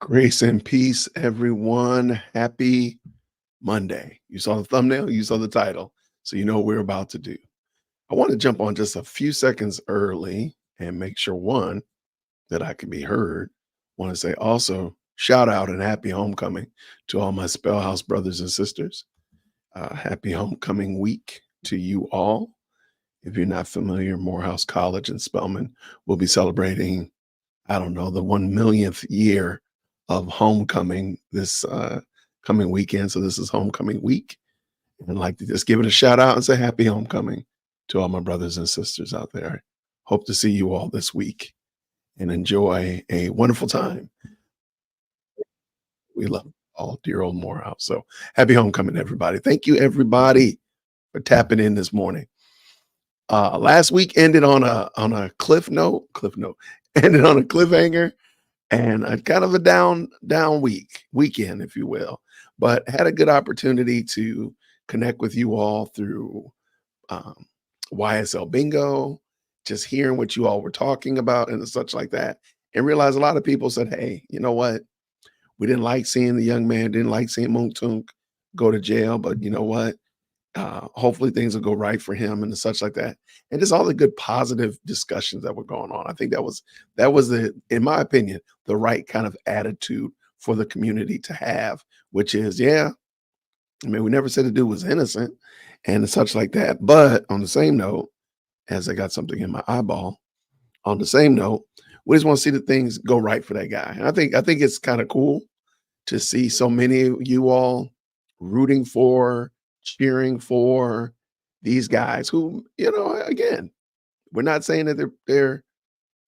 Grace and peace, everyone. Happy Monday. You saw the thumbnail, you saw the title, so you know what we're about to do. I want to jump on just a few seconds early and make sure one, that I can be heard. Want to say also shout out and happy homecoming to all my Spellhouse brothers and sisters. Happy homecoming week to you all. If you're not familiar, Morehouse College in Spelman will be celebrating, I don't know, the 1 millionth year of homecoming this coming weekend. So this is homecoming week. And I'd like to just give it a shout out and say happy homecoming to all my brothers and sisters out there. Hope to see you all this week and enjoy a wonderful time. We love all dear old Morehouse. So happy homecoming, everybody. Thank you, everybody, for tapping in this morning. Last week ended on a cliff note, ended on a cliffhanger, and a kind of a down weekend, if you will, but had a good opportunity to connect with you all through YSL Bingo, just hearing what you all were talking about and such like that, and realize a lot of people said, hey, you know what? We didn't like seeing the young man, didn't like seeing Moontunk go to jail, but you know what? Hopefully things will go right for him and such like that. And just all the good positive discussions that were going on. I think that was the, in my opinion, the right kind of attitude for the community to have, which is, yeah, I mean, we never said the dude was innocent and such like that. But on the same note, as I got something in my eyeball, on the same note, we just want to see that things go right for that guy. And I think it's kind of cool to see so many of you all rooting for, cheering for these guys who, you know, again, we're not saying that they're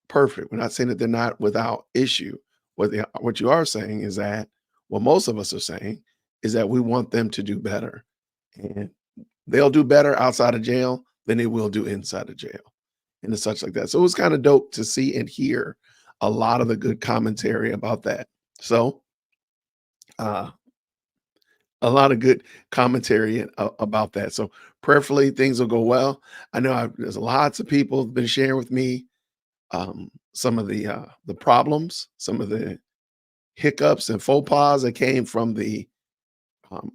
perfect. We're not saying that they're not without issue. What you are saying is that what most of us are saying is that we want them to do better. And they'll do better outside of jail than they will do inside of jail and such like that. So it was kind of dope to see and hear a lot of the good commentary about that. So a lot of good commentary about that. So prayerfully things will go well. I know there's lots of people have been sharing with me some of the problems, some of the hiccups and faux pas that came from the um,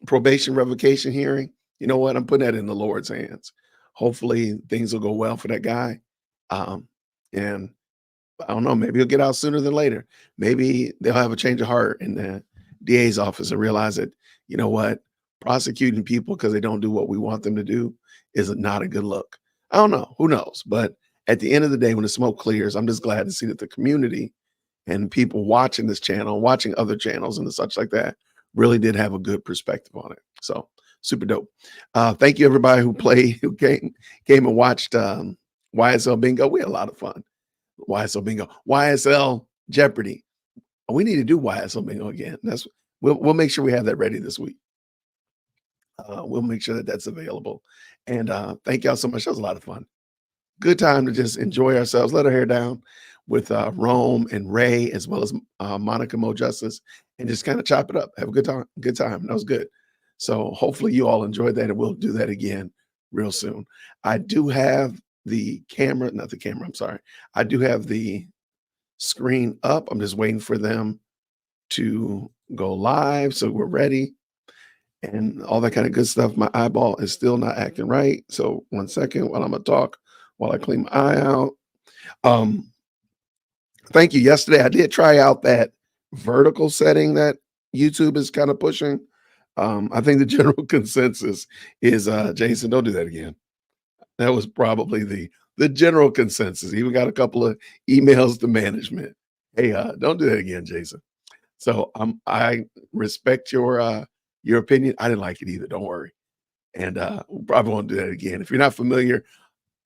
probation revocation hearing. You know what? I'm putting that in the Lord's hands. Hopefully things will go well for that guy. And I don't know, maybe he'll get out sooner than later. Maybe they'll have a change of heart in the DA's office and realize that, you know what, prosecuting people because they don't do what we want them to do is not a good look. I don't know. Who knows? But at the end of the day, when the smoke clears, I'm just glad to see that the community and people watching this channel, watching other channels and such like that, really did have a good perspective on it. So super dope. Thank you, everybody who came and watched YSL Bingo. We had a lot of fun. YSL Bingo, YSL Jeopardy. We need to do YSL Bingo again. We'll make sure we have that ready this week. We'll make sure that that's available. And thank y'all so much. That was a lot of fun. Good time to just enjoy ourselves, let our hair down with Rome and Ray, as well as Monica Mo Justice, and just kind of chop it up. Have a good time. Good time. That was good. So hopefully you all enjoyed that, and we'll do that again real soon. I do have the camera, not the camera, I'm sorry. I do have the screen up. I'm just waiting for them to go live. So we're ready and all that kind of good stuff. My eyeball is still not acting right. So 1 second while I'm gonna talk, while I clean my eye out. Thank you. Yesterday I did try out that vertical setting that YouTube is kind of pushing. I think the general consensus is Jason, don't do that again. That was probably the general consensus. Even got a couple of emails to management. Hey, don't do that again, Jason. So I respect your opinion. I didn't like it either. Don't worry. And we probably won't do that again. If you're not familiar,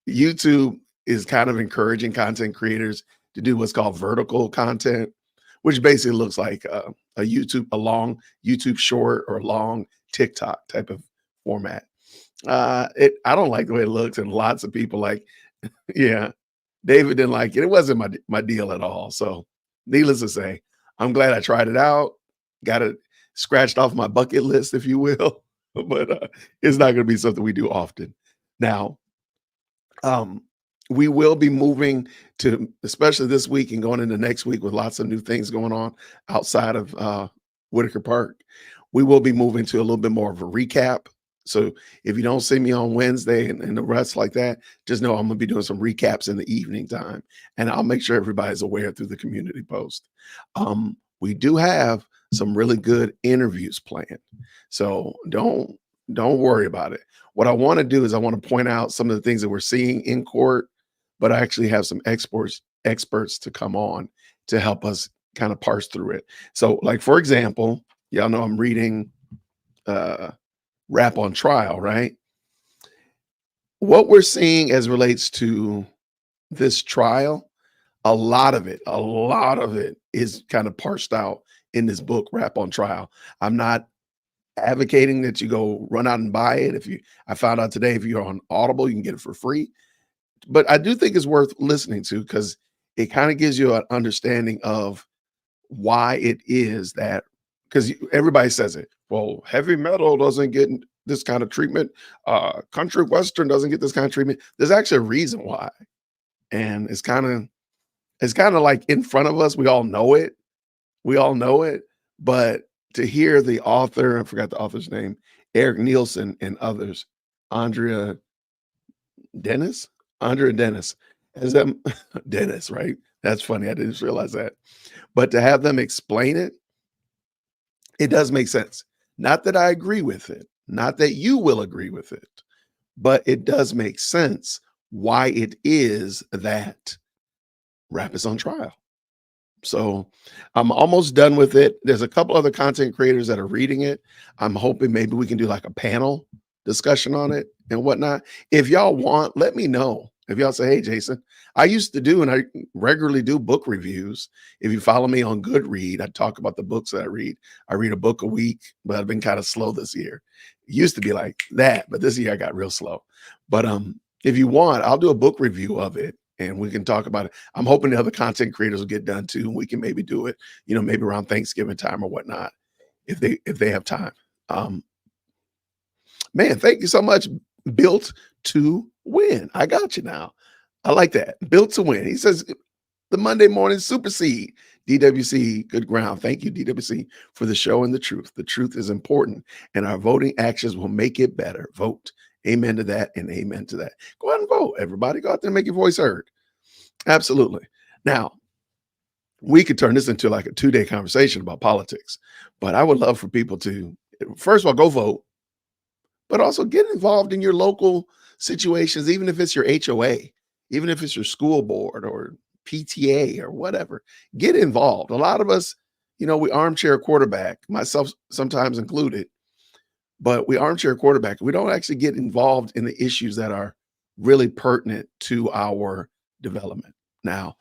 YouTube is kind of encouraging content creators to do what's called vertical content, which basically looks like a long YouTube short or long TikTok type of format. I don't like the way it looks, and lots of people like, yeah, David didn't like it. It wasn't my deal at all. So needless to say, I'm glad I tried it out, got it scratched off my bucket list, if you will, but it's not going to be something we do often. Now, We will be moving to, especially this week and going into next week with lots of new things going on outside of Whitaker Park. We will be moving to a little bit more of a recap. So if you don't see me on Wednesday and the rest like that, just know I'm gonna be doing some recaps in the evening time, and I'll make sure everybody's aware through the community post. We do have some really good interviews planned, so don't worry about it. What I want to do is I want to point out some of the things that we're seeing in court, but I actually have some experts to come on to help us kind of parse through it. So, like for example, y'all know I'm reading uh Rap on Trial, right? What we're seeing as relates to this trial, a lot of it is kind of parsed out in this book, Rap on Trial. I'm not advocating that you go run out and buy it. I found out today, if you're on Audible, you can get it for free. But I do think it's worth listening to because it kind of gives you an understanding of why it is that, because everybody says it. Well, heavy metal doesn't get this kind of treatment. Country western doesn't get this kind of treatment. There's actually a reason why, and it's kind of like in front of us. We all know it. We all know it. But to hear the author, I forgot the author's name, Eric Nielsen and others, Andrea Dennis, Andrea Dennis, as them Dennis, right? That's funny. I didn't realize that. But to have them explain it, it does make sense. Not that I agree with it, not that you will agree with it, but it does make sense why it is that rap is on trial. So I'm almost done with it. There's a couple other content creators that are reading it. I'm hoping maybe we can do like a panel discussion on it and whatnot. If y'all want, let me know. If y'all say, hey, Jason, I used to do and I regularly do book reviews. If you follow me on Goodread, I talk about the books that I read. I read a book a week, but I've been kind of slow this year. It used to be like that, but this year I got real slow. But if you want, I'll do a book review of it and we can talk about it. I'm hoping the other content creators will get done too. And we can maybe do it, maybe around Thanksgiving time or whatnot, if they have time. Man, thank you so much. Built to win. I got you now. I like that. Built to win. He says the Monday morning super seed. DWC, good ground. Thank you, DWC, for the show and the truth. The truth is important, and our voting actions will make it better. Vote. Amen to that, and amen to that. Go out and vote, everybody. Go out there and make your voice heard. Absolutely. Now, we could turn this into like a 2-day conversation about politics, but I would love for people to, first of all, go vote, but also get involved in your local situations, even if it's your HOA, even if it's your school board or PTA or whatever. Get involved. A lot of us, we armchair quarterback, myself sometimes included, but we armchair quarterback. We don't actually get involved in the issues that are really pertinent to our development. Now,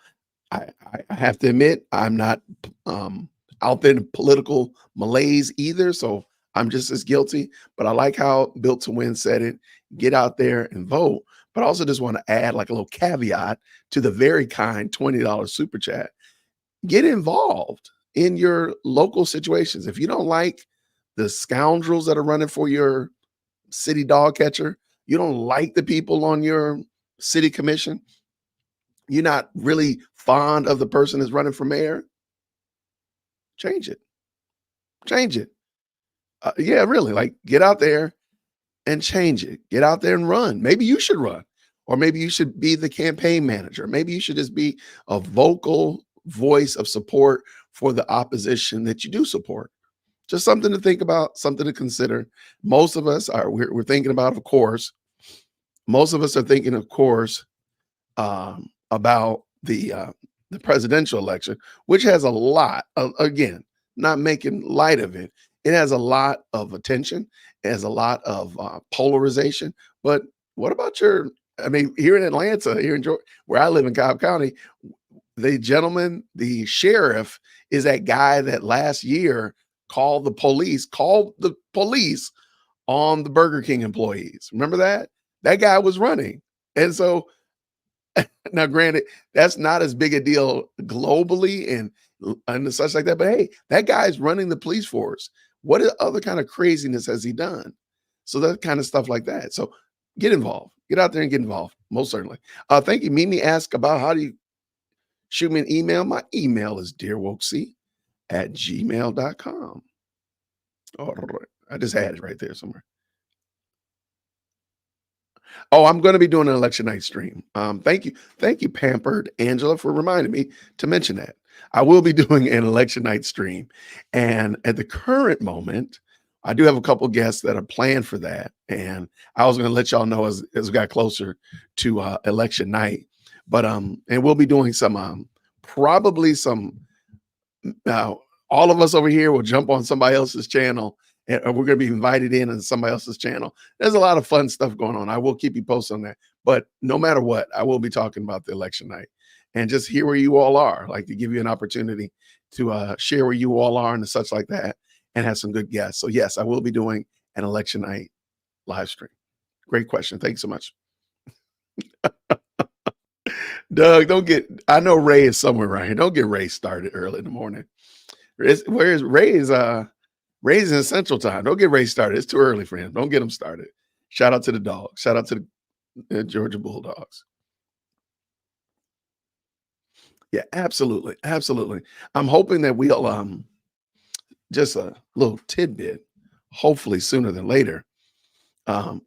I have to admit, I'm not out there in political malaise either. So I'm just as guilty, but I like how Built to Win said it. Get out there and vote. But I also just want to add like a little caveat to the very kind $20 super chat. Get involved in your local situations. If you don't like the scoundrels that are running for your city dog catcher, you don't like the people on your city commission, you're not really fond of the person that's running for mayor, change it. Change it. Yeah, really, like get out there and change it. Get out there and run. Maybe you should run, or maybe you should be the campaign manager. Maybe you should just be a vocal voice of support for the opposition that you do support. Just something to think about, something to consider. Most of us are, we're thinking about, of course, most of us are thinking, of course, about the presidential election, which has a lot of, again, not making light of it. It has a lot of attention. It has a lot of polarization. But what about here in Atlanta, here in Georgia, where I live in Cobb County, the sheriff is that guy that last year called the police on the Burger King employees. Remember that? That guy was running. And so now, granted, that's not as big a deal globally and such like that. But hey, that guy's running the police force. What other kind of craziness has he done? So that kind of stuff like that. So get involved. Get out there and get involved. most certainly. Thank you. Mimi asked about how do you shoot me an email. My email is dearwokesy@gmail.com. All right. I just had it right there somewhere. Oh, I'm going to be doing an election night stream. Thank you, Pampered Angela, for reminding me to mention that. I will be doing an election night stream, and at the current moment, I do have a couple guests that are planned for that, and I was going to let y'all know as we got closer to election night. But and we'll be doing some probably some all of us over here will jump on somebody else's channel and we're going to be invited in on somebody else's channel. There's a lot of fun stuff going on. I will keep you posted on that. But no matter what, I will be talking about the election night and just hear where you all are, like to give you an opportunity to share where you all are and such like that and have some good guests. So yes, I will be doing an election night live stream. Great question. Thanks so much. Doug, don't get, I know Ray is somewhere around here. Don't get Ray started early in the morning. Where's Ray's in Central Time. Don't get Ray started. It's too early for him. Don't get him started. Shout out to the dogs. Shout out to the Georgia Bulldogs. Yeah, absolutely. Absolutely. I'm hoping that we'll just a little tidbit, hopefully sooner than later.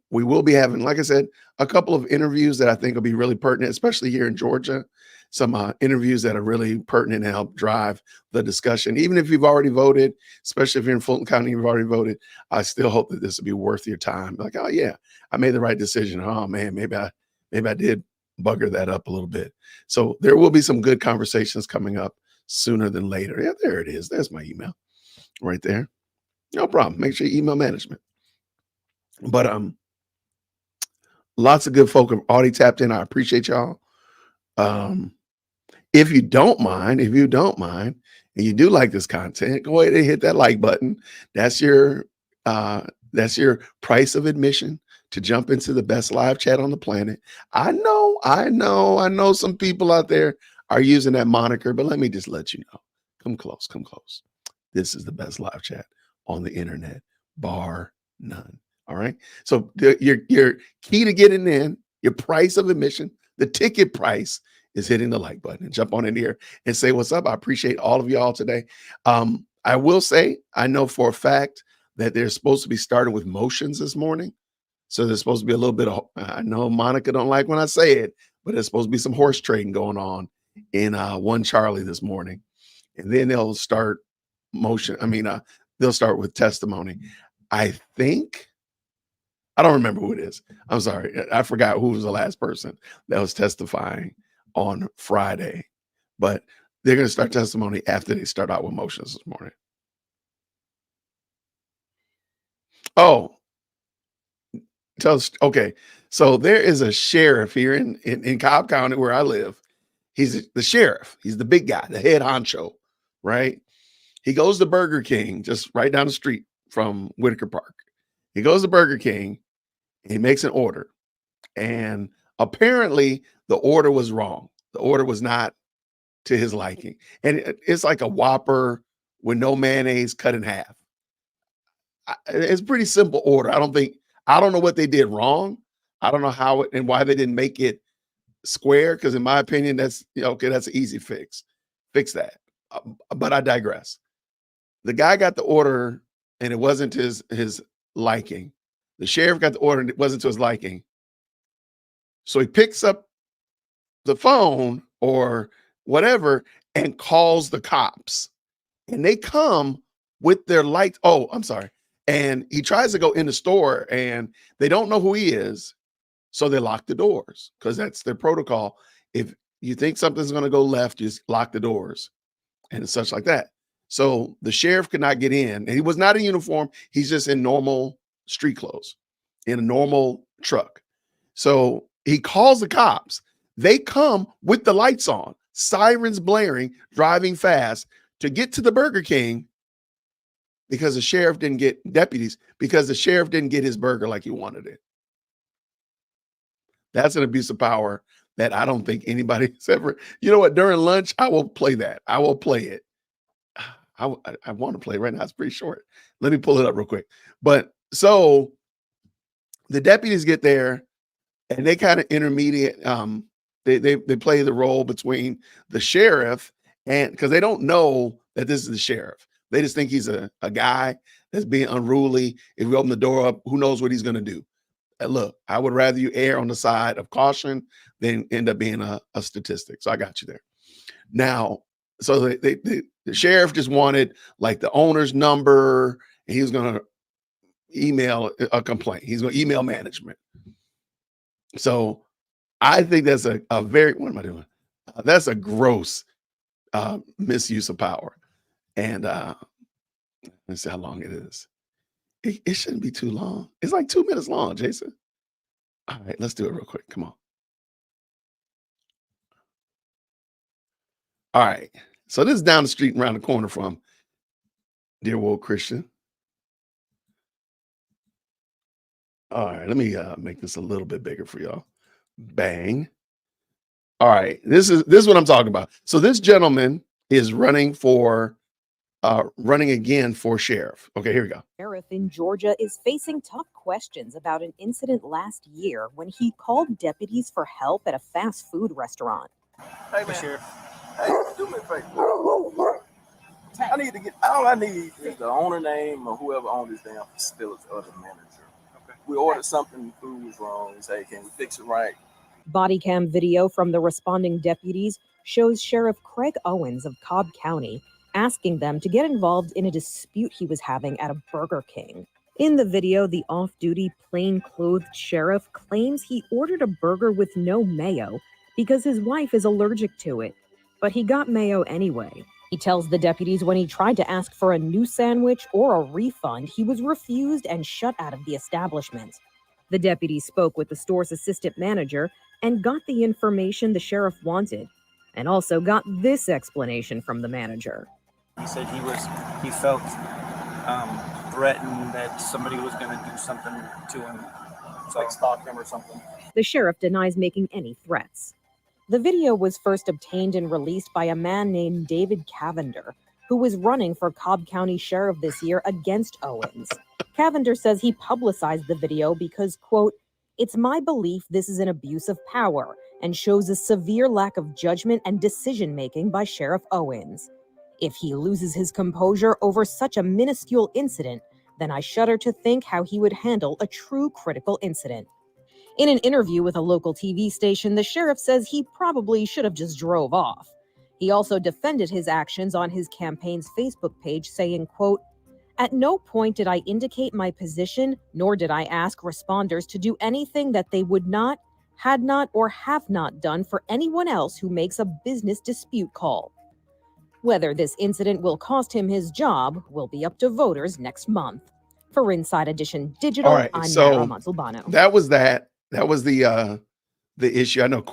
We will be having, like I said, a couple of interviews that I think will be really pertinent, especially here in Georgia. Some interviews that are really pertinent and help drive the discussion. Even if you've already voted, especially if you're in Fulton County, you've already voted. I still hope that this will be worth your time. Like, oh yeah, I made the right decision. Oh man, maybe I did bugger that up a little bit. So there will be some good conversations coming up sooner than later. Yeah, there it is. There's my email right there. No problem. Make sure you email management. But lots of good folk have already tapped in. I appreciate y'all. If you don't mind, and you do like this content, go ahead and hit that like button. That's your price of admission to jump into the best live chat on the planet. I know some people out there are using that moniker, but let me just let you know. Come close, come close. This is the best live chat on the internet, bar none. All right. So your key to getting in, your price of admission, the ticket price is hitting the like button and jump on in here and say what's up. I appreciate all of y'all today. I will say, I know for a fact that they're supposed to be starting with motions this morning. So there's supposed to be a little bit of, I know Monica don't like when I say it, but there's supposed to be some horse trading going on in One Charlie this morning. And then they'll start they'll start with testimony. I think, I don't remember who it is. I'm sorry. I forgot who was the last person that was testifying on Friday, but they're going to start testimony after they start out with motions this morning. Oh, okay. So there is a sheriff here in Cobb County where I live. He's the sheriff. He's the big guy, the head honcho, right? He goes to Burger King just right down the street from Whitaker Park. He goes to Burger King. He makes an order, and apparently the order was wrong. The order was not to his liking, and it's like a Whopper with no mayonnaise cut in half. It's a pretty simple order. I don't know what they did wrong. I don't know how and why they didn't make it square. Because in my opinion, that's okay. That's an easy fix. Fix that. But I digress. The guy got the order, and it wasn't his liking. The sheriff got the order, and it wasn't to his liking. So he picks up the phone or whatever and calls the cops, and they come with their lights. Oh, I'm sorry. And he tries to go in the store, and they don't know who he is. So they lock the doors because that's their protocol. If you think something's going to go left, just lock the doors and such like that. So the sheriff could not get in, and he was not in uniform. He's just in normal street clothes, in a normal truck. So he calls the cops. They come with the lights on, sirens blaring, driving fast to get to the Burger King because the sheriff didn't get deputies because the sheriff didn't get his burger like he wanted it. That's an abuse of power that I don't think anybody's ever, you know what, during lunch, I will play that. I will play it. I want to play it right now. It's pretty short. Let me pull it up real quick. But so the deputies get there. and they kind of intermediate. They play the role between the sheriff and because they don't know that this is the sheriff. They just think he's a guy that's being unruly. If we open the door up, who knows what he's going to do? Look, I would rather you err on the side of caution than end up being a statistic. So I got you there. Now, so the sheriff just wanted like the owner's number, and he was going to email a complaint. He's going to email management. So I think that's a very, what am I doing? That's a gross misuse of power. And let's see how long it is. It shouldn't be too long. It's like 2 minutes long, Jason. All right, let's do it real quick. Come on. All right. So this is down the street and around the corner from Dear World Christian. All right, let me make this a little bit bigger for y'all. Bang. All right, this is what I'm talking about. So this gentleman is running again for sheriff. Okay, here we go. Sheriff in Georgia is facing tough questions about an incident last year when he called deputies for help at a fast food restaurant. Hey, man. Sheriff. Hey, do me a favor. I need to get, all I need is the owner name or whoever owns this damn facility or the manager. Okay. We ordered something, the food was wrong. We say, can we fix it right? Body cam video from the responding deputies shows Sheriff Craig Owens of Cobb County asking them to get involved in a dispute he was having at a Burger King. In the video, the off-duty, plain-clothed sheriff claims he ordered a burger with no mayo because his wife is allergic to it, but he got mayo anyway. He tells the deputies when he tried to ask for a new sandwich or a refund, he was refused and shut out of the establishment. The deputy spoke with the store's assistant manager and got the information the sheriff wanted, and also got this explanation from the manager. He said he felt threatened that somebody was going to do something to him, so like stalk him or something. The sheriff denies making any threats. The video was first obtained and released by a man named David Cavender, who was running for Cobb County Sheriff this year against Owens. Cavender says he publicized the video because, quote, "It's my belief this is an abuse of power and shows a severe lack of judgment and decision-making by Sheriff Owens. If he loses his composure over such a minuscule incident, then I shudder to think how he would handle a true critical incident." In an interview with a local TV station, the sheriff says he probably should have just drove off. He also defended his actions on his campaign's Facebook page, saying, quote, "At no point did I indicate my position, nor did I ask responders to do anything that they would not, had not, or have not done for anyone else who makes a business dispute call. Whether this incident will cost him his job will be up to voters next month." For Inside Edition Digital, All right, I'm so Mara Montalbano. That was the issue. I know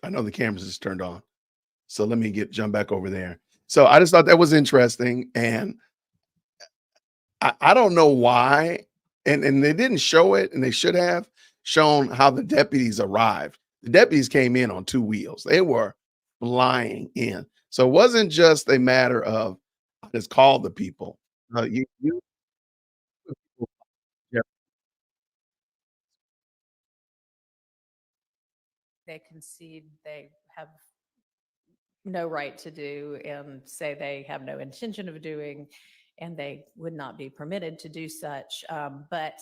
I know the cameras just turned on. So let me jump back over there. So I just thought that was interesting. And I don't know why. And they didn't show it, and they should have shown how the deputies arrived. The deputies came in on two wheels. They were flying in. So it wasn't just a matter of just call the people. Yeah. They concede they have no right to do and say they have no intention of doing, and they would not be permitted to do such. But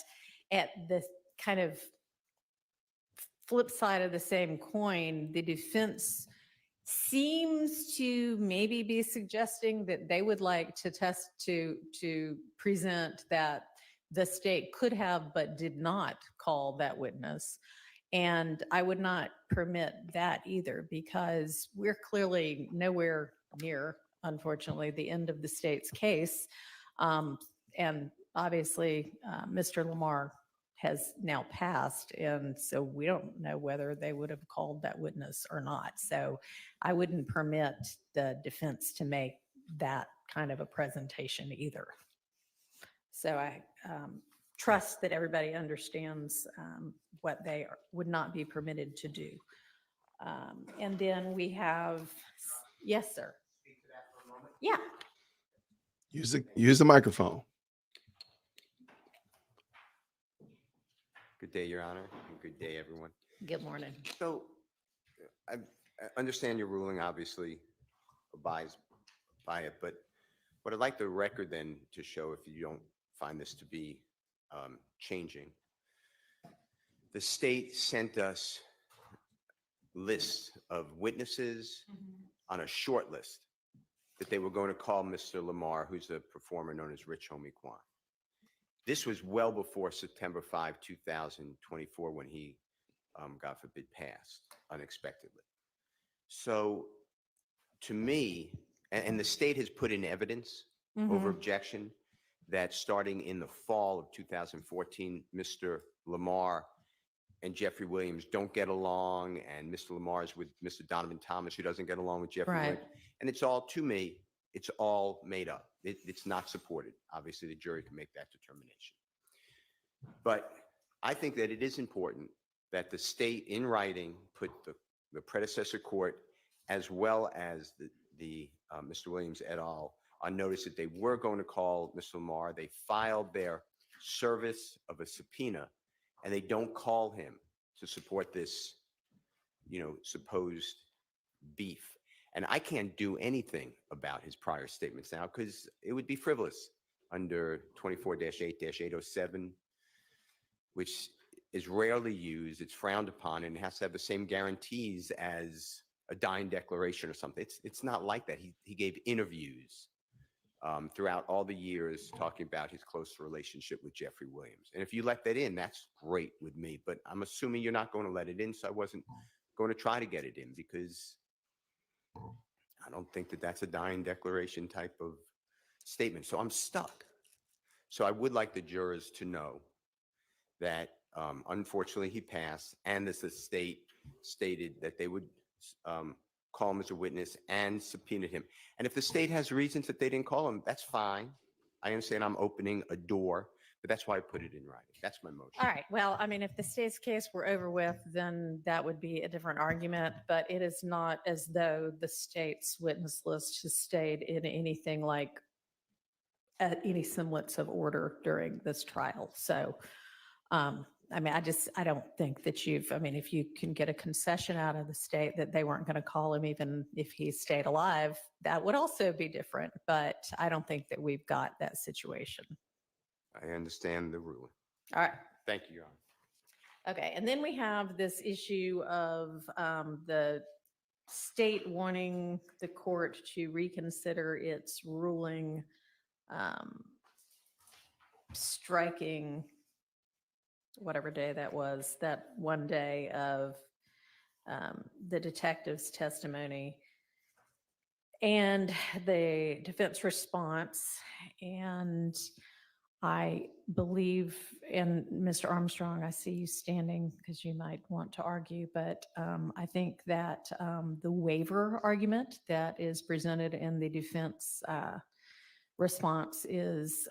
at the kind of flip side of the same coin, the defense seems to maybe be suggesting that they would like to present that the state could have but did not call that witness. And I would not permit that either, because we're clearly nowhere near, unfortunately, the end of the state's case. And obviously, Mr. Lamar has now passed, and so we don't know whether they would have called that witness or not. So I wouldn't permit the defense to make that kind of a presentation either. So I trust that everybody understands what they would not be permitted to do. And then we have, yes, sir. Yeah. Use the microphone. Good day, Your Honor, and good day, everyone. Good morning. So I understand your ruling, obviously abides by it, but what I'd like the record then to show, if you don't find this to be changing, the state sent us lists of witnesses on a short list that they were going to call Mr. Lamar, who's a performer known as Rich Homie Quan. This was well before September 5, 2024, when he, God forbid, passed unexpectedly. So to me, and the state has put in evidence over objection that starting in the fall of 2014, Mr. Lamar and Jeffrey Williams don't get along, and Mr. Lamar is with Mr. Donovan Thomas, who doesn't get along with Jeffrey Right. Williams. And it's all, to me, it's all made up. It's not supported. Obviously, the jury can make that determination. But I think that it is important that the state, in writing, put the predecessor court, as well as the Mr. Williams et al., on notice that they were going to call Mr. Lamar. They filed their service of a subpoena, and they don't call him to support this, supposed beef. And I can't do anything about his prior statements now because it would be frivolous under 24-8-807, which is rarely used. It's frowned upon, and it has to have the same guarantees as a dying declaration or something. It's not like that. He gave interviews throughout all the years talking about his close relationship with Jeffrey Williams. And if you let that in, that's great with me. But I'm assuming you're not going to let it in, so I wasn't going to try to get it in because I don't think that that's a dying declaration type of statement. So I'm stuck. So I would like the jurors to know that unfortunately he passed, and this estate stated that they would call him as a witness and subpoenaed him. And if the state has reasons that they didn't call him, that's fine. I understand I'm opening a door, but that's why I put it in writing. That's my motion. All right. Well, I mean, if the state's case were over with, then that would be a different argument. But it is not as though the state's witness list has stayed in anything like any semblance of order during this trial. So, I mean, I don't think that if you can get a concession out of the state that they weren't going to call him even if he stayed alive, that would also be different. But I don't think that we've got that situation. I understand the ruling. All right. Thank you, Your Honor. Okay. And then we have this issue of the state wanting the court to reconsider its ruling striking whatever day that was, that one day of the detective's testimony and the defense response. And I believe, and Mr. Armstrong, I see you standing because you might want to argue, but I think that the waiver argument that is presented in the defense response is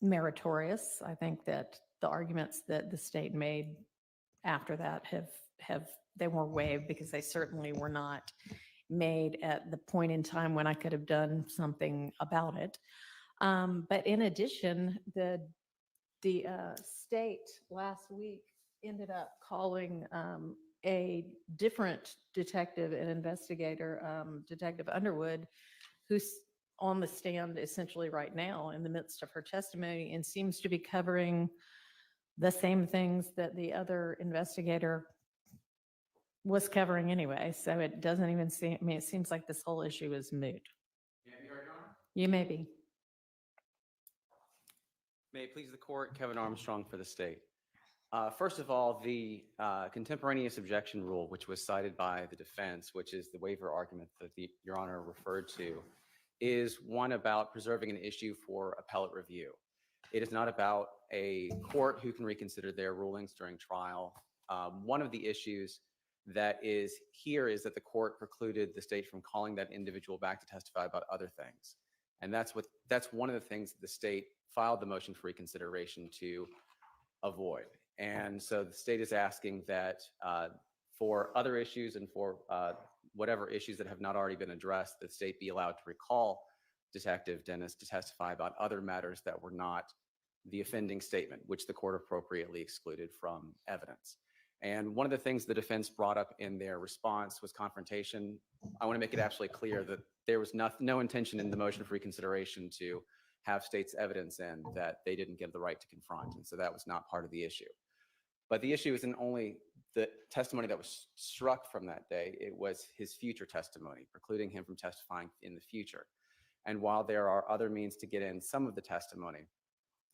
meritorious. I think that the arguments that the state made after that they were waived because they certainly were not made at the point in time when I could have done something about it. But in addition, the state last week ended up calling a different detective and investigator, Detective Underwood, who's on the stand essentially right now in the midst of her testimony and seems to be covering the same things that the other investigator was covering anyway. So it doesn't even seem, it seems like this whole issue is moot. You may be. May it please the court, Kevin Armstrong for the state. First of all, the contemporaneous objection rule, which was cited by the defense, which is the waiver argument that Your Honor referred to, is one about preserving an issue for appellate review. It is not about a court who can reconsider their rulings during trial. One of the issues that is here is that the court precluded the state from calling that individual back to testify about other things. And that's one of the things that the state filed the motion for reconsideration to avoid. And so the state is asking that for other issues and for whatever issues that have not already been addressed, the state be allowed to recall Detective Dennis to testify about other matters that were not the offending statement, which the court appropriately excluded from evidence. And one of the things the defense brought up in their response was confrontation. I want to make it absolutely clear that there was no intention in the motion for reconsideration to have state's evidence in that they didn't give the right to confront. And so that was not part of the issue. But the issue isn't only the testimony that was struck from that day, it was his future testimony, precluding him from testifying in the future. And while there are other means to get in some of the testimony,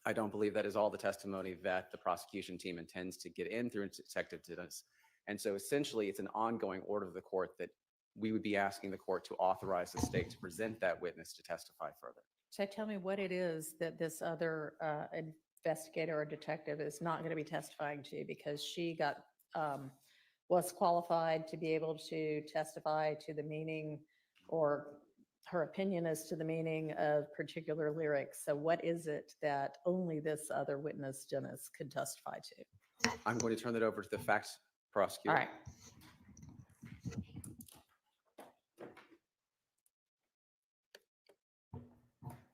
I don't believe that is all the testimony that the prosecution team intends to get in through Detective Dennis. And so essentially it's an ongoing order of the court that we would be asking the court to authorize the state to present that witness to testify further. So tell me what it is that this other investigator or detective is not going to be testifying to, because she got was qualified to be able to testify to the meaning or her opinion as to the meaning of particular lyrics. So what is it that only this other witness, Dennis, could testify to? I'm going to turn that over to the facts prosecutor. All right.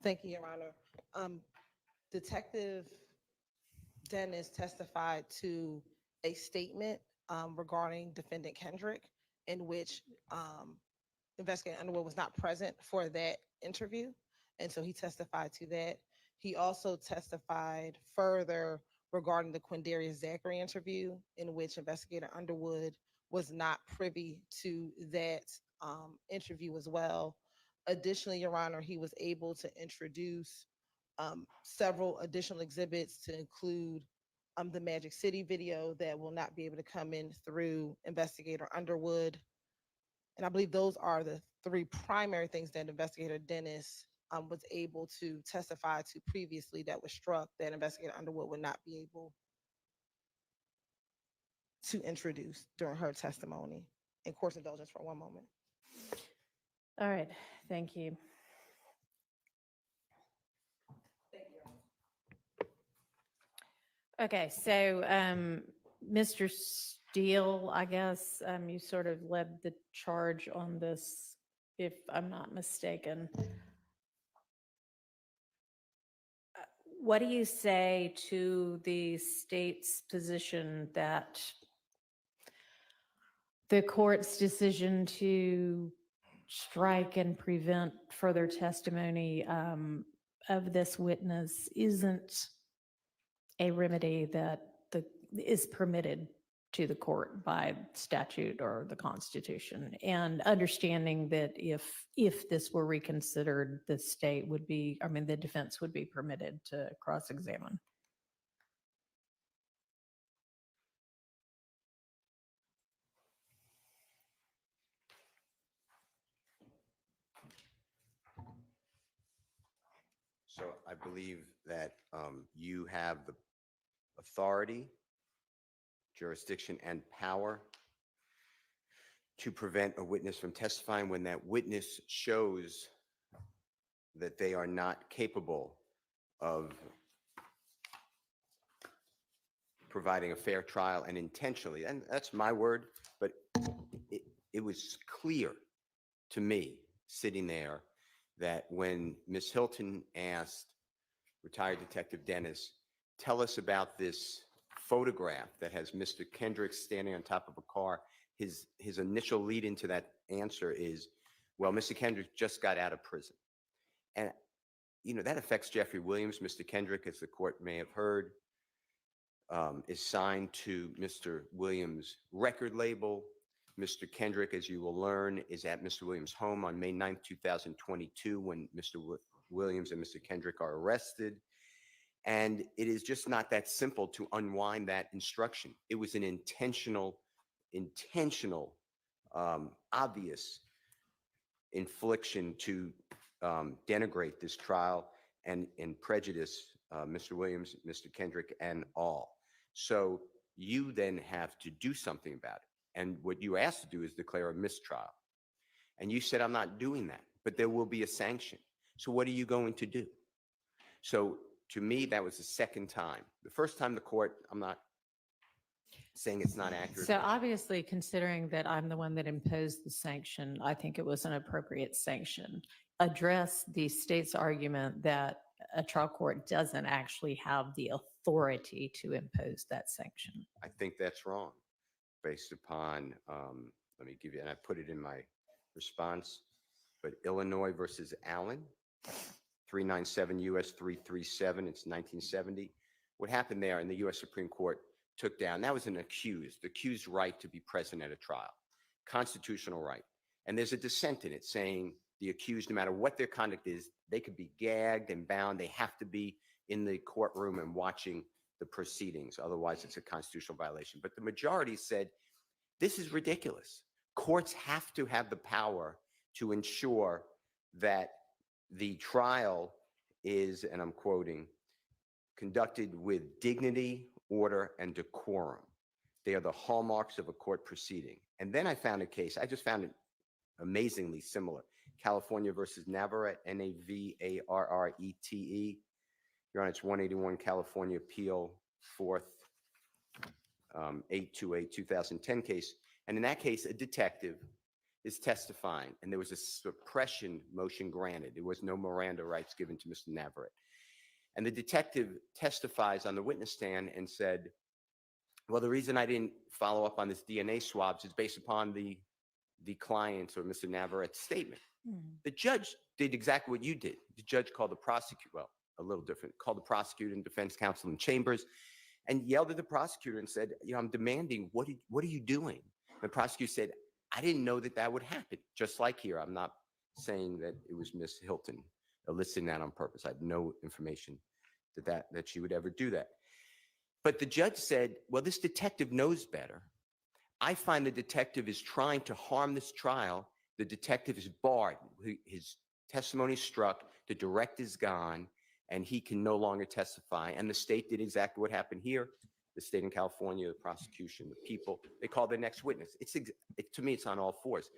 Thank you, Your Honor. Detective Dennis testified to a statement regarding defendant Kendrick, in which Investigator Underwood was not present for that interview. And so he testified to that. He also testified further regarding the Quindarius Zachary interview, in which Investigator Underwood was not privy to that interview as well. Additionally, Your Honor, he was able to introduce several additional exhibits, to include the Magic City video that will not be able to come in through Investigator Underwood. And I believe those are the three primary things that Investigator Dennis was able to testify to previously that was struck, that Investigator Underwood would not be able to introduce during her testimony. And course indulgence for one moment. All right. Thank you. Thank you. Okay. So, Mr. Steele, I guess you sort of led the charge on this, if I'm not mistaken. What do you say to the state's position that the court's decision to strike and prevent further testimony of this witness isn't a remedy that is permitted to the court by statute or the Constitution, and understanding that if this were reconsidered, the state would be, I mean, the defense would be permitted to cross-examine? So I believe that you have the authority, jurisdiction, and power to prevent a witness from testifying when that witness shows that they are not capable of providing a fair trial, and intentionally, and that's my word, but it was clear to me sitting there that when Ms. Hilton asked retired Detective Dennis, tell us about this photograph that has Mr. Kendrick standing on top of a car, his initial lead into that answer is, well, Mr. Kendrick just got out of prison. And, you know, that affects Jeffrey Williams. Mr. Kendrick, as the court may have heard, is signed to Mr. Williams' record label. Mr. Kendrick, as you will learn, is at Mr. Williams' home on May 9th, 2022, when Mr. Williams and Mr. Kendrick are arrested. And it is just not that simple to unwind that instruction. It was an intentional, obvious infliction to denigrate this trial and prejudice Mr. Williams, Mr. Kendrick, and all. So you then have to do something about it. And what you asked to do is declare a mistrial. And you said, I'm not doing that, but there will be a sanction. So what are you going to do? So to me, that was the second time. The first time the court, I'm not saying it's not accurate. So obviously, considering that I'm the one that imposed the sanction, I think it was an appropriate sanction. Address the state's argument that a trial court doesn't actually have the authority to impose that sanction. I think that's wrong based upon, let me give you, and I put it in my response, but Illinois versus Allen, 397 US 337, it's 1970. What happened there, and the US Supreme Court took down, that was an accused right to be present at a trial, constitutional right. And there's a dissent in it saying the accused, no matter what their conduct is, they could be gagged and bound. They have to be in the courtroom and watching the proceedings. Otherwise, it's a constitutional violation. But the majority said, this is ridiculous. Courts have to have the power to ensure that the trial is, and I'm quoting, conducted with dignity, order, and decorum. They are the hallmarks of a court proceeding. And then I found a case, I just found it amazingly similar. California versus Navarrete, Navarrete. Your Honor, it's 181 California Appeal 4th, 828, 2010 case. And in that case, a detective is testifying, and there was a suppression motion granted. There was no Miranda rights given to Mr. Navarrete. And the detective testifies on the witness stand and said, well, the reason I didn't follow up on this DNA swabs is based upon the client's or Mr. Navarrete's statement. The judge did exactly what you did. The judge called the prosecutor, well, a little different, called the prosecutor and defense counsel in chambers and yelled at the prosecutor and said, you know, I'm demanding, what are you doing? The prosecutor said, I didn't know that would happen. Just like here, I'm not saying that it was Miss Hilton eliciting that on purpose. I have no information that she would ever do that. But the judge said, well, this detective knows better. I find the detective is trying to harm this trial. The detective is barred. His testimony is struck. The direct is gone, and he can no longer testify. And the state did exactly what happened here. The state in California, the prosecution, the people, they called the next witness. To me, it's on all fours.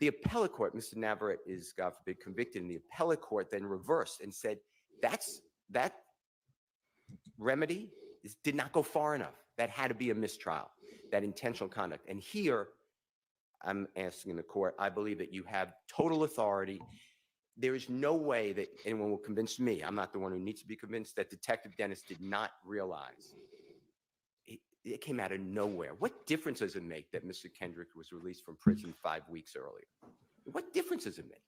The appellate court, Mr. Navarrete is, God forbid, convicted, and the appellate court then reversed and said, that remedy did not go far enough. That had to be a mistrial, that intentional conduct. And here, I'm asking the court, I believe that you have total authority. There is no way that anyone will convince me, I'm not the one who needs to be convinced, that Detective Dennis did not realize. It came out of nowhere. What difference does it make that Mr. Kendrick was released from prison 5 weeks earlier? What difference does it make?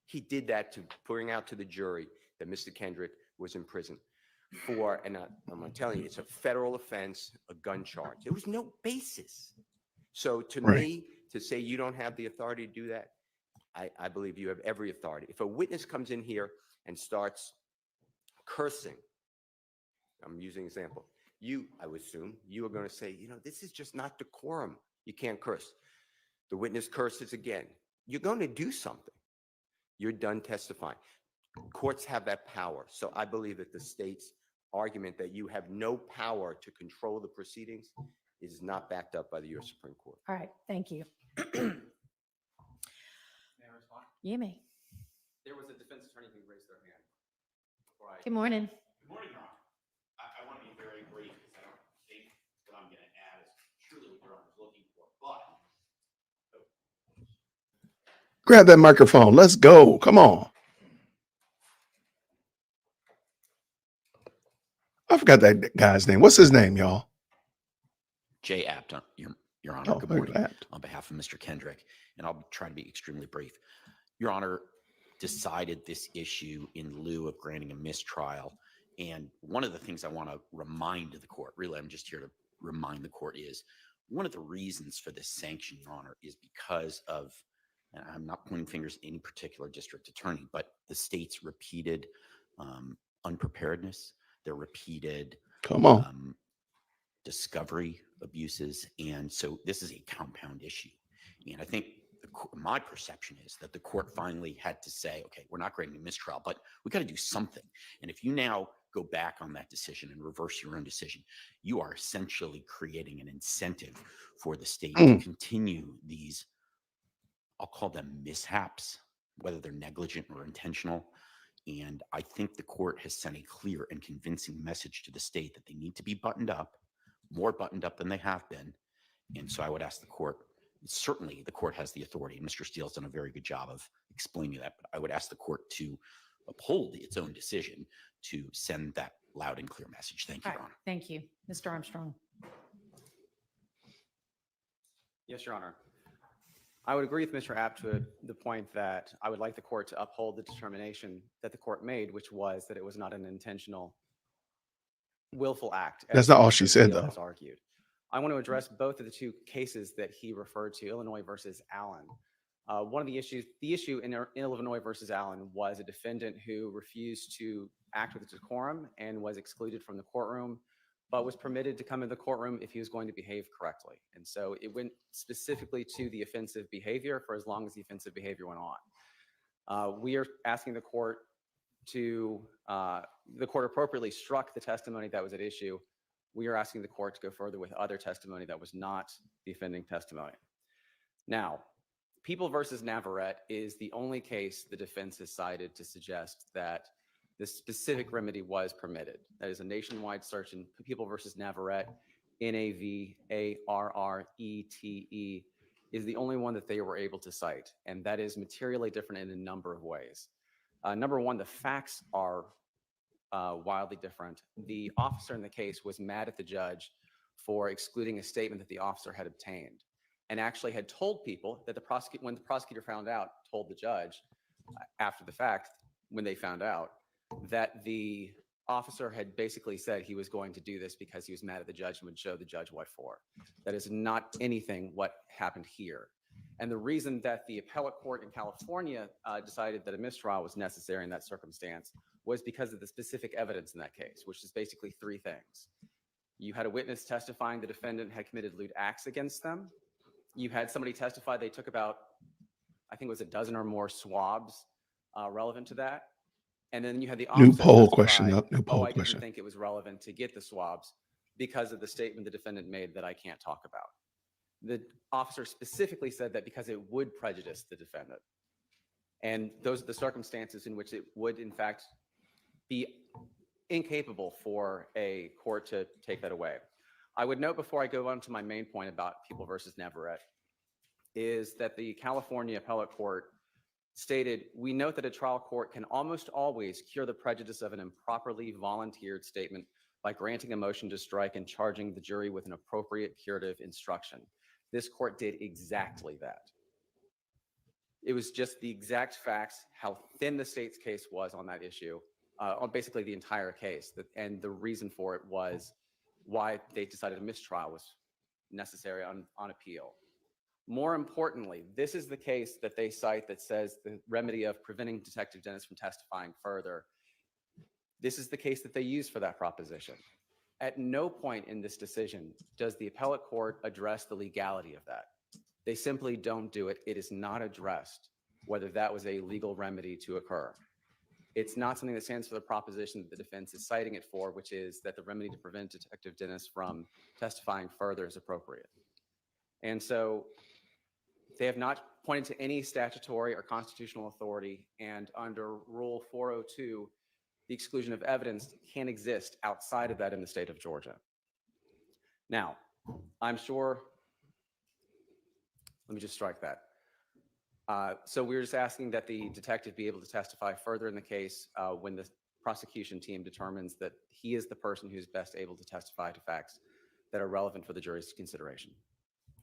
He did that to bring out to the jury that Mr. Kendrick was in prison for, and I'm going to tell you, it's a federal offense, a gun charge. There was no basis. So to me, to say you don't have the authority to do that, I believe you have every authority. If a witness comes in here and starts cursing, I'm using an example, I would assume, you are going to say, you know, this is just not decorum. You can't curse. The witness curses again. You're going to do something. You're done testifying. Courts have that power. So I believe that the state's argument that you have no power to control the proceedings is not backed up by the U.S. Supreme Court. All right, thank you. May I respond? You may. There was a defense attorney who raised their hand. Good morning. Good morning, Your Honor. I want to be very brief because I don't think what I'm going to add is truly what Your Honor is looking for. But Grab that microphone. Let's go. Come on. I forgot that guy's name. What's his name, y'all? Jay Apt, Your Honor, Oh, good morning. Apt. On behalf of Mr. Kendrick, and I'll try to be extremely brief. Your Honor decided this issue in lieu of granting a mistrial. And one of the things I want to remind the court, really, I'm just here to remind the court, is one of the reasons for this sanction, Your Honor, is because of, and I'm not pointing fingers at any particular district attorney, but the state's repeated unpreparedness, their repeated discovery abuses. And so this is a compound issue. And I think my perception is that the court finally had to say, okay, we're not granting a mistrial, but we got to do something. And if you now go back on that decision and reverse your own decision, you are essentially creating an incentive for the state to continue these, I'll call them mishaps, whether they're negligent or intentional. And I think the court has sent a clear and convincing message to the state that they need to be buttoned up, more buttoned up than they have been. And so I would ask the court, certainly the court has the authority, and Mr. Steele's done a very good job of explaining that, but I would ask the court to uphold its own decision to send that loud and clear message. Thank you, All Your right, Honor. thank you. Mr. Armstrong. Yes, Your Honor. I would agree with Mr. Abt to the point that I would like the court to uphold the determination that the court made, which was that it was not an intentional, willful act. That's as not all she Mr. said, Steele though. has argued. I want to address both of the two cases that he referred to, Illinois versus Allen. One of the issue in Illinois versus Allen was a defendant who refused to act with decorum and was excluded from the courtroom, but was permitted to come in the courtroom if he was going to behave correctly. And so it went specifically to the offensive behavior for as long as the offensive behavior went on. We are asking the court the court appropriately struck the testimony that was at issue. We are asking the court to go further with other testimony that was not the offending testimony. Now, People versus Navarrete is the only case the defense has cited to suggest that this specific remedy was permitted. That is a nationwide search in People versus Navarrete, Navarrete, is the only one that they were able to cite. And that is materially different in a number of ways. Number one, the facts are wildly different. The officer in the case was mad at the judge for excluding a statement that the officer had obtained, and actually had told people that when the prosecutor found out, told the judge after the fact, when they found out, that the officer had basically said he was going to do this because he was mad at the judge and would show the judge what for. That is not anything what happened here. And the reason that the appellate court in California decided that a mistrial was necessary in that circumstance was because of the specific evidence in that case, which is basically three things. You had a witness testifying the defendant had committed lewd acts against them. You had somebody testify they took about, I think it was a dozen or more swabs relevant to that. And then you had the officer New poll testify, question. New poll I question. didn't think it was relevant to get the swabs because of the statement the defendant made that I can't talk about. The officer specifically said that because it would prejudice the defendant. And those are the circumstances in which it would, in fact, be incapable for a court to take that away. I would note before I go on to my main point about People versus Navarrete is that the California appellate court stated, we note that a trial court can almost always cure the prejudice of an improperly volunteered statement by granting a motion to strike and charging the jury with an appropriate curative instruction. This court did exactly that. It was just the exact facts, how thin the state's case was on that issue, on basically the entire case. And the reason for it was why they decided a mistrial was necessary on appeal. More importantly, this is the case that they cite that says the remedy of preventing Detective Dennis from testifying further. This is the case that they use for that proposition. At no point in this decision does the appellate court address the legality of that. They simply don't do it. It is not addressed whether that was a legal remedy to occur. It's not something that stands for the proposition that the defense is citing it for, which is that the remedy to prevent Detective Dennis from testifying further is appropriate. And so they have not pointed to any statutory or constitutional authority, and under Rule 402, the exclusion of evidence can exist outside of that in the state of Georgia. Now, I'm sure, let me just strike that. So we're just asking that the detective be able to testify further in the case when the prosecution team determines that he is the person who's best able to testify to facts that are relevant for the jury's consideration.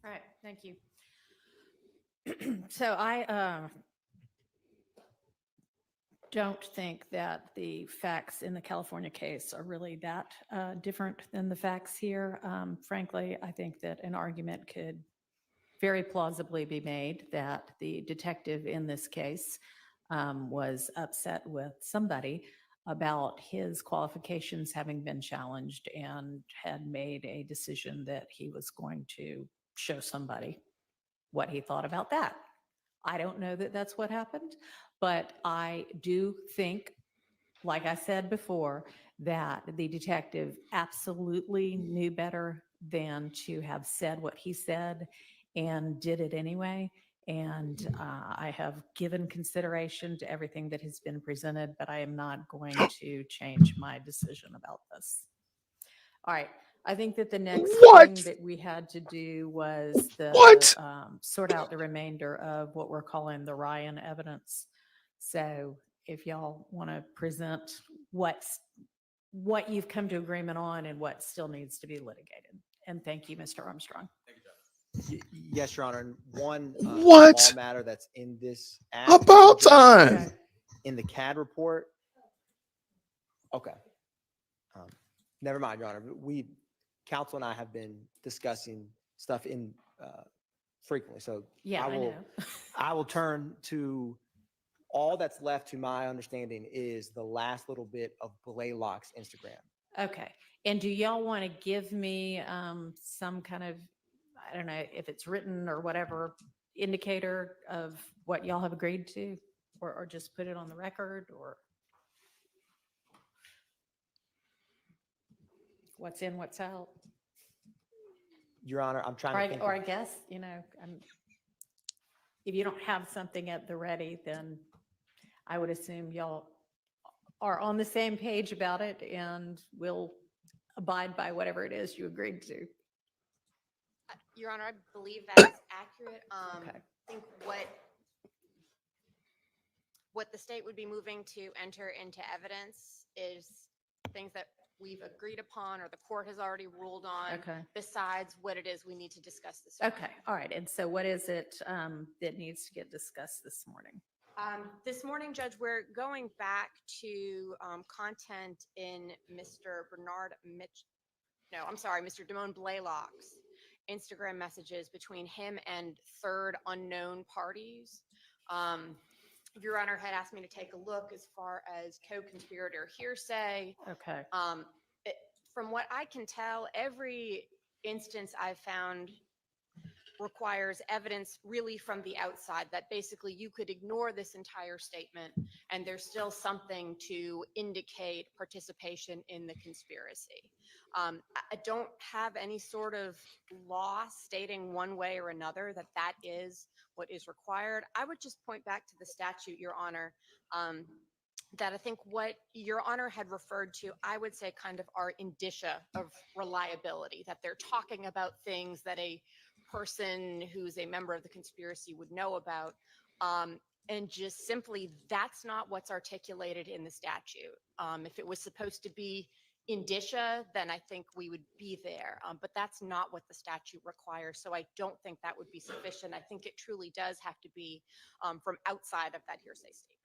All right, thank you. So I don't think that the facts in the California case are really that different than the facts here. Frankly, I think that an argument could very plausibly be made that the detective in this case was upset with somebody about his qualifications having been challenged and had made a decision that he was going to show somebody what he thought about that. I don't know that that's what happened, but I do think, like I said before, that the detective absolutely knew better than to have said what he said and did it anyway. And I have given consideration to everything that has been presented, but I am not going to change my decision about this. All right. I think that the next thing that we had to do was sort out the remainder of what we're calling the Ryan evidence. So if y'all want to present what you've come to agreement on and what still needs to be litigated. And thank you, Mr. Armstrong. Yes, Your Honor. And one What? small matter that's in this act About Judge, time. Okay. in the CAD report. Okay. Never mind, Your Honor. Counsel and I have been discussing stuff in frequently. So Yeah, I know. I will turn to all that's left to my understanding is the last little bit of Blaylock's Instagram. Okay. And do y'all want to give me some kind of, I don't know if it's written or whatever, indicator of what y'all have agreed to, or just put it on the record, or what's in, what's out? Your Honor, I'm trying to think. Or I guess, if you don't have something at the ready, then I would assume y'all are on the same page about it and will abide by whatever it is you agreed to. Your Honor, I believe that is accurate. Okay. I think what the state would be moving to enter into evidence is things that we've agreed upon or the court has already ruled on, Okay. besides what it is we need to discuss this Okay. morning. All right. And so what is it that needs to get discussed this morning? This morning, Judge, we're going back to content in Mr. Mr. Damone Blaylock's Instagram messages between him and third unknown parties. Your Honor had asked me to take a look as far as co-conspirator hearsay. Okay. From what I can tell, every instance I've found requires evidence really from the outside, that basically you could ignore this entire statement and there's still something to indicate participation in the conspiracy. I don't have any sort of law stating one way or another that is what is required. I would just point back to the statute, Your Honor, that I think what Your Honor had referred to, I would say kind of are indicia of reliability, that they're talking about things that a person who's a member of the conspiracy would know about. And just simply, that's not what's articulated in the statute. If it was supposed to be indicia, then I think we would be there. But that's not what the statute requires. So I don't think that would be sufficient. I think it truly does have to be from outside of that hearsay statement.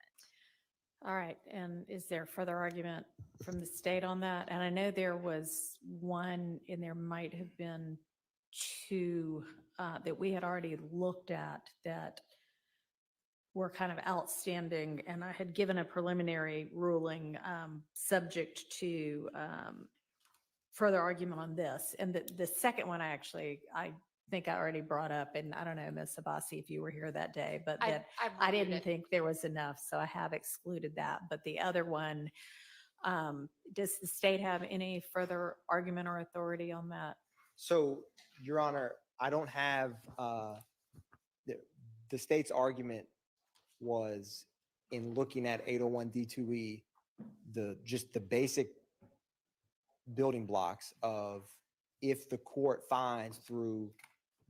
All right. And is there further argument from the state on that? And I know there was one, and there might have been two that we had already looked at that were kind of outstanding. And I had given a preliminary ruling subject to further argument on this. And the second one, I think I already brought up, and I don't know, Ms. Abbasi, if you were here that day, but that I didn't think there was enough, so I have excluded that. But the other one, does the state have any further argument or authority on that? So, Your Honor, I don't have the state's argument was in looking at 801 D2E, just the basic building blocks of if the court finds through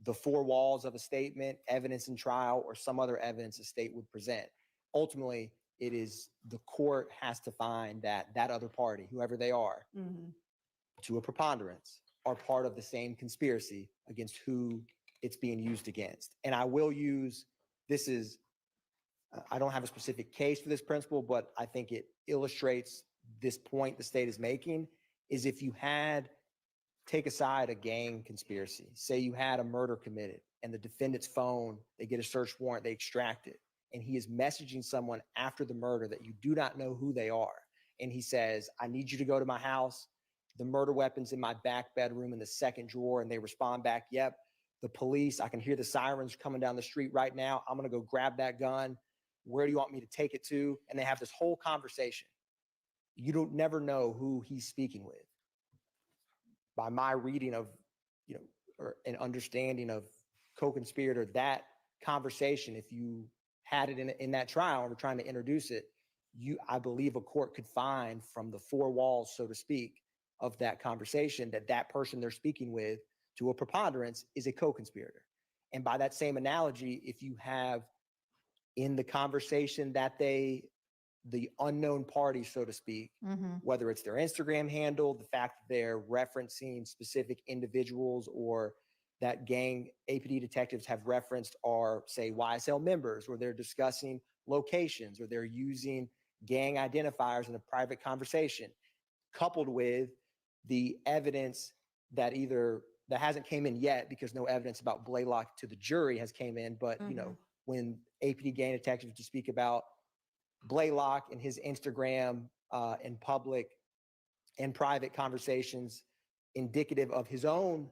the four walls of a statement, evidence in trial, or some other evidence the state would present. Ultimately, it is the court has to find that that other party, whoever they are, to a preponderance, are part of the same conspiracy against who it's being used against. And I will use, I don't have a specific case for this principle, but I think it illustrates this point the state is making, is if you take aside a gang conspiracy, say you had a murder committed and the defendant's phone, they get a search warrant, they extract it, and he is messaging someone after the murder that you do not know who they are. And he says, I need you to go to my house. The murder weapon's in my back bedroom in the second drawer. And they respond back, yep, the police, I can hear the sirens coming down the street right now. I'm going to go grab that gun. Where do you want me to take it to? And they have this whole conversation. You don't never know who he's speaking with. By my reading of, or an understanding of co-conspirator, that conversation, if you had it in that trial and we're trying to introduce it, I believe a court could find from the four walls, so to speak, of that conversation that person they're speaking with to a preponderance is a co-conspirator. And by that same analogy, if you have in the conversation that the unknown party, so to speak, Mhm. whether it's their Instagram handle, the fact that they're referencing specific individuals, or that gang APD detectives have referenced are, say, YSL members, or they're discussing locations, or they're using gang identifiers in a private conversation, coupled with the evidence that hasn't came in yet, because no evidence about Blaylock to the jury has came in, but when APD gang detectives to speak about Blaylock and his Instagram and public and private conversations indicative of his own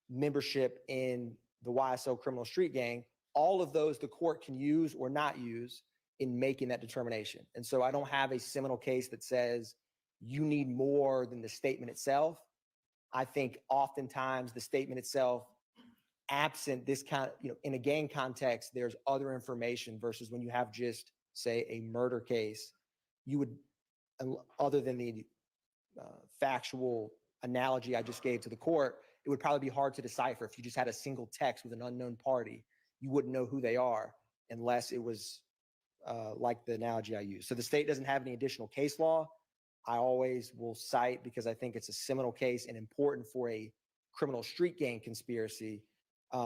membership in the YSL criminal street gang, all of those the court can use or not use in making that determination. And so I don't have a seminal case that says you need more than the statement itself. I think oftentimes the statement itself, absent this kind of, in a gang context, there's other information versus when you have just, say, a murder case, you would, other than the factual analogy I just gave to the court, it would probably be hard to decipher. If you just had a single text with an unknown party, you wouldn't know who they are unless it was like the analogy I used. So the state doesn't have any additional case law. I always will cite, because I think it's a seminal case and important for a criminal street gang conspiracy,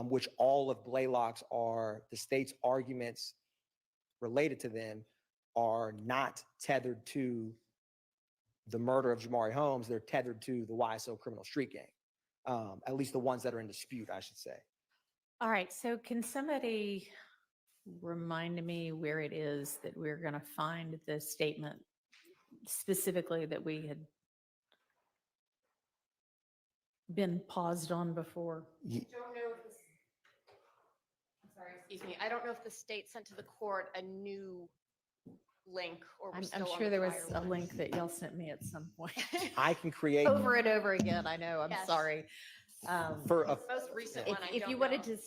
which all of Blaylock's are, the state's arguments related to them are not tethered to the murder of Jamari Holmes. They're tethered to the YSL criminal street gang, at least the ones that are in dispute, I should say. All right. So can somebody remind me where it is that we're going to find the statement specifically that we had been paused on before? I don't know if this, I'm sorry, excuse me. I don't know if the state sent to the court a new link, or we're I'm still on sure the there was prior a one. link that y'all sent me at some point. I can create Over and over again. I know. I'm Yes. sorry. for a, The most recent If, one, I if don't you wanted know. to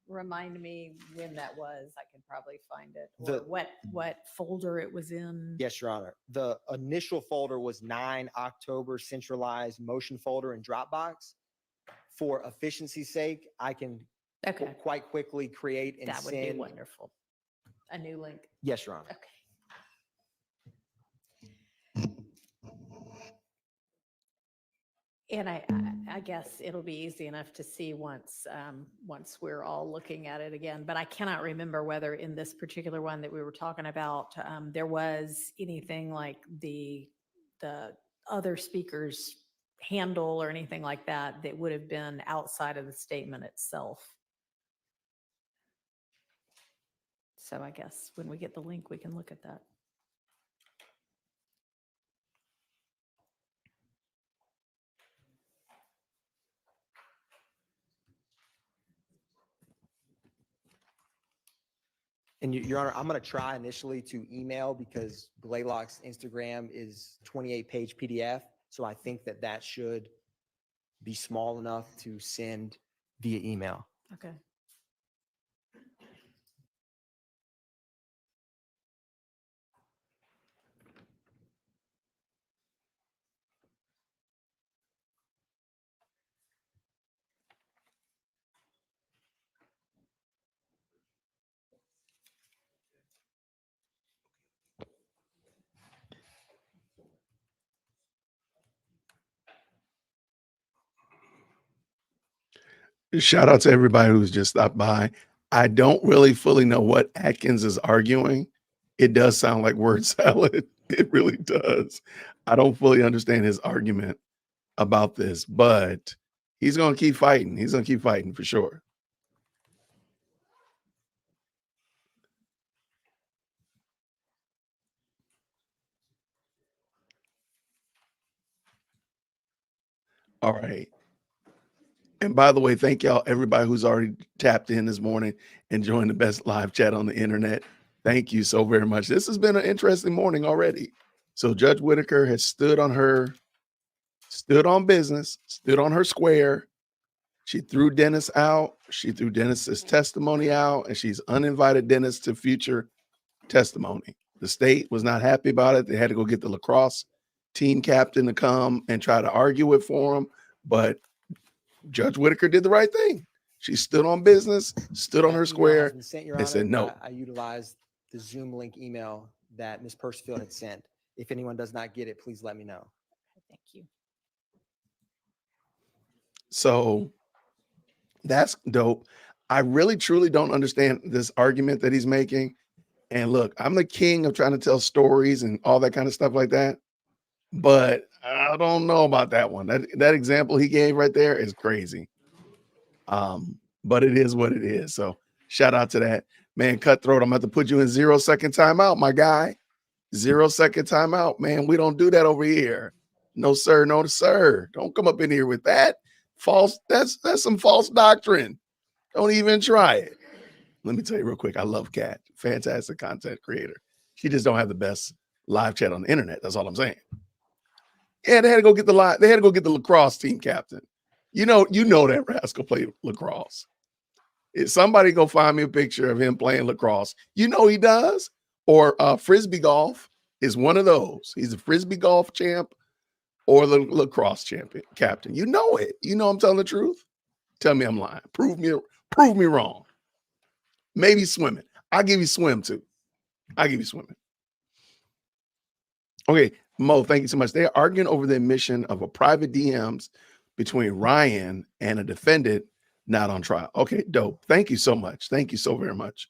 remind me when that was, I could probably find it, or The- what folder it was in. yes, Your Honor. The initial folder was 9 October centralized motion folder in Dropbox. For efficiency's sake, I can Okay. quite quickly create and That would be send. wonderful. A new link. Yes, Your Honor. Okay. And I guess it'll be easy enough to see once we're all looking at it again. But I cannot remember whether in this particular one that we were talking about, there was anything like the other speaker's handle or anything like that that would have been outside of the statement itself. So I guess when we get the link, we can look at that. And Your Honor, I'm going to try initially to email, because Blaylock's Instagram is 28-page PDF. So I think that should be small enough to send via email. Okay. Shout out to everybody who's just stopped by. I don't really fully know what Atkins is arguing. It does sound like word salad. It really does. I don't fully understand his argument about this, but he's going to keep fighting. He's going to keep fighting for sure. All right. And by the way, thank y'all, everybody who's already tapped in this morning and joined the best live chat on the internet. Thank you so very much. This has been an interesting morning already. So Judge Whitaker has stood on business, stood on her square. She threw Dennis out. She threw Dennis's testimony out, and she's uninvited Dennis to future testimony. The state was not happy about it. They had to go get the lacrosse team captain to come and try to argue it for him. But Judge Whitaker did the right thing. She stood on business, stood on her square, and said no. I utilized the Zoom link email that Ms. Percival had sent. If anyone does not get it, please let me know. Thank you. So that's dope. I really truly don't understand this argument that he's making. And look, I'm the king of trying to tell stories and all that kind of stuff like that. But I don't know about that one. That example he gave right there is crazy. But it is what it is. So shout out to that. Man, Cutthroat, I'm about to put you in 0-second timeout, my guy. 0-second timeout, man. We don't do that over here. No, sir. No, sir. Don't come up in here with that. False. That's some false doctrine. Don't even try it. Let me tell you real quick. I love Kat. Fantastic content creator. She just don't have the best live chat on the internet. That's all I'm saying. Yeah, they had to go get they had to go get the lacrosse team captain. You know that rascal played lacrosse. If somebody go find me a picture of him playing lacrosse, he does. Or frisbee golf is one of those. He's a frisbee golf champ or the lacrosse champion captain. You know it. You know I'm telling the truth. Tell me I'm lying. Prove me wrong. Maybe swimming. I'll give you swim too. I'll give you swimming. Okay, Mo, thank you so much. They're arguing over the admission of a private DMs between Ryan and a defendant not on trial. Okay, dope. Thank you so much. Thank you so very much.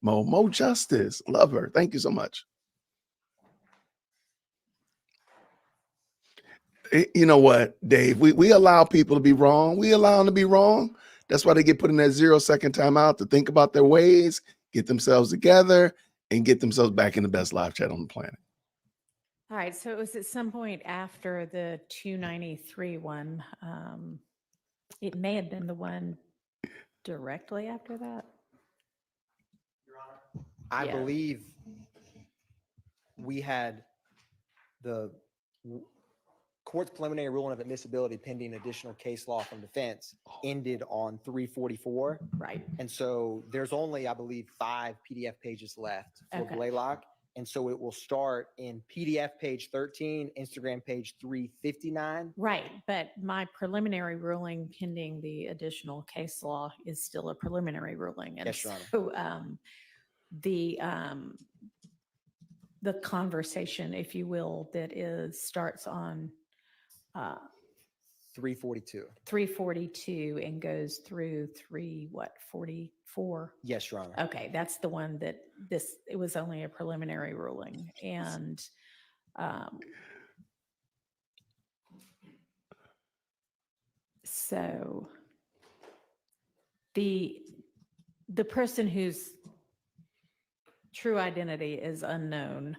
Mo Justice. Love her. Thank you so much. You know what, Dave? We allow people to be wrong. We allow them to be wrong. That's why they get put in that 0-second timeout to think about their ways, get themselves together, and get themselves back in the best live chat on the planet. All right. So it was at some point after the 293 one. It may have been the one directly after that. I Yeah. believe we had the court's preliminary ruling of admissibility pending additional case law from defense ended on 344. Right. And so there's only, I believe, 5 PDF pages left for Okay. Blaylock. And so it will start in PDF page 13, Instagram page 359. Right. But my preliminary ruling pending the additional case law is still a preliminary ruling. And Yes, Your Honor. so the conversation, if you will, that starts on 342. 342 and goes through 44. Yes, Your Honor. Okay, that's the one that it was only a preliminary ruling. And so the person whose true identity is unknown,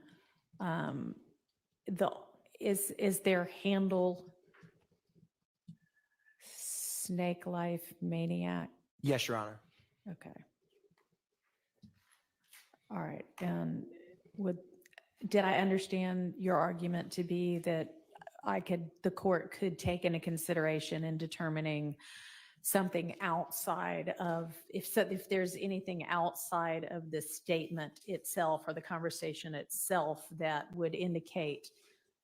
is their handle Snake Life Maniac? Yes, Your Honor. Okay. All right. And did I understand your argument to be that the court could take into consideration in determining something outside of, if there's anything outside of the statement itself or the conversation itself that would indicate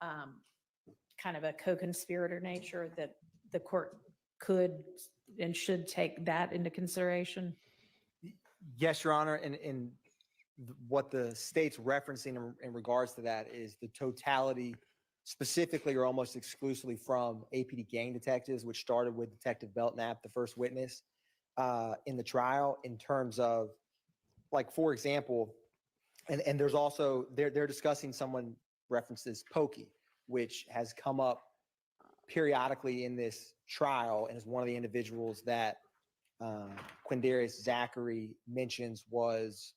kind of a co-conspirator nature, that the court could and should take that into consideration? Yes, Your Honor. And what the state's referencing in regards to that is the totality, specifically or almost exclusively from APD gang detectives, which started with Detective Belknap, the first witness in the trial, in terms of, like, for example, and there's also, they're discussing, someone references Pokey, which has come up periodically in this trial and is one of the individuals that Quindarius Zachary mentions was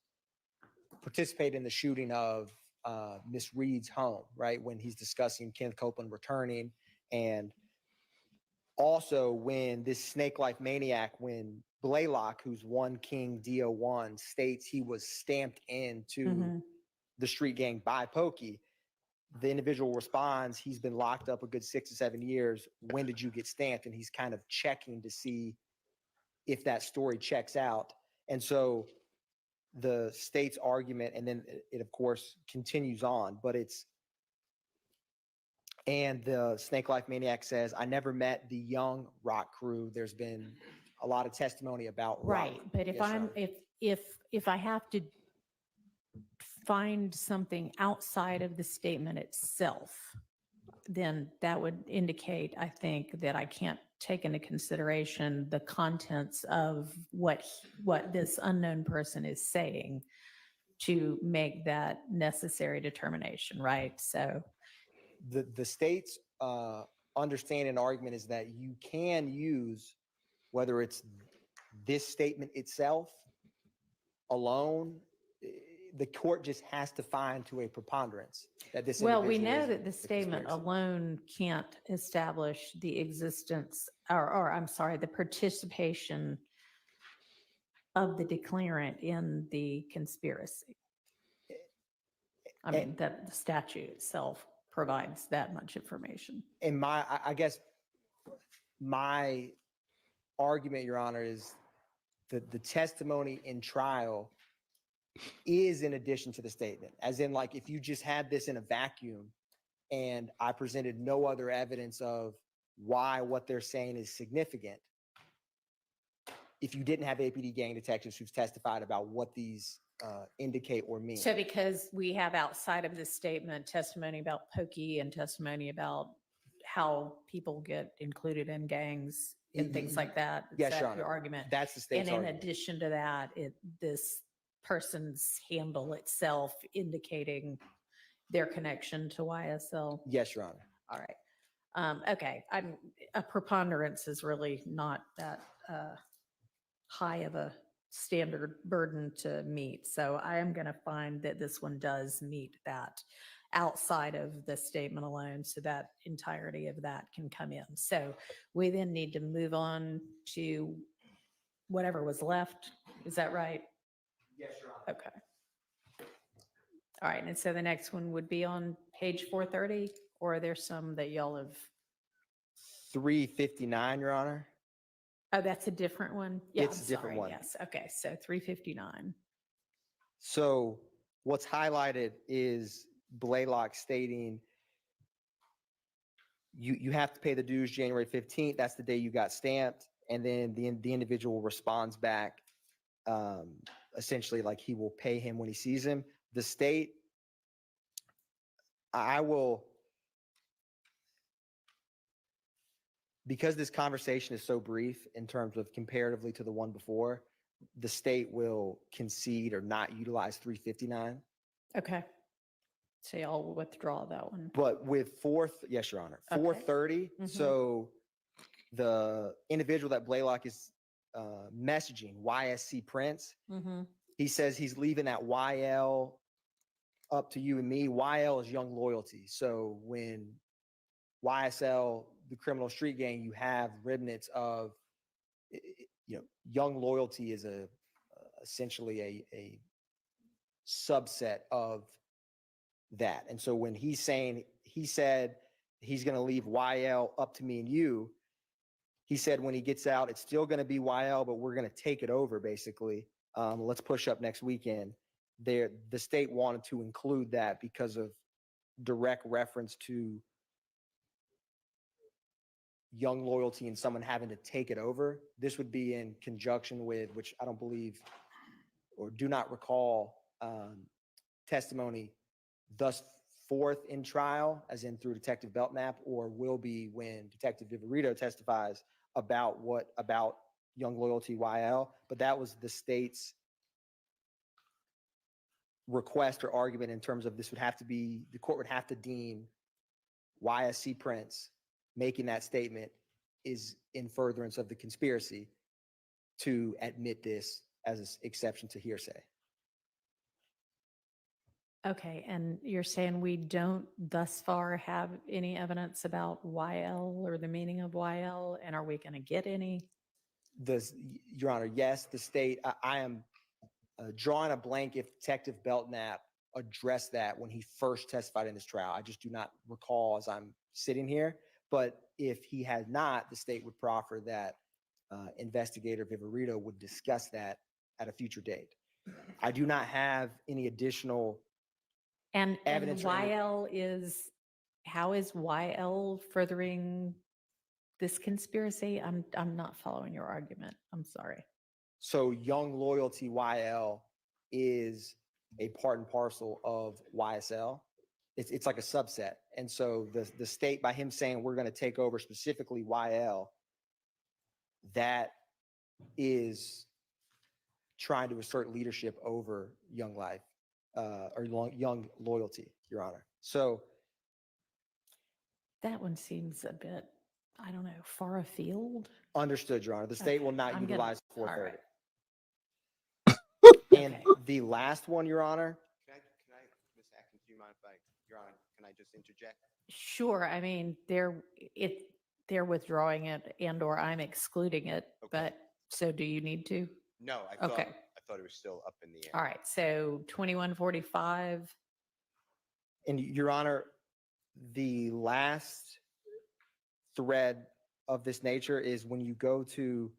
participated in the shooting of Miss Reed's home, right? When he's discussing Kenneth Copeland returning. And also when this Snake Life Maniac, when Blaylock, who's One King DO1, states he was stamped into the street gang by Pokey, the individual responds, he's been locked up a good 6 to 7 years. When did you get stamped? And he's kind of checking to see if that story checks out. And so the state's argument, and then it of course continues on, but and the Snake Life Maniac says, I never met the young Rock crew. There's been a lot of testimony about Rock. Right. But if Yes, Your Honor. if I have to find something outside of the statement itself, then that would indicate, I think, that I can't take into consideration the contents of what this unknown person is saying to make that necessary determination, right? So, The state's understanding and argument is that you can use, whether it's this statement itself alone, the court just has to find to a preponderance that this well, we individual know is that the a statement conspiracy. alone can't establish the existence, or I'm sorry, the participation of the declarant in the conspiracy. I mean, that the statute itself provides that much information. And I guess my argument, Your Honor, is that the testimony in trial is in addition to the statement. As in, like, if you just had this in a vacuum and I presented no other evidence of why what they're saying is significant, if you didn't have APD gang detectives who've testified about what these indicate or mean. So because we have outside of this statement testimony about pokey and testimony about how people get included in gangs and things like that. Is Yes, that Your Honor. your argument? That's the And state's in argument. addition to that, this person's handle itself indicating their connection to YSL. Yes, Your Honor. All right. Okay. A preponderance is really not that high of a standard burden to meet. So I am going to find that this one does meet that outside of the statement alone, so that entirety of that can come in. So we then need to move on to whatever was left. Is that right? Yes, Your Honor. Okay. All right. And so the next one would be on page 430, or are there some that y'all have? 359, Your Honor. Oh, that's a different one? Yeah, It's I'm a different sorry. one. Yes. Okay. So 359. So what's highlighted is Blaylock stating you have to pay the dues January 15th. That's the day you got stamped. And then the individual responds back essentially like he will pay him when he sees him. The state, I will, because this conversation is so brief in terms of comparatively to the one before, the state will concede or not utilize 359. Okay. So y'all will withdraw that one. But with yes, Your Honor, Okay. 430. Mhm. So the individual that Blaylock is messaging, YSC Prince, Mm-hmm. he says he's leaving at YL up to you and me. YL is Young Loyalty. So when YSL, the criminal street gang, you have remnants of, Young Loyalty is essentially a subset of that. And so when he said he's going to leave YL up to me and you, he said when he gets out, it's still going to be YL, but we're going to take it over basically. Let's push up next weekend. The state wanted to include that because of direct reference to Young Loyalty and someone having to take it over. This would be in conjunction with, which I don't believe or do not recall, testimony thus forth in trial, as in through Detective Belknap, or will be when Detective Viverito testifies about Young Loyalty YL. But that was the state's request or argument in terms of this would have to be, the court would have to deem YSC Prince making that statement is in furtherance of the conspiracy to admit this as an exception to hearsay. Okay. And you're saying we don't thus far have any evidence about YL or the meaning of YL, and are we going to get any? Your Honor, yes, the state, I am drawing a blank if Detective Belknap addressed that when he first testified in this trial. I just do not recall as I'm sitting here. But if he had not, the state would proffer that Investigator Viverito would discuss that at a future date. I do not have any additional evidence. YL is, how is YL furthering this conspiracy? I'm not following your argument. I'm sorry. So Young Loyalty YL is a part and parcel of YSL. It's like a subset. And so the state, by him saying we're going to take over specifically YL, that is trying to assert leadership over Young Life or Young Loyalty, Your Honor. So That one seems a bit, I don't know, far afield. understood, Your Honor. The state will Okay, not I'm gonna- utilize all 430. right. And Okay. the last one, Your Honor, Ms. Atkins, do you mind if Your Honor, can I just interject? Sure, I mean, they're withdrawing it and or I'm excluding it, Okay. but so do you need to? No, I Okay. thought it was still up in the air. All right, so 2145. and Your Honor, the last thread of this nature is when you go to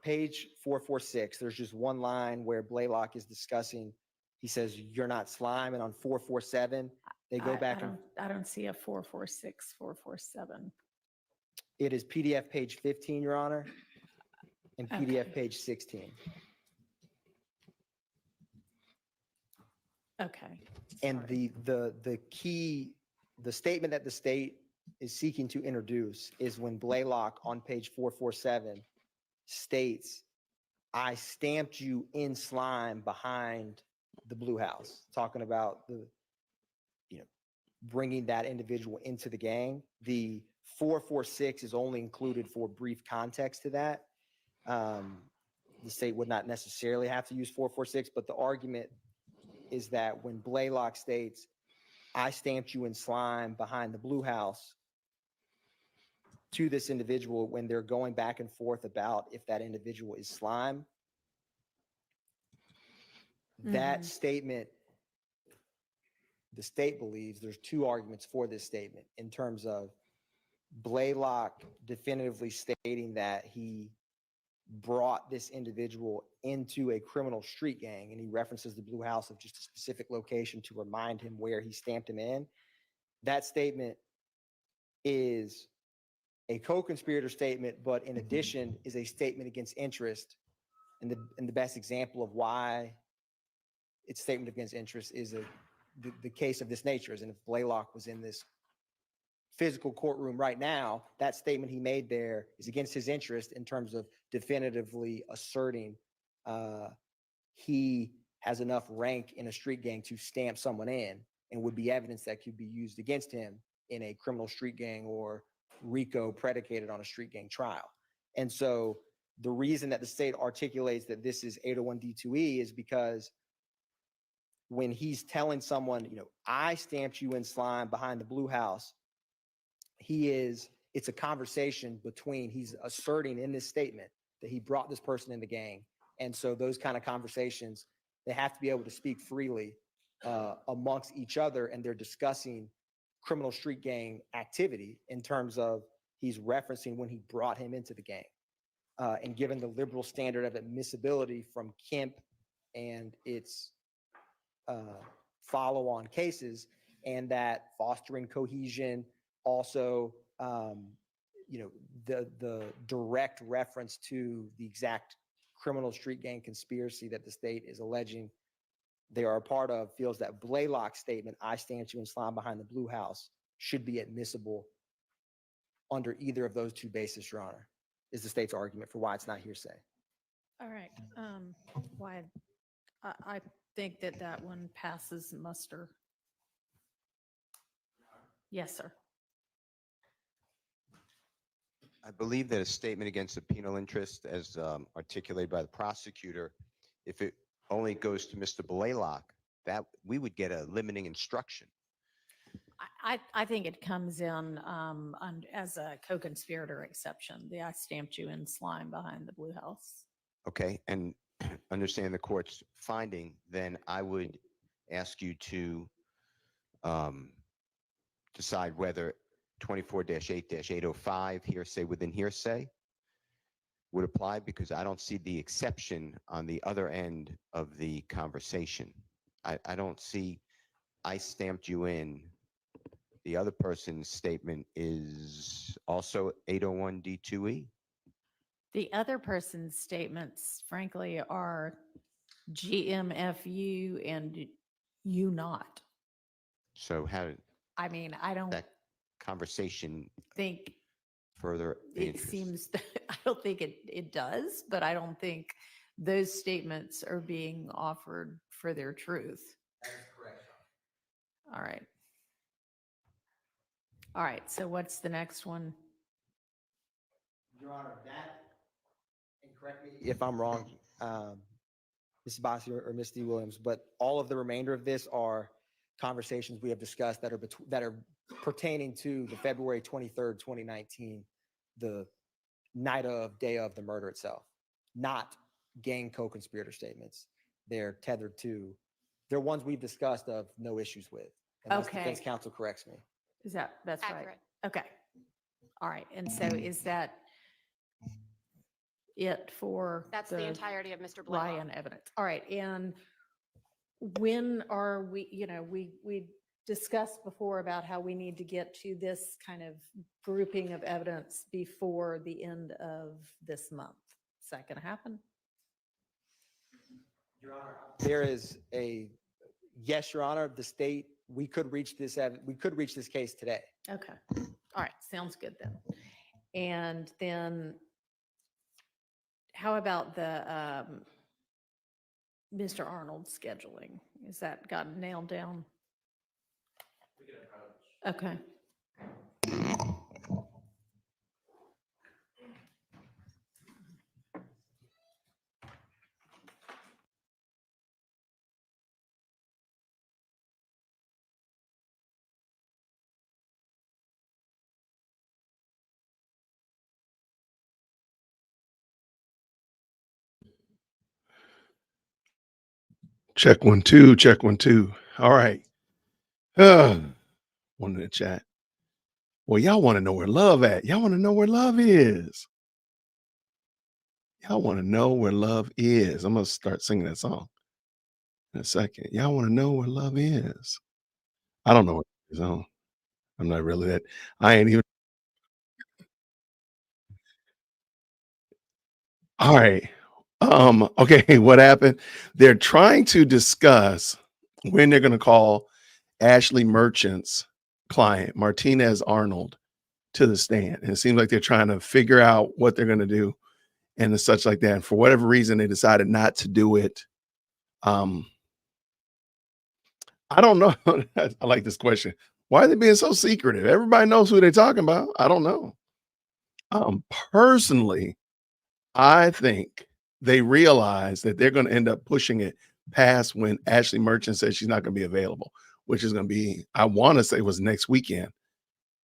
page 446, there's just one line where Blaylock is discussing, he says, "You're not slime." And on 447, they go back and I don't see a 446, 447. it is PDF page 15, Your Honor, and PDF Okay. page 16. Okay. And sorry. the key, the statement that the state is seeking to introduce is when Blaylock on page 447 states, "I stamped you in slime behind the blue house," talking about the, bringing that individual into the gang. The 446 is only included for brief context to that. The state would not necessarily have to use 446, but the argument is that when Blaylock states, "I stamped you in slime behind the blue house," to this individual, when they're going back and forth about if that individual is slime, that statement, the state believes there's two arguments for this statement in terms of Blaylock definitively stating that he brought this individual into a criminal street gang, and he references the blue house of just a specific location to remind him where he stamped him in. That statement is a co-conspirator statement, but in addition is a statement against interest. And the best example of why it's statement against interest is the case of this nature. Is, and if Blaylock was in this physical courtroom right now, that statement he made there is against his interest in terms of definitively asserting he has enough rank in a street gang to stamp someone in, and would be evidence that could be used against him in a criminal street gang or RICO predicated on a street gang trial. And so the reason that the state articulates that this is 801 D2E is because when he's telling someone, "I stamped you in slime behind the blue house," it's a conversation between, he's asserting in this statement that he brought this person in the gang. And so those kind of conversations, they have to be able to speak freely amongst each other, and they're discussing criminal street gang activity in terms of he's referencing when he brought him into the gang. And given the liberal standard of admissibility from Kemp and its follow-on cases, and that fostering cohesion, also, the direct reference to the exact criminal street gang conspiracy that the state is alleging they are a part of, feels that Blaylock's statement, "I stamped you in slime behind the blue house," should be admissible under either of those two bases, Your Honor, is the state's argument for why it's not hearsay. All right. Why? I think that one passes muster. Yes, sir. I believe that a statement against a penal interest, as articulated by the prosecutor, if it only goes to Mr. Blaylock, that we would get a limiting instruction. I think it comes in as a co-conspirator exception. I stamped you in slime behind the blue house. Okay, and understand the court's finding, then I would ask you to decide whether 24-8-805 hearsay within hearsay would apply, because I don't see the exception on the other end of the conversation. I don't see "I stamped you in." The other person's statement is also 801 D2E. The other person's statements, frankly, are GMFU and you not. So how did I mean, I don't that conversation think further the it interest? seems, I don't think it does, but I don't think those statements are being offered for their truth. That is correct. All right. All right, so what's the next one? Your Honor, that, and correct me if I'm wrong, Mrs. Bossi or Ms. D. Williams, but all of the remainder of this are conversations we have discussed that are pertaining to the February 23rd, 2019, the day of the murder itself, not gang co-conspirator statements. They're tethered to, they're ones we've discussed of no issues with. Unless Okay. defense counsel corrects me. That's right? Accurate. Okay. All right, and so is that it for That's the entirety of Mr. Blaylock. Ryan evidence? All right, and when are we, we discussed before about how we need to get to this kind of grouping of evidence before the end of this month. Is that going to happen? Your Honor, there is yes, Your Honor, the state, we could reach this case today. Okay. All right. Sounds good then. And then how about the Mr. Arnold scheduling? Is that gotten nailed down? Okay. Check 1 2, check 1 2. All right. One in the chat. Well, y'all want to know where love at. Y'all want to know where love is. Y'all want to know where love is. I'm going to start singing that song in a second. Y'all want to know where love is. I don't know what it is. I'm not really that. I ain't even. All right. Okay, what happened? They're trying to discuss when they're going to call Ashley Merchant's client, Martinez Arnold, to the stand. And it seems like they're trying to figure out what they're going to do and such like that. And for whatever reason, they decided not to do it. I don't know. I like this question. Why are they being so secretive? Everybody knows who they're talking about. I don't know. Personally, I think they realize that they're going to end up pushing it past when Ashley Merchant says she's not going to be available, which is going to be, I want to say was next weekend,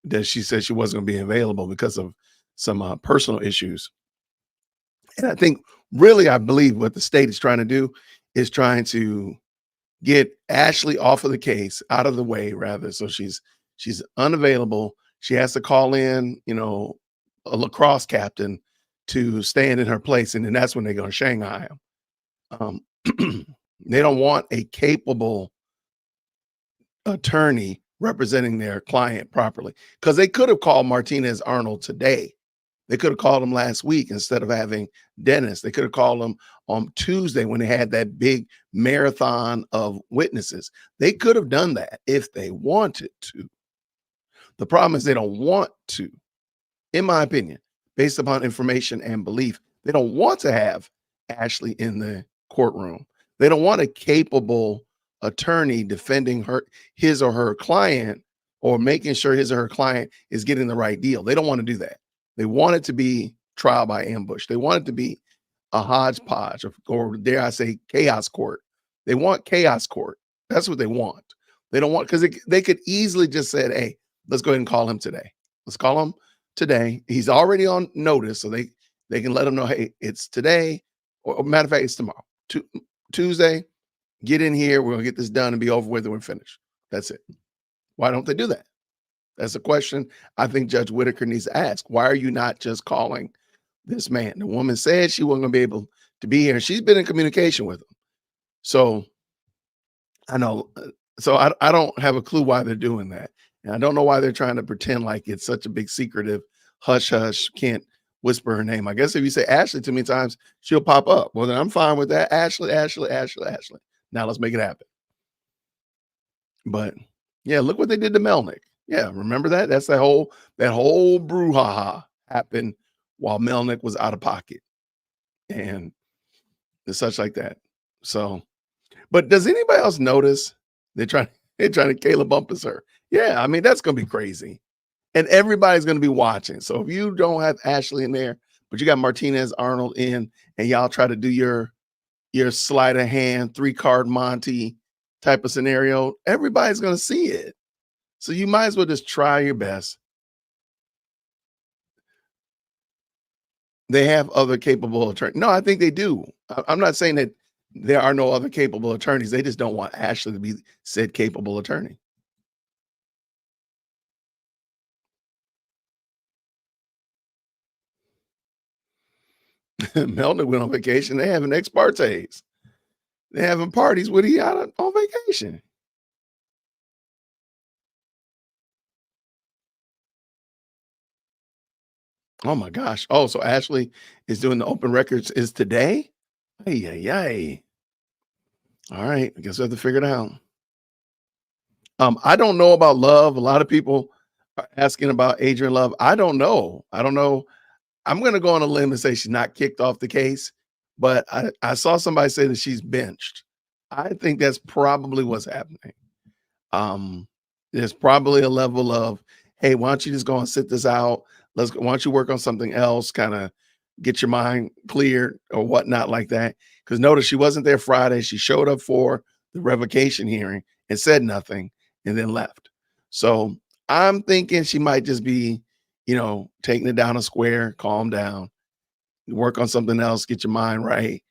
that she said she wasn't going to be available because of some personal issues. And I think really, I believe what the state is trying to do is trying to get Ashley off of the case, out of the way, rather. So she's unavailable. She has to call in, a lacrosse captain to stand in her place. And then that's when they're going to Shanghai him. They don't want a capable attorney representing their client properly, because they could have called Martinez Arnold today. They could have called him last week instead of having Dennis. They could have called him on Tuesday when they had that big marathon of witnesses. They could have done that if they wanted to. The problem is they don't want to, in my opinion, based upon information and belief. They don't want to have Ashley in the courtroom. They don't want a capable attorney defending his or her client, or making sure his or her client is getting the right deal. They don't want to do that. They want it to be trial by ambush. They want it to be a hodgepodge, or dare I say, chaos court. They want chaos court. That's what they want. They don't want, because they could easily just say, hey, let's go ahead and call him today. Let's call him today. He's already on notice, so they can let him know, hey, it's today, or matter of fact, it's tomorrow. Tuesday, get in here. We're going to get this done and be over with, and we're finished. That's it. Why don't they do that? That's a question I think Judge Whitaker needs to ask. Why are you not just calling this man? The woman said she wasn't going to be able to be here. She's been in communication with him. So I know. So I don't have a clue why they're doing that. And I don't know why they're trying to pretend like it's such a big secretive hush hush. Can't whisper her name. I guess if you say Ashley too many times, she'll pop up. Well, then I'm fine with that. Ashley, Ashley, Ashley, Ashley. Now let's make it happen. But yeah, look what they did to Melnick. Yeah, remember that? That's that whole brouhaha happened while Melnick was out of pocket and such like that. So, but does anybody else notice they're trying to Caleb Bumpus her? Yeah, I mean that's gonna be crazy, and everybody's gonna be watching. So if you don't have Ashley in there, but you got Martinez Arnold in, and y'all try to do your sleight of hand 3-card Monty type of scenario, everybody's gonna see it. So you might as well just try your best. They have other capable attorneys. No, I think they do. I'm not saying that there are no other capable attorneys. They just don't want Ashley to be said capable attorney. Melton went on vacation. They having ex partes. They having parties with he out on vacation. Oh my gosh. Oh, so Ashley is doing the open records is today? Ay, ay, ay. All right. I guess we have to figure it out. I don't know about Love. A lot of people are asking about Adrian Love. I don't know. I don't know. I'm going to go on a limb and say she's not kicked off the case, but I saw somebody say that she's benched. I think that's probably what's happening. There's probably a level of, hey, why don't you just go and sit this out? Why don't you work on something else, kind of get your mind cleared or whatnot like that. Because notice she wasn't there Friday. She showed up for the revocation hearing and said nothing and then left. So I'm thinking she might just be, taking it down a square, calm down, work on something else, get your mind right.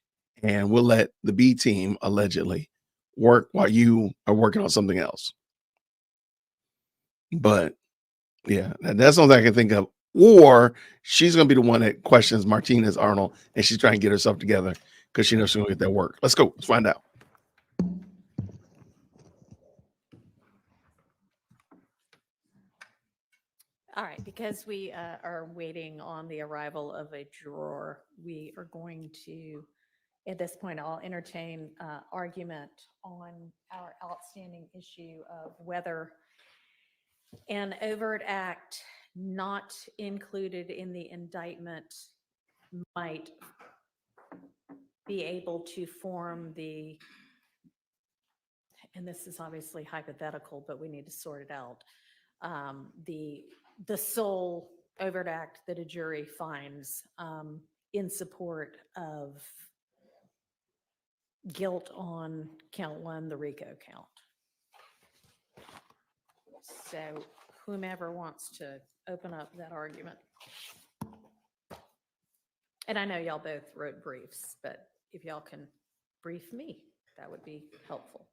And we'll let the B team allegedly work while you are working on something else. But yeah, that's something I can think of. Or she's going to be the one that questions Martinez Arnold and she's trying to get herself together because she knows she's going to get that work. Let's go. Let's find out. All right, because we are waiting on the arrival of a juror, we are going to, at this point, I'll entertain argument on our outstanding issue of whether an overt act not included in the indictment might be able to form the, and this is obviously hypothetical, but we need to sort it out, the sole overt act that a jury finds in support of guilt on count 1, the RICO count. So whomever wants to open up that argument. And I know y'all both wrote briefs, but if y'all can brief me, that would be helpful.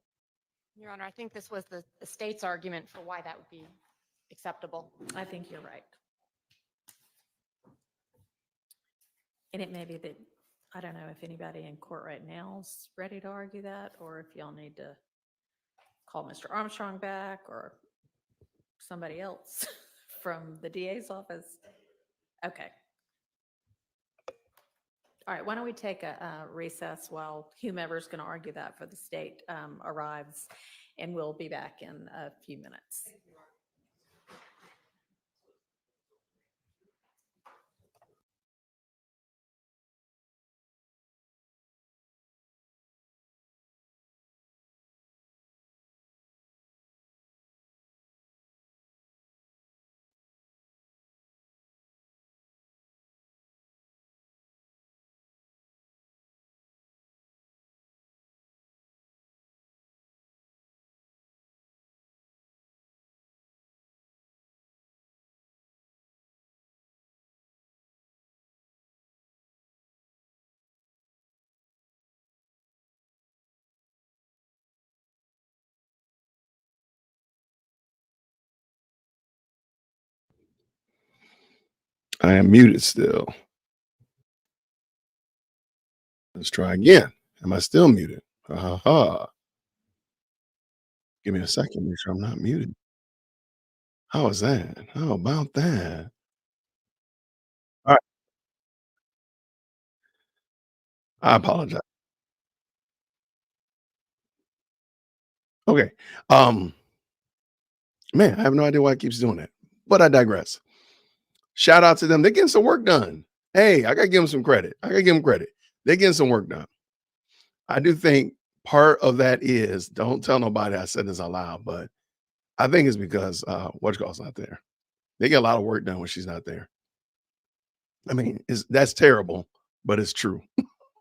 Your Honor, I think this was the state's argument for why that would be acceptable. I think you're right. And it may be that, I don't know if anybody in court right now is ready to argue that, or if y'all need to call Mr. Armstrong back or somebody else from the DA's office. Okay. All right, why don't we take a recess while whomever's going to argue that for the state arrives, and we'll be back in a few minutes. I am muted still. Let's try again. Am I still muted? Give me a second. Make sure I'm not muted. How is that? How about that? All right. I apologize. Okay. Um, man, I have no idea why it keeps doing that, but I digress. Shout out to them. They're getting some work done. Hey, I gotta give them some credit. I gotta give them credit. They're getting some work done. I do think part of that is, don't tell nobody I said this out loud, but I think it's because what's not there. They get a lot of work done when she's not there. I mean, that's terrible, but it's true.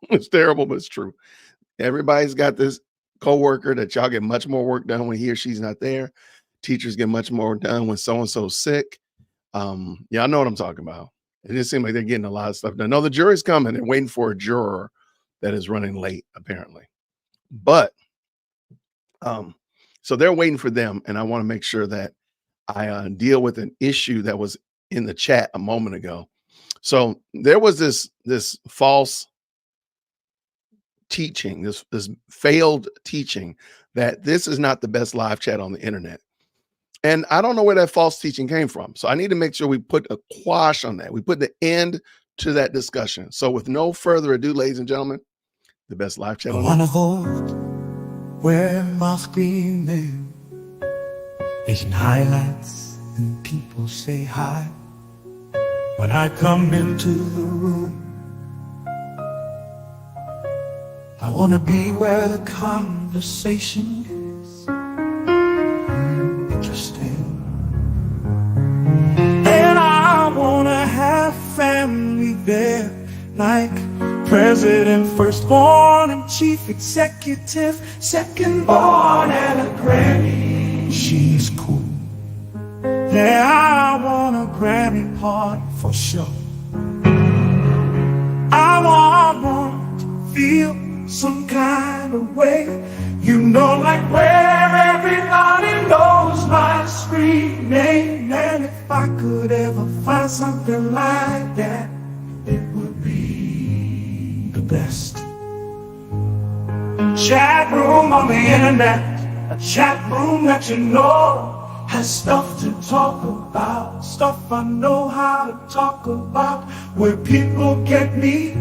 It's terrible, but it's true. Everybody's got this coworker that y'all get much more work done when he or she's not there. Teachers get much more done when so and so's sick. Yeah, I know what I'm talking about. It just seems like they're getting a lot of stuff done. No, the jury's coming and waiting for a juror that is running late, apparently. But so they're waiting for them, and I want to make sure that I deal with an issue that was in the chat a moment ago. So there was this false teaching, this failed teaching that this is not the best live chat on the internet. And I don't know where that false teaching came from. So I need to make sure we put a quash on that. We put the end to that discussion. So with no further ado, ladies and gentlemen, the best live chat on wanna hold where my screen name is in highlights and people say hi when I come into the room. I wanna be where the conversation is interesting, and I wanna have family there, like president, firstborn, and chief executive, secondborn, and a granny. She's cool. Yeah, I want a Grammy party for sure. I want to feel some kind of way, you know, like where everybody knows my screen name. And if I could ever find something like that, it would be the best. Chat room on the internet, a chat room that you know has stuff to talk about, stuff I know how to talk about, where people get me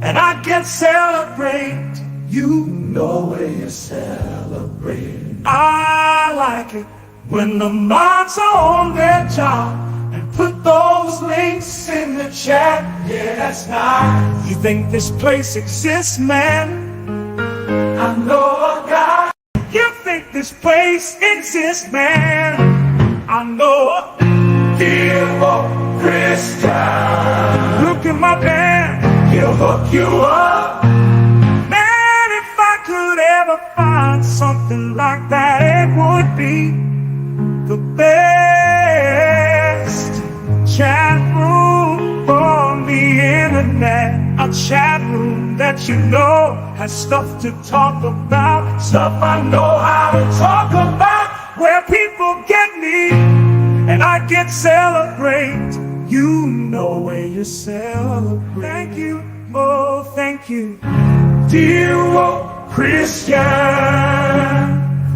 and I get celebrate. You know where you celebrate. I like it when the moms are on their job and put those links in the chat. Yeah, that's nice. You think this place exists, man? I know a guy. You think this place exists, man? I know a dear Christian. Look at my band, he'll hook you up. Man, if I could ever find something like that, it would be the best chat room on the internet. A chat room that you know has stuff to talk about, stuff I know how to talk about, where people get me and I get celebrate. You know where you celebrate. Thank you, oh thank you, dear old Christian,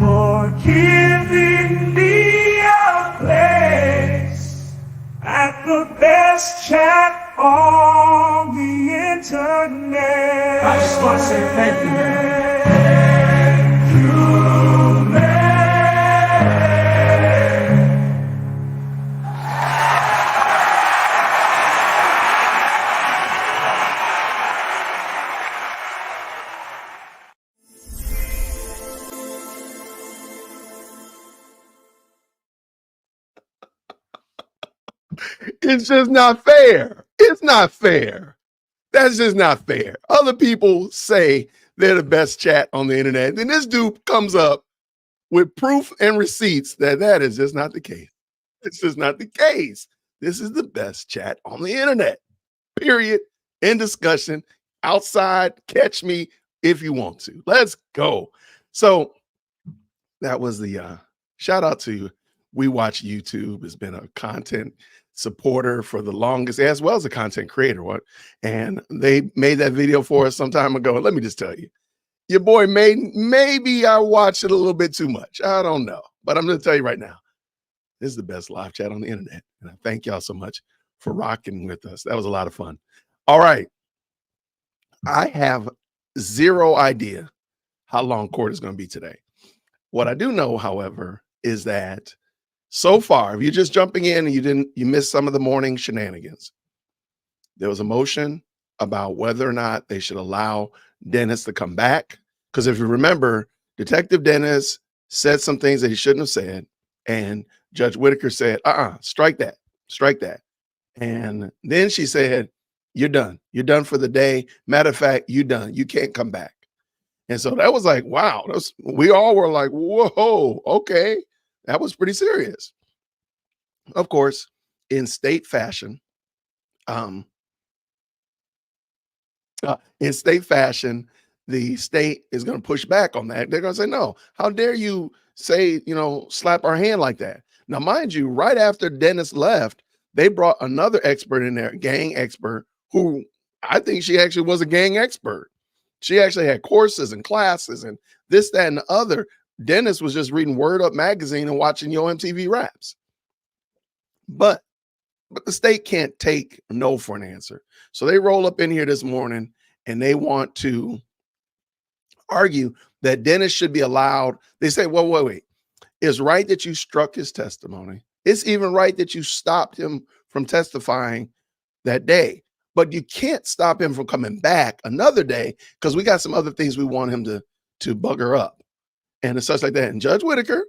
for giving me a place at the best chat on the internet. I just want to say thank you, man. Thank you, man. It's just not fair. It's not fair. That's just not fair. Other people say they're the best chat on the internet. Then this dude comes up with proof and receipts that is just not the case. It's just not the case. This is the best chat on the internet. Period. In discussion. Outside. Catch me if you want to. Let's go. So that was the shout out to We Watch YouTube. Has been a content supporter for the longest, as well as a content creator. And they made that video for us some time ago. And let me just tell you, your boy maybe I watched it a little bit too much. I don't know. But I'm going to tell you right now, this is the best live chat on the internet. And I thank y'all so much for rocking with us. That was a lot of fun. All right. I have zero idea how long court is going to be today. What I do know, however, is that so far, if you're just jumping in and you missed some of the morning shenanigans, there was a motion about whether or not they should allow Dennis to come back. Because if you remember, Detective Dennis said some things that he shouldn't have said. And Judge Whitaker said, strike that, strike that. And then she said, you're done. You're done for the day. Matter of fact, you're done. You can't come back. And so that was like, wow. We all were like, whoa, okay. That was pretty serious. Of course, in state fashion, the state is going to push back on that. They're going to say, no, how dare you say, slap our hand like that? Now, mind you, right after Dennis left, they brought another expert in there, gang expert, who I think she actually was a gang expert. She actually had courses and classes and this, that, and the other. Dennis was just reading Word Up magazine and watching Yo MTV Raps. But the state can't take no for an answer. So they roll up in here this morning and they want to argue that Dennis should be allowed. They say, well, wait. It's right that you struck his testimony. It's even right that you stopped him from testifying that day. But you can't stop him from coming back another day because we got some other things we want him to bugger up and it's such like that. And Judge Whitaker,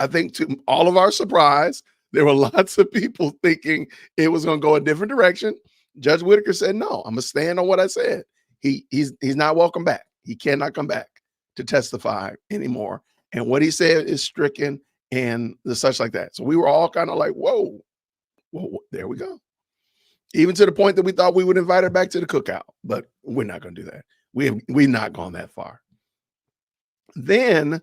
I think to all of our surprise, there were lots of people thinking it was going to go a different direction. Judge Whitaker said, no, I'm going to stand on what I said. He's not welcome back. He cannot come back to testify anymore. And what he said is stricken and the such like that. So we were all kind of like, whoa, there we go. Even to the point that we thought we would invite her back to the cookout, but we're not going to do that. We've not gone that far. Then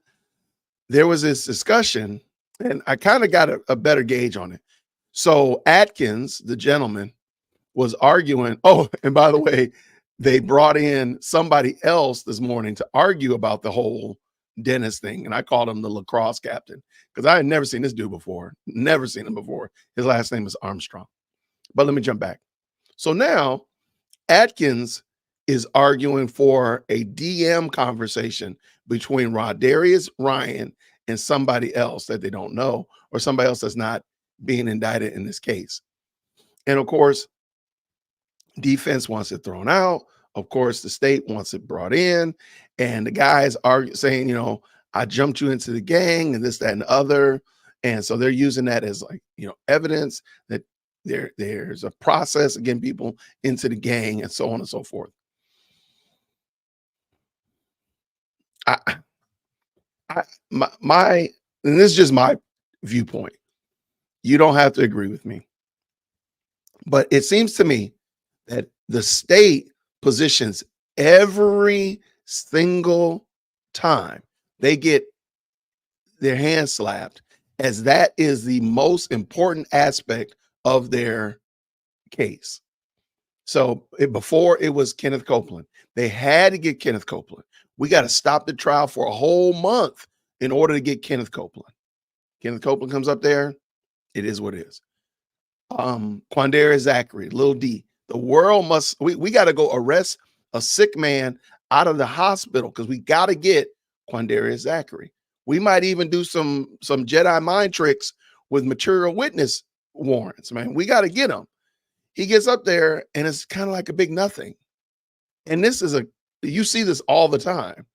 there was this discussion, and I kind of got a better gauge on it. So Atkins, the gentleman, was arguing. Oh, and by the way, they brought in somebody else this morning to argue about the whole Dennis thing. And I called him the lacrosse captain because I had never seen this dude before. Never seen him before. His last name is Armstrong. But let me jump back. So now Atkins is arguing for a DM conversation between Rodarius Ryan and somebody else that they don't know, or somebody else that's not being indicted in this case. And of course, defense wants it thrown out. Of course, the state wants it brought in. And the guys are saying, I jumped you into the gang and this, that, and the other. And so they're using that as like, evidence that there's a process of getting people into the gang and so on and so forth. And this is just my viewpoint. You don't have to agree with me. But it seems to me that the state positions every single time they get their hands slapped as that is the most important aspect of their case. So before it was Kenneth Copeland, they had to get Kenneth Copeland. We got to stop the trial for a whole month in order to get Kenneth Copeland. Kenneth Copeland comes up there. It is what it is. Quandarius Zachary, Lil D. The world must, we got to go arrest a sick man out of the hospital because we got to get Quandarius Zachary. We might even do some Jedi mind tricks with material witness warrants, man. We got to get him. He gets up there and it's kind of like a big nothing. And this is you see this all the time.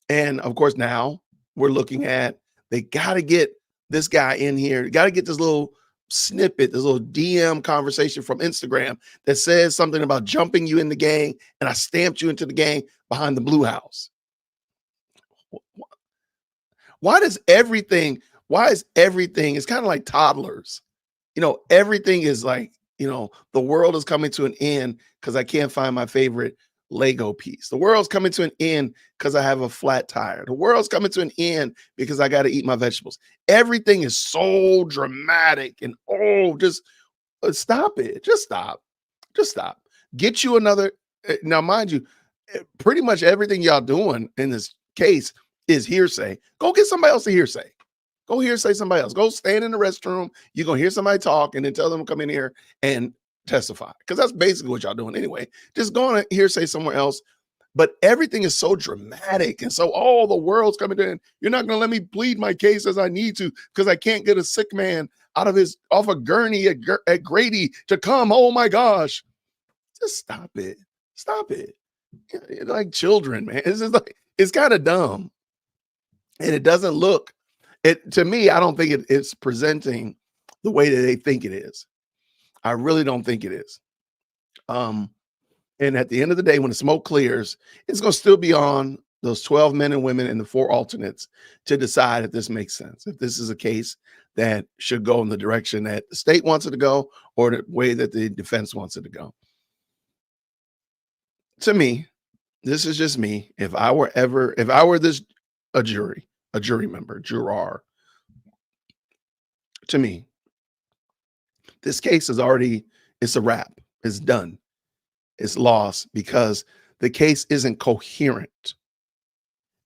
And of course, now we're looking at, they got to get this guy in here, got to get this little snippet, this little DM conversation from Instagram that says something about jumping you in the gang and I stamped you into the gang behind the blue house. Why is everything, it's kind of like toddlers. Everything is like, the world is coming to an end because I can't find my favorite Lego piece. The world's coming to an end because I have a flat tire. The world's coming to an end because I got to eat my vegetables. Everything is so dramatic and just stop it. Just stop. Get you another. Now, mind you, pretty much everything y'all doing in this case is hearsay. Go get somebody else to hearsay. Go hearsay somebody else. Go stand in the restroom. You're going to hear somebody talk and then tell them to come in here and testify, because that's basically what y'all doing anyway. Just go on and hearsay somewhere else. But everything is so dramatic, and so all the world's coming in. You're not going to let me plead my case as I need to because I can't get a sick man off a gurney at Grady to come. Oh my gosh. Just stop it. Stop it. You're like children, man. It's just like, it's kind of dumb. And it doesn't look it to me. I don't think it's presenting the way that they think it is. I really don't think it is. And at the end of the day, when the smoke clears, it's going to still be on those 12 men and women and the 4 alternates to decide if this makes sense, if this is a case that should go in the direction that the state wants it to go or the way that the defense wants it to go. To me, this is just me. If I were a jury member, juror, to me, this case is already, it's a wrap. It's done. It's lost because the case isn't coherent.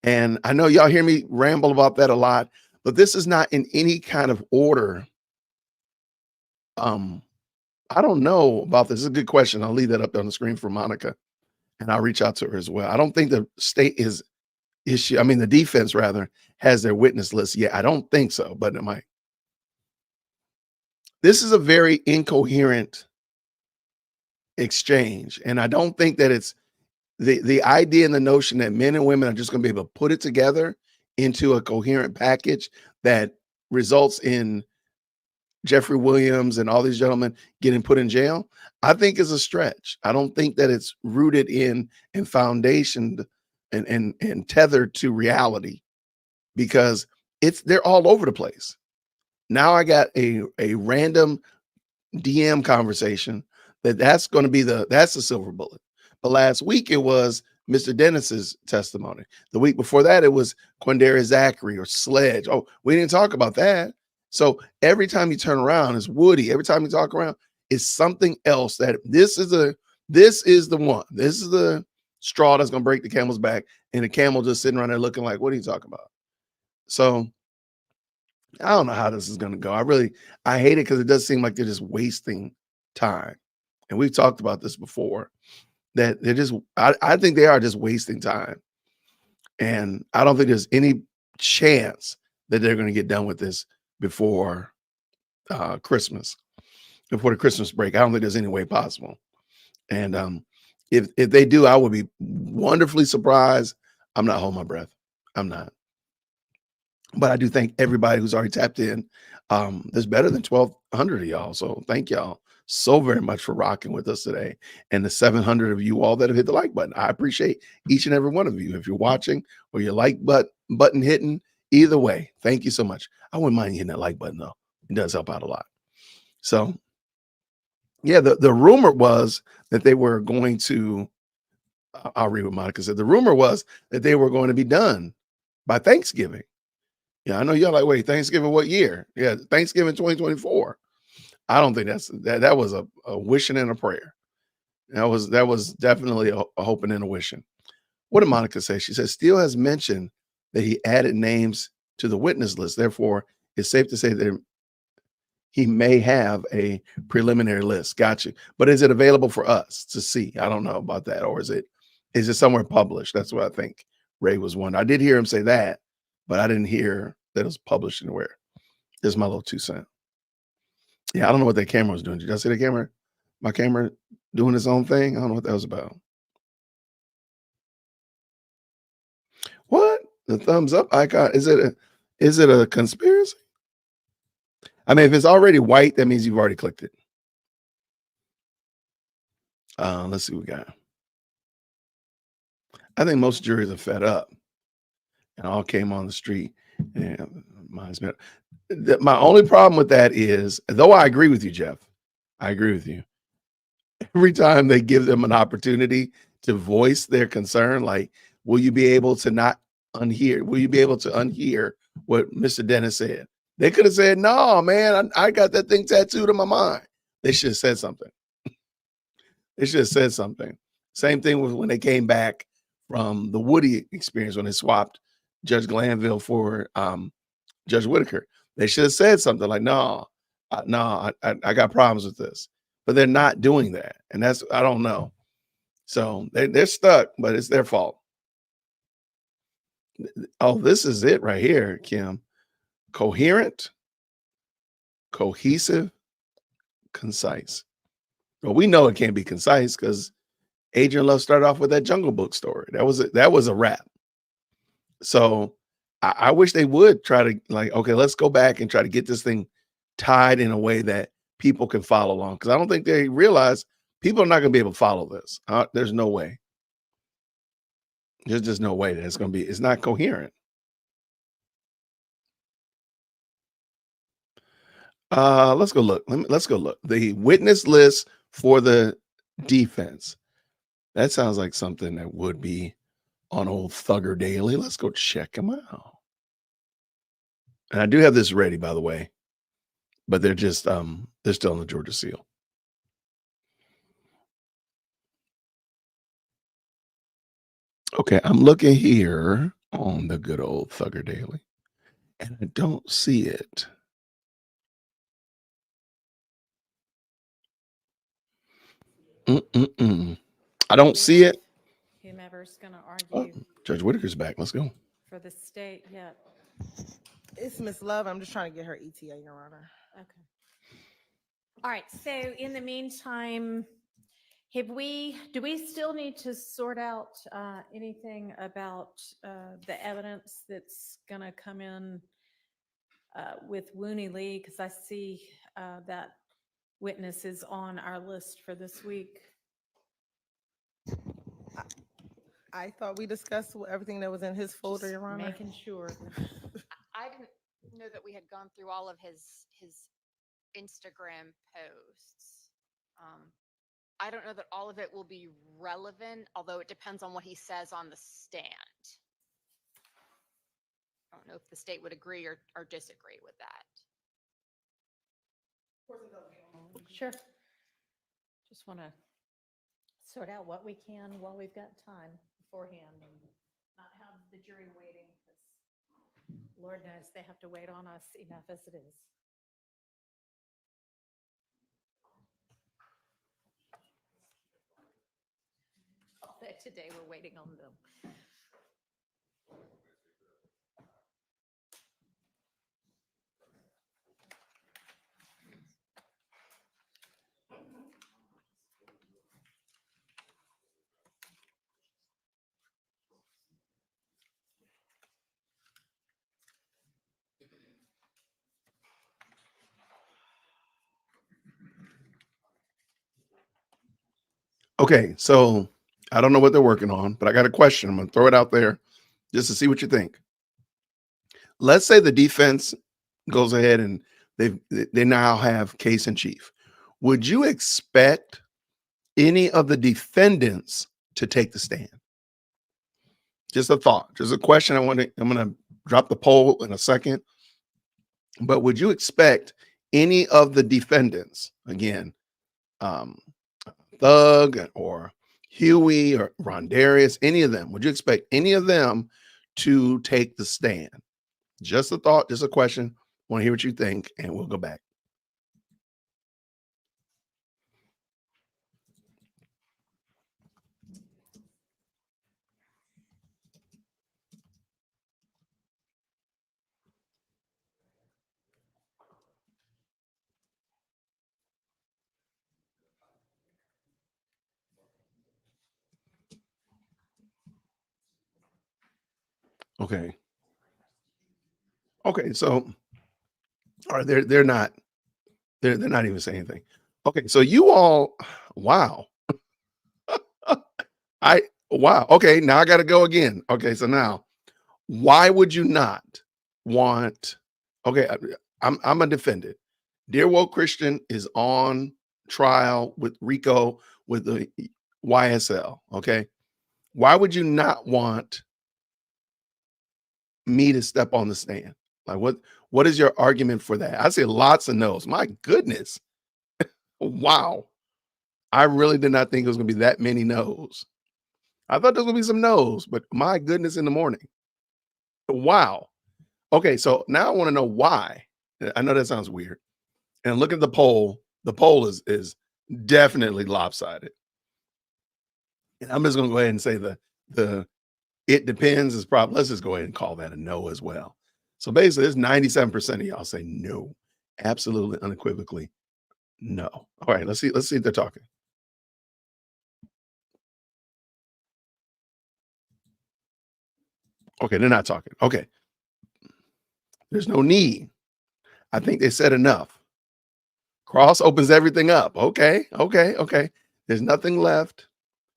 And I know y'all hear me ramble about that a lot, but this is not in any kind of order. I don't know about this. This is a good question. I'll leave that up on the screen for Monica, and I'll reach out to her as well. I don't think the state the defense rather has their witness list yet. I don't think so, but it might. This is a very incoherent exchange. And I don't think that it's the idea and the notion that men and women are just going to be able to put it together into a coherent package that results in Jeffrey Williams and all these gentlemen getting put in jail, I think is a stretch. I don't think that it's rooted in and foundationed and tethered to reality, because they're all over the place. Now I got a random DM conversation that's going to be that's the silver bullet. But last week it was Mr. Dennis's testimony. The week before that it was Quindarius Zachary or Sledge. Oh, we didn't talk about that. So every time you turn around, it's Woody. Every time you talk around, it's something else. That this is the one. This is the straw that's going to break the camel's back, and the camel just sitting around there looking like, what are you talking about? So I don't know how this is going to go. I hate it because it does seem like they're just wasting time. And we've talked about this before, that I think they are just wasting time. And I don't think there's any chance that they're going to get done with this before Christmas, before the Christmas break. I don't think there's any way possible. And if they do, I would be wonderfully surprised. I'm not holding my breath. I'm not. But I do thank everybody who's already tapped in. There's better than 1,200 of y'all. So thank y'all so very much for rocking with us today. And the 700 of you all that have hit the like button. I appreciate each and every one of you. If you're watching or your like button hitting, either way, thank you so much. I wouldn't mind hitting that like button though. It does help out a lot. So yeah, the rumor was that they were going to, I'll read what Monica said. The rumor was that they were going to be done by Thanksgiving. Yeah, I know y'all like, wait, Thanksgiving what year? Yeah, Thanksgiving 2024. I don't think that was a wishing and a prayer. That was definitely a hoping and a wishing. What did Monica say? She says Steele has mentioned that he added names to the witness list. Therefore, it's safe to say that he may have a preliminary list. Got you. But is it available for us to see? I don't know about that. Or is it somewhere published? That's what I think Ray was wondering. I did hear him say that, but I didn't hear that it was published anywhere. This is my little 2 cents. Yeah, I don't know what that camera was doing. Did y'all see the camera? My camera doing its own thing? I don't know what that was about. What? The thumbs up icon? Is it a conspiracy? I mean, if it's already white, that means you've already clicked it. Let's see what we got. I think most juries are fed up and all came on the street. And mine's better. My only problem with that is, though I agree with you, Jeff, I agree with you. Every time they give them an opportunity to voice their concern, like, will you be able to not unhear? Will you be able to unhear what Mr. Dennis said? They could have said, no, man, I got that thing tattooed in my mind. They should have said something. They should have said something. Same thing with when they came back from the Woody experience, when they swapped Judge Glanville for Judge Whitaker. They should have said something like, no, I got problems with this. but they're not doing that. And that's, I don't know. So they're stuck, but it's their fault. Oh, this is it right here, Kim. Coherent, cohesive, concise. Well, we know it can't be concise because Adrian Love started off with that Jungle Book story. That was a wrap. So I wish they would try to, like, okay, let's go back and try to get this thing tied in a way that people can follow along. Because I don't think they realize people are not going to be able to follow this. There's no way. There's just no way that it's not coherent. Let's go look. Let's go look. The witness list for the defense. That sounds like something that would be on old Thugger Daily. Let's go check them out. And I do have this ready, by the way, but they're just they're still in the Georgia Seal. Okay, I'm looking here on the good old Thugger Daily, and I don't see it. I don't see it. Whomever's going to Oh, argue Judge Whitaker's back. Let's go. for the state yet. It's Miss Love. I'm just trying to get her ETA, Your Honor. Okay. All right. So in the meantime, do we still need to sort out anything about the evidence that's going to come in with Wooney Lee? Because I see that witness is on our list for this week. I thought we discussed everything that was in his folder, Your Honor. Making sure. I didn't know that we had gone through all of his Instagram posts. I don't know that all of it will be relevant, although it depends on what he says on the stand. I don't know if the state would agree or disagree with that. Sure. Just want to sort out what we can while we've got time beforehand and not have the jury waiting, because Lord knows they have to wait on us enough as it is. All day today we're waiting on them. Okay, so I don't know what they're working on, but I got a question. I'm going to throw it out there just to see what you think. Let's say the defense goes ahead and they now have case in chief. Would you expect any of the defendants to take the stand? Just a thought, just a question. I'm going to drop the poll in a second. But would you expect any of the defendants, again, Thug or Huey or Rondarius, any of them, would you expect any of them to take the stand? Just a thought, just a question. Want to hear what you think, and we'll go back. Okay. Okay, so all right, they're not even saying anything. Okay, so you all, wow. Wow. Okay, now I got to go again. Okay, so now, why would you not want? Okay, I'm a defendant. Dear Woke Christian is on trial with Rico with the YSL. Okay, why would you not want me to step on the stand? Like, what is your argument for that? I see lots of no's. My goodness. Wow. I really did not think it was going to be that many no's. I thought there was going to be some no's, but my goodness, in the morning. Wow. Okay, so now I want to know why. I know that sounds weird. And look at the poll. The poll is definitely lopsided. And I'm just going to go ahead and say the it depends is probably, let's just go ahead and call that a no as well. So basically, there's 97% of y'all say no, absolutely unequivocally no. All right, let's see if they're talking. Okay, they're not talking. Okay. There's no need. I think they said enough. Cross opens everything up. Okay. There's nothing left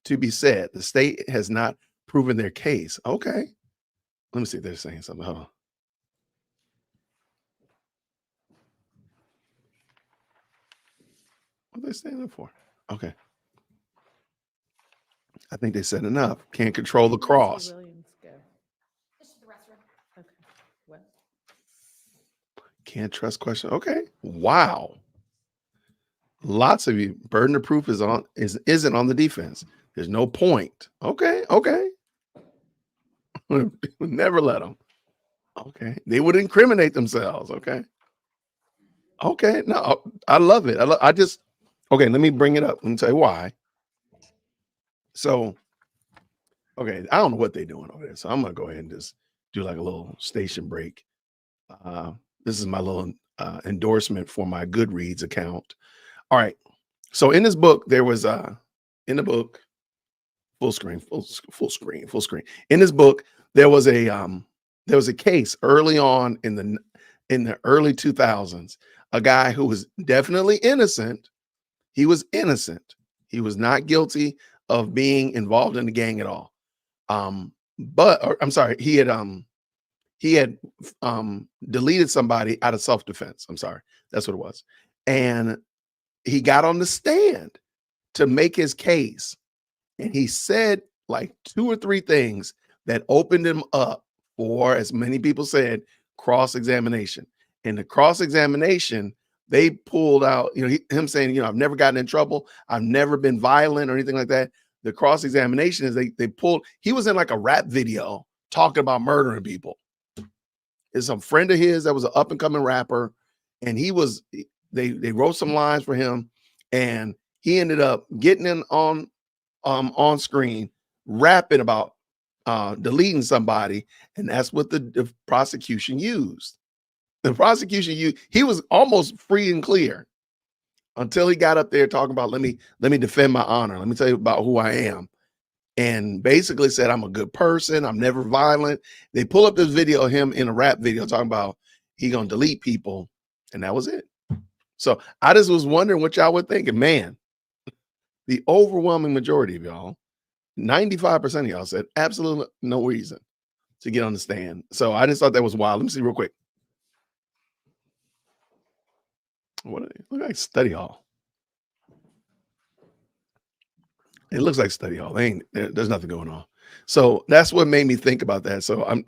to be said. The state has not proven their case. Okay. Let me see if they're saying something. Hold on. What are they standing for? Okay. I think they said enough. Can't control the cross. Williams go. This is the restroom. Okay. What? Can't trust question. Okay. Wow. Lots of you. Burden of proof isn't on the defense. There's no point. Okay. Never let them. Okay. They would incriminate themselves. Okay. No, I love it. Okay, let me bring it up. Let me tell you why. So, okay, I don't know what they're doing over there. So I'm going to go ahead and just do like a little station break. This is my little endorsement for my Goodreads account. All right. So in this book, there was in the book, full screen. In this book, there was a case early on in the early 2000s, a guy who was definitely innocent. He was innocent. He was not guilty of being involved in the gang at all. I'm sorry, he had deleted somebody out of self-defense. I'm sorry, that's what it was. And he got on the stand to make his case. And he said like 2 or 3 things that opened him up for, as many people said, cross-examination. In the cross-examination, they pulled out, him saying, I've never gotten in trouble. I've never been violent or anything like that. The cross-examination is they pulled, he was in like a rap video talking about murdering people. It's a friend of his that was an up-and-coming rapper. And they wrote some lines for him. And he ended up getting in on screen, rapping about deleting somebody. And that's what the prosecution used. The prosecution he was almost free and clear until he got up there talking about, let me defend my honor. Let me tell you about who I am. And basically said, I'm a good person. I'm never violent. They pull up this video of him in a rap video talking about he gonna delete people. And that was it. So I just was wondering what y'all were thinking. Man, the overwhelming majority of y'all, 95% of y'all said absolutely no reason to get on the stand. So I just thought that was wild. Let me see real quick. What are they? Look like study hall. It looks like study hall. There's nothing going on. So that's what made me think about that. So I'm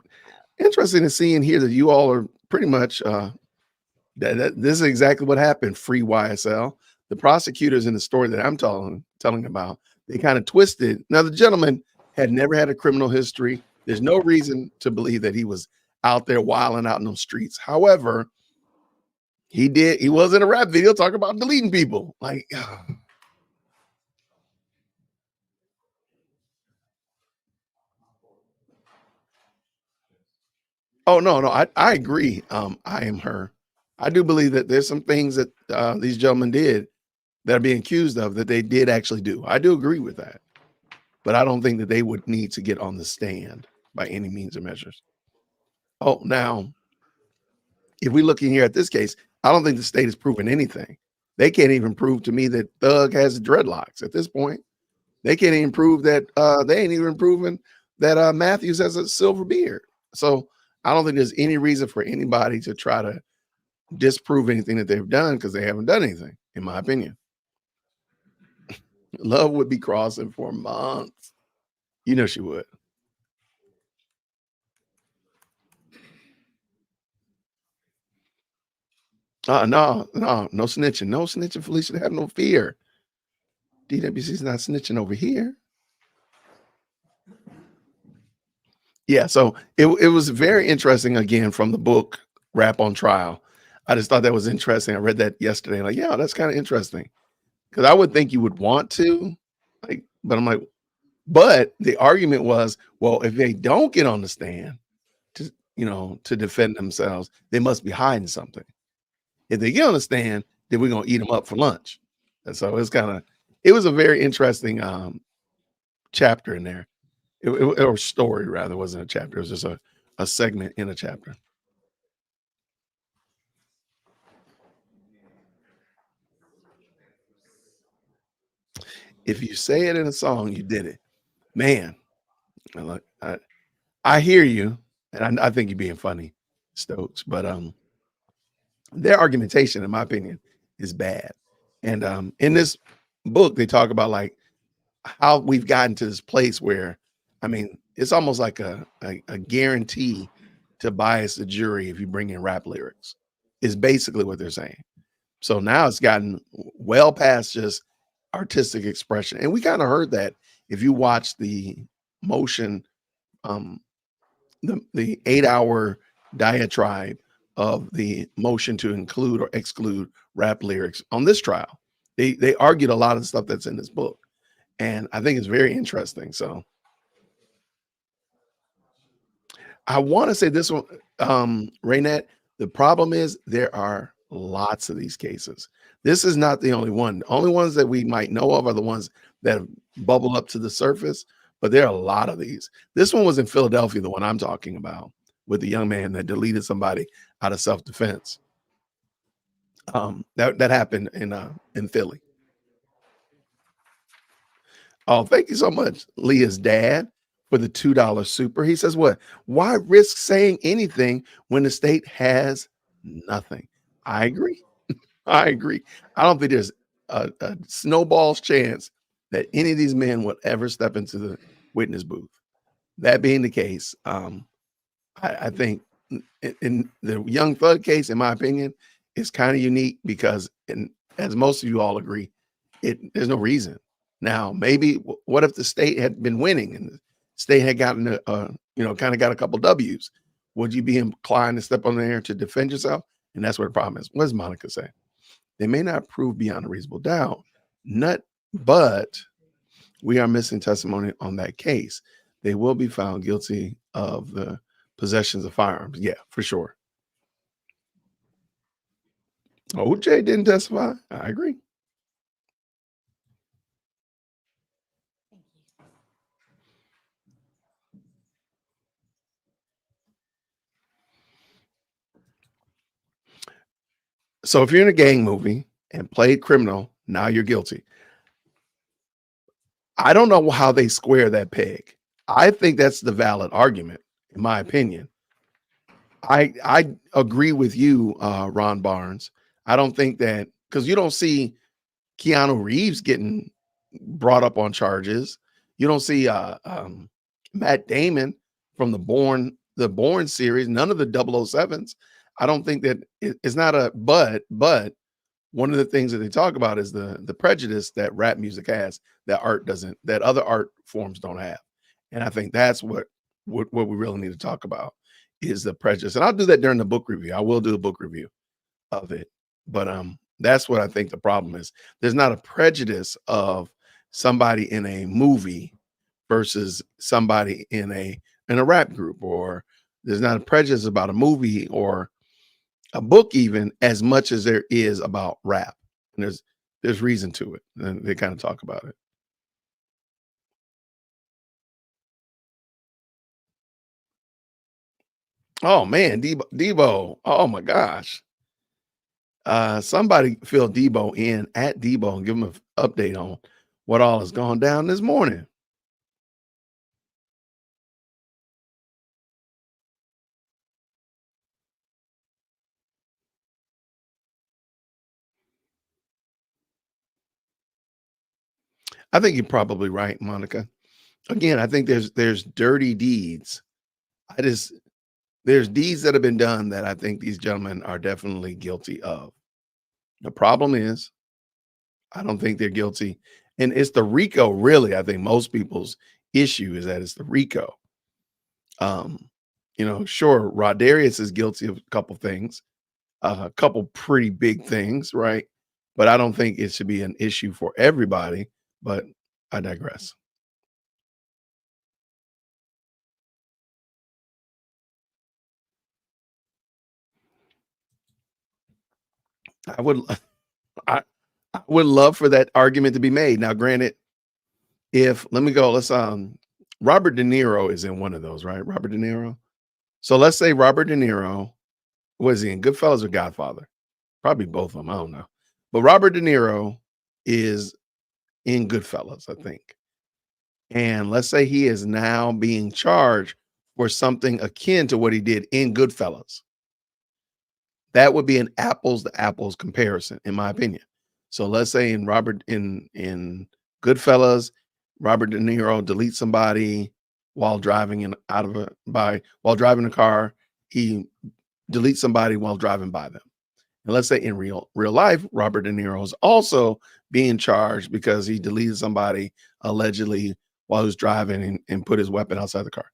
interested in seeing here that you all are pretty much this is exactly what happened. Free YSL. The prosecutors in the story that I'm telling about, they kind of twisted. Now the gentleman had never had a criminal history. There's no reason to believe that he was out there wilding out in those streets. However, he was in a rap video talking about deleting people. Like, oh no, I agree. I am her. I do believe that there's some things that these gentlemen did that are being accused of that they did actually do. I do agree with that. But I don't think that they would need to get on the stand by any means or measures. Oh, now, if we look in here at this case, I don't think the state has proven anything. They can't even prove to me that Thug has dreadlocks at this point. They can't even prove that they ain't even proven that Matthews has a silver beard. So I don't think there's any reason for anybody to try to disprove anything that they've done because they haven't done anything, in my opinion. Love would be crossing for months. You know she would. No snitching. No snitching, Felicia. Have no fear. DWC's not snitching over here. Yeah, so it was very interesting, again, from the book Rap on Trial. I just thought that was interesting. I read that yesterday. Like, yeah, that's kind of interesting. because I would think you would want to, like, but I'm like, but the argument was, well, if they don't get on the stand to, to defend themselves, they must be hiding something. If they get on the stand, then we're gonna eat them up for lunch. And so it was a very interesting chapter in there. Or story rather, it wasn't a chapter. It was just a segment in a chapter. If you say it in a song, you did it, man. I hear you, and I think you're being funny, Stokes. But their argumentation, in my opinion, is bad. And in this book, they talk about like how we've gotten to this place where, I mean, it's almost like a guarantee to bias the jury if you bring in rap lyrics, is basically what they're saying. So now it's gotten well past just artistic expression. And we kind of heard that if you watch the motion, um, the 8-hour diatribe of the motion to include or exclude rap lyrics on this trial. They argued a lot of the stuff that's in this book. And I think it's very interesting. So I want to say this one, Raynette, the problem is there are lots of these cases. This is not the only one. The only ones that we might know of are the ones that bubble up to the surface, but there are a lot of these. This one was in Philadelphia, the one I'm talking about, with the young man that deleted somebody out of self-defense. That happened in Philly. Oh, thank you so much, Leah's dad, for the $2 super. He says, what? Why risk saying anything when the state has nothing? I agree. I agree. I don't think there's a snowball's chance that any of these men would ever step into the witness booth. That being the case, I think in the Young Thug case, in my opinion, is kind of unique because, as most of you all agree, there's no reason. Now, maybe what if the state had been winning and the state had gotten kind of got a couple W's? Would you be inclined to step on there to defend yourself? And that's where the problem is. What does Monica say? They may not prove beyond a reasonable doubt, but we are missing testimony on that case. They will be found guilty of the possessions of firearms. Yeah, for sure. OJ didn't testify. I agree. So if you're in a gang movie and played criminal, now you're guilty. I don't know how they square that peg. I think that's the valid argument, in my opinion. I agree with you, Ron Barnes. I don't think that, because you don't see Keanu Reeves getting brought up on charges. You don't see Matt Damon from the Bourne series, none of the 007s. I don't think that it's not a but one of the things that they talk about is the prejudice that rap music has that art doesn't, that other art forms don't have. And I think that's what we really need to talk about is the prejudice. And I'll do that during the book review. I will do a book review of it. But that's what I think the problem is. There's not a prejudice of somebody in a movie versus somebody in a rap group, or there's not a prejudice about a movie or a book even as much as there is about rap. And there's reason to it. And they kind of talk about it. Oh man, Debo. Oh my gosh. Somebody fill Debo in at Debo and give him an update on what all has gone down this morning. I think you're probably right, Monica. Again, I think there's dirty deeds. There's deeds that have been done that I think these gentlemen are definitely guilty of. The problem is, I don't think they're guilty. And it's the RICO, really. I think most people's issue is that it's the RICO. Sure, Rodarius is guilty of a couple things, a couple pretty big things, right? but I don't think it should be an issue for everybody. But I digress. I would I, I would love for that argument to be made. Now, granted, if let me go, let's Robert De Niro is in one of those, right? Robert De Niro. So let's say Robert De Niro, was he in Goodfellas or Godfather? Probably both of them. I don't know. But Robert De Niro is in Goodfellas, I think. And let's say he is now being charged for something akin to what he did in Goodfellas. That would be an apples to apples comparison, in my opinion. So let's say in Goodfellas, Robert De Niro deletes somebody while driving while driving a car. He deletes somebody while driving by them. And let's say in real life, Robert De Niro is also being charged because he deleted somebody allegedly while he was driving and put his weapon outside the car.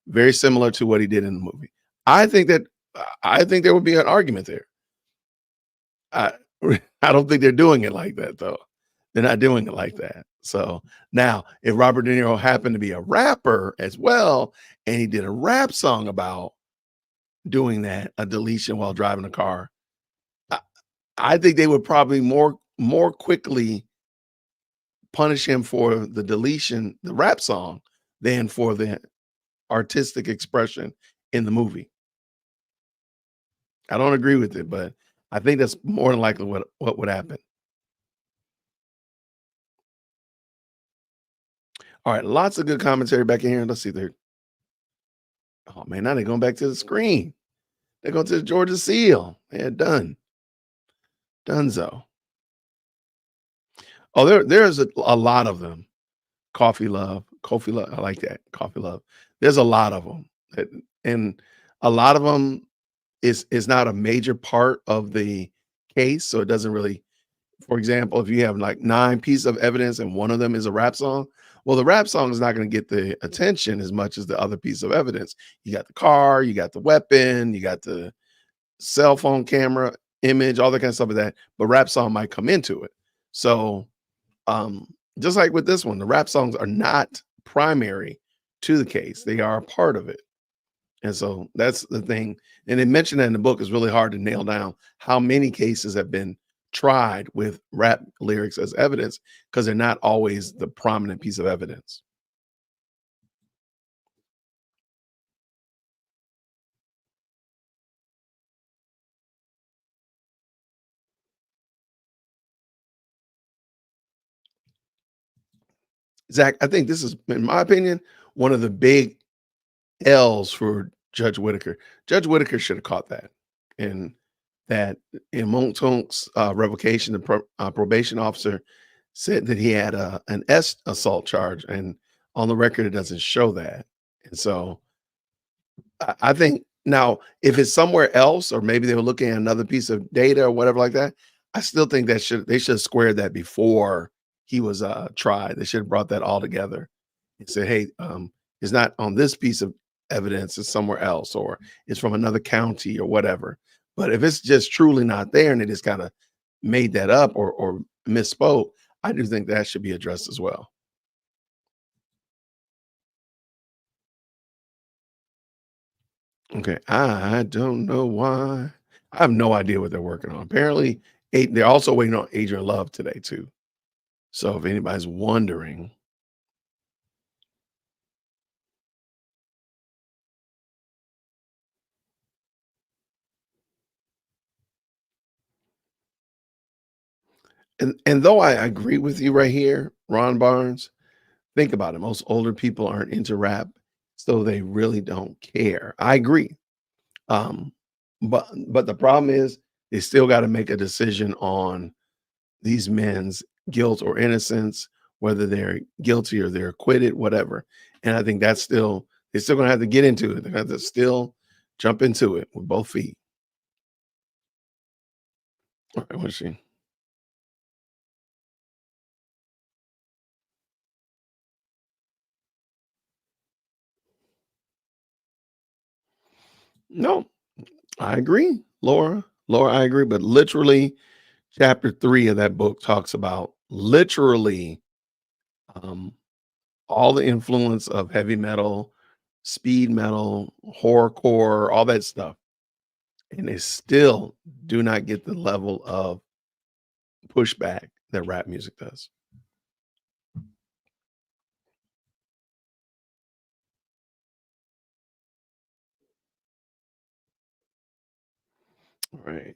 Very similar to what he did in the movie. I think there would be an argument there. I don't think they're doing it like that, though. They're not doing it like that. So now, if Robert De Niro happened to be a rapper as well, and he did a rap song about doing that, a deletion while driving a car, I think they would probably more quickly punish him for the deletion, the rap song, than for the artistic expression in the movie. I don't agree with it, but I think that's more than likely what would happen. All right, lots of good commentary back in here. Let's see there. Oh man, now they're going back to the screen. They're going to the Georgia Seal. Yeah, done. Dunzo. Oh, there's a lot of them. Coffee love. I like that. Coffee love. There's a lot of them, and a lot of them is not a major part of the case, so it doesn't really. For example, if you have like 9 pieces of evidence and one of them is a rap song, well, the rap song is not going to get the attention as much as the other piece of evidence. You got the car, you got the weapon, you got the cell phone camera image, all that kind of stuff like that. But rap song might come into it. So just like with this one, the rap songs are not primary to the case. They are a part of it. And so that's the thing. And they mentioned that in the book. It's really hard to nail down how many cases have been tried with rap lyrics as evidence because they're not always the prominent piece of evidence. Zach, I think this is, in my opinion, one of the big L's for Judge Whitaker. Judge Whitaker should have caught that. And that in Montunk's revocation, the probation officer said that he had an S assault charge. And on the record, it doesn't show that. And so I think now, if it's somewhere else, or maybe they were looking at another piece of data or whatever like that, I still think they should have squared that before he was tried. They should have brought that all together and said, hey, it's not on this piece of evidence, it's somewhere else, or it's from another county or whatever. But if it's just truly not there and they just kind of made that up or misspoke, I do think that should be addressed as well. Okay, I don't know why. I have no idea what they're working on. Apparently, they're also waiting on Adrian Love today too. So if anybody's wondering, and though I agree with you right here, Ron Barnes, think about it. Most older people aren't into rap, so they really don't care. I agree. Um, but the problem is they still got to make a decision on these men's guilt or innocence, whether they're guilty or they're acquitted, whatever. And I think they're still gonna have to get into it. They're gonna have to still jump into it with both feet. All right, let's see. No, I agree, Laura. Laura, I agree, but literally chapter 3 of that book talks about literally um, all the influence of heavy metal, speed metal, horrorcore, all that stuff. And they still do not get the level of pushback that rap music does. Right.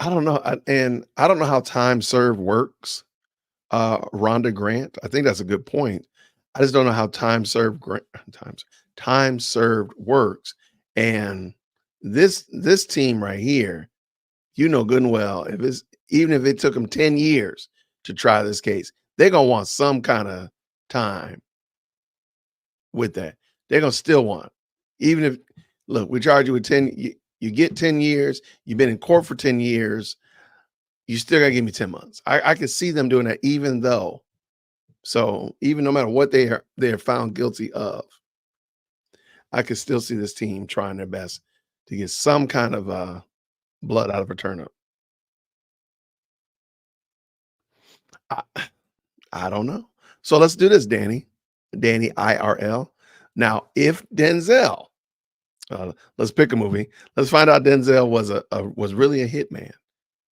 I don't know. And I don't know how time served works. Rhonda Grant, I think that's a good point. I just don't know how time served works. And this team right here, you know good and well, if it's even if it took them 10 years to try this case, they're gonna want some kind of time with that. They're gonna still want, even if look, we charge you with 10, you get 10 years, you've been in court for 10 years, you still gotta give me 10 months. I can see them doing that even though. So even no matter what they're found guilty of, I could still see this team trying their best to get some kind of blood out of a turnip. I, I don't know. So let's do this, Danny. Danny IRL. Now, if Denzel, let's pick a movie. Let's find out Denzel was really a hitman.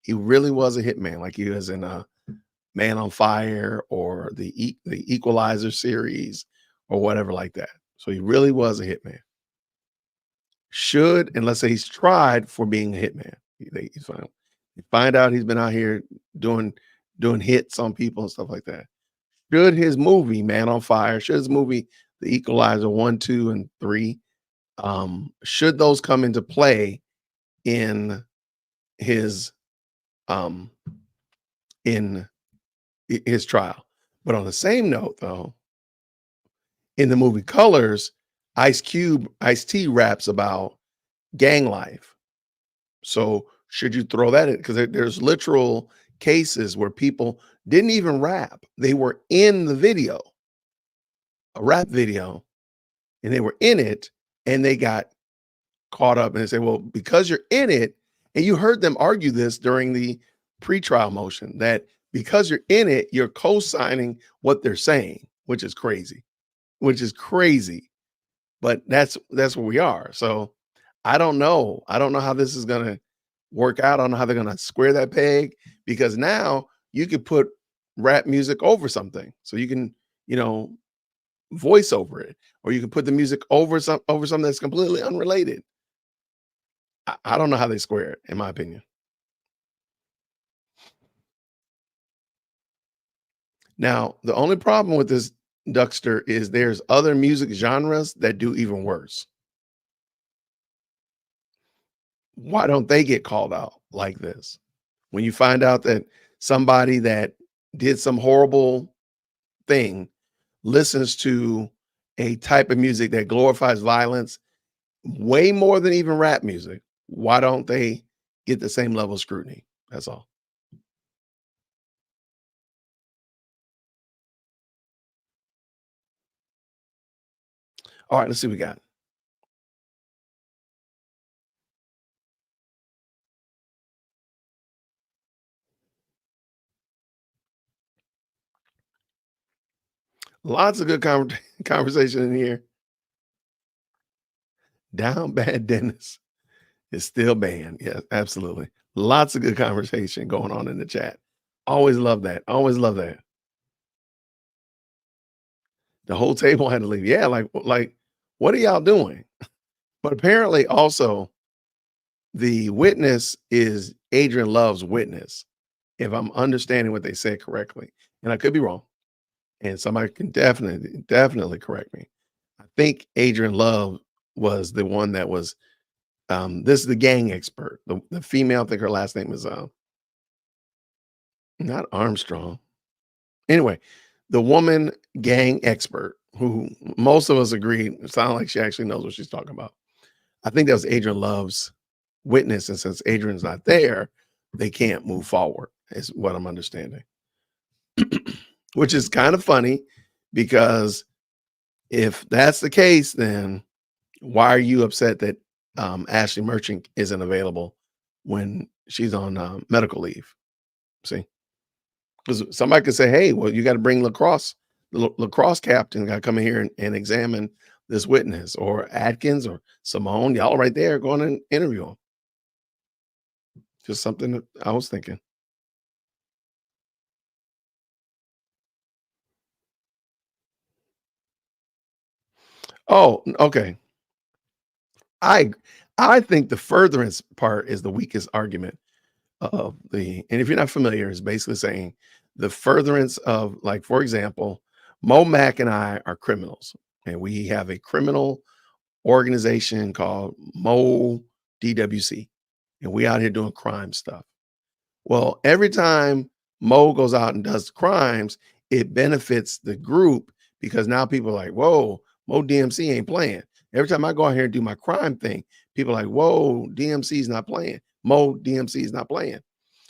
He really was a hitman, like he was in Man on Fire or the Equalizer series or whatever like that. So he really was a hitman. Should, and let's say he's tried for being a hitman. He's fine. You find out he's been out here doing hits on people and stuff like that. Should his movie Man on Fire, should his movie The Equalizer 1, 2, and 3, should those come into play in his in his trial? But on the same note, though, in the movie Colors, Ice-T raps about gang life. So should you throw that in? Because there's literal cases where people didn't even rap. They were in the video, a rap video, and they were in it, and they got caught up and they say, well, because you're in it, and you heard them argue this during the pretrial motion, that because you're in it, you're co-signing what they're saying, which is crazy, But that's where we are. So I don't know. I don't know how this is gonna work out. I don't know how they're gonna square that peg, because now you could put rap music over something. So you can, voice over it, or you can put the music over something that's completely unrelated. I don't know how they square it, in my opinion. Now, the only problem with this, Duckster, is there's other music genres that do even worse. Why don't they get called out like this? When you find out that somebody that did some horrible thing listens to a type of music that glorifies violence way more than even rap music, why don't they get the same level of scrutiny? That's all. All right, let's see what we got. Lots of good conversation in here. Down Bad Dennis is still banned. Yeah, absolutely. Lots of good conversation going on in the chat. Always love that. Always love that. The whole table had to leave. Yeah, like what are y'all doing? But apparently also the witness is Adrian Love's witness, if I'm understanding what they said correctly. And I could be wrong. And somebody can definitely correct me. I think Adrian Love was the one that was this is the gang expert. The female, I think her last name is not Armstrong. Anyway, the woman gang expert who most of us agree sound like she actually knows what she's talking about. I think that was Adrian Love's witness, and since Adrian's not there, they can't move forward, is what I'm understanding. which is kind of funny because if that's the case, then why are you upset that Ashley Merchant isn't available when she's on medical leave? See, because somebody could say, hey, well, you got to bring lacrosse, the lacrosse captain got to come in here and examine this witness, or Atkins or Simone, y'all right there going and interview him. Just something that I was thinking. Oh, okay. I I think the furtherance part is the weakest argument of the, and if you're not familiar, it's basically saying the furtherance of, like, for example, Mo Mack and I are criminals, and we have a criminal organization called Mo DWC, and we out here doing crime stuff. Well, every time Mo goes out and does crimes, it benefits the group because now people are like, whoa, Mo DMC ain't playing. Every time I go out here and do my crime thing, people are like, whoa, DMC is not playing. Mo DMC is not playing.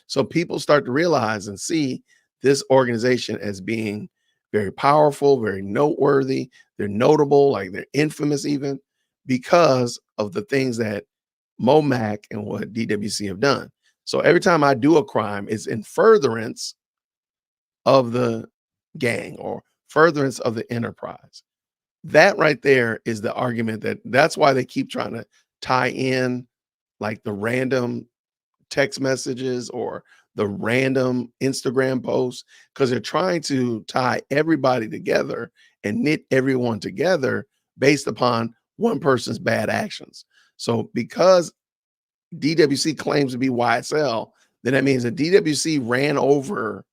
So people start to realize and see this organization as being very powerful, very noteworthy. They're notable, like they're infamous even because of the things that MoMac and what DWC have done. So every time I do a crime, it's in furtherance of the gang or furtherance of the enterprise. That right there is the argument that's why they keep trying to tie in like the random text messages or the random Instagram posts, because they're trying to tie everybody together and knit everyone together based upon one person's bad actions. So because DWC claims to be YSL, then that means that DWC ran over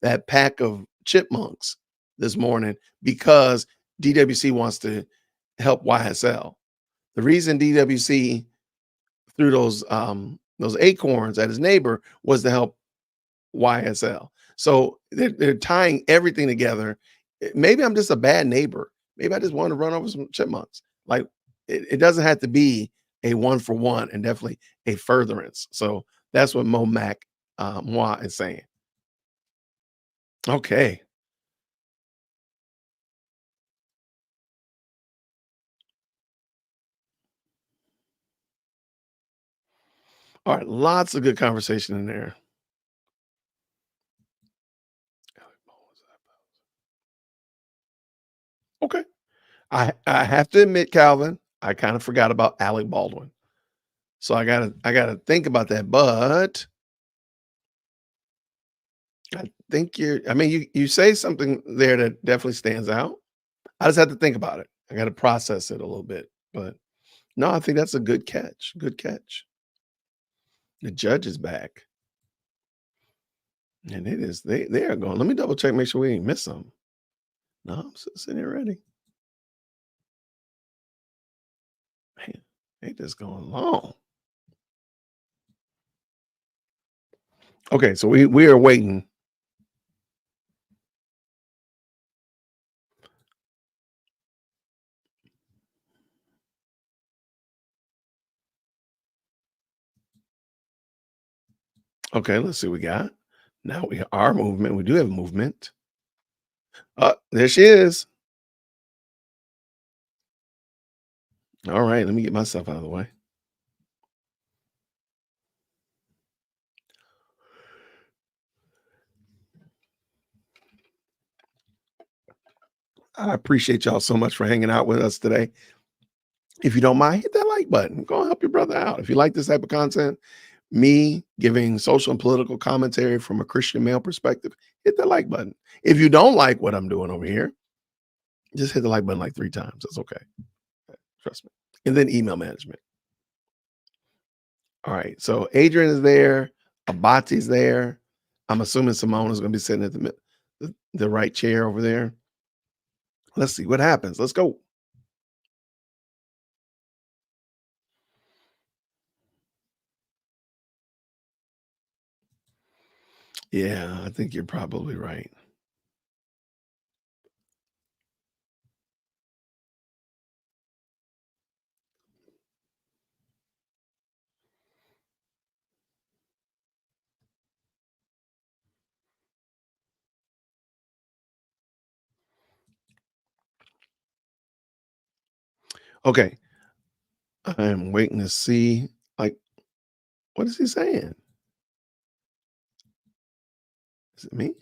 that pack of chipmunks this morning because DWC wants to help YSL. The reason DWC threw those acorns at his neighbor was to help YSL. So they're tying everything together. Maybe I'm just a bad neighbor. Maybe I just want to run over some chipmunks. Like it doesn't have to be a one for one, and definitely a furtherance. So that's what Mo Mac Moi is saying. Okay. All right. Lots of good conversation in there. Okay. I have to admit, Calvin, I kind of forgot about Alec Baldwin. So I gotta think about that. But I think I mean, you say something there that definitely stands out. I just have to think about it. I got to process it a little bit. But no, I think that's a good catch. Good catch. The judge is back. And it is, they are going. Let me double check, make sure we ain't miss something. No, I'm sitting here ready. Man, they just going long. Okay, so we are waiting. Okay, let's see what we got. Now we are movement. We do have movement. There she is. All right, let me get myself out of the way. I appreciate y'all so much for hanging out with us today. If you don't mind, hit that like button. Go and help your brother out. If you like this type of content, me giving social and political commentary from a Christian male perspective, hit that like button. If you don't like what I'm doing over here, just hit the like button like 3 times. That's okay. Trust me. And then email management. All right. So Adrian is there. Abati's there. I'm assuming Simone is going to be sitting at the right chair over there. Let's see what happens. Let's go. Yeah, I think you're probably right. Okay. I am waiting to see, like, what is he saying? Is it me?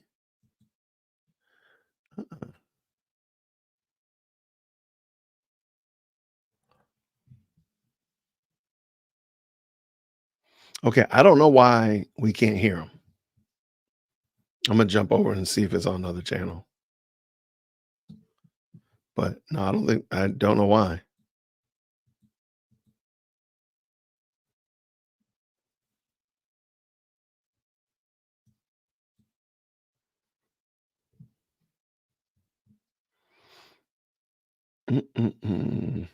Uh-uh. Okay, I don't know why we can't hear him. I'm gonna jump over and see if it's on another channel. But no, I don't know why. Mm-mm-mm.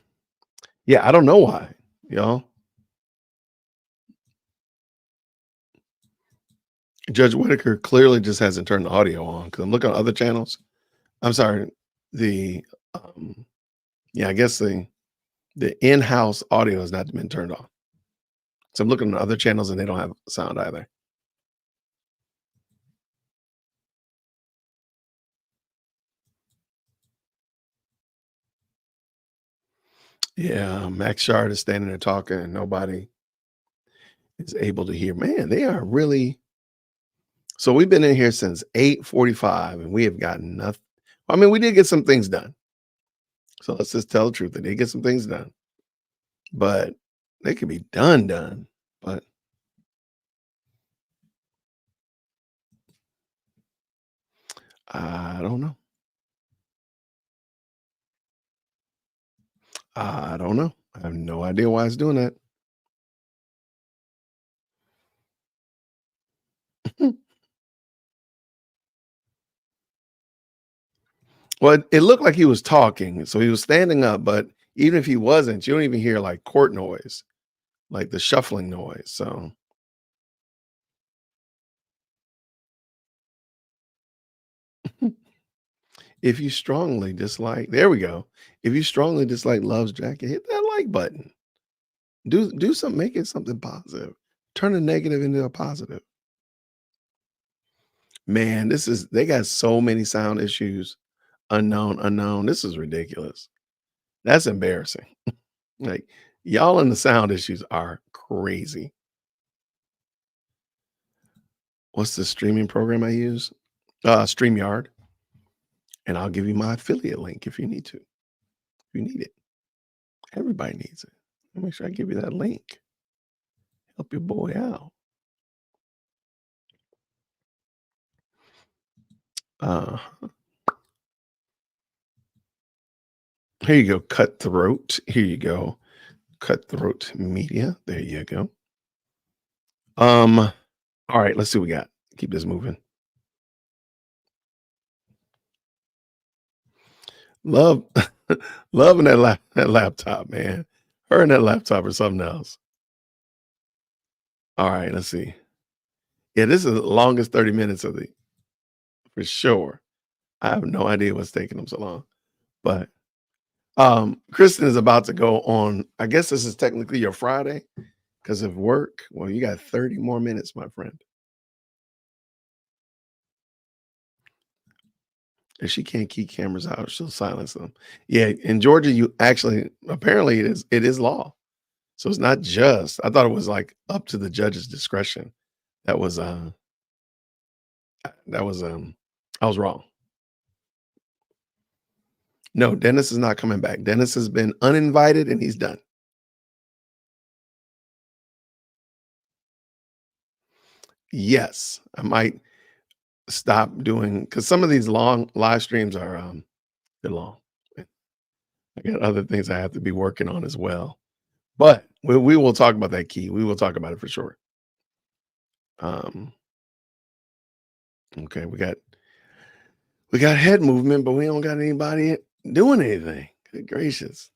Yeah, I don't know why, y'all. Judge Whitaker clearly just hasn't turned the audio on because I'm looking at other channels. I'm sorry, the yeah, I guess the in-house audio has not been turned on. So I'm looking at other channels and they don't have sound either. Yeah, Max Shard is standing there talking and nobody is able to hear. Man, they are really. So we've been in here since 8:45 and we have gotten nothing. I mean, we did get some things done. So let's just tell the truth. They did get some things done, but they could be done. But I don't know. I don't know. I have no idea why it's doing that. Well, it looked like he was talking. So he was standing up, but even if he wasn't, you don't even hear like court noise, like the shuffling noise. So if you strongly dislike, there we go. If you strongly dislike Love's Jacket, hit that like button. Do something, make it something positive. Turn a negative into a positive. Man, they got so many sound issues. Unknown. This is ridiculous. That's embarrassing. Like y'all and the sound issues are crazy. What's the streaming program I use? StreamYard. And I'll give you my affiliate link if you need to. If you need it. Everybody needs it. Make sure I give you that link. Help your boy out. Uh, here you go, Cutthroat. Here you go, Cutthroat Media. There you go. All right, let's see what we got. Keep this moving. Love, loving that laptop, man. Her and that laptop or something else. All right, let's see. Yeah, this is the longest 30 minutes of the for sure. I have no idea what's taking them so long, but Kristen is about to go on. I guess this is technically your Friday because of work. Well, you got 30 more minutes, my friend. If she can't keep cameras out, she'll silence them. Yeah, in Georgia, you actually apparently it is law. So it's not just. I thought it was like up to the judge's discretion. That was I was wrong. No, Dennis is not coming back. Dennis has been uninvited and he's done. Yes, I might stop doing because some of these long live streams are they're long. I got other things I have to be working on as well. But we will talk about that key. We will talk about it for sure. Okay, we got head movement, but we don't got anybody doing anything. Good gracious.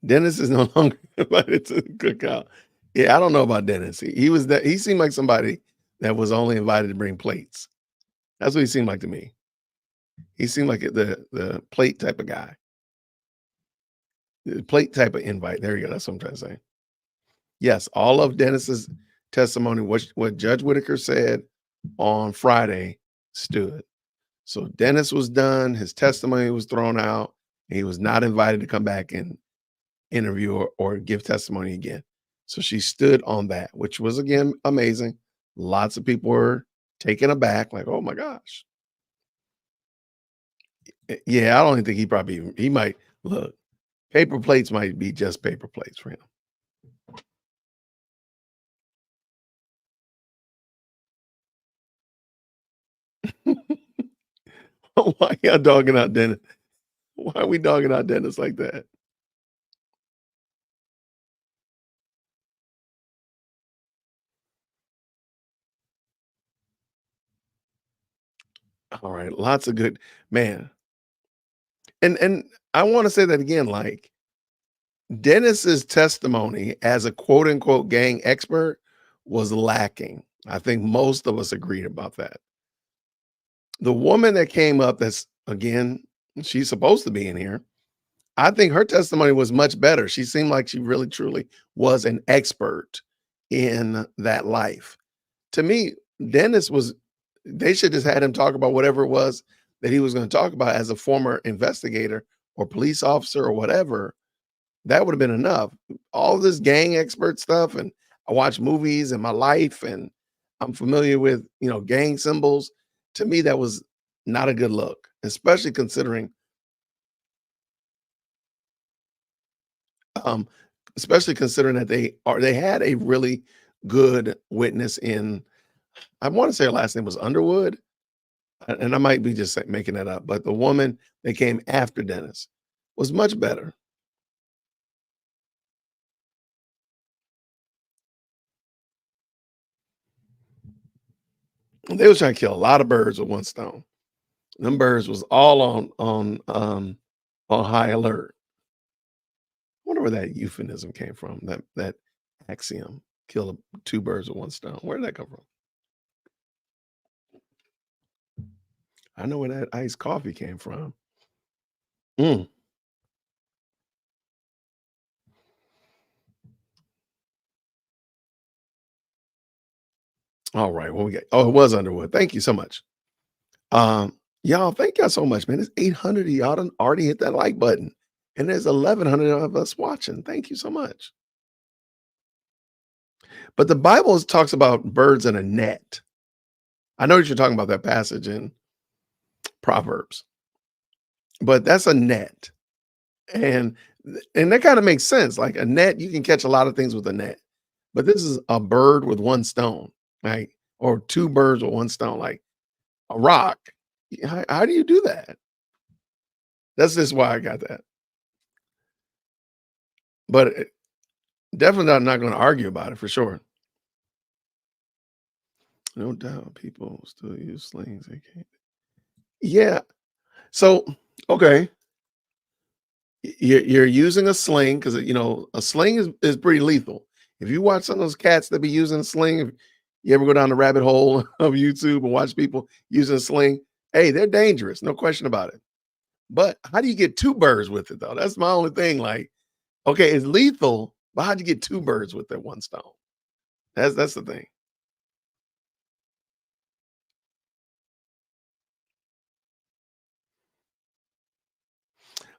Dennis is no longer invited to the cookout. Yeah, I don't know about Dennis. He was that he seemed like somebody that was only invited to bring plates. That's what he seemed like to me. He seemed like the plate type of guy. The plate type of invite. There you go. That's what I'm trying to say. Yes, all of Dennis's testimony, what Judge Whitaker said on Friday stood. So Dennis was done, his testimony was thrown out, and he was not invited to come back and interview or give testimony again. So she stood on that, which was again amazing. Lots of people were taken aback, like, oh my gosh. Yeah, I don't even think he might look, paper plates might be just paper plates for him. Why y'all dogging out Dennis? Why are we dogging out Dennis like that? All right, lots of good man. And I want to say that again, like Dennis's testimony as a quote unquote gang expert was lacking. I think most of us agreed about that. The woman that came up, that's again, she's supposed to be in here. I think her testimony was much better. She seemed like she really truly was an expert in that life. To me, Dennis was, they should just had him talk about whatever it was that he was going to talk about as a former investigator or police officer or whatever. That would have been enough. All this gang expert stuff, and I watch movies in my life, and I'm familiar with, gang symbols. To me, that was not a good look, especially considering um, that they had a really good witness in, I want to say her last name was Underwood, and I might be just making that up, but the woman that came after Dennis was much better. They was trying to kill a lot of birds with one stone. Them birds was all on high alert. I wonder where that euphemism came from. That axiom, kill two birds with one stone. Where did that come from? I know where that iced coffee came from. Mm. All right, what we got? Oh, it was Underwood. Thank you so much. Y'all, thank y'all so much, man. It's 800 of y'all done already hit that like button, and there's 1,100 of us watching. Thank you so much. But the Bible talks about birds in a net. I know that you're talking about that passage in Proverbs, but that's a net. And that kind of makes sense. Like a net, you can catch a lot of things with a net. But this is a bird with one stone, right? Or two birds with one stone, like a rock. How do you do that? That's just why I got that. But definitely not going to argue about it for sure. No doubt people still use slings. They can't. Yeah. So, okay. You're using a sling because a sling is pretty lethal. If you watch some of those cats that be using a sling, if you ever go down the rabbit hole of YouTube and watch people using a sling, hey, they're dangerous, no question about it. But how do you get two birds with it though? That's my only thing. Like, okay, it's lethal, but how'd you get two birds with that one stone? That's the thing.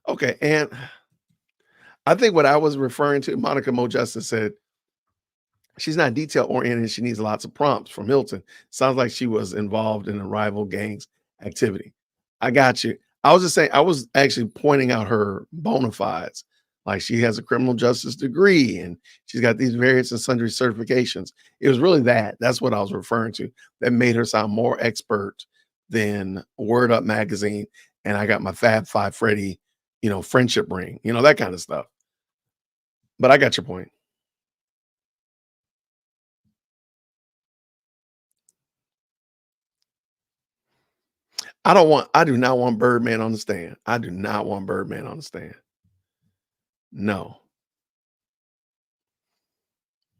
Okay, and I think what I was referring to, Monica Mo Justice said, she's not detail oriented. She needs lots of prompts from Hilton. Sounds like she was involved in a rival gang's activity. I got you. I was just saying, I was actually pointing out her bona fides. Like she has a criminal justice degree and she's got these various and sundry certifications. It was really that. That's what I was referring to. That made her sound more expert than Word Up magazine. And I got my Fab Five Freddy, friendship ring, that kind of stuff. But I got your point. I do not want Birdman on the stand. I do not want Birdman on the stand. No.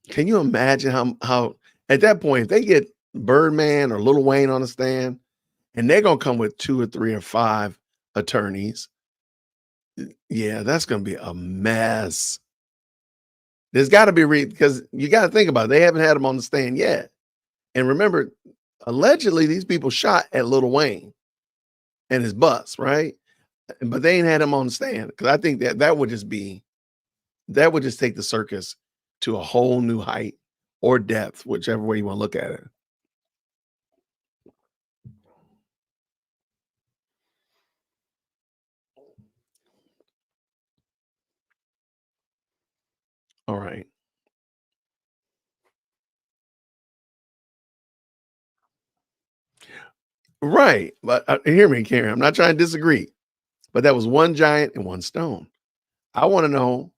Can you imagine how at that point, if they get Birdman or Lil Wayne on the stand, and they're gonna come with 2 or 3 or 5 attorneys, yeah, that's gonna be a mess. There's got to be because you got to think about it. They haven't had him on the stand yet. And remember, allegedly, these people shot at Lil Wayne and his bus, right? But they ain't had him on the stand because I think that would just take the circus to a whole new height or depth, whichever way you want to look at it. All right. Right. But hear me, Karen. I'm not trying to disagree, but that was one giant and one stone. I want to know,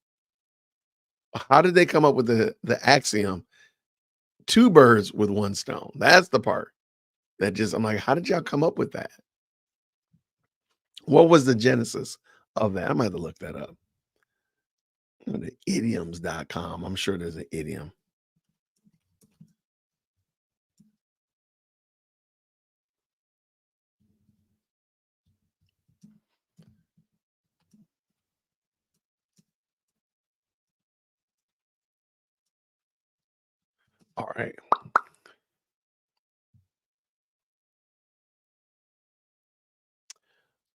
how did they come up with the axiom, two birds with one stone? That's the part that just, I'm like, how did y'all come up with that? What was the genesis of that? I might have to look that up. The idioms.com. I'm sure there's an idiom. All right.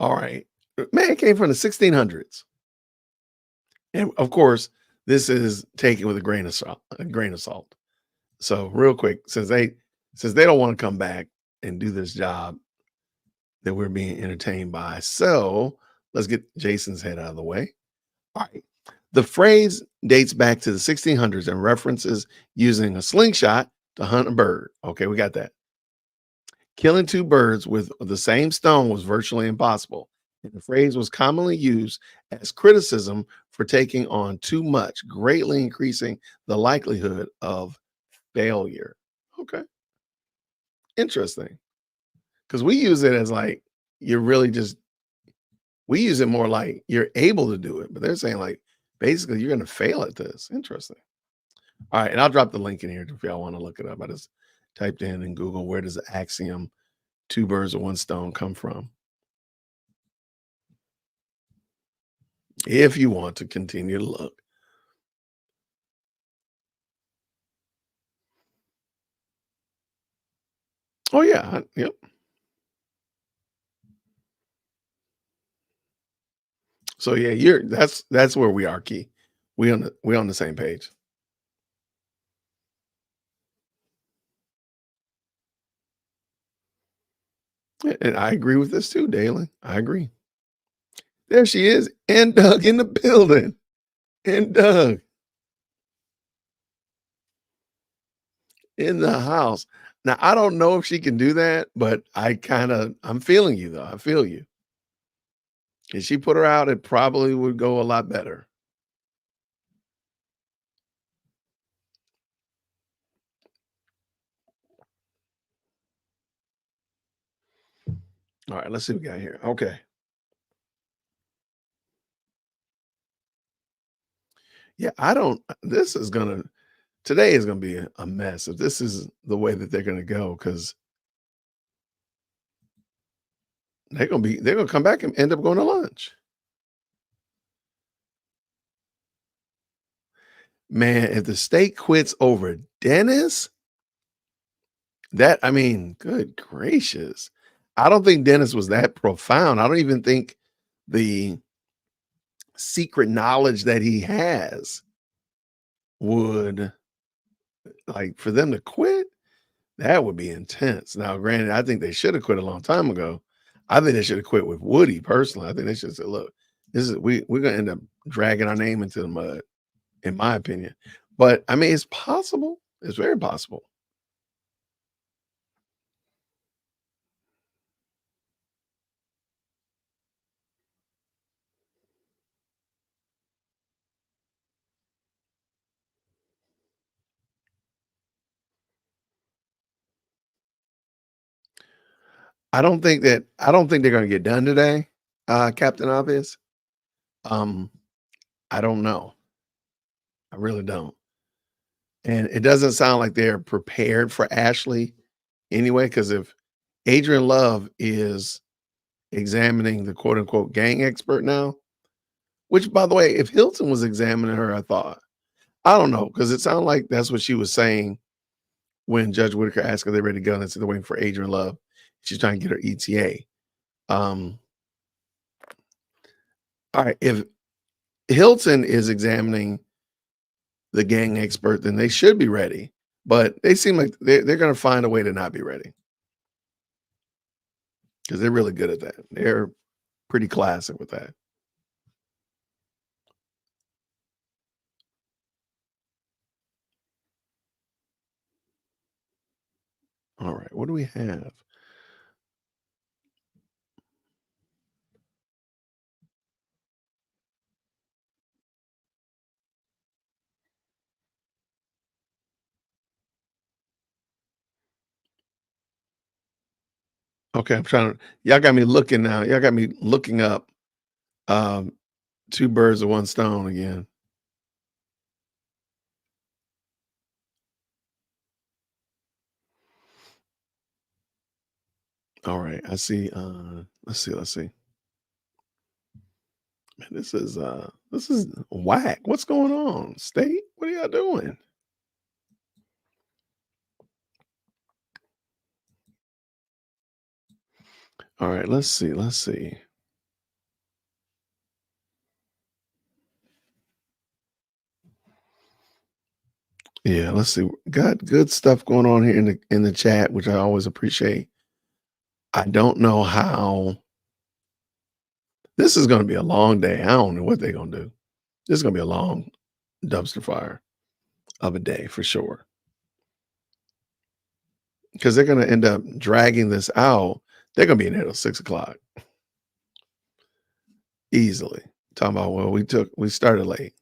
All right. Man, it came from the 1600s. And of course, this is taken with a grain of salt. So real quick, since they don't want to come back and do this job that we're being entertained by. So let's get Jason's head out of the way. All right. The phrase dates back to the 1600s and references using a slingshot to hunt a bird. Okay, we got that. Killing two birds with the same stone was virtually impossible. And the phrase was commonly used as criticism for taking on too much, greatly increasing the likelihood of failure. Okay. Interesting. Because we use it as like, you're really just, we use it more like you're able to do it, but they're saying like, basically, you're going to fail at this. Interesting. All right. And I'll drop the link in here if y'all want to look it up. I just typed in Google, where does the axiom, two birds with one stone, come from? If you want to continue to look. Oh yeah, yep. So yeah, that's where we are, Key. We on the same page. And I agree with this too, Dalen. I agree. There she is, and Doug in the building. And Doug in the house. Now I don't know if she can do that, but I'm feeling you though. I feel you. If she put her out, it probably would go a lot better. All right, let's see what we got here. Okay. Yeah, today is gonna be a mess if this is the way that they're gonna go, because they're gonna come back and end up going to lunch. Man, if the state quits over Dennis, good gracious. I don't think Dennis was that profound. I don't even think the secret knowledge that he has would, like, for them to quit, that would be intense. Now, granted, I think they should have quit a long time ago. I think they should have quit with Woody personally. I think they should say, look, we're gonna end up dragging our name into the mud, in my opinion. But I mean, it's possible. It's very possible. I don't think they're gonna get done today, Captain Obvious. I don't know. I really don't. And it doesn't sound like they're prepared for Ashley anyway, because if Adrian Love is examining the quote unquote gang expert now, which by the way, if Hilton was examining her, I don't know, because it sounded like that's what she was saying when Judge Whitaker asked her they're ready to go, and they said they're waiting for Adrian Love. She's trying to get her ETA. All right, if Hilton is examining the gang expert, then they should be ready. But they seem like they're going to find a way to not be ready because they're really good at that. They're pretty classic with that. All right, what do we have? Okay, I'm trying to. Y'all got me looking now. Y'all got me looking up two birds with one stone again. All right, I see. Let's see. Man, this is whack. What's going on, state? What are y'all doing? All right, let's see. Yeah, let's see. Got good stuff going on here in the chat, which I always appreciate. I don't know how this is going to be a long day. I don't know what they're going to do. This is going to be a long dumpster fire of a day for sure. Because they're going to end up dragging this out. They're going to be in here till 6 o'clock. Easily. Talking about, well, we started late.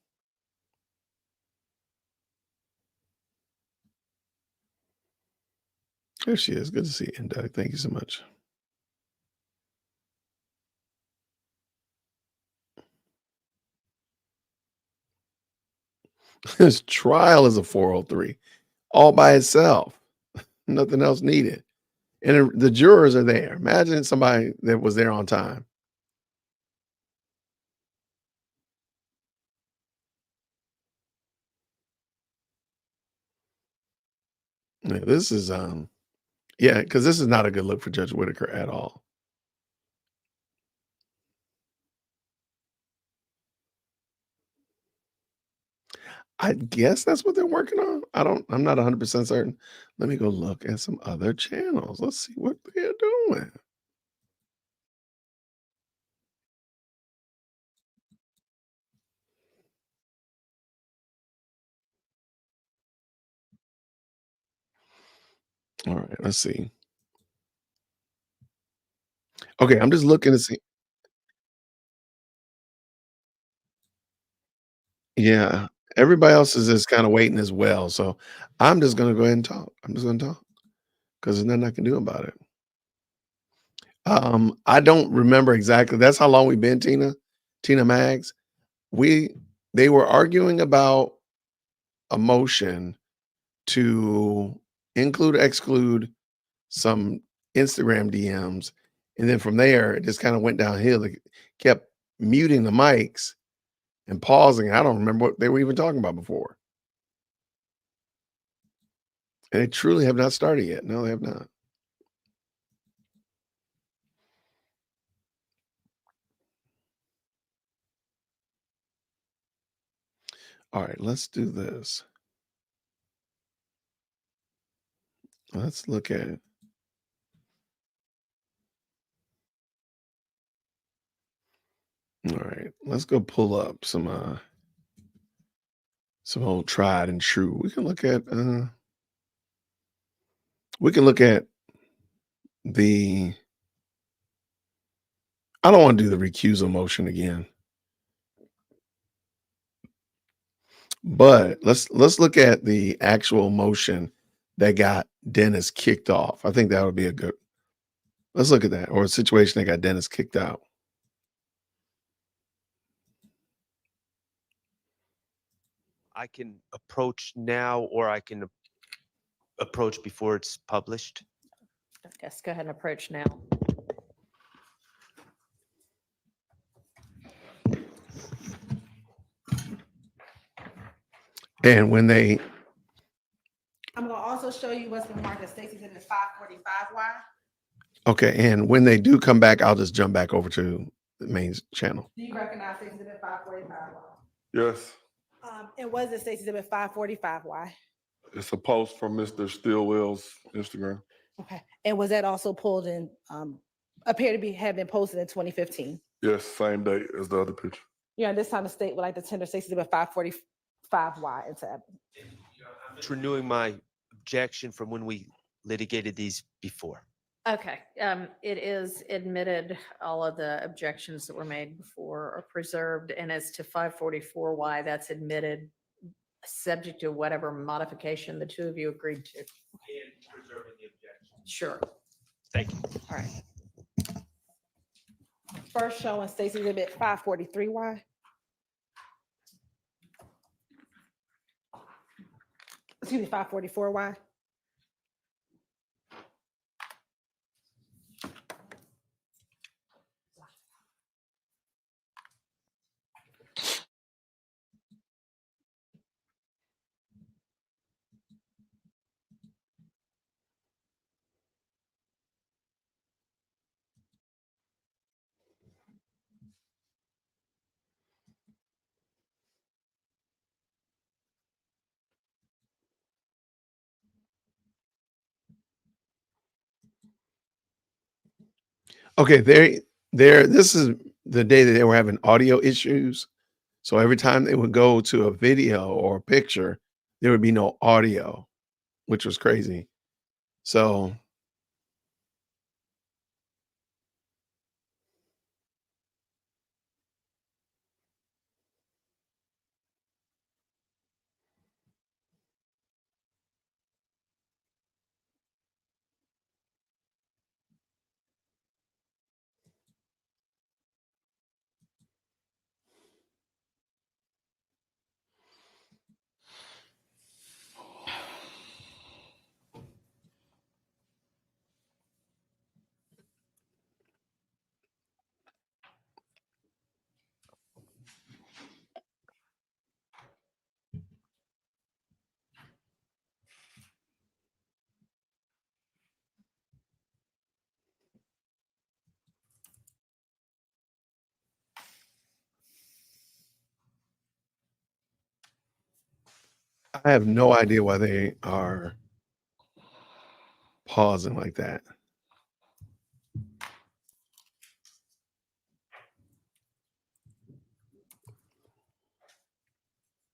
There she is. Good to see you, Doug. Thank you so much. This trial is a 403 all by itself. Nothing else needed. And the jurors are there. Imagine somebody that was there on time. Yeah, this is yeah, because this is not a good look for Judge Whitaker at all. I guess that's what they're working on. I'm not 100% certain. Let me go look at some other channels. Let's see what they're doing. All right, let's see. Okay, I'm just looking to see. Yeah, everybody else is just kind of waiting as well. So I'm just gonna go ahead and talk. I'm just gonna talk because there's nothing I can do about it. I don't remember exactly. That's how long we've been, Tina Mags. They were arguing about a motion to include, exclude some Instagram DMs. And then from there, it just kind of went downhill. They kept muting the mics and pausing. I don't remember what they were even talking about before. And they truly have not started yet. No, they have not. All right, let's do this. Let's look at it. All right, let's go pull up some old tried and true. We can look at the I don't want to do the recusal motion again. But let's look at the actual motion that got Dennis kicked off. I think that would be a good. Let's look at that, or a situation that got Dennis kicked out. I can approach now, or I can approach before it's published. Yes, go ahead and approach now. And when they, I'm gonna also show you what's been marked as State's Exhibit 545Y. okay, and when they do come back, I'll just jump back over to the main channel. Do you recognize State's Exhibit 545Y? Yes, And what is it State's Exhibit 545Y? it's a post from Mr. Stillwell's Instagram. Okay. And was that also pulled in, appear to be, have been posted in 2015? Yes, same date as the other picture. Yeah, this time the state would like to tender State's Exhibit 545Y into evidence. It's renewing my objection from when we litigated these before. Okay, it is admitted, all of the objections that were made before are preserved, and as to 544Y, that's admitted, subject to whatever modification the two of you agreed to. Sure. Thank you. All right. First showing State's Exhibit 543Y. Excuse me, 544Y. Okay, this is the day that they were having audio issues. So every time they would go to a video or a picture, there would be no audio, which was crazy. So I have no idea why they are pausing like that.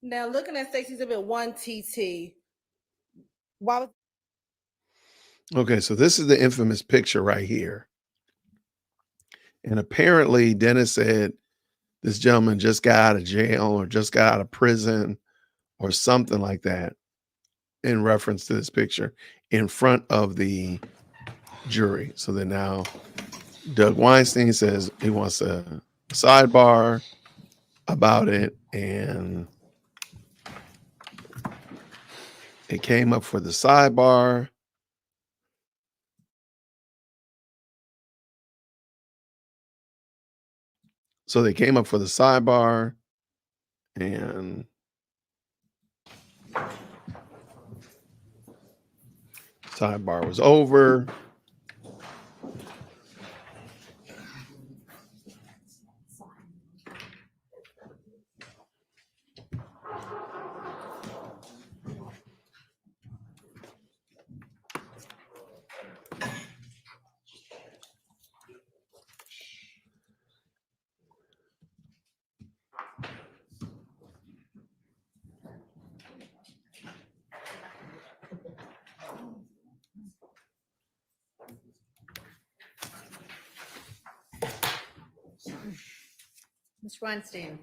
Now, looking at State's Exhibit 1TT, why was Okay, so this is the infamous picture right here. And apparently Dennis said this gentleman just got out of jail or just got out of prison or something like that in reference to this picture in front of the jury. So then now Doug Weinstein says he wants a sidebar about it, and it came up for the sidebar. So they came up for the sidebar, and sidebar was over. Mr. Weinstein.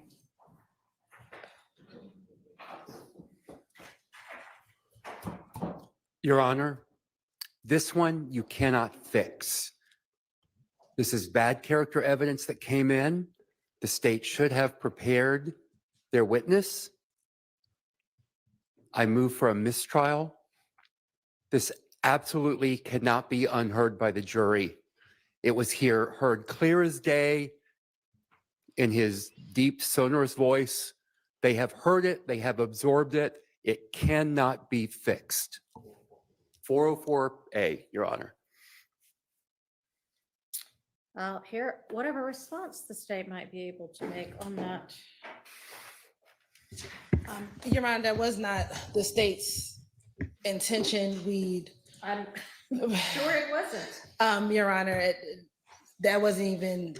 Your Honor, this one you cannot fix. This is bad character evidence that came in. The state should have prepared their witness. I move for a mistrial. This absolutely cannot be unheard by the jury. It was heard clear as day in his deep, sonorous voice. They have heard it, they have absorbed it, It cannot be fixed. 404A, Your Honor. Here, whatever response the state might be able to make on that. Your Honor, that was not the state's intention. I'm sure it wasn't. Your Honor, that wasn't even,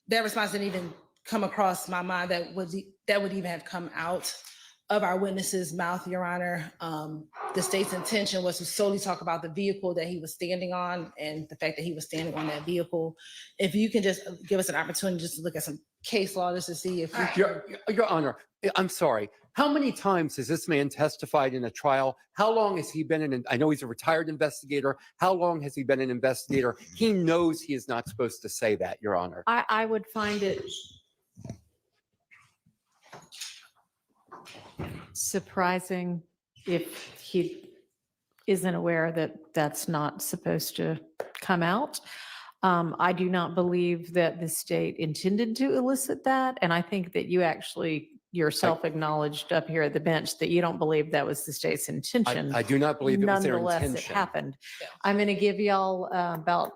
that response didn't even come across my mind that would even have come out of our witness's mouth, Your Honor. The state's intention was to solely talk about the vehicle that he was standing on and the fact that he was standing on that vehicle. If you can just give us an opportunity just to look at some case law just to see if Your Honor, I'm sorry. How many times has this man testified in a trial? How long has he been I know he's a retired investigator. How long has he been an investigator? He knows he is not supposed to say that, Your Honor. I would find it surprising if he isn't aware that that's not supposed to come out. I do not believe that the state intended to elicit that. And I think that you actually yourself acknowledged up here at the bench that you don't believe that was the state's intention. I do not believe it was their Nonetheless, intention. it happened. I'm going to give y'all about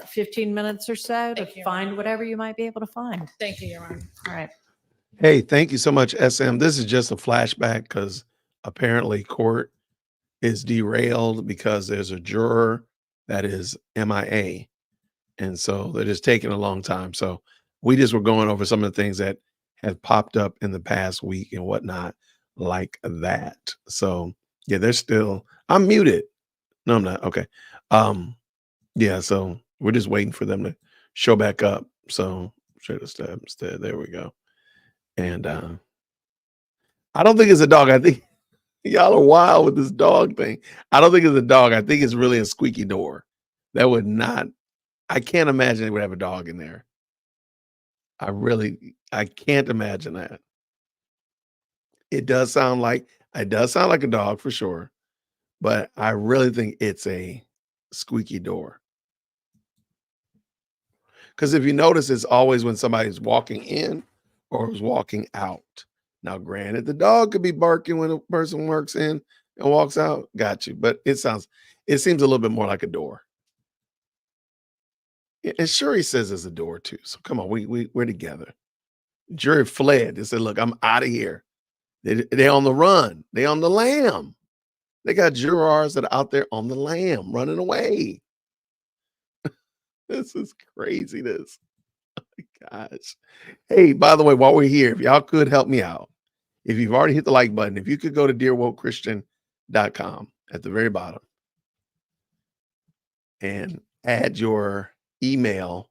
15 minutes or so to find whatever you might be able to find. Thank you, Your Honor. All right. Hey, thank you so much, SM. This is just a flashback because apparently court is derailed because there's a juror that is MIA. And so they're just taking a long time. So we just were going over some of the things that have popped up in the past week and whatnot like that. So yeah, they're still, I'm muted. No, I'm not. Okay. Yeah, so we're just waiting for them to show back up. So share the step instead. There we go. And I don't think it's a dog. I think y'all are wild with this dog thing. I don't think it's a dog. I think it's really a squeaky door. That would not, I can't imagine they would have a dog in there. I can't imagine that. It does sound like a dog for sure, but I really think it's a squeaky door. Because if you notice, it's always when somebody's walking in or is walking out. Now, granted, the dog could be barking when a person works in and walks out. Got you. But it seems a little bit more like a door. And sure, he says it's a door too. So come on, we're together. Jury fled. They said, look, I'm out of here. They're on the run. They on the lam. They got jurors that are out there on the lam running away. This is craziness. Oh my gosh. Hey, by the way, while we're here, if y'all could help me out, if you've already hit the like button, if you could go to dearwokechristian.com at the very bottom and add your email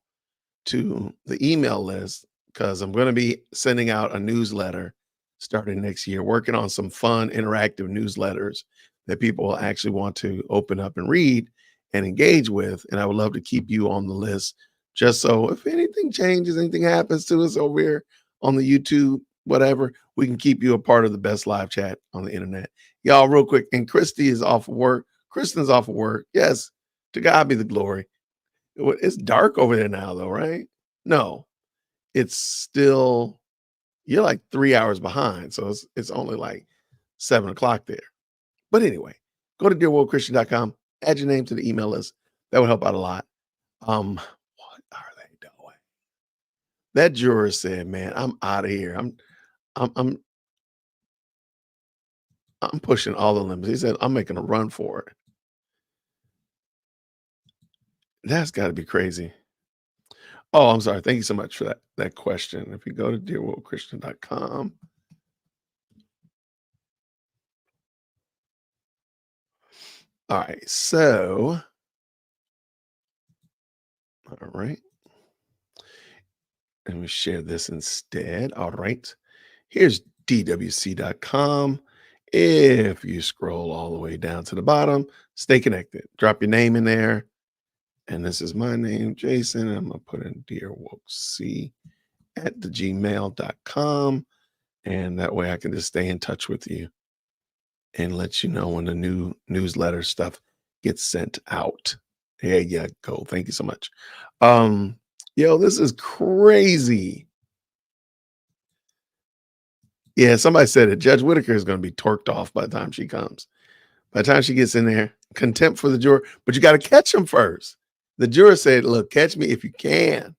to the email list, because I'm going to be sending out a newsletter starting next year, working on some fun, interactive newsletters that people will actually want to open up and read and engage with. And I would love to keep you on the list just so if anything changes, anything happens to us over here on the YouTube, whatever, we can keep you a part of the best live chat on the internet. Y'all, real quick, and Christy is off of work. Kristen's off of work. Yes, to God be the glory. It's dark over there now, though, right? No, it's still, you're like 3 hours behind. So it's only like 7 o'clock there. But anyway, go to dearworldchristian.com, add your name to the email list. That would help out a lot. What are they doing? That juror said, man, I'm out of here. I'm pushing all the limits. He said, I'm making a run for it. That's got to be crazy. Oh, I'm sorry. Thank you so much for that question. If you go to dearworldchristian.com, all right. So, all right. Let me share this instead. All right. Here's dwc.com. If you scroll all the way down to the bottom, stay connected. Drop your name in there. And this is my name, Jason. I'm going to put in dearwokec@gmail.com. And that way I can just stay in touch with you and let you know when the new newsletter stuff gets sent out. There you go. Thank you so much. Yo, this is crazy. Yeah, somebody said it. Judge Whitaker is going to be torqued off by the time she comes. By the time she gets in there, contempt for the juror, but you got to catch them first. The juror said, look, catch me if you can.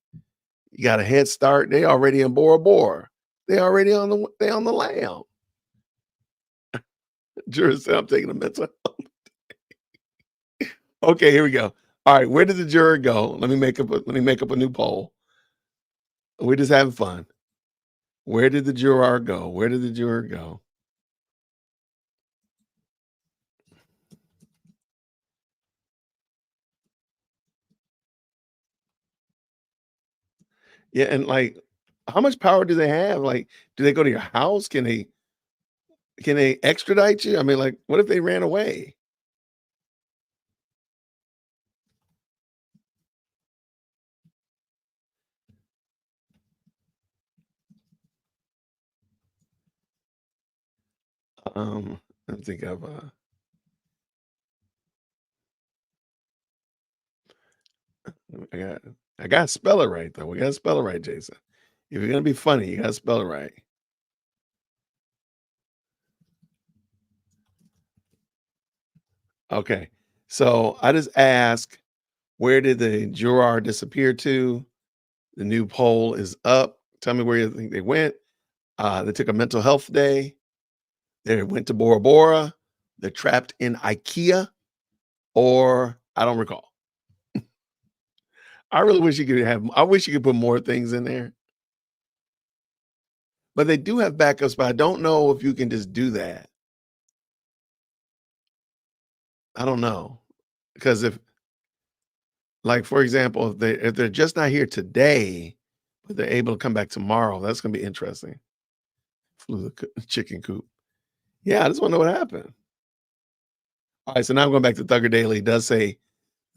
You got a head start. They already in Bora Bora. They already on the lam. Juror said, I'm taking a mental health. Okay, here we go. All right, where did the juror go? Let me make up a new poll. We're just having fun. Where did the juror go? Where did the juror go? Yeah, and like, how much power do they have? Like, do they go to your house? Can they extradite you? I mean, like, what if they ran away? I think I gotta spell it right though. We gotta spell it right, Jason. If you're gonna be funny, you gotta spell it right. Okay. So I just asked, where did the juror disappear to? The new poll is up. Tell me where you think they went. They took a mental health day. They went to Bora Bora. They're trapped in IKEA, or I don't recall. I really wish you could have. I wish you could put more things in there. But they do have backups, but I don't know if you can just do that. I don't know. Because if, like, for example, if they're just not here today, but they're able to come back tomorrow, that's gonna be interesting. Flew the chicken coop. Yeah, I just want to know what happened. All right, so now I'm going back to Thugger Daily. It does say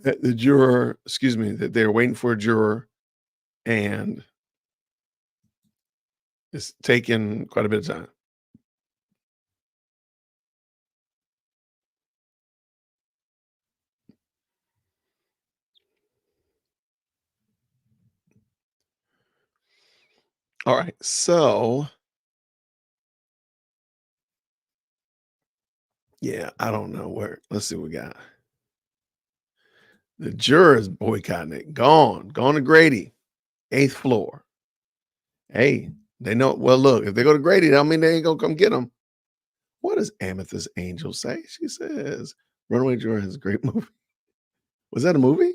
that the juror, excuse me, that they're waiting for a juror, and it's taken quite a bit of time. All right, so yeah, I don't know where. Let's see what we got. The juror is boycotting it. Gone to Grady, 8th floor. Hey, they know. Well, look, if they go to Grady, that don't mean they ain't gonna come get them. What does Amethyst Angel say? She says, "Runaway Juror has a great movie." Was that a movie?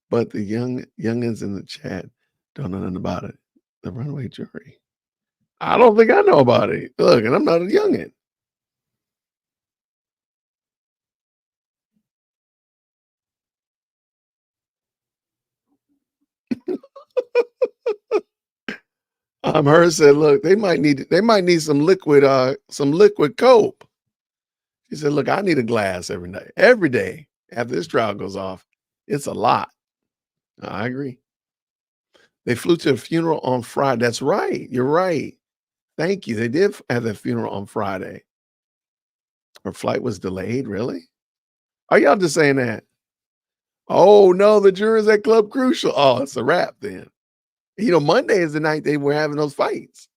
But the youngins in the chat don't know nothing about it. The Runaway Jury. I don't think I know about it. Look, and I'm not a youngin. Her said, look, they might need some liquid cope. She said, look, I need a glass every night, every day after this trial goes off. It's a lot. I agree. They flew to a funeral on Friday. That's right. You're right. Thank you. They did have their funeral on Friday. Her flight was delayed. Really? Are y'all just saying that? Oh no, the jurors at Club Crucial. Oh, it's a wrap then. You know, Monday is the night they were having those fights.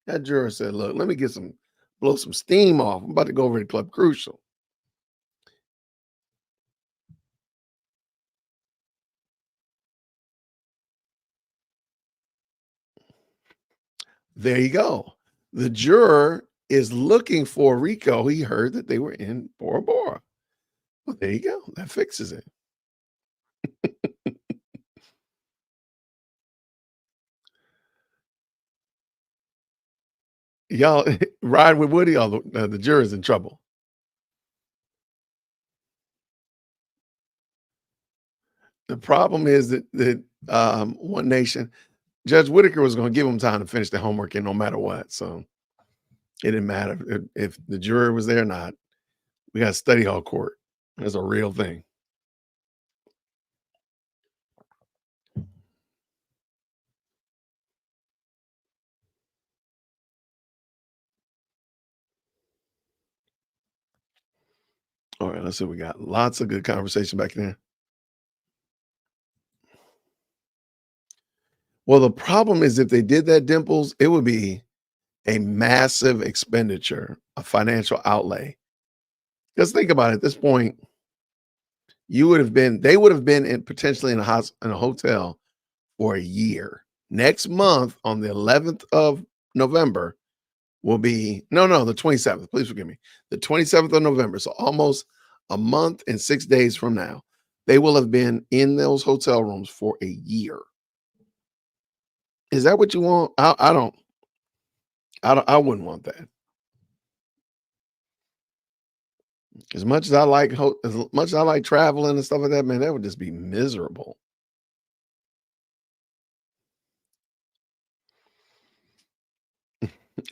That juror said, look, let me blow some steam off. I'm about to go over to Club Crucial. There you go. The juror is looking for Rico. He heard that they were in Bora Bora. Well, there you go. That fixes it. Y'all ride with Woody, all the juror's in trouble. The problem is that One Nation, Judge Whitaker was going to give them time to finish their homework and no matter what. So it didn't matter if the juror was there or not. We got study hall court. That's a real thing. All right, let's see. We got lots of good conversation back there. Well, the problem is if they did that, Dimples, it would be a massive expenditure, a financial outlay. Just think about it. At this point, they would have been in potentially in a hotel for a year. Next month on the 11th of November will be the 27th. Please forgive me. The 27th of November. So almost a month and 6 days from now, they will have been in those hotel rooms for a year. Is that what you want? I wouldn't want that. As much as I like traveling and stuff like that, man, that would just be miserable.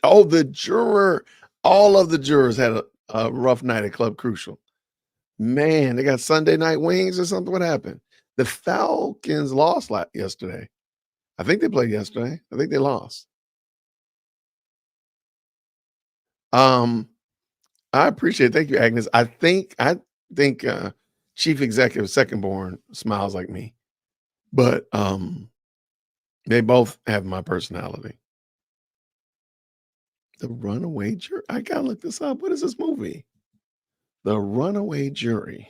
Oh, all of the jurors had a rough night at Club Crucial. Man, they got Sunday night wings or something. What happened? The Falcons lost yesterday. I think they played yesterday. I think they lost. I appreciate it. Thank you, Agnes. I think Chief Executive Secondborn smiles like me, but they both have my personality. The Runaway Jury. I gotta look this up. What is this movie? The Runaway Jury.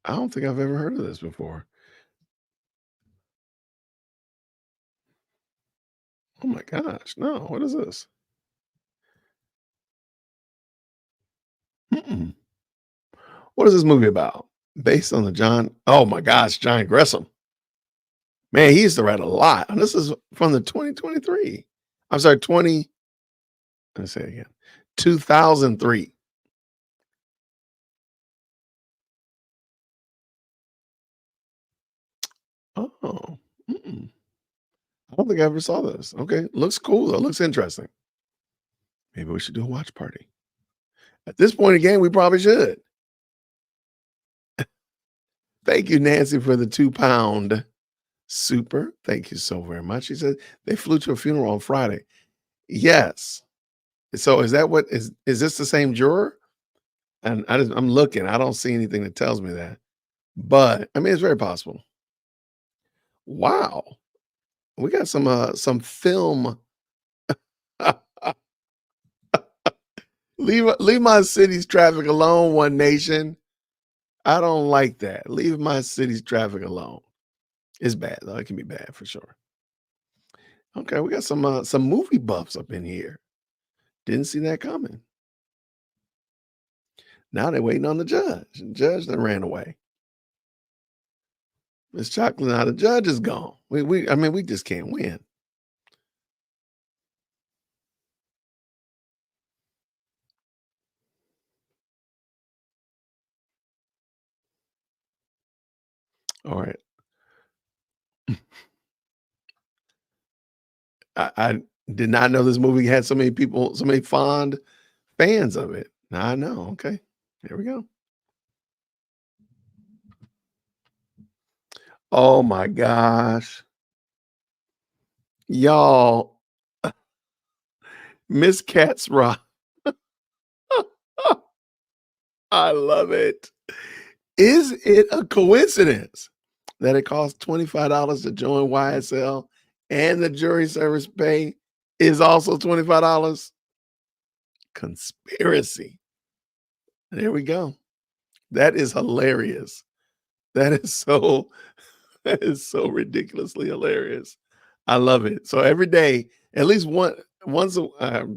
I don't think I've ever heard of this before. Oh my gosh. No, what is this? Mm-mm. What is this movie about? Based on oh my gosh, John Gresham. Man, he used to write a lot. And this is from the 2023. I'm sorry, let's say it again. 2003. Oh. Mm-mm. I don't think I ever saw this. Okay. Looks cool. It looks interesting. Maybe we should do a watch party. At this point again, we probably should. Thank you, Nancy, for the 2-pound super. Thank you so very much. She said they flew to a funeral on Friday. Yes. So is this the same juror? And I'm looking. I don't see anything that tells me that. But I mean, it's very possible. Wow. We got some film. Leave my city's traffic alone, One Nation. I don't like that. Leave my city's traffic alone. It's bad though. It can be bad for sure. Okay, we got some movie buffs up in here. Didn't see that coming. Now they're waiting on the judge. The judge that ran away. Miss Chocolate, now the judge is gone. We just can't win. All right. I did not know this movie had so many people, so many fond fans of it. Now I know. Okay. Here we go. Oh my gosh. Y'all, Miss Cat's Rock. I love it. Is it a coincidence that it costs $25 to join YSL and the jury service pay is also $25? Conspiracy. There we go. That is hilarious. That is so ridiculously hilarious. I love it. So every day, at least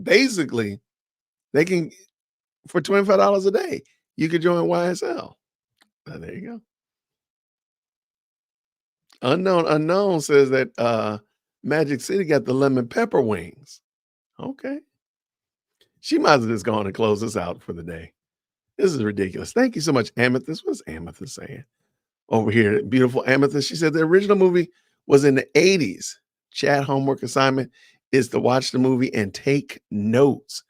basically, they can for $25 a day, you could join YSL. There you go. Unknown says that Magic City got the lemon pepper wings. Okay. She might as well just go on and close this out for the day. This is ridiculous. Thank you so much, Amethyst. What's Amethyst saying? Over here, beautiful Amethyst. She said the original movie was in the 80s. Chat homework assignment is to watch the movie and take notes.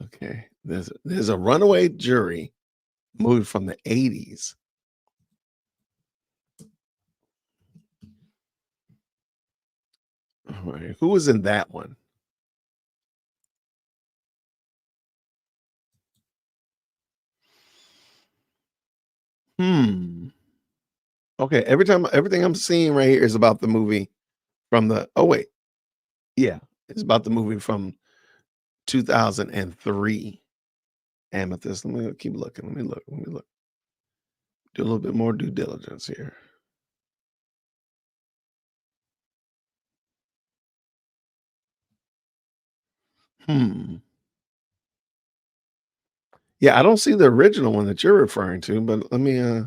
Okay. There's a Runaway Jury movie from the 80s. All right. Who was in that one? Okay, everything I'm seeing right here is about the movie from the. Oh wait, yeah, it's about the movie from 2003. Amethyst. Let me keep looking. Let me look. Let me look. Do a little bit more due diligence here. Yeah, I don't see the original one that you're referring to, but let me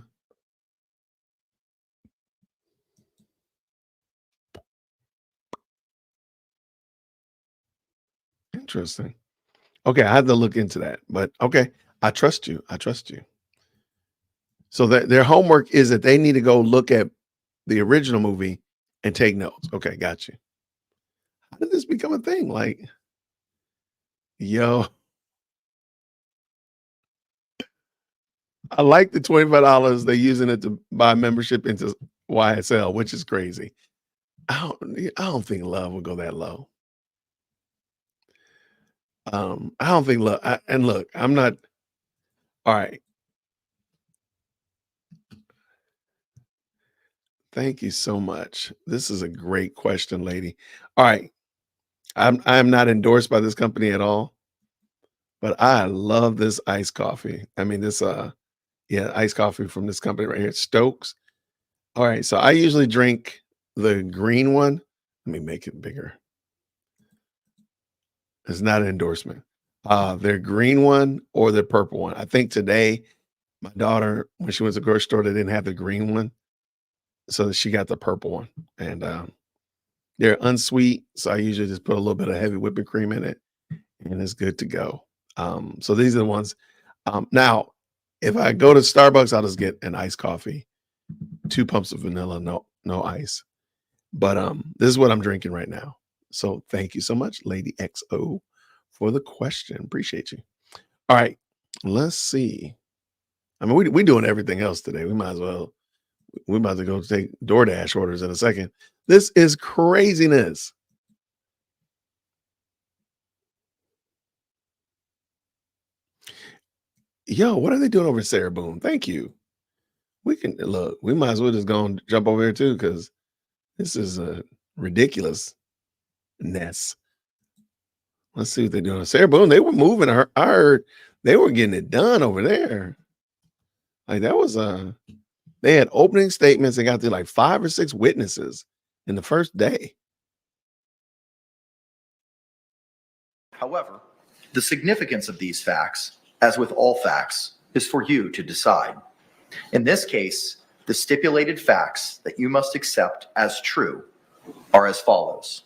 interesting. Okay, I have to look into that. But okay, I trust you. I trust you. So their homework is that they need to go look at the original movie and take notes. Okay, got you. How did this become a thing? Like, yo, I like the $25 they're using it to buy membership into YSL, which is crazy. I don't think love will go that low. I don't think love. And look, I'm not. All right. Thank you so much. This is a great question, lady. All right. I'm not endorsed by this company at all, but I love this iced coffee. I mean, this iced coffee from this company right here, Stokes. All right. So I usually drink the green one. Let me make it bigger. It's not an endorsement. Their green one or the purple one. I think today my daughter, when she went to the grocery store, they didn't have the green one. So she got the purple one. And they're unsweet. So I usually just put a little bit of heavy whipping cream in it and it's good to go. So these are the ones. Now, if I go to Starbucks, I'll just get an iced coffee, 2 pumps of vanilla, no ice. But this is what I'm drinking right now. So thank you so much, Lady XO, for the question. Appreciate you. All right, let's see. I mean, we doing everything else today. We might as well. We're about to go take DoorDash orders in a second. This is craziness. Yo, what are they doing over at Sarah Boone? Thank you. We can look. We might as well just go and jump over here too, because this is a ridiculousness. Let's see what they're doing. Sarah Boone, they were moving. I heard they were getting it done over there. Like that was they had opening statements and got to like 5 or 6 witnesses in the first day. However, the significance of these facts, as with all facts, is for you to decide. In this case, the stipulated facts that you must accept as true are as follows.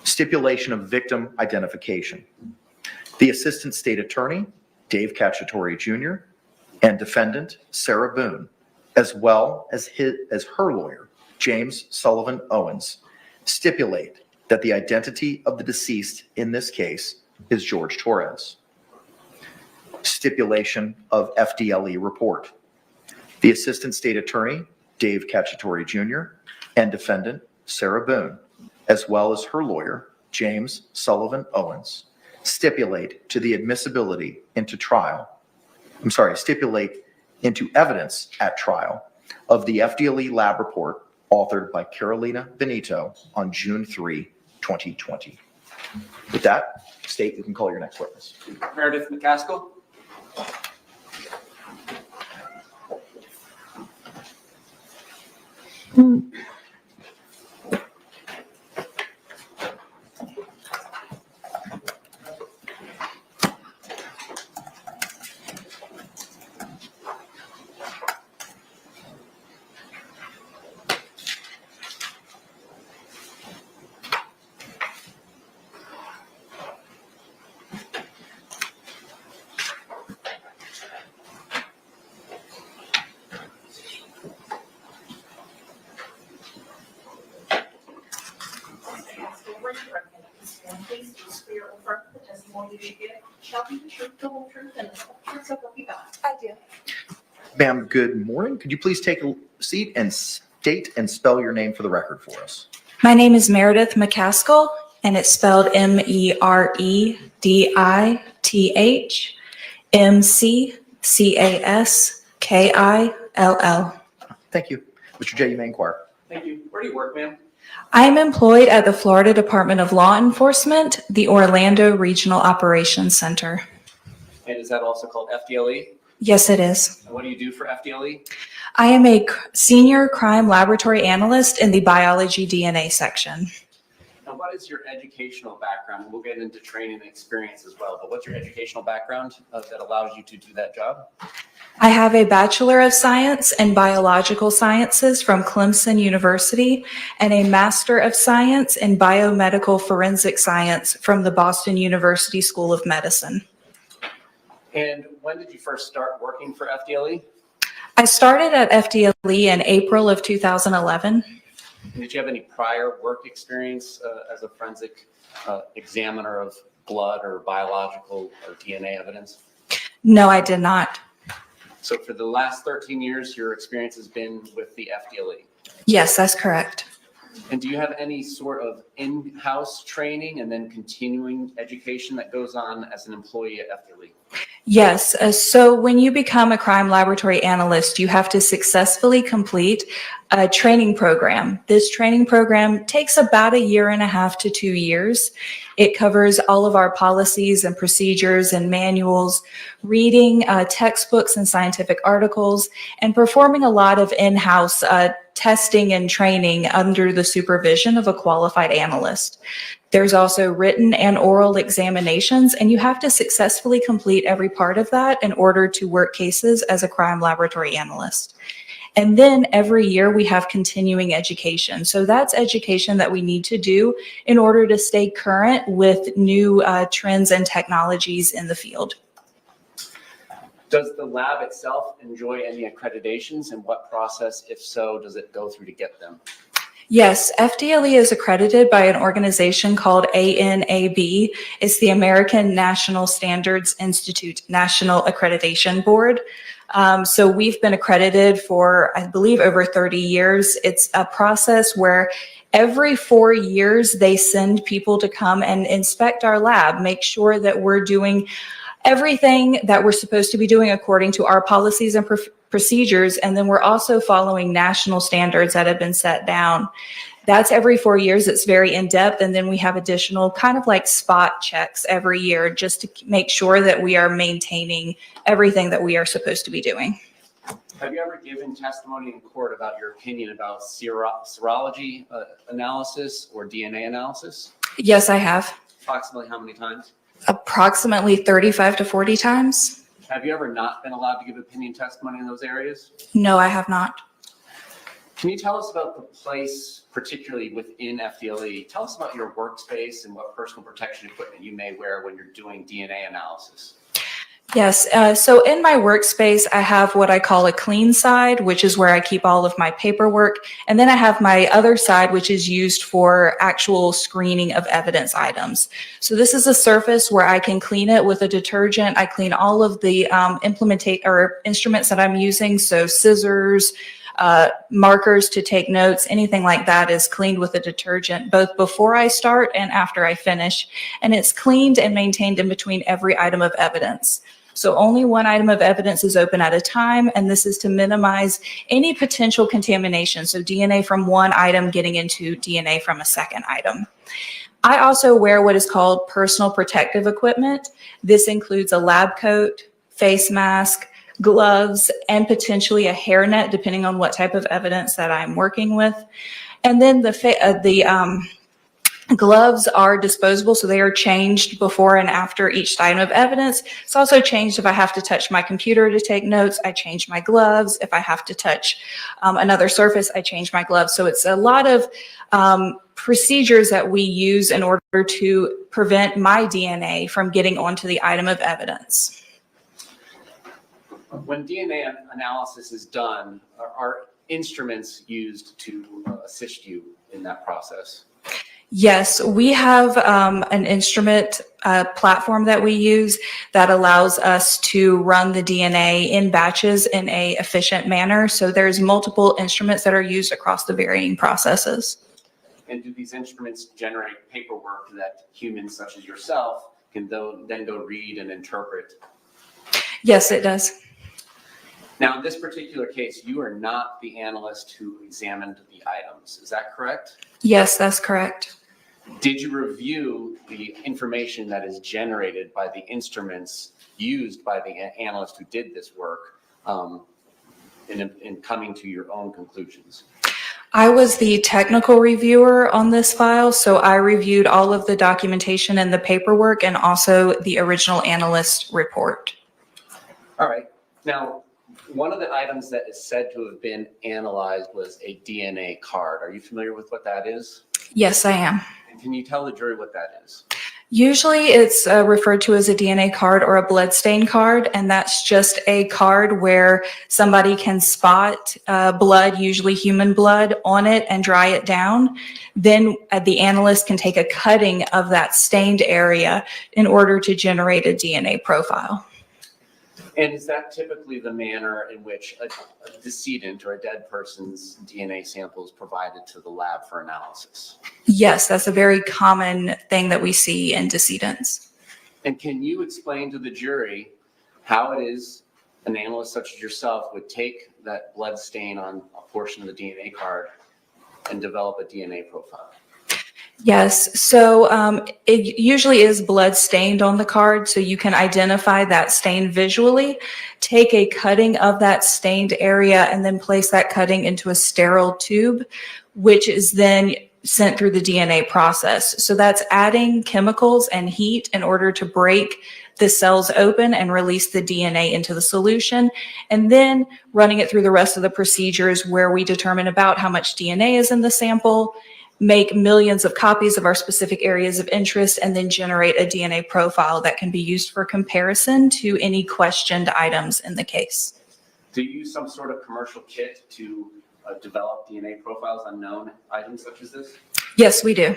Stipulation of victim identification. The Assistant State Attorney, Dave Cacciatore Jr., and defendant, Sarah Boone, as well as her lawyer, James Sullivan Owens, stipulate that the identity of the deceased in this case is George Torres. Stipulation of FDLE report. The Assistant State Attorney, Dave Cacciatore Jr., and defendant, Sarah Boone, as well as her lawyer, James Sullivan Owens, stipulate to the admissibility into stipulate into evidence at trial of the FDLE lab report authored by Carolina Benito on June 3, 2020. With that, State, you can call your next witness. Meredith McCaskill. I do. Ma'am, good morning. Could you please take a seat and state and spell your name for the record for us? My name is Meredith McCaskill, and it's spelled MEREDITH MCCASKILL. Thank you. Mr. J, you may inquire. Thank you. Where do you work, ma'am? I am employed at the Florida Department of Law Enforcement, the Orlando Regional Operations Center. And is that also called FDLE? Yes, it is. And what do you do for FDLE? I am a senior crime laboratory analyst in the biology DNA section. And what is your educational background? We'll get into training and experience as well, but what's your educational background that allows you to do that job? I have a Bachelor of Science in Biological Sciences from Clemson University and a Master of Science in Biomedical Forensic Science from the Boston University School of Medicine. And when did you first start working for FDLE? I started at FDLE in April of 2011. And did you have any prior work experience as a forensic examiner of blood or biological or DNA evidence? No, I did not. So for the last 13 years, your experience has been with the FDLE? Yes, that's correct. And do you have any sort of in-house training and then continuing education that goes on as an employee at FDLE? Yes. So when you become a crime laboratory analyst, you have to successfully complete a training program. This training program takes about 1.5 to 2 years. It covers all of our policies and procedures and manuals, reading textbooks and scientific articles, and performing a lot of in-house testing and training under the supervision of a qualified analyst. There's also written and oral examinations, and you have to successfully complete every part of that in order to work cases as a crime laboratory analyst. And then every year we have continuing education. So that's education that we need to do in order to stay current with new trends and technologies in the field. Does the lab itself enjoy any accreditations, and what process, if so, does it go through to get them? Yes, FDLE is accredited by an organization called ANAB. It's the American National Standards Institute National Accreditation Board. So we've been accredited for, I believe, over 30 years. It's a process where every 4 years they send people to come and inspect our lab, make sure that we're doing everything that we're supposed to be doing according to our policies and procedures. And then we're also following national standards that have been set down. That's every 4 years. It's very in-depth. And then we have additional kind of like spot checks every year just to make sure that we are maintaining everything that we are supposed to be doing. Have you ever given testimony in court about your opinion about serology analysis or DNA analysis? Yes, I have. Approximately how many times? Approximately 35 to 40 times. Have you ever not been allowed to give opinion testimony in those areas? No, I have not. Can you tell us about the place, particularly within FDLE? Tell us about your workspace and what personal protection equipment you may wear when you're doing DNA analysis. Yes. So in my workspace, I have what I call a clean side, which is where I keep all of my paperwork. And then I have my other side, which is used for actual screening of evidence items. So this is a surface where I can clean it with a detergent. I clean all of the instruments that I'm using. So scissors, markers to take notes, anything like that is cleaned with a detergent, both before I start and after I finish. And it's cleaned and maintained in between every item of evidence. So only one item of evidence is open at a time, and this is to minimize any potential contamination. So DNA from one item getting into DNA from a second item. I also wear what is called personal protective equipment. This includes a lab coat, face mask, gloves, and potentially a hairnet, depending on what type of evidence that I'm working with. And then the gloves are disposable, so they are changed before and after each item of evidence. It's also changed if I have to touch my computer to take notes, I change my gloves. If I have to touch another surface, I change my gloves. So it's a lot of procedures that we use in order to prevent my DNA from getting onto the item of evidence. When DNA analysis is done, are instruments used to assist you in that process? Yes, we have an instrument platform that we use that allows us to run the DNA in batches in a efficient manner. So there's multiple instruments that are used across the varying processes. And do these instruments generate paperwork that humans such as yourself can then go read and interpret? Yes, it does. Now, in this particular case, you are not the analyst who examined the items. Is that correct? Yes, that's correct. Did you review the information that is generated by the instruments used by the analyst who did this work in coming to your own conclusions? I was the technical reviewer on this file, so I reviewed all of the documentation and the paperwork and also the original analyst report. All right. Now, one of the items that is said to have been analyzed was a DNA card. Are you familiar with what that is? Yes, I am. And can you tell the jury what that is? Usually it's referred to as a DNA card or a blood stain card, and that's just a card where somebody can spot blood, usually human blood, on it and dry it down. Then the analyst can take a cutting of that stained area in order to generate a DNA profile. And is that typically the manner in which a decedent or a dead person's DNA sample is provided to the lab for analysis? Yes, that's a very common thing that we see in decedents. And can you explain to the jury how it is an analyst such as yourself would take that blood stain on a portion of the DNA card and develop a DNA profile? Yes, so it usually is blood stained on the card, so you can identify that stain visually, take a cutting of that stained area, and then place that cutting into a sterile tube, which is then sent through the DNA process. So that's adding chemicals and heat in order to break the cells open and release the DNA into the solution, and then running it through the rest of the procedures where we determine about how much DNA is in the sample, make millions of copies of our specific areas of interest, and then generate a DNA profile that can be used for comparison to any questioned items in the case. Do you use some sort of commercial kit to develop DNA profiles on known items such as this? Yes, we do.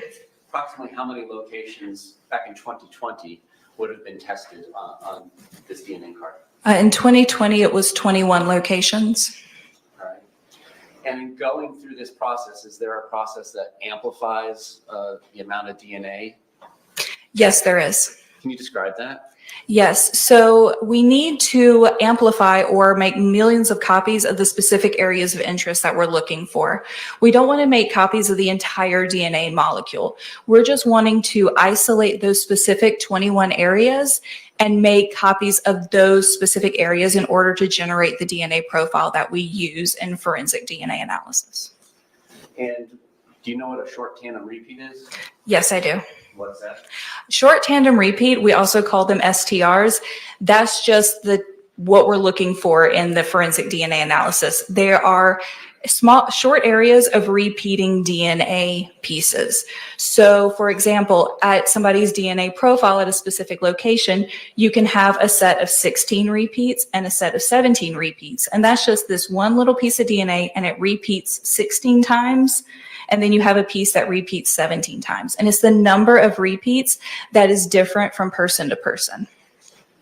Approximately how many locations back in 2020 would have been tested on this DNA card? In 2020, it was 21 locations. All right. And in going through this process, is there a process that amplifies the amount of DNA? Yes, there is. Can you describe that? Yes, so we need to amplify or make millions of copies of the specific areas of interest that we're looking for. We don't want to make copies of the entire DNA molecule. We're just wanting to isolate those specific 21 areas and make copies of those specific areas in order to generate the DNA profile that we use in forensic DNA analysis. And do you know what a short tandem repeat is? Yes, I do. What's that? Short tandem repeat, we also call them STRs. That's just what we're looking for in the forensic DNA analysis. There are small, short areas of repeating DNA pieces. So for example, at somebody's DNA profile at a specific location, you can have a set of 16 repeats and a set of 17 repeats. And that's just this one little piece of DNA, and it repeats 16 times. And then you have a piece that repeats 17 times. And it's the number of repeats that is different from person to person.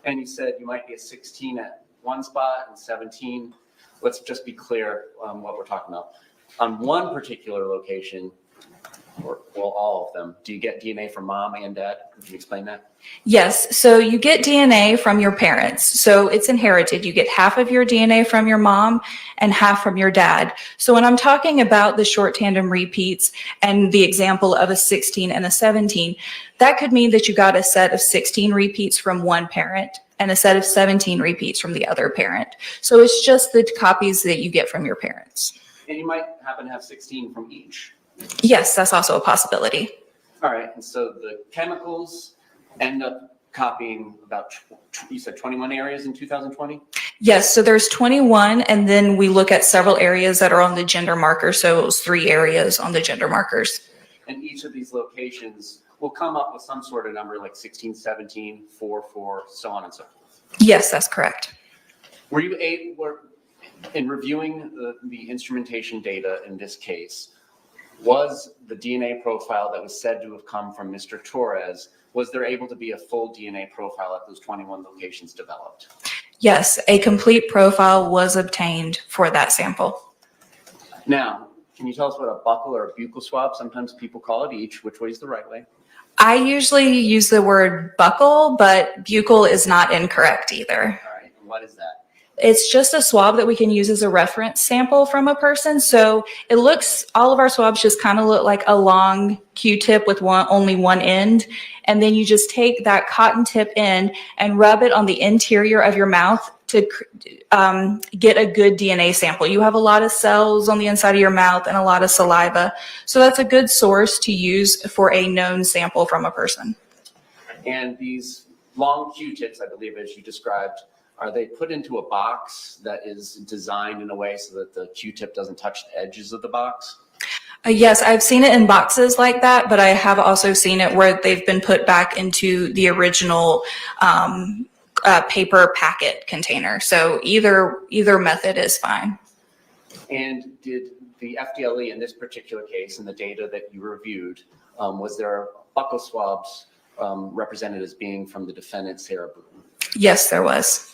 And you said you might be a 16 at one spot and 17. Let's just be clear on what we're talking about. On one particular location, or well, all of them, do you get DNA from mom and dad? Can you explain that? Yes, so you get DNA from your parents. So it's inherited. You get half of your DNA from your mom and half from your dad. So when I'm talking about the short tandem repeats and the example of a 16 and a 17, that could mean that you got a set of 16 repeats from one parent and a set of 17 repeats from the other parent. So it's just the copies that you get from your parents. And you might happen to have 16 from each. Yes, that's also a possibility. All right, and so the chemicals end up copying about, you said 21 areas in 2020? Yes, so there's 21, and then we look at several areas that are on the gender marker. So it was 3 areas on the gender markers. And each of these locations will come up with some sort of number like 16, 17, 4, 4, so on and so forth. Yes, that's correct. Were you able, in reviewing the instrumentation data in this case, was the DNA profile that was said to have come from Mr. Torres, was there able to be a full DNA profile at those 21 locations developed? Yes, a complete profile was obtained for that sample. Now, can you tell us what a buccal or a buccal swab, sometimes people call it each, which way is the right way? I usually use the word buccal, but buccal is not incorrect either. All right, and what is that? It's just a swab that we can use as a reference sample from a person. So it looks, all of our swabs just kind of look like a long Q-tip with only one end. And then you just take that cotton tip end and rub it on the interior of your mouth to get a good DNA sample. You have a lot of cells on the inside of your mouth and a lot of saliva. So that's a good source to use for a known sample from a person. And these long Q-tips, I believe, as you described, are they put into a box that is designed in a way so that the Q-tip doesn't touch the edges of the box? Yes, I've seen it in boxes like that, but I have also seen it where they've been put back into the original paper packet container. So either method is fine. And did the FDLE in this particular case, in the data that you reviewed, was there buccal swabs represented as being from the defendant, Sarah Boone? Yes, there was.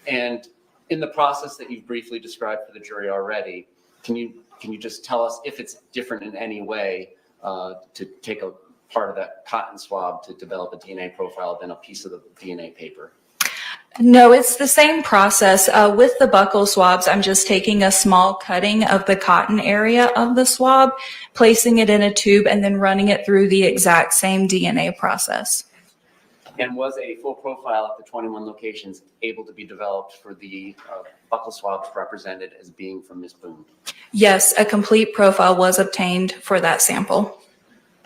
And in the process that you've briefly described for the jury already, can you just tell us if it's different in any way to take a part of that cotton swab to develop a DNA profile than a piece of the DNA paper? No, it's the same process. With the buccal swabs, I'm just taking a small cutting of the cotton area of the swab, placing it in a tube, and then running it through the exact same DNA process. And was a full profile at the 21 locations able to be developed for the buccal swabs represented as being from Ms. Boone? Yes, a complete profile was obtained for that sample.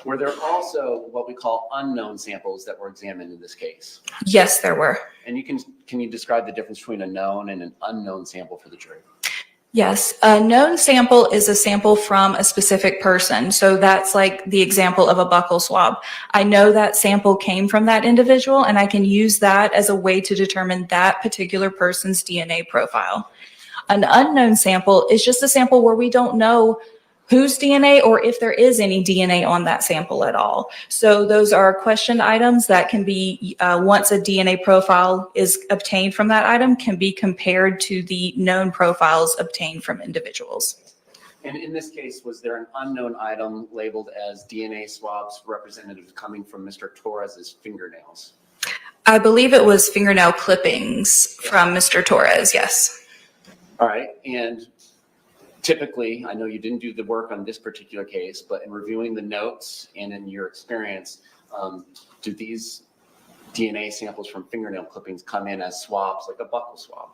Were there also what we call unknown samples that were examined in this case? Yes, there were. And can you describe the difference between a known and an unknown sample for the jury? Yes, a known sample is a sample from a specific person. So that's like the example of a buccal swab. I know that sample came from that individual, and I can use that as a way to determine that particular person's DNA profile. An unknown sample is just a sample where we don't know whose DNA or if there is any DNA on that sample at all. So those are question items that can be, once a DNA profile is obtained from that item, can be compared to the known profiles obtained from individuals. And in this case, was there an unknown item labeled as DNA swabs representative coming from Mr. Torres's fingernails? I believe it was fingernail clippings from Mr. Torres, yes. All right, and typically, I know you didn't do the work on this particular case, but in reviewing the notes and in your experience, do these DNA samples from fingernail clippings come in as swabs, like a buccal swab?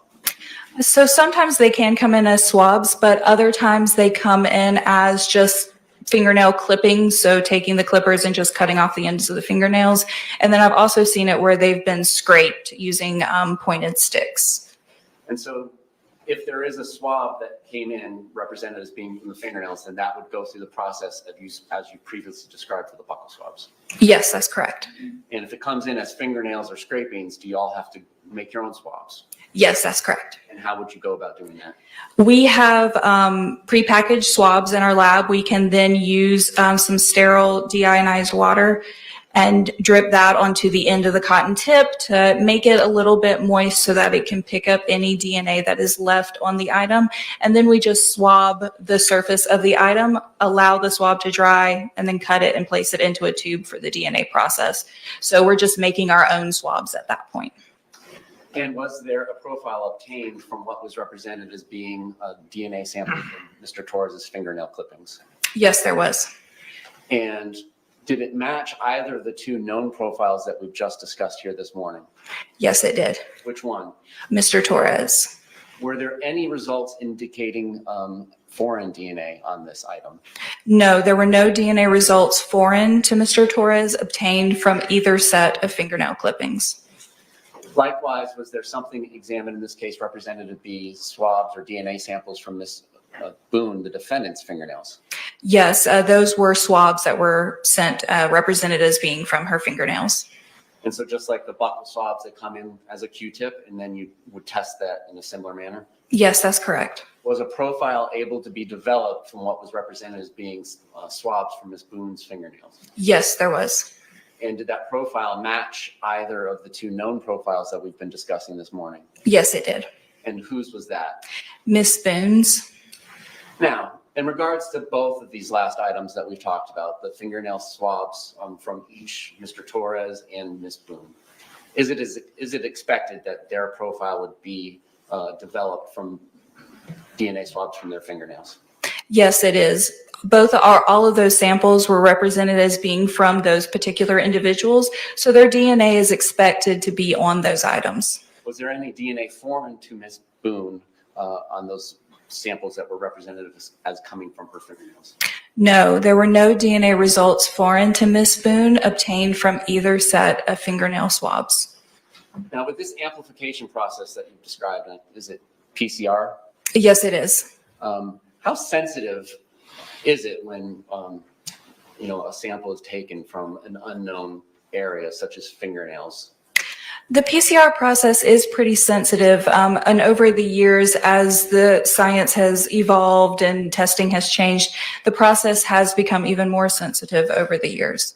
So sometimes they can come in as swabs, but other times they come in as just fingernail clippings. So taking the clippers and just cutting off the ends of the fingernails. And then I've also seen it where they've been scraped using pointed sticks. And so if there is a swab that came in represented as being from the fingernails, then that would go through the process of as you previously described for the buccal swabs. Yes, that's correct. And if it comes in as fingernails or scrapings, do you all have to make your own swabs? Yes, that's correct. And how would you go about doing that? We have prepackaged swabs in our lab. We can then use some sterile deionized water and drip that onto the end of the cotton tip to make it a little bit moist so that it can pick up any DNA that is left on the item. And then we just swab the surface of the item, allow the swab to dry, and then cut it and place it into a tube for the DNA process. So we're just making our own swabs at that point. And was there a profile obtained from what was represented as being a DNA sample from Mr. Torres's fingernail clippings? Yes, there was. And did it match either of the two known profiles that we've just discussed here this morning? Yes, it did. Which one? Mr. Torres. Were there any results indicating foreign DNA on this item? No, there were no DNA results foreign to Mr. Torres obtained from either set of fingernail clippings. Likewise, was there something examined in this case represented to be swabs or DNA samples from Ms. Boone, the defendant's fingernails? Yes, those were swabs that were sent represented as being from her fingernails. And so just like the buccal swabs that come in as a Q-tip, and then you would test that in a similar manner? Yes, that's correct. Was a profile able to be developed from what was represented as being swabs from Ms. Boone's fingernails? Yes, there was. And did that profile match either of the two known profiles that we've been discussing this morning? Yes, it did. And whose was that? Miss Boone's. Now, in regards to both of these last items that we've talked about, the fingernail swabs from each Mr. Torres and Miss Boone, is it expected that their profile would be developed from DNA swabs from their fingernails? Yes, it is. All of those samples were represented as being from those particular individuals, so their DNA is expected to be on those items. Was there any DNA foreign to Ms. Boone on those samples that were represented as coming from her fingernails? No, there were no DNA results foreign to Ms. Boone obtained from either set of fingernail swabs. Now, with this amplification process that you've described, is it PCR? Yes, it is. How sensitive is it when a sample is taken from an unknown area, such as fingernails? The PCR process is pretty sensitive, and over the years, as the science has evolved and testing has changed, the process has become even more sensitive over the years.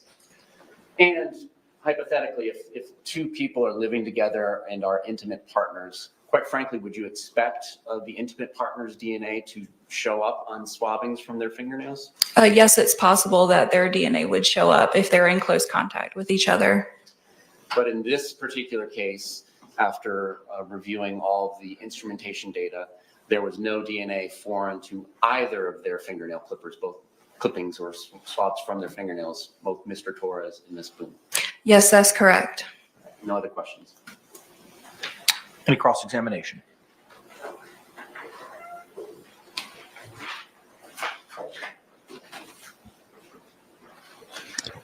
And hypothetically, if two people are living together and are intimate partners, quite frankly, would you expect the intimate partner's DNA to show up on swabbings from their fingernails? Yes, it's possible that their DNA would show up if they're in close contact with each other. But in this particular case, after reviewing all of the instrumentation data, there was no DNA foreign to either of their fingernail clippers, both clippings or swabs from their fingernails, both Mr. Torres and Ms. Boone. Yes, that's correct. No other questions? Any cross-examination?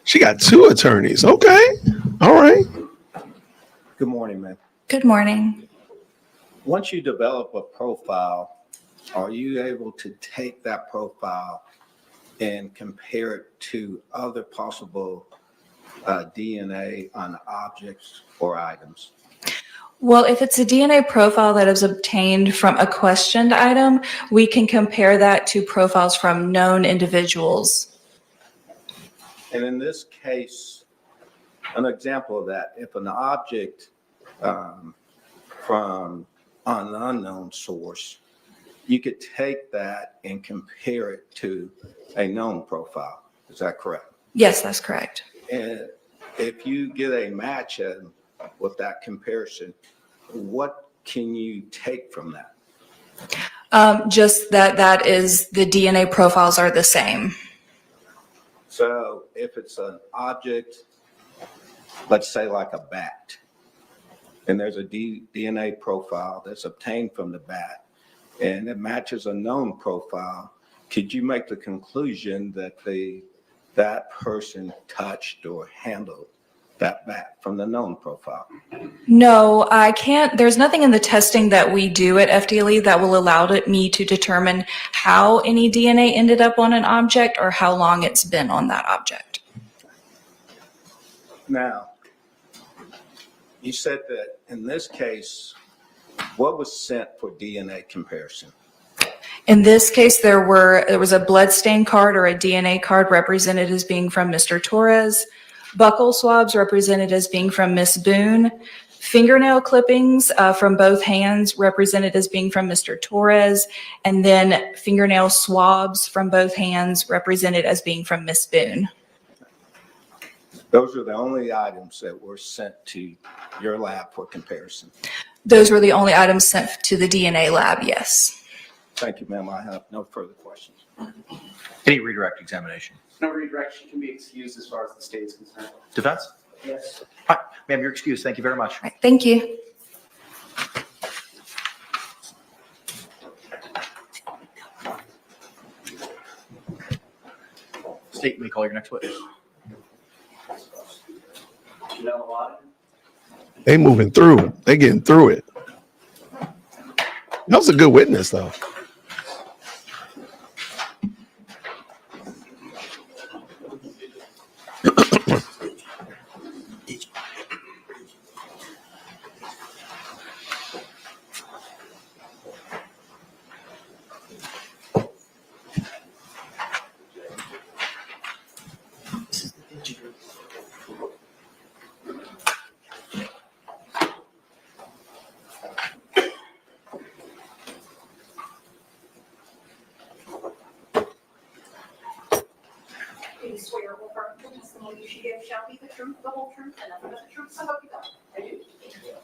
She got two attorneys. Okay. All right. Good morning, ma'am. Good morning. Once you develop a profile, are you able to take that profile and compare it to other possible DNA on objects or items? Well, if it's a DNA profile that is obtained from a questioned item, we can compare that to profiles from known individuals. And in this case, an example of that, if an object from an unknown source, you could take that and compare it to a known profile. Is that correct? Yes, that's correct. And if you get a match with that comparison, what can you take from that? Just that is the DNA profiles are the same. So if it's an object, let's say like a bat, and there's a DNA profile that's obtained from the bat, and it matches a known profile, could you make the conclusion that that person touched or handled that bat from the known profile? No, I can't. There's nothing in the testing that we do at FDLE that will allow me to determine how any DNA ended up on an object or how long it's been on that object. Now, you said that in this case, what was sent for DNA comparison? In this case, there was a blood stain card or a DNA card represented as being from Mr. Torres, buccal swabs represented as being from Ms. Boone, fingernail clippings from both hands represented as being from Mr. Torres, and then fingernail swabs from both hands represented as being from Ms. Boone. Those are the only items that were sent to your lab for comparison. Those were the only items sent to the DNA lab, yes. Thank you, ma'am. I have no further questions. Any redirect examination? No redirection can be excused as far as the state is concerned. Defense? Yes. All right, ma'am, you're excused. Thank you very much. Right, thank you. State, may call your next witness. They moving through. They getting through it. That was a good witness, though. Do you swear or affirm the testimony you should give shall be the truth, the whole truth, and nothing but the truth, so help you God? I do.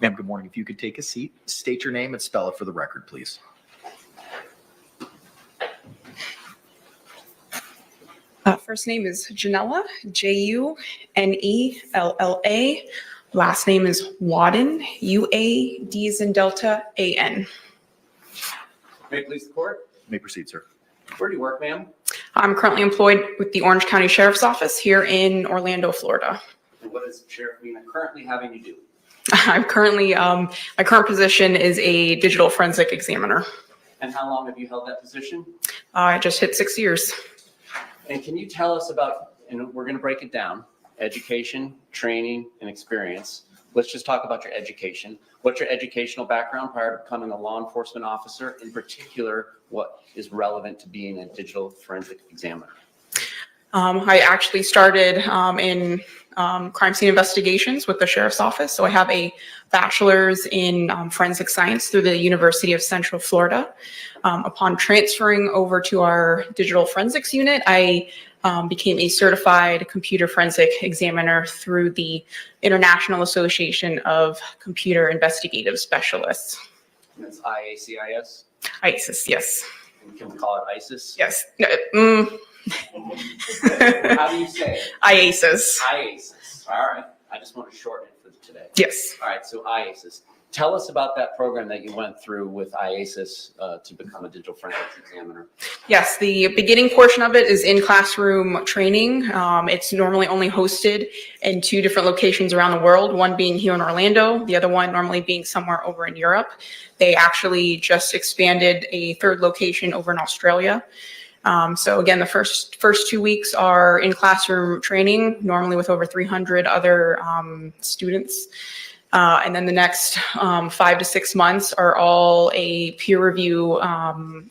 Ma'am, good morning. If you could take a seat, state your name and spell it for the record, please. First name is Janella, Junella. Last name is Wadden, UAD as in Delta, AN. May it please the court? You may proceed, sir. Where do you work, ma'am? I'm currently employed with the Orange County Sheriff's Office here in Orlando, Florida. And what is Sheriff Mina currently having you do? I'm currently, my current position is a digital forensic examiner. And how long have you held that position? I just hit 6 years. And can you tell us about, and we're going to break it down, education, training, and experience. Let's just talk about your education. What's your educational background prior to becoming a law enforcement officer? In particular, what is relevant to being a digital forensic examiner? I actually started in crime scene investigations with the Sheriff's Office. So I have a bachelor's in forensic science through the University of Central Florida. Upon transferring over to our digital forensics unit, I became a certified computer forensic examiner through the International Association of Computer Investigative Specialists. And that's IACIS? ISIS, yes. And can we call it ISIS? Yes. How do you say it? IASIS. IASIS. All right. I just want to shorten it for today. Yes. All right. So IASIS. Tell us about that program that you went through with IASIS to become a digital forensics examiner. Yes, the beginning portion of it is in classroom training. It's normally only hosted in 2 different locations around the world, one being here in Orlando, the other one normally being somewhere over in Europe. They actually just expanded a 3rd location over in Australia. So again, the first 2 weeks are in classroom training, normally with over 300 other students. And then the next 5 to 6 months are all a peer review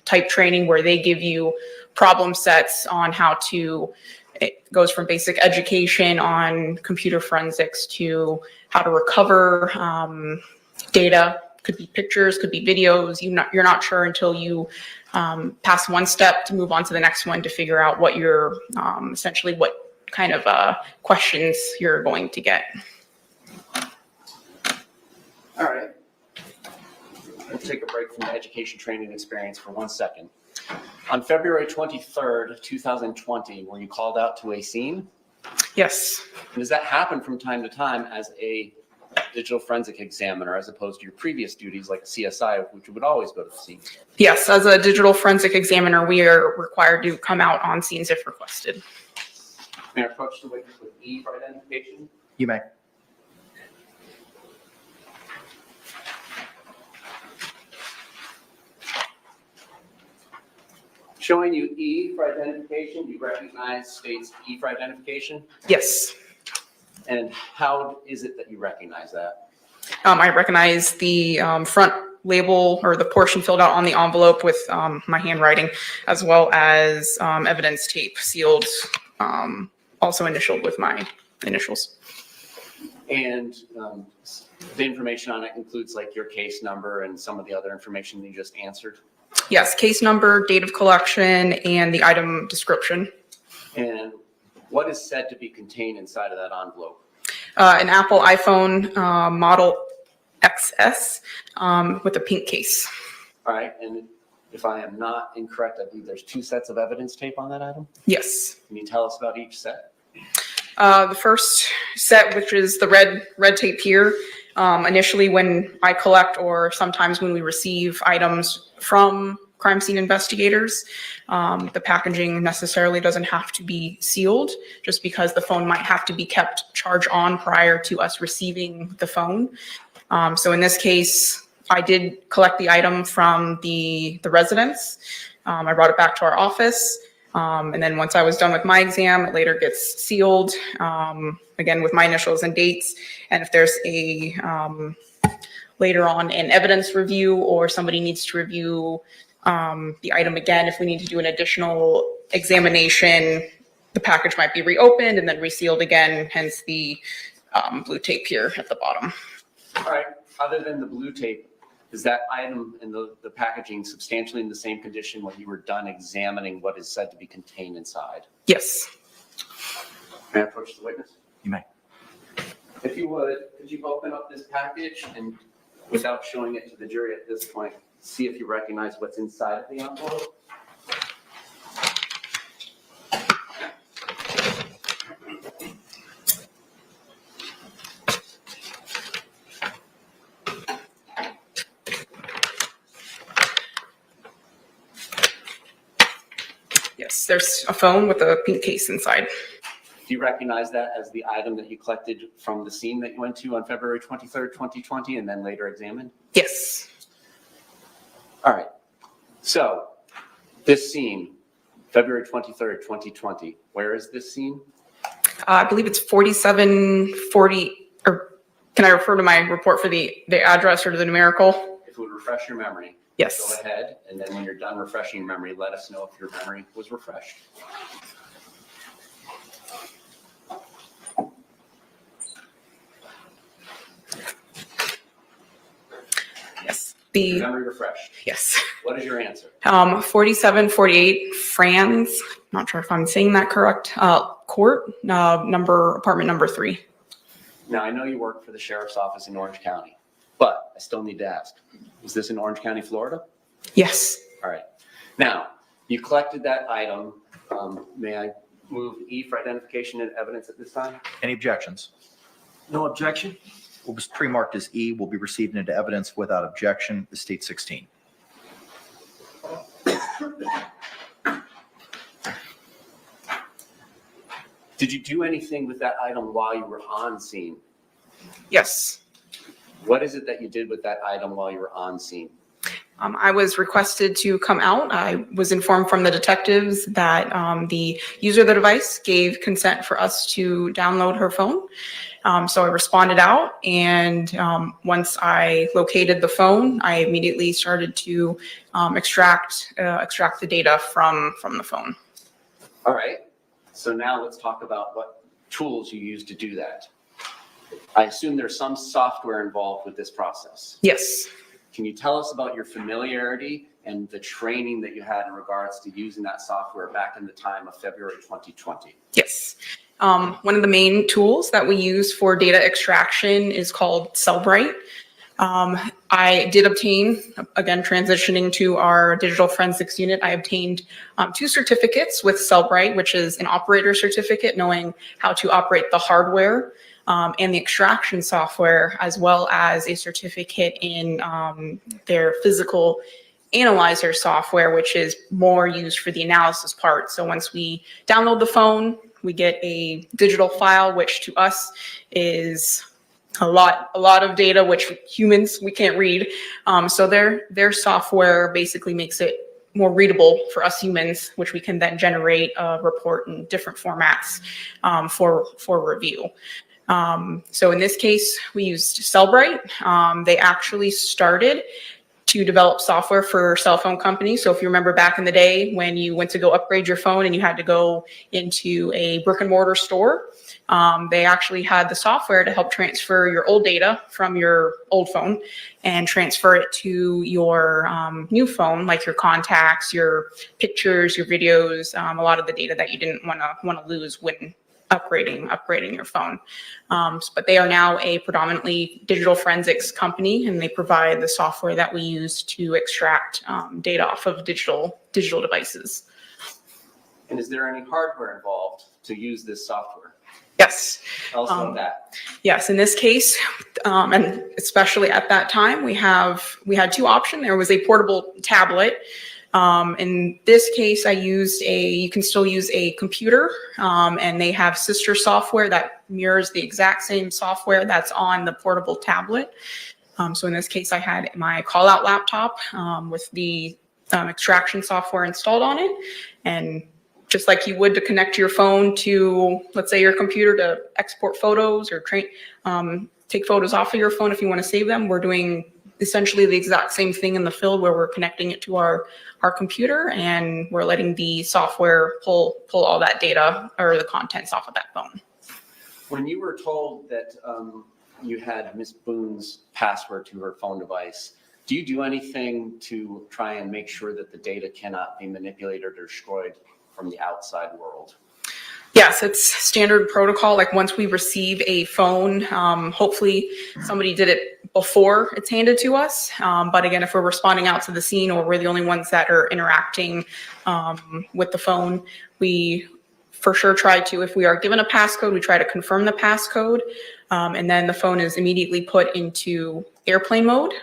type training where they give you problem sets on how to, it goes from basic education on computer forensics to how to recover data. Could be pictures, could be videos. You're not sure until you pass one step to move on to the next one to figure out what you're essentially what kind of questions you're going to get. All right. We'll take a break from the education training experience for 1 second. On February 23rd, 2020, were you called out to a scene? Yes. And does that happen from time to time as a digital forensic examiner as opposed to your previous duties like a CSI, which would always go to the scene? Yes, as a digital forensic examiner, we are required to come out on scenes if requested. May I approach the witness with E for identification? You may. Showing you E for identification, you recognize states E for identification? Yes. And how is it that you recognize that? I recognize the front label or the portion filled out on the envelope with my handwriting, as well as evidence tape sealed, also initialed with my initials. And the information on it includes like your case number and some of the other information you just answered? Yes, case number, date of collection, and the item description. And what is said to be contained inside of that envelope? An Apple iPhone Model XS with a pink case. All right, and if I am not incorrect, I believe there's 2 sets of evidence tape on that item? Yes. Can you tell us about each set? The first set, which is the red tape here, initially when I collect or sometimes when we receive items from crime scene investigators, the packaging necessarily doesn't have to be sealed just because the phone might have to be kept charged on prior to us receiving the phone. So in this case, I did collect the item from the residence. I brought it back to our office. And then once I was done with my exam, it later gets sealed, again, with my initials and dates. And if there's a, later on an evidence review or somebody needs to review the item again, if we need to do an additional examination, the package might be reopened and then resealed again, hence the blue tape here at the bottom. All right, other than the blue tape, is that item and the packaging substantially in the same condition when you were done examining what is said to be contained inside? Yes. May I approach the witness? You may. If you would, could you open up this package and, without showing it to the jury at this point, see if you recognize what's inside of the envelope? Yes, there's a phone with a pink case inside. Do you recognize that as the item that you collected from the scene that you went to on February 23rd, 2020, and then later examined? Yes. All right. So this scene, February 23rd, 2020, where is this scene? I believe it's 4740, or can I refer to my report for the address or the numerical? If it would refresh your memory. Yes. Go ahead, and then when you're done refreshing your memory, let us know if your memory was refreshed. Yes. Your memory refreshed. Yes. What is your answer? 4748 Franz, not sure if I'm saying that correct, court, apartment number 3. Now, I know you work for the sheriff's office in Orange County, but I still need to ask, is this in Orange County, Florida? Yes. All right. Now, you collected that item. May I move E for identification and evidence at this time? Any objections? No objection. What was pre-marked as E will be received into evidence without objection. The state 16. Did you do anything with that item while you were on scene? Yes. What is it that you did with that item while you were on scene? I was requested to come out. I was informed from the detectives that the user of the device gave consent for us to download her phone. So I responded out, and once I located the phone, I immediately started to extract the data from the phone. All right. So now let's talk about what tools you used to do that. I assume there's some software involved with this process. Yes. Can you tell us about your familiarity and the training that you had in regards to using that software back in the time of February 2020? Yes. One of the main tools that we use for data extraction is called Cellbrite. I did obtain, again, transitioning to our digital forensics unit, I obtained 2 certificates with Cellbrite, which is an operator certificate, knowing how to operate the hardware and the extraction software, as well as a certificate in their physical analyzer software, which is more used for the analysis part. So once we download the phone, we get a digital file, which to us is a lot of data, which humans, we can't read. So their software basically makes it more readable for us humans, which we can then generate a report in different formats for review. So in this case, we used Cellbrite. They actually started to develop software for cell phone companies. So if you remember back in the day when you went to go upgrade your phone and you had to go into a brick and mortar store, they actually had the software to help transfer your old data from your old phone and transfer it to your new phone, like your contacts, your pictures, your videos, a lot of the data that you didn't want to lose when upgrading your phone. But they are now a predominantly digital forensics company, and they provide the software that we use to extract data off of digital devices. And is there any hardware involved to use this software? Yes. Tell us about that. Yes, in this case, and especially at that time, we had 2 options. There was a portable tablet. In this case, you can still use a computer, and they have sister software that mirrors the exact same software that's on the portable tablet. So in this case, I had my call-out laptop with the extraction software installed on it. And just like you would to connect your phone to, let's say, your computer to export photos or take photos off of your phone if you want to save them, we're doing essentially the exact same thing in the field where we're connecting it to our computer, and we're letting the software pull all that data or the contents off of that phone. When you were told that you had Miss Boone's password to her phone device, do you do anything to try and make sure that the data cannot be manipulated or destroyed from the outside world? Yes, it's standard protocol. Like once we receive a phone, hopefully somebody did it before it's handed to us. But again, if we're responding out to the scene or we're the only ones that are interacting with the phone, we for sure try to, if we are given a passcode, we try to confirm the passcode. And then the phone is immediately put into airplane mode,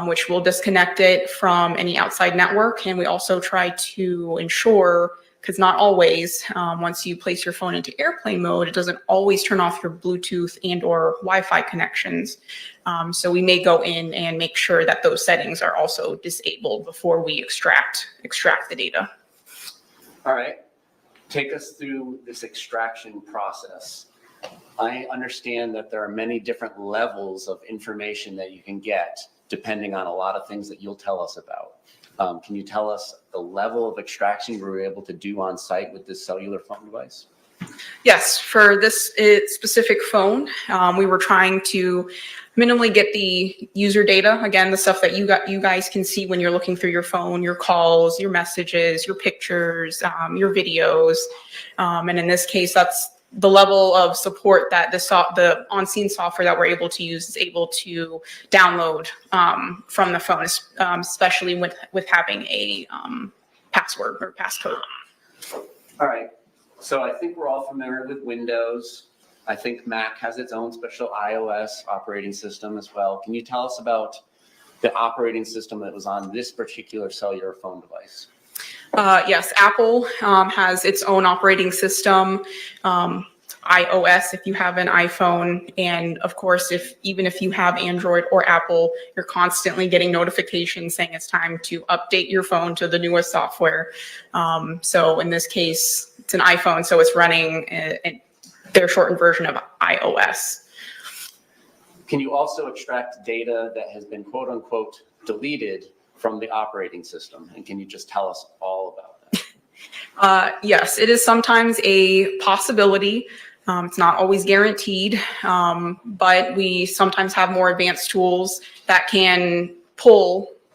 which will disconnect it from any outside network. And we also try to ensure, because not always, once you place your phone into airplane mode, it doesn't always turn off your Bluetooth and or Wi-Fi connections. So we may go in and make sure that those settings are also disabled before we extract the data. All right. Take us through this extraction process. I understand that there are many different levels of information that you can get depending on a lot of things that you'll tell us about. Can you tell us the level of extraction we were able to do on site with this cellular phone device? Yes, for this specific phone, we were trying to minimally get the user data. Again, the stuff that you guys can see when you're looking through your phone, your calls, your messages, your pictures, your videos. And in this case, that's the level of support that the on-scene software that we're able to use is able to download from the phone, especially with having a password or passcode. All right. So I think we're all familiar with Windows. I think Mac has its own special iOS operating system as well. Can you tell us about the operating system that was on this particular cellular phone device? Yes, Apple has its own operating system, iOS if you have an iPhone, and of course, even if you have Android or Apple, you're constantly getting notifications saying it's time to update your phone to the newest software. So in this case, it's an iPhone, so it's running their shortened version of iOS. Can you also extract data that has been quote unquote deleted from the operating system? And can you just tell us all about that? Yes, it is sometimes a possibility. It's not always guaranteed, but we sometimes have more advanced tools that can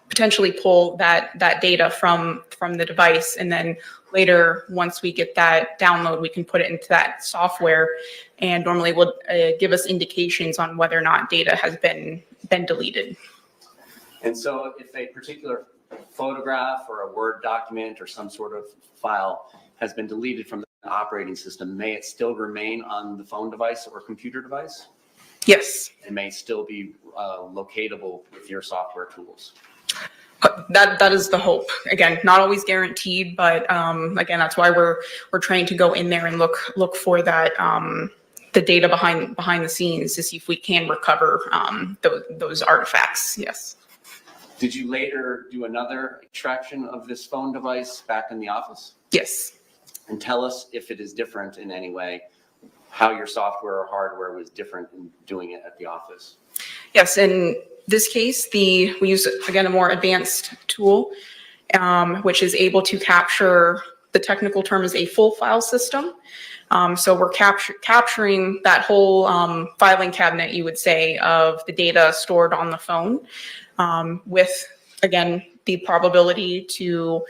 potentially pull that data from the device. And then later, once we get that download, we can put it into that software and normally will give us indications on whether or not data has been deleted. And so if a particular photograph or a Word document or some sort of file has been deleted from the operating system, may it still remain on the phone device or computer device? Yes. It may still be locatable with your software tools. That is the hope. Again, not always guaranteed, but again, that's why we're trying to go in there and look for that the data behind the scenes to see if we can recover those artifacts. Yes. Did you later do another extraction of this phone device back in the office? Yes. And tell us if it is different in any way, how your software or hardware was different in doing it at the office. Yes, in this case, we use, again, a more advanced tool, which is able to capture, the technical term is a full file system. So we're capturing that whole filing cabinet, you would say, of the data stored on the phone with, again, the probability to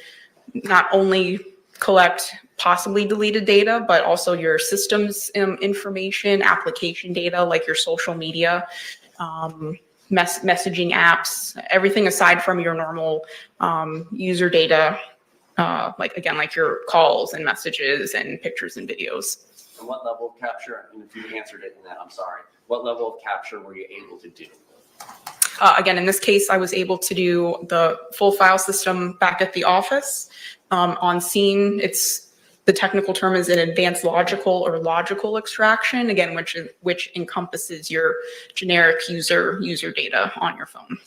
not only collect possibly deleted data, but also your systems information, application data, like your social media, messaging apps, everything aside from your normal user data, like your calls and messages and pictures and videos. And what level of capture, and if you answered it in that, I'm sorry, what level of capture were you able to do? Again, in this case, I was able to do the full file system back at the office. On scene, the technical term is an advanced logical extraction, again, which encompasses your generic user data on your phone.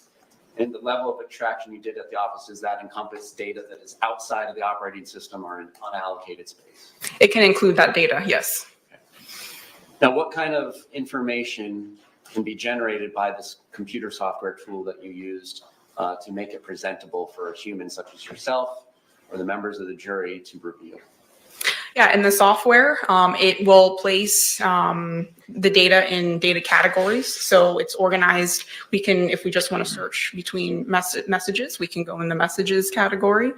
And the level of extraction you did at the office, does that encompass data that is outside of the operating system or in unallocated space? It can include that data, yes. Okay. Now, what kind of information can be generated by this computer software tool that you used to make it presentable for humans such as yourself or the members of the jury to review? Yeah, in the software, it will place the data in data categories. So it's organized. We can, if we just want to search between messages, we can go in the messages category.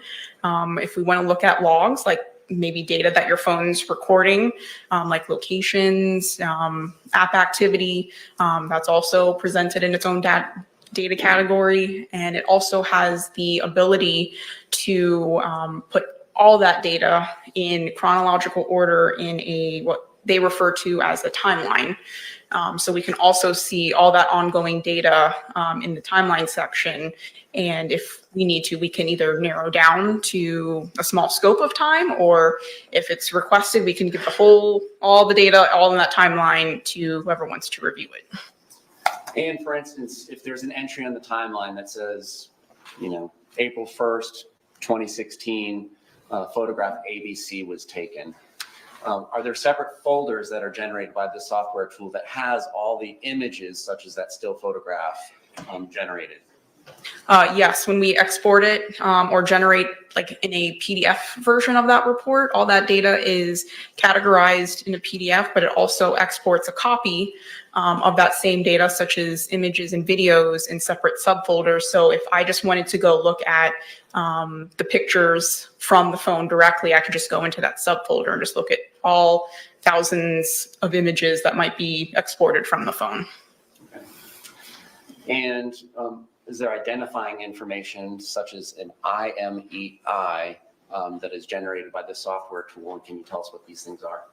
If we want to look at logs, like maybe data that your phone's recording, like locations, app activity. That's also presented in its own data category. And it also has the ability to put all that data in chronological order in what they refer to as a timeline. So we can also see all that ongoing data in the timeline section. And if we need to, we can either narrow down to a small scope of time, or if it's requested, we can give all the data all in that timeline to whoever wants to review it. And for instance, if there's an entry on the timeline that says, April 1st, 2016, photograph ABC was taken. Are there separate folders that are generated by the software tool that has all the images, such as that still photograph, generated? Yes, when we export it or generate like in a PDF version of that report, all that data is categorized in a PDF, but it also exports a copy of that same data, such as images and videos, in separate subfolders. So if I just wanted to go look at the pictures from the phone directly, I could just go into that subfolder and just look at all thousands of images that might be exported from the phone. Okay. And is there identifying information such as an IMEI that is generated by the software tool? And can you tell us what these things are?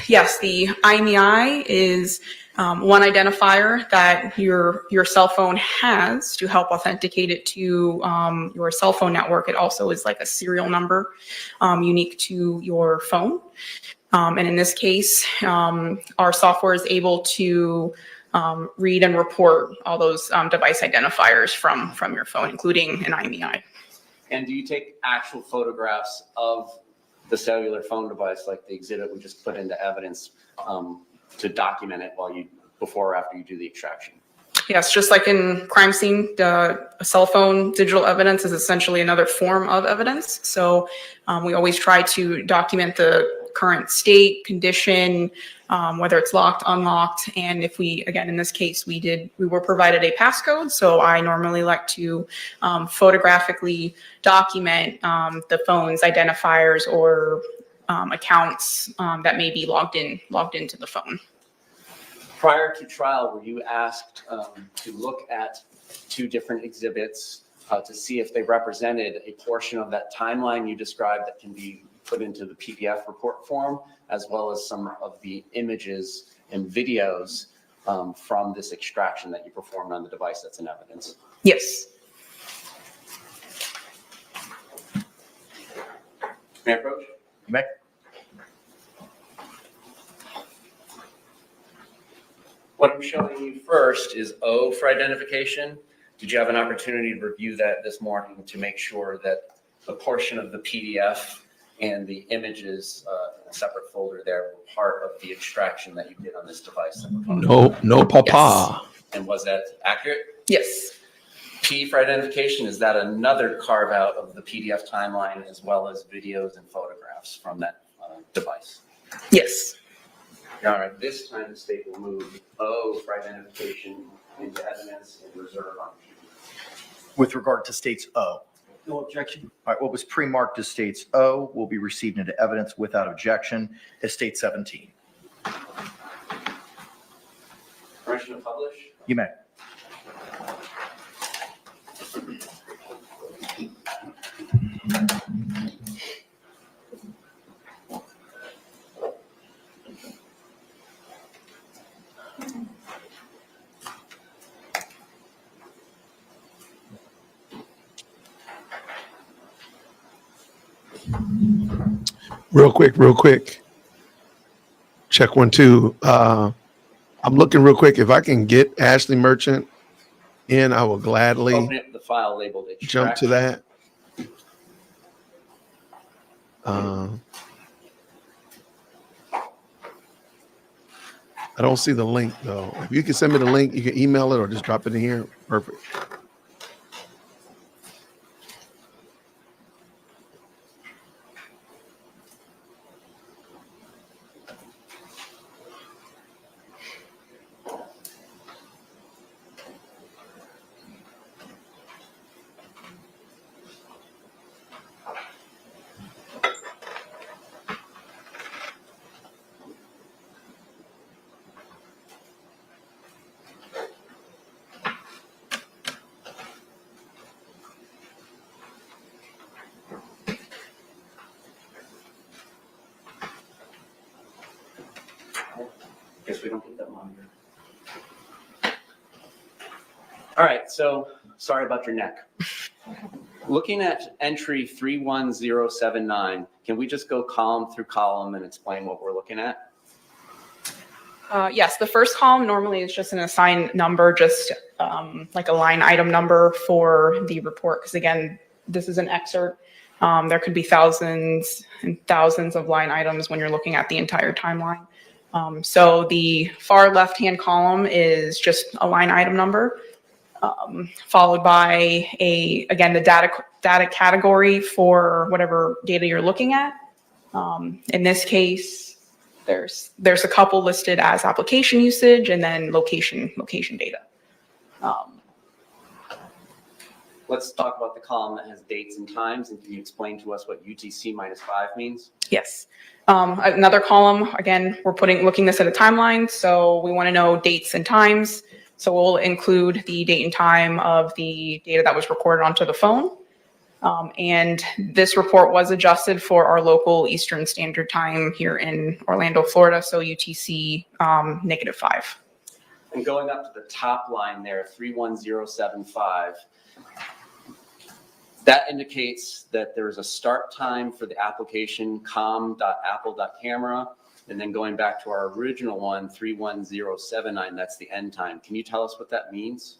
Yes, the IMEI is one identifier that your cell phone has to help authenticate it to your cell phone network. It also is like a serial number unique to your phone. And in this case, our software is able to read and report all those device identifiers from your phone, including an IMEI. And do you take actual photographs of the cellular phone device, like the exhibit we just put into evidence, to document it before or after you do the extraction? Yes, just like in crime scene, a cell phone digital evidence is essentially another form of evidence. So we always try to document the current state, condition, whether it's locked, unlocked, and if we, again, in this case, we were provided a passcode. So I normally like to photographically document the phone's identifiers or accounts that may be logged into the phone. Prior to trial, were you asked to look at two different exhibits to see if they represented a portion of that timeline you described that can be put into the PDF report form, as well as some of the images and videos from this extraction that you performed on the device that's in evidence? Yes. May I approach? You may. What I'm showing you first is O for identification. Did you have an opportunity to review that this morning to make sure that the portion of the PDF and the images in a separate folder there were part of the extraction that you did on this device? No, papa. Yes. And was that accurate? Yes. P for identification, is that another carve out of the PDF timeline as well as videos and photographs from that device? Yes. All right, this time the state will move O for identification into evidence and reserve on P. With regard to states O. No objection. All right, what was pre-marked as states O will be received into evidence without objection as state 17. Permission to publish? You may. Real quick. Check 1, 2. I'm looking real quick. If I can get Ashley Merchant in, I will gladly Open up the file labeled jump to that. I don't see the link though. If you can send me the link, you can email it or just drop it in here. Perfect. Guess we don't get that monitor. All right, so sorry about your neck. Looking at entry 31079, can we just go column through column and explain what we're looking at? Yes, the first column normally is just an assigned number, just like a line item number for the report. Because again, this is an excerpt. There could be thousands and thousands of line items when you're looking at the entire timeline. So the far left-hand column is just a line item number, followed by again, the data category for whatever data you're looking at. In this case, there's a couple listed as application usage and then location data. Let's talk about the column that has dates and times, and can you explain to us what UTC -5 means? Yes. Another column, again, we're looking this at a timeline, so we want to know dates and times. So we'll include the date and time of the data that was recorded onto the phone. And this report was adjusted for our local Eastern Standard Time here in Orlando, Florida, so UTC -5. And going up to the top line there, 31075, that indicates that there is a start time for the application com.apple.camera, and then going back to our original one, 31079, that's the end time. Can you tell us what that means?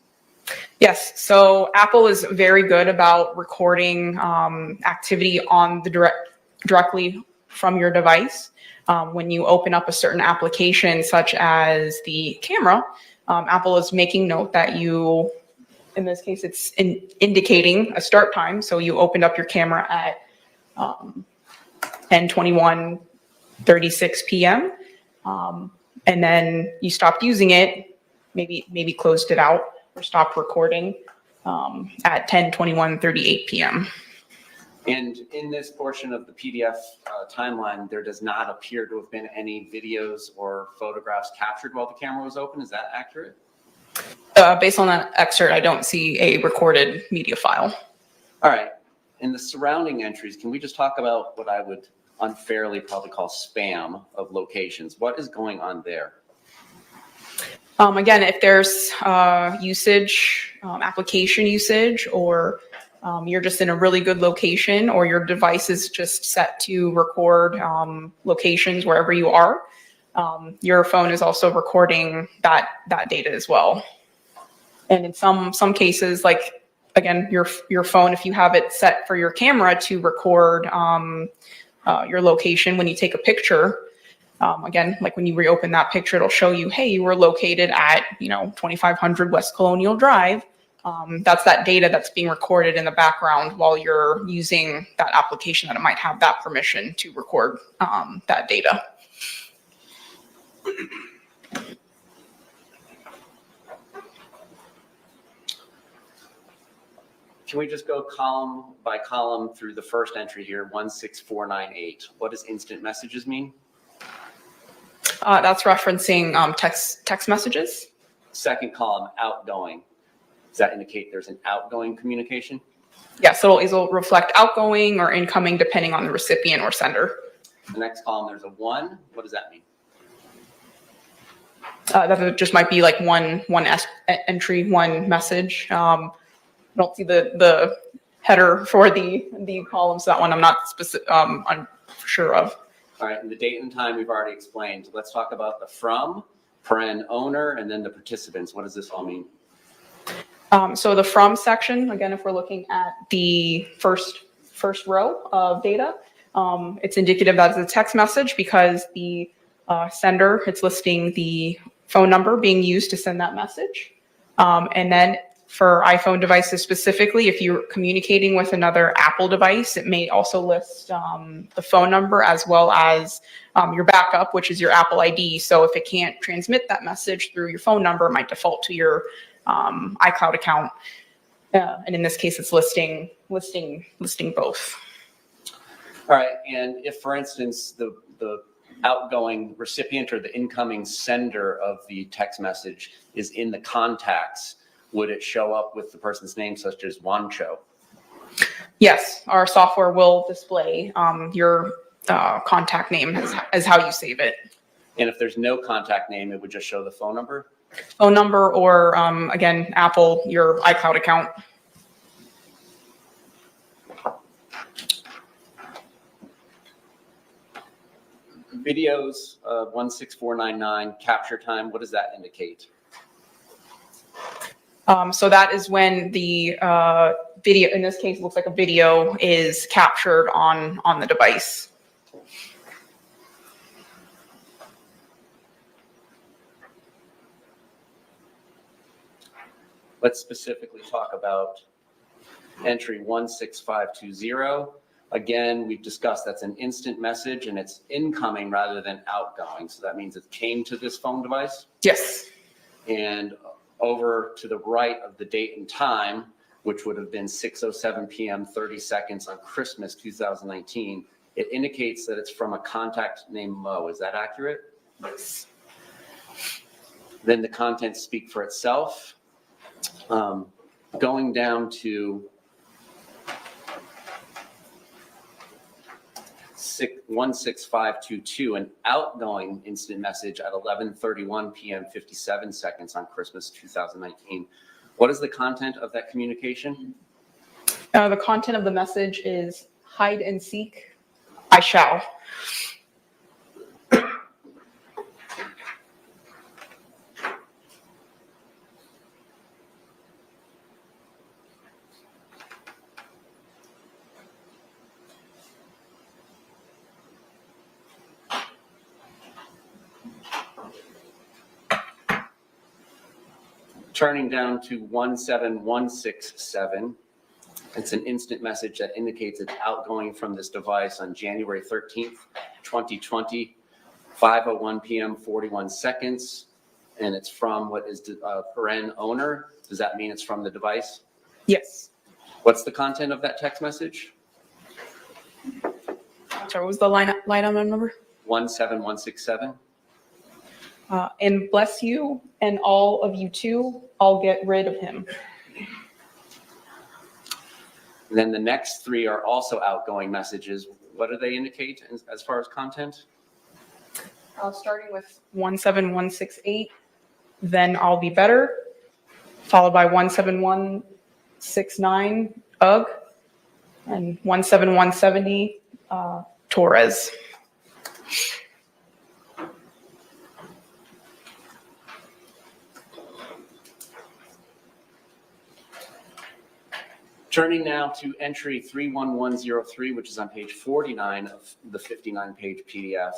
Yes, so Apple is very good about recording activity on the directly from your device. When you open up a certain application, such as the camera, Apple is making note that you, in this case, it's indicating a start time. So you opened up your camera at 10:21:36 p.m. And then you stopped using it, maybe closed it out or stopped recording at 10:21:38 p.m. And in this portion of the PDF timeline, there does not appear to have been any videos or photographs captured while the camera was open. Is that accurate? Based on that excerpt, I don't see a recorded media file. All right. In the surrounding entries, can we just talk about what I would unfairly probably call spam of locations? What is going on there? Again, if there's usage, application usage, or you're just in a really good location, or your device is just set to record locations wherever you are, your phone is also recording that data as well. And in some cases, like again, your phone, if you have it set for your camera to record your location when you take a picture, again, like when you reopen that picture, it'll show you, hey, you were located at 2500 West Colonial Drive. That's that data that's being recorded in the background while you're using that application that it might have that permission to record that data. Can we just go column by column through the first entry here, 16498? What does instant messages mean? That's referencing text messages. Second column, outgoing. Does that indicate there's an outgoing communication? Yes, it'll reflect outgoing or incoming depending on the recipient or sender. The next column, there's a 1. What does that mean? That just might be like one entry, one message. I don't see the header for the columns. That one I'm not I'm sure of. All right, and the date and time we've already explained. Let's talk about the from, paren owner, and then the participants. What does this all mean? So the from section, again, if we're looking at the first row of data, it's indicative that it's a text message because the sender, it's listing the phone number being used to send that message. And then for iPhone devices specifically, if you're communicating with another Apple device, it may also list the phone number as well as your backup, which is your Apple ID. So if it can't transmit that message through your phone number, it might default to your iCloud account. And in this case, it's listing both. All right, and if, for instance, the outgoing recipient or the incoming sender of the text message is in the contacts, would it show up with the person's name, such as Wancho? Yes, our software will display your contact name as how you save it. And if there's no contact name, it would just show the phone number? Phone number or, again, Apple, your iCloud account. Videos, 16499, capture time, what does that indicate? So that is when the video, in this case, looks like a video is captured on the device. Let's specifically talk about entry 16520. Again, we've discussed that's an instant message and it's incoming rather than outgoing. So that means it came to this phone device? Yes. And over to the right of the date and time, which would have been 6:07 p.m. 30 seconds on Christmas 2019, it indicates that it's from a contact named Mo. Is that accurate? Yes. Then the contents speak for itself. Going down to 16522, an outgoing instant message at 11:31 p.m. 57 seconds on Christmas 2019. What is the content of that communication? The content of the message is hide and seek, I shall. Turning down to 17167, it's an instant message that indicates it's outgoing from this device on January 13th, 2020, 5:01 p.m. 41 seconds, and it's from what is paren owner. Does that mean it's from the device? Yes. What's the content of that text message? Sorry, what was the line item number? 17167. And bless you and all of you too, I'll get rid of him. And then the next three are also outgoing messages. What do they indicate as far as content? Starting with 17168, then I'll be better, followed by 17169, ugh, and 17170, Torres. Turning now to entry 31103, which is on page 49 of the 59-page PDF.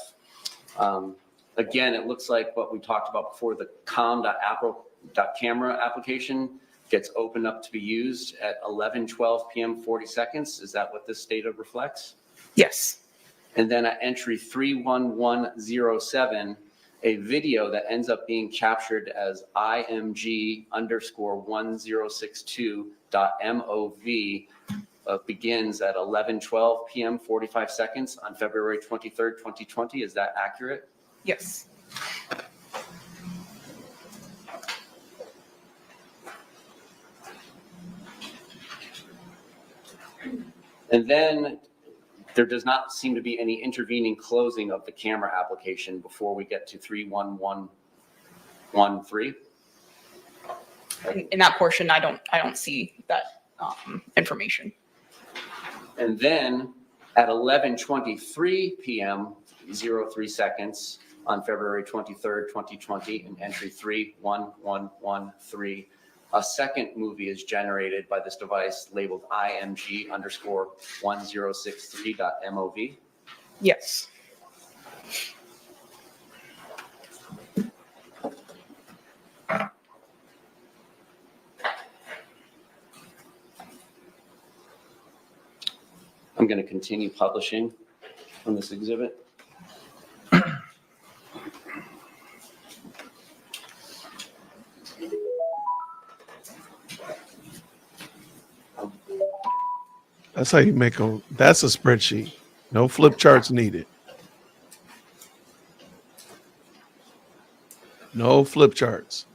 Again, it looks like what we talked about before, the com.camera application gets opened up to be used at 11:12 p.m. 40 seconds. Is that what this data reflects? Yes. And then at entry 31107, a video that ends up being captured as IMG_1062.MOV begins at 11:12 p.m. 45 seconds on February 23rd, 2020. Is that accurate? Yes. And then there does not seem to be any intervening closing of the camera application before we get to 31113. In that portion, I don't see that information. And then at 11:23 p.m. 03 seconds on February 23rd, 2020, in entry 31113, a second movie is generated by this device labeled IMG_1063.MOV. Yes. I'm going to continue publishing on this exhibit. That's how you make that's a spreadsheet. No flip charts needed. No flip charts.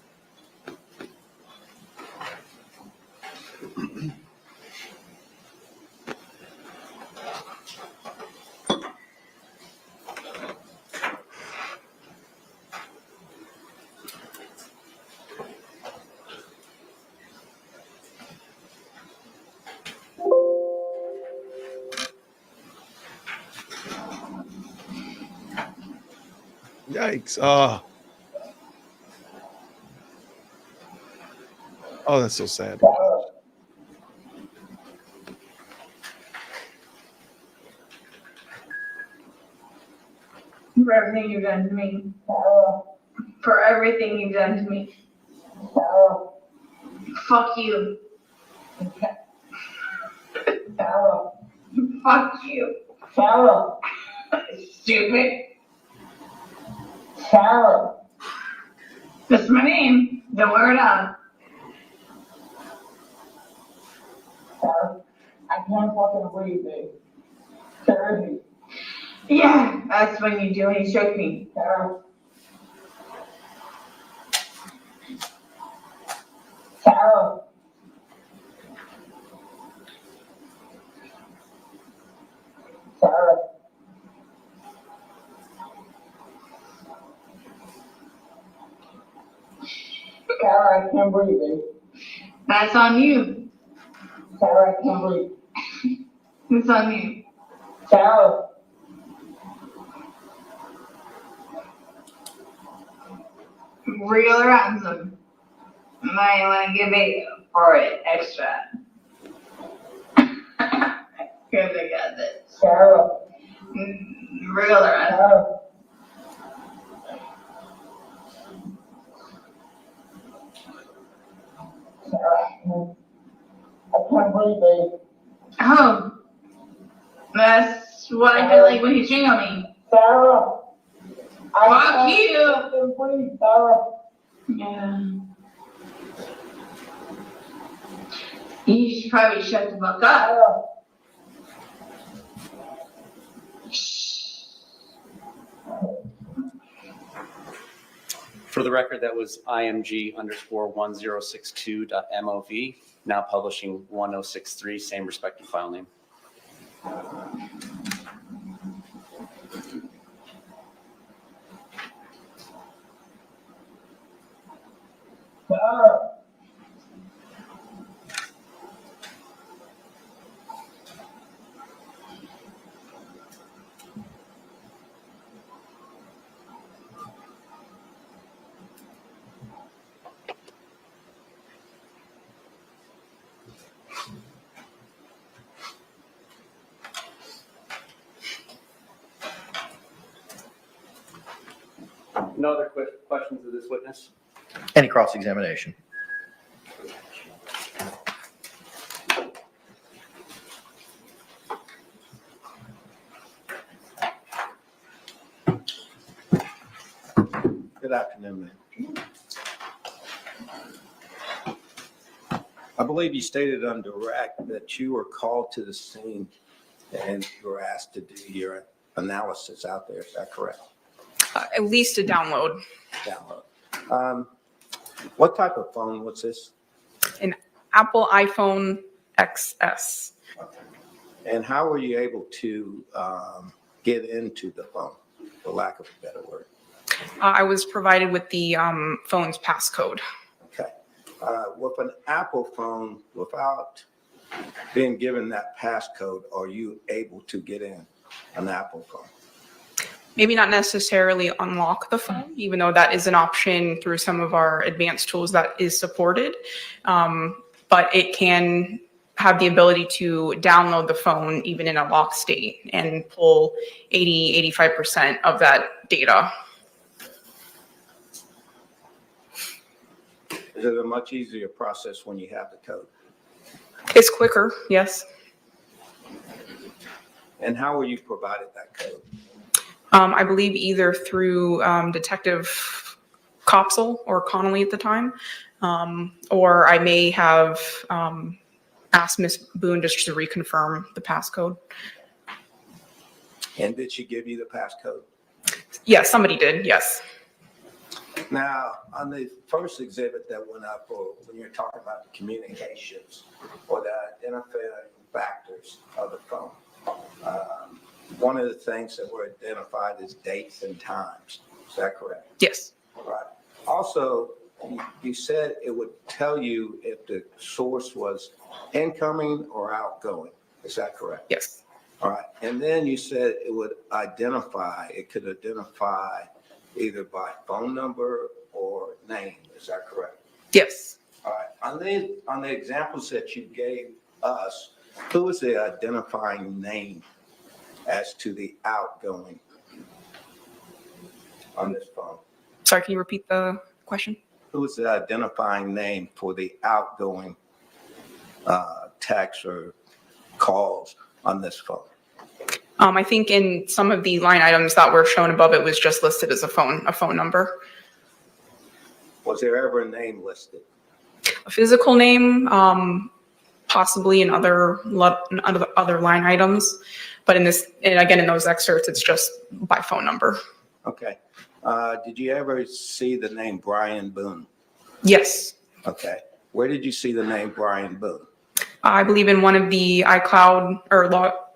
Yikes. Oh, that's so sad. For everything you've done to me. For everything you've done to me. Fuck you. Fuck you. Stupid. That's my name. Don't wear it out. I can't fucking breathe, babe. Seriously. Yeah, that's when you do when you choke me. Sarah. Sarah. Sarah. Sarah, I can't breathe, babe. That's on you. Sarah, I can't breathe. It's on you. Sarah. Real or ransom. Might want to give it for it extra. Because I got this. Sarah. Real or ransom. Sarah. I can't breathe, babe. Oh. That's what I feel like when you jingle me. Sarah. Fuck you. Sarah. Yeah. You should probably shut the fuck up. For the record, that was img_1062.mov, now publishing 1063, same respective file name. Sarah. No other questions of this witness? Any cross-examination? Good afternoon, ma'am. I believe you stated on direct that you were called to the scene and you were asked to do your analysis out there. Is that correct? At least a download. Download. What type of phone was this? An Apple iPhone XS. And how were you able to get into the phone, for lack of a better word? I was provided with the phone's passcode. Okay. With an Apple phone, without being given that passcode, are you able to get in an Apple phone? Maybe not necessarily unlock the phone, even though that is an option through some of our advanced tools that is supported. But it can have the ability to download the phone even in a locked state and pull 80–85% of that data. Is it a much easier process when you have the code? It's quicker, yes. And how were you provided that code? I believe either through Detective Copsel or Connolly at the time, or I may have asked Ms. Boone just to reconfirm the passcode. And did she give you the passcode? Yes, somebody did, yes. Now, on the first exhibit that went up, or when you're talking about the communications or the identifying factors of the phone, one of the things that were identified is dates and times. Is that correct? Yes. Right. Also, you said it would tell you if the source was incoming or outgoing. Is that correct? Yes. All right. And then you said it could identify either by phone number or name. Is that correct? Yes. All right. On the examples that you gave us, who is the identifying name as to the outgoing on this phone? Sorry, can you repeat the question? Who is the identifying name for the outgoing text or calls on this phone? I think in some of the line items that were shown above, it was just listed as a phone number. Was there ever a name listed? A physical name, possibly in other line items, but in this, and again, in those excerpts, it's just by phone number. Okay. Did you ever see the name Brian Boone? Yes. Okay. Where did you see the name Brian Boone? I believe in one of the iCloud or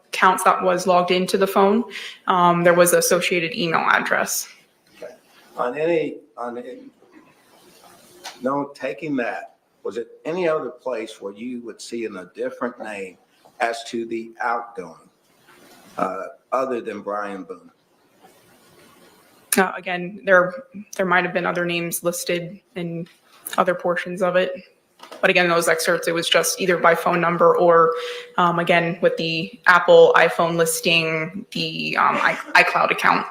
accounts that was logged into the phone, there was an associated email address. Okay. Taking that, was it any other place where you would see in a different name as to the outgoing, other than Brian Boone? Again, there might have been other names listed in other portions of it. But again, in those excerpts, it was just either by phone number or, again, with the Apple iPhone listing, the iCloud account.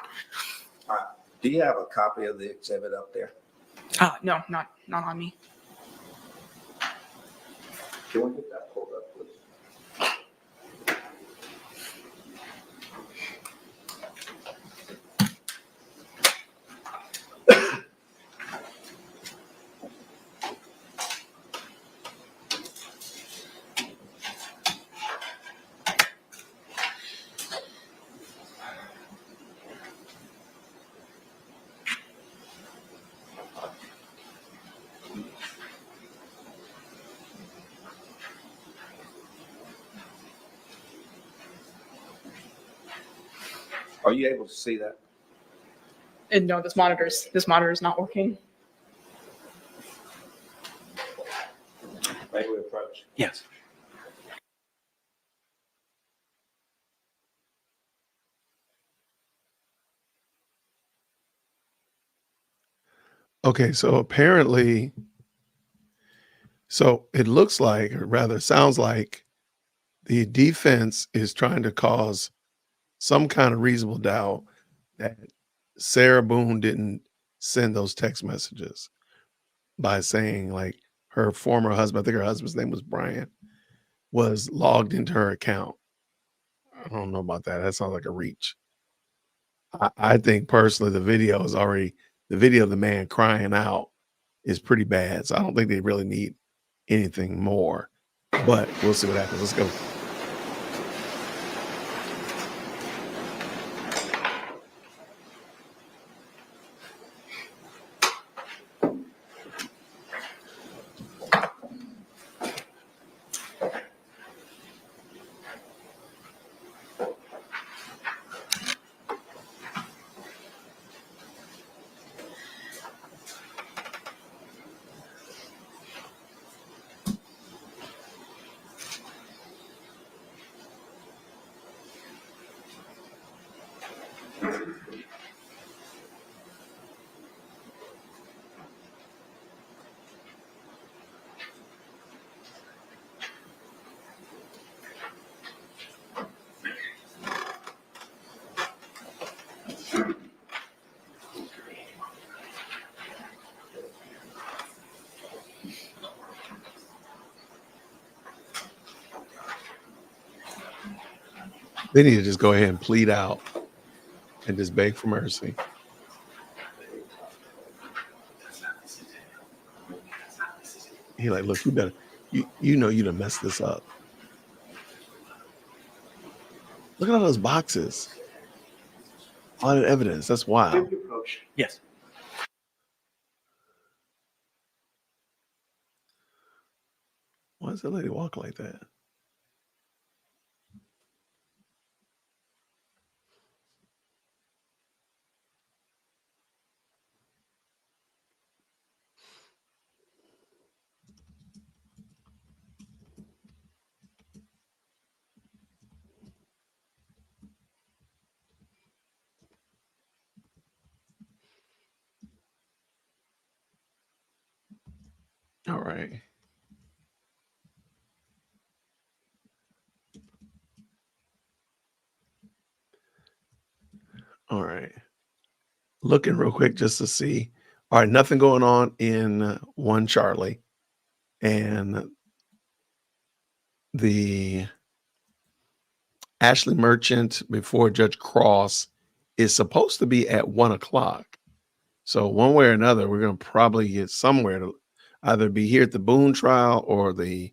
All right. Do you have a copy of the exhibit up there? No, not on me. Can we get that pulled up, please? Are you able to see that? And no, this monitor is not working. May we approach? Yes. Okay, so apparently, so it looks like, or rather sounds like, the defense is trying to cause some kind of reasonable doubt that Sarah Boone didn't send those text messages by saying like her former husband, I think her husband's name was Brian, was logged into her account. I don't know about that. That sounds like a reach. I think personally the video of the man crying out is pretty bad. So I don't think they really need anything more, but we'll see what happens. Let's go. They need to just go ahead and plead out and just beg for mercy. He like, look, you better, you know you done messed this up. Look at all those boxes. All that evidence. That's wild. Yes. Why does that lady walk like that? All right. All right. Looking real quick just to see. All right, nothing going on in 1 Charlie. And the Ashley Merchant before Judge Cross is supposed to be at 1 o'clock. So one way or another, we're going to probably get somewhere to either be here at the Boone trial or the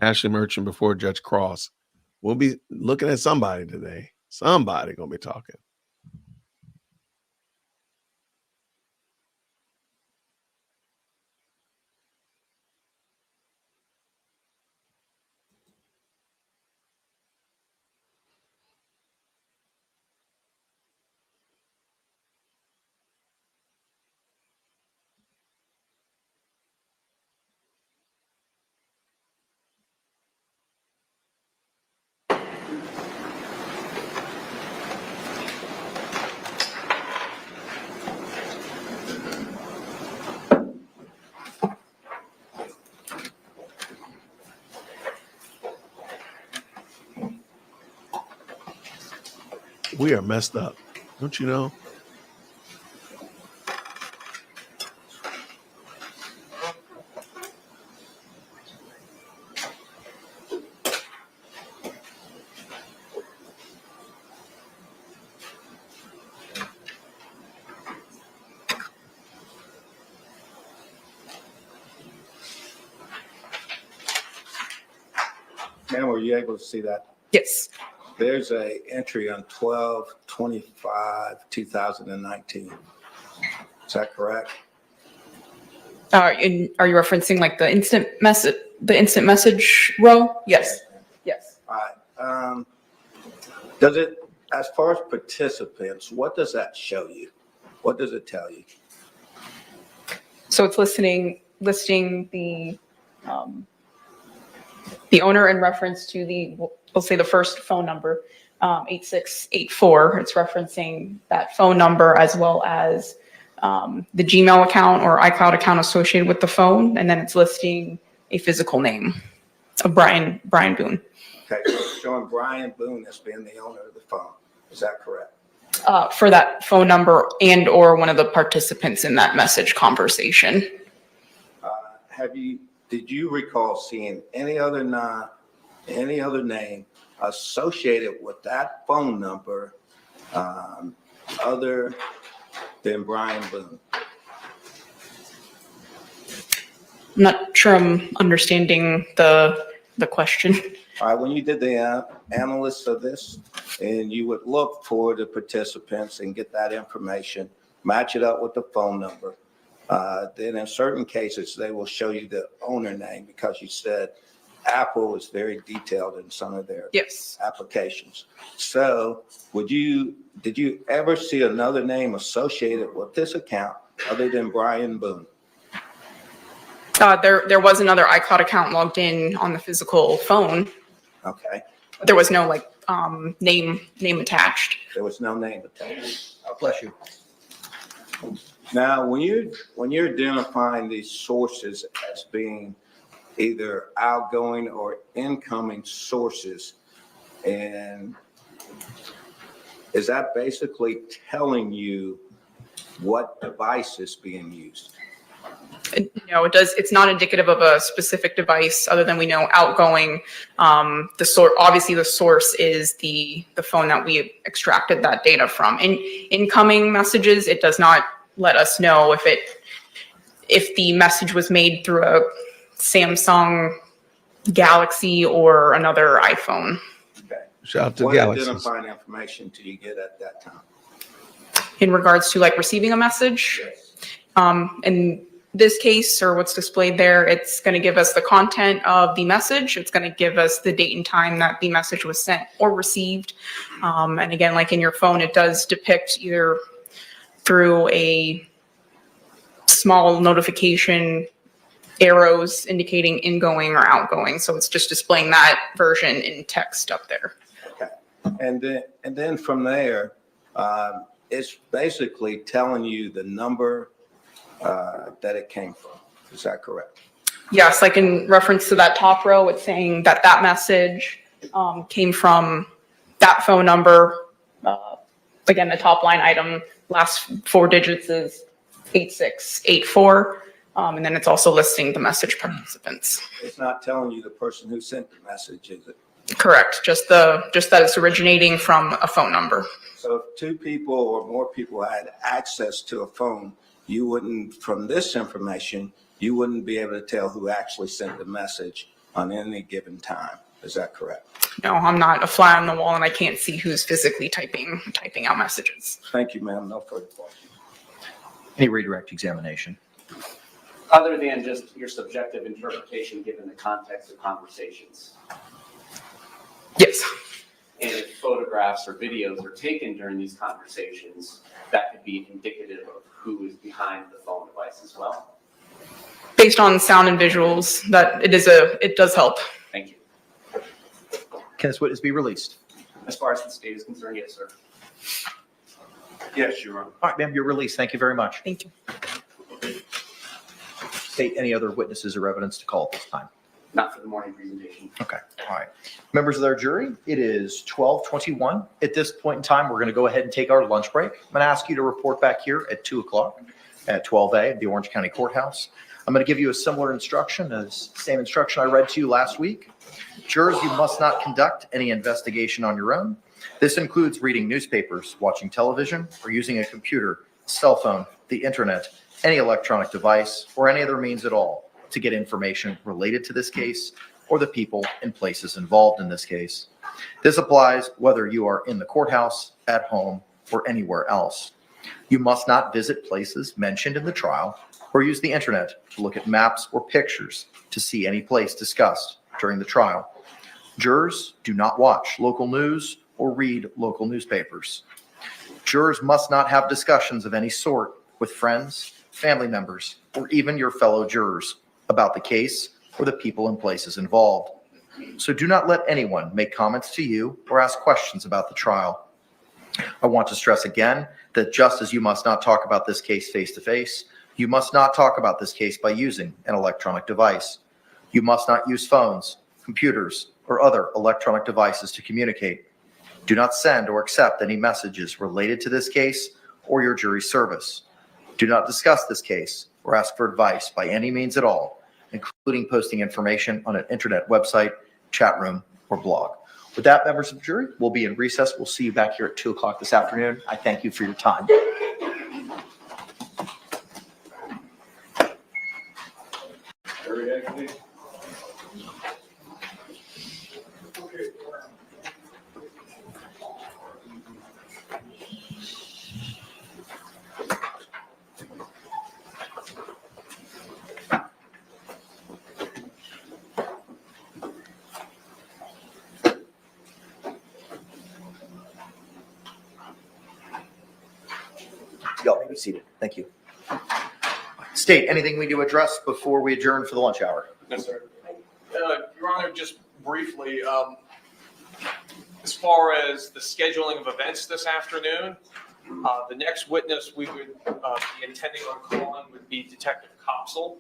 Ashley Merchant before Judge Cross. We'll be looking at somebody today. Somebody going to be talking. We are messed up. Don't you know? Ma'am, were you able to see that? Yes. There's a entry on 12/25/2019. Is that correct? And are you referencing like the instant message row? Yes. Yes. All right. Does it, as far as participants, what does that show you? What does it tell you? So it's listing the owner in reference to we'll say the first phone number, 8684. It's referencing that phone number as well as the Gmail account or iCloud account associated with the phone, and then it's listing a physical name of Brian Boone. Okay, so it's showing Brian Boone as being the owner of the phone. Is that correct? For that phone number and or one of the participants in that message conversation. Did you recall seeing any other name associated with that phone number other than Brian Boone? I'm not sure I'm understanding the question. All right, when you did the analysis of this, and you would look for the participants and get that information, match it up with the phone number. Then in certain cases, they will show you the owner name because you said Apple is very detailed in some of their applications. So did you ever see another name associated with this account other than Brian Boone? There was another iCloud account logged in on the physical phone. Okay. There was no name attached. There was no name attached. Oh, bless you. Now, when you're identifying these sources as being either outgoing or incoming sources, and is that basically telling you what device is being used? No, it's not indicative of a specific device other than we know outgoing. Obviously the source is the phone that we extracted that data from. In incoming messages, it does not let us know if the message was made through a Samsung Galaxy or another iPhone. Okay. Shout out to What Galaxy. identifying information do you get at that time? In regards to receiving a message, in this case, or what's displayed there, it's going to give us the content of the message. It's going to give us the date and time that the message was sent or received. And again, like in your phone, it does depict either through a small notification arrows indicating ingoing or outgoing. So it's just displaying that version in text up there. Okay. And then from there, it's basically telling you the number that it came from. Is that correct? Yes, like in reference to that top row, it's saying that that message came from that phone number. Again, the top line item, last 4 digits is 8684. And then it's also listing the message participants. It's not telling you the person who sent the message, is it? Correct. Just that it's originating from a phone number. So if 2 people or more people had access to a phone, you wouldn't, from this information, you wouldn't be able to tell who actually sent the message on any given time. Is that correct? No, I'm not a fly on the wall and I can't see who's physically typing out messages. Thank you, ma'am. No further questions. Any redirect examination? Other than just your subjective interpretation given the context of conversations. Yes. And if photographs or videos are taken during these conversations, that could be indicative of who is behind the phone device as well. Based on sound and visuals, that it does help. Thank you. Can this witness be released? As far as the state is concerned, yes, sir. Yes, Your Honor. All right, ma'am, you're released. Thank you very much. Thank you. State, any other witnesses or evidence to call at this time? Not for the morning presentation. Okay, all right. Members of our jury, it is 12:21. At this point in time, we're going to go ahead and take our lunch break. I'm going to ask you to report back here at 2 o'clock at 12A at the Orange County Courthouse. I'm going to give you a similar instruction as same instruction I read to you last week. Jurors, you must not conduct any investigation on your own. This includes reading newspapers, watching television, or using a computer, cell phone, the internet, any electronic device, or any other means at all to get information related to this case or the people and places involved in this case. This applies whether you are in the courthouse, at home, or anywhere else. You must not visit places mentioned in the trial or use the internet to look at maps or pictures to see any place discussed during the trial. Jurors do not watch local news or read local newspapers. Jurors must not have discussions of any sort with friends, family members, or even your fellow jurors about the case or the people and places involved. So do not let anyone make comments to you or ask questions about the trial. I want to stress again that just as you must not talk about this case face-to-face, you must not talk about this case by using an electronic device. You must not use phones, computers, or other electronic devices to communicate. Do not send or accept any messages related to this case or your jury service. Do not discuss this case or ask for advice by any means at all, including posting information on an internet website, chat room, or blog. With that, members of the jury, we'll be in recess. We'll see you back here at 2 o'clock this afternoon. I thank you for your time. Y'all may be seated. Thank you. State, anything we need to address before we adjourn for the lunch hour? No, sir. Your Honor, just briefly, as far as the scheduling of events this afternoon, the next witness we would be intending on calling would be Detective Kopsel.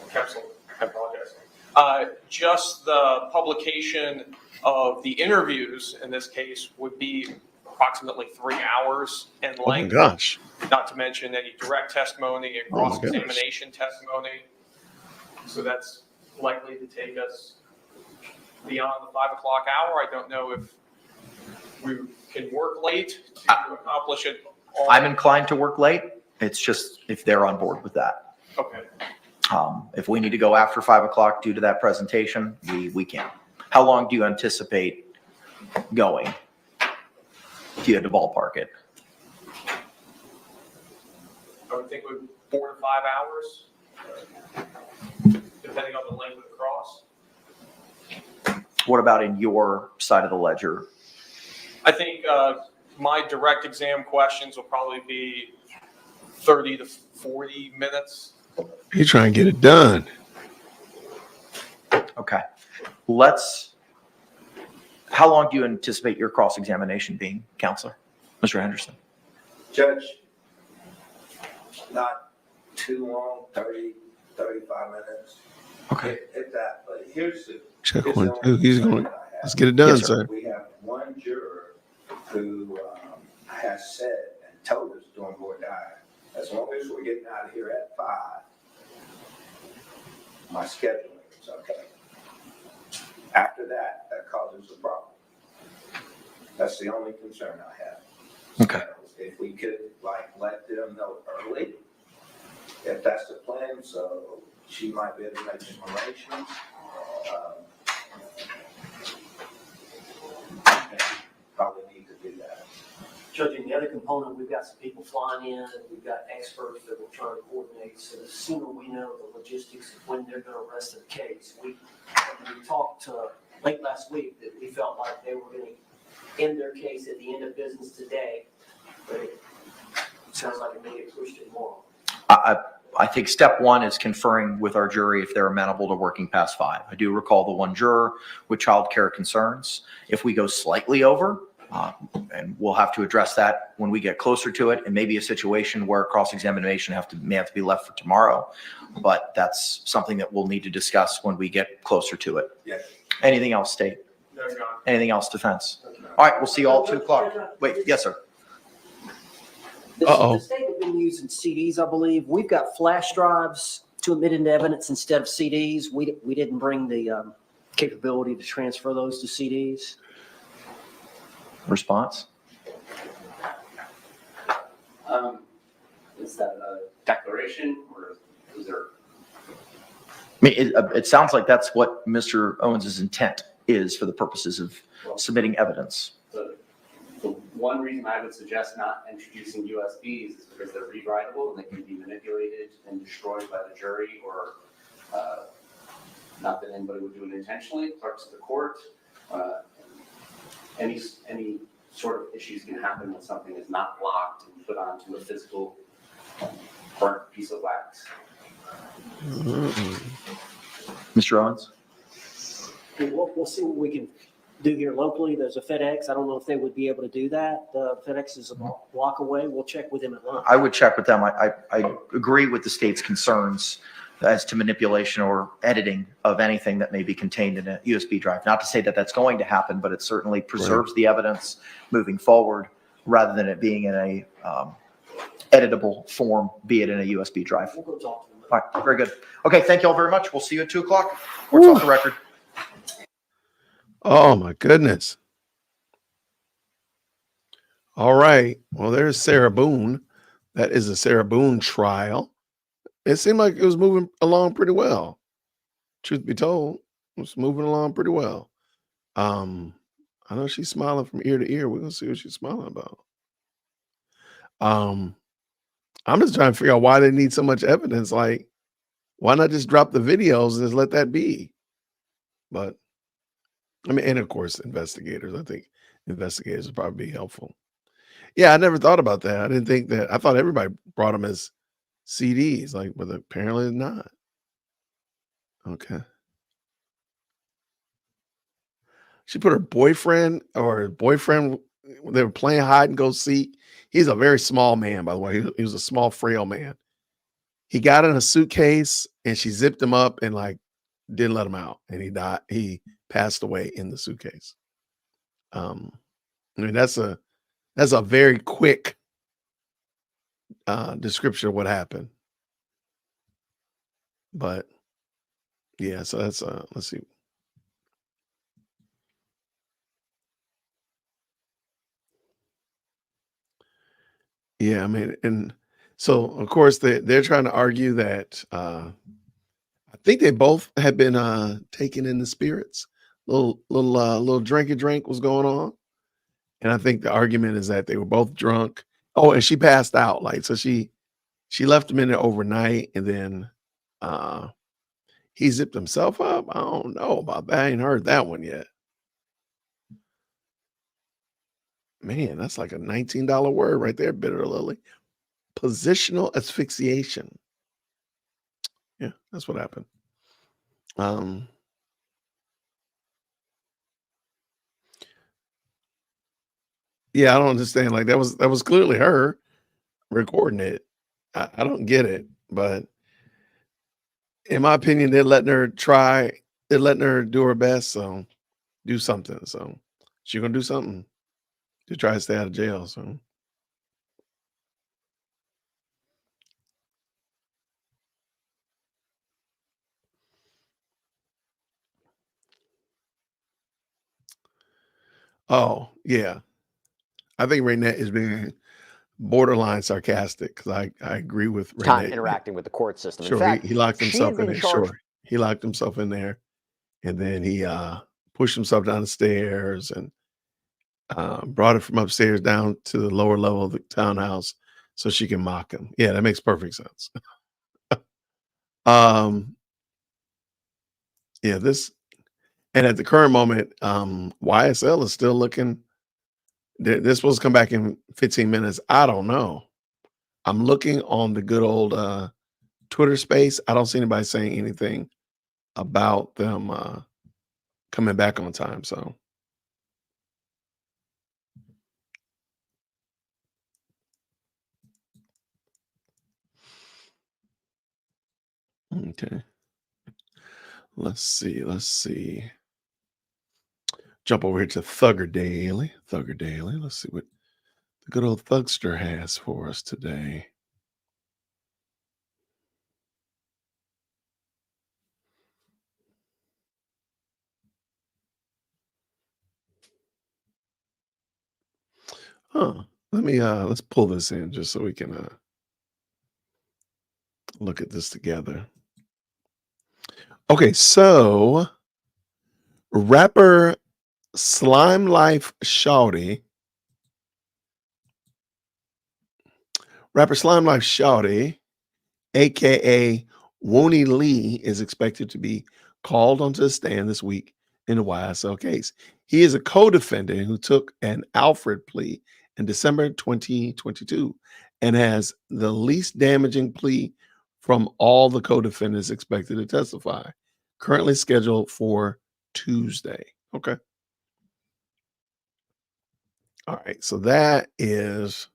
Kopsel, I apologize. Just the publication of the interviews in this case would be approximately 3 hours in length. Oh my gosh. Not to mention any direct testimony and Oh my cross-examination testimony. So that's likely to take us beyond the 5 o'clock hour. I don't know if we can work late to accomplish it all. I'm inclined to work late. It's just if they're on board with that. Okay. If we need to go after 5 o'clock due to that presentation, we can. How long do you anticipate going? If you had to ballpark it. I would think with 4 to 5 hours, depending on the length of the cross. What about in your side of the ledger? I think my direct exam questions will probably be 30 to 40 minutes. You're trying to get it done. Okay. How long do you anticipate your cross-examination being, Counselor? Mr. Henderson? Judge, not too long, 30 35 minutes. Okay. If that, but here's the. Check here's one, the only two. He's concern going. that I have. Let's get it done, Yes, sir. sir. We have one juror who has said and told us during board diet, as long as we're getting out of here at 5, my scheduling is okay. After that, that causes a problem. That's the only concern I have. Okay. So if we could let them know early, if that's the plan, so she might be able to make some arrangements. Probably need to do that. Judging the other component, we've got some people flying in, and we've got experts that we're trying to coordinate. So the sooner we know the logistics of when they're going to rest the case, we talked late last week that we felt like they were going to end their case at the end of business today, but it sounds like it may get pushed to tomorrow. I think step one is conferring with our jury if they're amenable to working past 5. I do recall the one juror with childcare concerns. If we go slightly over, and we'll have to address that when we get closer to it, and maybe a situation where cross-examination may have to be left for tomorrow, but that's something that we'll need to discuss when we get closer to it. Yes. Anything else, State? No, Your Honor. Anything else, defense? All right, we'll see you all at 2 o'clock. Wait, yes, sir. The state has been using CDs, I believe. We've got flash drives to admit into evidence instead of CDs. We didn't bring the capability to transfer those to CDs. Response? Is that a declaration or is there? I mean, it sounds like that's what Mr. Owens' intent is for the purposes of submitting evidence. The one reason I would suggest not introducing USBs is because they're rewritable and they can be manipulated and destroyed by the jury, or not that anybody would do it intentionally, clerks of the court. Any sort of issues can happen when something is not locked and put onto a physical burnt piece of wax. Mr. Owens? We'll see what we can do here locally. There's a FedEx. I don't know if they would be able to do that. FedEx is a block away. We'll check with them at lunch. I would check with them. I agree with the state's concerns as to manipulation or editing of anything that may be contained in a USB drive. Not to say that that's going to happen, but it certainly preserves the evidence moving forward rather than it being in a editable form, be it in a USB drive. We'll go talk to them. All right, very good. Okay, thank you all very much. We'll see you at 2 o'clock. Court's off the record. Oh my goodness. All right. Well, there's Sarah Boone. That is a Sarah Boone trial. It seemed like it was moving along pretty well. Truth be told, it was moving along pretty well. I know she's smiling from ear to ear. We're gonna see what she's smiling about. I'm just trying to figure out why they need so much evidence. Like, why not just drop the videos and just let that be? But I mean, and of course, investigators. I think investigators would probably be helpful. Yeah, I never thought about that. I didn't think that. I thought everybody brought them as CDs, like, but apparently not. Okay. She put her boyfriend. They were playing hide and go seek. He's a very small man, by the way. He was a small, frail man. He got in a suitcase and she zipped him up and didn't let him out, and he died. He passed away in the suitcase. I mean, that's a very quick description of what happened. But yeah, so that's let's see. Yeah, I mean, and so of course they're trying to argue that I think they both had been taken in the spirits. Little drink was going on. And I think the argument is that they were both drunk. Oh, and she passed out. So she left him in there overnight, and then he zipped himself up. I don't know about that. I ain't heard that one yet. Man, that's like a $19 word right there, Bitter Lily. Positional asphyxiation. Yeah, that's what happened. Yeah, I don't understand. Like that was clearly her recording it. I don't get it, but in my opinion, they're letting her try. They're letting her do her best. So do something. So she's gonna do something to try to stay out of jail. So oh yeah, I think Raynette is being borderline sarcastic because I agree with Time Raynette. interacting with the court system. In Sure, fact, he locked she had himself in been there. charged. Sure, he locked himself in there, and then he pushed himself down the stairs and brought it from upstairs down to the lower level of the townhouse so she can mock him. Yeah, that makes perfect sense. um, yeah, this and at the current moment, YSL is still looking. They're supposed to come back in 15 minutes. I don't know. I'm looking on the good old Twitter space. I don't see anybody saying anything about them coming back on time. So okay. Let's see. Let's see. Jump over here to Thugger Daily. Thugger Daily. Let's see what the good old Thugster has for us today. Huh. Let me let's pull this in just so we can look at this together. Okay, so rapper Slime Life Shawty. Rapper Slime Life Shawty, aka Woney Lee, is expected to be called onto the stand this week in the YSL case. He is a co-defendant who took an Alfred plea in December 2022 and has the least damaging plea from all the co-defendants expected to testify, currently scheduled for Tuesday. Okay. All right. So that is,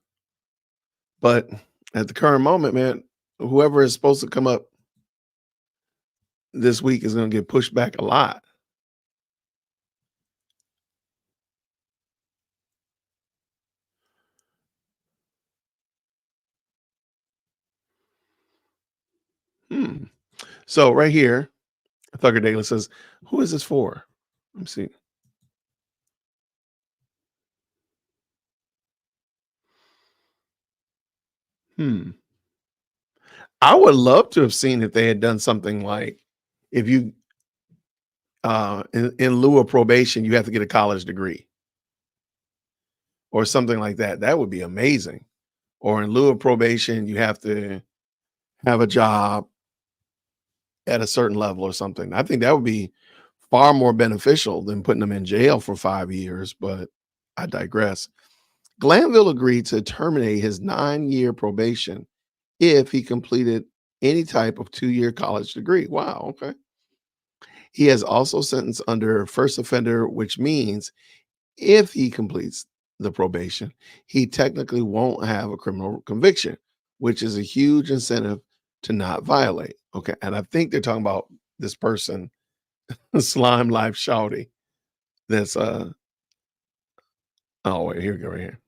but at the current moment, man, whoever is supposed to come up this week is going to get pushed back a lot. So right here, Thugger Daily says, who is this for? Let me see. I would love to have seen if they had done something like if you in lieu of probation, you have to get a college degree or something like that. That would be amazing. Or in lieu of probation, you have to have a job at a certain level or something. I think that would be far more beneficial than putting them in jail for 5 years, but I digress. Glanville agreed to terminate his 9-year probation if he completed any type of 2-year college degree. Wow, okay. He has also sentenced under first offender, which means if he completes the probation, he technically won't have a criminal conviction, which is a huge incentive to not violate. Okay. And I think they're talking about this person, Slime Life Shawty. That's oh wait, here we go right here.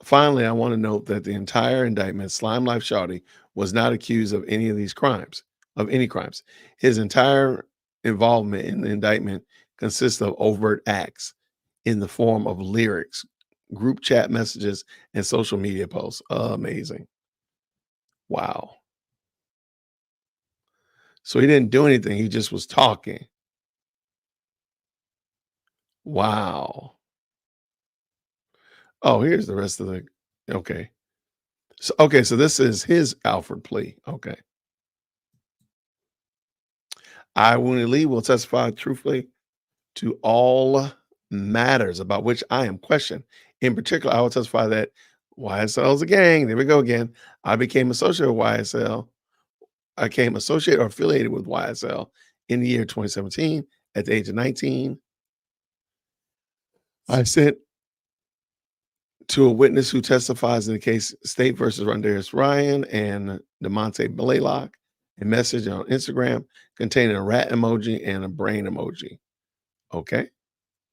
Finally, I want to note that the entire indictment, Slime Life Shawty, was not accused of any of these crimes, of any crimes. His entire involvement in the indictment consists of overt acts in the form of lyrics, group chat messages, and social media posts. Amazing. Wow. So he didn't do anything. He just was talking. Wow. Oh, here's the rest of the, okay. So this is his Alfred plea. Okay. I, Woonie Lee, will testify truthfully to all matters about which I am questioned. In particular, I will testify that YSL is a gang. There we go again. I became associated with YSL. I became associated or affiliated with YSL in the year 2017 at the age of 19. I sent to a witness who testifies in the case State versus Rondarius Ryan and DeMonte Blaylock, a message on Instagram containing a rat emoji and a brain emoji. Okay.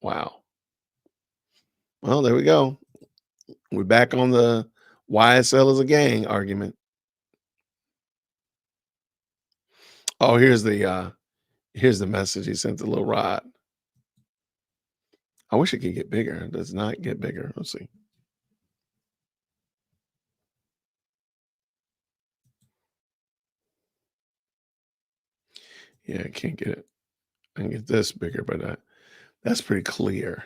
Wow. Well, there we go. We're back on the YSL is a gang argument. Oh, here's the message he sent to Lil Rod. I wish it could get bigger. It does not get bigger. Let's see. Yeah, I can't get it. I can get this bigger, but that's pretty clear.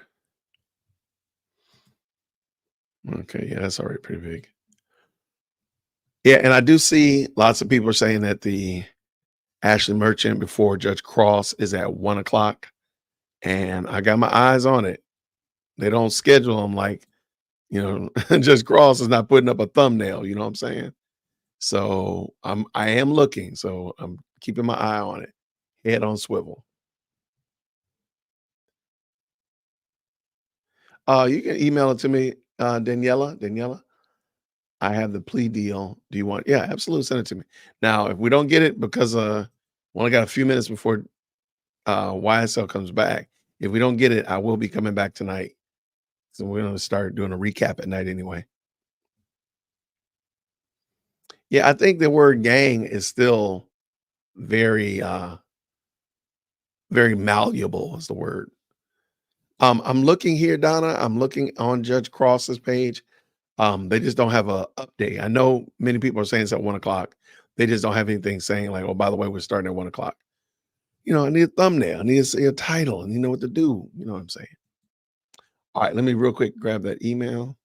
Okay, yeah, that's already pretty big. Yeah, and I do see lots of people are saying that the Ashley Merchant before Judge Cross is at 1 o'clock, and I got my eyes on it. They don't schedule them like, Judge Cross is not putting up a thumbnail. You know what I'm saying? So I am looking. So I'm keeping my eye on it. Head on swivel. You can email it to me, Daniela. I have the plea deal. Do you want? Yeah, absolutely. Send it to me. Now, if we don't get it because we only got a few minutes before YSL comes back. If we don't get it, I will be coming back tonight. So we're going to start doing a recap at night anyway. Yeah, I think the word gang is still very, very malleable is the word. I'm looking here, Donna. I'm looking on Judge Cross's page. They just don't have a update. I know many people are saying it's at 1 o'clock. They just don't have anything saying like, oh, by the way, we're starting at 1 o'clock. I need a thumbnail. I need to see a title and you know what to do. You know what I'm saying? All right, let me real quick grab that email.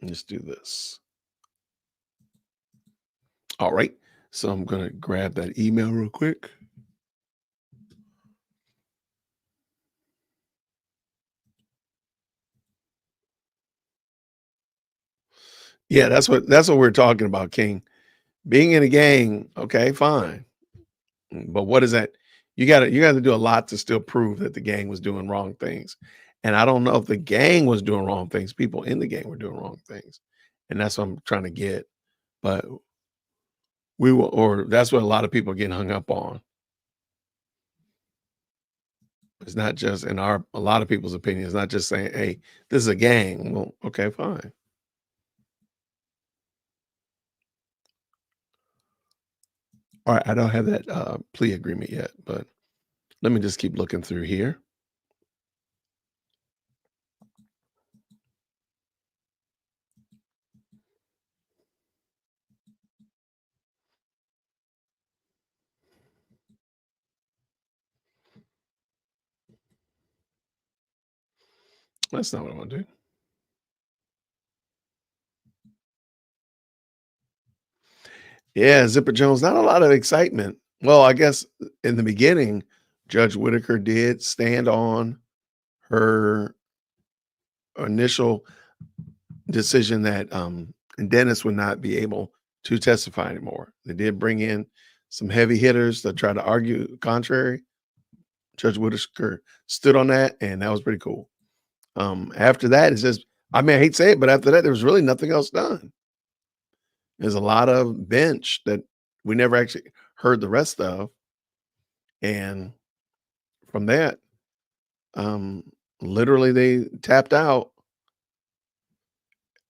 Let's do this. All right. So I'm going to grab that email real quick. Yeah, that's what we're talking about, King. Being in a gang, okay, fine. But what is that? You got to do a lot to still prove that the gang was doing wrong things. And I don't know if the gang was doing wrong things. People in the gang were doing wrong things. And that's what I'm trying to get. But that's what a lot of people are getting hung up on. It's not just a lot of people's opinion. It's not just saying, hey, this is a gang. Well, okay, fine. All right, I don't have that plea agreement yet, but let me just keep looking through here. That's not what I want to do. Yeah, Zipper Jones, not a lot of excitement. Well, I guess in the beginning, Judge Whitaker did stand on her initial decision that Dennis would not be able to testify anymore. They did bring in some heavy hitters to try to argue contrary. Judge Whitaker stood on that, and that was pretty cool. After that, it's just, I mean, I hate to say it, but after that, there was really nothing else done. There's a lot of bench that we never actually heard the rest of. And from that, literally they tapped out.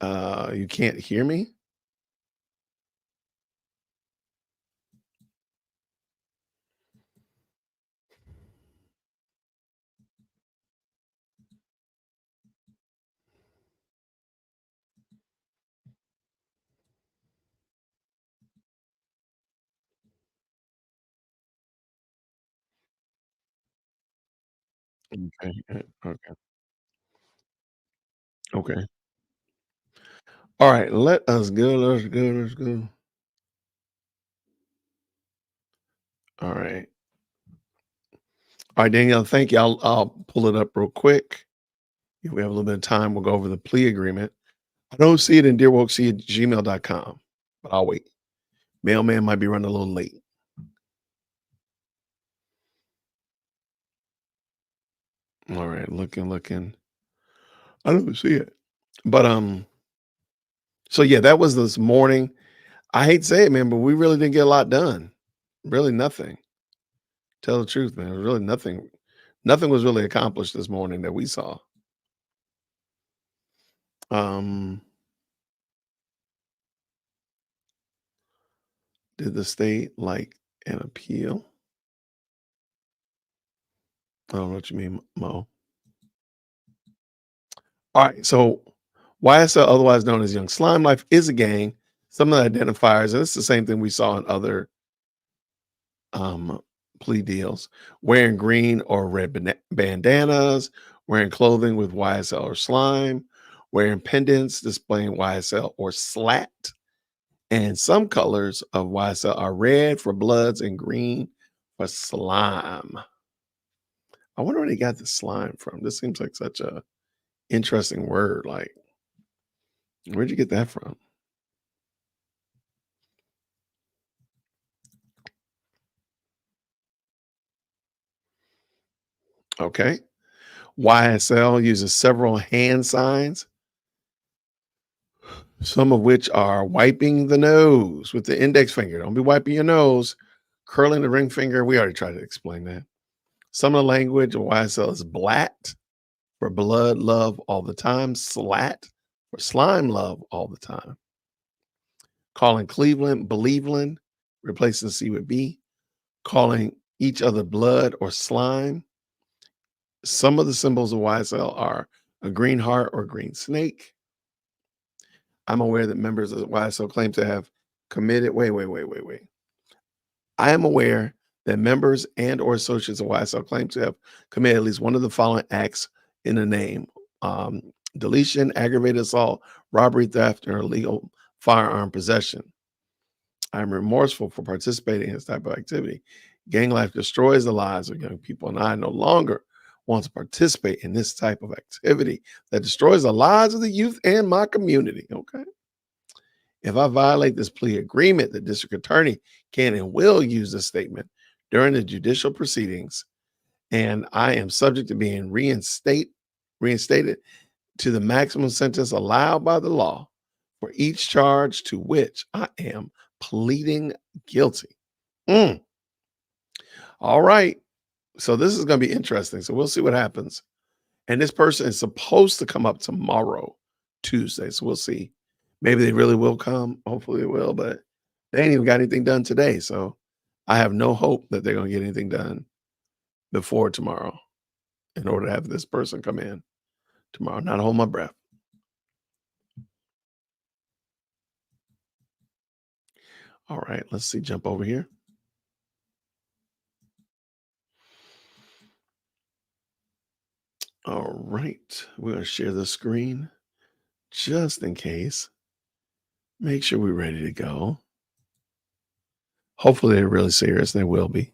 You can't hear me? Okay. Okay. Okay. All right. Let us go. Let's go. Let's go. All right. All right, Danielle, thank you. I'll pull it up real quick. If we have a little bit of time, we'll go over the plea agreement. I don't see it in dearwokesee@gmail.com, but I'll wait. Mailman might be running a little late. All right, looking. I don't see it. But so yeah, that was this morning. I hate to say it, man, but we really didn't get a lot done. Really nothing. Tell the truth, man. Really nothing. Nothing was really accomplished this morning that we saw. Did the state like an appeal? I don't know what you mean, Mo. All right, so YSL, otherwise known as Young Slime Life, is a gang. Some of the identifiers, and it's the same thing we saw in other plea deals, wearing green or red bandanas, wearing clothing with YSL or slime, wearing pendants displaying YSL or slat. And some colors of YSL are red for bloods and green for slime. I wonder where they got the slime from. This seems like such a interesting word. Like, where'd you get that from? Okay. YSL uses several hand signs, some of which are wiping the nose with the index finger. Don't be wiping your nose, curling the ring finger. We already tried to explain that. Some of the language of YSL is blat for blood love all the time, slat for slime love all the time. Calling Cleveland Believeland, replacing C with B. Calling each other blood or slime. Some of the symbols of YSL are a green heart or green snake. I'm aware that members of YSL claim to have committed. Wait. I am aware that members and or associates of YSL claim to have committed at least one of the following acts in the name: deletion, aggravated assault, robbery, theft, or illegal firearm possession. I'm remorseful for participating in this type of activity. Gang life destroys the lives of young people, and I no longer want to participate in this type of activity that destroys the lives of the youth and my community. Okay. If I violate this plea agreement, the district attorney can and will use this statement during the judicial proceedings, and I am subject to being reinstated to the maximum sentence allowed by the law for each charge to which I am pleading guilty. All right. So this is going to be interesting. So we'll see what happens. And this person is supposed to come up tomorrow, Tuesday. So we'll see. Maybe they really will come. Hopefully they will, but they ain't even got anything done today. So I have no hope that they're going to get anything done before tomorrow in order to have this person come in tomorrow. Not hold my breath. All right, let's see. Jump over here. All right, we're going to share the screen just in case. Make sure we're ready to go. Hopefully they're really serious. They will be.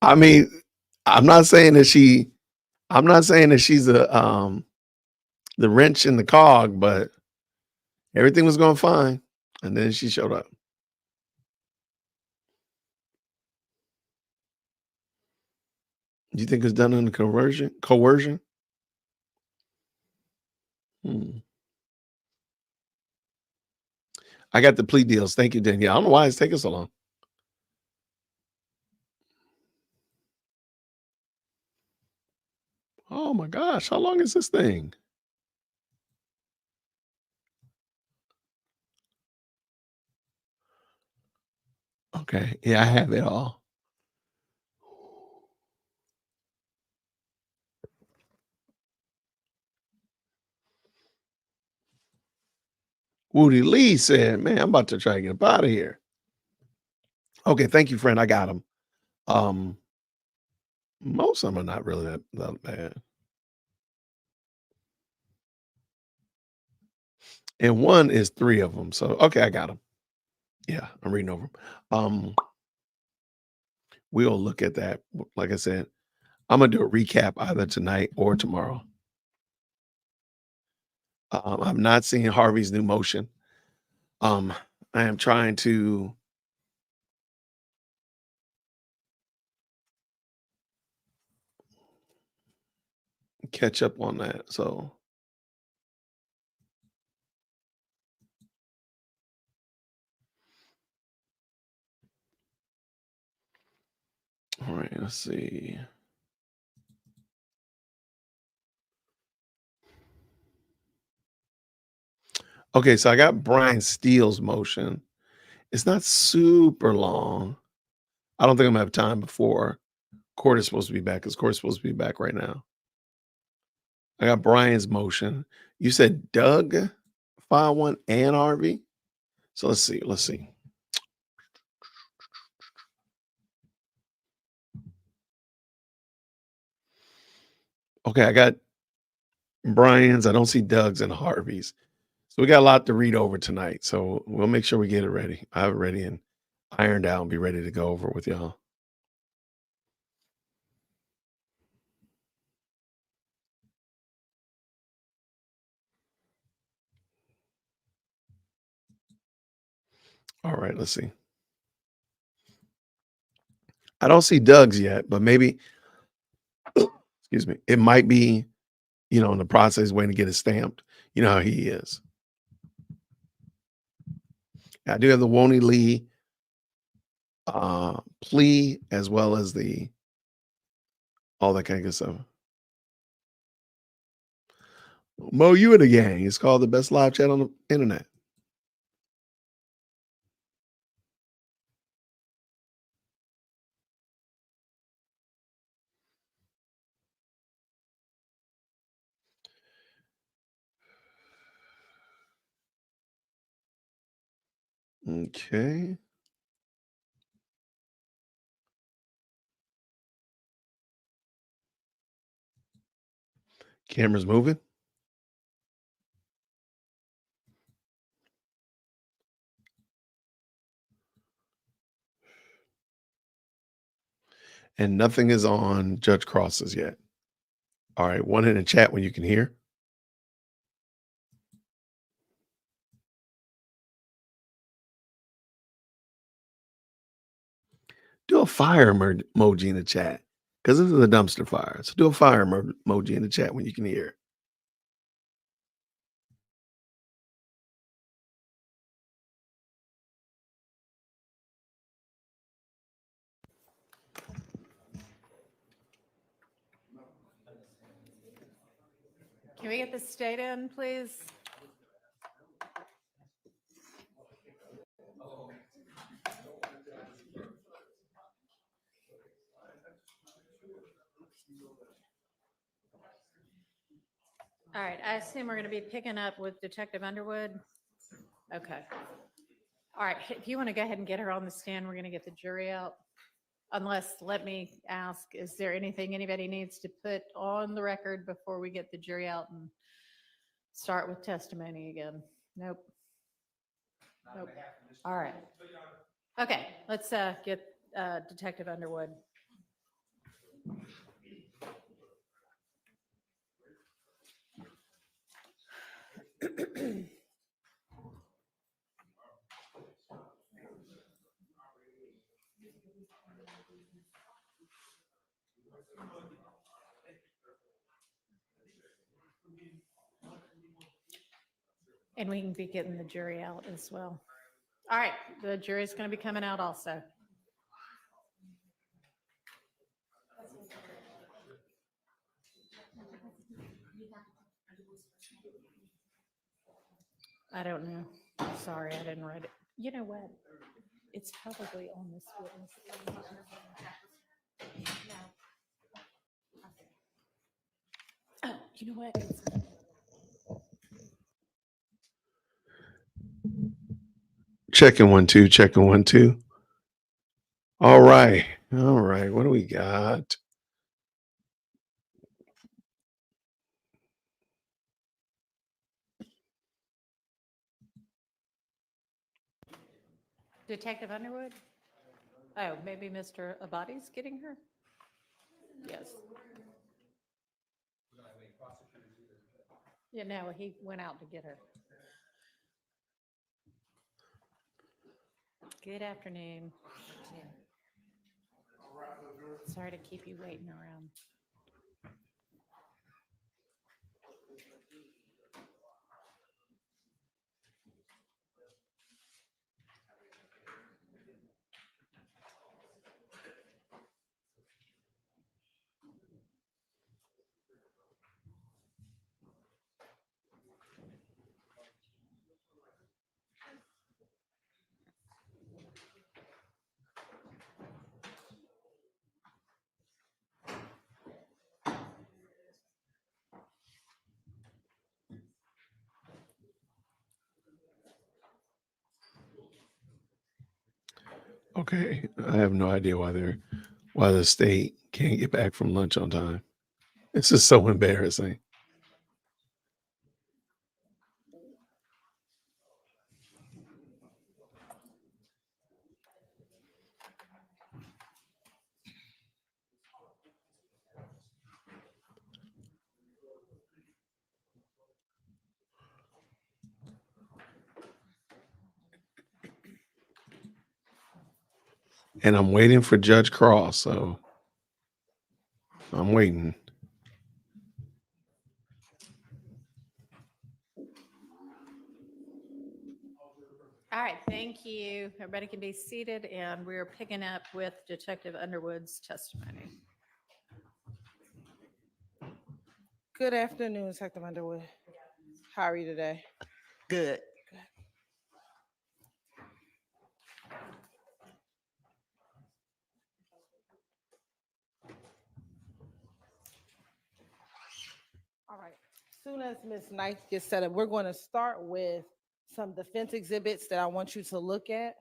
I mean, I'm not saying that she's the wrench in the cog, but everything was going fine. And then she showed up. Do you think it's done under coercion? I got the plea deals. Thank you, Danielle. I don't know why it's taking so long. Oh my gosh, how long is this thing? Okay, yeah, I have it all. Woody Lee said, man, I'm about to try to get up out of here. Okay, thank you, friend. I got them. Most of them are not really that bad. And one is 3 of them. So, okay, I got them. Yeah, I'm reading over them. We'll look at that. Like I said, I'm going to do a recap either tonight or tomorrow. I'm not seeing Harvey's new motion. I am trying to catch up on that. So, all right, let's see. Okay, so I got Brian Steele's motion. It's not super long. I don't think I'm gonna have time before court is supposed to be back because court is supposed to be back right now. I got Brian's motion. You said Doug filed one and Harvey. So let's see. Let's see. Okay, I got Brian's. I don't see Doug's and Harvey's. So we got a lot to read over tonight. So we'll make sure we get it ready. I have it ready and ironed out and be ready to go over with y'all. All right, let's see. I don't see Doug's yet, but maybe, excuse me, it might be, in the process waiting to get it stamped. You know how he is. I do have the Woney Lee plea as well as all that kind of good stuff. Mo, you in the gang. It's called the best live chat on the internet. Okay. Camera's moving. And nothing is on Judge Cross's yet. All right, one in the chat when you can hear. Do a fire emoji in the chat because this is a dumpster fire. So do a fire emoji in the chat when you can hear. Can we get the state in, please? All right, I assume we're going to be picking up with Detective Underwood. Okay. All right, if you want to go ahead and get her on the stand, we're going to get the jury out. Unless, let me ask, is there anything anybody needs to put on the record before we get the jury out and start with testimony again? Nope. Nope. All right. Okay, let's get Detective Underwood. And we can be getting the jury out as well. All right, the jury's going to be coming out also. I don't know. Sorry, I didn't write it. You know what? It's probably on this witness. Oh, you know what? Checking 1 2, checking 1 2. All right. All right. What do we got? Detective Underwood? Oh, maybe Mr. Abadi's getting her? Yes. Yeah, no, he went out to get her. Good afternoon. Sorry to keep you waiting around. Okay, I have no idea why the state can't get back from lunch on time. It's just so embarrassing. And I'm waiting for Judge Cross, so I'm waiting. All right, thank you. Everybody can be seated, and we're picking up with Detective Underwood's testimony. Good afternoon, Detective Underwood. How are you today? Good. All right. Soon as Ms. Knight gets set up, we're going to start with some defense exhibits that I want you to look at.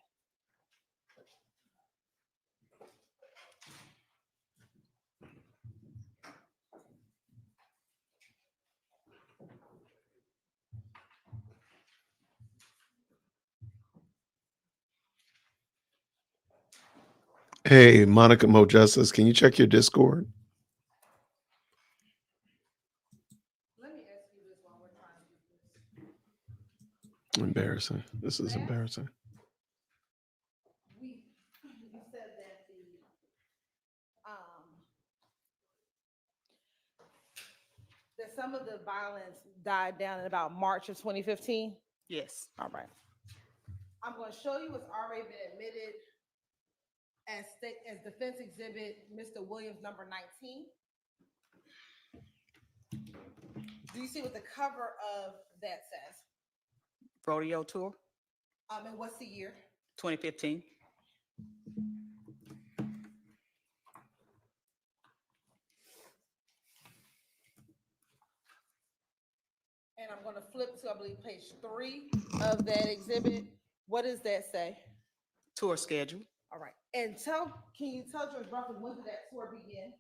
Hey, Monica Mo Justice, can you check your Discord? Embarrassing. This is embarrassing. You said that some of the violence died down in about March of 2015. Yes. All right. I'm going to show you what's already been admitted as defense exhibit, Mr. Williams, number 19. Do you see what the cover of that says? Rodeo Tour, And what's the year? 2015. And I'm going to flip to, I believe, page 3 of that exhibit. What does that say? Tour schedule. All right. And can you tell George roughly when did that tour begin?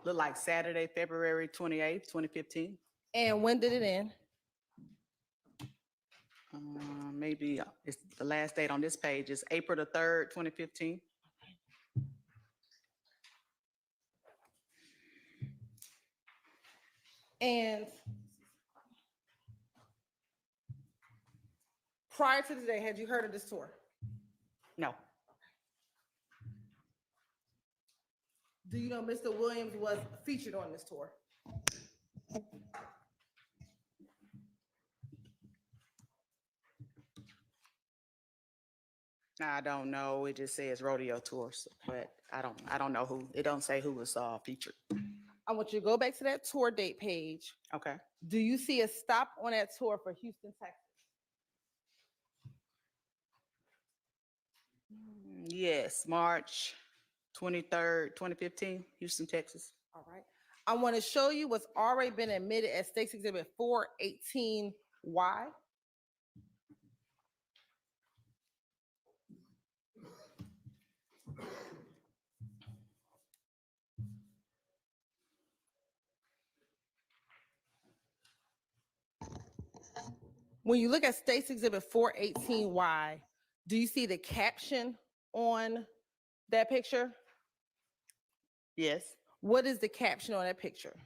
Look like Saturday, February 28th, 2015. And when did it end? Maybe it's the last date on this page is April the 3rd, 2015. And prior to today, had you heard of this tour? No. Do you know Mr. Williams was featured on this tour? I don't know. It just says Rodeo Tours, but I don't know who. It don't say who was featured. I want you to go back to that tour date page. Okay. Do you see a stop on that tour for Houston, Texas? Yes, March 23rd, 2015, Houston, Texas. All right. I want to show you what's already been admitted as State's Exhibit 418Y. When you look at State's Exhibit 418Y, do you see the caption on that picture? Yes. What is the caption on that picture?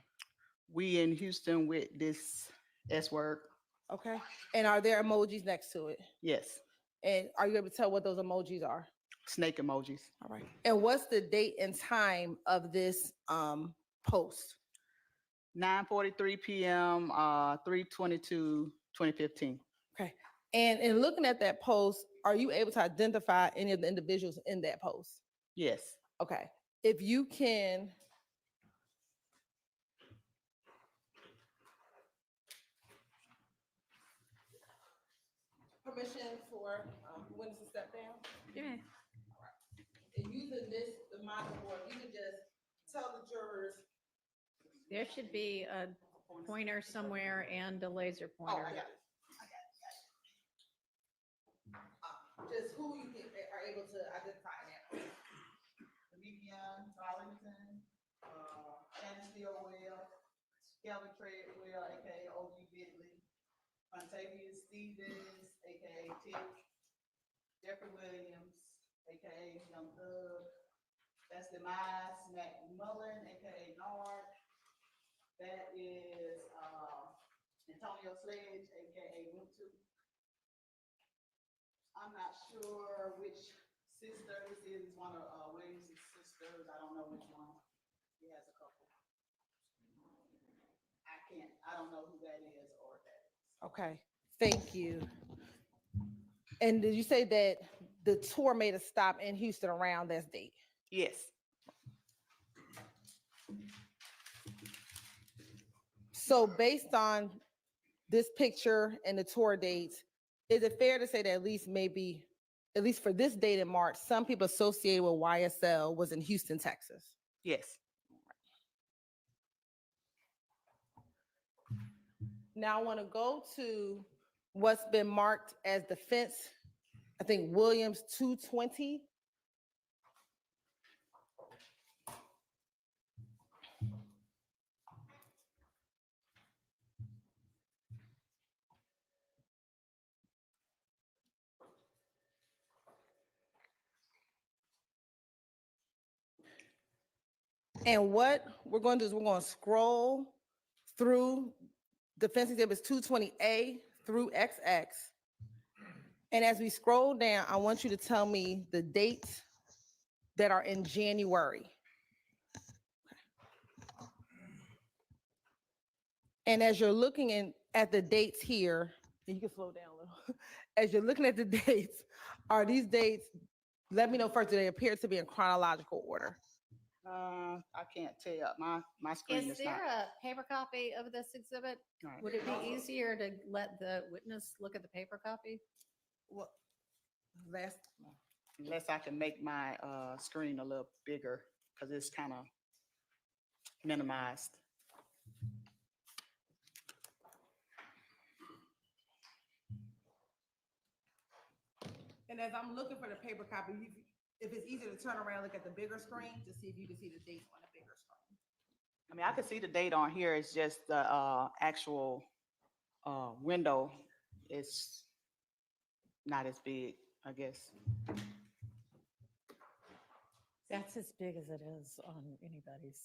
We in Houston with this S word. Okay. And are there emojis next to it? Yes, And are you able to tell what those emojis are? snake emojis. All right. And what's the date and time of this post? 9:43 p.m. 3/22/2015. Okay. And in looking at that post, are you able to identify any of the individuals in that post? Yes. Okay. If you can. Permission for witness to step down? Yeah. And using this, the model board, you can just tell the jurors. There should be a pointer somewhere and a laser Oh, pointer. I got it. Just who you think are able to identify in that post. Vivian Darlington, Anna Stillwell, Kelvin Treadwell, aka OG Bidley, Montavia Stevens, aka Tick, Jeffrey Williams, aka Young Thug. That's Demise McMullen, aka Nard. That is Antonio Sledge, aka Wintu. I'm not sure which sister this is. It's one of Williams' sisters. I don't know which one. He has a couple. I don't know who that is or that is. Okay, thank you. And did you say that the tour made a stop in Houston around that date? Yes. So based on this picture and the tour dates, is it fair to say that at least for this date in March, some people associated with YSL was in Houston, Texas? Yes. Now I want to go to what's been marked as defense, I think Williams 220. And what we're going to do is we're going to scroll through defense exhibits 220A through XX. And as we scroll down, I want you to tell me the dates that are in January. And as you're looking at the dates here, and you can slow down a little. As you're looking at the dates, are these dates, let me know first, do they appear to be in chronological order? I can't tell. My screen Is is not. there a paper copy of this exhibit? Right. Would it be easier to let the witness look at the paper copy? Well, Unless I can make my screen a little bigger because it's kind of minimized. And as I'm looking for the paper copy, if it's easier to turn around, look at the bigger screen to see if you can see the dates on the bigger screen. I mean, I can see the date on here. It's just the actual window is not as big, I guess. That's as big as it is on anybody's.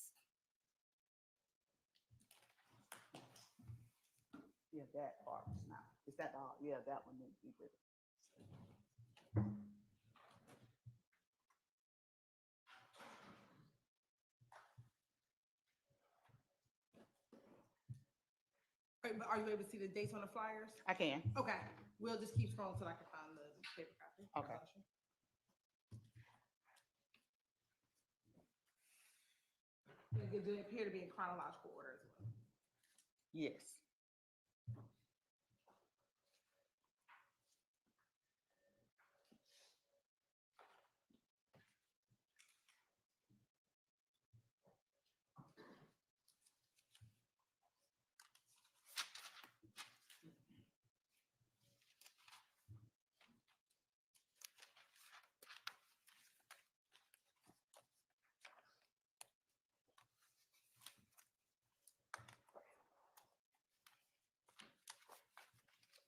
Yeah, that part is not. Is that all? Yeah, that one needs to be bigger. But are you able to see the dates on the flyers? I can. Okay, we'll just keep scrolling until I can find the paper copy. Okay. Do they appear to be in chronological order as well? Yes.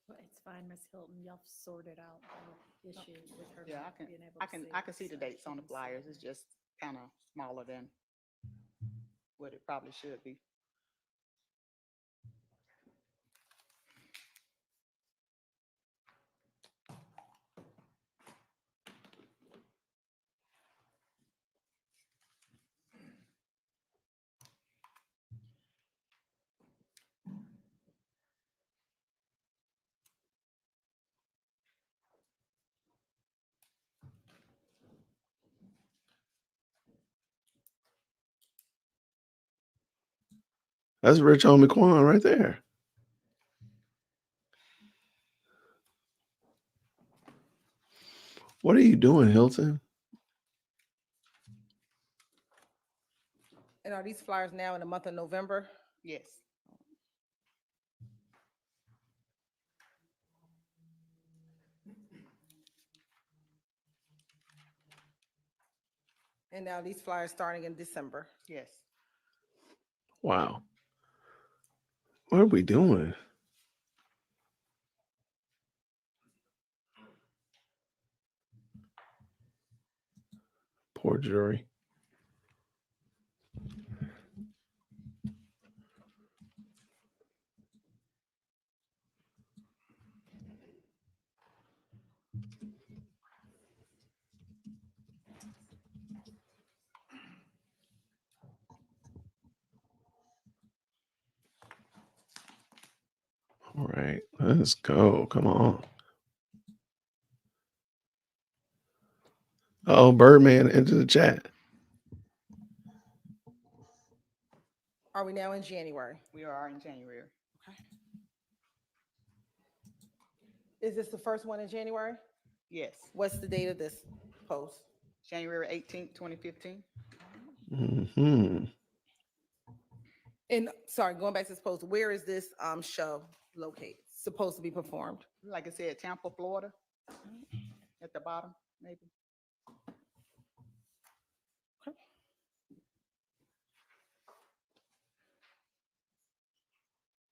Well, it's fine, Miss Hilton. Y'all sorted out the issue with her Yeah, not being able I to can see. I can see it, the so dates she on the can see flyers. it. It's just kind of smaller than what it probably should be. That's Rich Homie Quan right there. What are you doing, Hilton? And are these flyers now in the month of November? Yes. And now these flyers starting in December. Yes. Wow. What are we doing? Poor jury. All right, let's go. Come on. Oh, Birdman into the chat. Are we now in January? We are in January. Okay. Is this the first one in January? Yes. What's the date of this post? January 18th, 2015. Mm-hmm. And sorry, going back to this post, where is this show located? Supposed to be performed? Like I said, Tampa, Florida. At the bottom, maybe.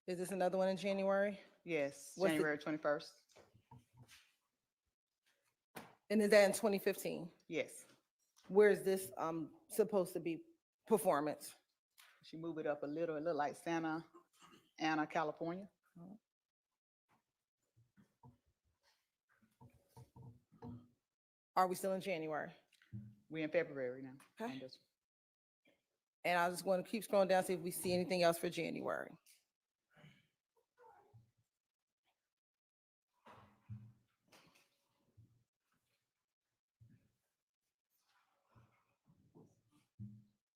Is this another one in January? Yes, What's the- January 21st. And is that in 2015? Yes. Where is this supposed to be performance? She moved it up a little. It looked like Santa Ana, California. Are we still in January? We're in February now. Okay. And I just want to keep scrolling down, see if we see anything else for January.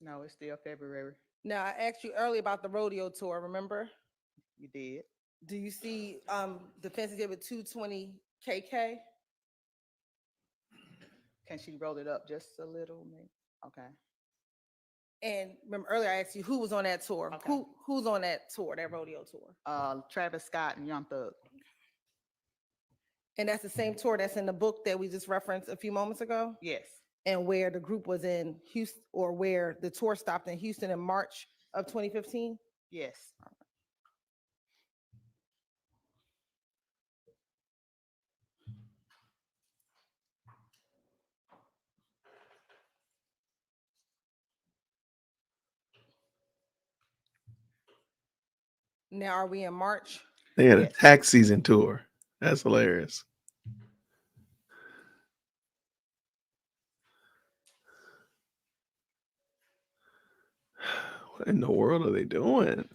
No, it's still February. Now, I asked you earlier about the rodeo tour, remember? You did. Do you see the fence exhibit 220 KK? Can she roll it up just a little, maybe? Okay. And remember earlier I asked you who was on that tour? Okay. Who's on that tour, that rodeo tour? Travis Scott and Young Thug. And that's the same tour that's in the book that we just referenced a few moments ago? Yes. And where the group was in Houston, or where the tour stopped in Houston in March of 2015? Yes. Now, are we in March? They had a Yes. tax season tour. That's hilarious. What in the world are they doing?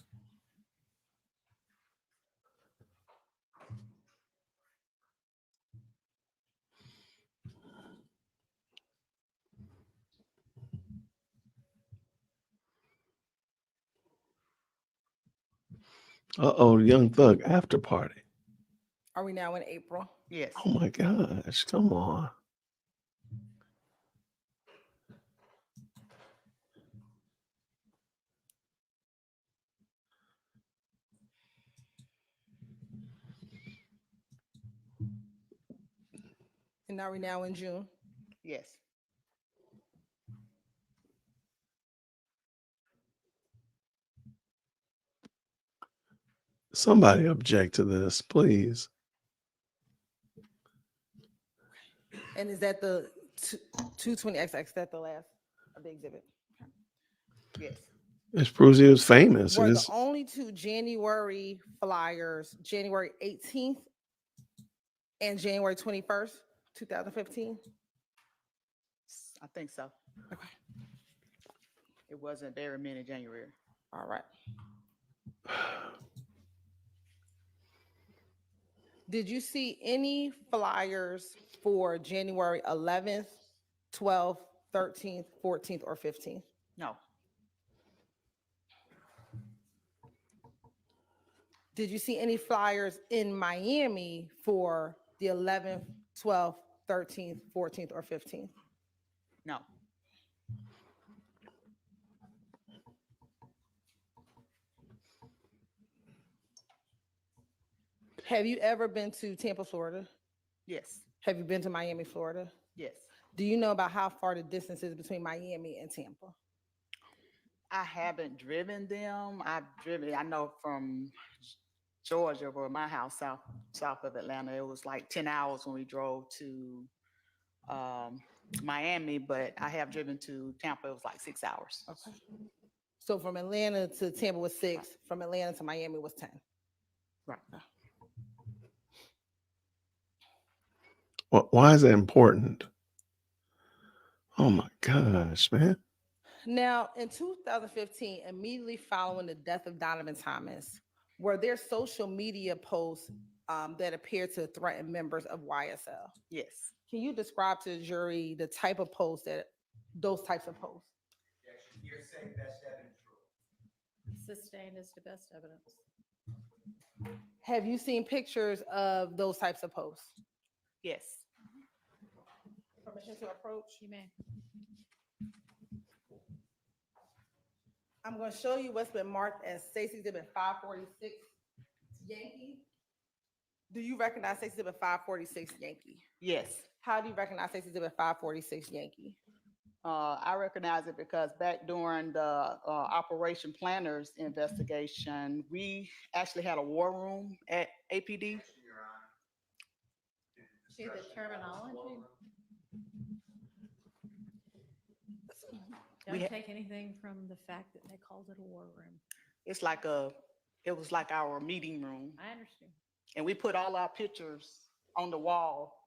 Uh-oh, Young Thug after party. Are we now in April? Yes. Oh my gosh, come on. And are we now in June? Yes. Somebody object to this, please. And is that the 220XX, that the last of the exhibit? Yes. This proves he was famous. Were the It's- only two January flyers, January 18th and January 21st, 2015? I think so. Okay. It wasn't very many January. All right. Did you see any flyers for January 11th, 12th, 13th, 14th, or 15th? No. Did you see any flyers in Miami for the 11th, 12th, 13th, 14th, or 15th? No. Have you ever been to Tampa, Florida? Yes. Have you been to Miami, Florida? Yes. Do you know about how far the distance is between Miami and Tampa? I haven't driven them. I know from Georgia, where my house south of Atlanta, it was like 10 hours when we drove to Miami, but I have driven to Tampa. It was like 6 hours. Okay. So from Atlanta to Tampa was 6, from Atlanta to Miami was 10. Right. Why is that important? Oh my gosh, man. Now, in 2015, immediately following the death of Donovan Thomas, were there social media posts that appeared to threaten members of YSL? Yes. Can you describe to the jury the type of posts those types of posts? Sustained is the best evidence. Have you seen pictures of those types of posts? Yes. Permission to approach? You may. I'm going to show you what's been marked as Stacey Exhibit 546 Yankee. Do you recognize Stacey Exhibit 546 Yankee? Yes. How do you recognize Stacey Exhibit 546 Yankee? I recognize it because back during the Operation Planners investigation, we actually had a war room at APD. See the terminology? Don't take anything from the fact that they called it a war room. It was like our meeting room. I understand. And we put all our pictures on the wall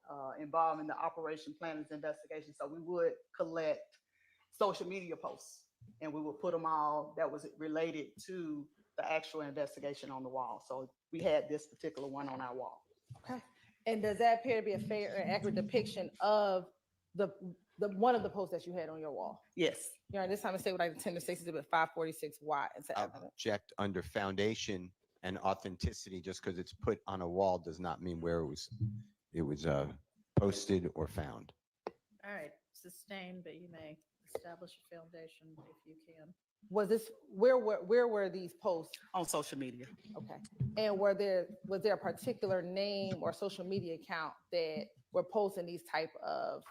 involving the Operation Planners investigation. So we would collect social media posts and we would put them all that was related to the actual investigation on the wall. So we had this particular one on our wall. Okay. And does that appear to be a fair and accurate depiction of the one of the posts that you had on your wall? Yes. Your Honor, this time I say what I intend to say, Exhibit 546Y into evidence. Object under foundation and authenticity. Just because it's put on a wall does not mean where it was posted or found. All right, sustained, but you may establish a foundation if you can. Was this where were these posts? On social media. Okay. And was there a particular name or social media account that were posting these type of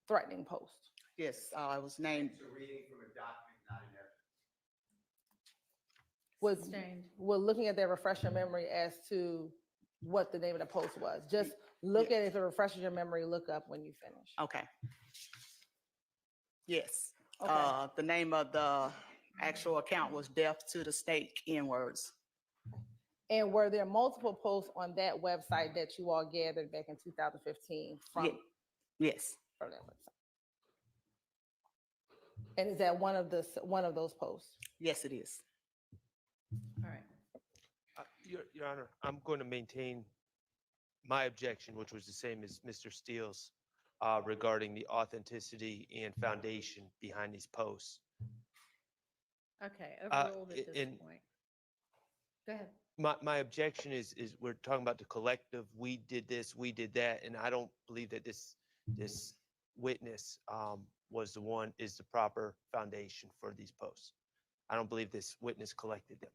threatening posts? Yes, I was named. Reading from a document, not an evidence. Sustained. Was looking at their refresher memory as to what the name of the post was. Just look at it to refresh your memory. Look up when you finish. Okay. Yes. Okay. The name of the actual account was Death to the State N-words. And were there multiple posts on that website that you all gathered back in 2015 from? Yes. From that website. And is that one of those posts? Yes, it is. All right. Your Honor, I'm going to maintain my objection, which was the same as Mr. Steele's, regarding the authenticity and foundation behind these posts. Okay, overruled at this and- point. Go ahead. My objection is we're talking about the collective, we did this, we did that, and I don't believe that this witness is the proper foundation for these posts. I don't believe this witness collected them.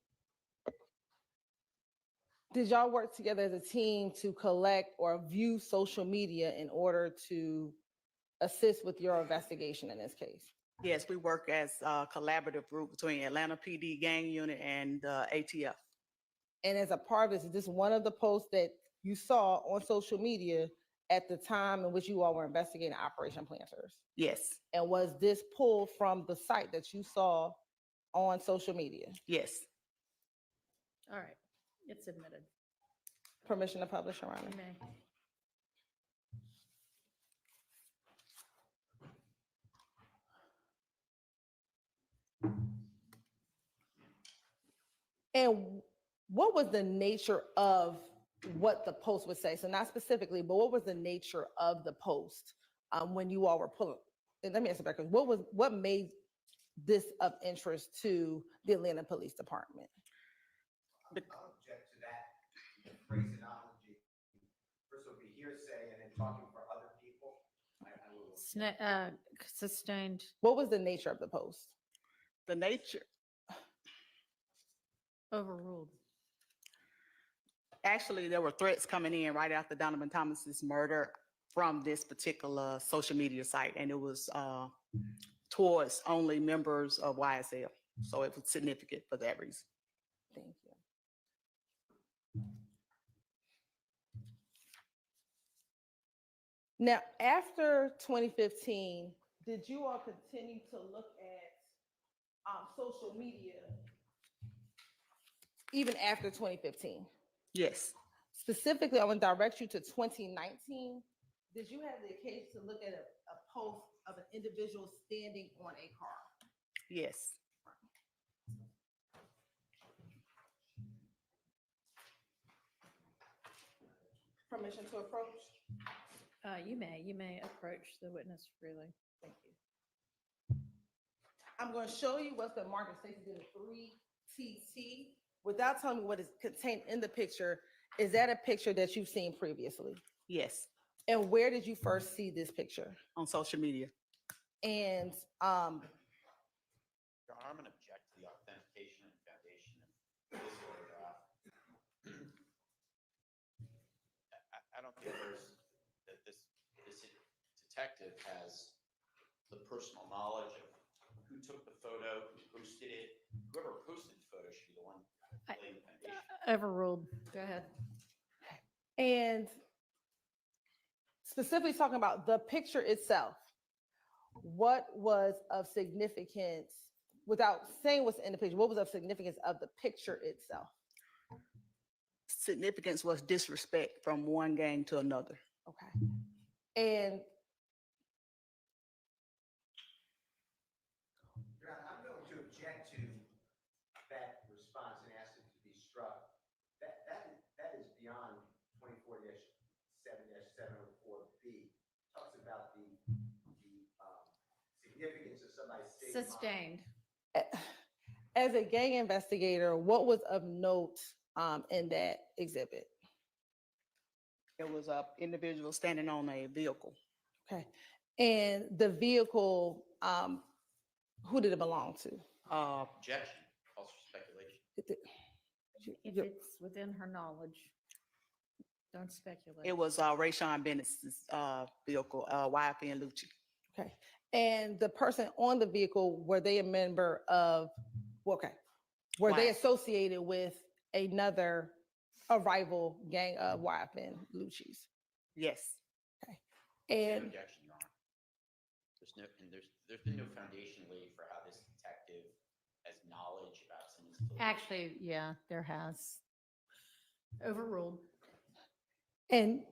Did y'all work together as a team to collect or view social media in order to assist with your investigation in this case? Yes, we work as a collaborative group between Atlanta PD Gang Unit and ATF. And as a part of this, is this one of the posts that you saw on social media at the time in which you all were investigating Operation Planters? Yes. And was this pulled from the site that you saw on social media? Yes. All right, it's admitted. Permission to publish, Your Honor. You may. And what was the nature of what the post would say? So not specifically, but what was the nature of the post when you all were pulling? And let me answer back. What made this of interest to the Atlanta Police Department? I'll object to that phraseology. First would be hearsay and then talking for other people. I will. Sustained. What was the nature of the post? The nature, Overruled. actually, there were threats coming in right after Donovan Thomas's murder from this particular social media site, and it was towards only members of YSL. So it was significant for that reason. Thank you. Now, after 2015, did you all continue to look at social media even after 2015? Yes. Specifically, I want to direct you to 2019. Did you have the occasion to look at a post of an individual standing on a car? Yes. Permission to approach? You may approach the witness freely. Thank you. I'm going to show you what's the marker Stacey did a 3TT. Without telling me what is contained in the picture, is that a picture that you've seen previously? Yes. And where did you first see this picture? On social media. And Your Honor, I'm going to object to the authentication and foundation of this photograph. I don't think that this detective has the personal knowledge of who took the photo, who posted it. Whoever posted the photo should be the one laying the foundation. Overruled. Go ahead. And specifically talking about the picture itself, what was of significance, without saying what's in the picture, what was of significance of the picture itself? Significance was disrespect from one gang to another. Okay. And Your Honor, I'm going to object to that response and ask it to be struck. That is beyond 24-7-704B. Talks about the significance of somebody's state of mind. Sustained. as a gang investigator, what was of note in that exhibit? It was a individual standing on a vehicle. Okay. And the vehicle, who did it belong to? Objection, false speculation. If it's within her knowledge, don't speculate. It was Rayshawn Bennett's vehicle, YFN Lucci. Okay. And the person on the vehicle, were they a member of, okay, were they associated with another, a rival gang of YFN Lucci's? Yes. Okay. And Objection, Your Honor. There's been no foundation laid for how this detective has knowledge about someone's affiliation. Actually, yeah, there has. Overruled. And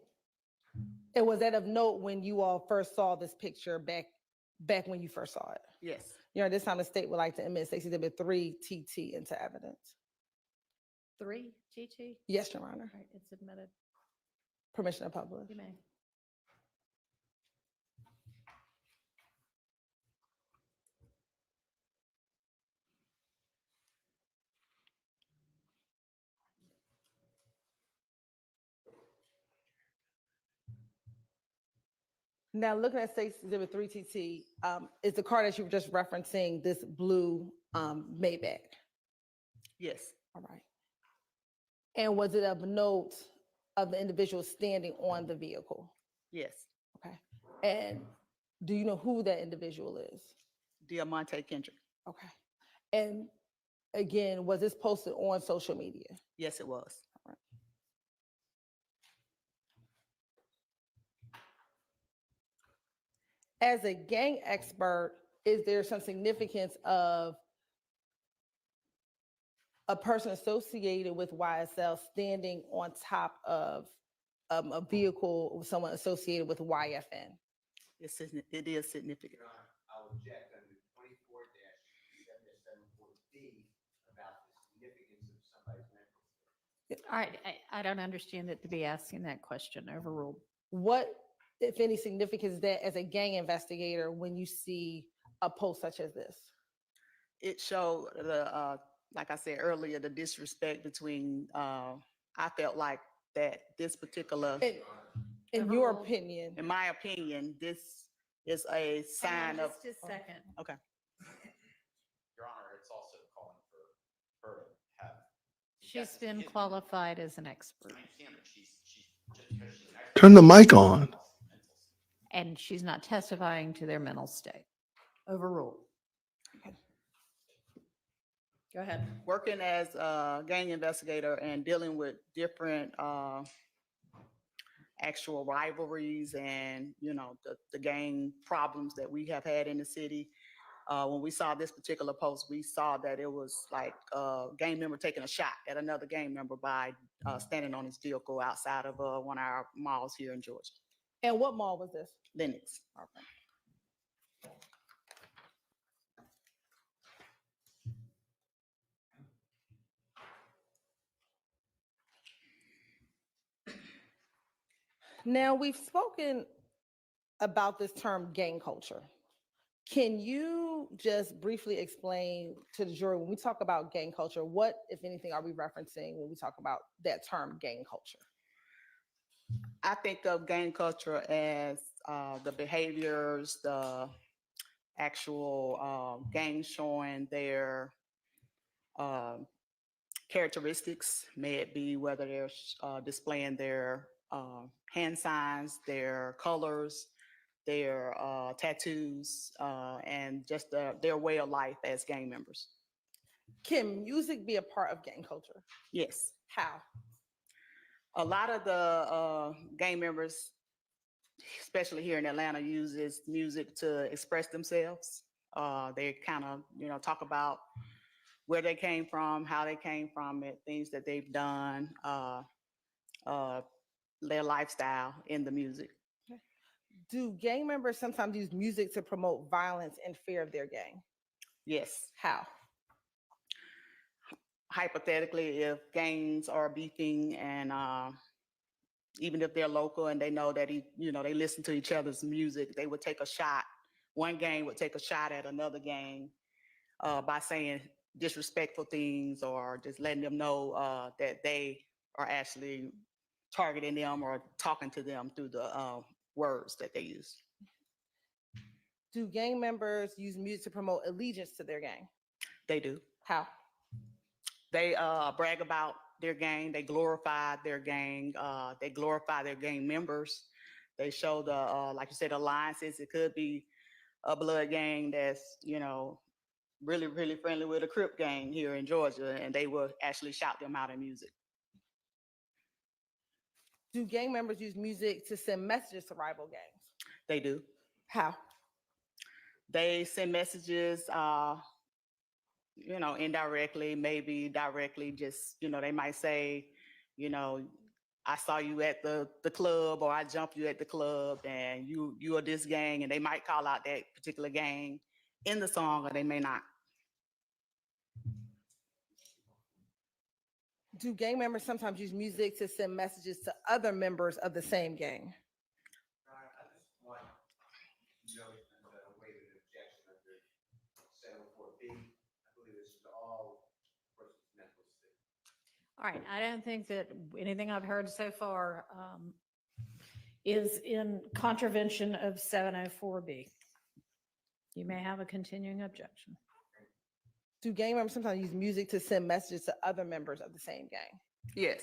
was that of note when you all first saw this picture back when you first saw it? Yes. You know, this time the state would like to admit Stacey Exhibit 3TT into evidence. 3 TT? Yes, Your Honor. All right, it's admitted. Permission to publish. You may. Now, looking at Stacey Exhibit 3TT, is the car that you were just referencing this blue Maybach? Yes. All right. And was it of note of the individual standing on the vehicle? Yes. Okay. And do you know who that individual is? Diamante Kendrick. Okay. And again, was this posted on social media? Yes, it was. All right. As a gang expert, is there some significance of a person associated with YSL standing on top of a vehicle with someone associated with YFN? It is significant. Your Honor, I'll object under 24-7-704B about the significance of somebody's mental state. I don't understand it to be asking that question. Overruled. What, if any, significance is that as a gang investigator when you see a post such as this? It showed the like I said earlier, the disrespect between, I felt like that this particular, In your opinion, in my opinion, this is a sign of. Just a second. Okay. Your Honor, it's also calling for her to have. She's been qualified as an expert. I understand, but she's just because she's an expert. Turn the mic on. And she's not testifying to their mental state. Overruled. Go ahead. Working as a gang investigator and dealing with different actual rivalries and, you know, the gang problems that we have had in the city. When we saw this particular post, we saw that it was like a gang member taking a shot at another gang member by standing on his vehicle outside of one of our malls here in Georgia. And what mall was this? Lennox. Now, we've spoken about this term gang culture. Can you just briefly explain to the jury, when we talk about gang culture, what, if anything, are we referencing when we talk about that term gang culture? I think of gang culture as the behaviors, the actual gang showing their characteristics, may it be whether they're displaying their hand signs, their colors, their tattoos, and just their way of life as gang members. Can music be a part of gang culture? Yes. How? A lot of the gang members, especially here in Atlanta, uses music to express themselves. They kind of, you know, talk about where they came from, how they came from it, things that they've done, their lifestyle in the music. Do gang members sometimes use music to promote violence and fear of their gang? Yes. How? Hypothetically, if gangs are beefing and even if they're local and they know that they listen to each other's music, they would take a shot. One gang would take a shot at another gang by saying disrespectful things or just letting them know that they are actually targeting them or talking to them through the words that they use. Do gang members use music to promote allegiance to their gang? They do. How? They brag about their gang. They glorify their gang. They glorify their gang members. They show the, like you said, alliances. It could be a blood gang that's, you know, really, really friendly with a Crip gang here in Georgia, and they will actually shout them out in music. Do gang members use music to send messages to rival gangs? They do. How? They send messages, you know, indirectly, maybe directly, just, you know, they might say, you know, I saw you at the club, or I jumped you at the club, and you are this gang, and they might call out that particular gang in the song, or they may not. Do gang members sometimes use music to send messages to other members of the same gang? I just want to know the way of objection under 704B. I believe this is all person's mental state. All right, I don't think that anything I've heard so far is in contravention of 704B. You may have a continuing objection. Do gang members sometimes use music to send messages to other members of the same gang? Yes.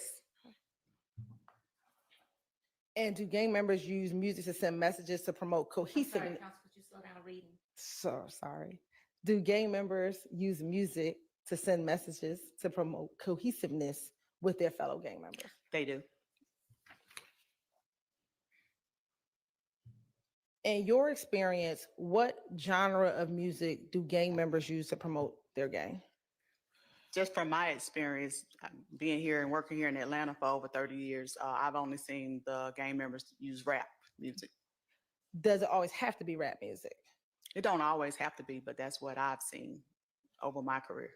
And do gang members use music to send messages to promote cohesiveness? So sorry. Do gang members use music to send messages to promote cohesiveness with their fellow gang members? They do. In your experience, what genre of music do gang members use to promote their gang? Just from my experience, being here and working here in Atlanta for over 30 years, I've only seen the gang members use rap music. Does it always have to be rap music? It don't always have to be, but that's what I've seen over my career.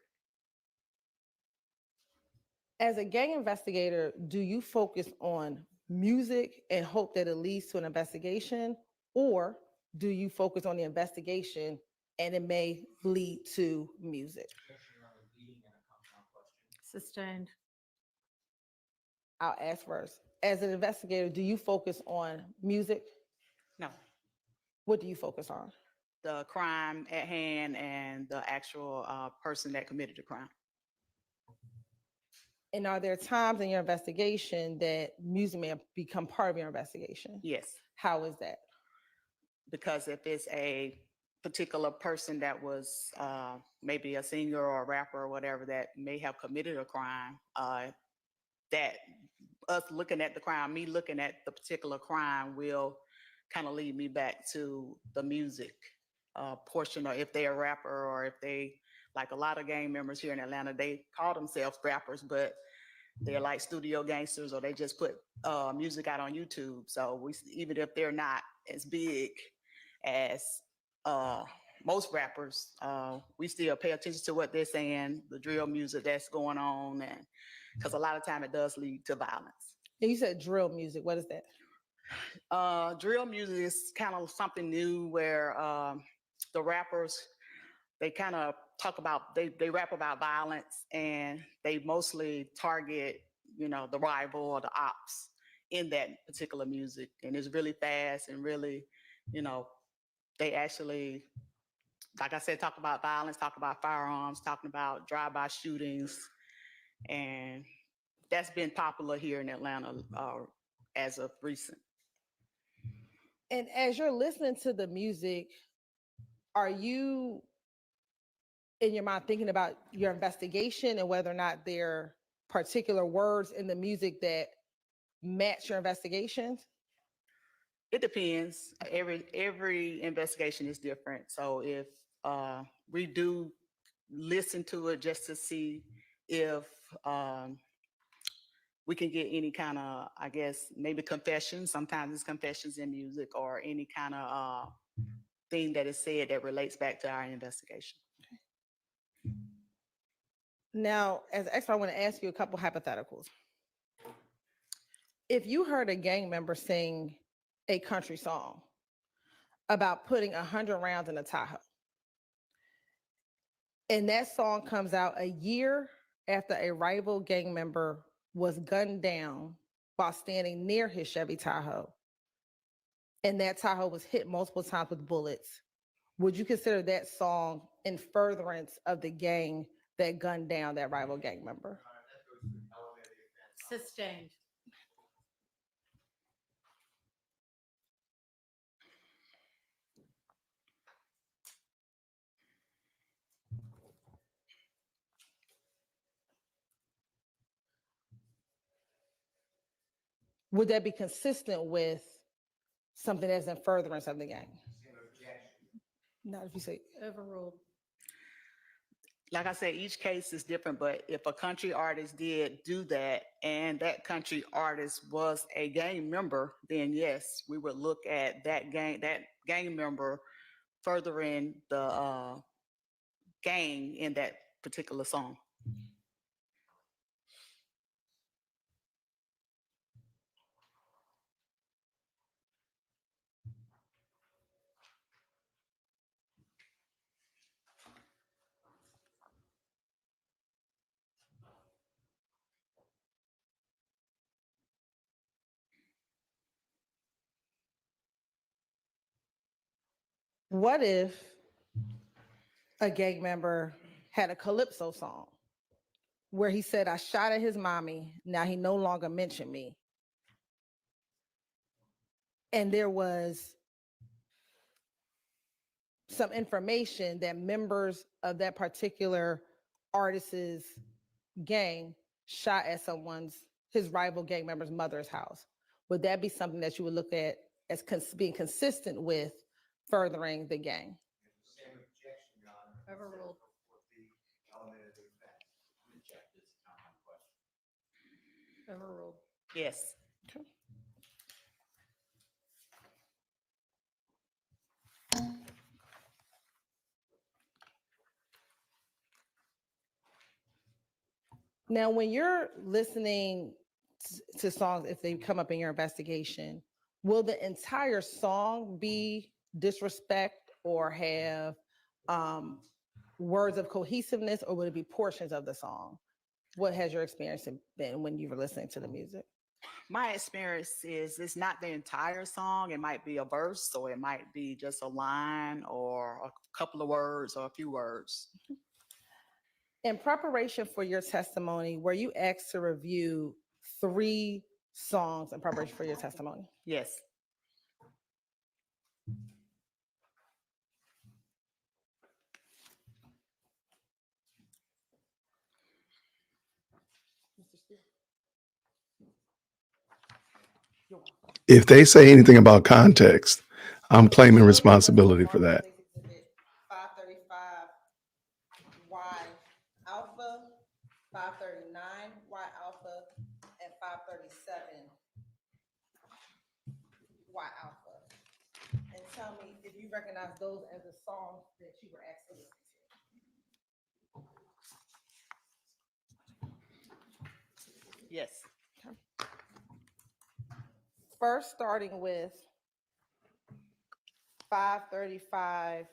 As a gang investigator, do you focus on music and hope that it leads to an investigation? Or do you focus on the investigation and it may lead to music? Sustained. I'll ask first. As an investigator, do you focus on music? No, What do you focus on? the crime at hand and the actual person that committed the crime. And are there times in your investigation that music may have become part of your investigation? Yes, How is that? because if it's a particular person that was maybe a singer or a rapper or whatever that may have committed a crime, that us looking at the crime, me looking at the particular crime will kind of lead me back to the music portion, or if they're a rapper, or if they, like a lot of gang members here in Atlanta, they call themselves rappers, but they're like studio gangsters, or they just put music out on YouTube. So even if they're not as big as most rappers, we still pay attention to what they're saying, the drill music that's going on, and because a lot of time it does lead to violence. And you said drill music. What is that? Drill music is kind of something new where the rappers, they kind of talk about, they rap about violence, and they mostly target, the rival or the ops in that particular music. And it's really fast and really, they actually, like I said, talk about violence, talk about firearms, talking about drive-by shootings. And that's been popular here in Atlanta as of recent. And as you're listening to the music, are you in your mind thinking about your investigation and whether or not there are particular words in the music that match your investigations? It depends. Every investigation is different. So if we do listen to it just to see if we can get any kind of, I guess, maybe confessions. Sometimes it's confessions in music, or any kind of thing that is said that relates back to our investigation. Now, as an expert, I want to ask you a couple hypotheticals. If you heard a gang member sing a country song about putting 100 rounds in a Tahoe, and that song comes out a year after a rival gang member was gunned down while standing near his Chevy Tahoe, and that Tahoe was hit multiple times with bullets, would you consider that song in furtherance of the gang that gunned down that rival gang member? Sustained. Would that be consistent with something that's in furtherance of the gang? Not if you say Overruled. Like I said, each case is different, but if a country artist did do that and that country artist was a gang member, then yes, we would look at that gang member furthering the gang in that particular song. What if a gang member had a calypso song where he said, "I shot at his mommy, now he no longer mentioned me." And there was some information that members of that particular artist's gang shot at his rival gang member's mother's house. Would that be something that you would look at as being consistent with furthering the gang? Overruled. Overruled. Yes. Okay. Now, when you're listening to songs, if they come up in your investigation, will the entire song be disrespect or have words of cohesiveness, or would it be portions of the song? What has your experience been when you were listening to the music? My experience is it's not the entire song. It might be a verse, or it might be just a line, or a couple of words, or a few words. In preparation for your testimony, were you asked to review 3 songs in preparation for your testimony? Yes. If they say anything about context, I'm claiming responsibility for that. 535 Y alpha, 539 Y alpha, and 537 Y alpha. And tell me if you recognize those as the songs that you were asked to listen to. Yes. First, starting with 535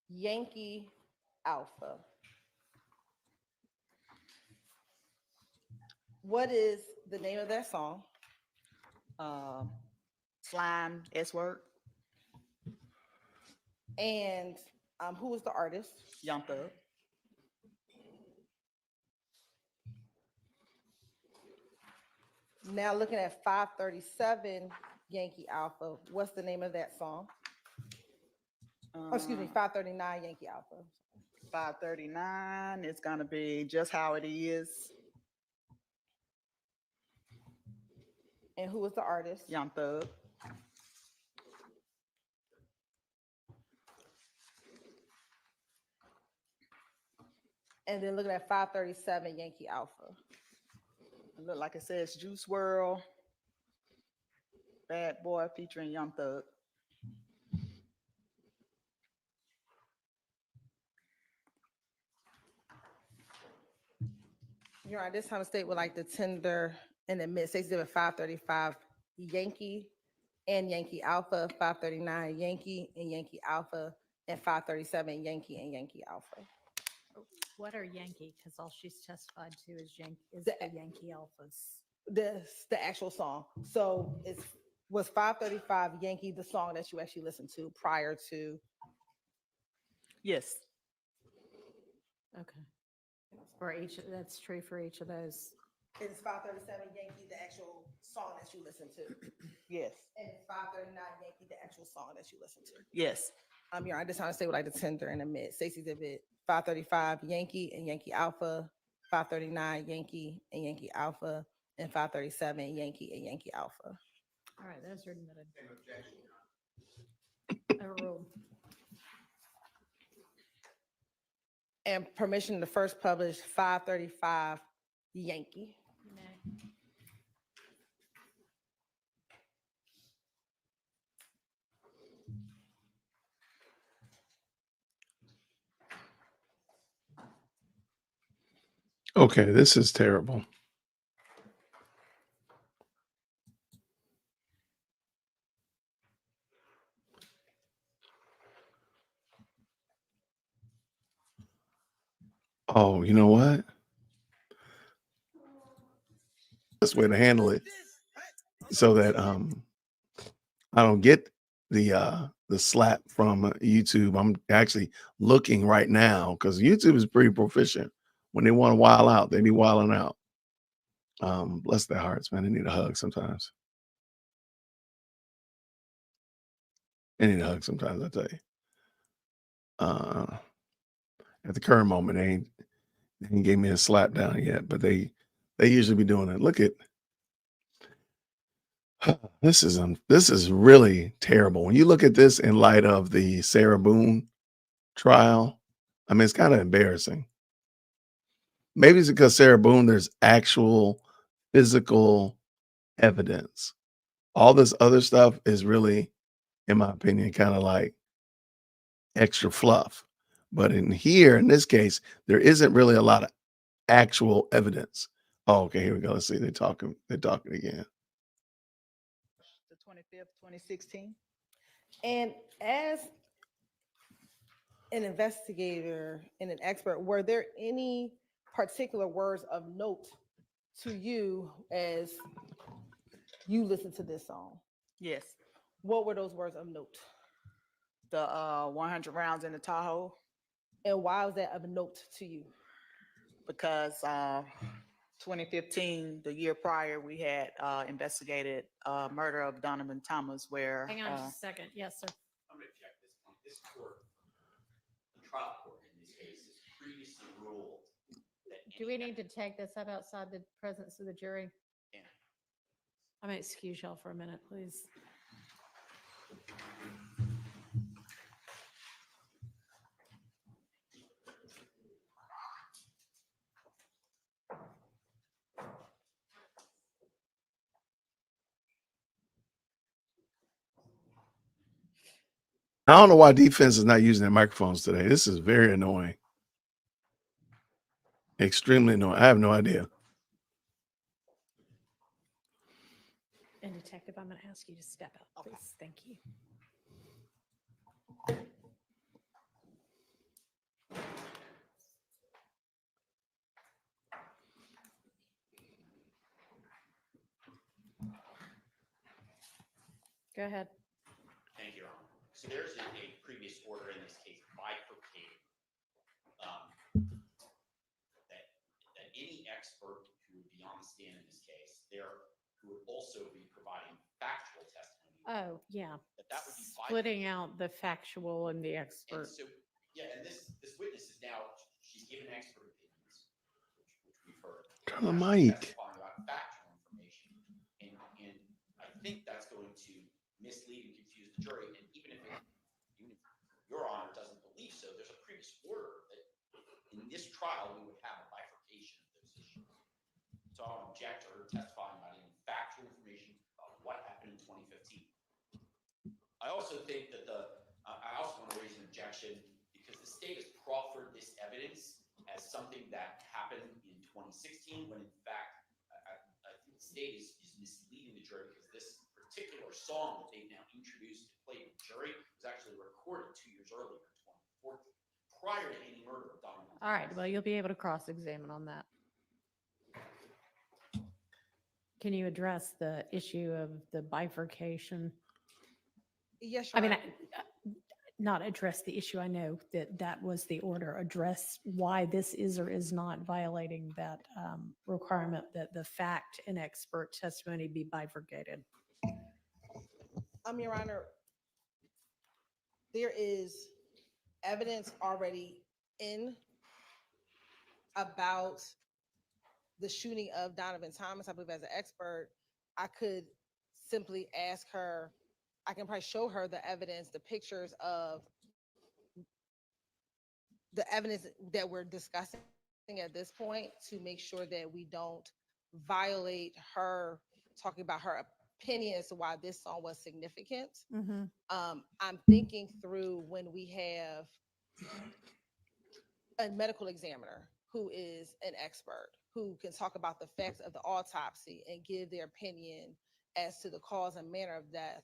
Yankee Alpha. What is the name of that song? Slime, S word. And who is the artist? Young Thug. Now looking at 537 Yankee Alpha, what's the name of that song? Oh, excuse me, 539 Yankee Alpha. 539 is gonna be Just How It Is. And who is the artist? Young Thug. And then looking at 537 Yankee Alpha. It look like it says Juice WRLD, Bad Boy featuring Young Thug. You're right. This time the state would like the tender and admit State's Exhibit 535 Yankee and Yankee Alpha, 539 Yankee and Yankee Alpha, and 537 Yankee and Yankee Alpha. What are Yankee? Because all she's testified to is the Yankee Alphas. The actual song. So was 535 Yankee the song that you actually listened to prior to? Yes. Okay. That's true for each of those. Is 537 Yankee the actual song that you listened to? Yes. And is 539 Yankee the actual song that you listened to? Yes. You're right. This time the state would like the tender and admit Stacey Exhibit 535 Yankee and Yankee Alpha, 539 Yankee and Yankee Alpha, and 537 Yankee and Yankee Alpha. All right, those are admitted. Overruled. And permission to first publish 535 Yankee. Okay, this is terrible. Oh, you know what? Best way to handle it so that I don't get the slap from YouTube. I'm actually looking right now because YouTube is pretty proficient. When they want to wild out, they be wilding out. Bless their hearts, man. They need a hug sometimes. They need a hug sometimes, I tell you. At the current moment, they ain't gave me a slap down yet, but they usually be doing it. Look at this is really terrible. When you look at this in light of the Sarah Boone trial, I mean, it's kind of embarrassing. Maybe it's because Sarah Boone, there's actual physical evidence. All this other stuff is really, in my opinion, kind of like extra fluff. But in this case, there isn't really a lot of actual evidence. Oh, okay, here we go. Let's see. They're talking again. The 25th, 2016. And as an investigator and an expert, were there any particular words of note to you as you listened to this song? Yes, What were those words of note? the 100 rounds in the Tahoe, And why was that of note to you? because 2015, the year prior, we had investigated murder of Donovan Thomas, where Hang on just a second. Yes, sir. I'm going to check this point. This court, the trial court in this case, has previously ruled that Do we need to take this up outside the presence of the jury? Yeah. I'm going to excuse y'all for a minute, please. I don't know why defense is not using their microphones today. This is very annoying. Extremely annoying. I have no idea. And Detective, I'm going to ask you to step out, please. Thank you. Go ahead. Thank you, Your Honor. So there's a previous order in this case bifurcating that any expert who would be on the stand in this case, who would also be providing factual testimony. Oh, yeah. That would be Splitting out the factual and the And expert. so, yeah, and this witness is now, she's given expert opinions, which we've heard. Turn the Now she's mic. testifying about factual information. And I think that's going to mislead and confuse the jury. And even if Your Honor doesn't believe so, there's a previous order that in this trial, we would have a bifurcation of those issues. So I'll object to her testifying about any factual information about what happened in 2015. I also think that I also want to raise an objection because the state has proffered this evidence as something that happened in 2016, when in fact, I think the state is misleading the jury because this particular song that they've now introduced to play with the jury was actually recorded 2 years earlier in 2014, prior to any murder of Donovan. All right. Well, you'll be able to cross-examine on that. Can you address the issue of the bifurcation? Yes, I Your mean, Honor. not address the issue. I know that was the order. Address why this is or is not violating that requirement that the fact and expert testimony be bifurcated. Your Honor, there is evidence already in about the shooting of Donovan Thomas. I believe as an expert, I could simply ask her, I can probably show her the evidence, the pictures of the evidence that we're discussing at this point to make sure that we don't violate her talking about her opinion as to why this song was significant. Mm-hmm. I'm thinking through when we have a medical examiner who is an expert, who can talk about the facts of the autopsy and give their opinion as to the cause and manner of death,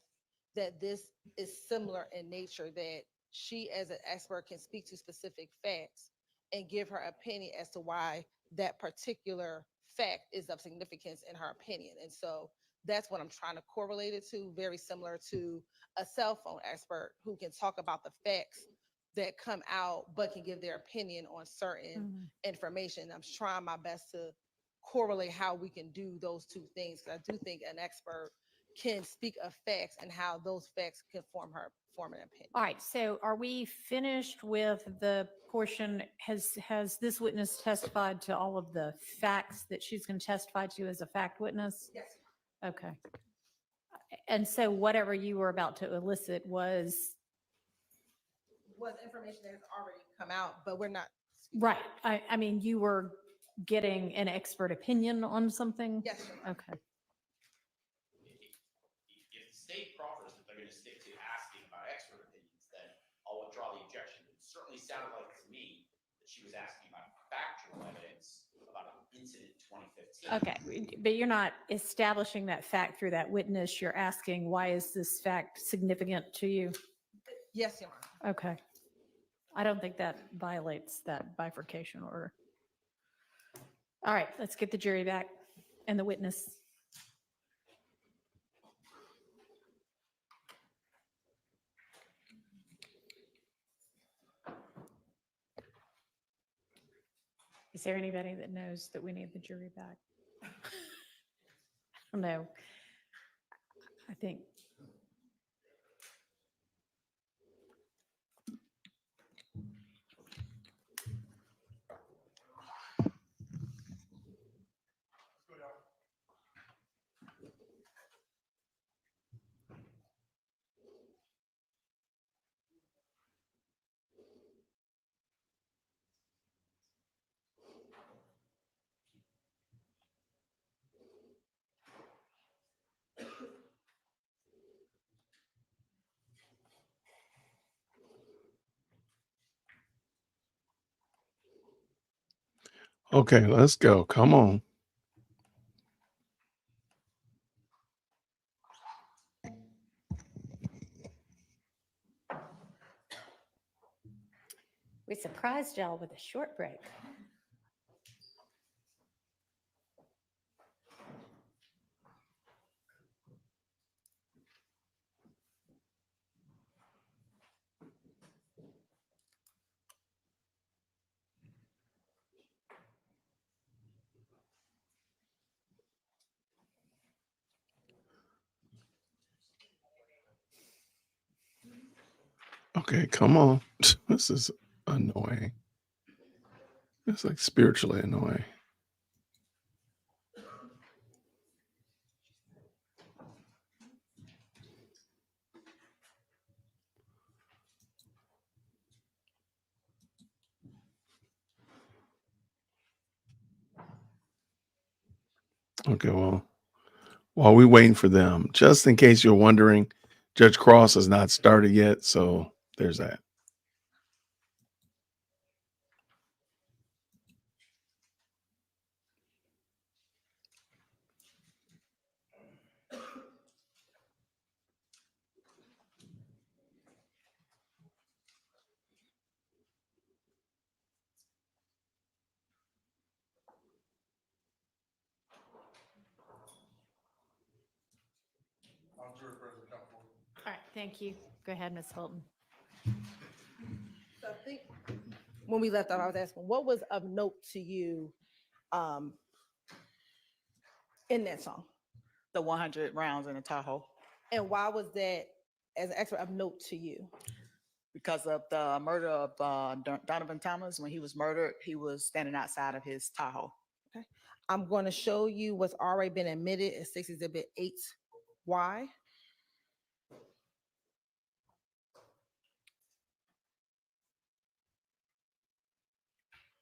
that this is similar in nature, that she as an expert can speak to specific facts and give her opinion as to why that particular fact is of significance in her opinion. And so that's what I'm trying to correlate it to, very similar to a cell phone expert who can talk about the facts that come out, but can give their opinion on certain information. I'm trying my best to correlate how we can do those two things. Because I do think an expert can speak of facts and how those facts can form an opinion. All right. So are we finished with the portion? Has this witness testified to all of the facts that she's going to testify to as a fact witness? Yes. Okay. And so whatever you were about to elicit was information that has already come out, but we're not. right. I mean, you were getting an expert opinion on something? Yes. Okay. If the state proffers that they're going to stick to asking about expert opinions, then I'll withdraw the objection. It certainly sounded like to me that she was asking about factual evidence about an incident in 2015. Okay. But you're not establishing that fact through that witness. You're asking, why is this fact significant to you? Yes, Your Honor. Okay. I don't think that violates that bifurcation order. All right, let's get the jury back and the witness. Is there anybody that knows that we need the jury back? I don't know. I think. Okay, let's go. Come on. We surprised y'all with a short break. Okay, come on. This is annoying. It's like spiritually annoying. Okay, well, while we're waiting for them, just in case you're wondering, Judge Cross has not started yet, so there's that. All right, thank you. Go ahead, Ms. Holton. So I think when we left off, I was asking, what was of note to you in that song? The 100 rounds in a Tahoe. And why was that, as an expert, of note to you? Because of the murder of Donovan Thomas. When he was murdered, he was standing outside of his Tahoe. Okay. I'm going to show you what's already been admitted as 6 Exhibit 8Y.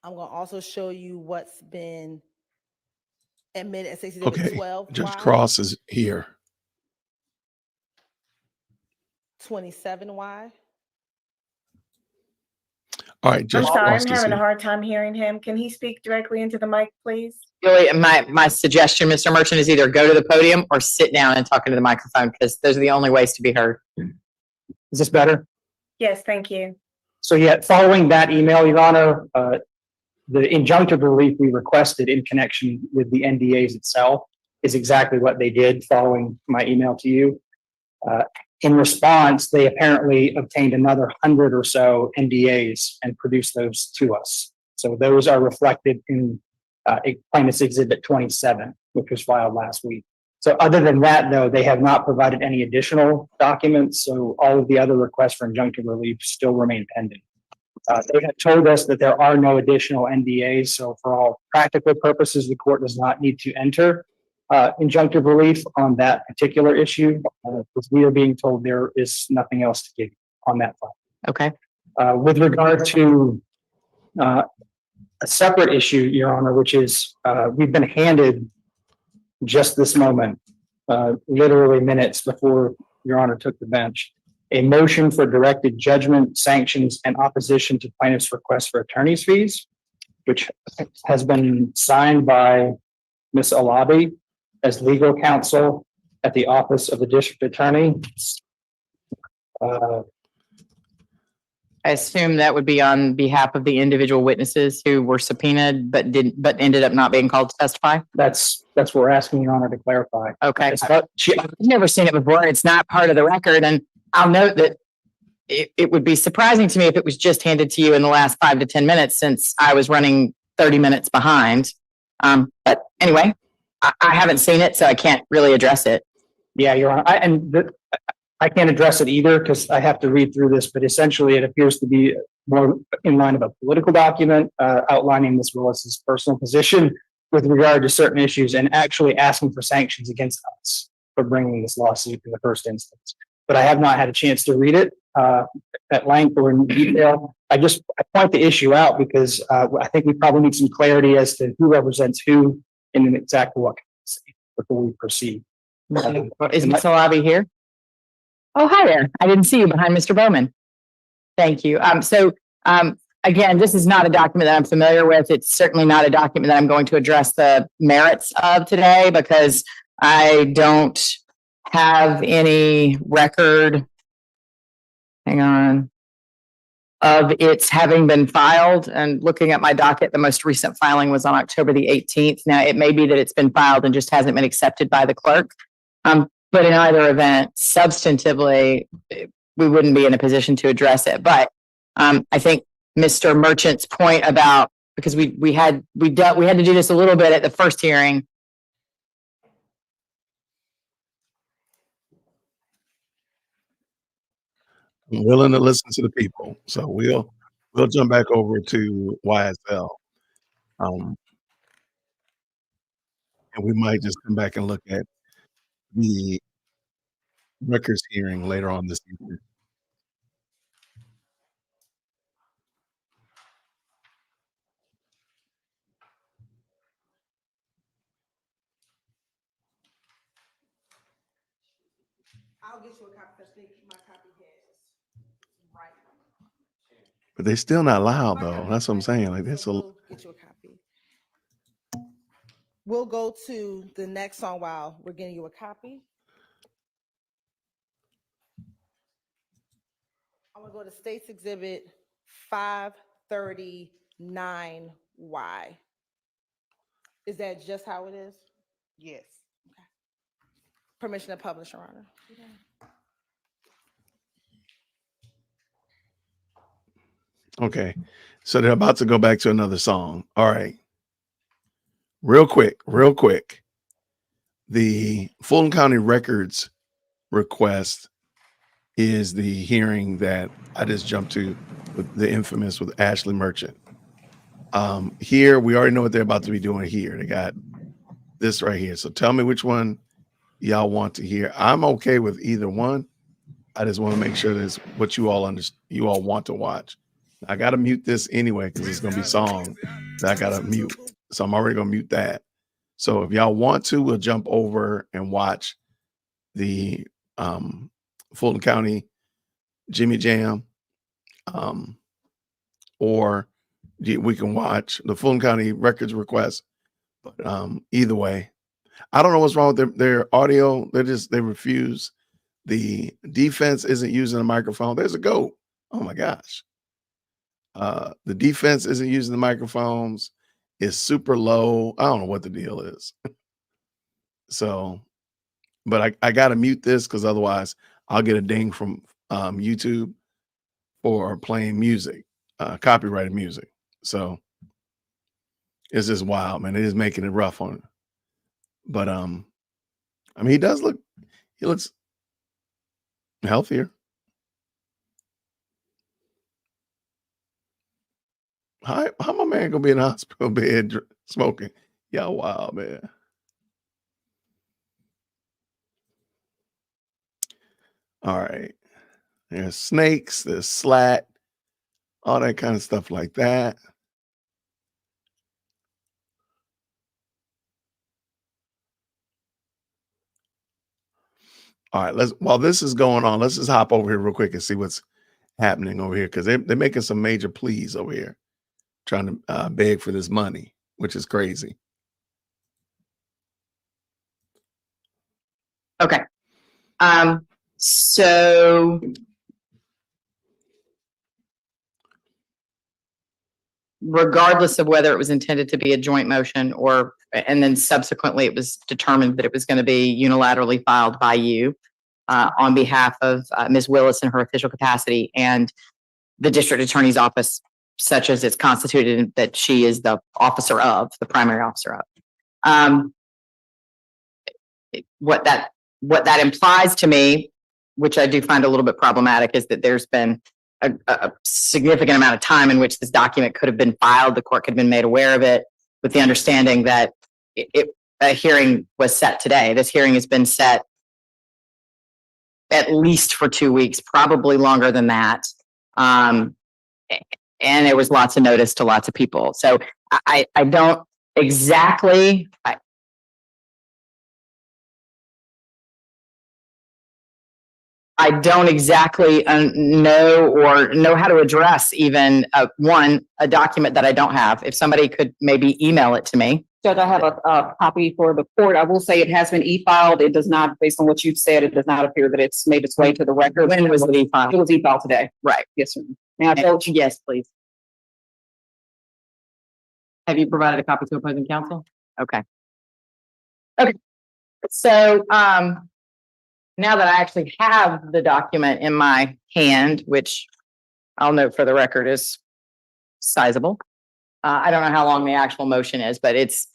I'm going to also show you what's been admitted as 6 Exhibit Okay, 12Y. Judge Cross is here. 27Y. All right, Judge I'm sorry, Cross I'm is having a here. hard time hearing him. Can he speak directly into the mic, please? Really, my suggestion, Mr. Merchant, is either go to the podium or sit down and talk into the microphone, because those are the only ways to be heard. Is this better? Yes, thank you. So yeah, following that email, Your Honor, the injunctive relief we requested in connection with the NDAs itself is exactly what they did following my email to you. In response, they apparently obtained another 100 or so NDAs and produced those to us. So those are reflected in Plaintiff's Exhibit 27, which was filed last week. So other than that, though, they have not provided any additional documents. So all of the other requests for injunctive relief still remain pending. They have told us that there are no additional NDAs. So for all practical purposes, the court does not need to enter injunctive relief on that particular issue, because we are being told there is nothing else to give on that file. Okay. With regard to a separate issue, Your Honor, which is we've been handed just this moment, literally minutes before Your Honor took the bench, a motion for directed judgment, sanctions, and opposition to plaintiff's request for attorney's fees, which has been signed by Ms. Alabi as legal counsel at the Office of the District Attorney. I assume that would be on behalf of the individual witnesses who were subpoenaed but but ended up not being called to testify. That's what we're asking Your Honor to clarify. Okay. But I've never seen it before. And it's not part of the record. And I'll note that it would be surprising to me if it was just handed to you in the last 5 to 10 minutes, since I was running 30 minutes behind. But anyway, I haven't seen it, so I can't really address it. Yeah, Your Honor. I can't address it either because I have to read through this, but essentially it appears to be more in line of a political document outlining Ms. Willis's personal position with regard to certain issues and actually asking for sanctions against us for bringing this lawsuit in the first instance. But I have not had a chance to read it at length or in detail. I point the issue out because I think we probably need some clarity as to who represents who in exactly what capacity before we proceed. Is Ms. Alavi here? Oh, hi there. I didn't see you behind Mr. Bowman. Thank you. Again, this is not a document that I'm familiar with. It's certainly not a document that I'm going to address the merits of today because I don't have any record, hang on, of its having been filed. And looking at my docket, the most recent filing was on October the 18th. Now, it may be that it's been filed and just hasn't been accepted by the clerk. But in either event, substantively, we wouldn't be in a position to address it. But I think Mr. Merchant's point about, because we had to do this a little bit at the first hearing. I'm willing to listen to the people, so we'll jump back over to YSL, and we might just come back and look at the records hearing later on this evening. I'll get you a copy because my copy has right. But they're still not loud though. That's what I'm saying. Like that's We'll get you a copy. We'll go to the next song while we're getting you a copy. I'm gonna go to States Exhibit 539Y. Is that just how it is? Yes. Okay. Permission to publish, Your Honor. okay. So they're about to go back to another song. All right. Real quick. The Fulton County Records request is the hearing that I just jumped to with the infamous with Ashley Merchant. Here, we already know what they're about to be doing here. They got this right here. So tell me which one y'all want to hear. I'm okay with either one. I just want to make sure that's what you all want to watch. I got to mute this anyway because it's going to be song that I got to mute. So I'm already going to mute that. So if y'all want to, we'll jump over and watch the Fulton County Jimmy Jam, or we can watch the Fulton County Records request. But either way, I don't know what's wrong with their audio. They refuse. The defense isn't using a microphone. There's a goat. Oh my gosh. The defense isn't using the microphones. It's super low. I don't know what the deal is. So, but I got to mute this because otherwise I'll get a ding from YouTube for playing music, copyrighted music. So it's just wild, man. It is making it rough on it. But I mean, he looks healthier. How my man gonna be in the hospital bed smoking? Y'all wild, man. All right. There's snakes, there's slat, all that kind of stuff like that. All right, while this is going on, let's just hop over here real quick and see what's happening over here because they're making some major pleas over here, trying to beg for this money, which is crazy. Okay. So regardless of whether it was intended to be a joint motion or, and then subsequently it was determined that it was going to be unilaterally filed by you on behalf of Ms. Willis in her official capacity and the district attorney's office, such as it's constituted, that she is the officer of, the primary officer of. What that implies to me, which I do find a little bit problematic, is that there's been a significant amount of time in which this document could have been filed. The court could have been made aware of it with the understanding that a hearing was set today. This hearing has been set at least for 2 weeks, probably longer than that. And there was lots of notice to lots of people. So I don't exactly, I don't exactly know how to address even a document that I don't have. If somebody could maybe email it to me. Judge, I have a copy for the court. I will say it has been e-filed. It does not, based on what you've said, it does not appear that it's made its way to the record. When was it e-filed? It was e-filed today. Right. Yes, sir. May I vote? Yes, please. Have you provided a copy to opposing counsel? Okay. Okay. So, now that I actually have the document in my hand, which I'll note for the record is sizable. I don't know how long the actual motion is, but it's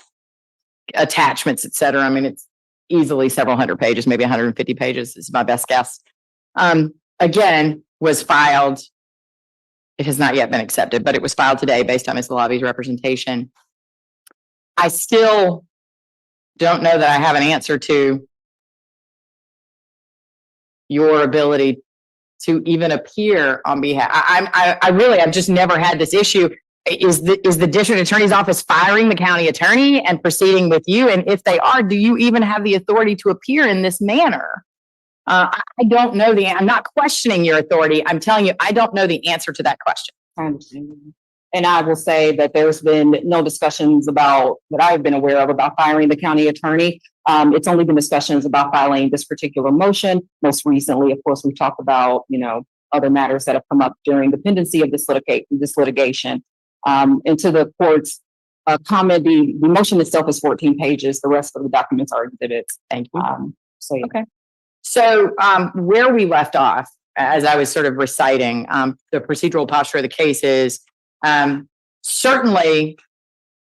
attachments, et cetera. I mean, it's easily several hundred pages, maybe 150 pages is my best guess. Again, was filed. It has not yet been accepted, but it was filed today based on Ms. Lobby's representation. I still don't know that I have an answer to your ability to even appear on behalf. I've just never had this issue. Is the district attorney's office firing the county attorney and proceeding with you? And if they are, do you even have the authority to appear in this manner? I don't know I'm not questioning your authority. I'm telling you, I don't know the answer to that question. I understand. And I will say that there's been no discussions that I've been aware of about firing the county attorney. It's only been discussions about filing this particular motion. Most recently, of course, we talked about, other matters that have come up during the pendency of this litigation. And to the court's comment, the motion itself is 14 pages. The rest of the documents are exhibits. Thank you. Yeah. Okay. So where we left off, as I was sort of reciting, the procedural posture of the case is certainly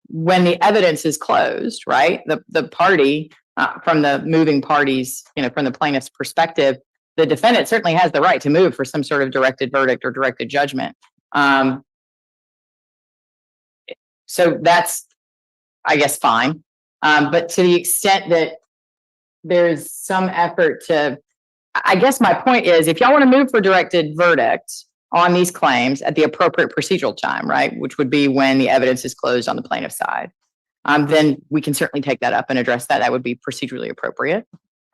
when the evidence is closed, right? The party from the moving parties, from the plaintiff's perspective, the defendant certainly has the right to move for some sort of directed verdict or directed judgment. So that's, I guess, fine. But to the extent that there's some effort I guess my point is, if y'all want to move for directed verdict on these claims at the appropriate procedural time, right, which would be when the evidence is closed on the plaintiff's side, then we can certainly take that up and address that. That would be procedurally appropriate.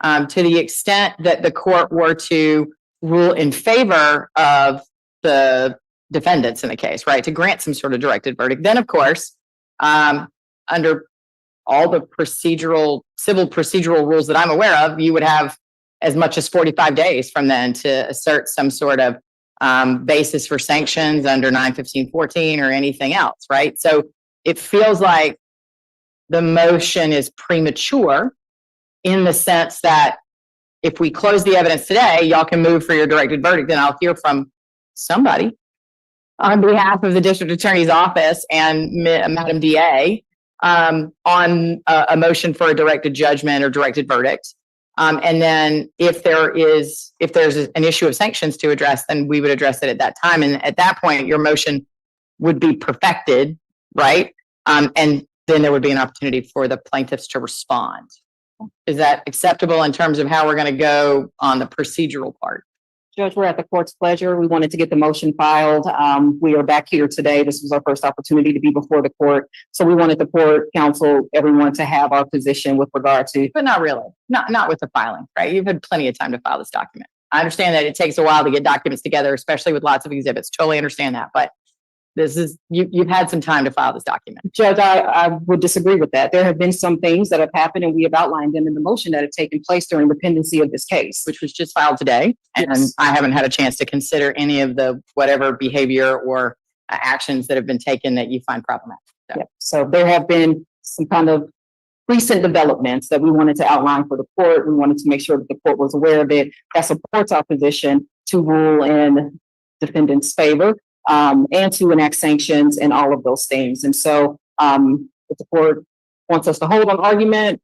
To the extent that the court were to rule in favor of the defendants in the case, right, to grant some sort of directed verdict, then of course, under all the civil procedural rules that I'm aware of, you would have as much as 45 days from then to assert some sort of basis for sanctions under 915-14 or anything else, right? So it feels like the motion is premature in the sense that if we close the evidence today, y'all can move for your directed verdict, then I'll hear from somebody on behalf of the district attorney's office and Madam DA on a motion for a directed judgment or directed verdict. And then if there's an issue of sanctions to address, then we would address it at that time. And at that point, your motion would be perfected, right? And then there would be an opportunity for the plaintiffs to respond. Is that acceptable in terms of how we're going to go on the procedural part? Judge, we're at the court's pleasure. We wanted to get the motion filed. We are back here today. This was our first opportunity to be before the court. So we wanted the court, counsel, everyone to have our position with regard to. But not really. Not with the filing, right? You've had plenty of time to file this document. I understand that it takes a while to get documents together, especially with lots of exhibits. Totally understand that. But you've had some time to file this document. Judge, I would disagree with that. There have been some things that have happened, and we have outlined them in the motion that have taken place during the pendency of this case, which was just filed today. And I haven't had a chance to consider any of the whatever behavior or actions that have been taken that you find problematic. So. Yep. So there have been some kind of recent developments that we wanted to outline for the court. We wanted to make sure that the court was aware of it. That supports our position to rule in defendant's favor, and to enact sanctions and all of those things. And so if the court wants us to hold an argument,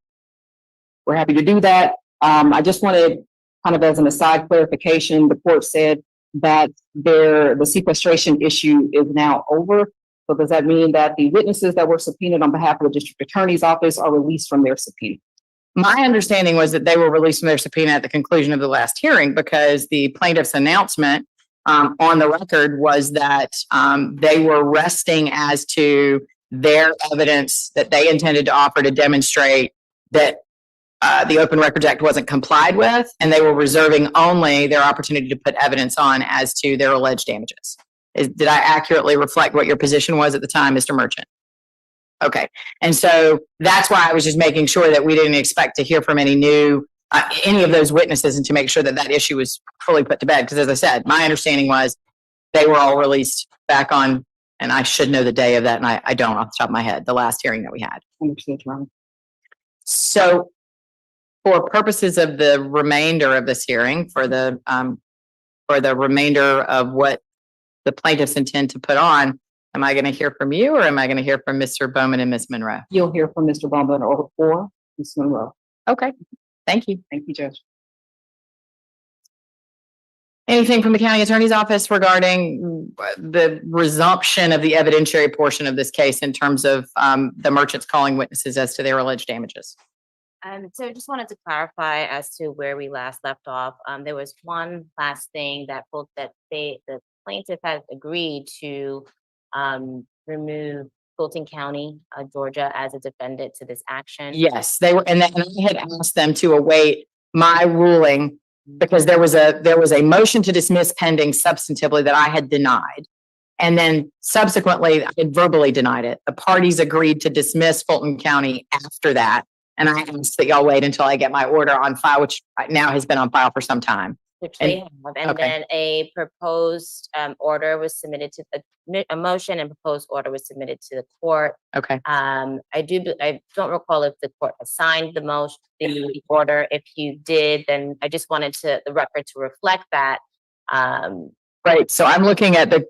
we're happy to do that. I just wanted, kind of as an aside clarification, the court said that the sequestration issue is now over. So does that mean that the witnesses that were subpoenaed on behalf of the district attorney's office are released from their subpoena? My understanding was that they were released from their subpoena at the conclusion of the last hearing, because the plaintiff's announcement on the record was that they were resting as to their evidence that they intended to offer to demonstrate that the Open Records Act wasn't complied with, and they were reserving only their opportunity to put evidence on as to their alleged damages. Did I accurately reflect what your position was at the time, Mr. Merchant? Okay. And so that's why I was just making sure that we didn't expect to hear from any of those witnesses, and to make sure that that issue was fully put to bed. Because as I said, my understanding was they were all released back on, and I should know the day of that, and I don't off the top of my head, the last hearing that we had. So for purposes of the remainder of this hearing, for the remainder of what the plaintiffs intend to put on, am I going to hear from you, or am I going to hear from Mr. Bowman and Ms. Monroe? You'll hear from Mr. Bowman or Ms. Monroe. Okay. Thank you. Thank you, Judge. Anything from the county attorney's office regarding the resumption of the evidentiary portion of this case in terms of the merchants calling witnesses as to their alleged damages? So just wanted to clarify as to where we last left off. There was one last thing that the plaintiff has agreed to remove Fulton County, Georgia, as a defendant to this action. Yes, they were, and I had asked them to await my ruling, because there was a motion to dismiss pending substantively that I had denied. And then subsequently, I had verbally denied it. The parties agreed to dismiss Fulton County after that. And I asked that y'all wait until I get my order on file, which now has been on file for some time. Which they have. And then a proposed order was submitted to a motion, and proposed order was submitted to the court. Okay. I don't recall if the court assigned the motion, the order. If you did, then I just wanted the record to reflect that. Right. So I'm looking at the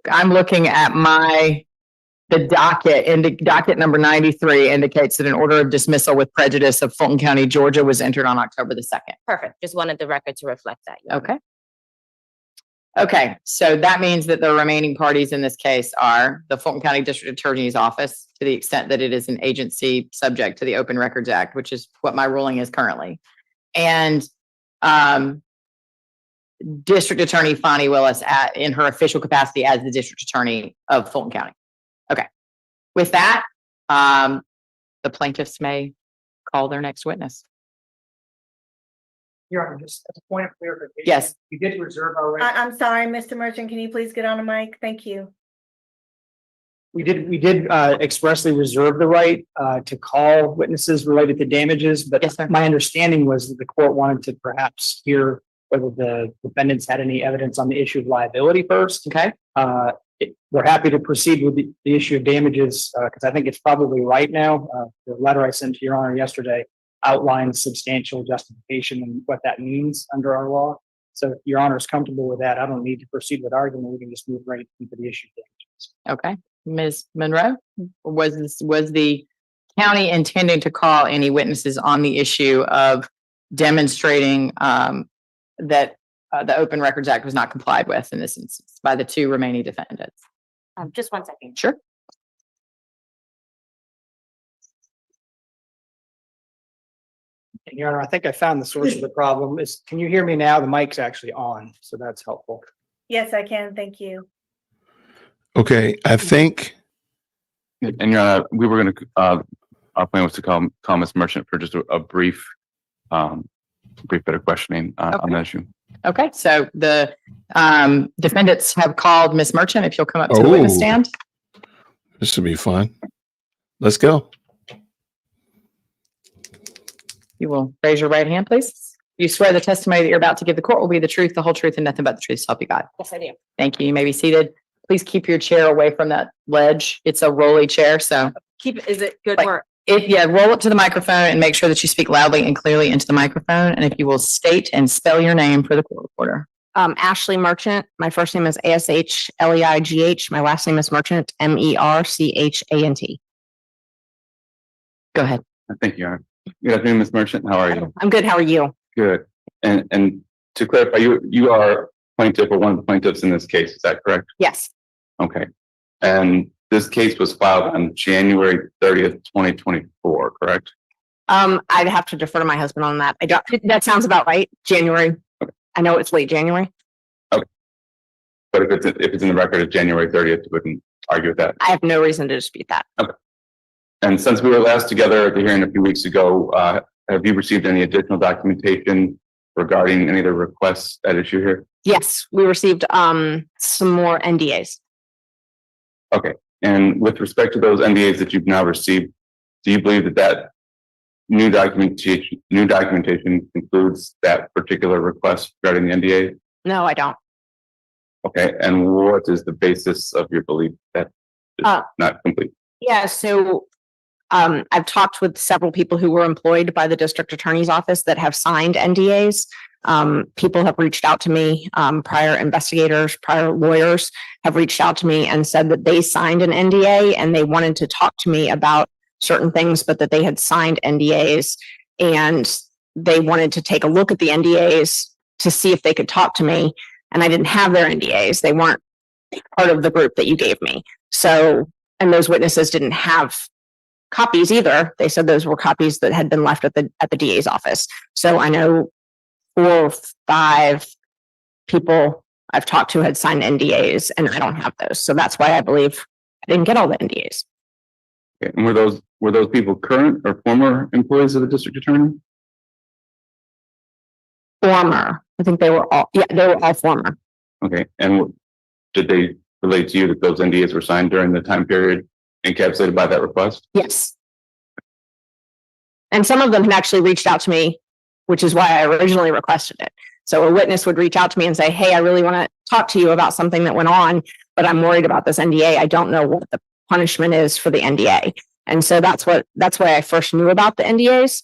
docket, and the docket number 93 indicates that an order of dismissal with prejudice of Fulton County, Georgia was entered on October the 2nd. Perfect. Just wanted the record to reflect that. Okay. Okay. So that means that the remaining parties in this case are the Fulton County District Attorney's Office, to the extent that it is an agency subject to the Open Records Act, which is what my ruling is currently. And District Attorney Fonnie Willis in her official capacity as the District Attorney of Fulton County. Okay. With that, the plaintiffs may call their next witness. Your Honor, just as a point of clarification. Yes. We did reserve our right. I'm sorry, Mr. Merchant, can you please get on the mic? Thank you. We did expressly reserve the right to call witnesses related to damages, but yes, sir. My understanding was that the court wanted to perhaps hear whether the defendants had any evidence on the issue of liability first. Okay. We're happy to proceed with the issue of damages because I think it's probably right now. The letter I sent to Your Honor yesterday outlines substantial justification and what that means under our law. So if Your Honor is comfortable with that, I don't need to proceed with argument. We can just move right into the issue of damages. Okay. Ms. Monroe, was the county intending to call any witnesses on the issue of demonstrating that the Open Records Act was not complied with in this instance by the two remaining defendants? Just 1 second. Sure. And Your Honor, I think I found the source of the problem. Can you hear me now? The mic's actually on, so that's helpful. Yes, I can. Thank you. Okay, I think. And Your Honor, we were going to, our plan was to call Ms. Merchant for just a brief bit of questioning on that issue. Okay, so the defendants have called Ms. Merchant. If you'll come up to the witness stand. This should be fun. Let's go. You will raise your right hand, please. You swear the testimony that you're about to give the court will be the truth, the whole truth, and nothing but the truth, so help you God. Yes, I do. Thank you. You may be seated. please keep your chair away from that ledge. It's a rolly chair, so. Is it good Like, work? Yeah, roll it to the microphone and make sure that you speak loudly and clearly into the microphone. And if you will state and spell your name for the court reporter. Ashley Merchant. My first name is ASHLEIGH. My last name is Merchant, MERCHANT. Go ahead. Thank you, Your Honor. Good afternoon, Ms. Merchant. How are you? I'm good. How are you? Good. And to clarify, you are plaintiff or one of the plaintiffs in this case, is that correct? Yes. Okay. And this case was filed on January 30th, 2024, correct? I'd have to defer to my husband on that. That sounds about right. January. Okay. I know it's late January. Okay. But if it's in the record of January 30th, we can argue with that. I have no reason to dispute that. Okay. And since we were last together at the hearing a few weeks ago, have you received any additional documentation regarding any of the requests at issue here? Yes, we received some more NDAs. Okay. And with respect to those NDAs that you've now received, do you believe that new documentation includes that particular request regarding the NDA? No, I don't. Okay. And what is the basis of your belief that it's not complete? Yeah, so I've talked with several people who were employed by the district attorney's office that have signed NDAs. People have reached out to me, prior investigators, prior lawyers have reached out to me and said that they signed an NDA and they wanted to talk to me about certain things, but that they had signed NDAs and they wanted to take a look at the NDAs to see if they could talk to me. And I didn't have their NDAs. They weren't part of the group that you gave me. So, and those witnesses didn't have copies either. They said those were copies that had been left at the DA's office. So I know 4 or 5 people I've talked to had signed NDAs and I don't have those. So that's why I believe I didn't get all the NDAs. Okay. And were those people current or former employees of the district attorney? Former. I think they were all former. Okay. And did they relate to you that those NDAs were signed during the time period encapsulated by that request? Yes. And some of them had actually reached out to me, which is why I originally requested it. So a witness would reach out to me and say, hey, I really want to talk to you about something that went on, but I'm worried about this NDA. I don't know what the punishment is for the NDA. And so that's why I first knew about the NDAs.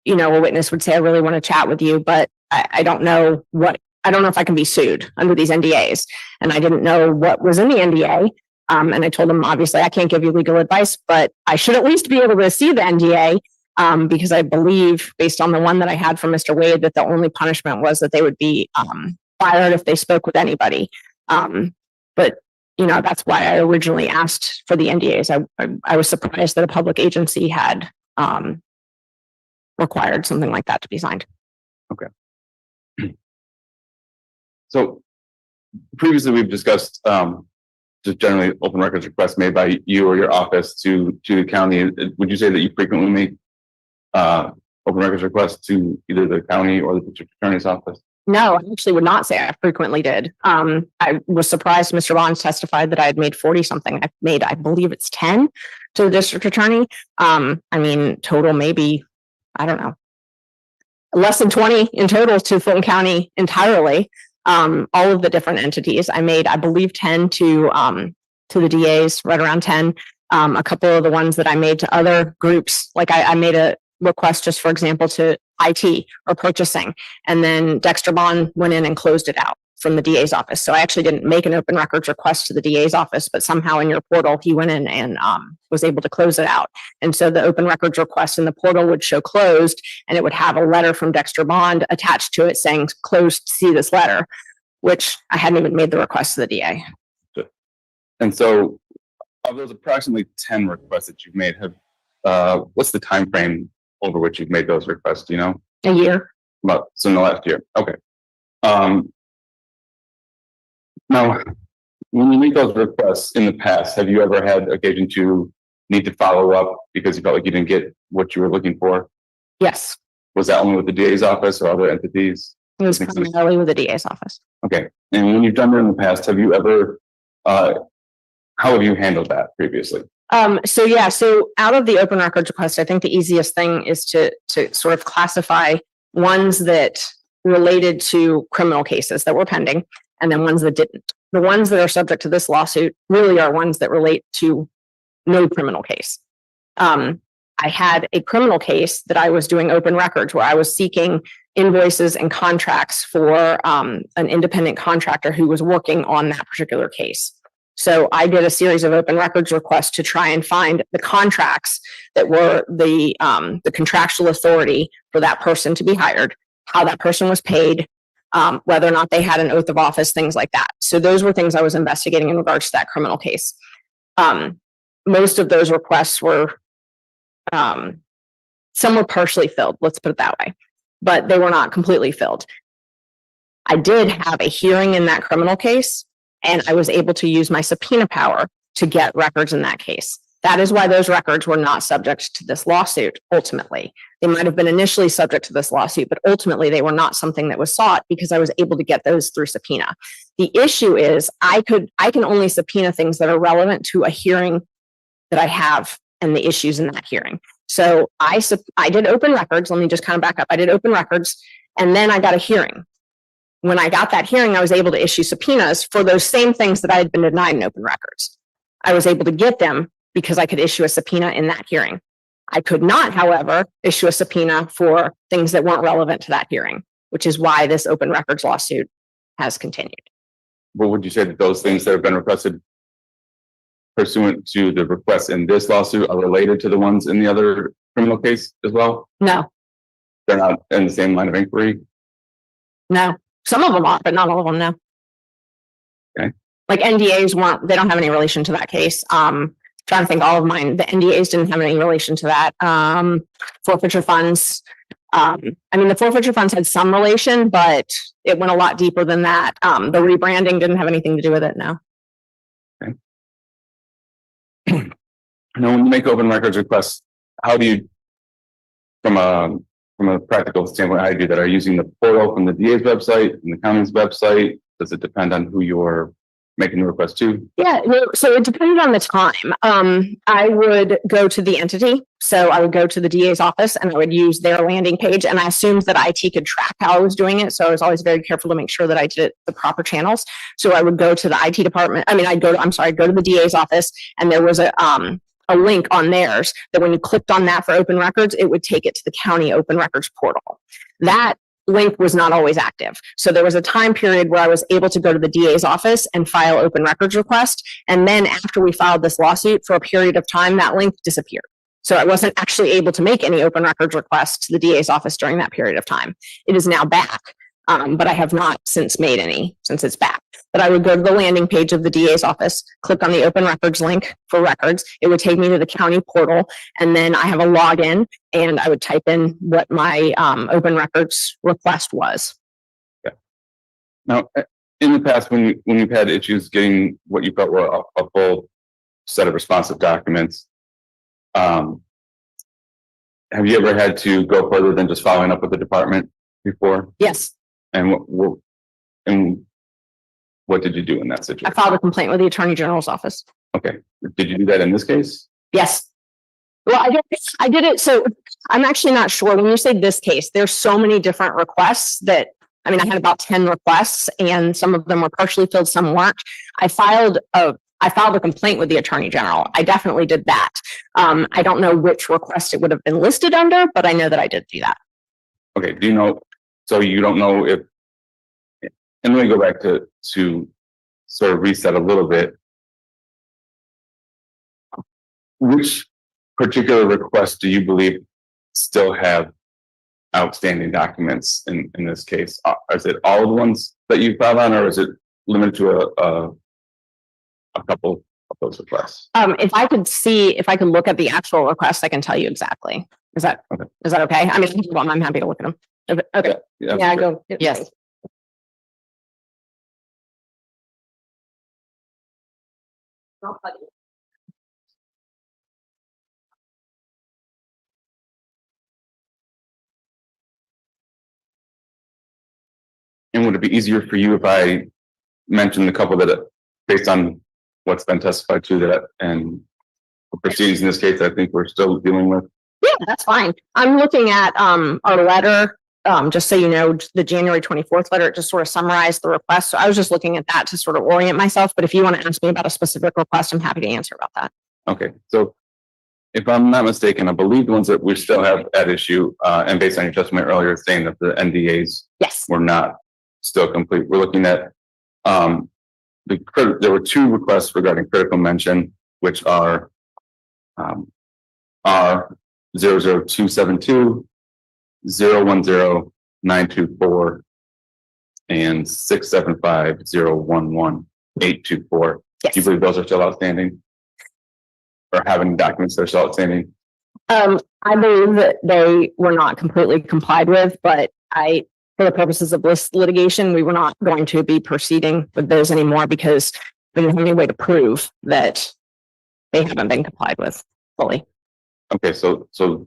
You know, a witness would say, I really want to chat with you, but I don't know if I can be sued under these NDAs. And I didn't know what was in the NDA. And I told them, obviously, I can't give you legal advice, but I should at least be able to see the NDA because I believe, based on the one that I had from Mr. Wade, that the only punishment was that they would be fired if they spoke with anybody. But, you know, that's why I originally asked for the NDAs. I was surprised that a public agency had required something like that to be signed. Okay. So previously we've discussed just generally open records requests made by you or your office to the county. Would you say that you frequently make open records requests to either the county or the district attorney's office? No, I actually would not say I frequently did. I was surprised Mr. Bonds testified that I had made 40 something. I've made, I believe it's 10 to the district attorney. I mean, total maybe, I don't know, less than 20 in total to Fulton County entirely. All of the different entities. I made, I believe, 10 to the DAs, right around 10. A couple of the ones that I made to other groups, like I made a request just, for example, to IT or purchasing. And then Dexter Bond went in and closed it out from the DA's office. So I actually didn't make an open records request to the DA's office, but somehow in your portal, he went in and was able to close it out. And so the open records request in the portal would show closed, and it would have a letter from Dexter Bond attached to it saying closed, see this letter, which I hadn't even made the request to the DA. And so of those approximately 10 requests that you've made, what's the time frame over which you've made those requests? Do you know? A year. So in the last year. Okay. Now, when you make those requests in the past, have you ever had occasion to need to follow up because you felt like you didn't get what you were looking for? Yes. Was that only with the DA's office or other entities? It was primarily with the DA's office. Okay. And when you've done that in the past, have you ever, how have you handled that previously? So out of the open records request, I think the easiest thing is to sort of classify ones that related to criminal cases that were pending and then ones that didn't. the ones that are subject to this lawsuit really are ones that relate to no criminal case. I had a criminal case that I was doing open records where I was seeking invoices and contracts for an independent contractor who was working on that particular case. So I did a series of open records requests to try and find the contracts that were the contractual authority for that person to be hired, how that person was paid, whether or not they had an oath of office, things like that. So those were things I was investigating in regards to that criminal case. Most of those requests were, some were partially filled, let's put it that way, but they were not completely filled. I did have a hearing in that criminal case, and I was able to use my subpoena power to get records in that case. That is why those records were not subject to this lawsuit, ultimately. They might have been initially subject to this lawsuit, but ultimately they were not something that was sought because I was able to get those through subpoena. The issue is I can only subpoena things that are relevant to a hearing that I have and the issues in that hearing. So I did open records. Let me just kind of back up. I did open records, and then I got a hearing. When I got that hearing, I was able to issue subpoenas for those same things that I had been denied in open records. I was able to get them because I could issue a subpoena in that hearing. I could not, however, issue a subpoena for things that weren't relevant to that hearing, which is why this open records lawsuit has continued. What would you say that those things that have been requested pursuant to the requests in this lawsuit are related to the ones in the other criminal case as well? No. They're not in the same line of inquiry? No. Some of them are, but not all of them, no. Okay. Like NDAs they don't have any relation to that case. Trying to think all of mine, the NDAs didn't have any relation to that. Forfeiture funds. The forfeiture funds had some relation, but it went a lot deeper than that. The rebranding didn't have anything to do with it, no. Okay. Now, when you make open records requests, how do you, from a practical standpoint, how do you do that? Are you using the portal from the DA's website, from the county's website? Does it depend on who you're making the request to? Yeah, so it depended on the time. I would go to the entity. So I would go to the DA's office and I would use their landing page. And I assumed that IT could track how I was doing it. So I was always very careful to make sure that I did it the proper channels. So I would go to the IT department. I'd go to the DA's office, and there was a link on theirs that when you clicked on that for open records, it would take it to the county open records portal. That link was not always active. So there was a time period where I was able to go to the DA's office and file open records request. And then after we filed this lawsuit, for a period of time, that link disappeared. So I wasn't actually able to make any open records requests to the DA's office during that period of time. It is now back, but I have not since made any since it's back. But I would go to the landing page of the DA's office, click on the open records link for records. It would take me to the county portal, and then I have a login, and I would type in what my open records request was. Yeah. Now, in the past, when you've had issues getting what you felt were a full set of responsive documents, have you ever had to go further than just following up with the department before? Yes. And what did you do in that situation? I filed a complaint with the Attorney General's office. Okay. Did you do that in this case? Yes. Well, I did it. So I'm actually not sure. When you say this case, there's so many different requests that, I had about 10 requests, and some of them were partially filled, some weren't. I filed a complaint with the Attorney General. I definitely did that. I don't know which request it would have been listed under, but I know that I did do that. Okay. Do you know, so you don't know if, and let me go back to sort of reset a little bit. Which particular requests do you believe still have outstanding documents in this case? Is it all the ones that you filed on, or is it limited to a couple of those requests? If I could look at the actual request, I can tell you exactly. Is that okay? I'm happy to look at them. Okay. Yeah, go. Yes. And would it be easier for you if I mentioned a couple that, based on what's been testified to, that and the proceedings in this case, I think we're still dealing with? Yeah, that's fine. I'm looking at our letter just so you know, the January 24th letter, it just sort of summarized the request. So I was just looking at that to sort of orient myself. But if you want to ask me about a specific request, I'm happy to answer about that. Okay, so if I'm not mistaken, I believe the ones that we still have at issue, and based on your testimony earlier, saying that the NDAs were not still complete. We're looking at there were 2 requests regarding critical mention, which are R00272, 010-924, and 675-011-824. Do you believe those are still outstanding? Or having documents that are still outstanding? I believe that they were not completely complied with, but for the purposes of this litigation, we were not going to be proceeding with those anymore because we didn't have any way to prove that they haven't been complied with fully. Okay, so for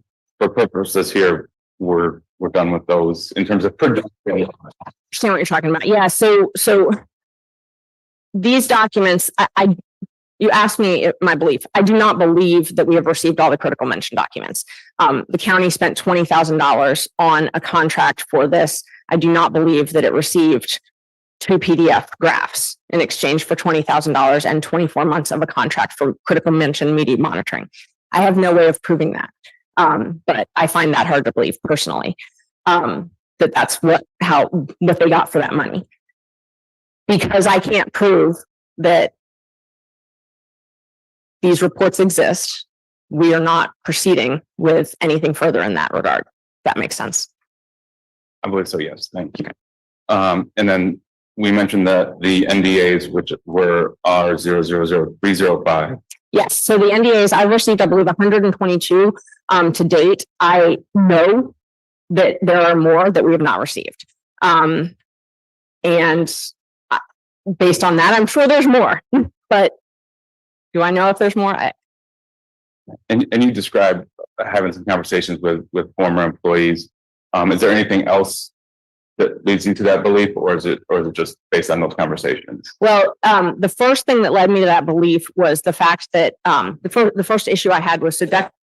purposes here, we're done with those in terms of production. I understand what you're talking about. Yeah, so these documents, you asked me my belief. I do not believe that we have received all the critical mention documents. The county spent $20,000 on a contract for this. I do not believe that it received 2 PDF graphs in exchange for $20,000 and 24 months of a contract for critical mention media monitoring. I have no way of proving that, but I find that hard to believe personally. That's what they got for that money, because I can't prove that these reports exist. We are not proceeding with anything further in that regard. That makes sense. I believe so, yes. Thank you. And then we mentioned that the NDAs, which were R000305. Yes. So the NDAs, I've received, I believe, 122 to date. I know that there are more that we have not received. And based on that, I'm sure there's more. But do I know if there's more? And you described having some conversations with former employees. Is there anything else that leads you to that belief, or is it just based on those conversations? Well, the first thing that led me to that belief was the fact that the first issue I had was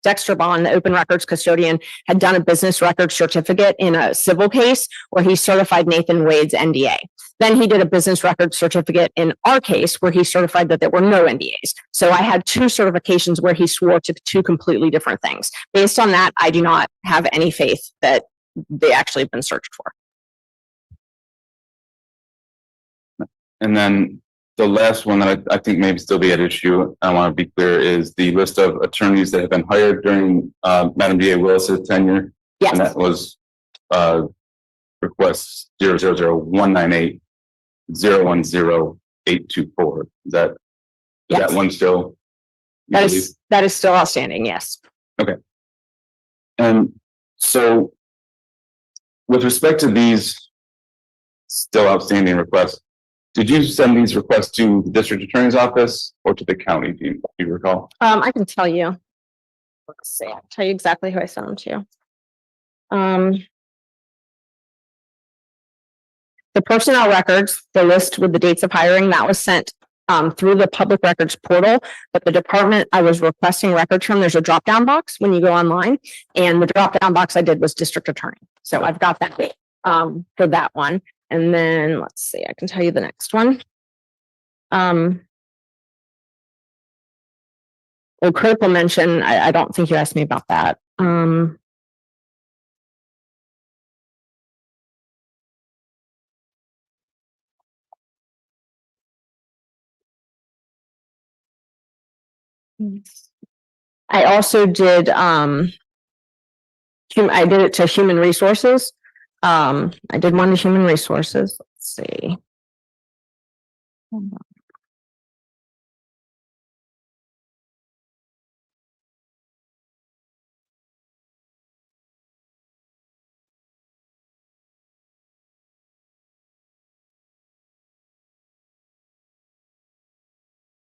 Dexter Bond, the open records custodian, had done a business record certificate in a civil case where he certified Nathan Wade's NDA. Then he did a business record certificate in our case where he certified that there were no NDAs. So I had 2 certifications where he swore to 2 completely different things. Based on that, I do not have any faith that they actually have been searched for. And then the last one that I think may still be at issue, I want to be clear, is the list of attorneys that have been hired during Madam D.A. Willis's tenure. Yes. And that was request 000198 010-824. Is that one still? That is still outstanding, yes. Okay. And so with respect to these still outstanding requests, did you send these requests to the district attorney's office or to the county? Do you recall? I can tell you. Let's see. I'll tell you exactly who I sent them to. The personnel records, the list with the dates of hiring, that was sent through the public records portal. But the department I was requesting records from, there's a drop-down box when you go online, and the drop-down box I did was district attorney. So I've got that for that one. And then let's see, I can tell you the next one. Critical mention, I don't think you asked me about that. I also did, I did it to human resources. I did one to human resources. Let's see.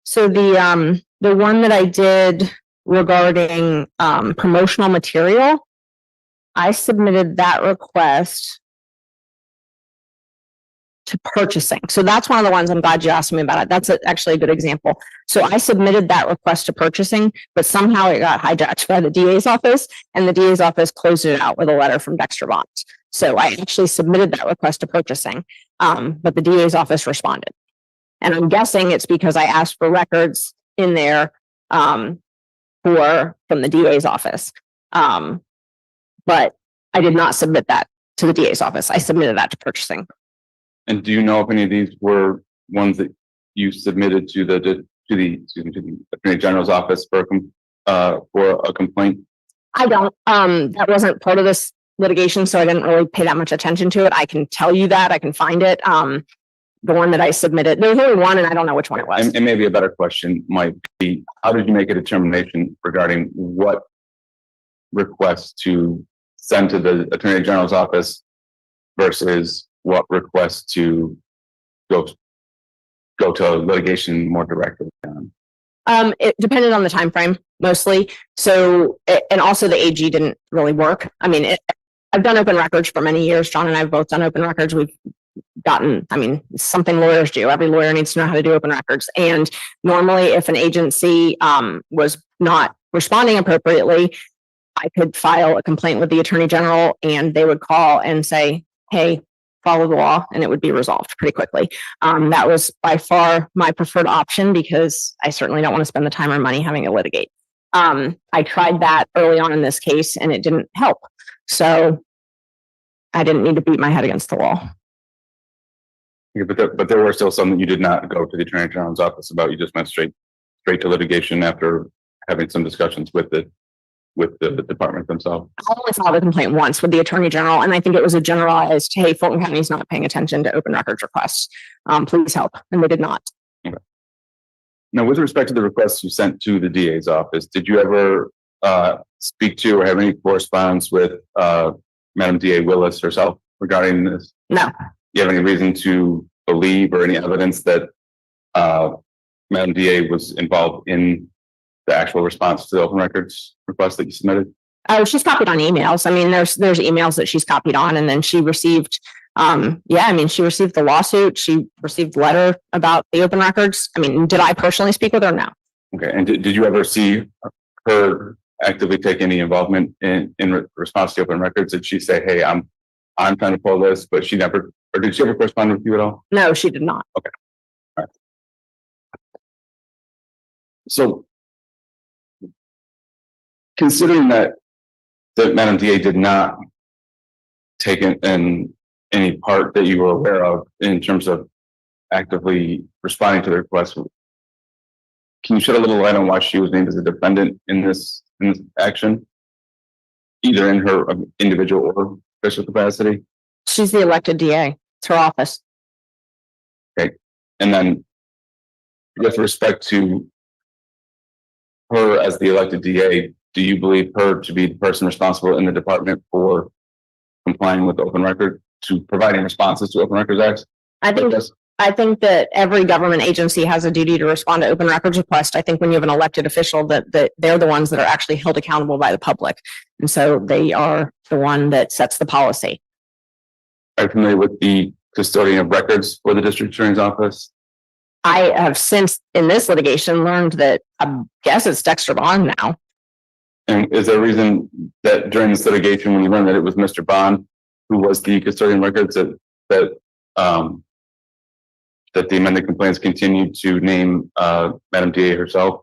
So the one that I did regarding promotional material, I submitted that request to purchasing. So that's one of the ones I'm glad you asked me about it. That's actually a good example. So I submitted that request to purchasing, but somehow it got hijacked by the DA's office, and the DA's office closed it out with a letter from Dexter Bond. So I actually submitted that request to purchasing, but the DA's office responded. And I'm guessing it's because I asked for records in there from the DA's office. But I did not submit that to the DA's office. I submitted that to purchasing. And do you know if any of these were ones that you submitted to the Attorney General's office for a complaint? I don't. That wasn't part of this litigation, so I didn't really pay that much attention to it. I can tell you that. I can find it. The one that I submitted, there was only one, and I don't know which one it was. And maybe a better question might be, how did you make a determination regarding what requests to send to the Attorney General's office versus what requests to go to litigation more directly? It depended on the time frame mostly. So, and also the AG didn't really work. I mean, I've done open records for many years. John and I have both done open records. We've gotten, I mean, it's something lawyers do. Every lawyer needs to know how to do open records. And normally if an agency was not responding appropriately, I could file a complaint with the Attorney General and they would call and say, hey, follow the law, and it would be resolved pretty quickly. That was by far my preferred option because I certainly don't want to spend the time or money having to litigate. I tried that early on in this case and it didn't help. So I didn't need to beat my head against the wall. Yeah, but there were still some that you did not go to the Attorney General's office about. You just went straight to litigation after having some discussions with the department themselves. I only filed a complaint once with the Attorney General, and I think it was a generalized, hey, Fulton County is not paying attention to open records requests. Please help. And they did not. Okay. Now, with respect to the requests you sent to the DA's office, did you ever speak to or have any correspondence with Madam DA Willis herself regarding this? No. Do you have any reason to believe or any evidence that Madam DA was involved in the actual response to the open records request that you submitted? Oh, she's copied on emails. I mean, there's emails that she's copied on, and then she received, she received the lawsuit. She received the letter about the open records. I mean, did I personally speak with her? No. Okay. And did you ever see her actively take any involvement in response to open records? Did she say, hey, I'm trying to pull this, but she never, or did she ever correspond with you at all? No, she did not. Okay. All right. So, considering that Madam DA did not take in any part that you were aware of in terms of actively responding to the request, can you shed a little light on why she was named as a defendant in this action, either in her individual or official capacity? She's the elected DA. It's her office. Okay. And then with respect to her as the elected DA, do you believe her to be the person responsible in the department for complying with the open record, to providing responses to open records acts? I think that every government agency has a duty to respond to open records requests. I think when you have an elected official, that they're the ones that are actually held accountable by the public. And so they are the one that sets the policy. Are you familiar with the custodian of records for the district attorney's office? I have since in this litigation learned that I guess it's Dexter Bond now. And is there a reason that during this litigation, when you learned that it was Mr. Bond who was the custodian of records, that the amended complaints continued to name Madam DA herself?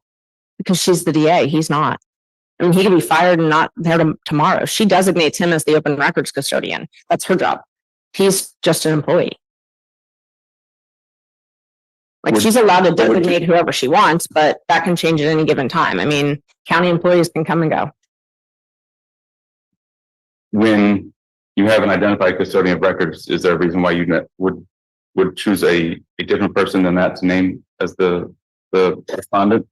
Because she's the DA, he's not. I mean, he can be fired and not there tomorrow. She designates him as the open records custodian. That's her job. He's just an employee. Like, she's allowed to designate whoever she wants, but that can change at any given time. I mean, county employees can come and go. When you have an identified custodian of records, is there a reason why you would choose a different person than that to name as the respondent?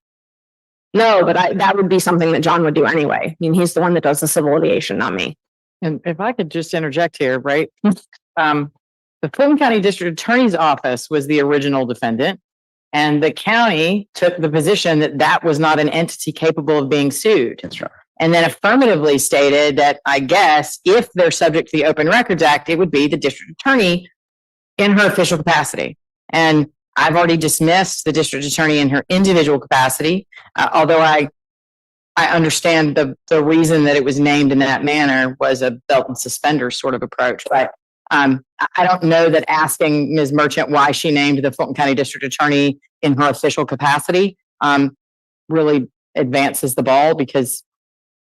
No, but that would be something that John would do anyway. I mean, he's the one that does the civil litigation, not me. And if I could just interject here, right? The Fulton County District Attorney's Office was the original defendant, and the county took the position that that was not an entity capable of being sued. That's right. And then affirmatively stated that, I guess, if they're subject to the Open Records Act, it would be the district attorney in her official capacity. And I've already dismissed the district attorney in her individual capacity, although I I understand the reason that it was named in that manner was a belt and suspenders sort of approach, but I don't know that asking Ms. Merchant why she named the Fulton County District Attorney in her official capacity really advances the ball, because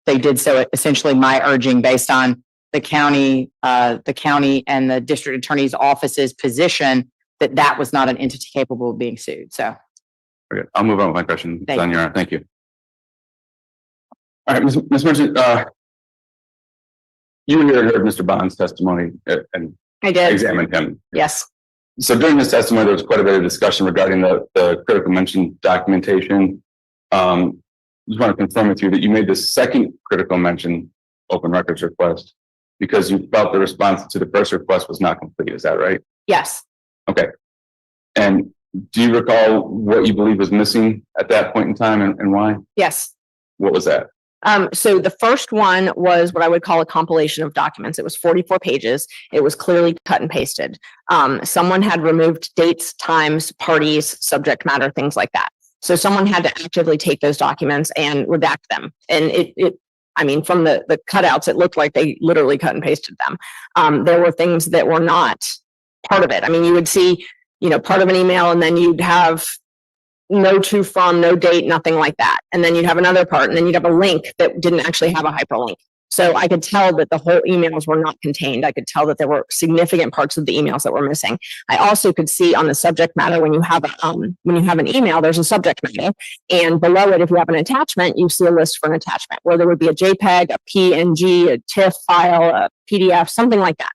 they did so at essentially my urging based on the county and the district attorney's office's position that that was not an entity capable of being sued. So, Okay, I'll move on with my question. Thank On your honor. Thank you. All right, Ms. Merchant, you and heard Mr. Bond's testimony and I did. examined him. Yes. So during this testimony, there was quite a bit of discussion regarding the critical mention documentation. Just want to confirm with you that you made the second critical mention open records request because you felt the response to the first request was not complete. Is that right? Yes. Okay. And do you recall what you believe was missing at that point in time and why? Yes. What was that? So the first one was what I would call a compilation of documents. It was 44 pages. It was clearly cut and pasted. Someone had removed dates, times, parties, subject matter, things like that. So someone had to actively take those documents and redact them. And I mean, from the cutouts, it looked like they literally cut and pasted them. There were things that were not part of it. I mean, you would see, part of an email and then you'd have no to, from, no date, nothing like that. And then you'd have another part and then you'd have a link that didn't actually have a hyperlink. So I could tell that the whole emails were not contained. I could tell that there were significant parts of the emails that were missing. I also could see on the subject matter when you have an email, there's a subject matter, and below it, if you have an attachment, you see a list for an attachment where there would be a JPEG, a PNG, a TIFF file, a PDF, something like that.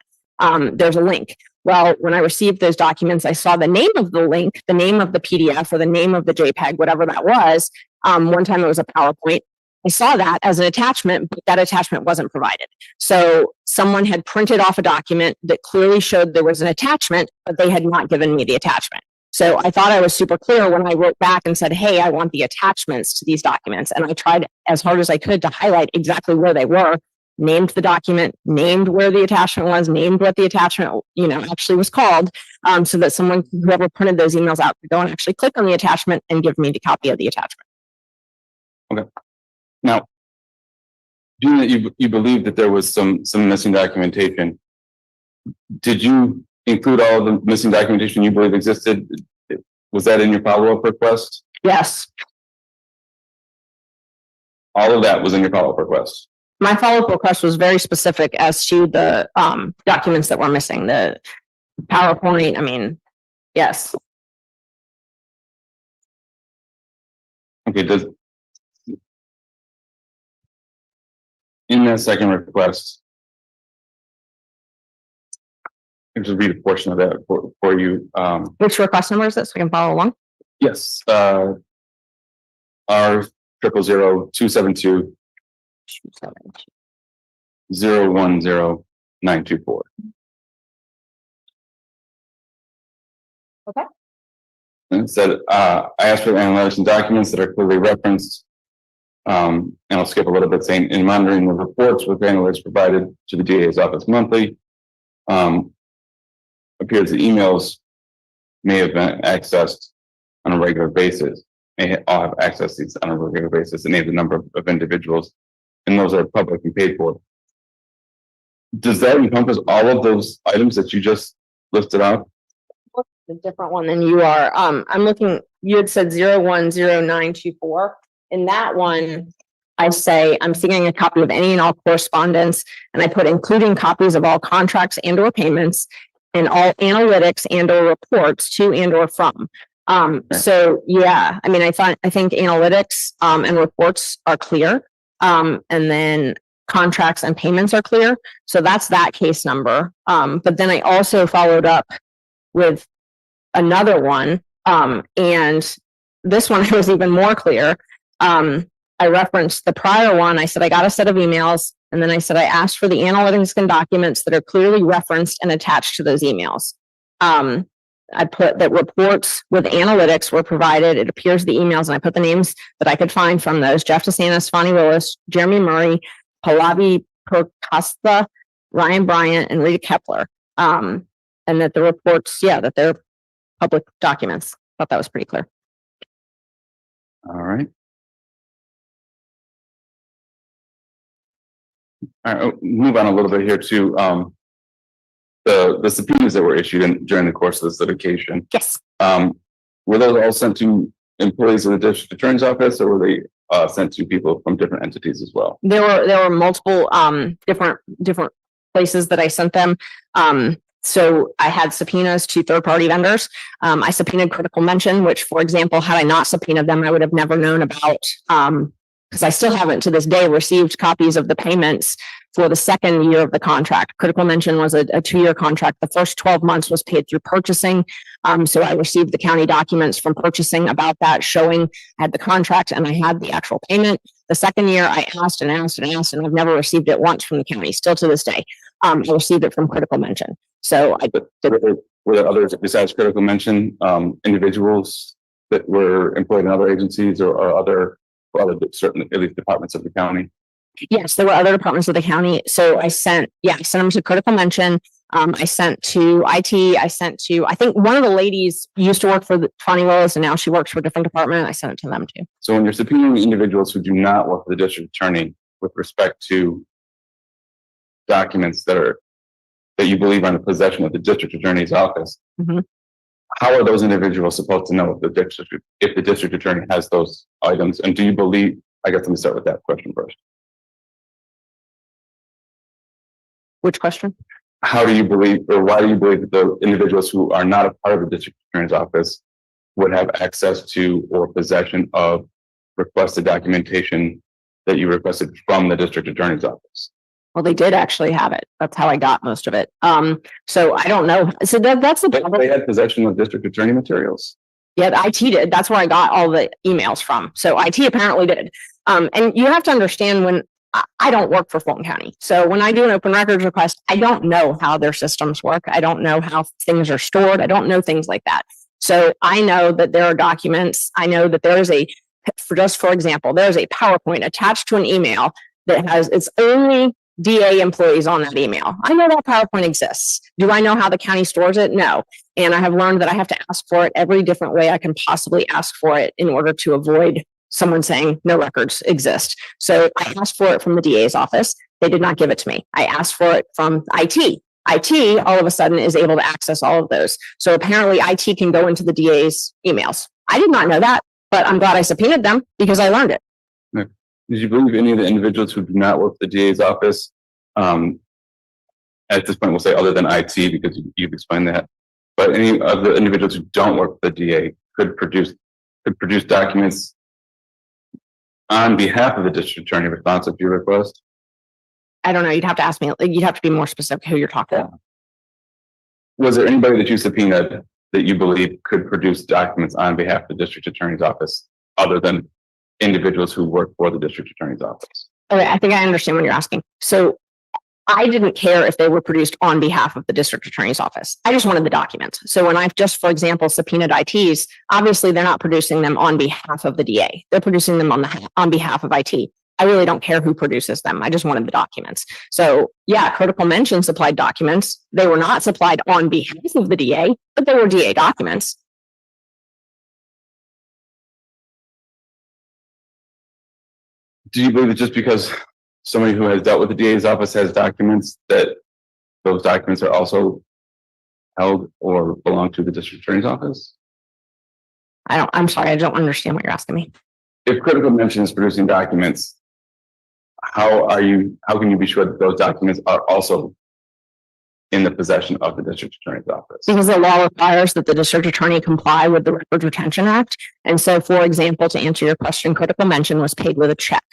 There's a link. Well, when I received those documents, I saw the name of the link, the name of the PDF, or the name of the JPEG, whatever that was. One time it was a PowerPoint. I saw that as an attachment, but that attachment wasn't provided. So someone had printed off a document that clearly showed there was an attachment, but they had not given me the attachment. So I thought I was super clear when I wrote back and said, hey, I want the attachments to these documents. And I tried as hard as I could to highlight exactly where they were, named the document, named where the attachment was, named what the attachment, actually was called, so that whoever printed those emails out, could go and actually click on the attachment and give me the copy of the attachment. Okay. Now, being that you believe that there was some missing documentation, did you include all of the missing documentation you believe existed? Was that in your follow-up request? Yes. All of that was in your follow-up request? My follow-up request was very specific as to the documents that were missing, the PowerPoint. Yes. Okay, in that second request, I'll just read a portion of that for you. Which request number is this? So I can follow along. Yes. R000272 010924. Okay. And it said, I asked for analytics and documents that are clearly referenced. And I'll skip a little bit saying, in monitoring the reports with analytics provided to the DA's office monthly, appears the emails may have been accessed on a regular basis. May all have access to these on a regular basis and name the number of individuals, and those are publicly paid for. Does that encompass all of those items that you just listed out? A different one than you are. I'm looking, you had said 010924. In that one, I say I'm seeking a copy of any and all correspondence, and I put including copies of all contracts and or payments and all analytics and or reports to and or from. So yeah, I think analytics and reports are clear. And then contracts and payments are clear. So that's that case number. But then I also followed up with another one. And this one was even more clear. I referenced the prior one. I said, I got a set of emails. And then I said, I asked for the analytics and documents that are clearly referenced and attached to those emails. I put that reports with analytics were provided. It appears the emails, and I put the names that I could find from those: Jeff DeSantis, Fonnie Willis, Jeremy Murray, Pallavi Perkasta, Ryan Bryant, and Rita Kepler. And that the reports, that they're public documents. Thought that was pretty clear. All right. All right, move on a little bit here to the subpoenas that were issued during the course of this litigation. Yes. Were those all sent to employees of the district attorney's office, or were they sent to people from different entities as well? There were multiple different places that I sent them. So I had subpoenas to third-party vendors. I subpoenaed Critical Mention, which, for example, had I not subpoenaed them, I would have never known about, because I still haven't to this day received copies of the payments for the second year of the contract. Critical Mention was a 2-year contract. The first 12 months was paid through purchasing. So I received the county documents from purchasing about that, showing I had the contract and I had the actual payment. The second year I asked and asked and asked, and I've never received it once from the county, still to this day. I received it from Critical Mention. So I were there others besides Critical Mention, individuals that were employed in other agencies or other certain, at least departments of the county? Yes, there were other departments of the county. So I sent them to Critical Mention. I sent to IT. I think one of the ladies used to work for the Fonnie Willis and now she works for a different department. I sent it to them too. So when you're subpoenaing individuals who do not work for the district attorney with respect to documents that you believe are in the possession of the district attorney's office, how are those individuals supposed to know if the district attorney has those items? And do you believe, I guess let me start with that question first. Which question? How do you believe, or why do you believe that the individuals who are not a part of the district attorney's office would have access to or possession of requested documentation that you requested from the district attorney's office? Well, they did actually have it. That's how I got most of it. So I don't know. So that's the problem. They had possession of district attorney materials. Yeah, IT did. That's where I got all the emails from. So IT apparently did. And you have to understand, when I don't work for Fulton County. So when I do an open records request, I don't know how their systems work. I don't know how things are stored. I don't know things like that. So I know that there are documents. I know that there is for example, there's a PowerPoint attached to an email that has its only DA employees on that email. I know that PowerPoint exists. Do I know how the county stores it? No. And I have learned that I have to ask for it every different way I can possibly ask for it in order to avoid someone saying no records exist. So I asked for it from the DA's office. They did not give it to me. I asked for it from IT. IT all of a sudden is able to access all of those. So apparently IT can go into the DA's emails. I did not know that, but I'm glad I subpoenaed them because I learned it. Did you believe any of the individuals who do not work for the DA's office, at this point we'll say other than IT because you've explained that, but any of the individuals who don't work for the DA could produce documents on behalf of the district attorney responsive to your request? I don't know. You'd have to ask me. You'd have to be more specific who you're talking about. Was there anybody that you subpoenaed that you believe could produce documents on behalf of the district attorney's office other than individuals who work for the district attorney's office? Okay, I think I understand what you're asking. So I didn't care if they were produced on behalf of the district attorney's office. I just wanted the documents. So when I've just, for example, subpoenaed ITs, obviously they're not producing them on behalf of the DA. They're producing them on behalf of IT. I really don't care who produces them. I just wanted the documents. So yeah, Critical Mention supplied documents. They were not supplied on behalf of the DA, but they were DA documents. Do you believe that just because somebody who has dealt with the DA's office has documents, that those documents are also held or belong to the district attorney's office? I'm sorry, I don't understand what you're asking me. If Critical Mention is producing documents, how can you be sure that those documents are also in the possession of the district attorney's office? Because the law requires that the district attorney comply with the Records Retention Act. And so, for example, to answer your question, Critical Mention was paid with a check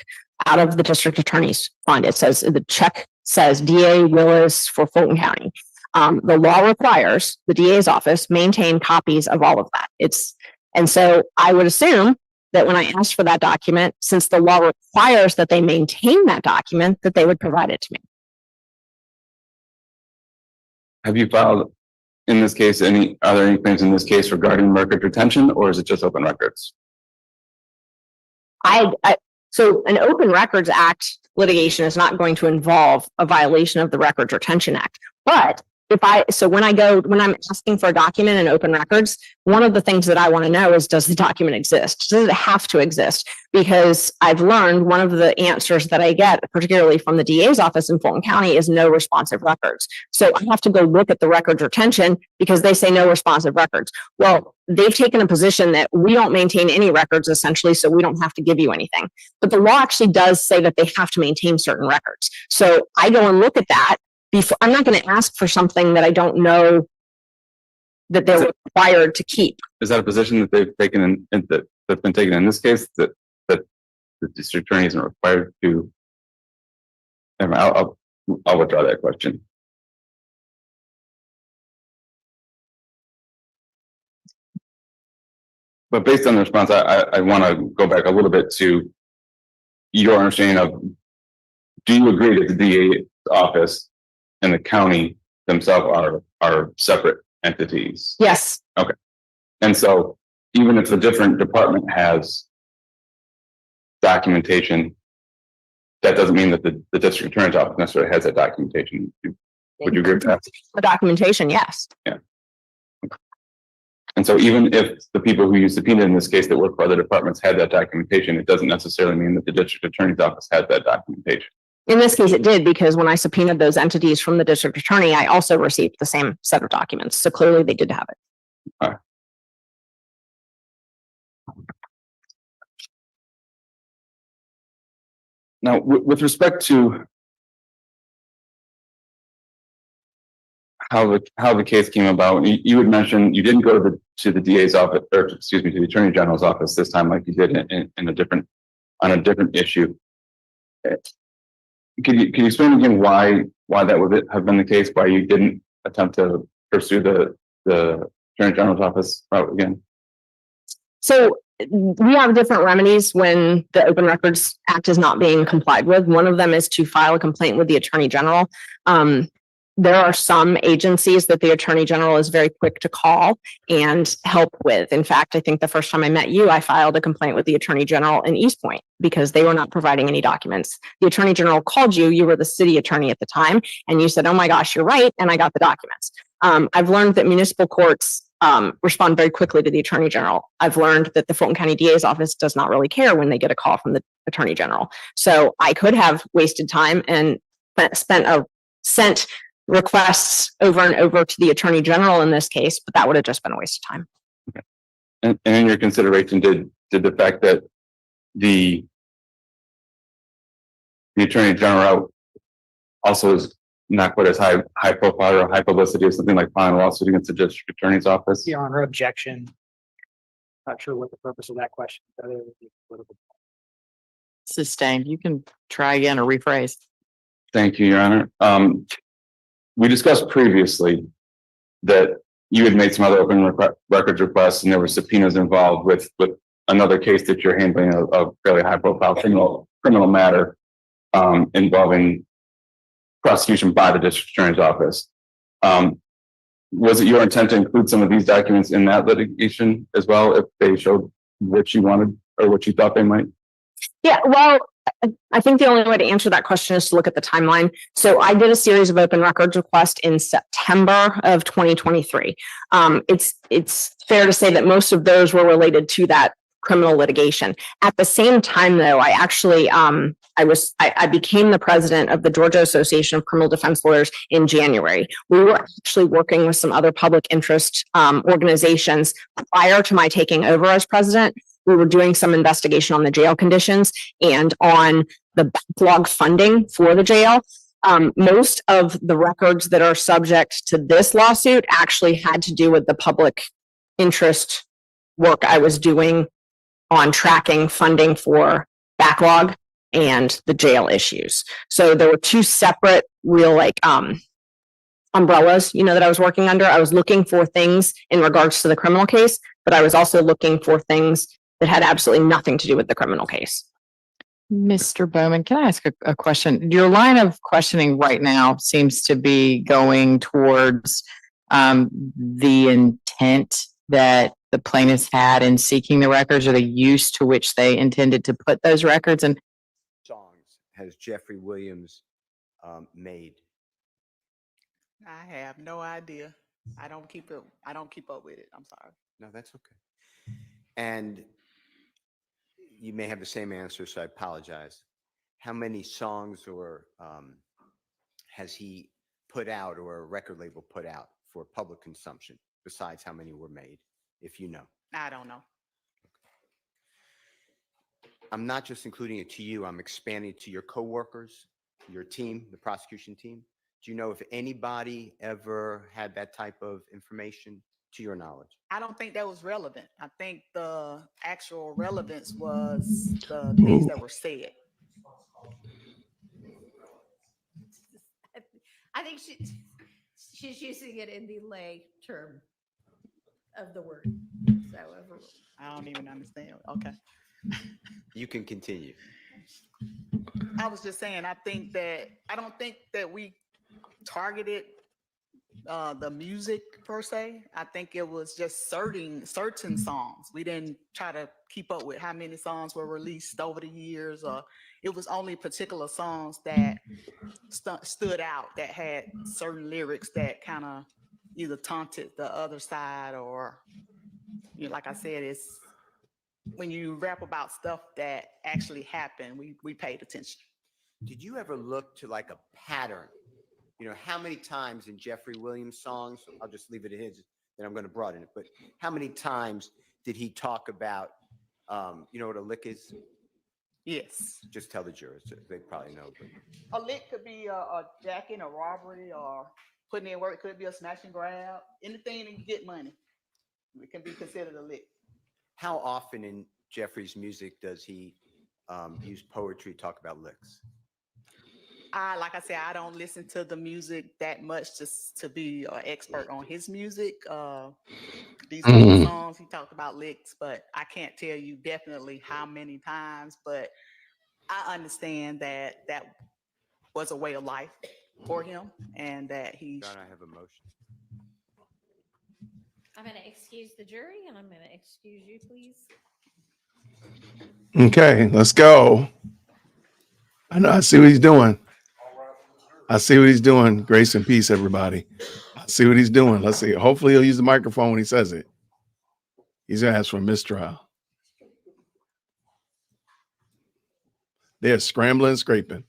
out of the district attorney's fund. It says the check says DA Willis for Fulton County. The law requires the DA's office maintain copies of all of that. And so I would assume that when I asked for that document, since the law requires that they maintain that document, that they would provide it to me. Have you filed in this case are there any claims in this case regarding record retention, or is it just open records? So an Open Records Act litigation is not going to involve a violation of the Records Retention Act, but So when I'm asking for a document in open records, one of the things that I want to know is, does the document exist? Does it have to exist? Because I've learned one of the answers that I get, particularly from the DA's office in Fulton County, is no responsive records. So I have to go look at the records retention because they say no responsive records. Well, they've taken a position that we don't maintain any records essentially, so we don't have to give you anything. But the law actually does say that they have to maintain certain records. So I go and look at that. I'm not going to ask for something that I don't know that they're required to keep. Is that a position that they've taken that's been taken in this case, that the district attorney isn't required to? I'll withdraw that question. But based on the response, I want to go back a little bit to your understanding of, do you agree that the DA office and the county themselves are separate entities? Yes. Okay. And so even if a different department has documentation, that doesn't mean that the district attorney's office necessarily has that documentation. Would you agree with that? The documentation, yes. Yeah. And so even if the people who you subpoenaed in this case that work for other departments had that documentation, it doesn't necessarily mean that the district attorney's office has that documentation. In this case, it did, because when I subpoenaed those entities from the district attorney, I also received the same set of documents. So clearly they did have it. All right. Now, with respect to how the case came about, you had mentioned you didn't go to the DA's office, or excuse me, to the Attorney General's office this time, like you did on a different issue. Can you explain again why that would have been the case? Why you didn't attempt to pursue the Attorney General's office route again? So we have different remedies when the Open Records Act is not being complied with. One of them is to file a complaint with the Attorney General. There are some agencies that the Attorney General is very quick to call and help with. In fact, I think the first time I met you, I filed a complaint with the Attorney General in East Point because they were not providing any documents. The Attorney General called you, you were the city attorney at the time, and you said, oh my gosh, you're right, and I got the documents. I've learned that municipal courts respond very quickly to the Attorney General. I've learned that the Fulton County DA's office does not really care when they get a call from the Attorney General. So I could have wasted time and sent requests over and over to the Attorney General in this case, but that would have just been a waste of time. Okay. And in your consideration, did the fact that the Attorney General also is not quite as high profile or high publicity as something like filing a lawsuit against the district attorney's office? Your Honor, objection. Not sure what the purpose of that question is. Other than the political. Sustained. You can try again or rephrase. Thank you, Your Honor. We discussed previously that you had made some other open records requests and there were subpoenas involved with another case that you're handling, a fairly high profile criminal matter involving prosecution by the district attorney's office. Was it your intent to include some of these documents in that litigation as well, if they showed what you wanted or what you thought they might? Yeah, well, I think the only way to answer that question is to look at the timeline. So I did a series of open records requests in September of 2023. It's fair to say that most of those were related to that criminal litigation. At the same time, though, I actually I became the president of the Georgia Association of Criminal Defense Lawyers in January. We were actually working with some other public interest organizations prior to my taking over as president. We were doing some investigation on the jail conditions and on the backlog funding for the jail. Most of the records that are subject to this lawsuit actually had to do with the public interest work I was doing on tracking funding for backlog and the jail issues. So there were two separate real umbrellas, that I was working under. I was looking for things in regards to the criminal case, but I was also looking for things that had absolutely nothing to do with the criminal case. Mr. Bowman, can I ask a question? Your line of questioning right now seems to be going towards the intent that the plaintiffs had in seeking the records, or the use to which they intended to put those records. And songs has Jeffrey Williams made? I have no idea. I don't keep it. I don't keep up with it. I'm sorry. No, that's okay. And you may have the same answer, so I apologize. How many songs or has he put out or a record label put out for public consumption besides how many were made, if you know? I don't know. I'm not just including it to you, I'm expanding it to your coworkers, your team, the prosecution team. Do you know if anybody ever had that type of information to your knowledge? I don't think that was relevant. I think the actual relevance was the things that were said. I think she's using it in the lay term of the word. So I don't even understand. Okay. You can continue. I was just saying, I don't think that we targeted the music per se. I think it was just certain songs. We didn't try to keep up with how many songs were released over the years, or it was only particular songs that stood out that had certain lyrics that kind of either taunted the other side, or like I said, it's when you rap about stuff that actually happened, we paid attention. Did you ever look to like a pattern? You know, how many times in Jeffrey Williams' songs, I'll just leave it at his, then I'm going to broaden it, but how many times did he talk about, you know what a lick is? Yes. Just tell the jurors, they probably know. But A lick could be a jacking, a robbery, or putting in work. It could be a smash and grab. Anything that you get money, it can be considered a lick. how often in Jeffrey's music does he use poetry, talk about licks? Like I said, I don't listen to the music that much just to be an expert on his music. These couple songs he talked about licks, but I can't tell you definitely how many times. But I understand that that was a way of life for him, and that he. John, I have a motion. I'm going to excuse the jury, and I'm going to excuse you, please. Okay, let's go. I know. I see what he's doing. I see what he's doing. Grace and peace, everybody. I see what he's doing. Let's see. Hopefully, he'll use the microphone when he says it. He's gonna ask for a mistrial. They're scrambling, scraping.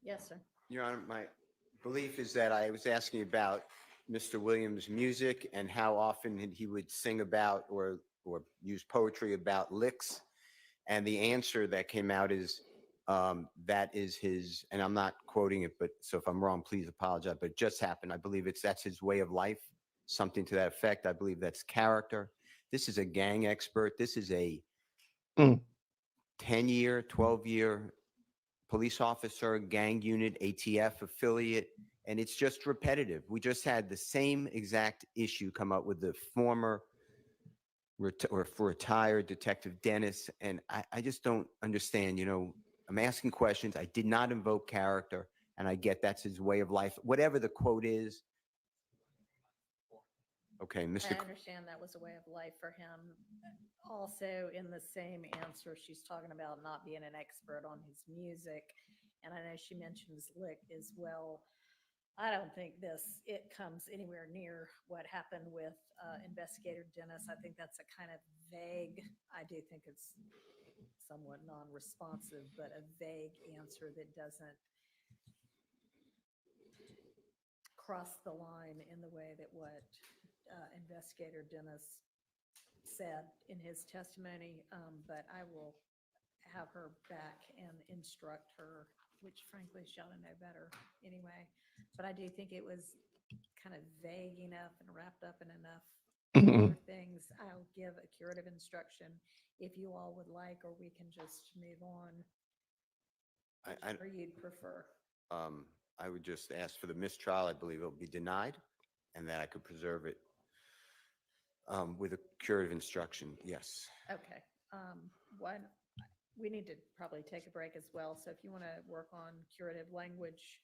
Yes, sir. Your Honor, my belief is that I was asking about Mr. Williams' music and how often he would sing about or use poetry about licks. And the answer that came out is that is his, and I'm not quoting it, but so if I'm wrong, please apologize, but it just happened. I believe that's his way of life, something to that effect. I believe that's character. This is a gang expert. This is a 10-year, 12-year police officer, gang unit, ATF affiliate, and it's just repetitive. We just had the same exact issue come up with the former retired Detective Dennis, and I just don't understand. You know, I'm asking questions. I did not invoke character, and I get that's his way of life. Whatever the quote is. Okay, Mr. I understand that was a way of life for him. Also, in the same answer, she's talking about not being an expert on his music. And I know she mentions lick as well. I don't think it comes anywhere near what happened with Investigator Dennis. I think that's a kind of vague, I do think it's somewhat non-responsive, but a vague answer that doesn't cross the line in the way that what Investigator Dennis said in his testimony, but I will have her back and instruct her, which frankly she ought to know better anyway. But I do think it was kind of vague enough and wrapped up in enough other things. I'll give a curative instruction if you all would like, or we can just move on. Or you'd prefer. I would just ask for the mistrial. I believe it will be denied. and that I could preserve it with a curative instruction. Yes. Okay. One, we need to probably take a break as well. So if you want to work on curative language,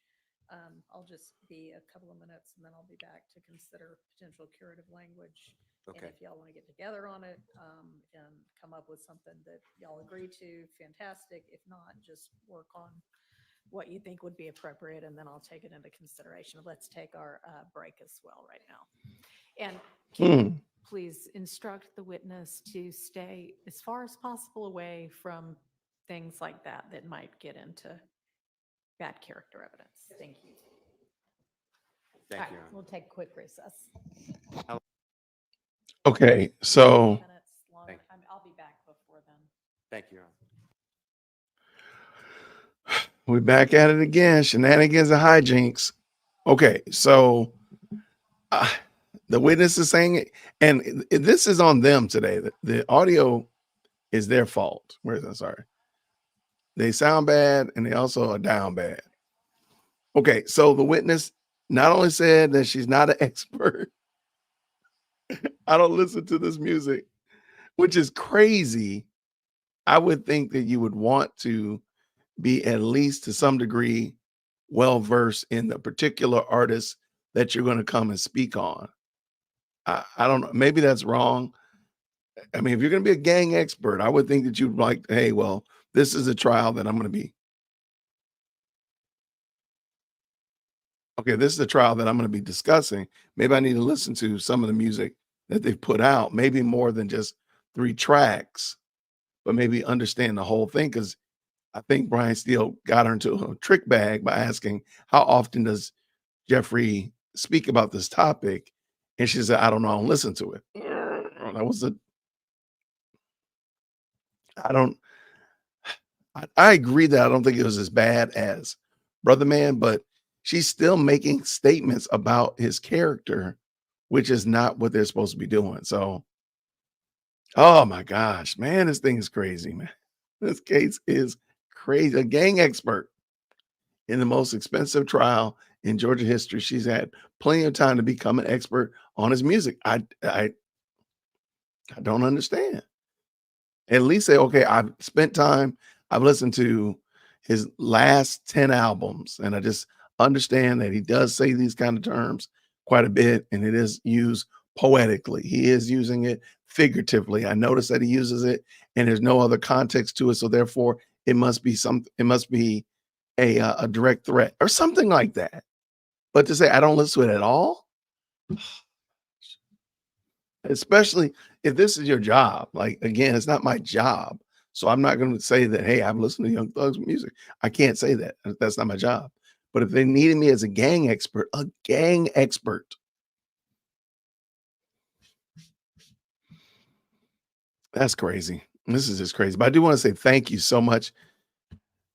I'll just be a couple of minutes and then I'll be back to consider potential curative language. Okay. And if y'all want to get together on it and come up with something that y'all agree to, fantastic. If not, just work on what you think would be appropriate, and then I'll take it into consideration. Let's take our break as well right now. And can you please instruct the witness to stay as far as possible away from things like that that might get into bad character evidence. Thank you. Thank All you. right, we'll take a quick recess. Okay, so Minutes long. I'll be back before then. Thank you. we're back at it again. Shenanigans and hijinks. Okay, so the witness is saying it, and this is on them today. The audio is their fault. Where is that? Sorry. They sound bad and they also are down bad. Okay, so the witness not only said that she's not an expert, I don't listen to this music, which is crazy. I would think that you would want to be at least to some degree well versed in the particular artist that you're going to come and speak on. I don't know. Maybe that's wrong. I mean, if you're going to be a gang expert, I would think that you'd like, hey, well, this is a trial that I'm going to be. Okay, this is a trial that I'm going to be discussing. Maybe I need to listen to some of the music that they've put out, maybe more than just 3 tracks, but maybe understand the whole thing. Because I think Brian Steele got her into a trick bag by asking, how often does Jeffrey speak about this topic? And she said, I don't know, I don't listen to it. That was I agree that I don't think it was as bad as Brother Man, but she's still making statements about his character, which is not what they're supposed to be doing. So, oh my gosh, man, this thing is crazy, man. This case is crazy. A gang expert in the most expensive trial in Georgia history. She's had plenty of time to become an expert on his music. I don't understand. At least say, okay, I've spent time, I've listened to his last 10 albums, and I just understand that he does say these kind of terms quite a bit, and it is used poetically. He is using it figuratively. I notice that he uses it, and there's no other context to it, so therefore it must be a direct threat or something like that. But to say I don't listen to it at all, especially if this is your job. Like, again, it's not my job. So I'm not going to say that, hey, I've listened to Young Thug's music. I can't say that. That's not my job. But if they needed me as a gang expert, that's crazy. This is just crazy. But I do want to say thank you so much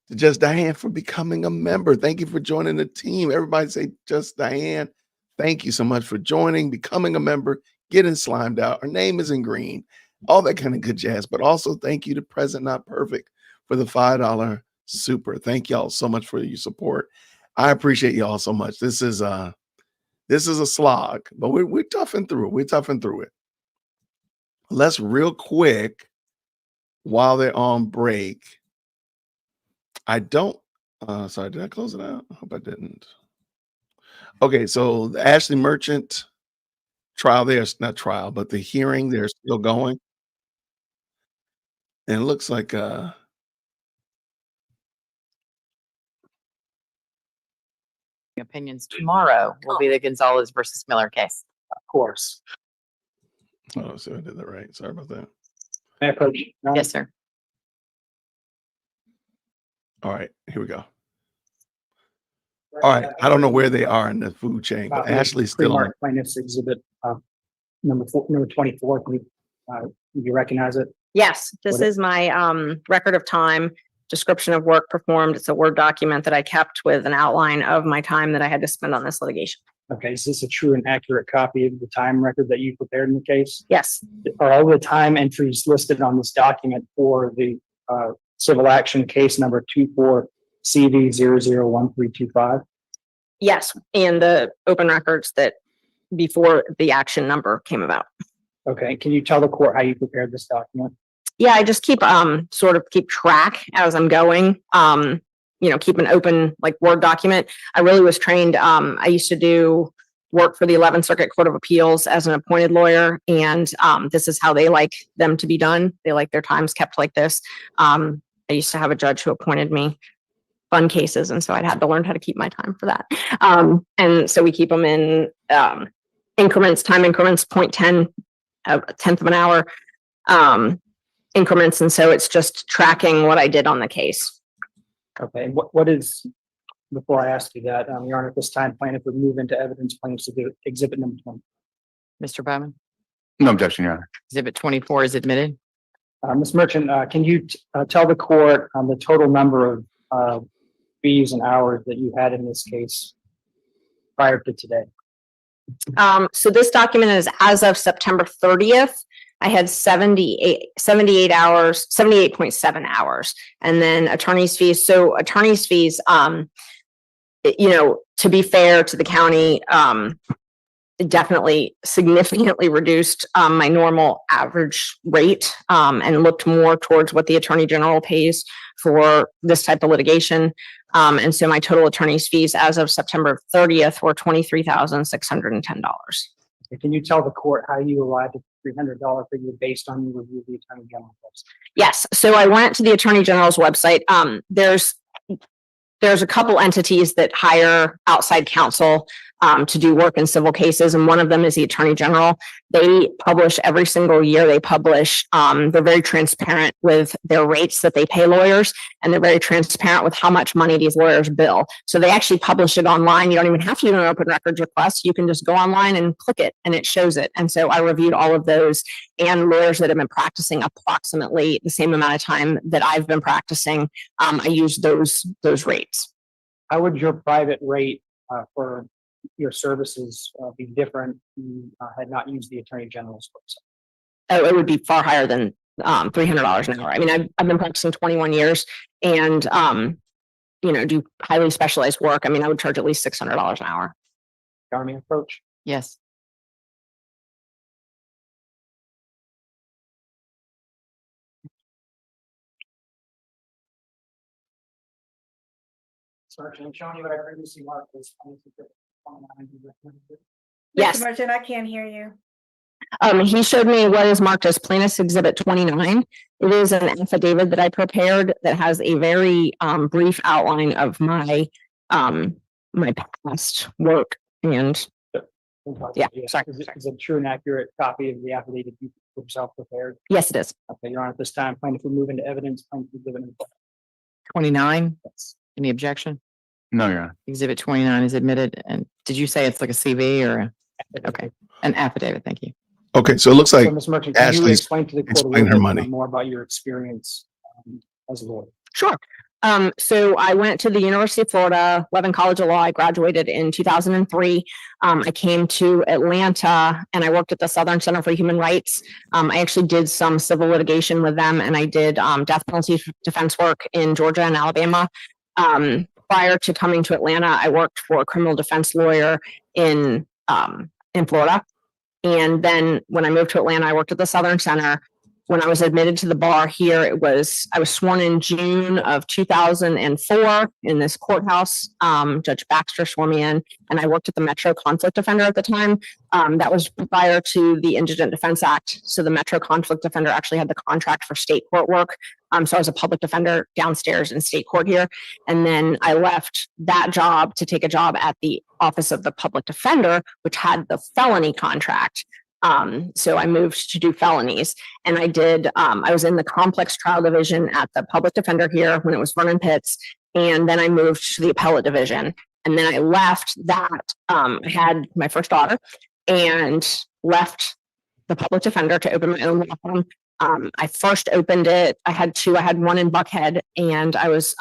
to Just Diane for becoming a member. Thank you for joining the team. Everybody say Just Diane. Thank you so much for joining, becoming a member, getting slimed out. Her name is in green, all that kind of good jazz. But also thank you to Present Not Perfect for the $5 super. Thank y'all so much for your support. I appreciate y'all so much. This is a slog, but we're toughing through it. We're toughing through it. Let's real quick, while they're on break. I don't, sorry, did I close it out? I hope I didn't. Okay, so the Ashley Merchant trial, there's not trial, but the hearing, they're still going. And it looks like Opinions tomorrow will be the Gonzalez versus Miller case. Of course. oh, so I did that right. Sorry about that. May I approach? Yes, sir. All right, here we go. All right, I don't know where they are in the food chain, but Ashley's still on. Pre-marked plaintiff's exhibit number 24. You recognize it? Yes, this is my record of time, description of work performed. It's a Word document that I kept with an outline of my time that I had to spend on this litigation. Okay, is this a true and accurate copy of the time record that you prepared in the case? Yes. Are all the time entries listed on this document for the civil action case number 24CV001325? Yes, and the open records that before the action number came about. Okay, can you tell the court how you prepared this document? Yeah, I just keep sort of keep track as I'm going. Keep an open like Word document. I really was trained. I used to do work for the 11th Circuit Court of Appeals as an appointed lawyer, and this is how they like them to be done. They like their times kept like this. I used to have a judge who appointed me fun cases, and so I'd had to learn how to keep my time for that. And so we keep them in increments, time increments, 0.10, a tenth of an hour increments, and so it's just tracking what I did on the case. Okay, what is, before I ask you that, Your Honor, at this time, plaintiff would move into evidence plaintiff's exhibit number 20. Mr. Bowman? No objection, Your Honor. Exhibit 24 is admitted. Ms. Merchant, can you tell the court the total number of fees and hours that you had in this case prior to today? So this document is as of September 30th. I had 78 hours, 78.7 hours, and then attorney's fees. So attorney's fees, to be fair to the county, definitely significantly reduced my normal average rate and looked more towards what the Attorney General pays for this type of litigation. And so my total attorney's fees as of September 30th were $23,610. Can you tell the court how you arrived at the $300 figure based on your review of the Attorney General's website? Yes. So I went to the Attorney General's website. There's a couple entities that hire outside counsel to do work in civil cases, and one of them is the Attorney General. They publish every single year. They're very transparent with their rates that they pay lawyers, and they're very transparent with how much money these lawyers bill. So they actually publish it online. You don't even have to do an open records request. You can just go online and click it, and it shows it. And so I reviewed all of those, and lawyers that have been practicing approximately the same amount of time that I've been practicing, I use those rates. How would your private rate for your services be different if you had not used the Attorney General's website? Oh, it would be far higher than $300 an hour. I mean, I've been practicing 21 years and, do highly specialized work. I mean, I would charge at least $600 an hour. Government approach? Yes. Sergeant, showing you what I previously marked as. Yes. Mr. Merchant, I can't hear you. He showed me what is marked as Plaintiff's Exhibit 29. It is an affidavit that I prepared that has a very brief outline of my my past work and yeah. Sorry. Is it a true and accurate copy of the affidavit you yourself prepared? Yes, it is. Okay, Your Honor, at this time, plaintiff will move into evidence. Plaintiff will give it. 29. Any objection? No, Your Honor. Exhibit 29 is admitted. And did you say it's like a CV or okay, an affidavit? Thank you. Okay, so it looks like Ms. Merchant, can you Ashley's explain to the court a explain little her bit money. more about your experience as a lawyer? Sure. So I went to the University of Florida, Levin College of Law. I graduated in 2003. I came to Atlanta and I worked at the Southern Center for Human Rights. I actually did some civil litigation with them, and I did death penalty defense work in Georgia and Alabama. Prior to coming to Atlanta, I worked for a criminal defense lawyer in Florida. And then when I moved to Atlanta, I worked at the Southern Center. When I was admitted to the bar here, I was sworn in June of 2004 in this courthouse. Judge Baxter swore me in, and I worked at the Metro Conflict Defender at the time. That was prior to the Indigent Defense Act. So the Metro Conflict Defender actually had the contract for state court work. So I was a public defender downstairs in state court here. And then I left that job to take a job at the Office of the Public Defender, which had the felony contract. So I moved to do felonies, and I was in the complex trial division at the public defender here when it was Vernon Pitts. And then I moved to the appellate division, and then I left that. I had my first daughter and left the public defender to open my own law firm. I first opened it. I had two. I had one in Buckhead, and I was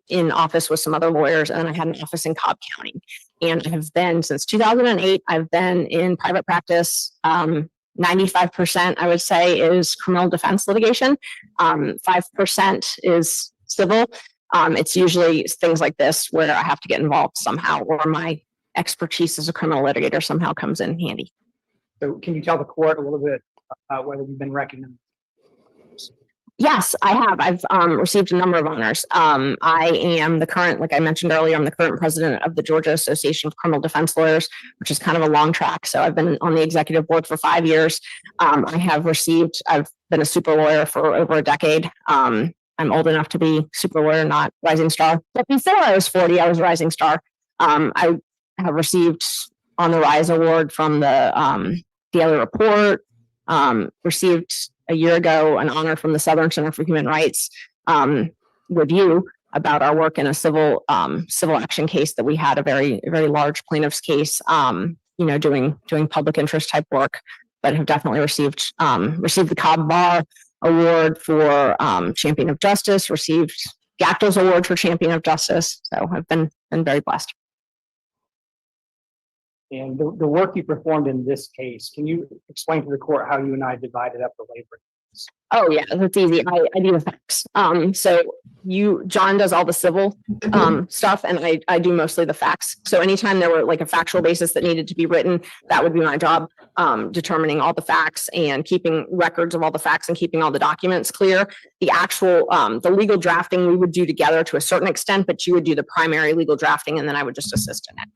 in office with some other lawyers, and then I had an office in Cobb County. And I have been since 2008. I've been in private practice. 95%, I would say, is criminal defense litigation. 5% is civil. It's usually things like this where I have to get involved somehow, or my expertise as a criminal litigator somehow comes in handy. So can you tell the court a little bit about whether you've been recognized? Yes, I have. I've received a number of honors. I am the current, like I mentioned earlier, I'm the current president of the Georgia Association of Criminal Defense Lawyers, which is kind of a long track. So I've been on the executive board for 5 years. I've been a super lawyer for over a decade. I'm old enough to be super lawyer, not rising star. But before I was 40, I was rising star. I have received on the Rise Award from the Daily Report, received a year ago an honor from the Southern Center for Human Rights review about our work in a civil action case that we had, a very large plaintiff's case, doing public interest type work, but have definitely received the Cobb Bar Award for Champion of Justice, received Gacto's Award for Champion of Justice. So I've been very blessed. And the work you performed in this case, can you explain to the court how you and I divided up the labor? Oh yeah, that's easy. I do the facts. So John does all the civil stuff, and I do mostly the facts. So anytime there were like a factual basis that needed to be written, that would be my job, determining all the facts and keeping records of all the facts and keeping all the documents clear. The actual the legal drafting we would do together to a certain extent, but you would do the primary legal drafting, and then I would just assist in it.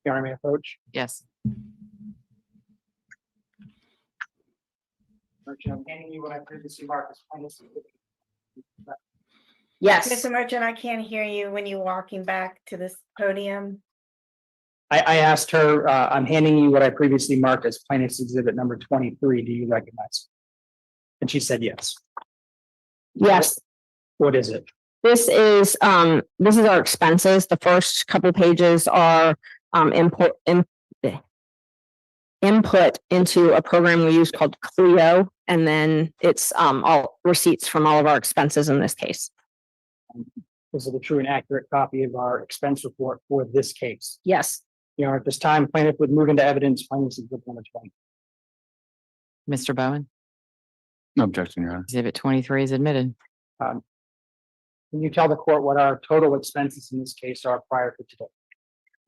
Your Honor, may I approach? Yes. I'm handing you what I previously marked as plaintiff's exhibit. Yes. Mr. Merchant, I can't hear you when you're walking back to this podium. I asked her, I'm handing you what I previously marked as plaintiff's exhibit number 23. Do you recognize? And she said yes. Yes. What is it? This is our expenses. The first couple pages are input into a program we use called Plea, and then it's all receipts from all of our expenses in this case. Is it a true and accurate copy of our expense report for this case? Yes. Your Honor, at this time, plaintiff would move into evidence plaintiff's exhibit number 20. Mr. Bowen, No objection, Your Honor. exhibit 23 is admitted. Can you tell the court what our total expenses in this case are prior to today?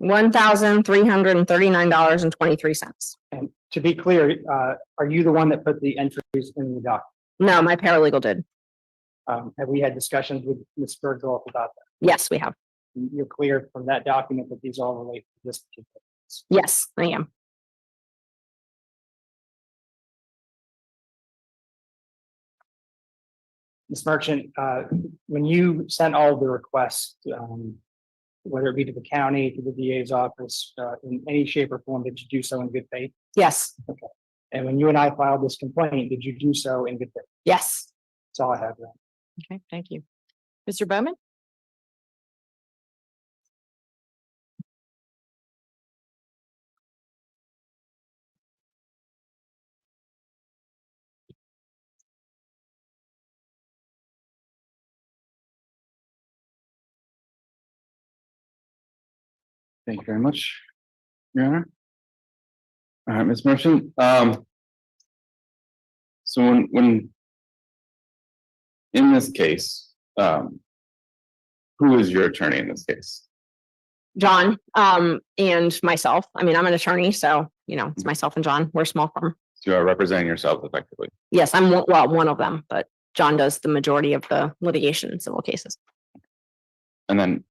$1,339.23. And to be clear, are you the one that put the entries in the document? No, my paralegal did. Have we had discussions with Ms. Bergdorf about that? Yes, we have. You're clear from that document that these all relate to this particular case? Yes, I am. Ms. Merchant, when you sent all the requests, whether it be to the county, to the DA's office, in any shape or form, did you do so in good faith? Yes. Okay. And when you and I filed this complaint, did you do so in good faith? Yes. That's all I have then. Okay, thank you. Mr. Bowman? Thank you very much, Your Honor. All right, Ms. Merchant. So when in this case, who is your attorney in this case? John, and myself. I mean, I'm an attorney, so, it's myself and John. We're a small firm. So you are representing yourself effectively. Yes, I'm one of them, but John does the majority of the litigation in civil cases. And then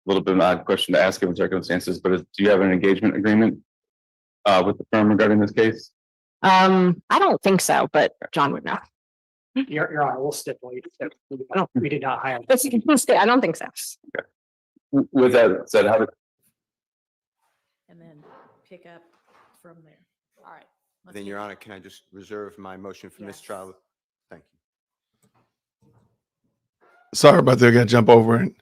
a little bit of an odd question to ask given circumstances, but do you have an engagement agreement with the firm regarding this case? I don't think so, but John would know. Your Honor, we'll stipulate that we did not hire. I don't think so. Okay. With that said, how did And then pick up from there. All right. let's Then, do Your that. Honor, can I just reserve my motion for mistrial? Thank you. Sorry about that. I got to jump over and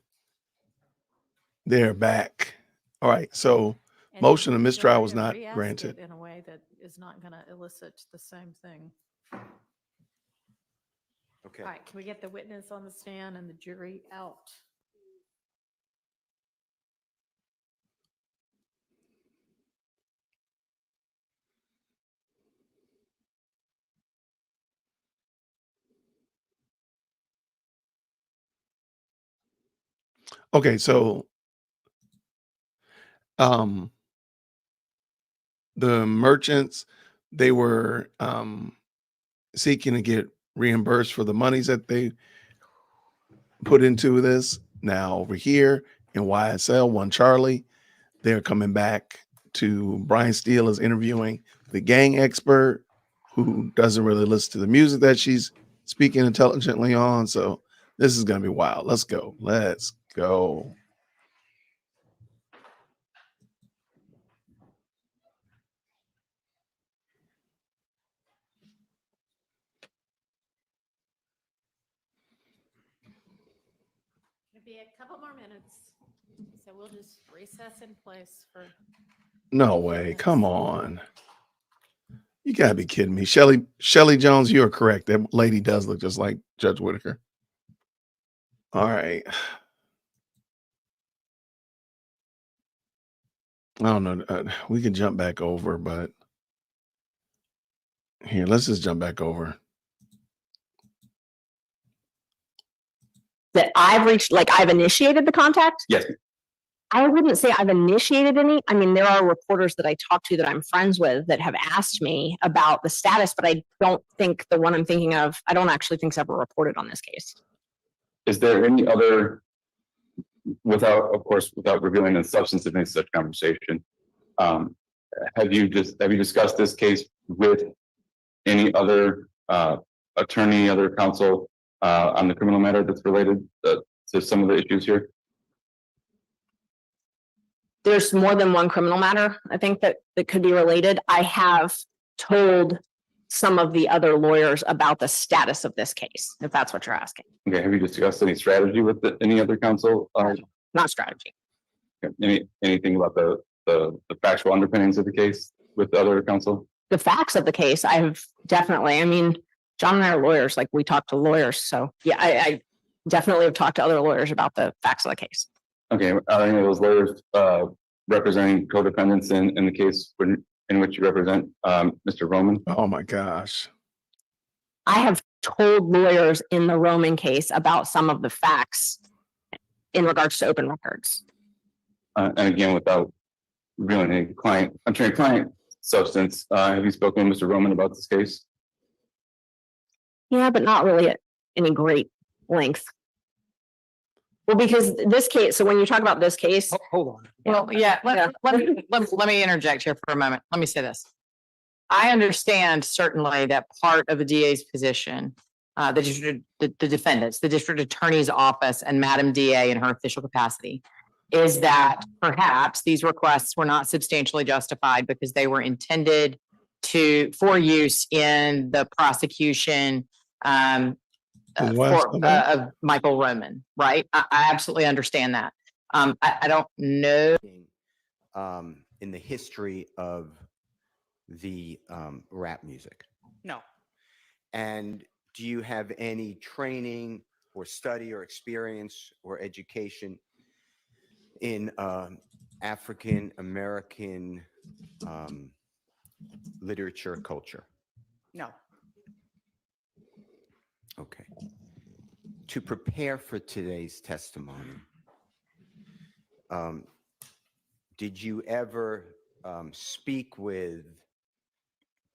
they're back. All right. So And motion go of mistrial ahead was and not re-ask granted. it in a way that is not going to elicit the same thing. Okay. All right, can we get the witness on the stand and the jury out? Okay. So, the merchants, they were seeking to get reimbursed for the monies that they put into this. Now over here in YSL, One Charlie, they're coming back to Brian Steele is interviewing the gang expert who doesn't really listen to the music that she's speaking intelligently on. So this is going to be wild. Let's go. Let's go. It'll be a couple more minutes. So we'll just recess in place for. No way. Come on. You gotta be kidding me. Shelley Jones, you're correct. That lady does look just like Judge Whitaker. All right. I don't know. We can jump back over, but here, let's just jump back over. That I've reached, like I've initiated the contact? Yes. I wouldn't say I've initiated any. I mean, there are reporters that I talk to that I'm friends with that have asked me about the status, but I don't think the one I'm thinking of, I don't actually think has ever reported on this case. Is there any other, without, of course, without revealing the substance of any such conversation, have you discussed this case with any other attorney, other counsel on the criminal matter that's related to some of the issues here? There's more than one criminal matter, I think, that could be related. I have told some of the other lawyers about the status of this case, if that's what you're asking. Okay, have you discussed any strategy with any other counsel? Not strategy. Anything about the factual underpinnings of the case with the other counsel? The facts of the case, I have definitely, I mean, John and I are lawyers, like we talk to lawyers. So yeah, I definitely have talked to other lawyers about the facts of the case. Okay, are any of those lawyers representing co-defendants in the case in which you represent Mr. Roman? Oh my gosh. I have told lawyers in the Roman case about some of the facts in regards to open records. And again, without revealing any attorney-client substance, have you spoken with Mr. Roman about this case? Yeah, but not really at any great length. Well, because this case, so when you talk about this case. Hold on. Well, yeah, let me interject here for a moment. Let me say this. I understand certainly that part of the DA's position, the defendants, the district attorney's office and Madam DA in her official capacity, is that perhaps these requests were not substantially justified because they were intended for use in the prosecution of Michael Roman, right? I absolutely understand that. I don't know. In the history of the rap music? No. And do you have any training or study or experience or education in African American literature culture? No. Okay. To prepare for today's testimony, did you ever speak with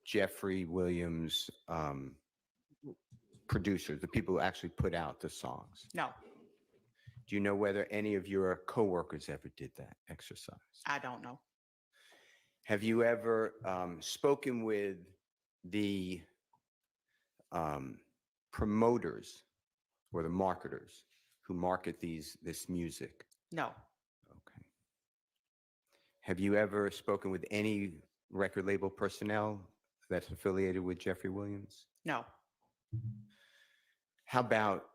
Jeffrey Williams' producers, the people who actually put out the songs? No. Do you know whether any of your coworkers ever did that exercise? I don't know. Have you ever spoken with the promoters or the marketers who market this music? No. Okay. Have you ever spoken with any record label personnel that's affiliated with Jeffrey Williams? No. How about,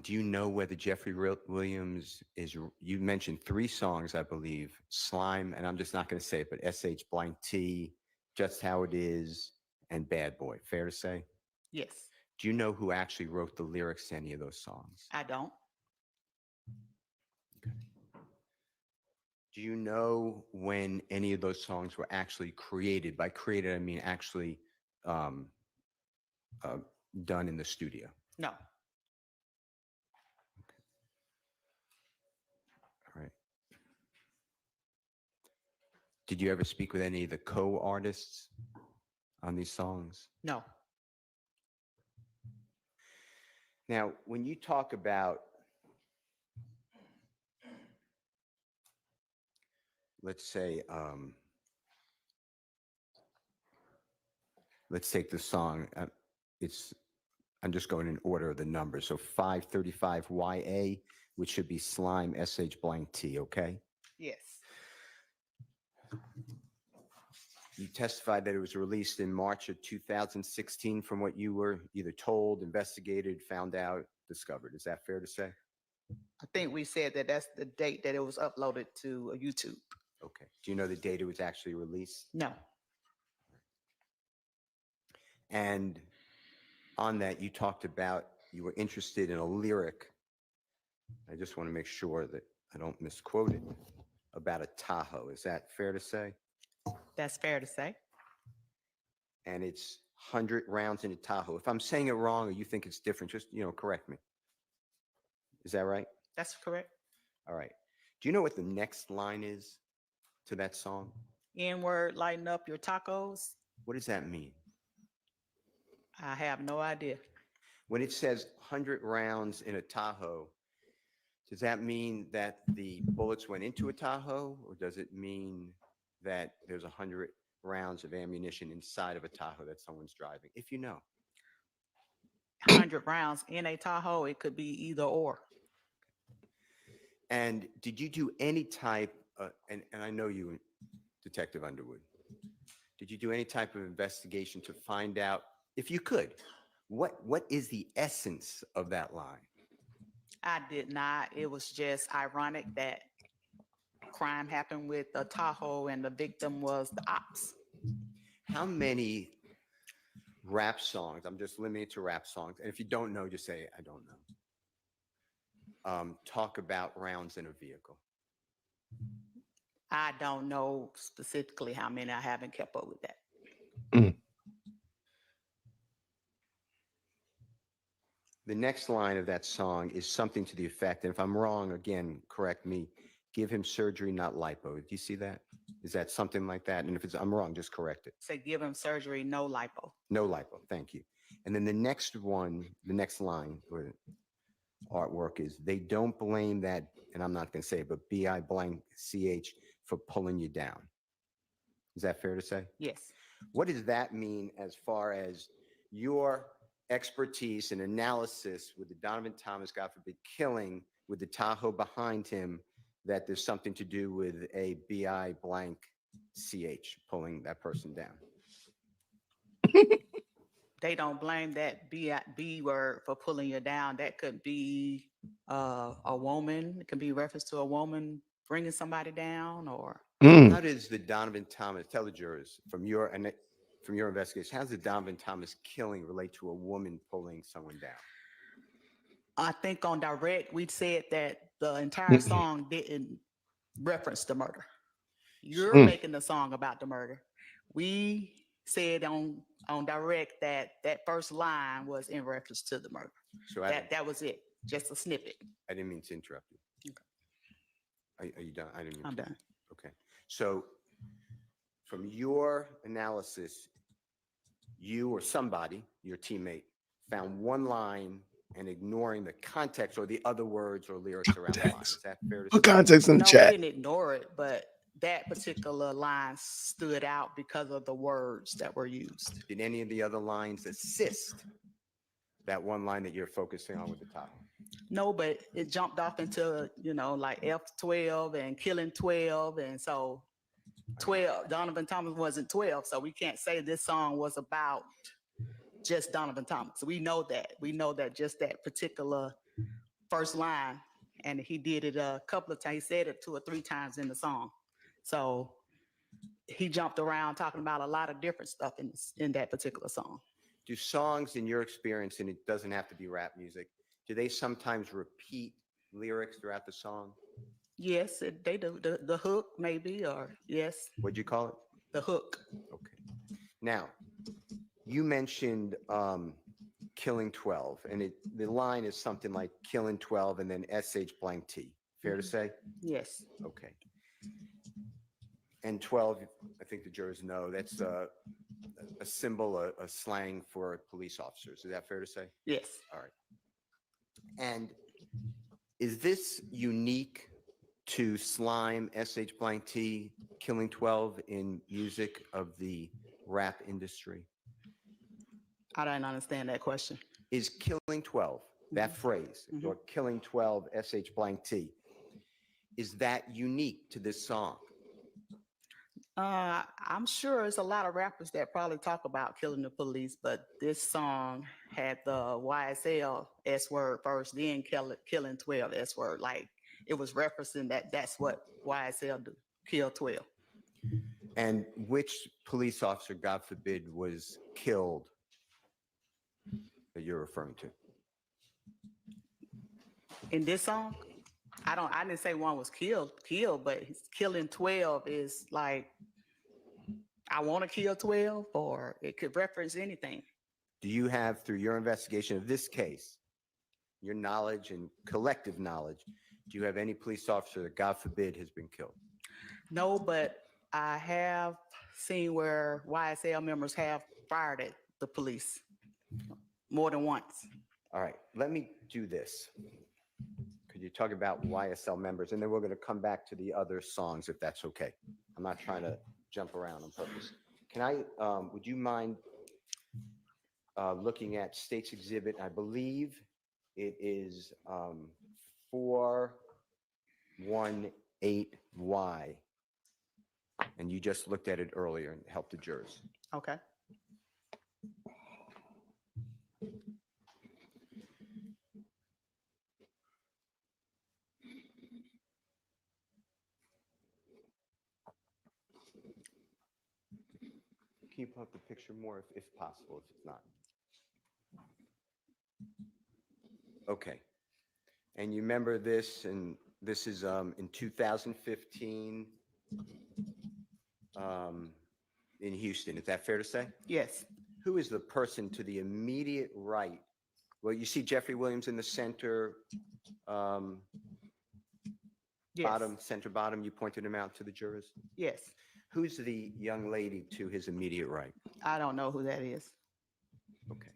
do you know whether Jeffrey Williams you mentioned 3 songs, I believe, Slime, and I'm just not going to say it, but SH Blank T, Just How It Is, and Bad Boy. Fair to say? Yes. Do you know who actually wrote the lyrics to any of those songs? I don't. Okay. Do you know when any of those songs were actually created? By created, I mean actually done in the studio. No. All right. Did you ever speak with any of the co-artists on these songs? No. Now, when you talk about, let's say, let's take the song. I'm just going in order of the numbers. So 535 YA, which should be slime SH blank T, okay? Yes. You testified that it was released in March of 2016 from what you were either told, investigated, found out, discovered. Is that fair to say? I think we said that that's the date that it was uploaded to YouTube. Okay. Do you know the date it was actually released? No. And on that, you talked about you were interested in a lyric. I just want to make sure that I don't misquote it, about a Tahoe. Is that fair to say? That's fair to say. And it's 100 rounds in a Tahoe. If I'm saying it wrong or you think it's different, just, correct me. Is that right? That's correct. All right. Do you know what the next line is to that song? N-word, lighten up your tacos. What does that mean? I have no idea. When it says 100 rounds in a Tahoe, does that mean that the bullets went into a Tahoe, or does it mean that there's 100 rounds of ammunition inside of a Tahoe that someone's driving? If you know. 100 rounds in a Tahoe, it could be either or. And did you do any type, and I know you, Detective Underwood, did you do any type of investigation to find out, if you could, what is the essence of that line? I did not. It was just ironic that crime happened with a Tahoe and the victim was the ops. How many rap songs, I'm just limited to rap songs, and if you don't know, just say, I don't know, talk about rounds in a vehicle? I don't know specifically how many. I haven't kept up with that. The next line of that song is something to the effect, and if I'm wrong, again, correct me, give him surgery, not lipo. Do you see that? Is that something like that? And if I'm wrong, just correct it. Say give him surgery, no lipo. No lipo, thank you. And then the next one, the next line or artwork is, they don't blame that, and I'm not going to say it, but BI blank CH for pulling you down. Is that fair to say? Yes. What does that mean as far as your expertise and analysis with the Donovan Thomas, God forbid, killing with the Tahoe behind him, that there's something to do with a BI blank CH pulling that person down? They don't blame that B word for pulling you down. That could be a woman. It could be reference to a woman bringing somebody down, or. How does the Donovan Thomas, tell the jurors from your investigation, how does the Donovan Thomas killing relate to a woman pulling someone down? I think on direct, we said that the entire song didn't reference the murder. You're making the song about the murder. We said on direct that first line was in reference to the murder. So that was it, just a snippet. I didn't mean to interrupt you. Okay. Are you done? I didn't mean I'm to. done. Okay. So from your analysis, you or somebody, your teammate, found one line and ignoring the context or the other words or lyrics around the line. Is that fair to say? Put context in the No, chat. we didn't ignore it, but that particular line stood out because of the words that were used. Did any of the other lines assist that one line that you're focusing on with the top? No, but it jumped off into, like F12 and killing 12. And so 12, Donovan Thomas wasn't 12. So we can't say this song was about just Donovan Thomas. We know that just that particular first line, and he did it a couple of times. He said it 2 or 3 times in the song. So he jumped around talking about a lot of different stuff in that particular song. Do songs, in your experience, and it doesn't have to be rap music, do they sometimes repeat lyrics throughout the song? Yes, they do. The hook, maybe, or yes. What'd you call it? The hook. Okay. Now, you mentioned killing 12, and the line is something like killing 12 and then SH blank T. Fair to say? Yes. Okay. And 12, I think the jurors know, that's a symbol, a slang for police officers. Is that fair to say? Yes. All right. And is this unique to Slime, SH blank T, Killing 12 in music of the rap industry? I don't understand that question. Is Killing 12, that phrase, or Killing 12, SH blank T, is that unique to this song? I'm sure there's a lot of rappers that probably talk about killing the police, but this song had the YSL S word first, then killing 12 S word. Like it was referencing that's what YSL do, kill 12. And which police officer, God forbid, was killed that you're referring to? In this song, I didn't say one was killed, but killing 12 is like, I want to kill 12, or it could reference anything. Do you have, through your investigation of this case, your knowledge and collective knowledge, do you have any police officer that, God forbid, has been killed? No, but I have seen where YSL members have fired at the police more than once. All right, let me do this. Could you talk about YSL members? And then we're going to come back to the other songs, if that's okay. I'm not trying to jump around on purpose. Can I, would you mind looking at State's Exhibit? I believe it is 418Y. And you just looked at it earlier and helped the jurors. Okay. Can you pull up the picture more if possible, if it's not? Okay. And you remember this, and this is in 2015 in Houston. Is that fair to say? Yes. Who is the person to the immediate right? Well, you see Jeffrey Williams in the center, Yes. center bottom. You pointed him out to the jurors. Yes. Who's the young lady to his immediate right? I don't know who that is. Okay.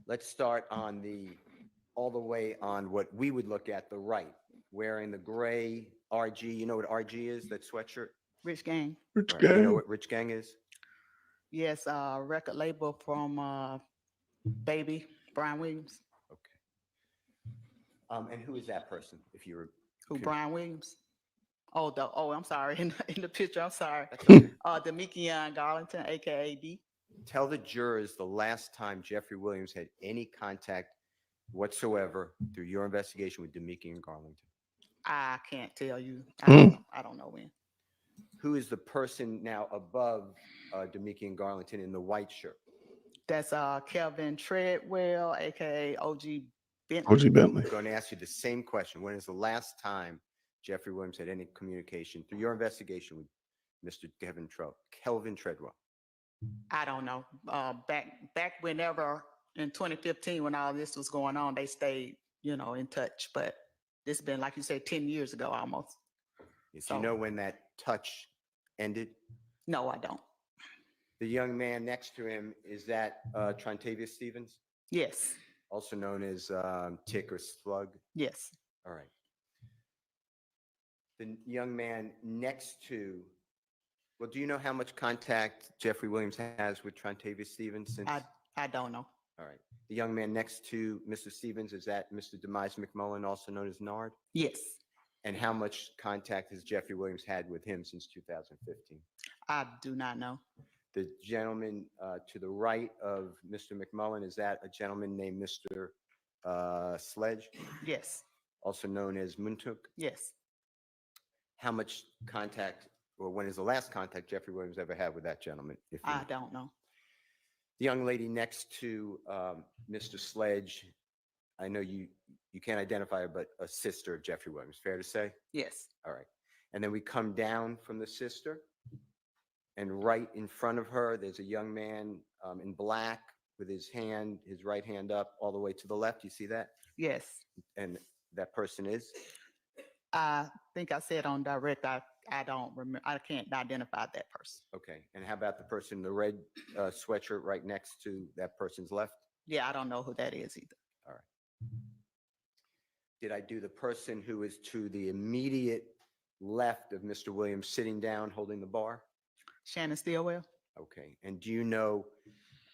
Let's start on all the way on what we would look at the right, wearing the gray RG. You know what RG is, that sweatshirt? Rich Gang. Rich Right. You Gang. know what Rich Gang is? Yes, record label from Baby, Brian Williams. And who is that person, if you were? Who, Brian Williams? Oh, I'm sorry. In the picture, I'm sorry. Okay. Demikian Garlington, aka D. Tell the jurors the last time Jeffrey Williams had any contact whatsoever through your investigation with Demikian Garlington. I can't tell you. I don't know when. Who is the person now above Demikian Garlington in the white shirt? That's Kelvin Treadwell, aka OG Bentley. OG Bentley. I'm going to ask you the same question. When is the last time Jeffrey Williams had any communication through your investigation with Mr. Kelvin Treadwell? I don't know. Back whenever in 2015, when all this was going on, they stayed, in touch. But this been, like you said, 10 years ago almost. Do you know when that touch ended? No, I don't. The young man next to him, is that Trontavious Stevens? Yes. Also known as Tick or Slug? Yes. All right. The young man next to, well, do you know how much contact Jeffrey Williams has with Trontavious Stevens since? I don't know. All right. The young man next to Mr. Stevens, is that Mr. Demise McMullen, also known as Nard? Yes. And how much contact has Jeffrey Williams had with him since 2015? I do not know. The gentleman to the right of Mr. McMullen, is that a gentleman named Mr. Sledge? Yes. Also known as Muntuk? Yes. How much contact, or when is the last contact Jeffrey Williams ever had with that gentleman? If you I know? don't know. The young lady next to Mr. Sledge, I know you can't identify her, but a sister of Jeffrey Williams, fair to say? Yes. All right. And then we come down from the sister, and right in front of her, there's a young man in black with his right hand up all the way to the left. You see that? Yes. And that person is? I think I said on direct, I I don't remember, I can't identify that person. Okay, and how about the person in the red sweatshirt right next to that person's left? Yeah, I don't know who that is either. All right. Did I do the person who is to the immediate left of Mr. Williams sitting down holding the bar? Shannon Stillwell? Okay, and do you know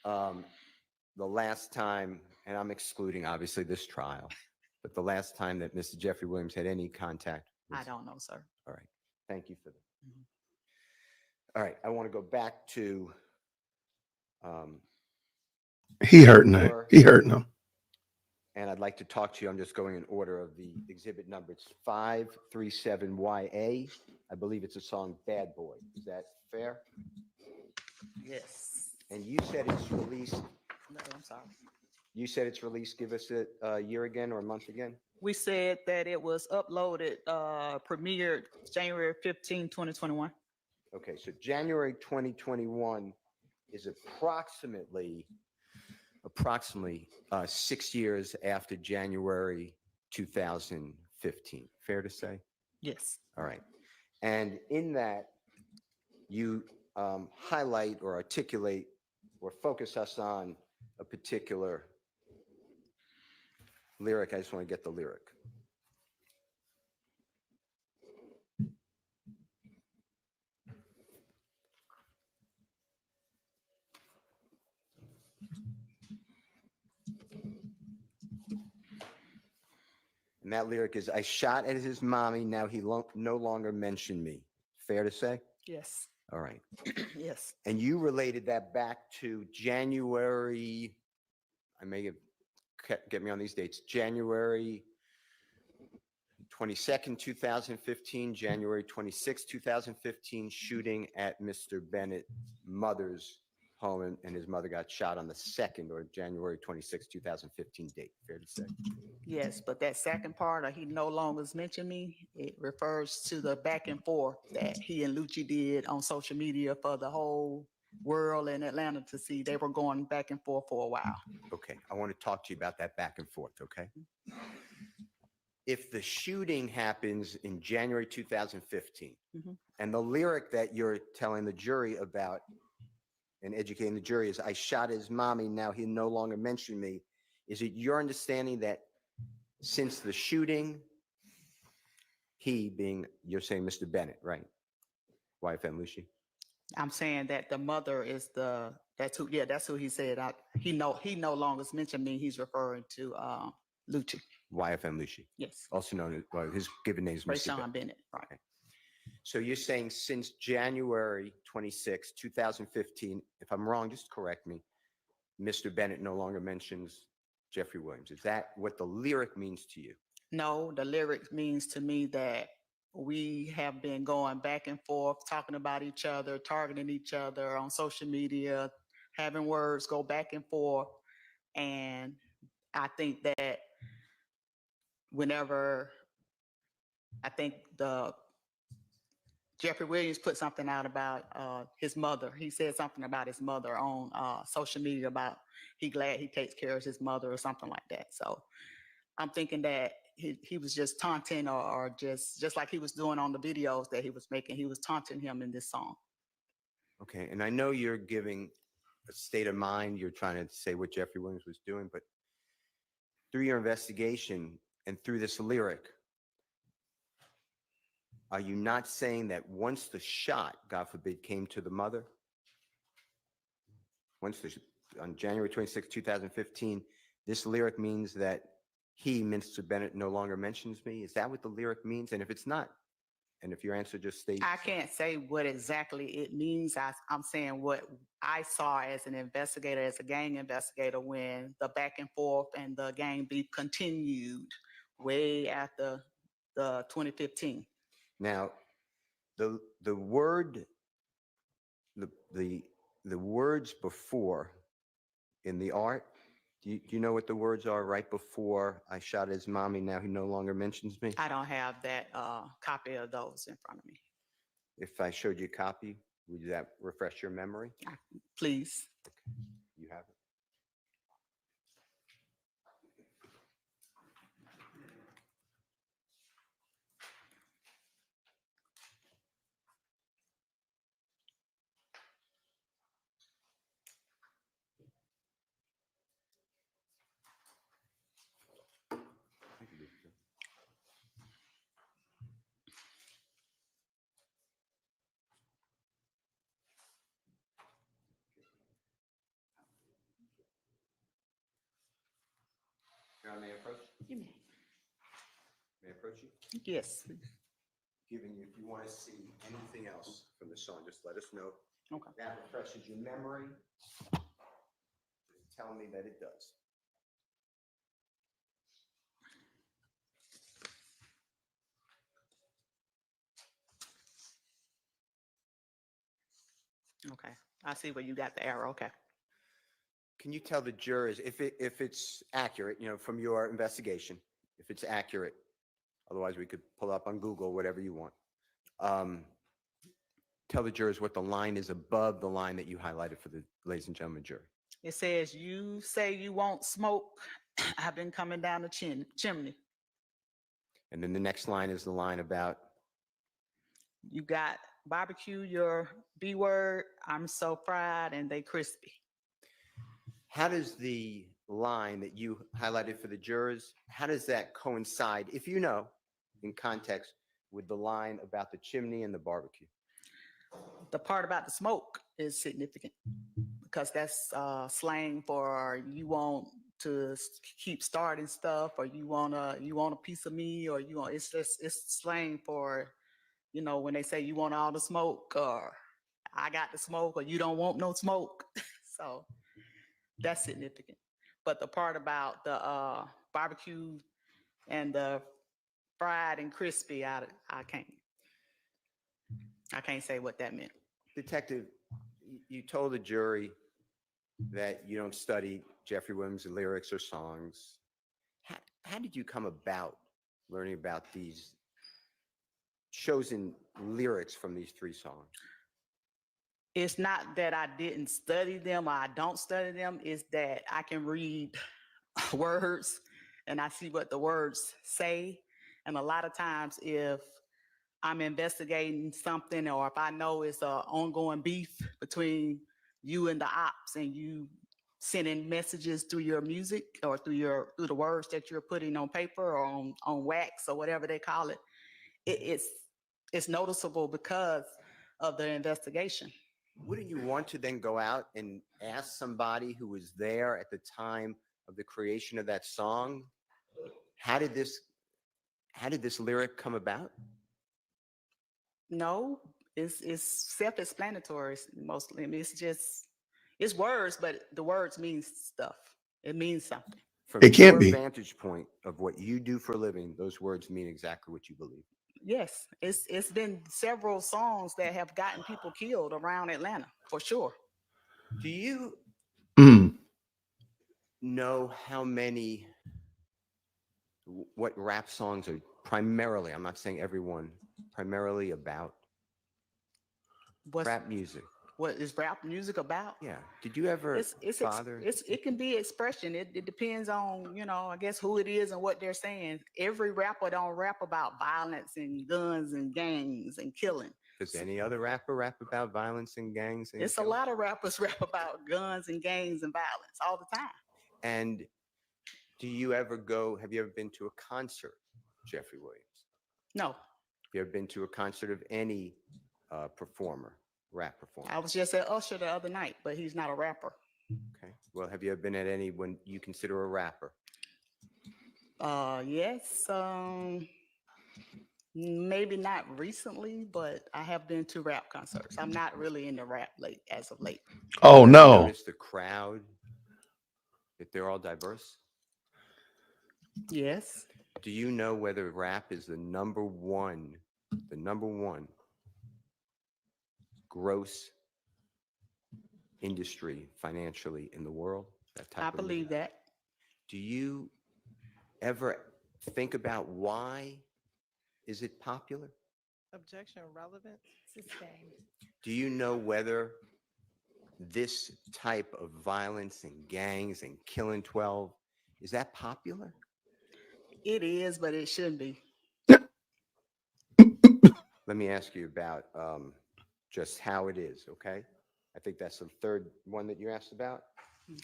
the last time, and I'm excluding obviously this trial, but the last time that Mr. Jeffrey Williams had any contact? I don't know, sir. All right, thank you for that. All right, I want to go back to He hurting her. He hurting him. and I'd like to talk to you. I'm just going in order of the exhibit number. It's 537YA. I believe it's a song Bad Boy. Is that fair? Yes. And you said it's released. No, I'm sorry. You said it's released. Give us a year again or a month again. We said that it was uploaded, premiered January 15, 2021. Okay, so January 2021 is approximately 6 years after January 2015. Fair to say? Yes. All right. And in that, you highlight or articulate or focus us on a particular lyric. I just want to get the lyric. And that lyric is, I shot at his mommy, now he no longer mentioned me. Fair to say? Yes. All right. Yes. And you related that back to January, I may have, get me on these dates, January 22nd, 2015, January 26th, 2015, shooting at Mr. Bennett's mother's home, and his mother got shot on the 2nd or January 26th, 2015 date. Fair to say? Yes, but that second part, of he no longer mentioned me, it refers to the back and forth that he and Lucci did on social media for the whole world in Atlanta to see. They were going back and forth for a while. Okay, I want to talk to you about that back and forth, okay? If the shooting happens in January 2015, and the lyric that you're telling the jury about and educating the jury is, I shot his mommy, now he no longer mentioned me, is it your understanding that since the shooting, he being, you're saying Mr. Bennett, right? YFM Lucy? I'm saying that the mother is that's who he said. He no longer mentioned me. He's referring to Lucci. YFM Lucy. Yes. Also known as, well, his given name is Mr. Rayshawn Bennett. Right. Okay. So you're saying since January 26, 2015, if I'm wrong, just correct me, Mr. Bennett no longer mentions Jeffrey Williams. Is that what the lyric means to you? No, the lyric means to me that we have been going back and forth, talking about each other, targeting each other on social media, having words go back and forth. And I think that whenever Jeffrey Williams put something out about his mother. He said something about his mother on social media about he glad he takes care of his mother or something like that. So I'm thinking that he was just taunting or just like he was doing on the videos that he was making. He was taunting him in this song. Okay, and I know you're giving a state of mind. You're trying to say what Jeffrey Williams was doing, but through your investigation and through this lyric, are you not saying that once the shot, God forbid, came to the mother, on January 26, 2015, this lyric means that he, Mr. Bennett, no longer mentions me? Is that what the lyric means? And if it's not, and if your answer just states... I can't say what exactly it means. I'm saying what I saw as an investigator, as a gang investigator, when the back and forth and the gang beef continued way after the 2015. Now, the words before in the art, do you know what the words are right before I shot his mommy, now he no longer mentions me? I don't have that copy of those in front of me. If I showed you a copy, would that refresh your memory? Please. Okay. You have it. John, may I approach? You may. May I approach you? Yes. Giving you, if you want to see anything else from the song, just let us know. Okay. That refreshes your memory. Just tell me that it does. Okay. I see where you got the arrow. Okay. Can you tell the jurors if it's accurate, from your investigation, if it's accurate? Otherwise, we could pull up on Google, whatever you want. Tell the jurors what the line is above the line that you highlighted for the ladies and gentlemen jury. It says, you say you won't smoke. I've been coming down the chimney. And then the next line is the line about, You got barbecue your B word. I'm so fried and they crispy. how does the line that you highlighted for the jurors, how does that coincide, if you know, in context, with the line about the chimney and the barbecue? The part about the smoke is significant because that's slang for you want to keep starting stuff, or you want a piece of me, or it's slang for, when they say you want all the smoke, or I got the smoke, or you don't want no smoke. So that's significant. But the part about the barbecue and the fried and crispy, I can't say what that meant. Detective, you told the jury that you don't study Jeffrey Williams' lyrics or songs. How did you come about learning about these chosen lyrics from these three songs? It's not that I didn't study them or I don't study them. It's that I can read words and I see what the words say. And a lot of times if I'm investigating something, or if I know it's an ongoing beef between you and the ops, and you sending messages through your music or through the words that you're putting on paper or on wax or whatever they call it, it's noticeable because of the investigation. Wouldn't you want to then go out and ask somebody who was there at the time of the creation of that song, how did this lyric come about? No, it's self-explanatory mostly. I mean, it's words, but the words mean stuff. It means something. From It can't your be. vantage point of what you do for a living, those words mean exactly what you believe. Yes, it's been several songs that have gotten people killed around Atlanta, for sure. Do you Mm. know what rap songs are primarily, I'm not saying everyone, primarily about? Rap music. What is rap music about? Yeah. Did you ever bother? It can be expression. It depends on, I guess who it is and what they're saying. Every rapper don't rap about violence and guns and gangs and killing. Does any other rapper rap about violence and gangs? And It's a lot of rappers rap about guns and gangs and violence all the time. And have you ever been to a concert, Jeffrey Williams? No. Have you ever been to a concert of any rap performer? I was just at Usher the other night, but he's not a rapper. Okay. Well, have you ever been at any when you consider a rapper? Yes. Maybe not recently, but I have been to rap concerts. I'm not really into rap as of late. Oh, Have you no. noticed the crowd, that they're all diverse? Yes. Do you know whether rap is the number one gross industry financially in the world? I believe that. Do you ever think about why is it popular? Objection, relevant. Sustained. Do you know whether this type of violence and gangs and killing 12, is that popular? It is, but it shouldn't be. Let me ask you about just how it is, okay? I think that's the third one that you asked about.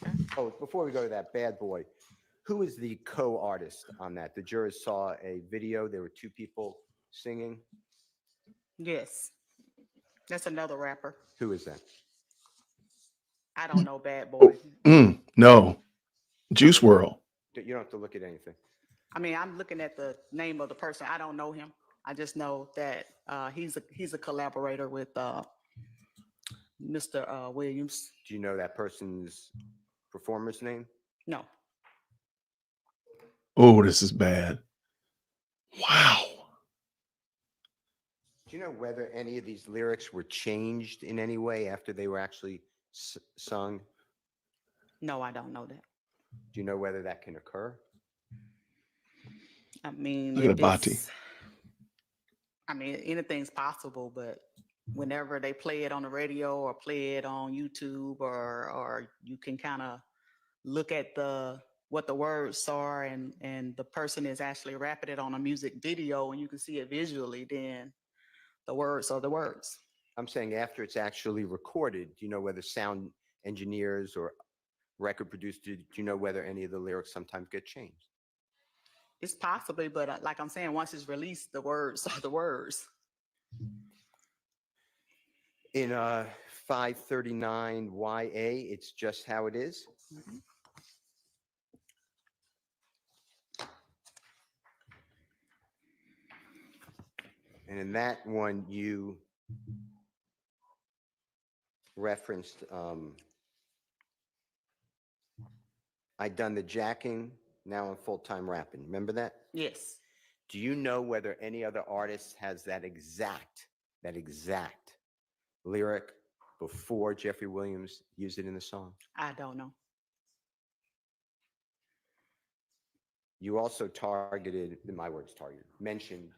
Okay. Oh, before we go to that, Bad Boy, who is the co-artist on that? The jurors saw a video. There were two people singing. Yes. That's another rapper. Who is that? I don't know Bad Boy. No. Juice WRLD. You don't have to look at anything. I mean, I'm looking at the name of the person. I don't know him. I just know that he's a collaborator with Mr. Williams. Do you know that person's performer's name? No. Oh, this is bad. Wow. Do you know whether any of these lyrics were changed in any way after they were actually sung? No, I don't know that. Do you know whether that can occur? I mean, Look at if Abati. it's, I mean, anything's possible, but whenever they play it on the radio or play it on YouTube, or you can kind of look at what the words are, and the person is actually rapping it on a music video, and you can see it visually, then the words are the words. I'm saying after it's actually recorded, do you know whether sound engineers or record producers, do you know whether any of the lyrics sometimes get changed? It's possibly, but like I'm saying, once it's released, the words are the words. In 539 YA, it's just how it is. Mhm. And in that one, you referenced, I done the jacking, now I'm full-time rapping. Remember that? Yes. Do you know whether any other artist has that exact lyric before Jeffrey Williams used it in the song? I don't know. You also targeted, in my words, mentioned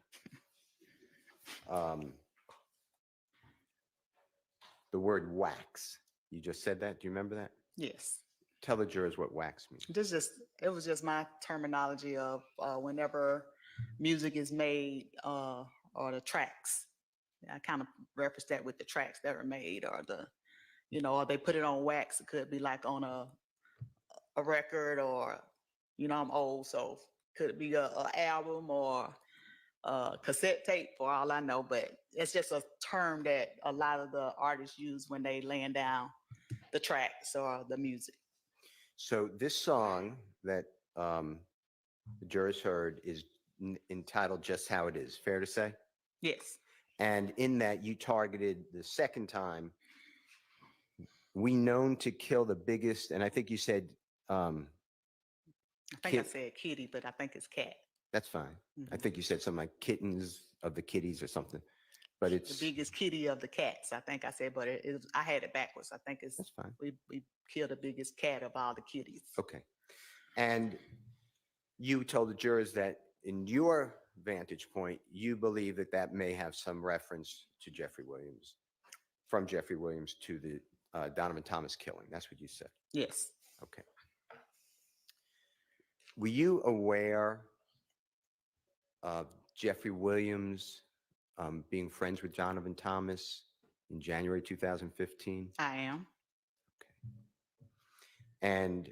the word wax. You just said that. Do you remember that? Yes. Tell the jurors what wax means. It was just my terminology of whenever music is made, or the tracks. I kind of reference that with the tracks that were made, or or they put it on wax. It could be like on a record, or I'm old, so could be a album or a cassette tape, for all I know. But it's just a term that a lot of the artists use when they laying down the tracks or the music. So this song that the jurors heard is entitled Just How It Is. Fair to say? Yes. And in that, you targeted the second time, we known to kill the biggest, and I think you said, I think I said kitty, but I think it's cat. that's fine. I think you said something like kittens of the kitties or something, but it's The biggest kitty of the cats, I think I said, but I had it backwards. I think it's, that's fine. we killed the biggest cat of all the kitties. Okay. And you told the jurors that in your vantage point, you believe that that may have some reference to Jeffrey Williams, from Jeffrey Williams to the Donovan Thomas killing. That's what you said. Yes. Okay. Were you aware of Jeffrey Williams being friends with Donovan Thomas in January 2015? I am. And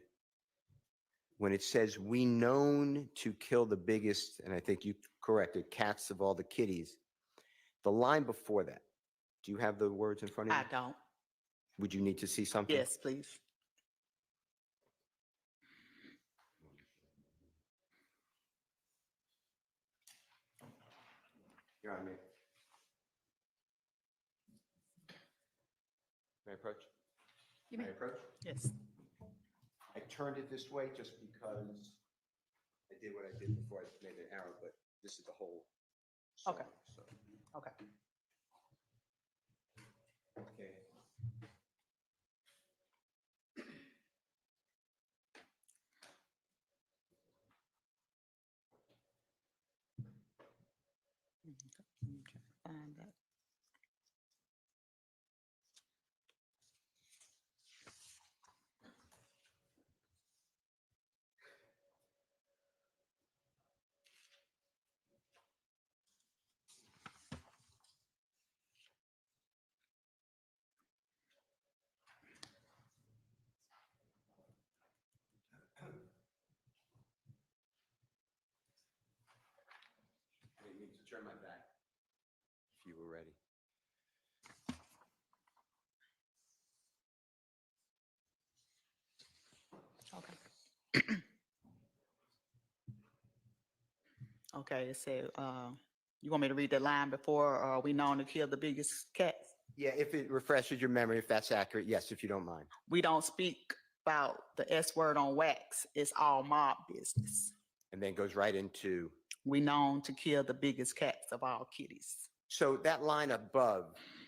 when it says we known to kill the biggest, and I think you corrected, cats of all the kitties, the line before that, do you have the words in front of you? I don't. Would you need to see something? Yes, please. You're on me. May I approach? May I approach? Yes. I turned it this way just because I did what I did before I made an arrow, but this is the whole song. Okay. So. Okay. Okay. Find that. I need to turn my back if you were ready. Okay. Okay, it said, you want me to read that line before, we known to kill the biggest cats? Yeah, if it refreshes your memory, if that's accurate, yes, if you don't mind. We don't speak about the S word on wax. It's all mob business. And then goes right into, We known to kill the biggest cats of all kitties. so that line above,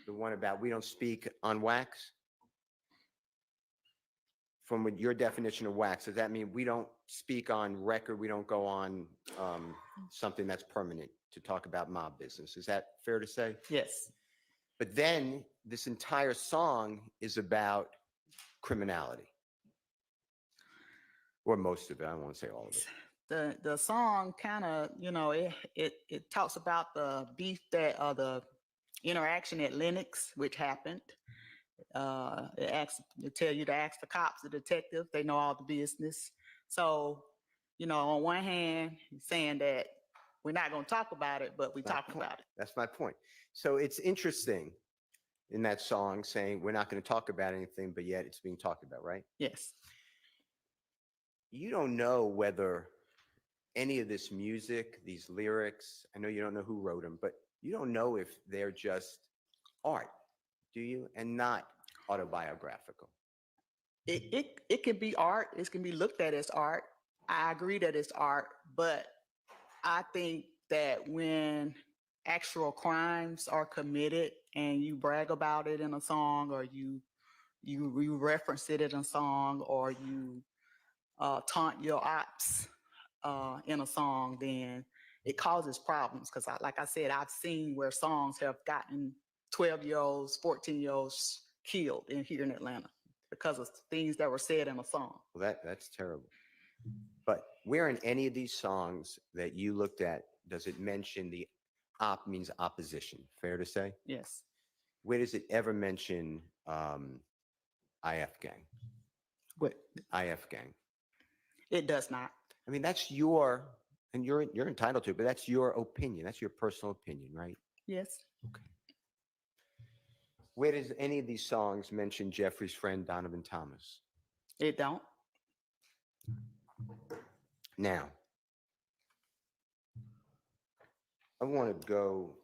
the one about we don't speak on wax, from what your definition of wax, does that mean we don't speak on record, we don't go on something that's permanent to talk about mob business? Is that fair to say? Yes. But then this entire song is about criminality. Or most of it, I don't want to say all of it. The song kind of, it talks about the beef that, the interaction at Lennox, which happened. It tell you to ask the cops, the detective, they know all the business. So, on one hand, he's saying that we're not going to talk about it, but we talk about it. That's my point. So it's interesting in that song saying we're not going to talk about anything, but yet it's being talked about, right? Yes. You don't know whether any of this music, these lyrics, I know you don't know who wrote them, but you don't know if they're just art, do you? And not autobiographical. It can be art. It can be looked at as art. I agree that it's art, but I think that when actual crimes are committed and you brag about it in a song, or you reference it in a song, or you taunt your ops in a song, then it causes problems. Because like I said, I've seen where songs have gotten 12-year-olds, 14-year-olds killed here in Atlanta because of things that were said in a song. Well, that's terrible. But where in any of these songs that you looked at, does it mention the op means opposition? Fair to say? Yes. Where does it ever mention IF gang? What? IF gang. It does not. I mean, that's your, and you're entitled to it, but that's your opinion. That's your personal opinion, right? Yes. Okay. Where does any of these songs mention Jeffrey's friend Donovan Thomas? It don't. Now, I want to go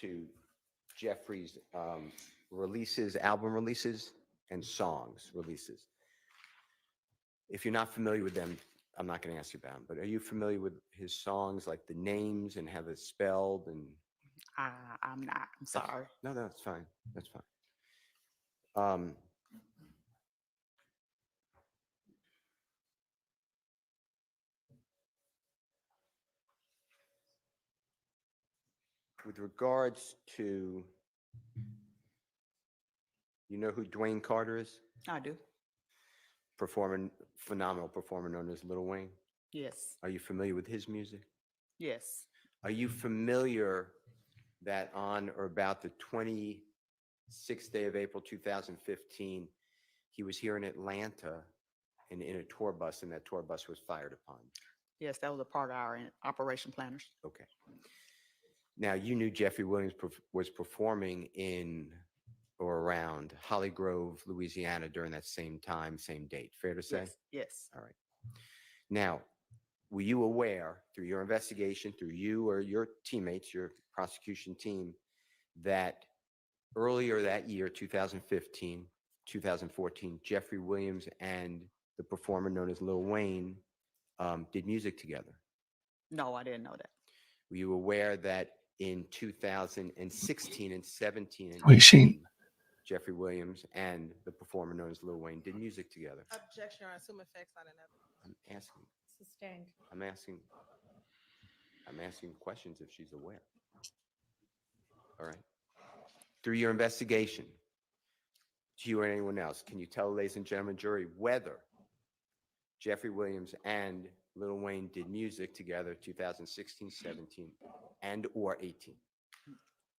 to Jeffrey's releases, album releases, and songs releases. If you're not familiar with them, I'm not going to ask you about them, but are you familiar with his songs, like the names and how they're spelled? And I'm not. I'm sorry. No, that's fine. That's fine. With regards to, you know who Dwayne Carter is? I do. Phenomenal performer known as Lil Wayne. Yes. Are you familiar with his music? Yes. Are you familiar that on or about the 26th day of April 2015, he was here in Atlanta and in a tour bus, and that tour bus was fired upon? Yes, that was a part of our operation planners. Okay. Now, you knew Jeffrey Williams was performing in or around Holly Grove, Louisiana during that same time, same date. Fair to say? Yes. Yes. All right. Now, were you aware through your investigation, through you or your teammates, your prosecution team, that earlier that year, 2015, 2014, Jeffrey Williams and the performer known as Lil Wayne did music together? No, I didn't know that. Were you aware that in 2016 and 17 and Wait, 18, Jeffrey Williams and the performer known as Lil Wayne did music together? Objection, on assume effects on another. I'm asking. Sustained. I'm asking questions if she's aware. All right. Through your investigation, to you or anyone else, can you tell, ladies and gentlemen, jury, whether Jeffrey Williams and Lil Wayne did music together 2016, 17, and or 18?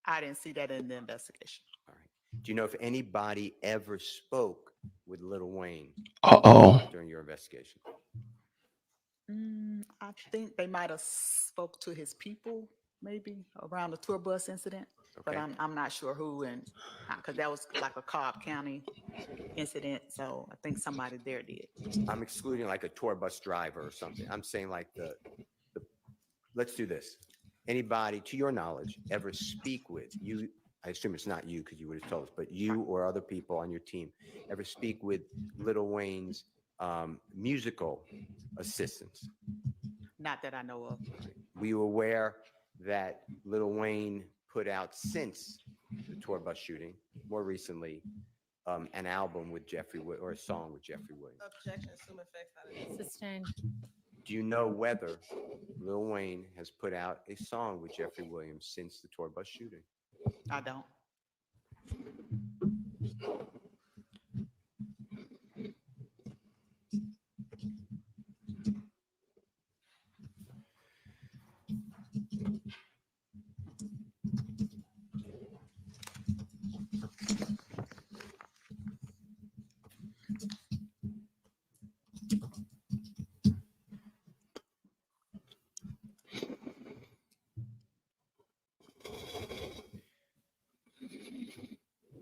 I didn't see that in the investigation. All right. Do you know if anybody ever spoke with Lil Wayne during your investigation? I think they might have spoke to his people, maybe around the tour bus incident. But Okay. I'm not sure who and, because that was like a Cobb County incident, so I think somebody there did. I'm excluding like a tour bus driver or something. I'm saying like let's do this. Anybody, to your knowledge, ever speak with you? I assume it's not you because you would have told us, but you or other people on your team ever speak with Lil Wayne's musical assistants? Not that I know of. Were you aware that Lil Wayne put out, since the tour bus shooting, more recently, an album with or a song with Jeffrey Williams? Objection, assume effects. Sustained. Do you know whether Lil Wayne has put out a song with Jeffrey Williams since the tour bus shooting? I don't.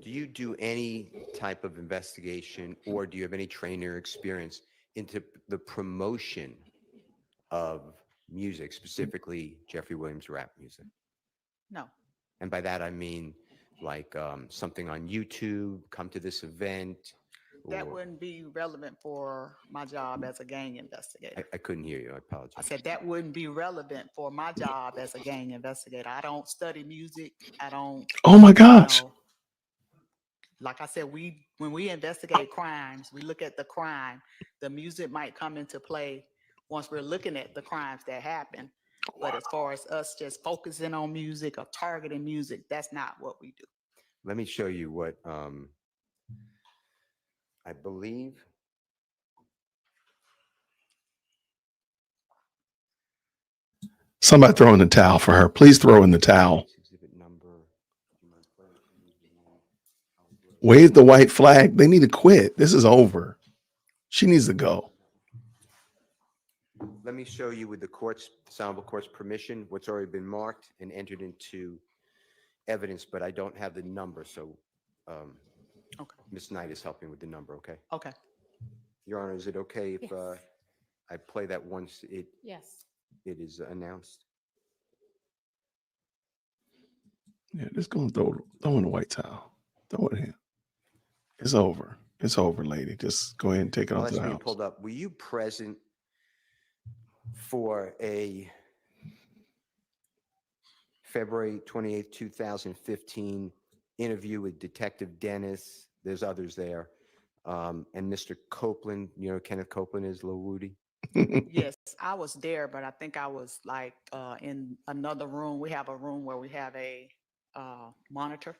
Do you do any type of investigation, or do you have any training or experience into the promotion of music, specifically Jeffrey Williams rap music? No. And by that, I mean like something on YouTube, come to this event. That or- wouldn't be relevant for my job as a gang investigator. I couldn't hear you. I apologize. I said that wouldn't be relevant for my job as a gang investigator. I don't study music. I don't. Oh my gosh. know. Like I said, when we investigate crimes, we look at the crime. The music might come into play once we're looking at the crimes that happen. But as far as us just focusing on music or targeting music, that's not what we do. Let me show you what I believe. Somebody throw in the towel for her. Please throw in the towel. Exhibit number. Wave the white flag. They need to quit. This is over. She needs to go. Let me show you with the court's, Soundable Court's permission, what's already been marked and entered into evidence, but I don't have the number, so Okay. Ms. Knight is helping with the number, okay? Okay. Your Honor, is it okay if Yes. I play that once Yes. it is announced? Yeah, just go and throw in the white towel. Throw it in. It's over. It's over, lady. Just go ahead and take it Well, on to that's the when you house. pulled up. Were you present for a February 28th, 2015 interview with Detective Dennis? There's others there. And Mr. Copeland, you know, Kenneth Copeland is Lil Woody. Yes, I was there, but I think I was like in another room. We have a room where we have a monitor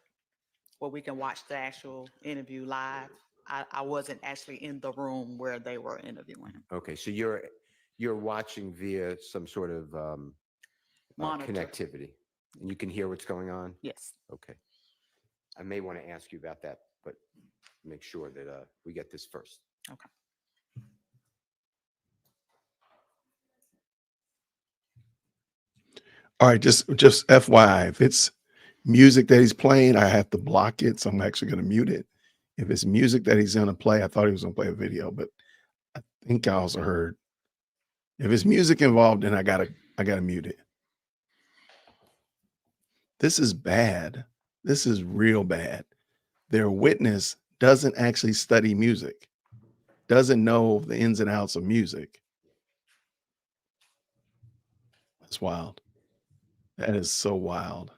where we can watch the actual interview live. I wasn't actually in the room where they were interviewing him. Okay, so you're watching via some sort of Monitor. connectivity, and you can hear what's going on? Yes. Okay. I may want to ask you about that, but make sure that we get this first. Okay. All right, just FYI, if it's music that he's playing, I have to block it. So I'm actually going to mute it. If it's music that he's going to play, I thought he was going to play a video, but I think I also heard if it's music involved, then I gotta mute it. This is bad. This is real bad. Their witness doesn't actually study music, doesn't know the ins and outs of music. That's wild. That is so wild.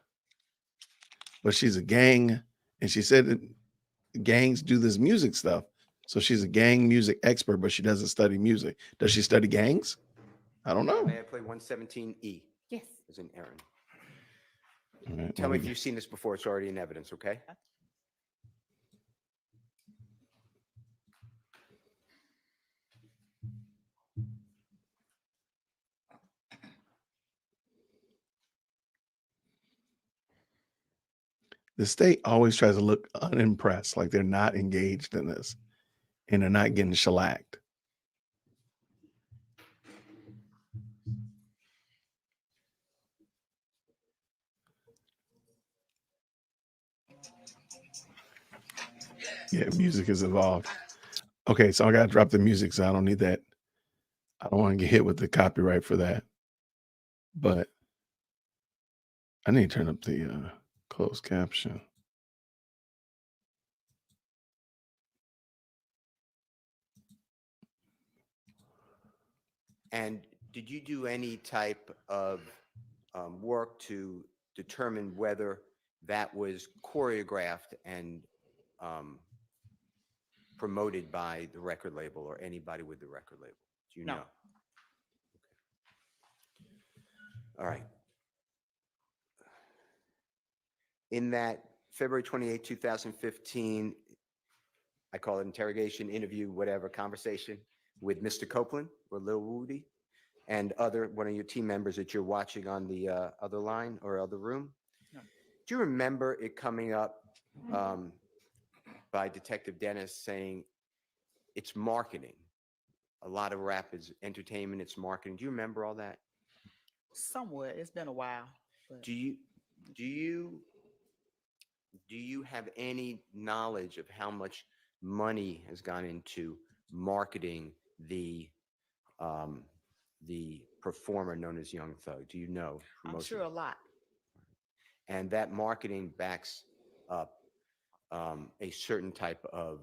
But she's a gang, and she said that gangs do this music stuff. So she's a gang music expert, but she doesn't study music. Does she study gangs? I don't know. May I play 117E? Yes. As in Aaron. All right, Tell me if you've seen this before. It's already in evidence, okay? The state always tries to look unimpressed, like they're not engaged in this and they're not getting shellacked. Yeah, music has evolved. Okay, so I gotta drop the music, so I don't need that. I don't want to get hit with the copyright for that. But I need to turn up the closed caption. And did you do any type of work to determine whether that was choreographed and promoted by the record label or anybody with the record label? Do you No. know? All right. In that February 28, 2015, I call it interrogation, interview, whatever, conversation with Mr. Copeland or Lil Woody and one of your team members that you're watching on the other line or other room. No. Do you remember it coming up by Detective Dennis saying it's marketing? A lot of rap is entertainment, it's marketing. Do you remember all that? Somewhat. It's been a while. But Do you have any knowledge of how much money has gone into marketing the performer known as Young Thug? Do you know? I'm sure a lot. And that marketing backs up a certain type of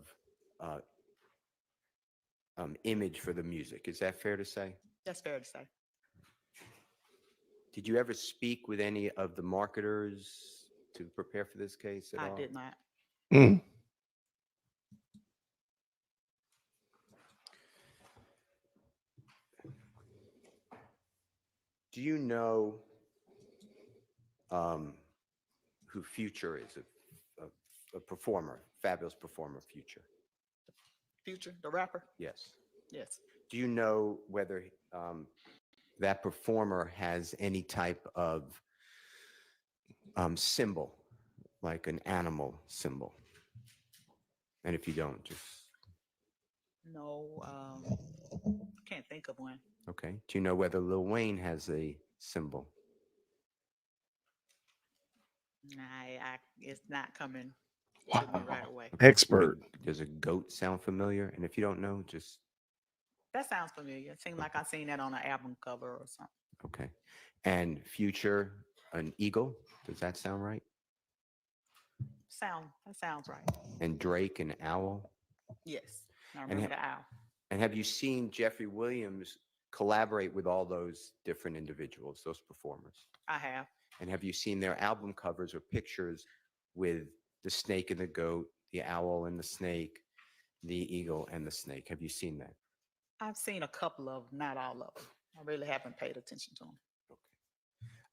image for the music. Is that fair to say? That's fair to say. Did you ever speak with any of the marketers to prepare for this case at all? I did not. Do you know who Future is? A performer, fabulous performer, Future. Future, the rapper? Yes. Yes. Do you know whether that performer has any type of symbol, like an animal symbol? And if you don't, just No, can't think of one. okay. Do you know whether Lil Wayne has a symbol? Nah, it's not coming to me right away. Expert. Does a goat sound familiar? And if you don't know, just That sounds familiar. It seems like I seen that on an album cover or something. okay. And Future, an eagle. Does that sound right? That sounds right. And Drake, an owl. Yes. I remember the owl. And have you seen Jeffrey Williams collaborate with all those different individuals, those performers? I have. And have you seen their album covers or pictures with the snake and the goat, the owl and the snake, the eagle and the snake? Have you seen that? I've seen a couple of them, not all of them. I really haven't paid attention to them.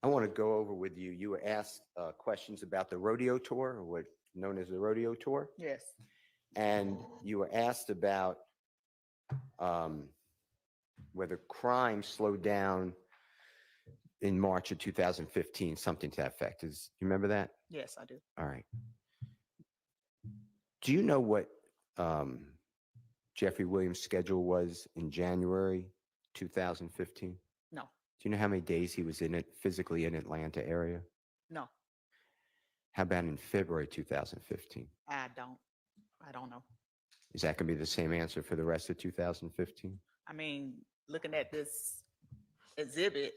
I want to go over with you. You were asked questions about the Rodeo Tour, or what known as the Rodeo Tour. Yes. And you were asked about whether crime slowed down in March of 2015, something to that effect. You remember that? Yes, I do. All right. Do you know what Jeffrey Williams' schedule was in January 2015? No. Do you know how many days he was physically in Atlanta area? No. How about in February 2015? I don't know. Is that going to be the same answer for the rest of 2015? I mean, looking at this exhibit,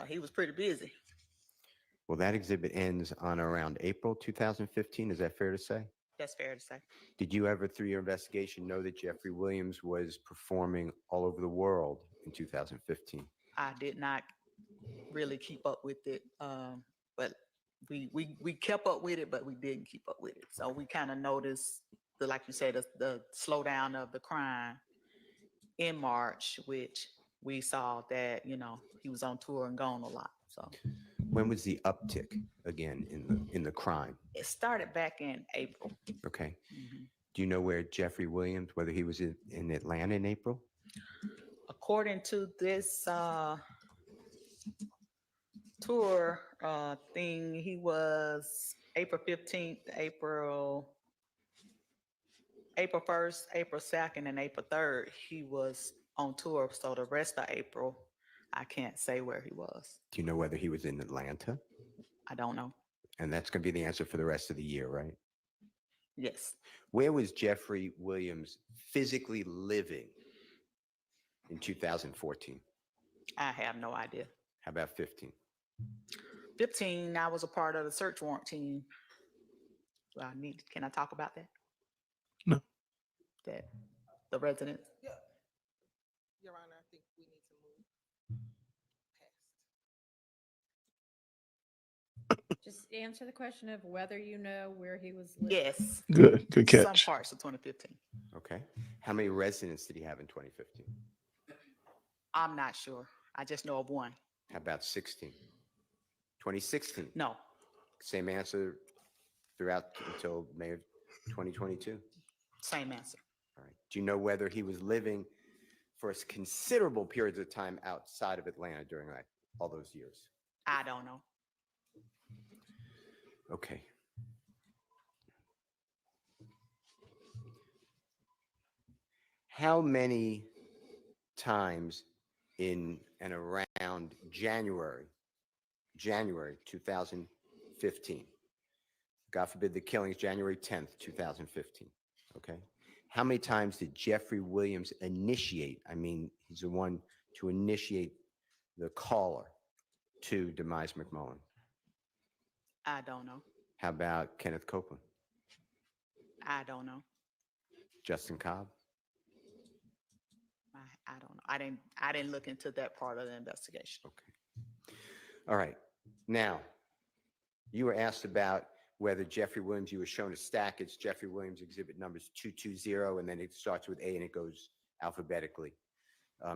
he was pretty busy. Well, that exhibit ends on around April 2015. Is that fair to say? That's fair to say. Did you ever, through your investigation, know that Jeffrey Williams was performing all over the world in 2015? I did not really keep up with it, but we kept up with it, but we didn't keep up with it. So we kind of noticed, like you said, the slowdown of the crime in March, which we saw that, he was on tour and gone a lot. So when was the uptick again in the crime? It started back in April. Okay. Mm-hmm. Do you know where Jeffrey Williams, whether he was in Atlanta in April? According to this tour thing, he was April 15th, April 1st, April 2nd, and April 3rd. He was on tour. So the rest of April, I can't say where he was. Do you know whether he was in Atlanta? I don't know. And that's going to be the answer for the rest of the year, right? Yes. Where was Jeffrey Williams physically living in 2014? I have no idea. How about 15? 15, I was a part of the search warrant team. Well, can I talk about that? No. That the residents. Your Honor, I think we need to move past. Just answer the question of whether you know where he was living. Yes. Good Some catch. parts of 2015. Okay. How many residents did he have in 2015? I'm not sure. I just know of one. How about 16? 2016? No. Same answer throughout until May of 2022? Same answer. All right. Do you know whether he was living for considerable periods of time outside of Atlanta during all those years? I don't know. Okay. How many times in and around January 2015, God forbid the killings, January 10th, 2015, okay? How many times did Jeffrey Williams initiate? I mean, he's the one to initiate the caller to Demise McMullen. I don't know. How about Kenneth Copeland? I don't know. Justin Cobb? I don't know. I didn't look into that part of the investigation. Okay. All right. Now, you were asked about whether Jeffrey Williams, you were shown a stack. It's Jeffrey Williams exhibit numbers 220, and then it starts with A and it goes alphabetically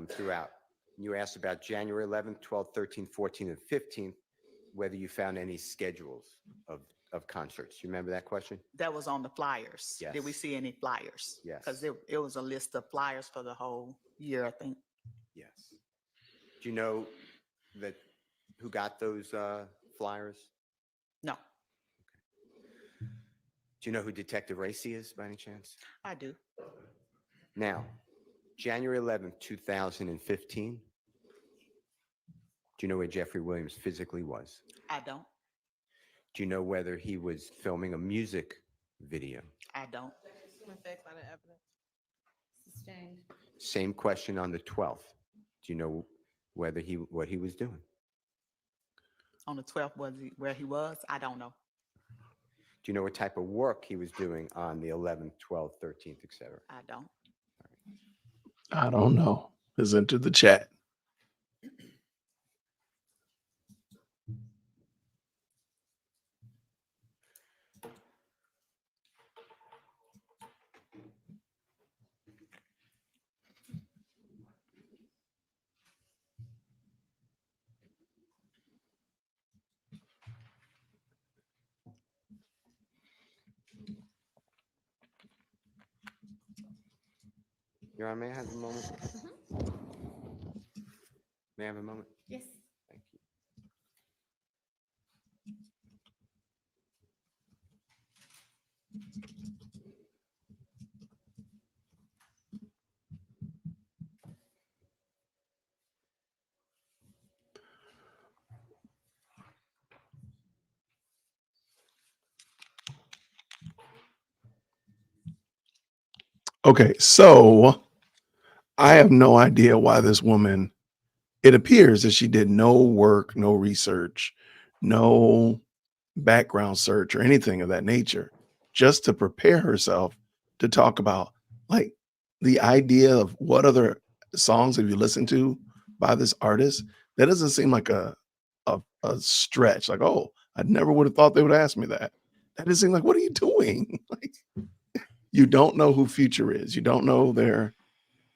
throughout. You were asked about January 11th, 12th, 13th, 14th, and 15th, whether you found any schedules of concerts. You remember that question? That was on the flyers. Yes. Did we see any flyers? Yes. Because it was a list of flyers for the whole year, I think. Yes. Do you know who got those flyers? No. Do you know who Detective Racy is by any chance? I do. Now, January 11th, 2015. Do you know where Jeffrey Williams physically was? I don't. Do you know whether he was filming a music video? I don't. Effects on the evidence. Sustained. Same question on the 12th. Do you know whether what he was doing? On the 12th, where he was? I don't know. Do you know what type of work he was doing on the 11th, 12th, 13th, etc.? I don't. I don't know. Has entered the chat. Your Honor, may I have a moment? May I have a moment? Yes. Thank you. Okay, so I have no idea why this woman, it appears that she did no work, no research, no background search or anything of that nature, just to prepare herself to talk about like the idea of what other songs have you listened to by this artist. That doesn't seem like a stretch. Like, oh, I never would have thought they would ask me that. That doesn't seem like, what are you doing? Like, you don't know who Future is. You don't know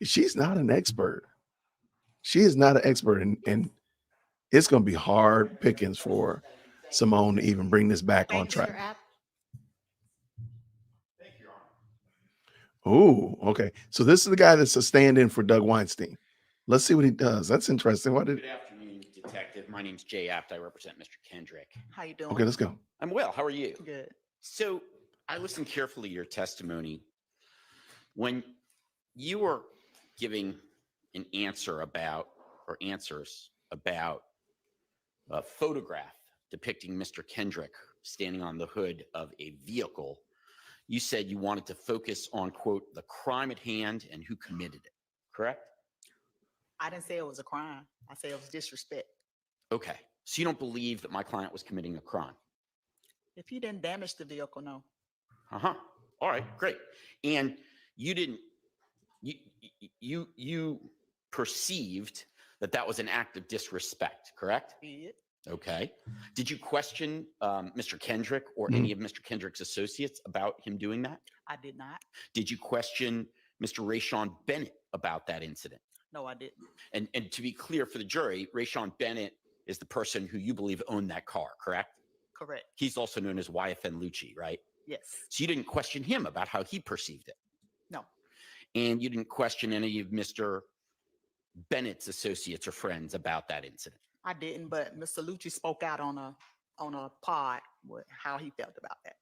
she's not an expert. She is not an expert. And it's going to be hard pickings for Simone to even bring this back on track. Oh, okay. So this is the guy that's a stand-in for Doug Weinstein. Let's see what he does. That's interesting. Good afternoon, Detective. My name's Jay Apt. I represent Mr. Kendrick. How you doing? Okay, let's go. I'm well. How are you? Good. So I listened carefully to your testimony. When you were giving an answer about, or answers about a photograph depicting Mr. Kendrick standing on the hood of a vehicle, you said you wanted to focus on, quote, the crime at hand and who committed it, correct? I didn't say it was a crime. I said it was disrespect. Okay. So you don't believe that my client was committing a crime? If he didn't damage the vehicle, no. Uh-huh. All right, great. And you didn't, you perceived that that was an act of disrespect, correct? Did. Okay. Did you question Mr. Kendrick or any of Mr. Kendrick's associates about him doing that? I did not. Did you question Mr. Rayshawn Bennett about that incident? No, I didn't. And to be clear for the jury, Rayshawn Bennett is the person who you believe owned that car, correct? Correct. He's also known as YFN Lucci, right? Yes. So you didn't question him about how he perceived it? No. And you didn't question any of Mr. Bennett's associates or friends about that incident? I didn't, but Mr. Lucci spoke out on a pod with how he felt about that.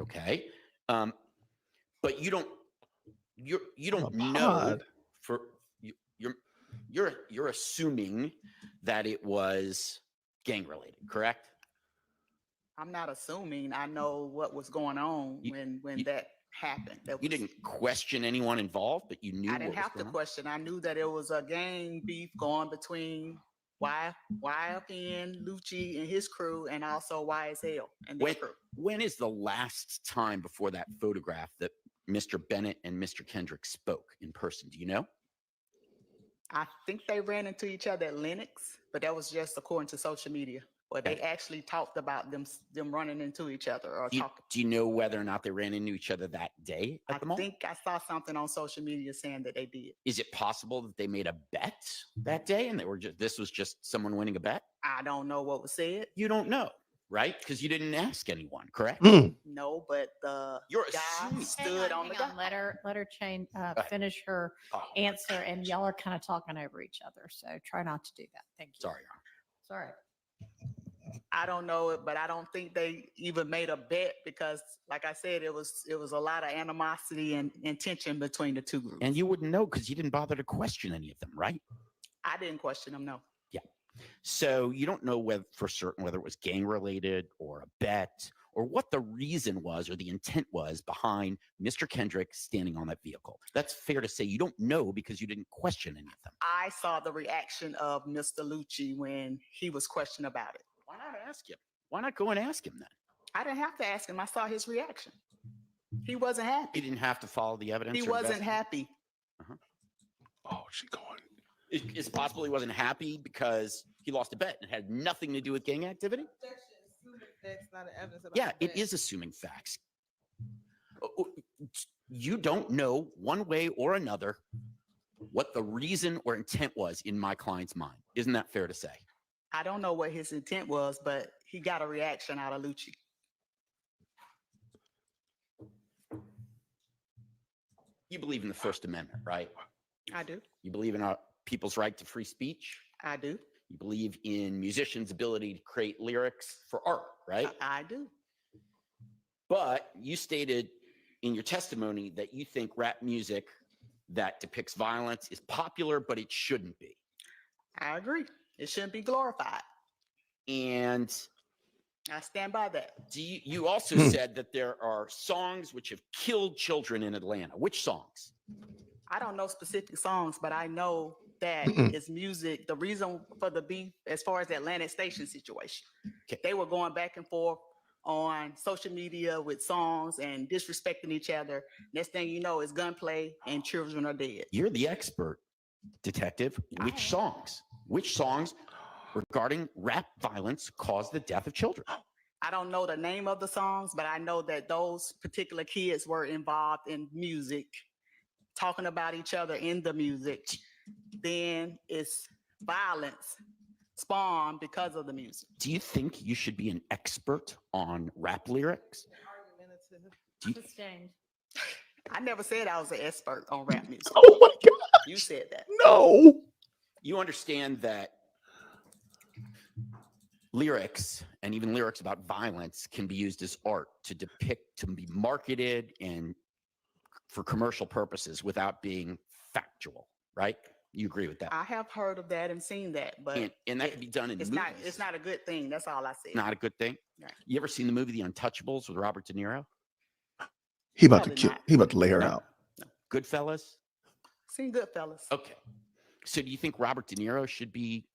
Okay. But you don't know pod. for you're assuming that it was gang related, correct? I'm not assuming. I know what was going on when that happened. You didn't question anyone involved, but you knew I didn't what was have to going on? question. I knew that it was a gang beef going between YFN, Lucci and his crew, and also YSL and their crew. When is the last time before that photograph that Mr. Bennett and Mr. Kendrick spoke in person? Do you know? I think they ran into each other at Lennox, but that was just according to social media. Where they actually talked about them running into each other or talking. Do you know whether or not they ran into each other that day at the mall? I think I saw something on social media saying that they did. Is it possible that they made a bet that day and this was just someone winning a bet? I don't know what was said. You don't know, right? Because you didn't ask anyone, correct? No, but the You're guy assuming. stood on the guy. Let her finish her answer, and y'all are kind of talking over each other. So try not to do that. Thank you. Sorry, Your Honor. Sorry. I don't know it, but I don't think they even made a bet because, like I said, it was a lot of animosity and tension between the two groups. And you wouldn't know because you didn't bother to question any of them, right? I didn't question them, no. Yeah. So you don't know whether for certain whether it was gang related or a bet or what the reason was or the intent was behind Mr. Kendrick standing on that vehicle. That's fair to say you don't know because you didn't question any of them. I saw the reaction of Mr. Lucci when he was questioned about it. Why not ask him? Why not go and ask him then? I didn't have to ask him. I saw his reaction. He wasn't happy. He didn't have to follow the evidence. He wasn't happy. Oh, she going. It's possible he wasn't happy because he lost a bet and it had nothing to do with gang activity. That's not evidence about Yeah, the it bet. is assuming facts. You don't know one way or another what the reason or intent was in my client's mind. Isn't that fair to say? I don't know what his intent was, but he got a reaction out of Lucci. You believe in the First Amendment, right? I do. You believe in our people's right to free speech. I do. You believe in musicians' ability to create lyrics for art, right? I do. But you stated in your testimony that you think rap music that depicts violence is popular, but it shouldn't be. I agree. It shouldn't be glorified. And I stand by that. You also said that there are songs which have killed children in Atlanta. Which songs? I don't know specific songs, but I know that it's music. The reason for the beef, as far as the Atlantic Station situation, they were going back and forth on social media with songs and disrespecting each other. Next thing you know is gunplay and children are dead. You're the expert, detective. Which songs? Which songs regarding rap violence caused the death of children? I don't know the name of the songs, but I know that those particular kids were involved in music, talking about each other in the music. Then it's violence spawned because of the music. Do you think you should be an expert on rap lyrics? Sustained. I never said I was an expert on rap music. Oh my God. You said that. No. You understand that lyrics and even lyrics about violence can be used as art to depict, to be marketed and for commercial purposes without being factual, right? You agree with that? I have heard of that and seen that, but and that can be done in it's movies. it's not a good thing. That's all I said. Not a good thing. Right. You ever seen the movie The Untouchables with Robert De Niro? He about to Probably kill. not. He about to lay her No. out. Goodfellas? Seen Goodfellas. Okay. So do you think Robert De Niro should be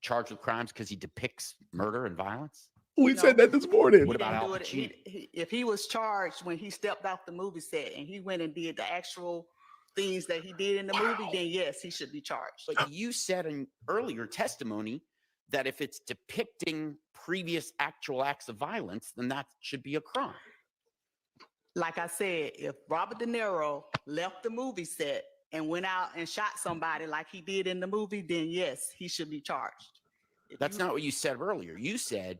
charged with crimes because he depicts murder and violence? We said that this morning. What He about didn't Al do it. Pacino? If he was charged when he stepped off the movie set and he went and did the actual things that he did in the movie, then yes, he should be charged. But you said in earlier testimony that if it's depicting previous actual acts of violence, then that should be a crime. Like I said, if Robert De Niro left the movie set and went out and shot somebody like he did in the movie, then yes, he should be charged. That's not what you said earlier. You said,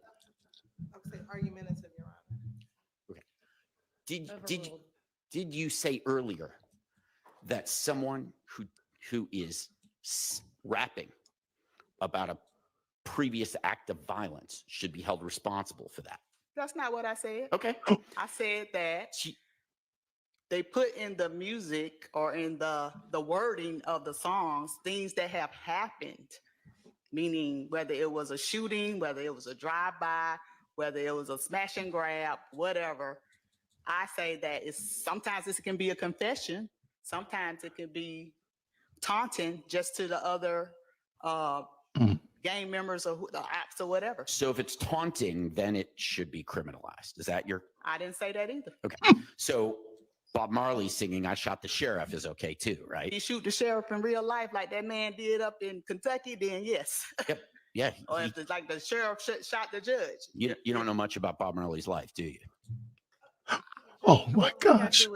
Argumentative, Your Honor. did you say earlier that someone who is rapping about a previous act of violence should be held responsible for that? That's not what I said. Okay. I said that they put in the music or in the wording of the songs things that have happened, meaning whether it was a shooting, whether it was a drive-by, whether it was a smash and grab, whatever. I say that sometimes this can be a confession, sometimes it can be taunting just to the other gang members or the acts or whatever. So if it's taunting, then it should be criminalized. Is that your? I didn't say that either. Okay. So Bob Marley singing "I Shot the Sheriff" is okay too, right? He shoot the sheriff in real life like that man did up in Kentucky, then yes. Yep. Yeah. Or if it's like the sheriff shot the judge. You don't know much about Bob Marley's life, do you? Oh my gosh.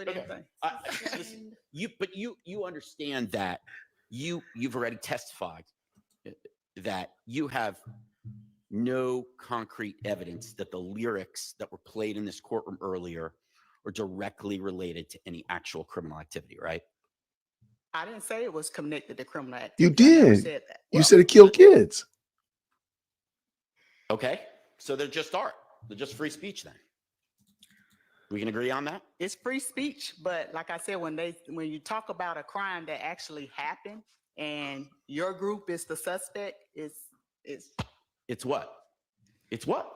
You understand that you've already testified that you have no concrete evidence that the lyrics that were played in this courtroom earlier are directly related to any actual criminal activity, right? I didn't say it was connected to criminal activity. You I never did. said that. You said it killed kids. Okay. So they're just art. They're just free speech then. We can agree on that? It's free speech, but like I said, when you talk about a crime that actually happened and your group is the suspect, it's what? It's what?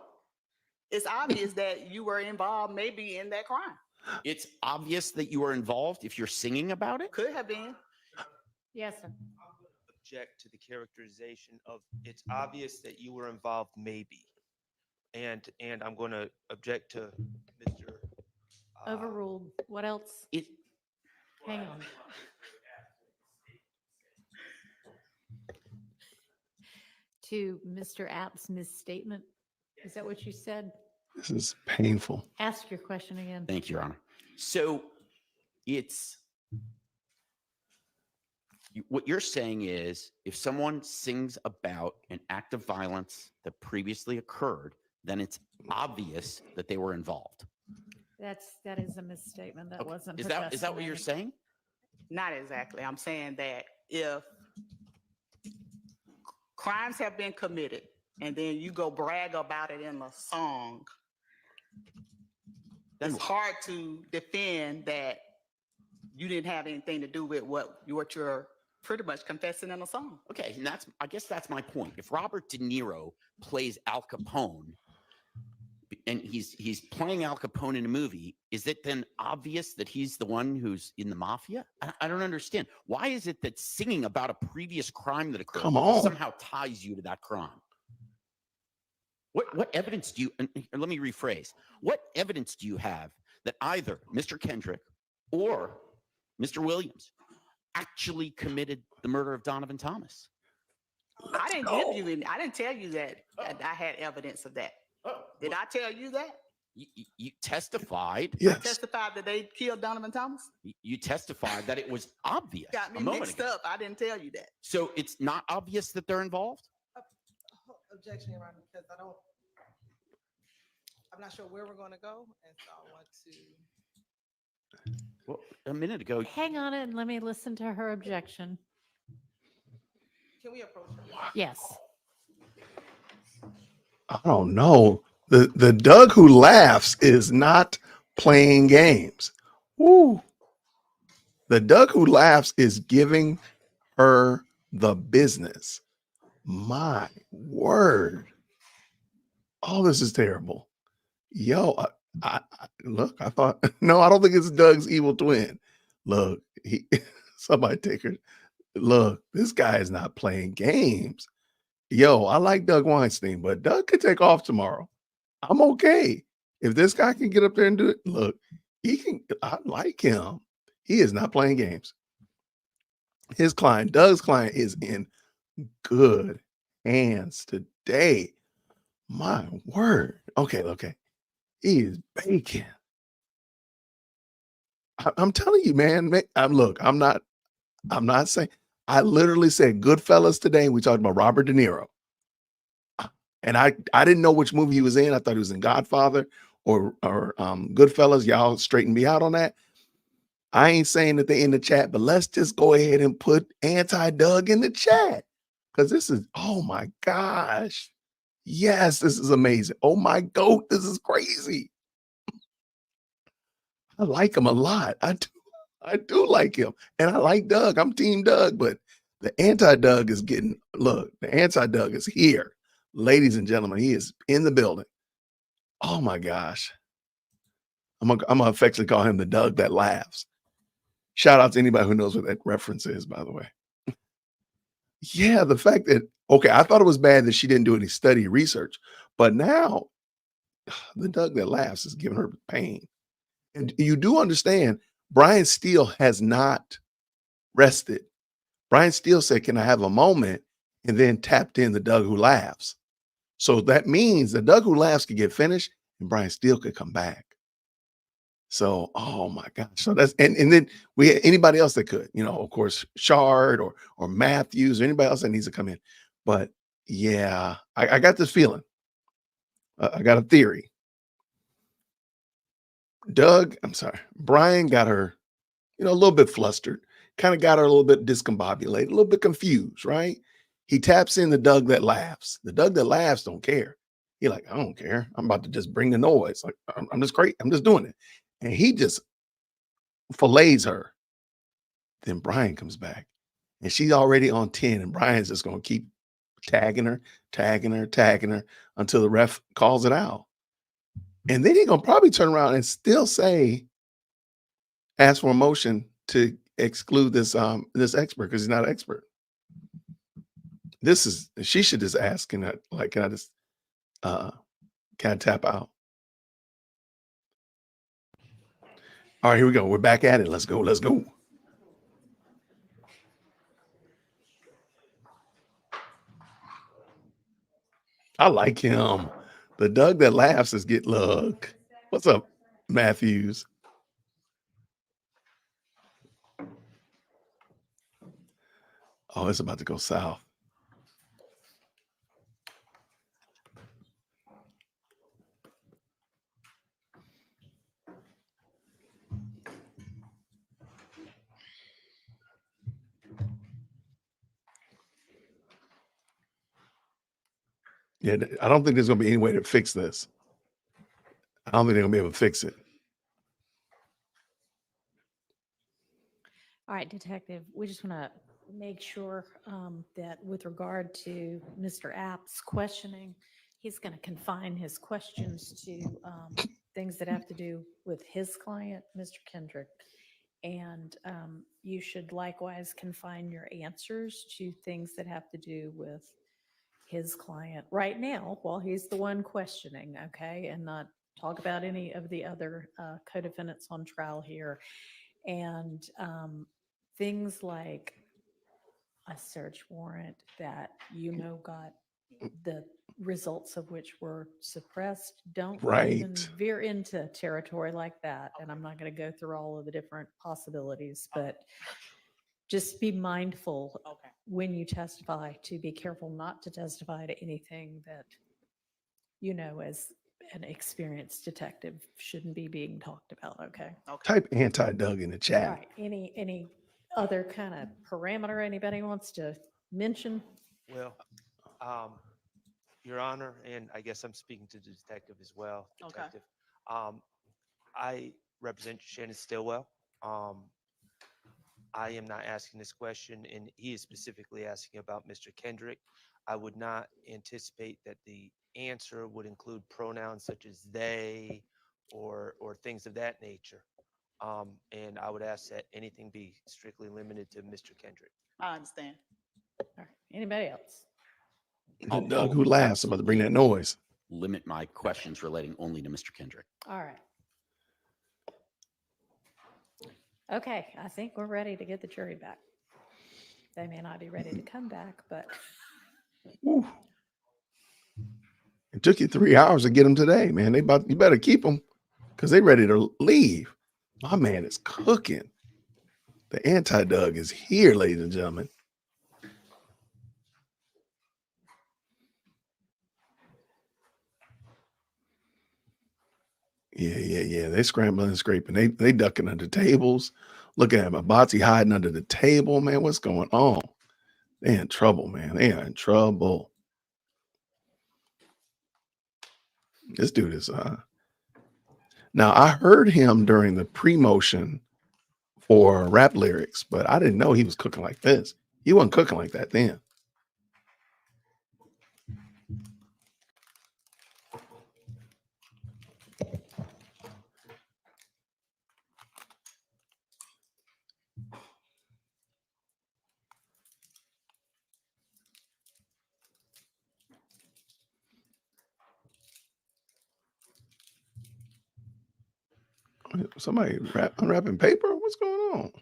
It's obvious that you were involved maybe in that crime. It's obvious that you were involved if you're singing about it? Could have been. Yes, sir. Object to the characterization of it's obvious that you were involved, maybe. And I'm going to object to Mr. Overruled. What else? Hang on. To Mr. App's misstatement. Is that what you said? This is painful. Ask your question again. Thank you, Your Honor. So what you're saying is if someone sings about an act of violence that previously occurred, then it's obvious that they were involved. That is a misstatement. That wasn't. Is her that what you're testimony. saying? Not exactly. I'm saying that if crimes have been committed and then you go brag about it in a song, it's hard to defend that you didn't have anything to do with what you're pretty much confessing in a song. Okay, and I guess that's my point. If Robert De Niro plays Al Capone and he's playing Al Capone in a movie, is it then obvious that he's the one who's in the mafia? I don't understand. Why is it that singing about a previous crime that occurred somehow ties you to that crime? What evidence do you, and let me rephrase, what evidence do you have that either Mr. Kendrick or Mr. Williams actually committed the murder of Donovan Thomas? I didn't give you any. I didn't tell you that I had evidence of that. Did I tell you that? You testified. I testified that they killed Donovan Thomas. You testified that it was obvious. Got me a moment mixed ago. up. I didn't tell you that. So it's not obvious that they're involved? Objection, Your Honor, because I'm not sure where we're going to go, and so I want to. Well, a minute ago. Hang on and let me listen to her objection. Can we approach her? Yes. I don't know. The Doug who laughs is not playing games. Woo. The Doug who laughs is giving her the business. My word. Oh, this is terrible. Yo, Look, I thought, no, I don't think it's Doug's evil twin. Look, he, somebody take her. Look, this guy is not playing games. Yo, I like Doug Weinstein, but Doug could take off tomorrow. I'm okay. If this guy can get up there and do it, look, he can. I like him. He is not playing games. His client, Doug's client, is in good hands today. My word. Okay, okay. He is baking. I'm telling you, man. Look, I'm not saying. I literally said Goodfellas today. We talked about Robert De Niro, and I didn't know which movie he was in. I thought he was in Godfather or Goodfellas. Y'all straighten me out on that. I ain't saying that they in the chat, but let's just go ahead and put anti-Doug in the chat because this is, oh my gosh. Yes, this is amazing. Oh my goat, this is crazy. I like him a lot. I do like him. And I like Doug. I'm team Doug, but the anti-Doug is getting, look, the anti-Doug is here. Ladies and gentlemen, he is in the building. Oh my gosh. I'm gonna affectionately call him the Doug that laughs. Shout out to anybody who knows what that reference is, by the way. Yeah, the fact that, okay, I thought it was bad that she didn't do any study research, but now the Doug that laughs is giving her pain. And you do understand, Brian Steele has not rested. Brian Steele said, "Can I have a moment?" And then tapped in the Doug who laughs. So that means the Doug who laughs could get finished and Brian Steele could come back. So, oh my gosh. So that's, and then we had anybody else that could, of course, Shard or Matthews or anybody else that needs to come in. But yeah, I got this feeling. I got a theory. Brian got her, a little bit flustered, kind of got her a little bit discombobulated, a little bit confused, right? He taps in the Doug that laughs. The Doug that laughs don't care. He like, I don't care. I'm about to just bring the noise. Like, I'm just great. I'm just doing it. And he just fillets her. Then Brian comes back and she's already on 10 and Brian's just going to keep tagging her until the ref calls it out. And then he's going to probably turn around and still say, ask for a motion to exclude this expert because he's not an expert. She should just ask, can I just can I tap out? All right, here we go. We're back at it. Let's go. Let's go. I like him. The Doug that laughs is look. What's up, Matthews? Oh, it's about to go south. Yeah, I don't think there's going to be any way to fix this. I don't think they're going to be able to fix it. All right, Detective, we just want to make sure that with regard to Mr. App's questioning, he's going to confine his questions to things that have to do with his client, Mr. Kendrick. And you should likewise confine your answers to things that have to do with his client right now while he's the one questioning, okay? And not talk about any of the other co-defendants on trial here. And things like a search warrant that got the results of which were suppressed. Don't even veer into territory like that. And I'm not going to go through all of the different possibilities, but just be mindful when you testify to be careful not to testify to anything that, as an experienced detective shouldn't be being talked about. Okay. Type anti-Doug in the chat. All right. Any other kind of parameter anybody wants to mention? Well, Your Honor, and I guess I'm speaking to the detective as well. Detective. I represent Shannon Stillwell. I am not asking this question, and he is specifically asking about Mr. Kendrick. I would not anticipate that the answer would include pronouns such as they or things of that nature. And I would ask that anything be strictly limited to Mr. Kendrick. I understand. All right. Anybody else? Doug, who laughs about to bring that noise? Limit my questions relating only to Mr. Kendrick. All right. Okay, I think we're ready to get the jury back. They may not be ready to come back, but Whew. It took you 3 hours to get them today, man. You better keep them because they ready to leave. My man is cooking. The anti-Doug is here, ladies and gentlemen. Yeah. They scrambling and scraping. They ducking under tables. Looking at my Batsy hiding under the table, man. What's going on? They in trouble, man. They are in trouble. This dude is now I heard him during the pre-motion for rap lyrics, but I didn't know he was cooking like this. He wasn't cooking like that then. Somebody unwrapping paper? What's going on?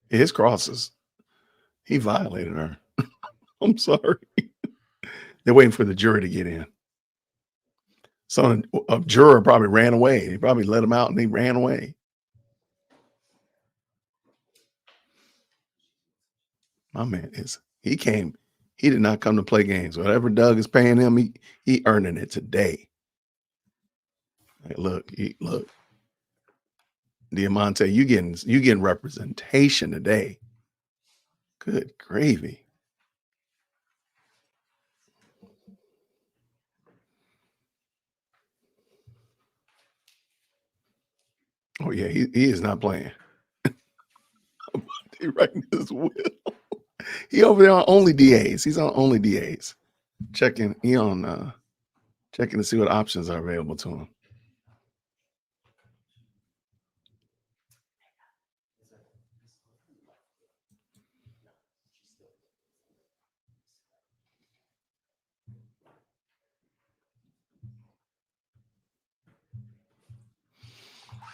His crosses. He violated her. I'm sorry. They're waiting for the jury to get in. So a juror probably ran away. He probably let him out and he ran away. My man he did not come to play games. Whatever Doug is paying him, he earning it today. Hey, look. Diamante, you getting representation today. Good gravy. Oh yeah, he is not playing. He writing his will. He over there on only DAs. He's on only DAs. Checking to see what options are available to him.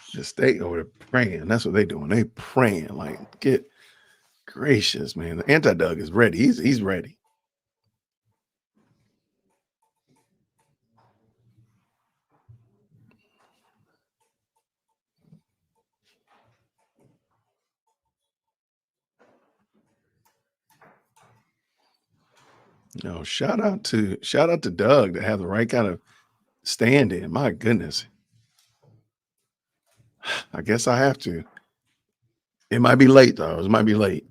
Just stay over there praying. That's what they doing. They praying. Like, get gracious, man. The anti-Doug is ready. He's ready. No, shout out to Doug to have the right kind of stand in. My goodness. I guess I have to. It might be late though. It might be late.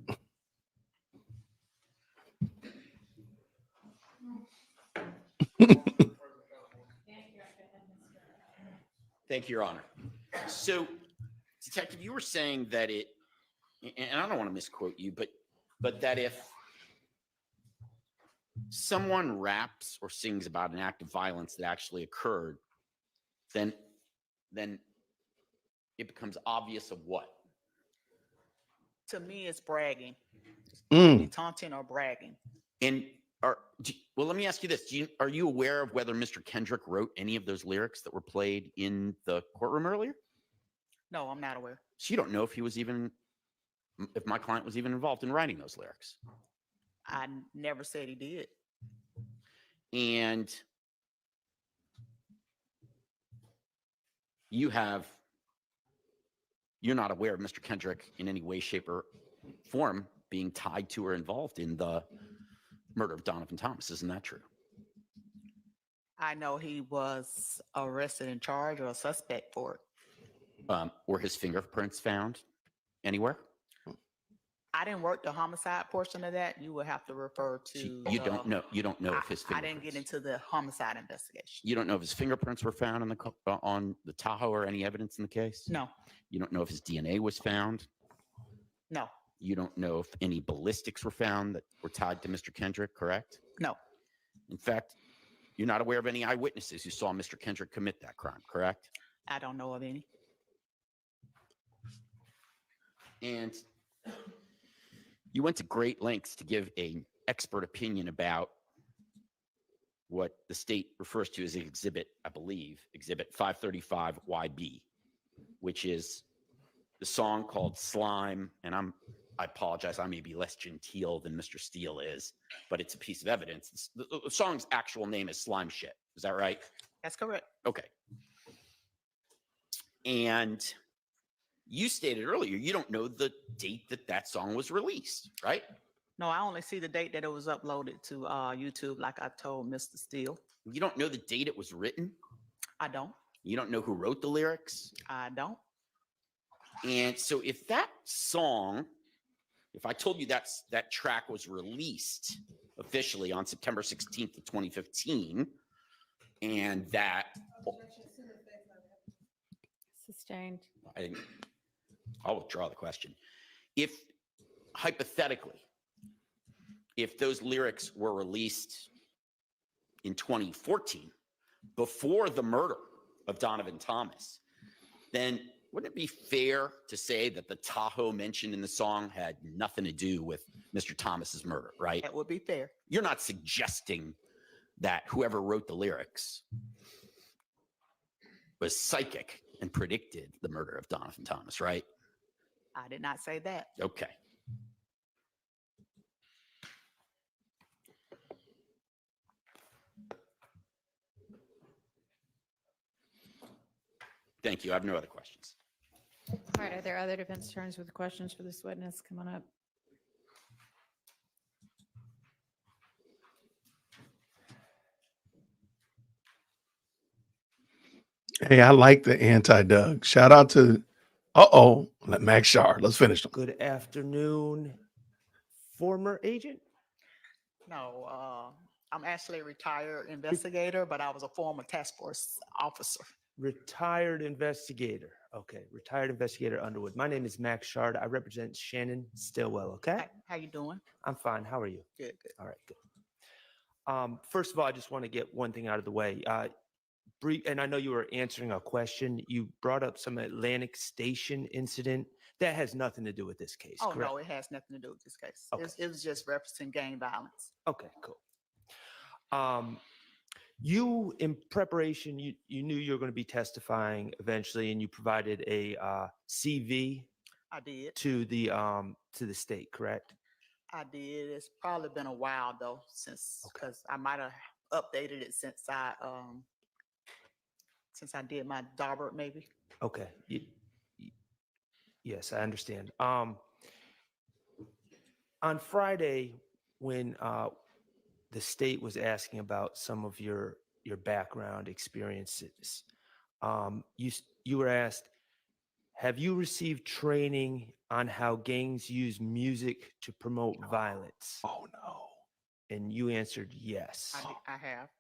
Thank you, Your Honor. So, Detective, you were saying that and I don't want to misquote you, but that if someone raps or sings about an act of violence that actually occurred, then it becomes obvious of what? To me, it's bragging. Mm. Taunting or bragging. And well, let me ask you this. Are you aware of whether Mr. Kendrick wrote any of those lyrics that were played in the courtroom earlier? No, I'm not aware. So you don't know if if my client was even involved in writing those lyrics. I never said he did. And you're not aware of Mr. Kendrick in any way, shape, or form being tied to or involved in the murder of Donovan Thomas. Isn't that true? I know he was arrested and charged or a suspect for it. Were his fingerprints found anywhere? I didn't work the homicide portion of that. You would have to refer to. You don't know. You don't know if his I fingerprints. didn't get into the homicide investigation. You don't know if his fingerprints were found on the Tahoe or any evidence in the case? No. You don't know if his DNA was found? No. You don't know if any ballistics were found that were tied to Mr. Kendrick, correct? No. In fact, You're not aware of any eyewitnesses who saw Mr. Kendrick commit that crime, correct? I don't know of any. And you went to great lengths to give an expert opinion about what the state refers to as exhibit, I believe, exhibit 535 YB, which is the song called Slime. And I apologize, I may be less genteel than Mr. Steele is, but it's a piece of evidence. The song's actual name is Slime Shit. Is that right? That's correct. Okay. And you stated earlier, you don't know the date that that song was released, right? No, I only see the date that it was uploaded to YouTube, like I told Mr. Steele. You don't know the date it was written? I don't. You don't know who wrote the lyrics? I don't. And so if that song, if I told you that track was released officially on September 16th of 2015, and that Sustained. I'll withdraw the question. If hypothetically, if those lyrics were released in 2014, before the murder of Donovan Thomas, then wouldn't it be fair to say that the Tahoe mentioned in the song had nothing to do with Mr. Thomas's murder, right? That would be fair. You're not suggesting that whoever wrote the lyrics was psychic and predicted the murder of Donovan Thomas, right? I did not say that. Okay. Thank you. I have no other questions. All right, are there other defense attorneys with questions for this witness? Come on up. Hey, I like the anti-Doug. Shout out to, Max Shard. Let's finish them. Good afternoon, former agent. No, I'm actually a retired investigator, but I was a former task force officer. Retired investigator. Okay, retired investigator Underwood. My name is Max Shard. I represent Shannon Stillwell. Okay. How you doing? I'm fine. How are you? Good, good. All right, good. First of all, I just want to get one thing out of the way. And I know you were answering a question. You brought up some Atlantic Station incident that has nothing to do with this case. Oh, correct? no, it has nothing to do with this case. Okay. It was just referencing gang violence. Okay, cool. You, in preparation, you knew you were going to be testifying eventually, and you provided a CV. I did. To the state, correct? I did. It's probably been a while though, since because I might have updated it since I did my Daubert, maybe. Okay. Yes, I understand. On Friday, when the state was asking about some of your background experiences, you were asked, have you received training on how gangs use music to promote violence? Oh no. And you answered yes. I have.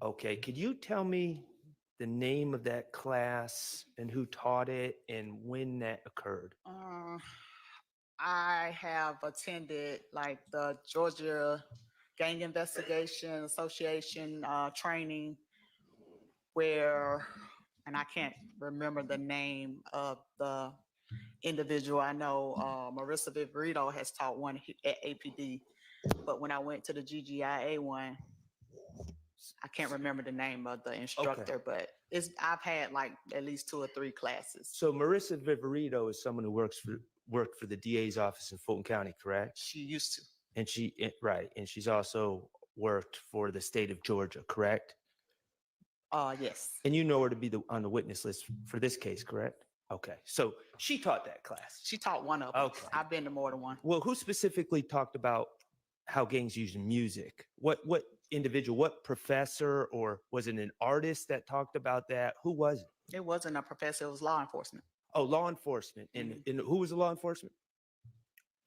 Okay, could you tell me the name of that class and who taught it and when that occurred? I have attended like the Georgia Gang Investigation Association training where, and I can't remember the name of the individual. I know Marissa Viverito has taught one at APD, but when I went to the GGIA one, I can't remember the name of the instructor, but I've had like at least 2 or 3 classes. So Marissa Viverito is someone who worked for the DA's office in Fulton County, correct? She used to. And right, and she's also worked for the state of Georgia, correct? Yes. And you know her to be on the witness list for this case, correct? Okay, so she taught that class. She taught one of them. Okay. I've been to more than one. Well, who specifically talked about how gangs use music? What individual, what professor, or was it an artist that talked about that? Who was it? It wasn't a professor, it was law enforcement. Oh, law enforcement. And who was the law enforcement?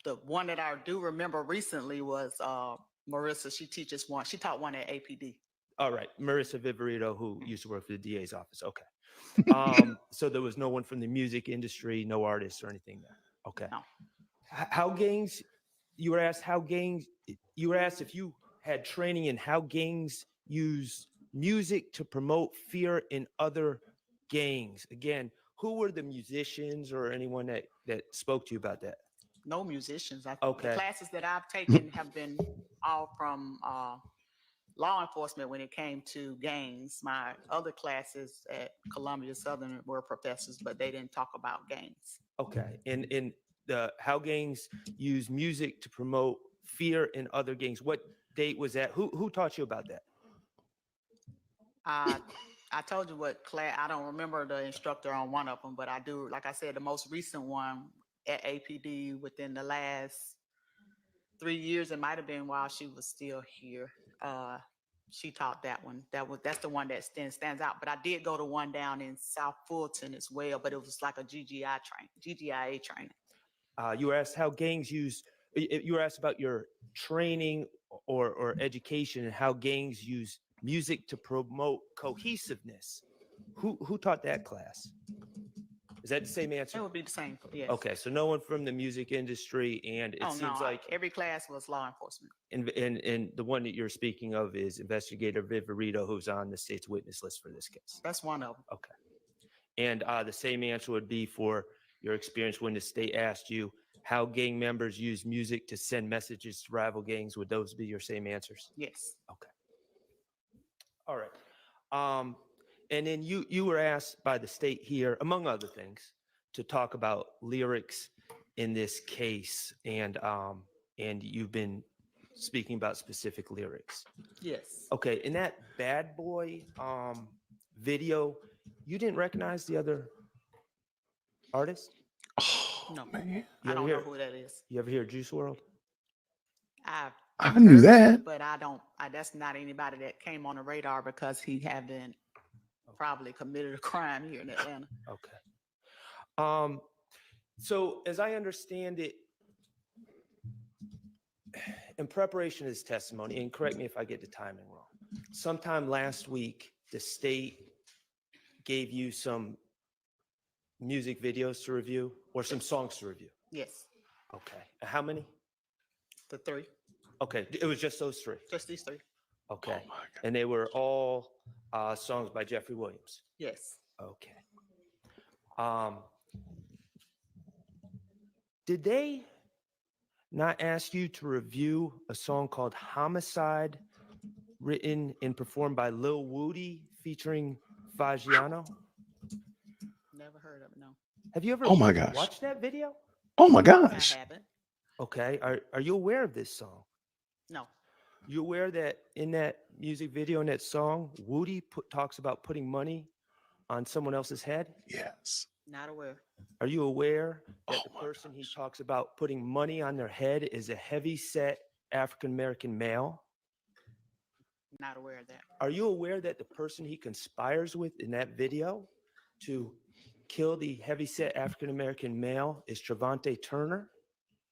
The one that I do remember recently was Marissa. She taught one at APD. All right, Marissa Viverito, who used to work for the DA's office. Okay. So there was no one from the music industry, no artists or anything there. Okay. No. How gangs, you were asked if you had training in how gangs use music to promote fear in other gangs. Again, who were the musicians or anyone that spoke to you about that? No musicians. The Okay. classes that I've taken have been all from law enforcement when it came to gangs. My other classes at Columbia Southern were professors, but they didn't talk about gangs. Okay. And the how gangs use music to promote fear in other gangs. What date was that? Who taught you about that? I told you what class. I don't remember the instructor on one of them, but I do. Like I said, the most recent one at APD within the last 3 years. It might have been while she was still here. She taught that one. That's the one that stands out. But I did go to one down in South Fulton as well, but it was like a GGIA training. You were asked how gangs use. You were asked about your training or education and how gangs use music to promote cohesiveness. Who taught that class? Is that the same answer? It would be the same. Yes. Okay, so no one from the music industry, and it seems like every class was law enforcement. And the one that you're speaking of is Investigator Viverito, who's on the state's witness list for this case. That's one of them. Okay. And the same answer would be for your experience when the state asked you how gang members use music to send messages to rival gangs. Would those be your same answers? Yes. Okay. All right. And then you were asked by the state here, among other things, to talk about lyrics in this case, and you've been speaking about specific lyrics. Yes. Okay, in that Bad Boy video, you didn't recognize the other artist? No, Man. I don't know who that is. You ever hear Juice WRLD? I knew that. But I don't. That's not anybody that came on the radar because he hadn't probably committed a crime here in Atlanta. Okay. So as I understand it, in preparation of this testimony, and correct me if I get the timing wrong, sometime last week, the state gave you some music videos to review or some songs to review. Yes. Okay. How many? The 3. Okay. It was just those 3. Just these 3. Okay. And they were all songs by Jeffrey Williams. Yes. Okay. Did they not ask you to review a song called Homicide, written and performed by Lil Woody featuring Fagiano? Never heard of it, no. Have you ever Oh my gosh. watched that video? Oh my gosh. I haven't. Okay. Are you aware of this song? No. You aware that in that music video, in that song, Woody talks about putting money on someone else's head? Yes. Not aware. Are you aware that the person he talks about putting money on their head is a heavy-set African-American male? Not aware of that. Are you aware that the person he conspires with in that video to kill the heavy-set African-American male is Trevante Turner?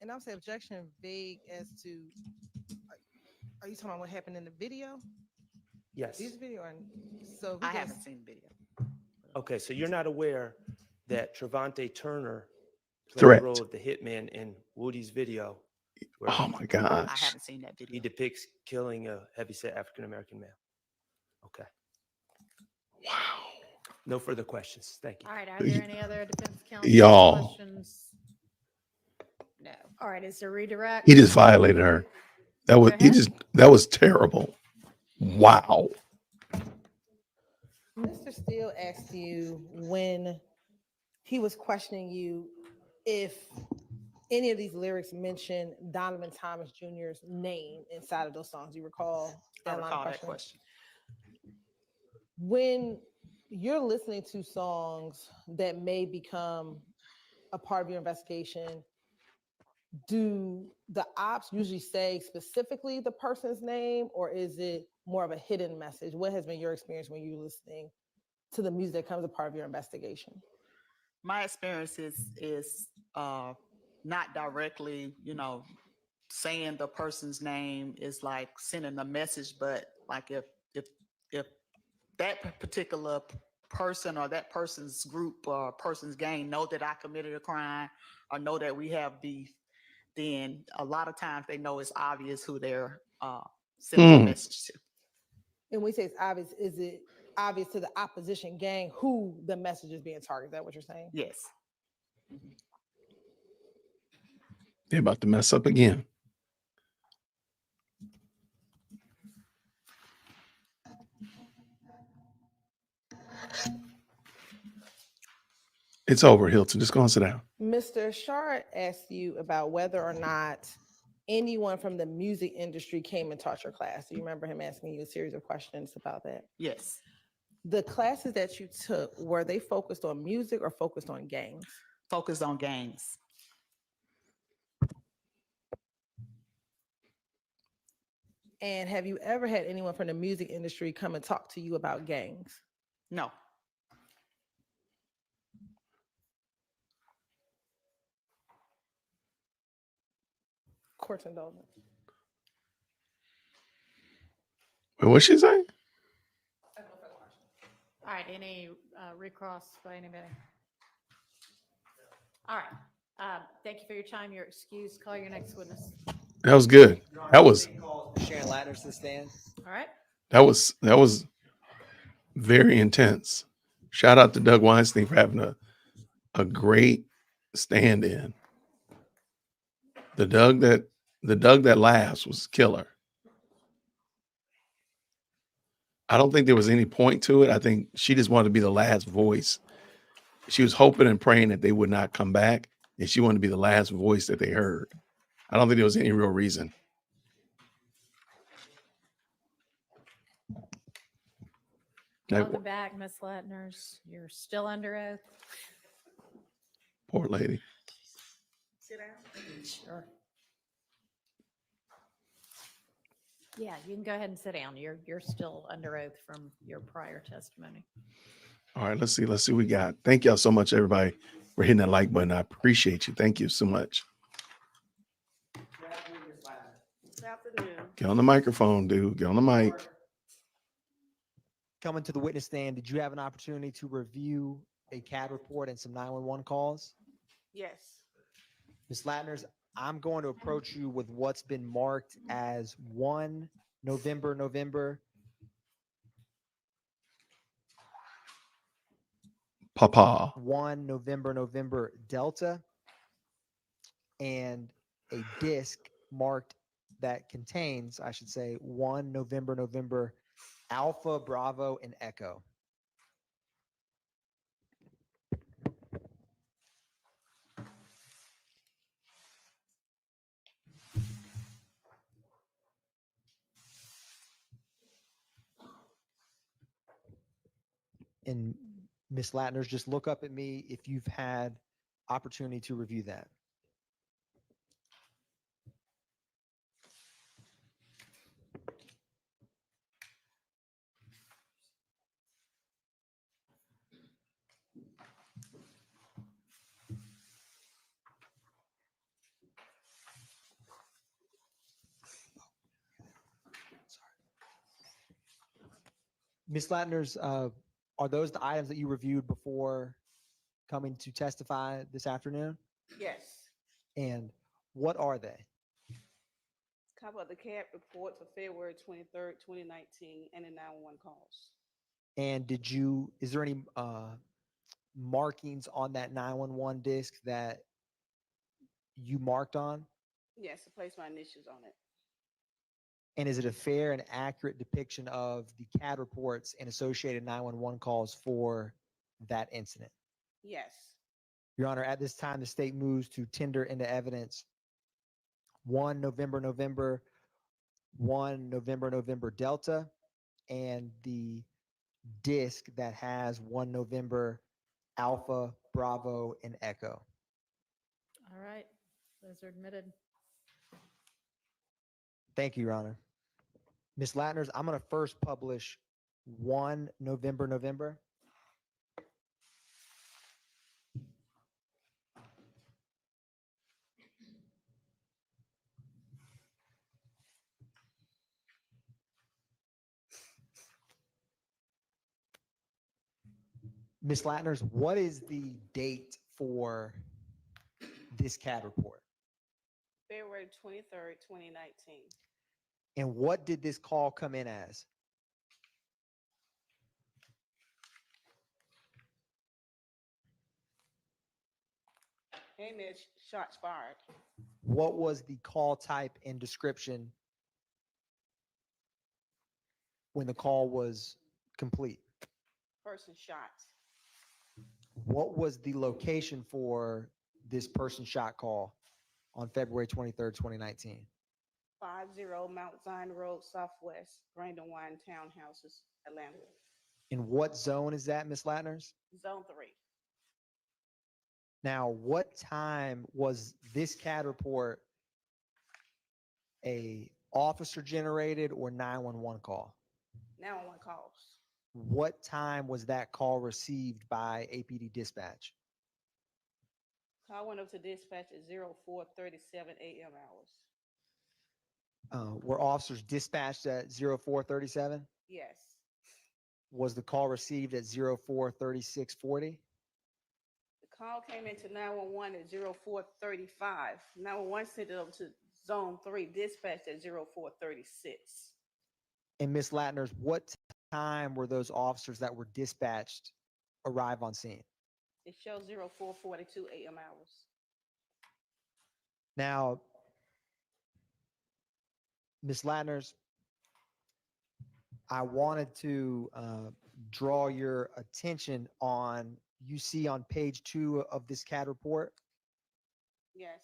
And I'm saying objection vague as to, are you talking about what happened in the video? Yes. This video, so I haven't seen the video. Okay, so you're not aware that Trevante Turner played Correct. the role of the hitman in Woody's video. Where Oh my I gosh. haven't seen that video. he depicts killing a heavyset African-American male. Okay. Wow. No further questions. Thank you. All right, are there any other defense counsel Y'all. questions? No. All right, is there redirect? He just violated her. That was terrible. Wow. Mr. Steele asked you when he was questioning you if any of these lyrics mention Donovan Thomas Jr.'s name inside of those songs. You recall I that line of recall that questioning? question. When you're listening to songs that may become a part of your investigation, do the ops usually say specifically the person's name, or is it more of a hidden message? What has been your experience when you're listening to the music that becomes a part of your investigation? My experience is not directly, saying the person's name is like sending a message, but like if that particular person or that person's group or person's gang know that I committed a crime or know that we have beef, then a lot of times they know it's obvious who they're sending a message to. And we say it's obvious, is it obvious to the opposition gang who the message is being targeted? Is that what you're saying? Yes. They're about to mess up again. It's over, Hilton. Just go and sit down. Mr. Shard asked you about whether or not anyone from the music industry came and taught your class. Do you remember him asking you a series of questions about that? Yes. The classes that you took, were they focused on music or focused on gangs? Focused on gangs. And have you ever had anyone from the music industry come and talk to you about gangs? No. Court's indulgence. What's she saying? All right, any recross by anybody? All right, thank you for your time. You're excused. Call your next witness. That was good. That was Sharon Lattner's to stand. All right. that was very intense. Shout out to Doug Weinstein for having a great stand-in. The Doug that laughs was killer. I don't think there was any point to it. I think she just wanted to be the last voice. She was hoping and praying that they would not come back, and she wanted to be the last voice that they heard. I don't think there was any real reason. Welcome back, Miss Lattners. You're still under oath. Poor lady. Sit down. Sure. Yeah, you can go ahead and sit down. You're still under oath from your prior testimony. All right, let's see what we got. Thank y'all so much, everybody, for hitting that like button. I appreciate you. Thank you so much. Good afternoon. Get on the microphone, dude. Get on the mic. Coming to the witness stand, did you have an opportunity to review a CAD report and some 911 calls? Yes. Ms. Lattners, I'm going to approach you with what's been marked as 1 November, Papa. 1 November Delta, and a disc marked that contains, I should say, 1 November Alpha, Bravo, and Echo. And Ms. Lattners, just look up at me if you've had opportunity to review that. Ms. Lattners, are those the items that you reviewed before coming to testify this afternoon? Yes. And what are they? Copy of the CAD report for February 23rd, 2019, and the 911 calls. And is there any markings on that 911 disc that you marked on? Yes, I placed my initials on it. And is it a fair and accurate depiction of the CAD reports and associated 911 calls for that incident? Yes. Your Honor, at this time, the state moves to tender into evidence 1 November, 1 November Delta, and the disc that has 1 November Alpha, Bravo, and Echo. All right, those are admitted. Thank you, Your Honor. Ms. Lattners, I'm going to first publish 1 November. Ms. Lattners, what is the date for this CAD report? February 23rd, 2019. And what did this call come in as? Came in, shots fired. What was the call type and description when the call was complete? Person shot. What was the location for this person shot call on February 23rd, 2019? 50 Mount Zion Road, Southwest, Brandywine Townhouses, Atlanta. In what zone is that, Ms. Latners? Zone 3. Now, what time was this CAD report a officer generated or 911 call? 911 calls. What time was that call received by APD dispatch? Call went up to dispatch at 04:37 a.m. hours. Were officers dispatched at 04:37? Yes. Was the call received at 04:36:40? The call came into 911 at 04:35. 911 sent it over to Zone 3, dispatch at 04:36. And Ms. Latners, what time were those officers that were dispatched arrive on scene? It shows 04:42 a.m. hours. Now, Ms. Latners, I wanted to draw your attention on, you see on page 2 of this CAD report, Yes.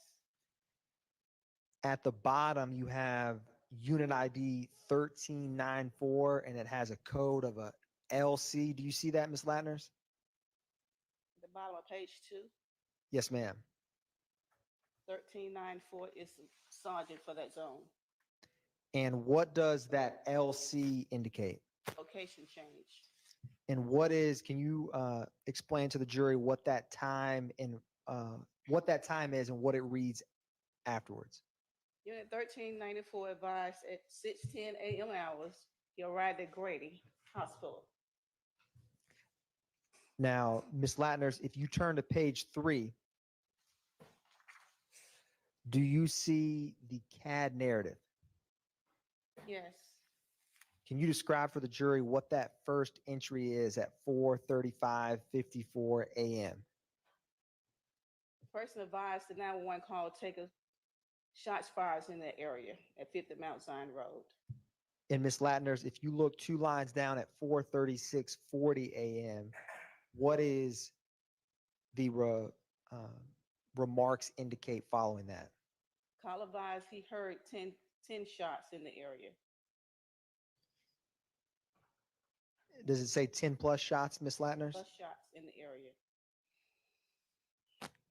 at the bottom, you have unit ID 1394, and it has a code of a LC. Do you see that, Ms. Latners? At the bottom of page 2, Yes, ma'am. 1394 is the sergeant for that zone. And what does that LC indicate? Location change. And what is, can you explain to the jury what that time and what that time is and what it reads afterwards? Unit 1394 advised at 6:10 a.m. hours, he arrived at Grady Hospital. Now, Ms. Latners, if you turn to page 3, do you see the CAD narrative? Yes. Can you describe for the jury what that first entry is at 4:35:54 a.m.? The person advised the 911 call take a shots fired in that area at 50 Mount Zion Road. And Ms. Latners, if you look 2 lines down at 4:36:40 a.m., what is the remarks indicate following that? Call advised he heard 10 shots in the area. Does it say 10 plus shots, Ms. Latners? Plus shots in the area.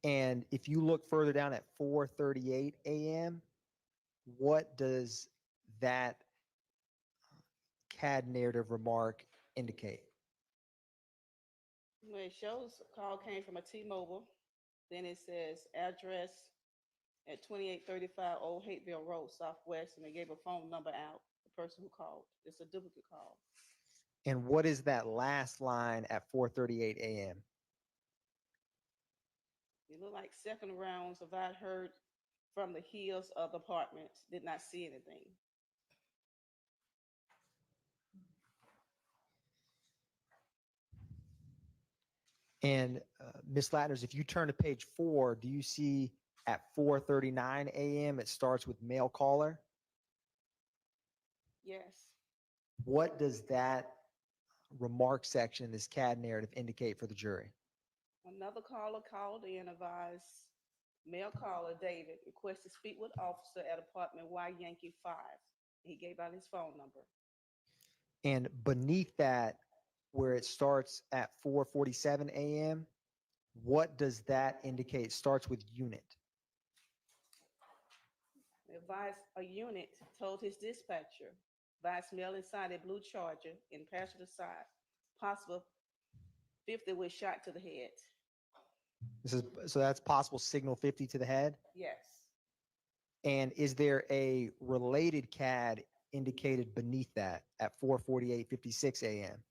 And if you look further down at 4:38 a.m., what does that CAD narrative remark indicate? Well, it shows a call came from a T-Mobile. Then it says address at 2835 Old Hateville Road, Southwest, and they gave a phone number out, the person who called. It's a duplicate call. And what is that last line at 4:38 a.m.? It looked like second rounds of I heard from the hills of the apartments, did not see anything. And Ms. Latners, if you turn to page 4, do you see at 4:39 a.m. it starts with male caller? Yes. What does that remark section, this CAD narrative, indicate for the jury? Another caller called in, advised male caller David requested to speak with officer at apartment Y Yankee 5. He gave out his phone number. And beneath that, where it starts at 4:47 a.m., what does that indicate? Starts with unit. Advised a unit told his dispatcher, advised male inside a blue Charger in passenger side, possible 50 was shot to the head. So that's possible signal 50 to the head. Yes. And is there a related CAD indicated beneath that at 4:48:56 a.m.?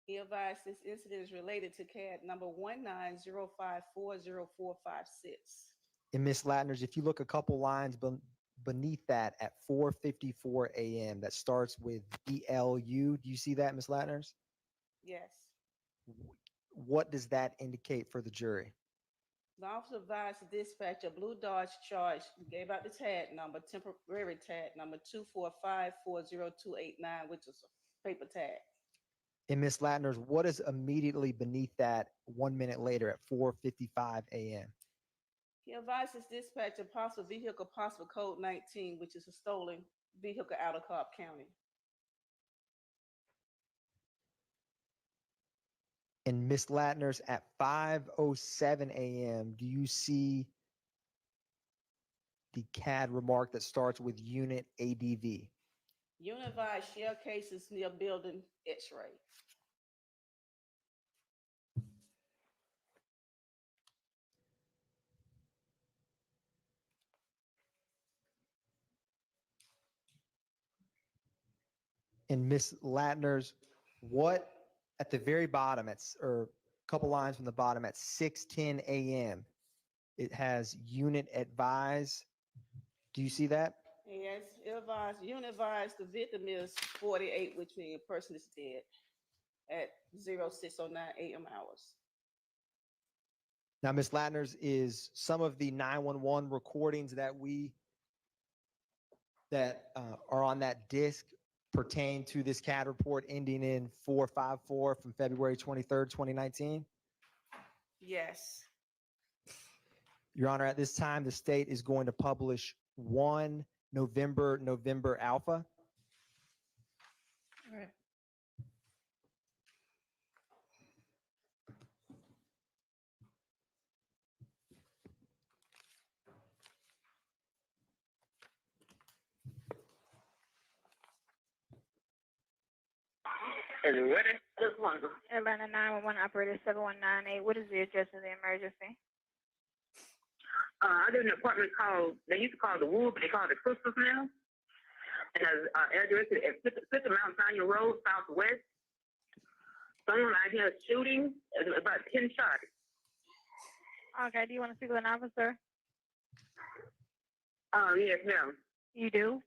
He advised this incident is related to CAD number 190540456. And Ms. Latners, if you look a couple lines beneath that at 4:54 a.m., that starts with BLU. Do you see that, Ms. Latners? Yes. What does that indicate for the jury? The officer advised the dispatcher Blue Dodge charge, gave out the tag number, temporary tag number 245400289, which is a paper tag. And Ms. Latner's, what is immediately beneath that 1 minute later at 4:55 a.m.? He advises dispatcher possible vehicle, possible code 19, which is a stolen vehicle out of Cobb County. And Ms. Latner's at 5:07 a.m., do you see the CAD remark that starts with unit ADV? Unit advised shell cases near building X-ray. And Ms. Latner's, what at the very bottom, or a couple lines from the bottom at 6:10 a.m., it has unit advise. Do you see that? Yes, unit advised the victim is 48, which means a person is dead at 0609 a.m. hours. Now, Ms. Latner's, is some of the 911 recordings that are on that disc pertain to this CAD report ending in 454 from February 23rd, 2019? Yes. Your Honor, at this time, the state is going to publish one November alpha. All right. Atlanta 911 operator 7198. What is the address of the emergency? I live in an apartment they used to call it the Wood, but they call it the Crystals now. And the address is at 50 Mount Tanya Road, Southwest. Someone out here shooting, about 10 shots. Okay, do you want to speak with an officer? Yes, ma'am. You do?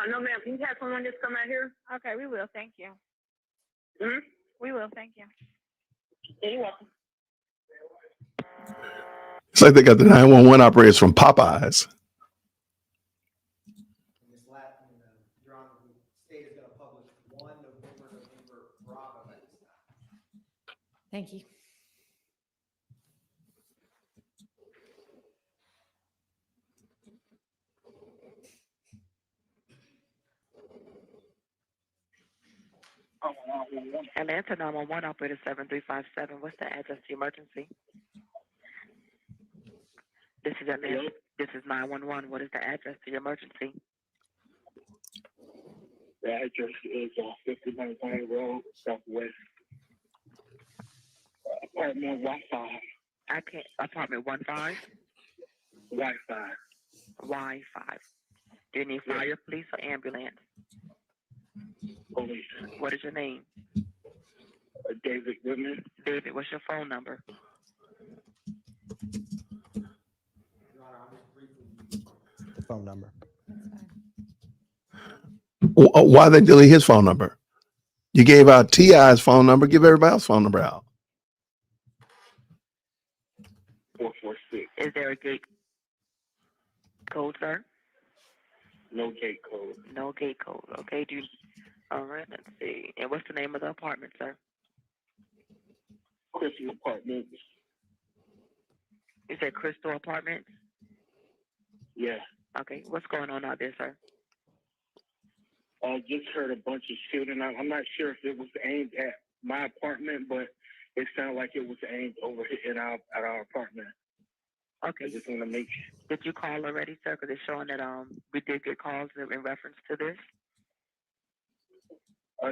No, ma'am. Can you have someone just come out here? Okay, we will. Thank you. Hmm? We will. Thank you. You're welcome. It's like they got the 911 operators from Popeyes. Ms. Latner, Your Honor, the state is going to publish one November Bravo at this time. Thank you. Atlanta 911 operator 7357. What's the address to the emergency? This is Atlanta. This is 911. What is the address to your emergency? The address is 50 Mount Tanya Road, Southwest. Apartment Y5. Apartment 15? Y5. Y5. Do you need fire, police, or ambulance? Police. What is your name? David Goodman. David, what's your phone number? Your Honor, I'm just briefly the phone number. Why they delete his phone number? You gave out T.I.'s phone number. Give everybody else's phone number out. 446. Is there a gate code, sir? No gate code. No gate code. Okay. All right. Let's see. And what's the name of the apartment, sir? Crystal Apartments. You said Crystal Apartments? Yeah. Okay. What's going on out there, sir? I just heard a bunch of shooting. I'm not sure if it was aimed at my apartment, but it sounded like it was aimed over here at our apartment. Okay. I just want to make sure. Did you call already, sir? Because it's showing that we did get calls in reference to this.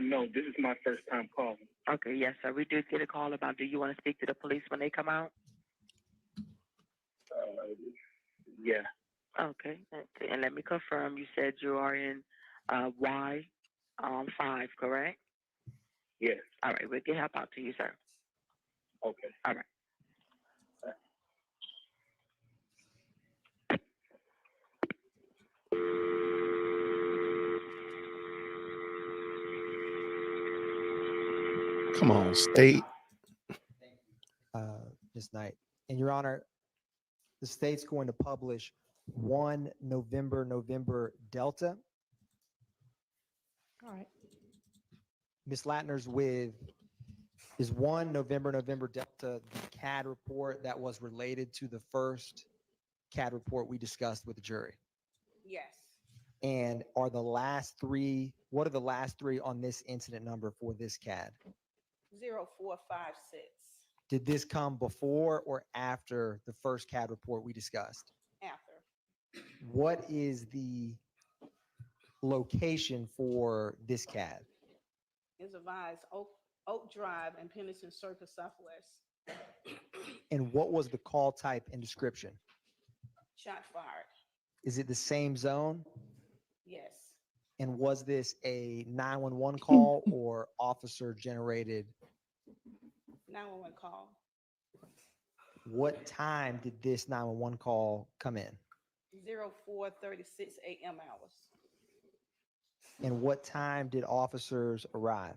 No, this is my first time calling. Okay, yes, sir. We did get a call about, do you want to speak to the police when they come out? Yeah. Okay. And let me confirm, you said you are in Y5, correct? Yes. All right, we'll get help out to you, sir. Okay. All right. Come on, state. Ms. this night. And Your Honor, the state's going to publish 1 November Delta. All right. Ms. Latner's with, is 1 November Delta the CAD report that was related to the first CAD report we discussed with the jury? Yes. And are the last three, what are the last three on this incident number for this CAD? 0456. Did this come before or after the first CAD report we discussed? After. What is the location for this CAD? Is advised Oak Drive and Pendleton Circus Southwest. And what was the call type and description? Shot fired. Is it the same zone? Yes. And was this a 911 call or officer generated? 911 call. What time did this 911 call come in? 0436 a.m. hours. And what time did officers arrive?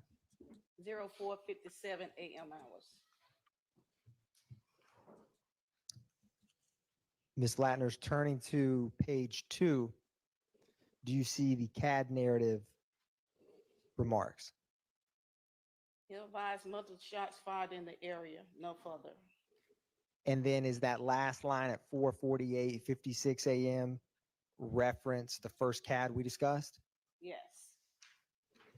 0457 a.m. hours. Ms. Latner's turning to page 2. Do you see the CAD narrative remarks? Advised multiple shots fired in the area, no further. And then is that last line at 4:48:56 a.m. reference the first CAD we discussed? Yes.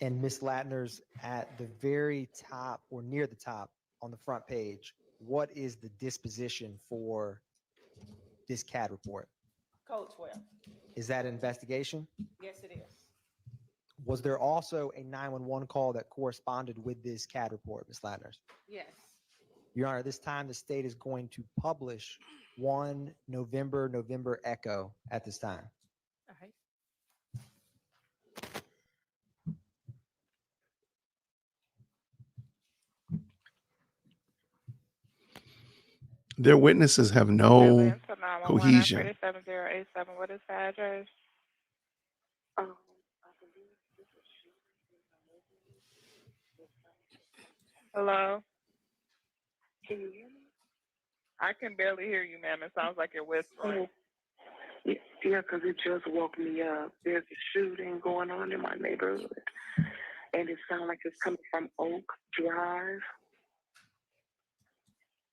And Ms. Latner's at the very top or near the top on the front page. What is the disposition for this CAD report? Code 12. Is that an investigation? Yes, it is. Was there also a 911 call that corresponded with this CAD report, Ms. Latner? Yes. Your Honor, this time the state is going to publish 1 November echo at this time. All right. Their witnesses have no cohesion. 7087, what is the address? Hello? Can you hear me? I can barely hear you, ma'am. It sounds like you're whispering. Yeah, because it just woke me up. There's a shooting going on in my neighborhood, and it sounds like it's coming from Oak Drive.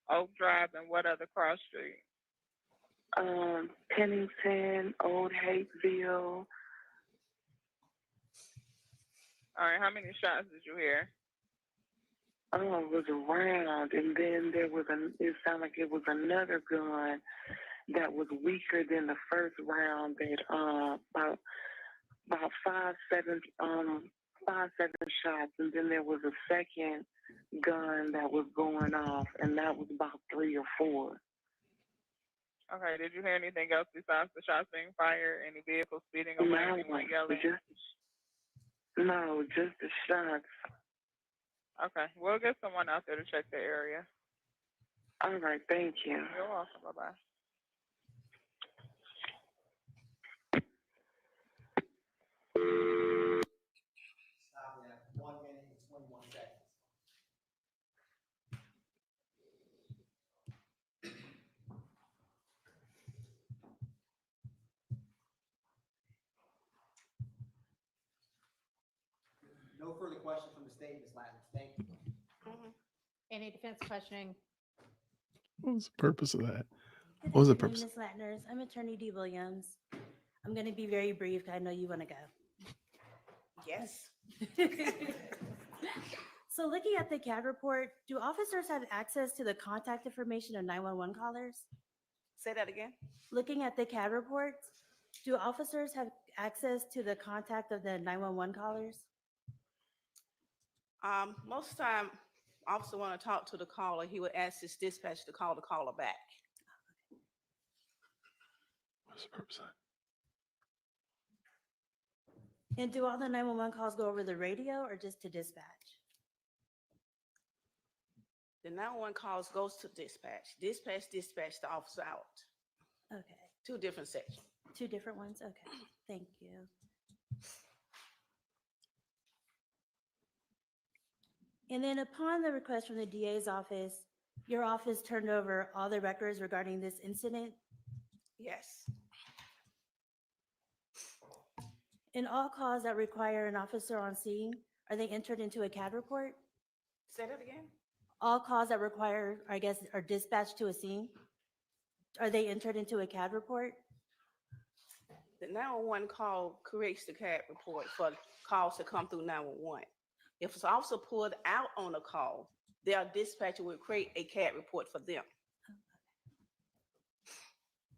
Oak Drive and what other cross street? Pennington, Old Hateville. All right, how many shots did you hear? It was a round, and then it sounded like it was another gun that was weaker than the first round that about 5-7 shots, and then there was a second gun that was going off, and that was about 3 or 4. Okay, did you hear anything else besides the shots being fired? Any vehicles speeding away? No, Anyone yelling? Just the shots. Okay, we'll get someone out there to check the area. All right, thank you. You're welcome. Bye-bye. Stop at 1 minute and 21 seconds. No further questions from the state, Ms. Latner. Thank you. Any defense questioning? What was the purpose of that? Good What was the afternoon, purpose? Ms. Latners. I'm Attorney D. Williams. I'm going to be very brief. I know you want to go. Yes. So looking at the CAD report, do officers have access to the contact information of 911 callers? Say that again. Looking at the CAD report, do officers have access to the contact of the 911 callers? Most of the time, officer want to talk to the caller, he would ask his dispatch to call the caller back. What's the purpose of that? And do all the 911 calls go over the radio or just to dispatch? The 911 calls goes to dispatch. Dispatch the officer out. Okay. 2 different sections. 2 different ones? Okay, thank you. And then upon the request from the DA's office, Your office turned over all the records regarding this incident. Yes. In all calls that require an officer on scene, are they entered into a CAD report? Say that again? All calls that require, I guess, are dispatched to a scene, are they entered into a CAD report? The 911 call creates the CAD report for calls to come through 911. If an officer pulled out on a call, their dispatcher will create a CAD report for them.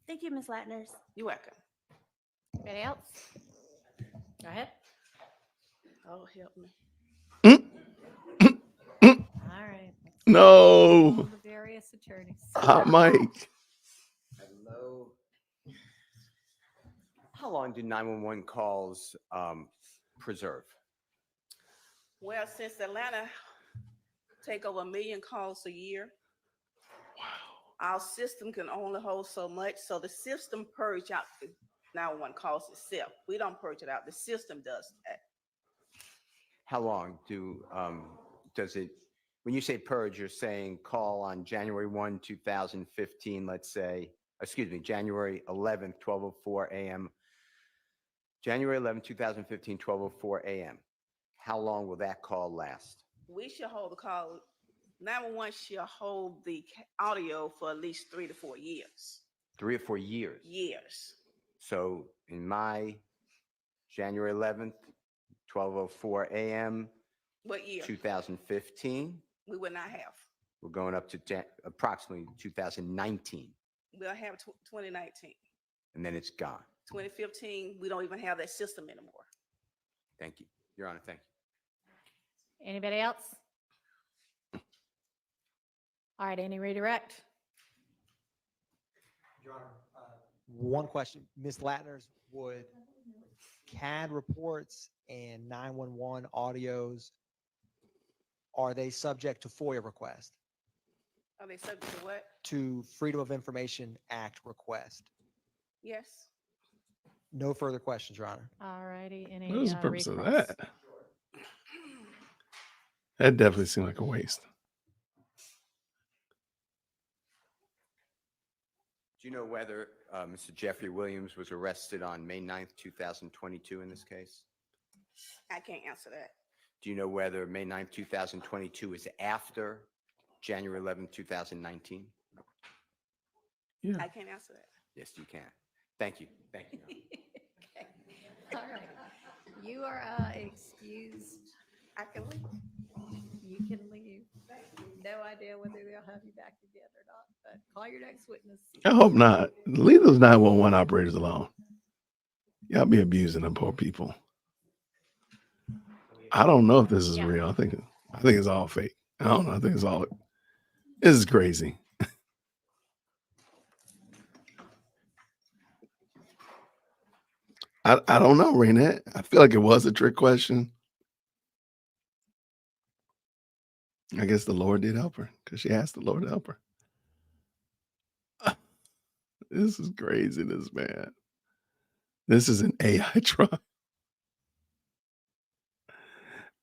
Thank you, Ms. Latners. You're welcome. Anybody else? Go ahead. Oh, help me. All right. let's No. call The various attorneys. Hot mic. Hello. How long do 911 calls preserve? Well, since Atlanta take over 1 million calls a year, our system can only hold so much. So the system purge out the 911 calls itself. We don't purge it out. The system does that. How long does it, when you say purge, you're saying call on January 1, 2015, let's say, excuse me, January 11th, 12:04 a.m. January 11, 2015, 12:04 a.m. How long will that call last? We should hold the call. 911 should hold the audio for at least 3 to 4 years. 3 or 4 years. Years. So in my January 11th, 12:04 a.m. What year? 2015. We would not have. We're going up to approximately 2019, We'll have 2019. and then it's gone. 2015, we don't even have that system anymore. Thank you, Your Honor. Thank you. Anybody else? All right, any redirect? Your Honor, one question. Ms. Latners, would CAD reports and 911 audios, are they subject to FOIA request? Are they subject to what? To Freedom of Information Act request? Yes. No further questions, Your Honor. All righty, any What is the purpose of requests? that? That definitely seemed like a waste. Do you know whether Mr. Jeffrey Williams was arrested on May 9th, 2022 in this case? I can't answer that. Do you know whether May 9th, 2022 is after January 11th, 2019? Yeah. I can't answer that. Yes, you can. Thank you. Thank you. Okay. All right. You are excused. I can leave. You can leave. No idea whether they'll have you back again or not, but call your next witness. I hope not. Leave those 911 operators alone. Y'all be abusing them poor people. I don't know if this is real. I think it's all fake. I don't know. I think it's all. This is crazy. I don't know, Raynette. I feel like it was a trick question. I guess the Lord did help her because she asked the Lord to help her. This is craziness, man. This is an AI trial.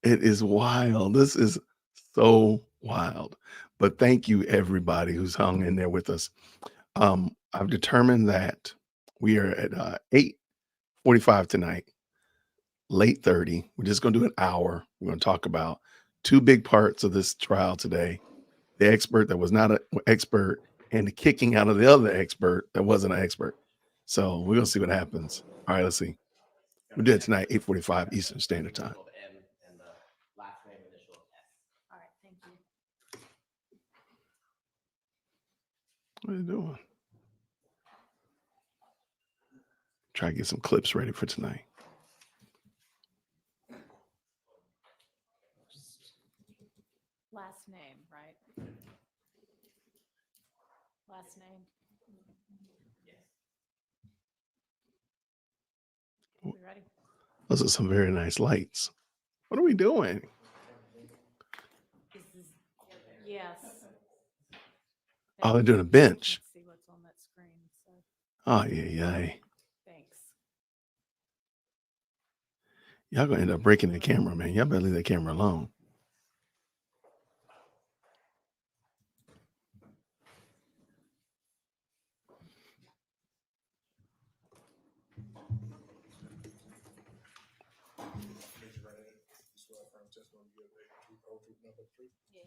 It is wild. This is so wild. But thank you, everybody who's hung in there with us. I've determined that we are at 8:45 tonight, late 30. We're just going to do an hour. We're going to talk about two big parts of this trial today. The expert that was not an expert and the kicking out of the other expert that wasn't an expert. So we're going to see what happens. All right, let's see. We'll do it tonight, 8:45 Eastern Standard Time. All right, thank you. What are you doing? Try to get some clips ready for tonight. Last name, right? Last name. We ready? Those are some very nice lights. What are we doing? Yes. Oh, they're doing a bench. Let's see what's on that screen. So, Oh, yeah. thanks. Y'all gonna end up breaking the camera, man. Y'all better leave that camera alone. go through number 3? Yes.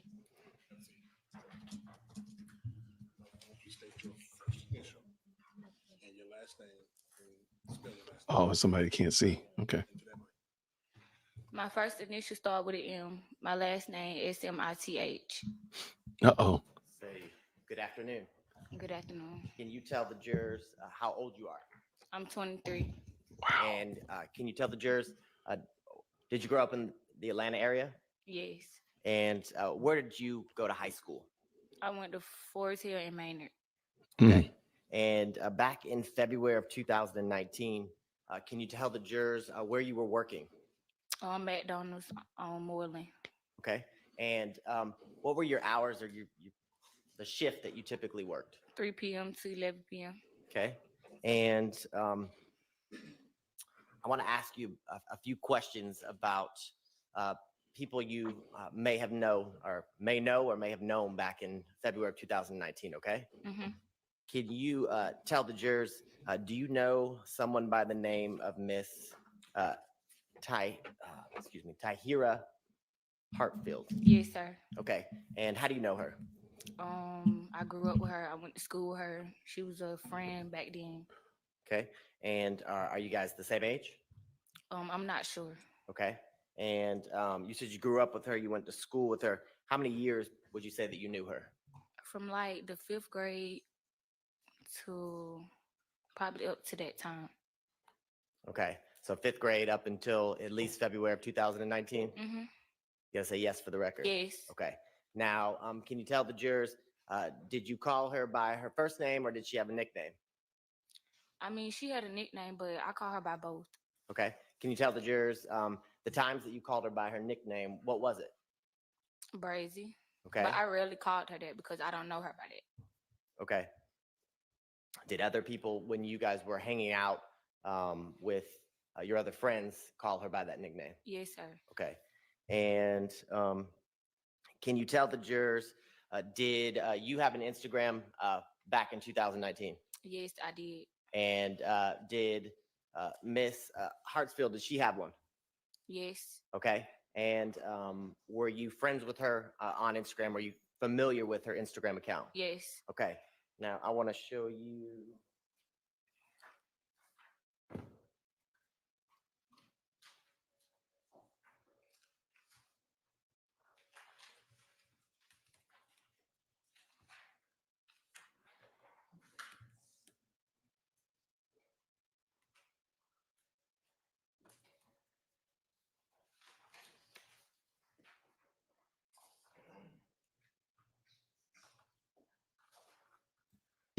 Won't you state your first initial and your last name and spell your last name? Oh, somebody can't see. Okay. Into that mic. My first initial start with an M. My last name is SMITH. Uh-oh. Say, good afternoon. Good afternoon. Can you tell the jurors how old you are? I'm 23. And can you tell the jurors, did you grow up in the Atlanta area? Yes. And where did you go to high school? I went to Forest Hill and Maynard. Okay. And back in February of 2019, can you tell the jurors where you were working? McDonald's on Moreland. Okay. And what were your hours or the shift that you typically worked? 3 p.m. to 11 p.m. Okay. And I want to ask you a few questions about people you may know or may have known back in February of 2019. Okay. Mm-hmm. Can you tell the jurors, do you know someone by the name of Miss Tahira Hartfield? Yes, sir. Okay. And how do you know her? I grew up with her. I went to school with her. She was a friend back then. Okay. And are you guys the same age? I'm not sure. Okay. And you said you grew up with her. You went to school with her. How many years would you say that you knew her? From like the 5th grade to probably up to that time. Okay. So 5th grade up until at least February of 2019? Mm-hmm. You gotta say yes for the record. Yes. Okay. Now, can you tell the jurors, did you call her by her first name or did she have a nickname? I mean, she had a nickname, but I call her by both. Okay. Can you tell the jurors the times that you called her by her nickname, what was it? Brazy. Okay. But I rarely called her that because I don't know her by that. Okay. Did other people, when you guys were hanging out with your other friends, call her by that nickname? Yes, sir. Okay. And can you tell the jurors, did you have an Instagram back in 2019? Yes, I did. And did Miss Hartsfield, did she have one? Yes. Okay. And were you friends with her on Instagram? Were you familiar with her Instagram account? Yes. Okay. Now I want to show you.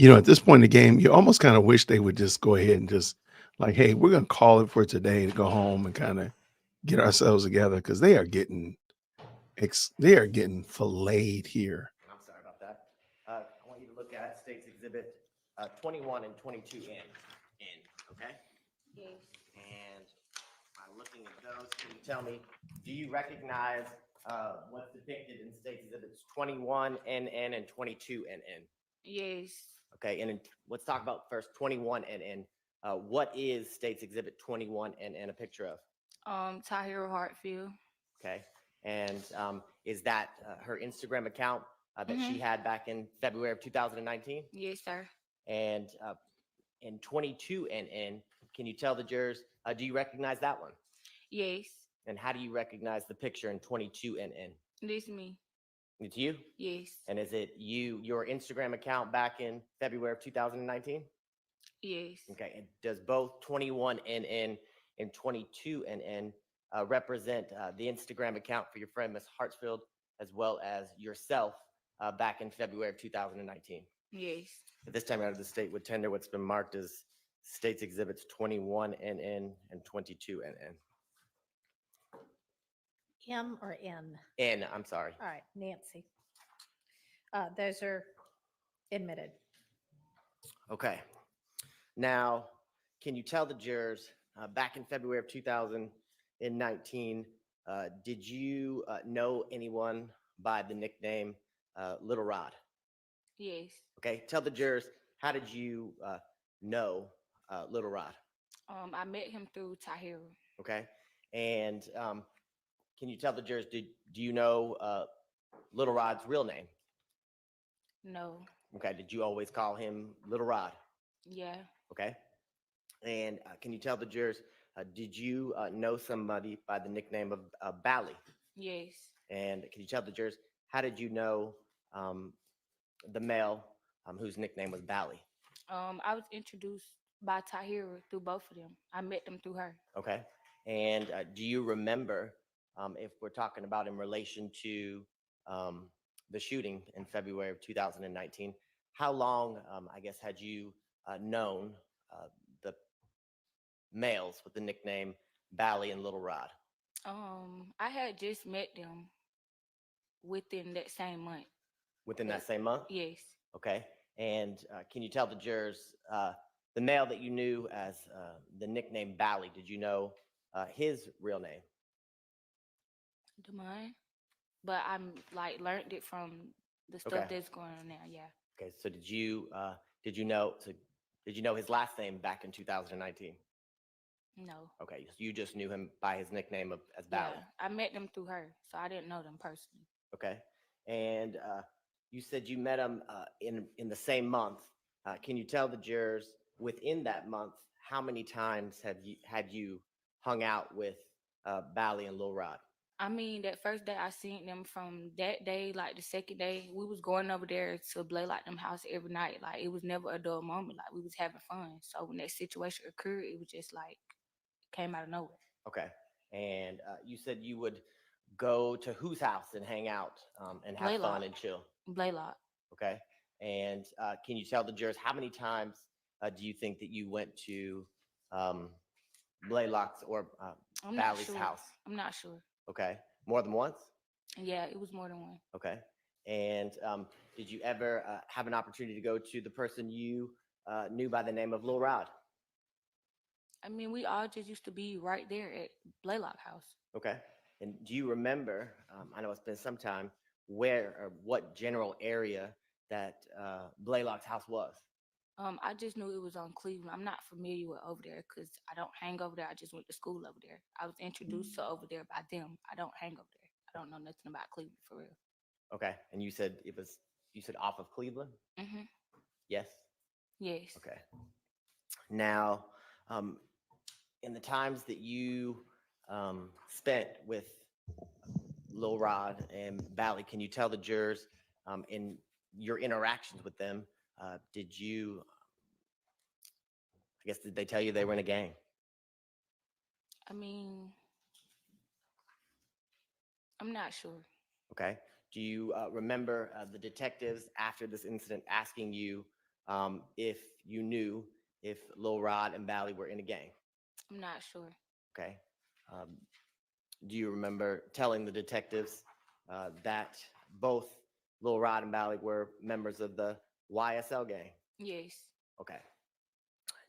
At this point in the game, you almost kind of wish they would just go ahead and just like, hey, we're going to call it for today to go home and kind of get ourselves together because they are getting filleted here. I'm sorry about that. I want you to look at States Exhibit 21 and 22 in. Okay. Yes. And by looking at those, can you tell me, do you recognize what's depicted in States Exhibits 21 NN and 22 NN? Yes. Okay, and let's talk about first 21 NN. What is States Exhibit 21 NN a picture of? Tahira Hartfield. Okay, and is that her Instagram account that she had back in February of 2019? Yes, sir. And in 22 NN, can you tell the jurors, do you recognize that one? Yes. And how do you recognize the picture in 22 NN? This me. It's you? Yes. And is it your Instagram account back in February of 2019? Yes. Okay, and does both 21 NN and 22 NN represent the Instagram account for your friend Miss Hartsfield as well as yourself back in February of 2019? Yes. At this time out of the state would tender what's been marked as States Exhibits 21 NN and 22 NN. M or N? N, I'm sorry. All right, Nancy. Those are admitted. Okay. Now, can you tell the jurors back in February of 2019, did you know anyone by the nickname Little Rod? Yes. Okay. Tell the jurors, how did you know Little Rod? I met him through Tahira. Okay. And Can you tell the jurors, do you know Little Rod's real name? No. Okay, did you always call him Little Rod? Yeah. Okay. And can you tell the jurors, did you know somebody by the nickname of Bally? Yes. And can you tell the jurors, how did you know the male whose nickname was Bally? I was introduced by Tahira through both of them. I met them through her. Okay. And do you remember, if we're talking about in relation to the shooting in February of 2019, how long, I guess, had you known the males with the nickname Bally and Little Rod? I had just met them within that same month. Within that same month? Yes. Okay. And can you tell the jurors, the male that you knew as the nickname Bally, did you know his real name? Demond. But I'm like learned it from the stuff Okay. that's going on now. Yeah. Okay. So did you know his last name back in 2019? No. Okay. So you just knew him by his nickname as Bally. Yeah. I met them through her, so I didn't know them personally. Okay. And you said you met him in the same month. Can you tell the jurors within that month how many times had you hung out with Bally and Lil Rod? I mean, that first day I seen them, from that day, like the second day, we was going over there to Plea like them house every night. Like, it was never a dull moment. Like, we was having fun. So when that situation occurred, it was just like came out of nowhere. Okay. And you said you would go to whose house and hang out and have Blaylock. fun and chill? Blaylock. Okay. And can you tell the jurors how many times do you think that you went to Blaylock's or I'm not Bally's sure. house? I'm not sure. Okay. More than once? Yeah, it was more than one. Okay. And did you ever have an opportunity to go to the person you knew by the name of Lil Rod? I mean, we all just used to be right there at Blaylock house. Okay. And do you remember, I know it's been some time, where or what general area that Blaylock's house was? I just knew it was on Cleveland. I'm not familiar with over there because I don't hang over there. I just went to school over there. I was introduced to over there by them. I don't hang over there. I don't know nothing about Cleveland for real. Okay. And you said off of Cleveland? Mm-hmm. Yes? Yes. Okay. Now, in the times that you spent with Lil Rod and Bally, can you tell the jurors in your interactions with them, did they tell you they were in a gang? I mean, I'm not sure. Okay. Do you remember the detectives after this incident asking you if you knew if Lil Rod and Bally were in a gang? I'm not sure. Okay. Do you remember telling the detectives that both Lil Rod and Bally were members of the YSL gang? Yes. Okay.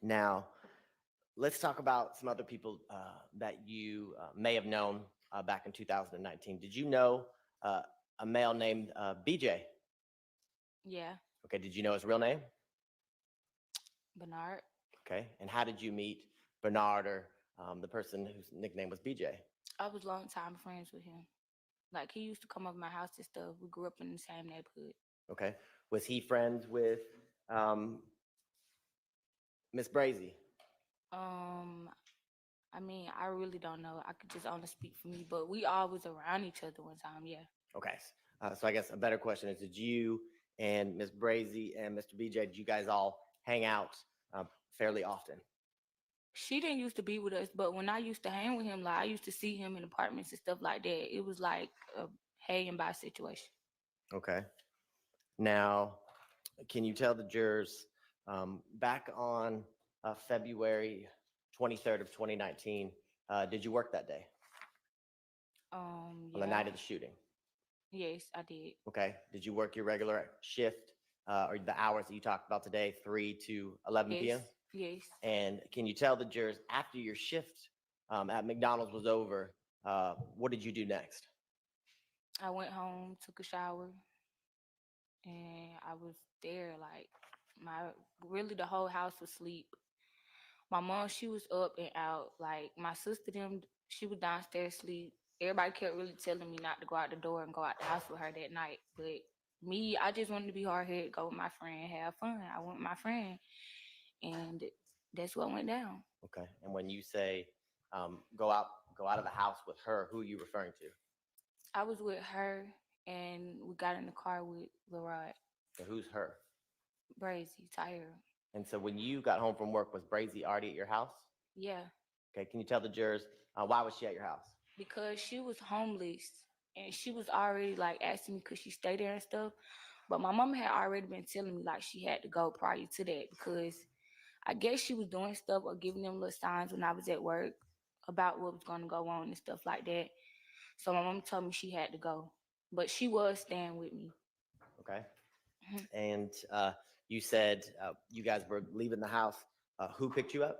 Now, let's talk about some other people that you may have known back in 2019. Did you know a male named BJ? Yeah. Okay. Did you know his real name? Bernard. Okay. And how did you meet Bernard, or the person whose nickname was BJ? I was long time friends with him. Like, he used to come over my house and stuff. We grew up in the same neighborhood. Okay. Was he friends with Miss Brazy? I mean, I really don't know. I could just only speak for me, but we all was around each other one time. Yeah. Okay. So I guess a better question is, did you and Miss Brazy and Mr. BJ, did you guys all hang out fairly often? She didn't used to be with us, but when I used to hang with him, like, I used to see him in apartments and stuff like that. It was like a hey and bye situation. Okay. Now, can you tell the jurors back on February 23rd of 2019, did you work that day? On the night of the shooting? Yes, I did. Okay. Did you work your regular shift or the hours that you talked about today, 3 to 11 p.m.? Yes. And can you tell the jurors after your shift at McDonald's was over, what did you do next? I went home, took a shower, and I was there. Like, really the whole house was asleep. My mom, she was up and out. Like, my sister, she was downstairs asleep, everybody kept really telling me not to go out the door and go out the house with her that night. But me, I just wanted to be hard headed, go with my friend, have fun. I went with my friend, and that's what went down. Okay. And when you say go out of the house with her, who are you referring to? I was with her, and we got in the car with Lil Rod. So who's her? Brazy, Tyra. And so when you got home from work, was Brazy already at your house? Yeah, Okay. Can you tell the jurors why was she at your house? because she was homeless, and she was already like asking me could she stay there and stuff. But my mama had already been telling me like she had to go prior to that because I guess she was doing stuff or giving them little signs when I was at work about what was going to go on and stuff like that. So my mom told me she had to go, but she was staying with me. Okay. Mhm. And you said you guys were leaving the house. Who picked you up?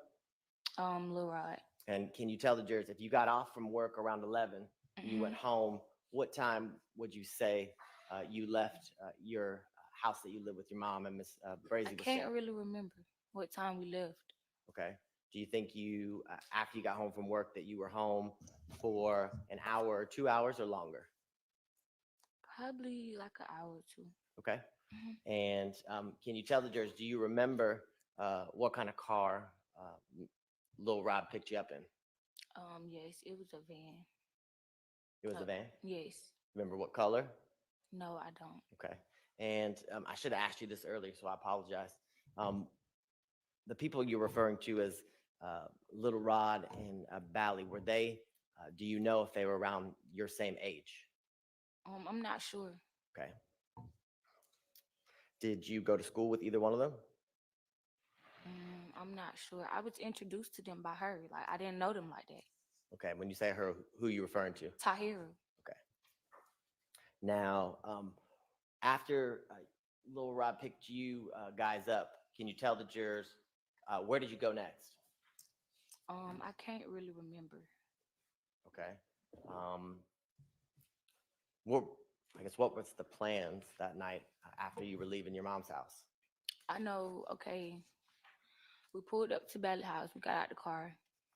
Lil Rod. And can you tell the jurors if you got off from work around 11, you went home, what time would you say you left your house that you live with your mom and Miss Brazy I was can't staying? really remember what time we left. Okay. Do you think you, after you got home from work, that you were home for an hour or 2 hours or longer? Probably like an hour or two. Okay. And can you tell the jurors, do you remember what kind of car Lil Rob picked you up in? Yes, it was a van. It was a van? Yes. Remember what color? No, I don't. Okay. And I should have asked you this earlier, so I apologize. The people you're referring to as Little Rod and Bally, were they, do you know if they were around your same age? I'm not sure. Okay. Did you go to school with either one of them? I'm not sure. I was introduced to them by her. Like I didn't know them like that. Okay. When you say her, who are you referring to? Tahira. Okay. Now, after Lil Rob picked you guys up, can you tell the jurors where did you go next? I can't really remember. Okay. What I guess what was the plans that night after you were leaving your mom's house? I know. Okay, we pulled up to Bally House. We got out the car.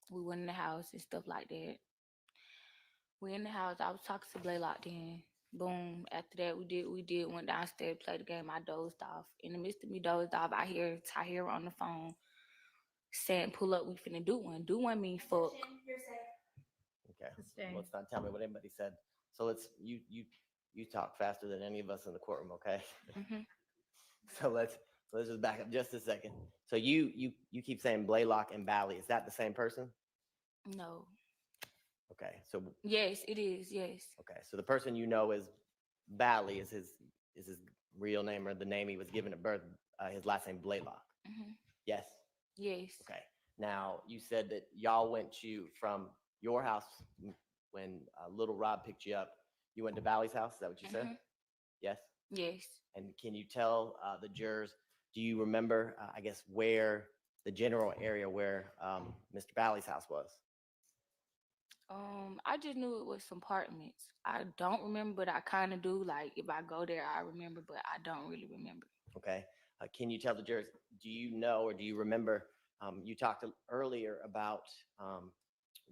We went in the house and stuff like that. We in the house. I was talking to Blaylock then. Boom. After that, went downstairs, played the game. I dozed off. In the midst of me dozed off, I hear Tahira on the phone saying, "Pull up, we finna do one." Do one mean fuck. Okay. Let's not tell me what anybody said. So you talk faster than any of us in the courtroom, okay? So let's just back up just a second. So you keep saying Blaylock and Bally. Is that the same person? No. Okay. So Yes, it is. Yes. okay. So the person you know is Bally is his real name or the name he was given at birth. His last name Blaylock. Yes. Yes. Okay. Now you said that y'all went from your house when Little Rob picked you up. You went to Bally's house. Is that what you said? Yes. Yes. And can you tell the jurors? Do you remember? I guess where the general area where Mr. Bally's house was? I just knew it was some apartments. I don't remember, but I kind of do. Like if I go there, I remember, but I don't really remember. Okay. Can you tell the jurors? Do you know or do you remember? You talked earlier about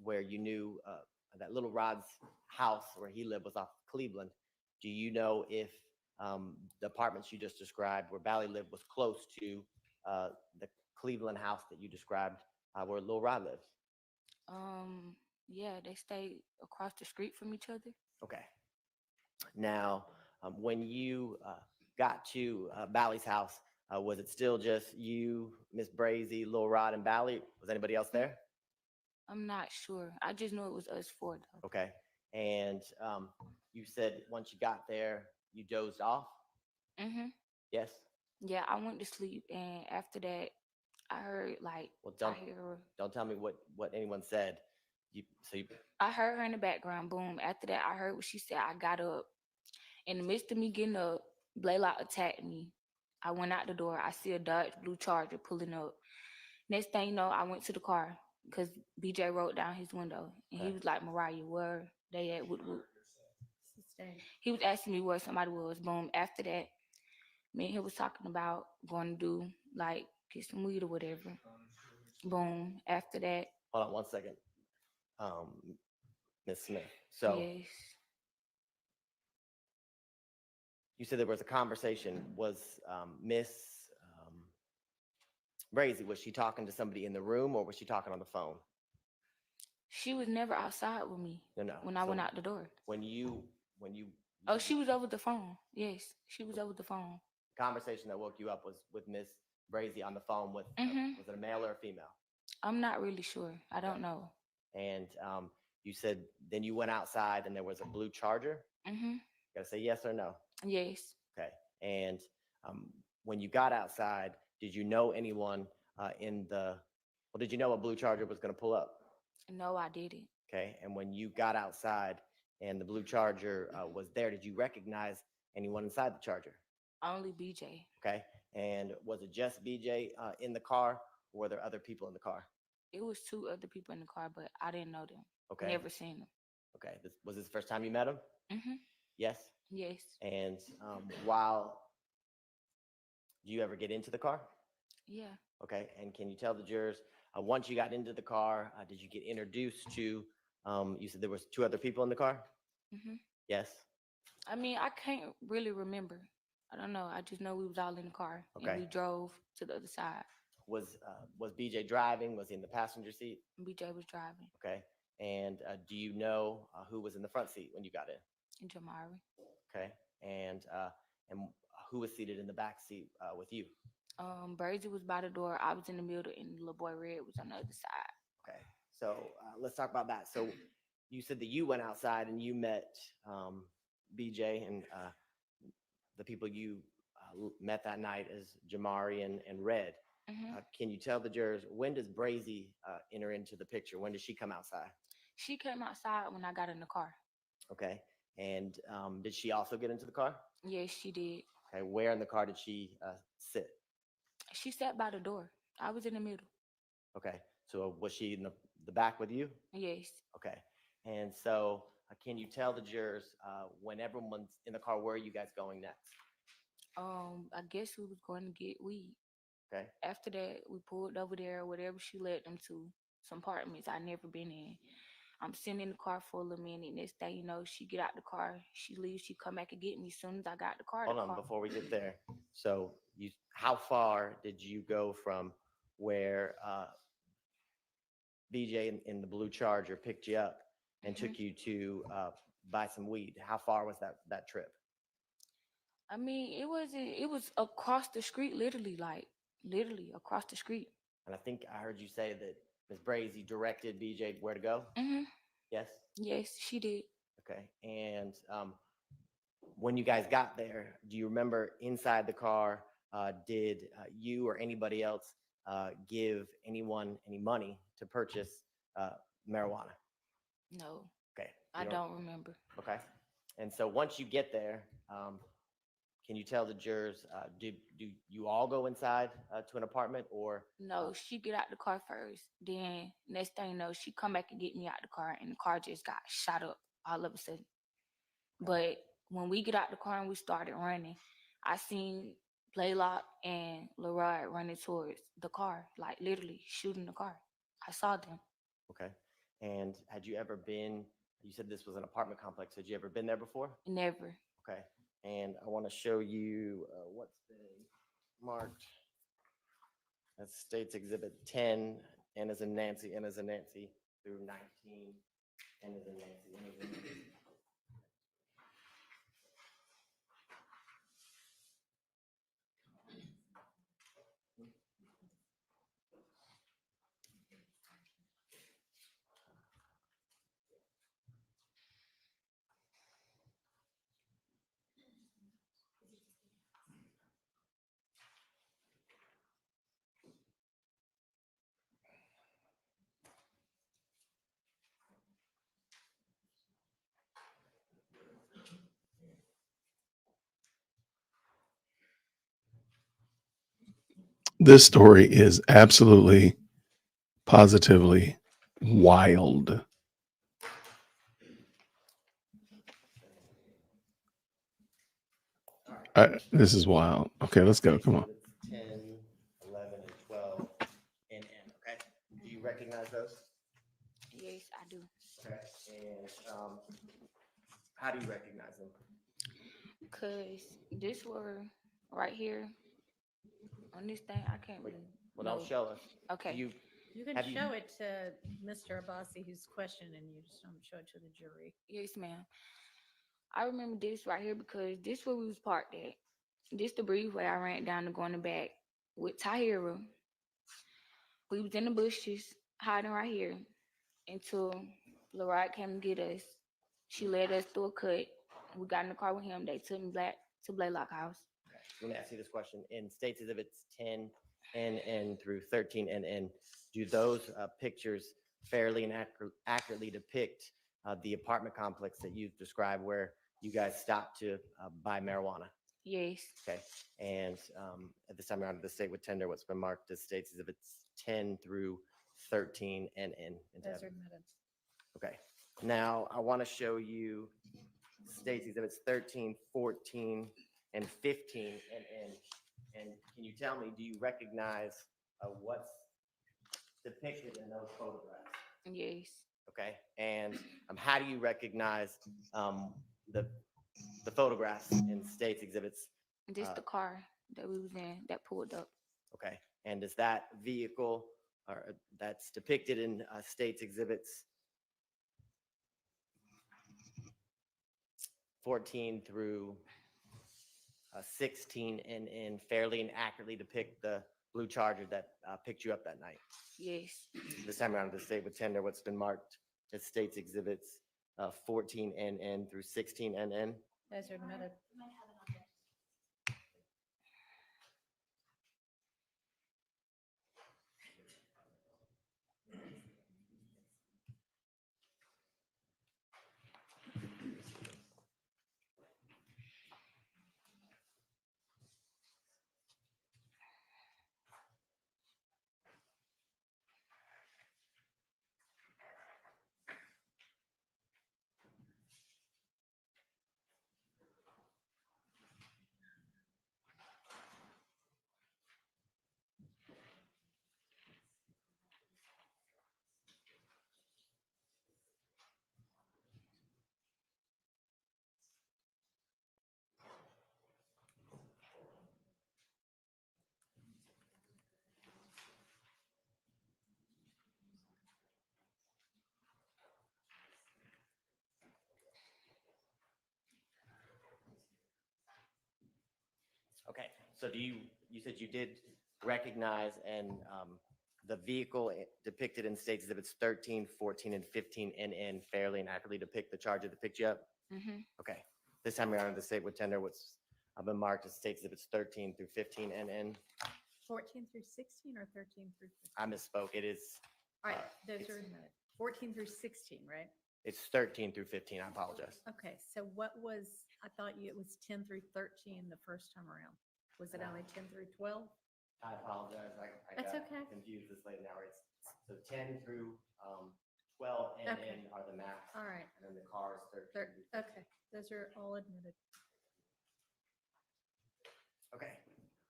where you knew that Little Rod's house where he lived was off Cleveland. Do you know if the apartments you just described where Bally lived was close to the Cleveland house that you described where Little Rod lives? Yeah, they stay across the street from each other. Okay. Now, when you got to Bally's house, was it still just you, Miss Brazy, Lil Rod, and Bally? Was anybody else there? I'm not sure. I just knew it was us four though. Okay. And you said once you got there, you dozed off? Yes? Yeah, I went to sleep, and after that, I heard like Well, I hear her. don't tell me what anyone said. I heard her in the background. Boom. After that, I heard what she said. I got up. In the midst of me getting up, Blaylock attacked me. I went out the door. I see a Dodge blue Charger pulling up. Next thing you know, I went to the car because BJ rolled down his window, and he was like, "Mariah, where they at?" He was asking me where somebody was. Boom. After that, me and he was talking about going to do like get some weed or whatever. Boom. After that. Hold on one second. Ms. Smith. So Yes. you said there was a conversation. Was Miss Brazy, was she talking to somebody in the room or was she talking on the phone? She was never outside with me No. when I went out the door. When you Oh, she was over the phone. Yes, she was over the phone. conversation that woke you up was with Miss Brazy on the phone with was it a male or a female? I'm not really sure. I don't know. And you said then you went outside and there was a blue Charger. Gotta say yes or no. Yes. Okay. And when you got outside, did you know anyone did you know a blue Charger was going to pull up? No, I didn't. Okay. And when you got outside and the blue Charger was there, did you recognize anyone inside the Charger? Only BJ. Okay. And was it just BJ in the car, or were there other people in the car? It was 2 other people in the car, but I didn't know them. Okay. Never seen them. Okay. Was this the first time you met him? Yes. Yes. And do you ever get into the car? Yeah. Okay. And can you tell the jurors, once you got into the car, did you get introduced to, you said there was 2 other people in the car? Yes. I mean, I can't really remember. I don't know. I just know we was all in the car Okay. and we drove to the other side. Was BJ driving? Was he in the passenger seat? BJ was driving. Okay. And do you know who was in the front seat when you got in? And Jamari. Okay. And who was seated in the back seat with you? Brazy was by the door. I was in the middle, and little boy Red was on the other side. Okay. So let's talk about that. So you said that you went outside and you met BJ and the people you met that night as Jamari and Red. Can you tell the jurors, when does Brazy enter into the picture? When does she come outside? She came outside when I got in the car. Okay. And did she also get into the car? Yes, she did. Okay. Where in the car did she sit? She sat by the door. I was in the middle. Okay. So was she in the back with you? Yes. Okay. And so can you tell the jurors when everyone's in the car, where are you guys going next? I guess we was going to get weed. Okay. After that, we pulled over there, whatever she led them to, some apartments I never been in. I'm sitting in the car for a little minute. Next thing you know, she get out the car. She leaves. She come back and get me as soon as I got the car. Hold on, before we get there. So how far did you go from where BJ in the blue Charger picked you up and took you to buy some weed? How far was that trip? I mean, it was across the street, literally across the street. And I think I heard you say that Ms. Brazy directed BJ where to go? Yes? Yes, she did. Okay. And when you guys got there, do you remember inside the car, did you or anybody else give anyone any money to purchase marijuana? No. Okay. I don't remember. Okay. And so once you get there, can you tell the jurors, do you all go inside to an apartment or? No, she get out the car first. Then next thing you know, she come back and get me out the car, and the car just got shot up all of a sudden. But when we get out the car and we started running, I seen Plea and Leroy running towards the car, like literally shooting the car. I saw them. Okay. And had you ever been, you said this was an apartment complex. Had you ever been there before? Never. Okay. And I want to show you what's been marked as States Exhibit 10, N as in Nancy, N as in Nancy, through 19, N as in Nancy, N as in Nancy. This story is absolutely, positively wild. This is wild. Okay, let's go. Come on. 10, 11, and 12, and N. Okay. Do you recognize those? Yes, I do. Okay. And how do you recognize them? Cause this were right here on this thing. I can't really. Well, know. don't show us. Okay. Do you You can have you- show it to Mr. Abbasi who's questioning you, just don't show it to the jury. Yes, ma'am. I remember this right here because this where we was parked at. This the breezeway I ran down to go in the back with Tahira. We was in the bushes hiding right here until Lorette came to get us. She led us through a cut. We got in the car with him. They took me back to Blaylock House. Let me ask you this question. In States Exhibits 10 and through 13 and do those pictures fairly and accurately depict the apartment complex that you've described where you guys stopped to buy marijuana? Yes. Okay. And at this time around, the state would tender what's been marked as States Exhibits 10 through 13 and Those are admitted. Okay. Now I want to show you States Exhibits 13, 14, and 15. And can you tell me, do you recognize what's depicted in those photographs? Yes. Okay. And how do you recognize the photographs in States Exhibits? This the car that we was in that pulled up. Okay. And is that vehicle or that's depicted in States Exhibits 14 through 16 and fairly and accurately depict the blue Charger that picked you up that night? Yes. This time around, the state would tender what's been marked as States Exhibits 14 and through 16 and Those are admitted. Okay. So you said you did recognize and the vehicle depicted in States Exhibits 13, 14, and 15 and fairly and accurately depict the Charger that picked you up? Mm-hmm. Okay. This time around, the state would tender what's been marked as States Exhibits 13 through 15 and 14 through 16 or 13 through 15? I misspoke. It is. All right, those are admitted. 14 through 16, right? It's 13 through 15. I apologize. Okay, so what was, I thought it was 10 through 13 the first time around. Was it only 10 through 12? I apologize. I That's got okay. confused this late now. It's so 10 through 12 and Okay. are the maps. All right. And then the car is 13. Okay, those are all admitted. Okay.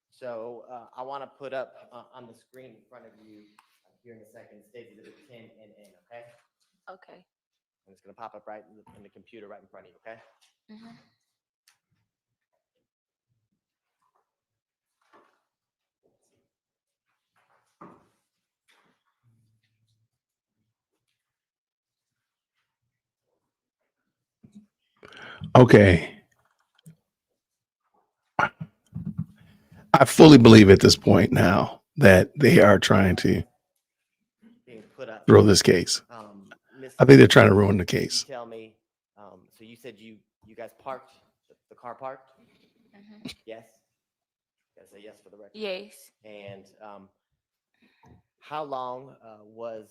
So I want to put up on the screen in front of you here in a second, States Exhibit 10 and N, okay? Okay. And it's going to pop up right in the computer right in front of you, okay? Mm-hmm. Okay. I fully believe at this point now that they are trying to Being put up. throw this case. Miss- I think they're trying to ruin the Can you case. tell me, so you said you guys parked, the car parked? Mm-hmm. Yes? You guys say yes for the record? Yes. And how long was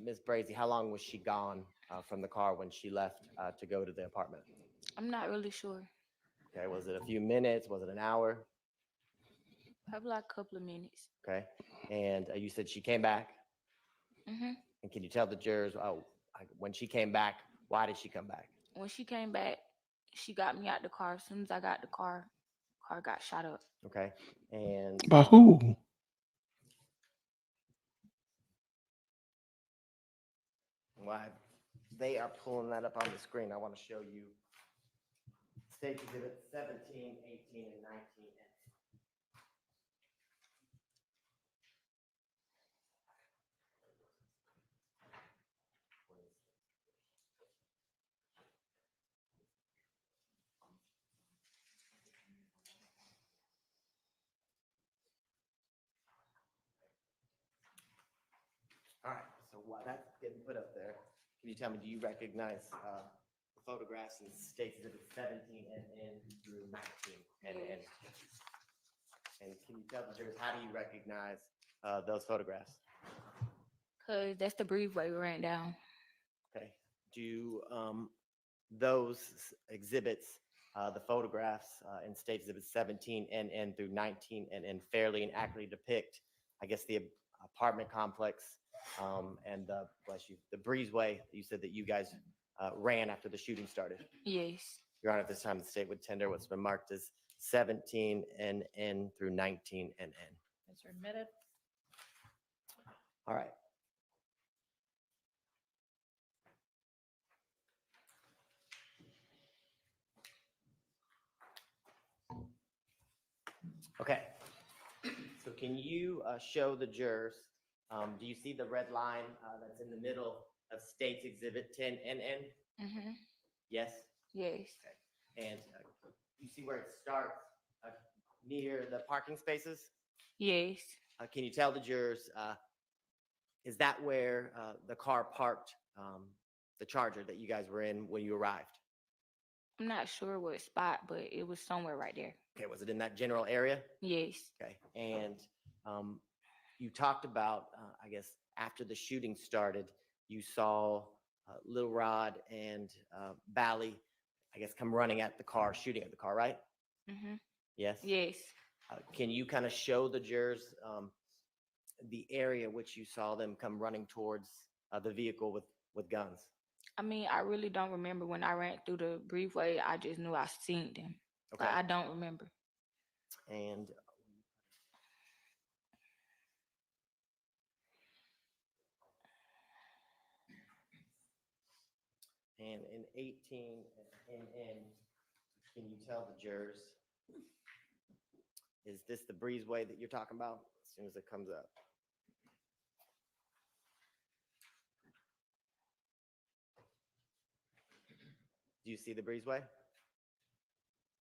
Ms. Brazy, how long was she gone from the car when she left to go to the apartment? I'm not really sure. Okay, was it a few minutes? Was it an hour? Probably like a couple of minutes. Okay, and you said she came back? Mm-hmm. And can you tell the jurors, when she came back, why did she come back? When she came back, she got me out the car. As soon as I got the car got shot up. Okay, and By who? Why they are pulling that up on the screen, I want to show you state exhibit 17, 18, and 19. All right, so while that's getting put up there, can you tell me, do you recognize the photographs in State Exhibit 17 and through 19? And can you tell the jurors, how do you recognize those photographs? Cause that's the breezeway we ran down. Okay, do those exhibits, the photographs in State Exhibit 17 and through 19 and fairly and accurately depict, I guess, the apartment complex and the, bless you, the breezeway you said that you guys ran after the shooting started? Yes. Your Honor, at this time, the state would tender what's been marked as 17 and through 19 and. It's admitted. All right. Okay. So can you show the jurors, do you see the red line that's in the middle of State's Exhibit 10 NN? Mm-hmm. Yes? Yes. Okay. And you see where it starts near the parking spaces? Yes. Can you tell the jurors, is that where the car parked, the Charger that you guys were in when you arrived? I'm not sure what spot, but it was somewhere right there. Okay, was it in that general area? Yes. Okay, and you talked about, I guess, after the shooting started, you saw Lil Rod and Bally, I guess, come running at the car, shooting at the car, right? Mm-hmm. Yes? Yes. Can you kind of show the jurors the area which you saw them come running towards the vehicle with guns? I mean, I really don't remember when I ran through the breezeway. I just knew I seen them. Okay. I don't remember. And in 18 and can you tell the jurors, is this the breezeway that you're talking about? As soon as it comes up. Do you see the breezeway?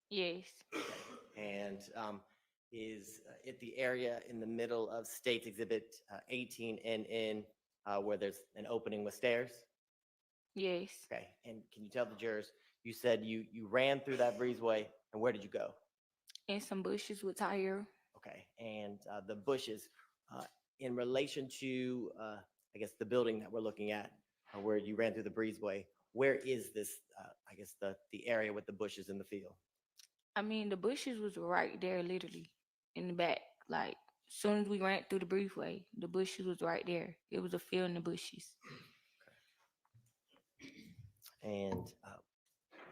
Yes. And is it the area in the middle of State's Exhibit 18 and where there's an opening with stairs? Yes. Okay, and can you tell the jurors, you said you ran through that breezeway, and where did you go? In some bushes with tire. Okay, and the bushes, in relation to, I guess, the building that we're looking at, where you ran through the breezeway, where is this, I guess, the area with the bushes in the field? I mean, the bushes was right there, literally, in the back. Like, as soon as we ran through the breezeway, the bushes was right there. It was a field in the bushes. And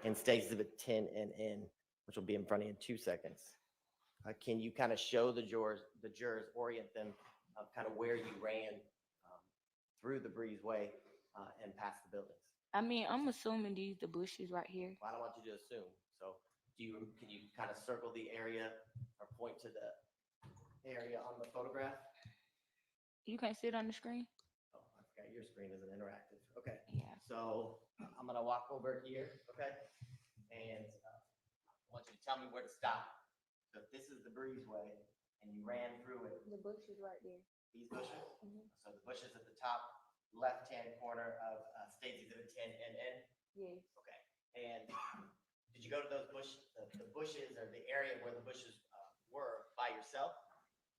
in State Exhibit 10 and which will be in front of you in 2 seconds. Can you kind of show the jurors, orient them kind of where you ran through the breezeway and past the buildings? I mean, I'm assuming these the bushes right here. Well, I don't want you to assume. So can you kind of circle the area or point to the area on the photograph? You can't see it on the screen? Oh, I forgot your screen isn't interactive. Okay. Yeah. So I'm gonna walk over here, okay? And I want you to tell me where to stop. So if this is the breezeway and you ran through it. The bushes right there. These bushes? Mm-hmm. So the bushes at the top left-hand corner of State Exhibit 10 NN? Yes. Okay. And did you go to those the bushes or the area where the bushes were by yourself?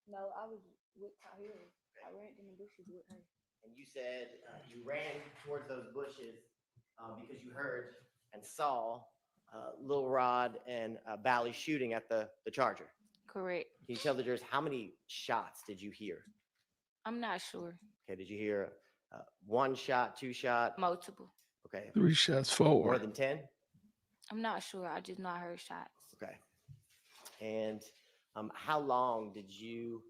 No, I was with Tahir. Okay. I ran in the bushes with her. And you said you ran towards those bushes because you heard and saw Lil Rod and Bally shooting at the Charger. Correct. Can you tell the jurors how many shots did you hear? I'm not sure. Okay, did you hear one shot, two shot? Multiple. Okay. 3 shots forward. More than 10? I'm not sure. I just know I heard shots. Okay. And how long did you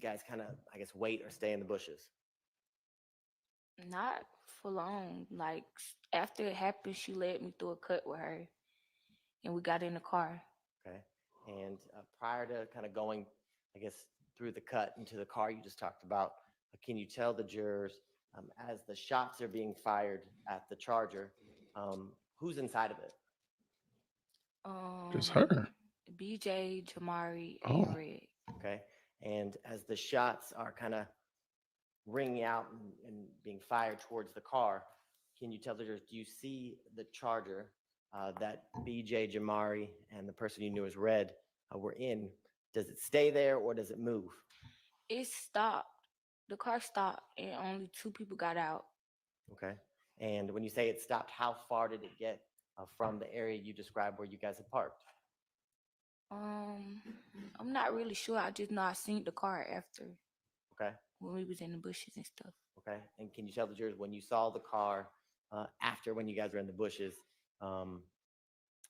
guys kind of, I guess, wait or stay in the bushes? Not for long. Like after it happened, she led me through a cut with her, and we got in the car. Okay. And prior to kind of going, I guess, through the cut into the car you just talked about, can you tell the jurors, as the shots are being fired at the Charger, who's inside of it? Just her. BJ, Jamari, Oh. and Red. Okay. And as the shots are kind of ringing out and being fired towards the car, can you tell the jurors, do you see the Charger that BJ, Jamari, and the person you knew as Red were in? Does it stay there or does it move? It stopped. The car stopped, and only 2 people got out. Okay. And when you say it stopped, how far did it get from the area you described where you guys had parked? I'm not really sure. I just know I seen the car after. Okay. When we was in the bushes and stuff. Okay. And can you tell the jurors when you saw the car after when you guys were in the bushes, do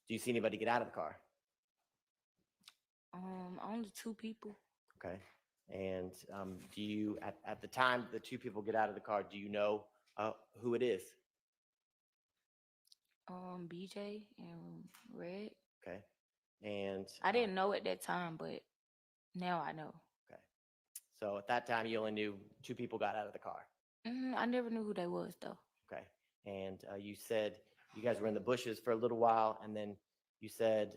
you see anybody get out of the car? Only 2 people. Okay. And do you, at the time the 2 people get out of the car, do you know who it is? BJ and Red. Okay. And I didn't know at that time, but now I know. Okay. So at that time, you only knew 2 people got out of the car. I never knew who they was though. Okay. And you said you guys were in the bushes for a little while, and then you said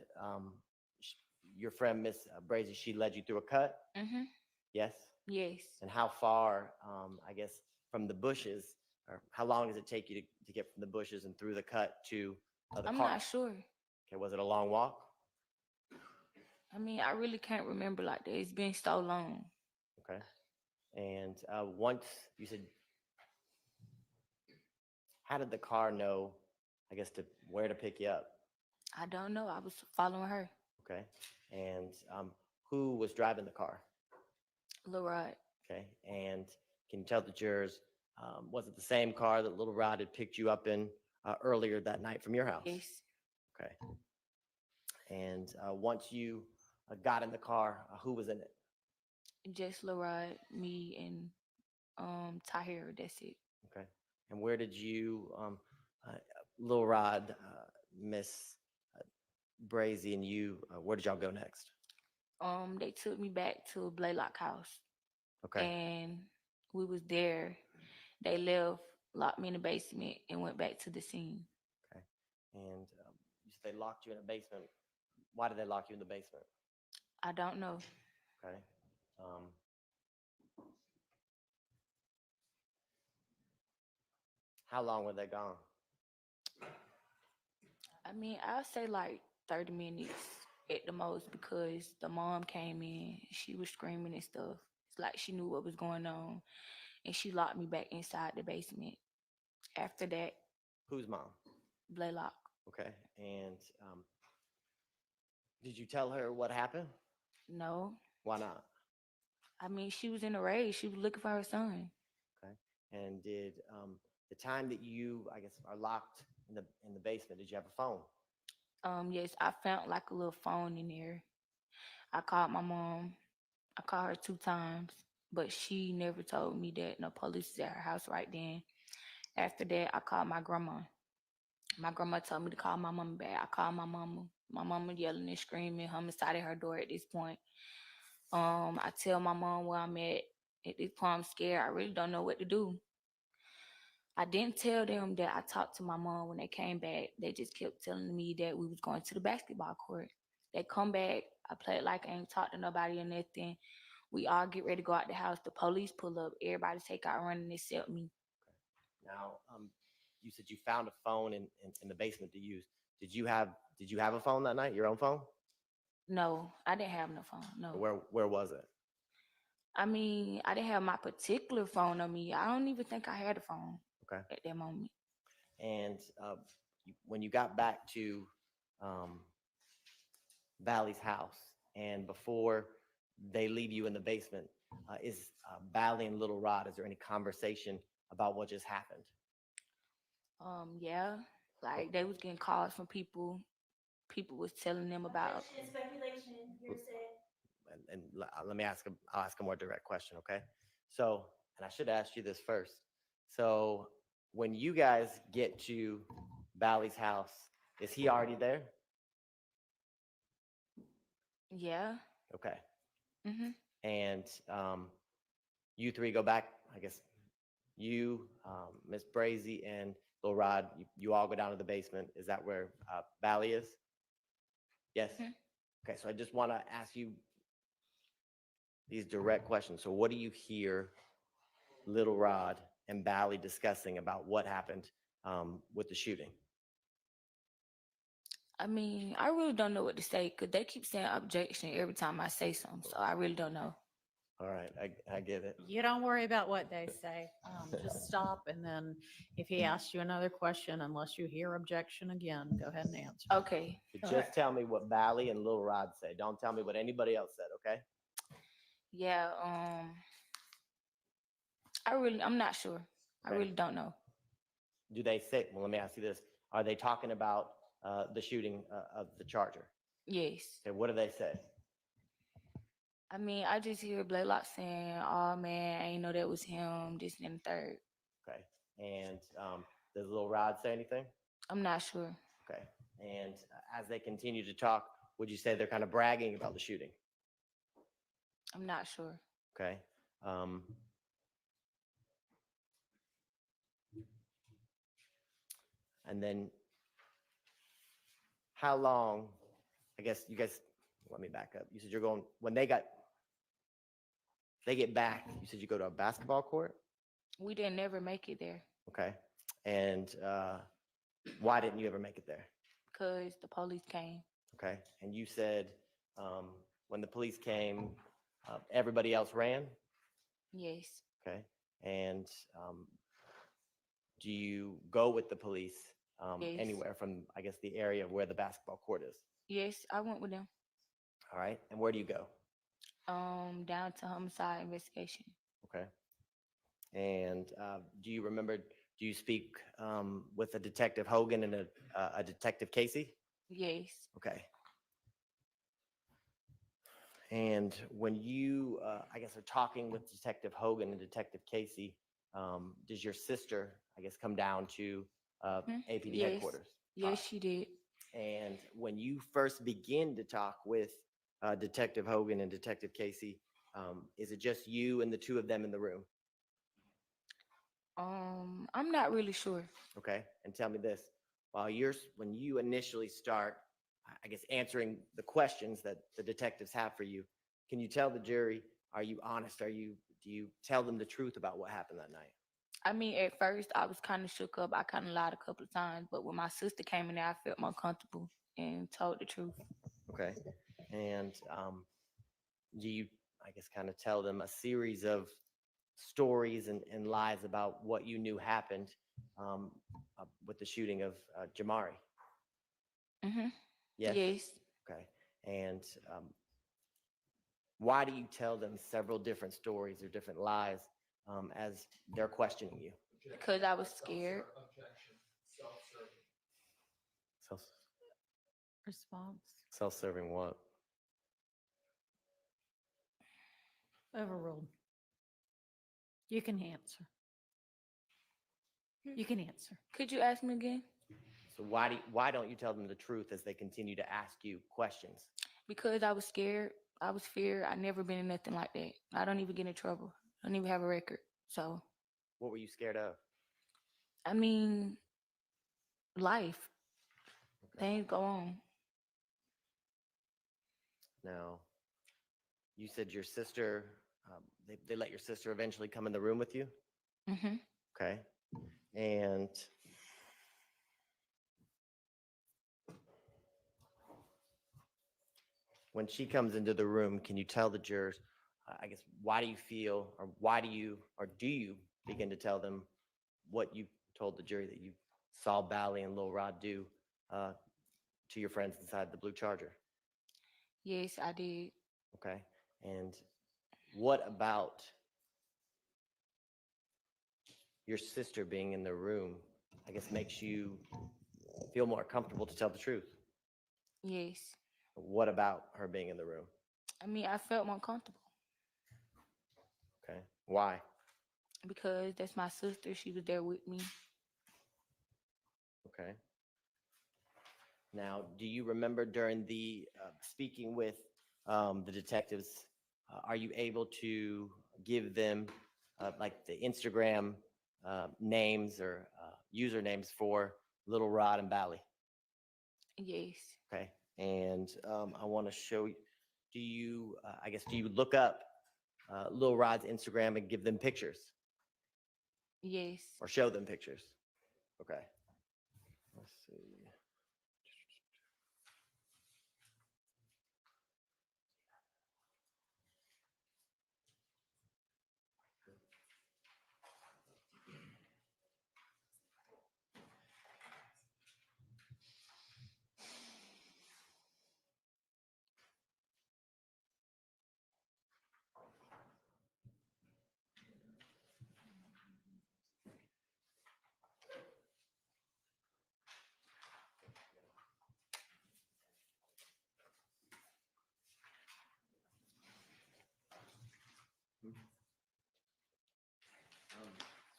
your friend Miss Brazy, she led you through a cut. Yes. Yes. And how far, I guess, from the bushes, or how long does it take you to get from the bushes and through the cut to the car? I'm not sure. Okay. Was it a long walk? I mean, I really can't remember like that. It's been so long. Okay. And once you said, how did the car know, I guess, to where to pick you up? I don't know. I was following her. Okay. And who was driving the car? Lil Rod. Okay. And can you tell the jurors, was it the same car that Little Rod had picked you up in earlier that night from your house? Yes. Okay. And once you got in the car, who was in it? Just Lil Rod, me, and Tahir. That's it. Okay. And where did you, Lil Rod, Miss Brazy, and you, where did y'all go next? They took me back to Blaylock house. Okay. And we was there. They left, locked me in the basement, and went back to the scene. Okay. And you said they locked you in a basement. Why did they lock you in the basement? I don't know. Okay. How long were they gone? I mean, I'll say like 30 minutes at the most because the mom came in. She was screaming and stuff. It's like she knew what was going on. And she locked me back inside the basement. After that. Whose mom? Blaylock. Okay. And did you tell her what happened? No. Why not? I mean, she was in a rage. She was looking for her son. Okay. And did the time that you, I guess, are locked in the basement, did you have a phone? Yes, I found like a little phone in there. I called my mom. I called her 2 times, but she never told me that no police is at her house right then. After that, I called my grandma. My grandma told me to call my mama back. I called my mama. My mama yelling and screaming, homicide at her door at this point. I tell my mom where I'm at. At this point, I'm scared. I really don't know what to do. I didn't tell them that I talked to my mom when they came back. They just kept telling me that we was going to the basketball court. They come back. I played like I ain't talked to nobody or nothing. We all get ready to go out the house. The police pull up. Everybody take out running except me. Now, you said you found a phone in the basement to use. Did you have a phone that night? Your own phone? No, I didn't have no phone. No. Where was it? I mean, I didn't have my particular phone on me. I don't even think I had a phone. Okay. At that moment. And when you got back to Valley's house, and before they leave you in the basement, is Valley and Little Rod, is there any conversation about what just happened? Yeah, like they was getting calls from people. People was telling them about Speculation, hearsay. And let me I'll ask a more direct question, okay? So, and I should ask you this first. So when you guys get to Bally's house, is he already there? Yeah. Okay. Mm-hmm. And you three go back, I guess, you, Miss Brazy, and Lil Rod, you all go down to the basement. Is that where Bally is? Yes? Okay, so I just want to ask you these direct questions. So what do you hear Little Rod and Bally discussing about what happened with the shooting? I mean, I really don't know what to say because they keep saying objection every time I say something. So I really don't know. All right, I get it. You don't worry about what they say. Just stop, and then if he asks you another question, unless you hear objection again, go ahead and answer. Okay. Just tell me what Bally and Lil Rod say. Don't tell me what anybody else said, okay? Yeah. I'm not sure. I Okay. really don't know. Do they say, well, let me ask you this. Are they talking about the shooting of the Charger? Yes. Okay, what do they say? I mean, I just hear Blaylock saying, "Oh man, I ain't know that was him." This and the third. Okay, and does Lil Rod say anything? I'm not sure. Okay, and as they continue to talk, would you say they're kind of bragging about the shooting? I'm not sure. Okay. And then how long, I guess you guys, let me back up. You said you're going, when they get back, you said you go to a basketball court? We didn't never make it there Okay. And why didn't you ever make it there? because the police came. Okay. And you said when the police came, everybody else ran? Yes. Okay. And do you go with the police Yes. anywhere from, I guess, the area where the basketball court is? Yes, I went with them. All right. And where do you go? Down to homicide investigation. Okay. And do you remember, do you speak with a Detective Hogan and a Detective Casey? Yes. Okay. And when you, I guess, are talking with Detective Hogan and Detective Casey, does your sister, I guess, come down to APD Yes. headquarters? Yes, she did. And when you first begin to talk with Detective Hogan and Detective Casey, is it just you and the two of them in the room? I'm not really sure. Okay. And tell me this, when you initially start, I guess, answering the questions that the detectives have for you, can you tell the jury, are you honest? Do you tell them the truth about what happened that night? I mean, at first I was kind of shook up. I kind of lied a couple of times, but when my sister came in there, I felt more comfortable and told the truth. Okay. And do you, I guess, kind of tell them a series of stories and lies about what you knew happened with the shooting of Jamari? Mm-hmm. Yes? Yes. Okay. And why do you tell them several different stories or different lies as they're questioning you? Because I was scared. Response. Self-serving what? Overruled. You can answer. You can answer. Could you ask me again? So why don't you tell them the truth as they continue to ask you questions? Because I was scared. I was feared. I never been in nothing like that. I don't even get in trouble. I don't even have a record. So, What were you scared of? I mean, life. Things go on. Now, you said your sister, they let your sister eventually come in the room with you? Mm-hmm. Okay. And when she comes into the room, can you tell the jurors, I guess, why do you feel, or do you begin to tell them what you told the jury that you saw Bally and Lil Rod do to your friends inside the blue Charger? Yes, I did. Okay. And what about your sister being in the room, I guess, makes you feel more comfortable to tell the truth? Yes. What about her being in the room? I mean, I felt more comfortable. Okay. Why? Because that's my sister. She was there with me. Okay. Now, do you remember during the speaking with the detectives, are you able to give them like the Instagram names or usernames for Little Rod and Bally? Yes. Okay. And I want to show you, do you, I guess, do you look up Little Rod's Instagram and give them pictures Yes. or show them pictures? Okay. Let's see.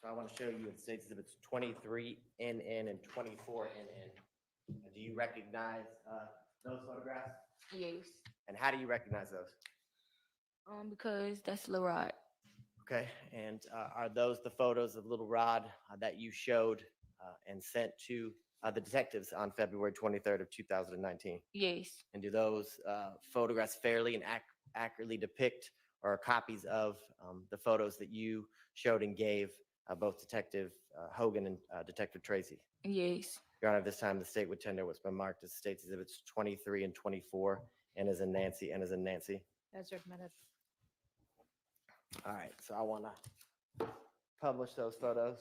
So I want to show you in States Exhibits 23 NN and 24 NN. Do you recognize those photographs? Yes. And how do you recognize those? Because that's Lil Rod. Okay. And are those the photos of Little Rod that you showed and sent to the detectives on February 23rd of 2019? Yes. And do those photographs fairly and accurately depict or are copies of the photos that you showed and gave both Detective Hogan and Detective Tracy? Yes. Your Honor, this time the state would tender what's been marked as States Exhibits 23 and 24, and as in Nancy, and as in Nancy. That's recommended. All right, so I want to publish those photos.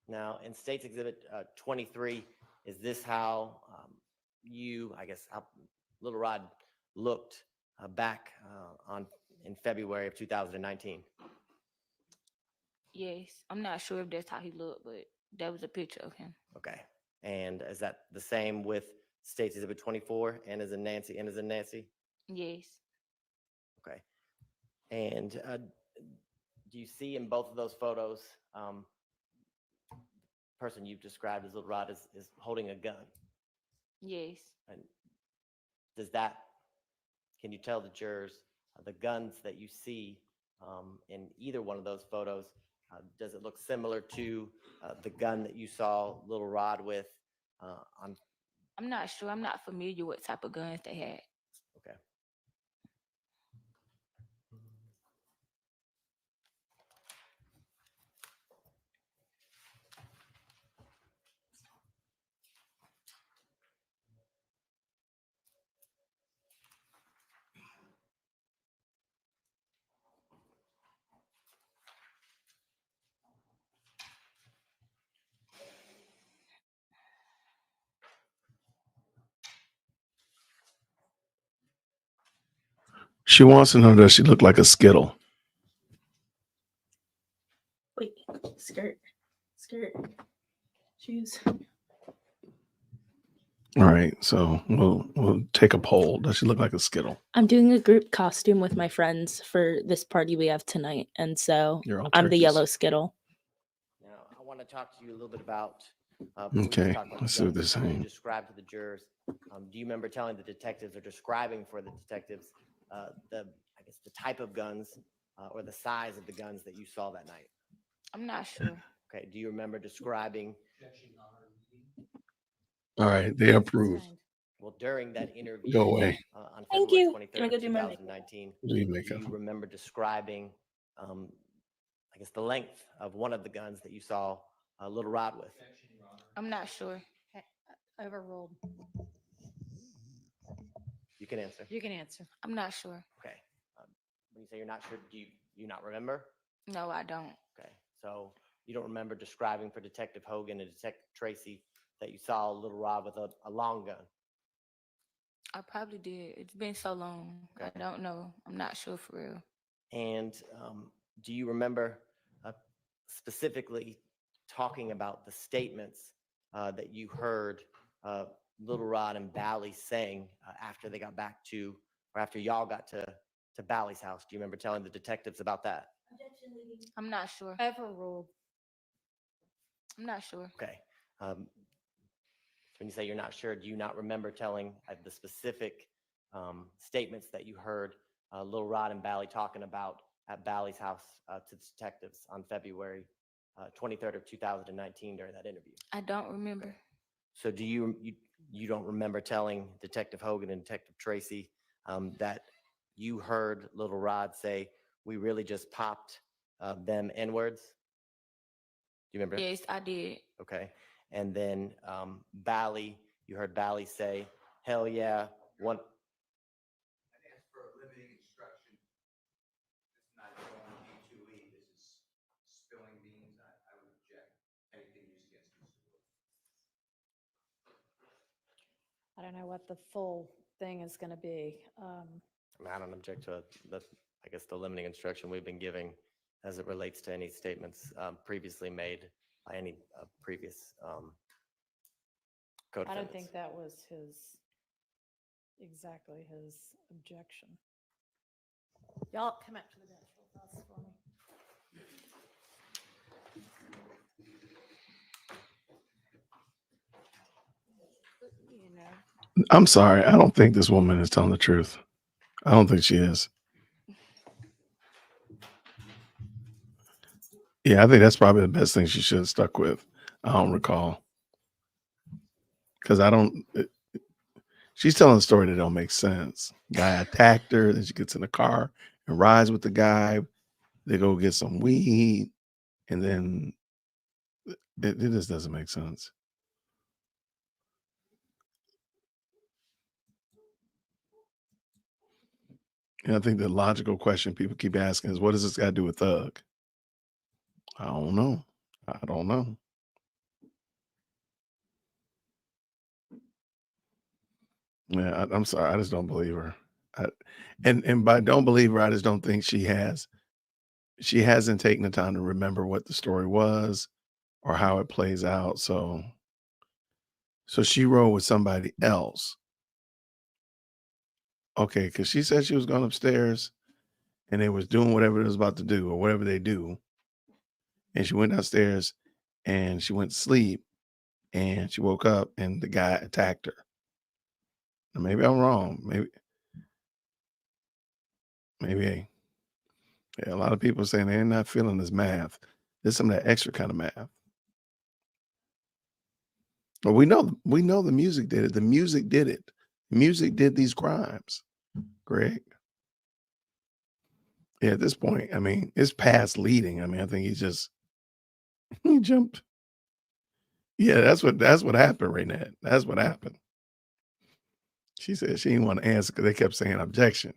Now, in States Exhibit 23, is this how you, I guess, how Little Rod looked back in February of 2019? Yes. I'm not sure if that's how he looked, but that was a picture of him. Okay. And is that the same with States Exhibit 24 and as in Nancy and as in Nancy? Yes. Okay. And do you see in both of those photos, person you've described as Little Rod is holding a gun? Yes. And does that, can you tell the jurors the guns that you see in either one of those photos, does it look similar to the gun that you saw Little Rod with on? I'm not sure. I'm not familiar what type of guns they had. Okay. She wants to know, does she look like a Skittle? Wait, skirt, shoes. All right, so we'll take a poll. Does she look like a Skittle? I'm doing a group costume with my friends for this party we have tonight, and so You're all I'm the turkeys. yellow Skittle. Now, I want to talk to you a little bit about. Okay, let's see what they're saying. Describe to the jurors. Do you remember telling the detectives or describing for the detectives I guess the type of guns or the size of the guns that you saw that night? I'm not sure. Okay. Do you remember describing? All right, they approve. Well, during that interview, Go away. On Thank February you. 23rd, Can I go do my makeup? 2019, Do your do makeup. you remember describing, I guess, the length of one of the guns that you saw Little Rod with? I'm not sure. Overruled. You can answer. You can answer. I'm not sure. Okay. When you say you're not sure, do you not remember? No, I don't. Okay. So you don't remember describing for Detective Hogan and Detective Tracy that you saw Little Rod with a long gun? I probably did. It's been so long. Okay. I don't know. I'm not sure for real. And do you remember specifically talking about the statements that you heard Little Rod and Bally saying after they got back to, or after y'all got to Bally's house. Do you remember telling the detectives about that? I'm not sure. Overruled. I'm not sure. Okay. When you say you're not sure, do you not remember telling the specific statements that you heard Little Rod and Bally talking about at Bally's house to the detectives on February 23rd of 2019 during that interview? I don't remember. So do you don't remember telling Detective Hogan and Detective Tracy that you heard Little Rod say, "We really just popped them N-words"? Do you remember? Yes, I did. Okay. And then Bally, you heard Bally say, "Hell yeah, one." I asked for a limiting instruction. It's not going B2E. This is spilling beans. I would object. Anything used against Mr. Williams. I don't know what the full thing is going to be. I don't object to I guess the limiting instruction we've been giving as it relates to any statements previously made by any previous I don't co-defendants. think that was exactly his objection. Y'all come up to the bench real fast for me. You know. I'm sorry. I don't think this woman is telling the truth. I don't think she is. Yeah, I think that's probably the best thing she should have stuck with. I don't recall. Because she's telling a story that don't make sense. Guy attacked her, then she gets in the car and rides with the guy. They go get some weed, and then it just doesn't make sense. And I think the logical question people keep asking is, what does this got to do with Thug? I don't know. I don't know. Yeah, I'm sorry. I just don't believe her. And by don't believe her, I just don't think she hasn't taken the time to remember what the story was or how it plays out. So she rode with somebody else. Okay, because she said she was going upstairs and they was doing whatever it was about to do or whatever they do. And she went downstairs and she went to sleep and she woke up and the guy attacked her. Now, maybe I'm wrong. Maybe yeah, a lot of people are saying they're not feeling this math. There's some of that extra kind of math. But we know the music did it. The music did it. Music did these crimes, Greg. Yeah, at this point, I mean, it's past leading. I mean, I think he jumped. Yeah, that's what happened, Raynette. That's what happened. She said she didn't want to answer because they kept saying objection.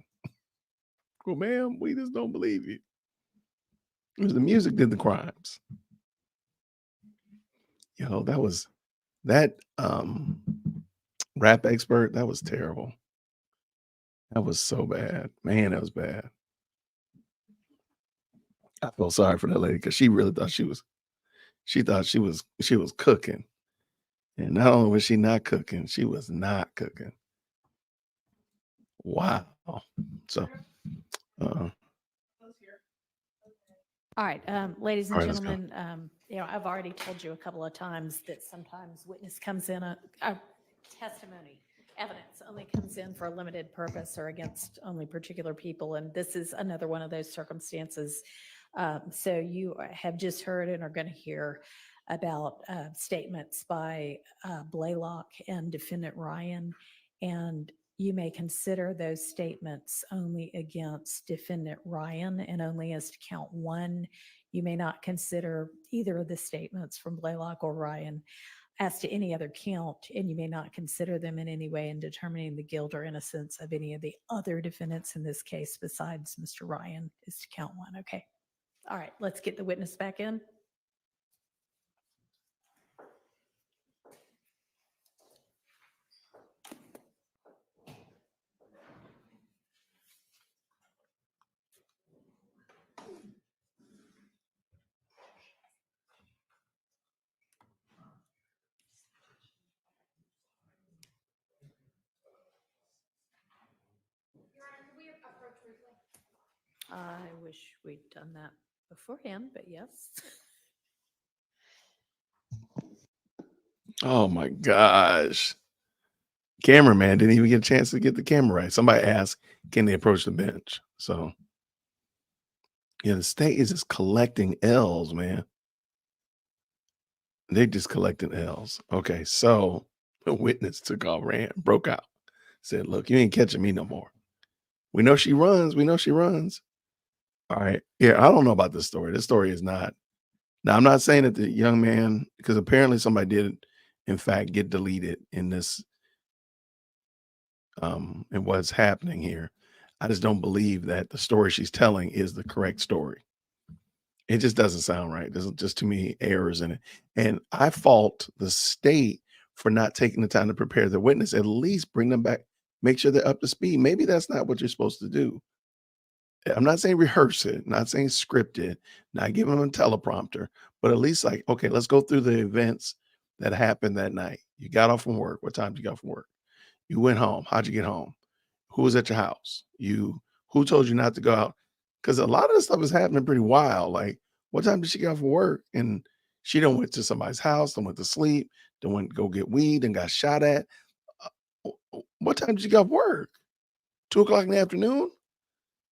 Well, ma'am, we just don't believe you. It was the music did the crimes. Yo, that rap expert, that was terrible. That was so bad. Man, that was bad. I feel sorry for that lady because she really thought she was cooking. And not only was she not cooking, she was not cooking. Wow. So All right, ladies and All right, let's go. gentlemen, I've already told you a couple of times that sometimes witness comes in a testimony, evidence only comes in for a limited purpose or against only particular people, and this is another one of those circumstances. So you have just heard and are going to hear about statements by Blaylock and defendant Ryan, and you may consider those statements only against defendant Ryan and only as to count one. You may not consider either of the statements from Blaylock or Ryan as to any other count, and you may not consider them in any way in determining the guilt or innocence of any of the other defendants in this case besides Mr. Ryan is to count one. Okay. All right, let's get the witness back in. I wish we'd done that beforehand, but yes. Oh my gosh. Cameraman didn't even get a chance to get the camera right. Somebody asked, can they approach the bench? So yeah, the state is just collecting L's, man. They just collecting L's. Okay, so the witness took off, ran, broke out, said, look, you ain't catching me no more. We know she runs. We know she runs. All right. Yeah, I don't know about this story. This story is not. Now, I'm not saying that the young man, because apparently somebody did, in fact, get deleted in this, in what's happening here. I just don't believe that the story she's telling is the correct story. It just doesn't sound right. There's just too many errors in it. And I fault the state for not taking the time to prepare the witness. At least bring them back, make sure they're up to speed. Maybe that's not what you're supposed to do. I'm not saying rehearse it, not saying script it, not giving them a teleprompter, but at least like, okay, let's go through the events that happened that night. You got off from work. What time did you get off from work? You went home. How'd you get home? Who was at your house? Who told you not to go out? Because a lot of this stuff is happening pretty wild. Like, what time did she get off of work? And she done went to somebody's house, then went to sleep, then went to go get weed and got shot at. What time did you get off work? 2:00 in the afternoon?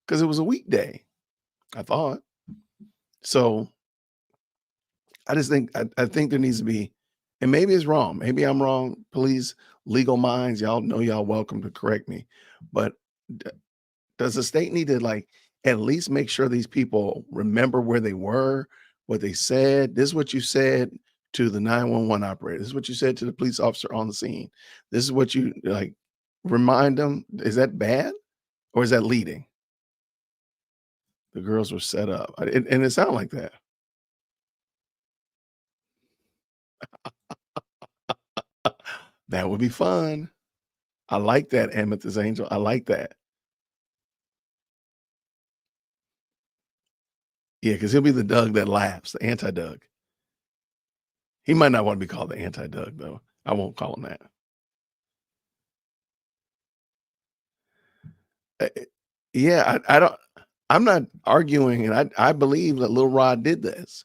Because it was a weekday, I thought. So I just think I think there needs to be, and maybe it's wrong. Maybe I'm wrong. Please, legal minds, y'all know y'all welcome to correct me. But does the state need to like at least make sure these people remember where they were, what they said? This is what you said to the 911 operator. This is what you said to the police officer on the scene. This is what you like. Remind them. Is that bad or is that leading? The girls were set up, and it sounded like that. That would be fun. I like that, Amethyst Angel. I like that. Yeah, because he'll be the Doug that laughs, the anti-Doug. He might not want to be called the anti-Doug, though. I won't call him that. Yeah, I don't. I'm not arguing, and I believe that Lil Rod did this.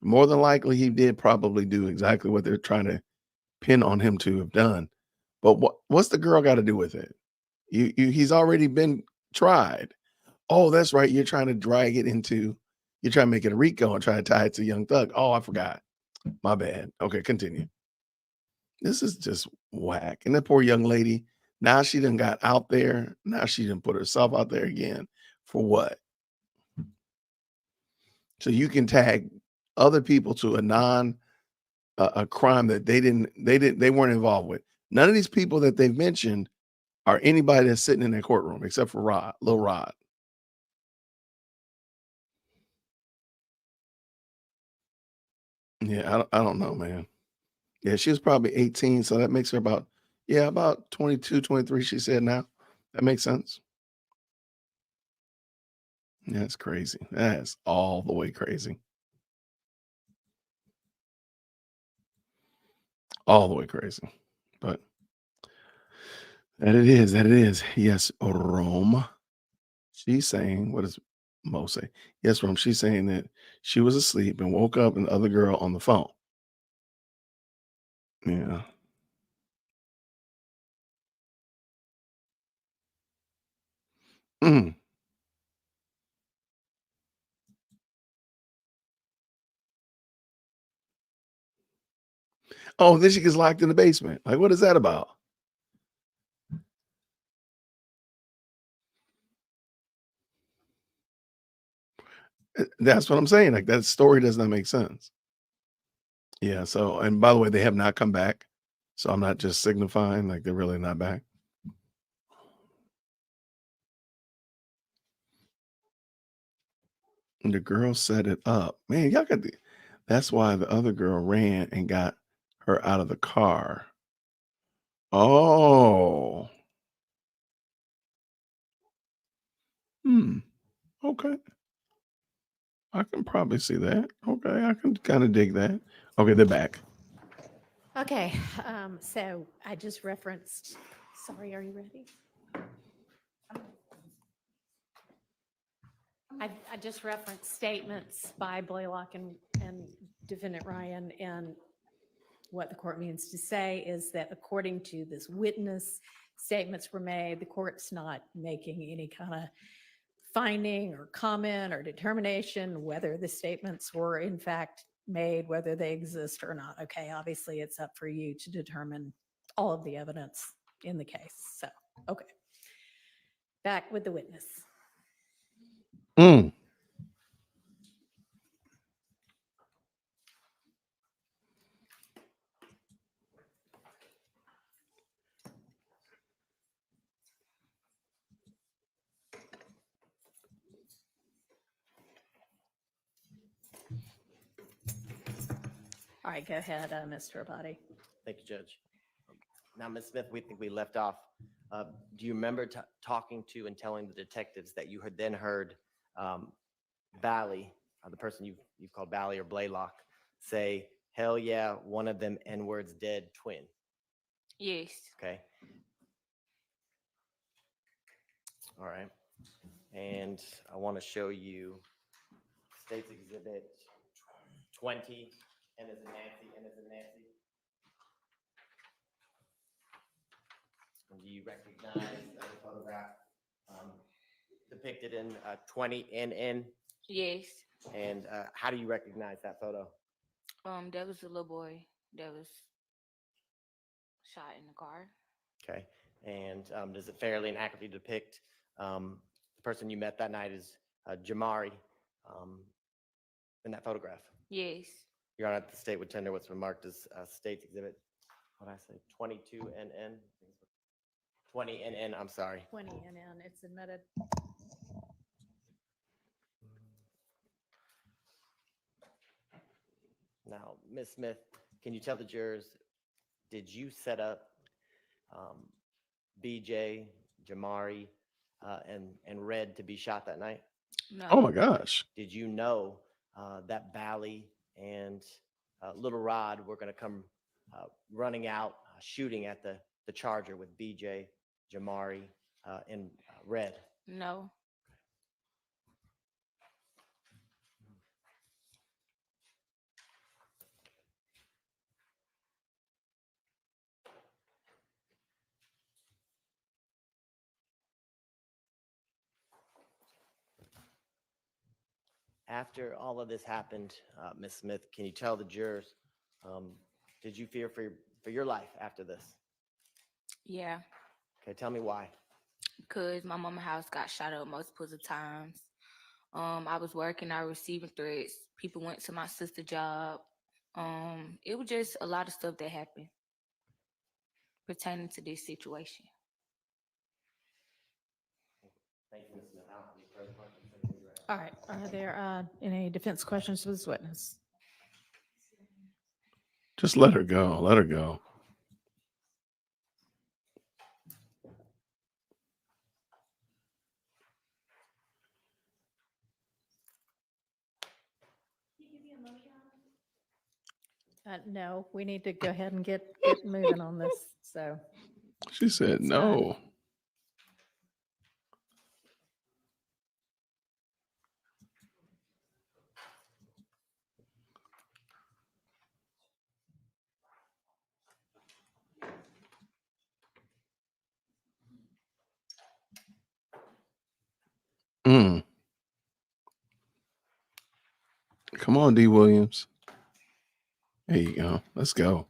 More than likely, he did probably do exactly what they're trying to pin on him to have done. But what's the girl got to do with it? He's already been tried. Oh, that's right. You're trying to drag it into. You're trying to make it a RICO and try to tie it to Young Thug. Oh, I forgot. My bad. Okay, continue. This is just whack. And that poor young lady, now she done got out there. Now she done put herself out there again. For what? So you can tag other people to a crime that they weren't involved with. None of these people that they've mentioned are anybody that's sitting in that courtroom except for Lil Rod. Yeah, I don't know, man. Yeah, she was probably 18, so that makes her about 22, 23, she said now. That makes sense. Yeah, that's crazy. That's all the way crazy. All the way crazy. But that it is, that it is. Yes, Rome. She's saying, what does Mo say? Yes, Rome. She's saying that she was asleep and woke up and the other girl on the phone. Yeah. Mm. Oh, then she gets locked in the basement. Like, what is that about? That's what I'm saying. Like, that story does not make sense. Yeah. So, and by the way, they have not come back. So I'm not just signifying like they're really not back. And the girl set it up. Man, y'all got that's why the other girl ran and got her out of the car. Oh. Okay. I can probably see that. Okay, I can kind of dig that. Okay, they're back. Okay, so I just referenced, sorry, are you ready? I just referenced statements by Blaylock and Defendant Ryan, and what the court means to say is that according to this witness, statements were made. The court's not making any kind of finding or comment or determination whether the statements were in fact made, whether they exist or not. Okay, obviously it's up for you to determine all of the evidence in the case. So, okay. Back with the witness. Mm. All right, go ahead, Mr. Abadi. Thank you, Judge. Now, Ms. Smith, we think we left off. Do you remember talking to and telling the detectives that you had then heard Bally, the person you've called Bally or Blaylock, say, hell yeah, one of them N-words dead twin? Yes. Okay. All right. And I want to show you State's Exhibit 20, N as in Nancy, N as in Nancy. And do you recognize the photograph depicted in 20 NN? Yes. And how do you recognize that photo? There was a little boy that was shot in the car. Okay. And does it fairly and accurately depict the person you met that night is Jamari in that photograph? Yes. Your Honor, the state would tender what's been marked as State's Exhibit, what did I say, 22 NN? 20 NN, I'm sorry. 20 NN, it's admitted. Now, Ms. Smith, can you tell the jurors, did you set up BJ, Jamari, and Red to be shot that night? No. Oh my gosh. Did you know that Bally and Little Rod were going to come running out, shooting at the Charger with BJ, Jamari, and Red? No. After all of this happened, Ms. Smith, can you tell the jurors, did you fear for your life after this? Yeah. Okay, tell me why. Because my mama's house got shot up multiple times. I was working, I was receiving threats. People went to my sister's job. It was just a lot of stuff that happened pertaining to this situation. Thank you, Ms. Smith. I don't have any further questions. All right, are there any defense questions for this witness? Just let her go. Let her go. No, we need to go ahead and get moving on this. So She said no. Mm. Come on, D. Williams. There you go. Let's go.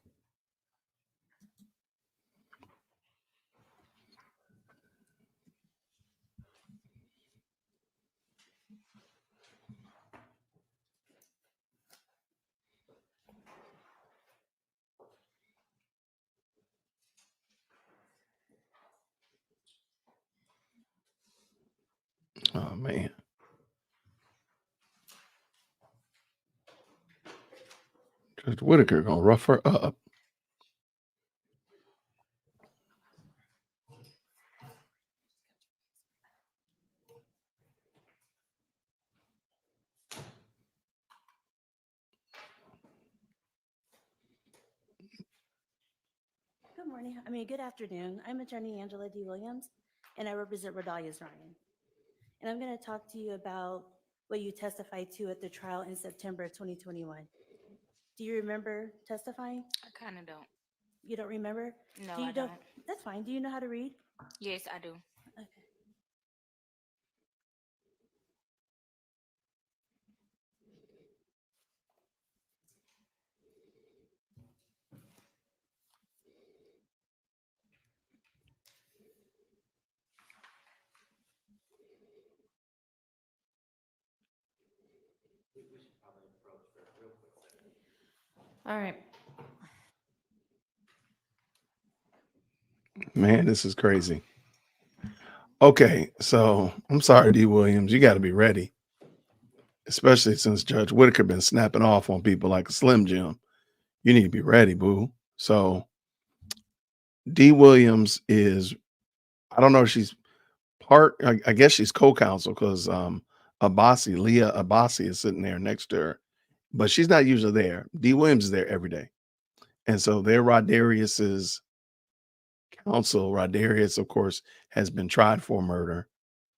Oh man. Judge Whitaker gonna rough her up. Good morning. Good afternoon. I'm attorney Angela D. Williams, and I represent Rodeo Ryan. And I'm going to talk to you about what you testified to at the trial in September 2021. Do you remember testifying? I kind of don't. You don't remember? No, Do you I don't. That's fine. Do you know how to read? Yes, I do. Okay. All right. Man, this is crazy. Okay, so I'm sorry, D. Williams, you got to be ready, especially since Judge Whitaker been snapping off on people like a Slim Jim. You need to be ready, boo. So D. Williams is, I don't know if she's I guess she's co-counsel because Leah Abbasi is sitting there next to her, but she's not usually there. D. Williams is there every day. And so they're Rodarius's counsel. Rodarius, of course, has been tried for murder,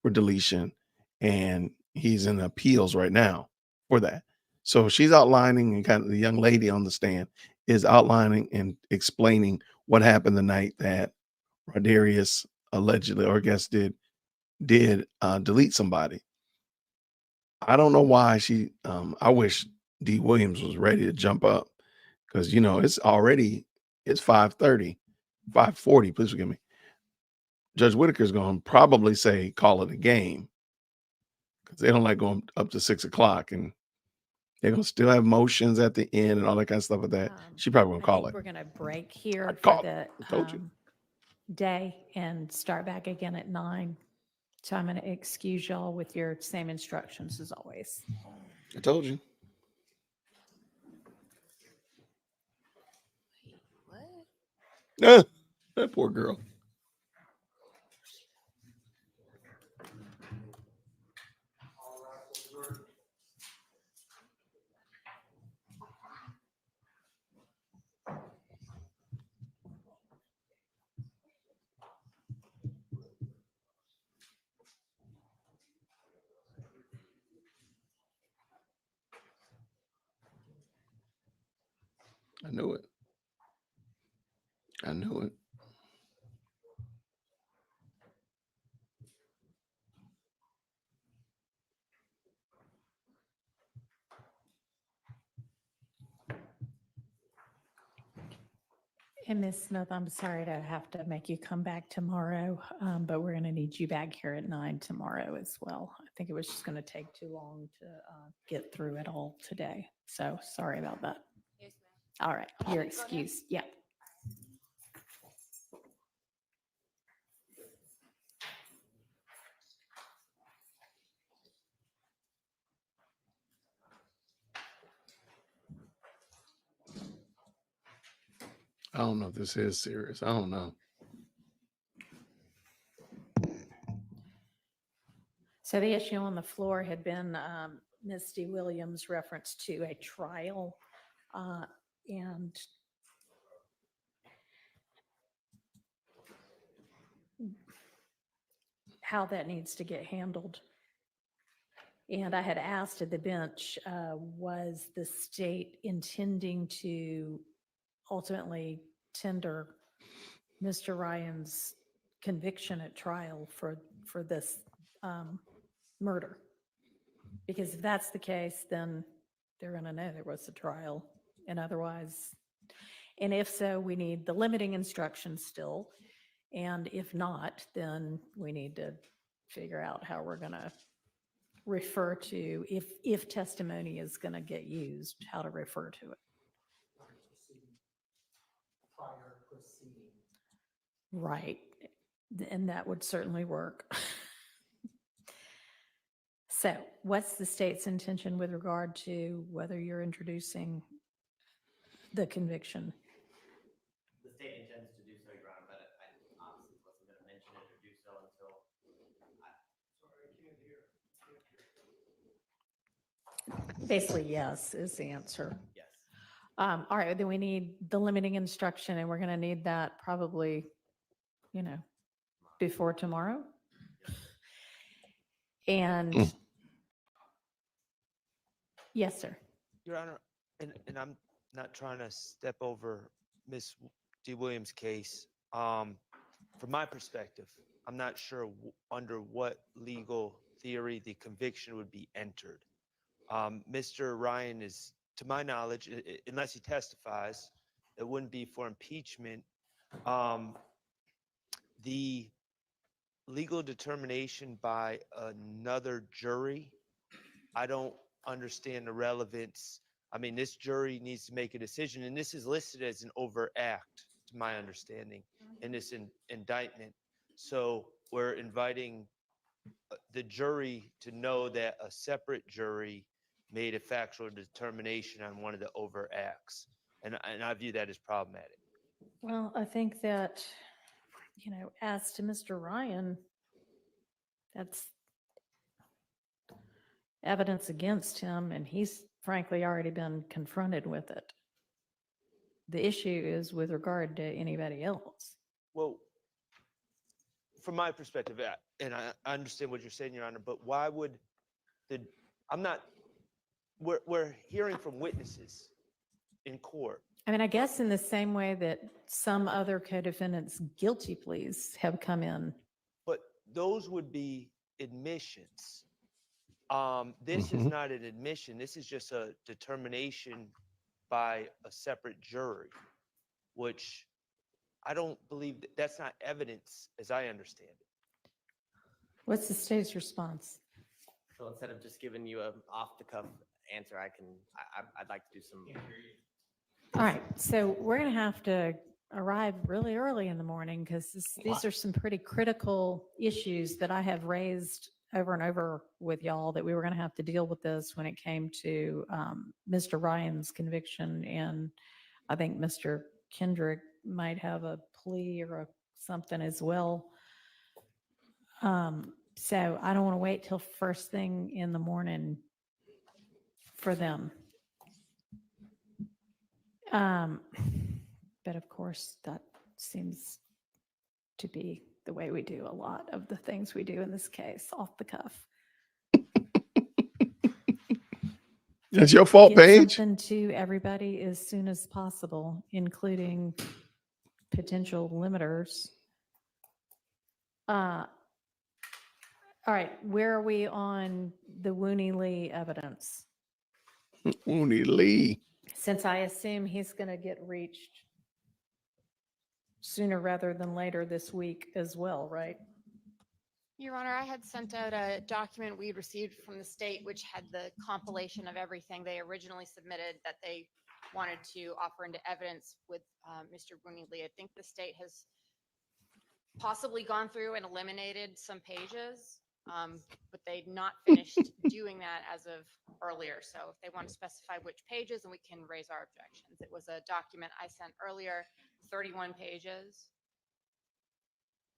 for deletion, and he's in appeals right now for that. So she's outlining, and kind of the young lady on the stand is outlining and explaining what happened the night that Rodarius allegedly, or I guess did delete somebody. I don't know why she I wish D. Williams was ready to jump up, because it's 5:30, 5:40, please forgive me. Judge Whitaker's going to probably say call it a game, because they don't like going up to 6:00, and they're going to still have motions at the end and all that kind of stuff like that. She probably won't I call think it. we're going to break here for called the it. I told you. day and start back again at 9. So I'm going to excuse y'all with your same instructions as always. I told you. What? That poor girl. I knew it. I knew it. And Ms. Smith, I'm sorry to have to make you come back tomorrow, but we're going to need you back here at 9 tomorrow as well. I think it was just going to take too long to get through it all today. So sorry about that. Yes, ma'am. All right, you're excused. Yeah. I don't know if this is serious. I don't know. So the issue on the floor had been Ms. D. Williams' reference to a trial and how that needs to get handled. And I had asked at the bench, was the state intending to ultimately tender Mr. Ryan's conviction at trial for this murder? Because if that's the case, then they're going to know there was a trial. And otherwise, and if so, we need the limiting instructions still. And if not, then we need to figure out how we're going to refer to, if testimony is going to get used, how to refer to it. Right. And that would certainly work. So what's the state's intention with regard to whether you're introducing the conviction? The state intends to do so, Your Honor, but I obviously wasn't going to mention it or do so until sorry, I can't hear. Basically, yes, is the answer. Yes. All right, then we need the limiting instruction, and we're going to need that probably, before tomorrow. And Yes, sir. Your Honor, and I'm not trying to step over Miss D. Williams' case. From my perspective, I'm not sure under what legal theory the conviction would be entered. Mr. Ryan is, to my knowledge, unless he testifies, it wouldn't be for impeachment. The legal determination by another jury, I don't understand the relevance. I mean, this jury needs to make a decision, and this is listed as an overt act, to my understanding, in this indictment. So we're inviting the jury to know that a separate jury made a factual determination on one of the overt acts. And I view that as problematic. Well, I think that, as to Mr. Ryan, that's evidence against him, and he's frankly already been confronted with it. The issue is with regard to anybody else. Well, from my perspective, and I understand what you're saying, Your Honor, but why would we're hearing from witnesses in court. I mean, I guess in the same way that some other co-defendants' guilty pleas have come in. But those would be admissions. This is not an admission. This is just a determination by a separate jury, which I don't believe that's not evidence as I understand it. What's the state's response? So instead of just giving you a off-the-cuff answer, I'd like to do some. All right, so we're going to have to arrive really early in the morning because these are some pretty critical issues that I have raised over and over with y'all that we were going to have to deal with this when it came to Mr. Ryan's conviction. And I think Mr. Kendrick might have a plea or something as well. So I don't want to wait till first thing in the morning for them. But of course, that seems to be the way we do a lot of the things we do in this case, off the cuff. It's your fault, Get Paige. something to everybody as soon as possible, including potential limiters. All right, where are we on the Wooney Lee evidence? Wooney Lee. Since I assume he's going to get reached sooner rather than later this week as well, right? Your Honor, I had sent out a document we received from the state, which had the compilation of everything they originally submitted that they wanted to offer into evidence with Mr. Wooney Lee. I think the state has possibly gone through and eliminated some pages, but they've not finished doing that as of earlier. So if they want to specify which pages, and we can raise our objections. It was a document I sent earlier, 31 pages.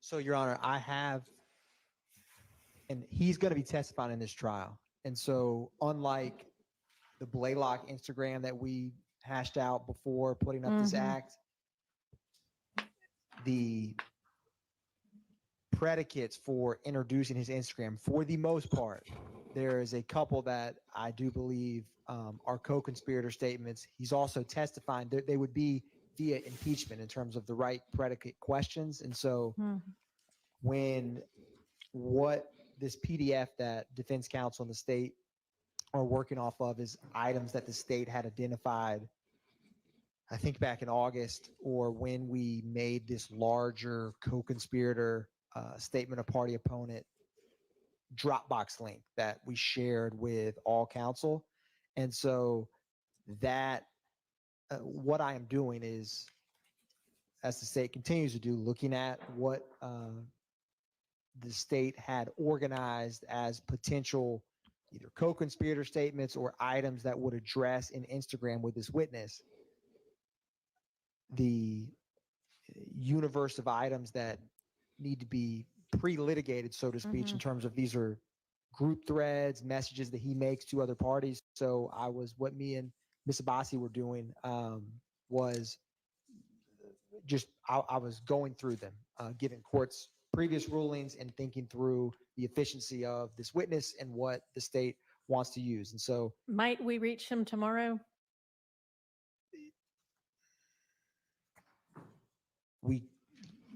So, Your Honor, I have, and he's going to be testifying in this trial. And so, unlike the Blaylock Instagram that we hashed out before putting up this act, the predicates for introducing his Instagram, for the most part, there is a couple that I do believe are co-conspirator statements. He's also testifying that they would be via impeachment in terms of the right predicate questions. And so when what this PDF that defense counsel and the state are working off of is items that the state had identified, I think back in August, or when we made this larger co-conspirator statement of party opponent Dropbox link that we shared with all counsel. And so that what I am doing is, as the state continues to do, looking at what the state had organized as potential either co-conspirator statements or items that would address in Instagram with this witness, the universe of items that need to be pre-litigated, so to speak, in terms of these are group threads, messages that he makes to other parties. So what me and Ms. Abbasi were doing was just, I was going through them, given court's previous rulings and thinking through the efficiency of this witness and what the state wants to use. And so Might we reach him tomorrow?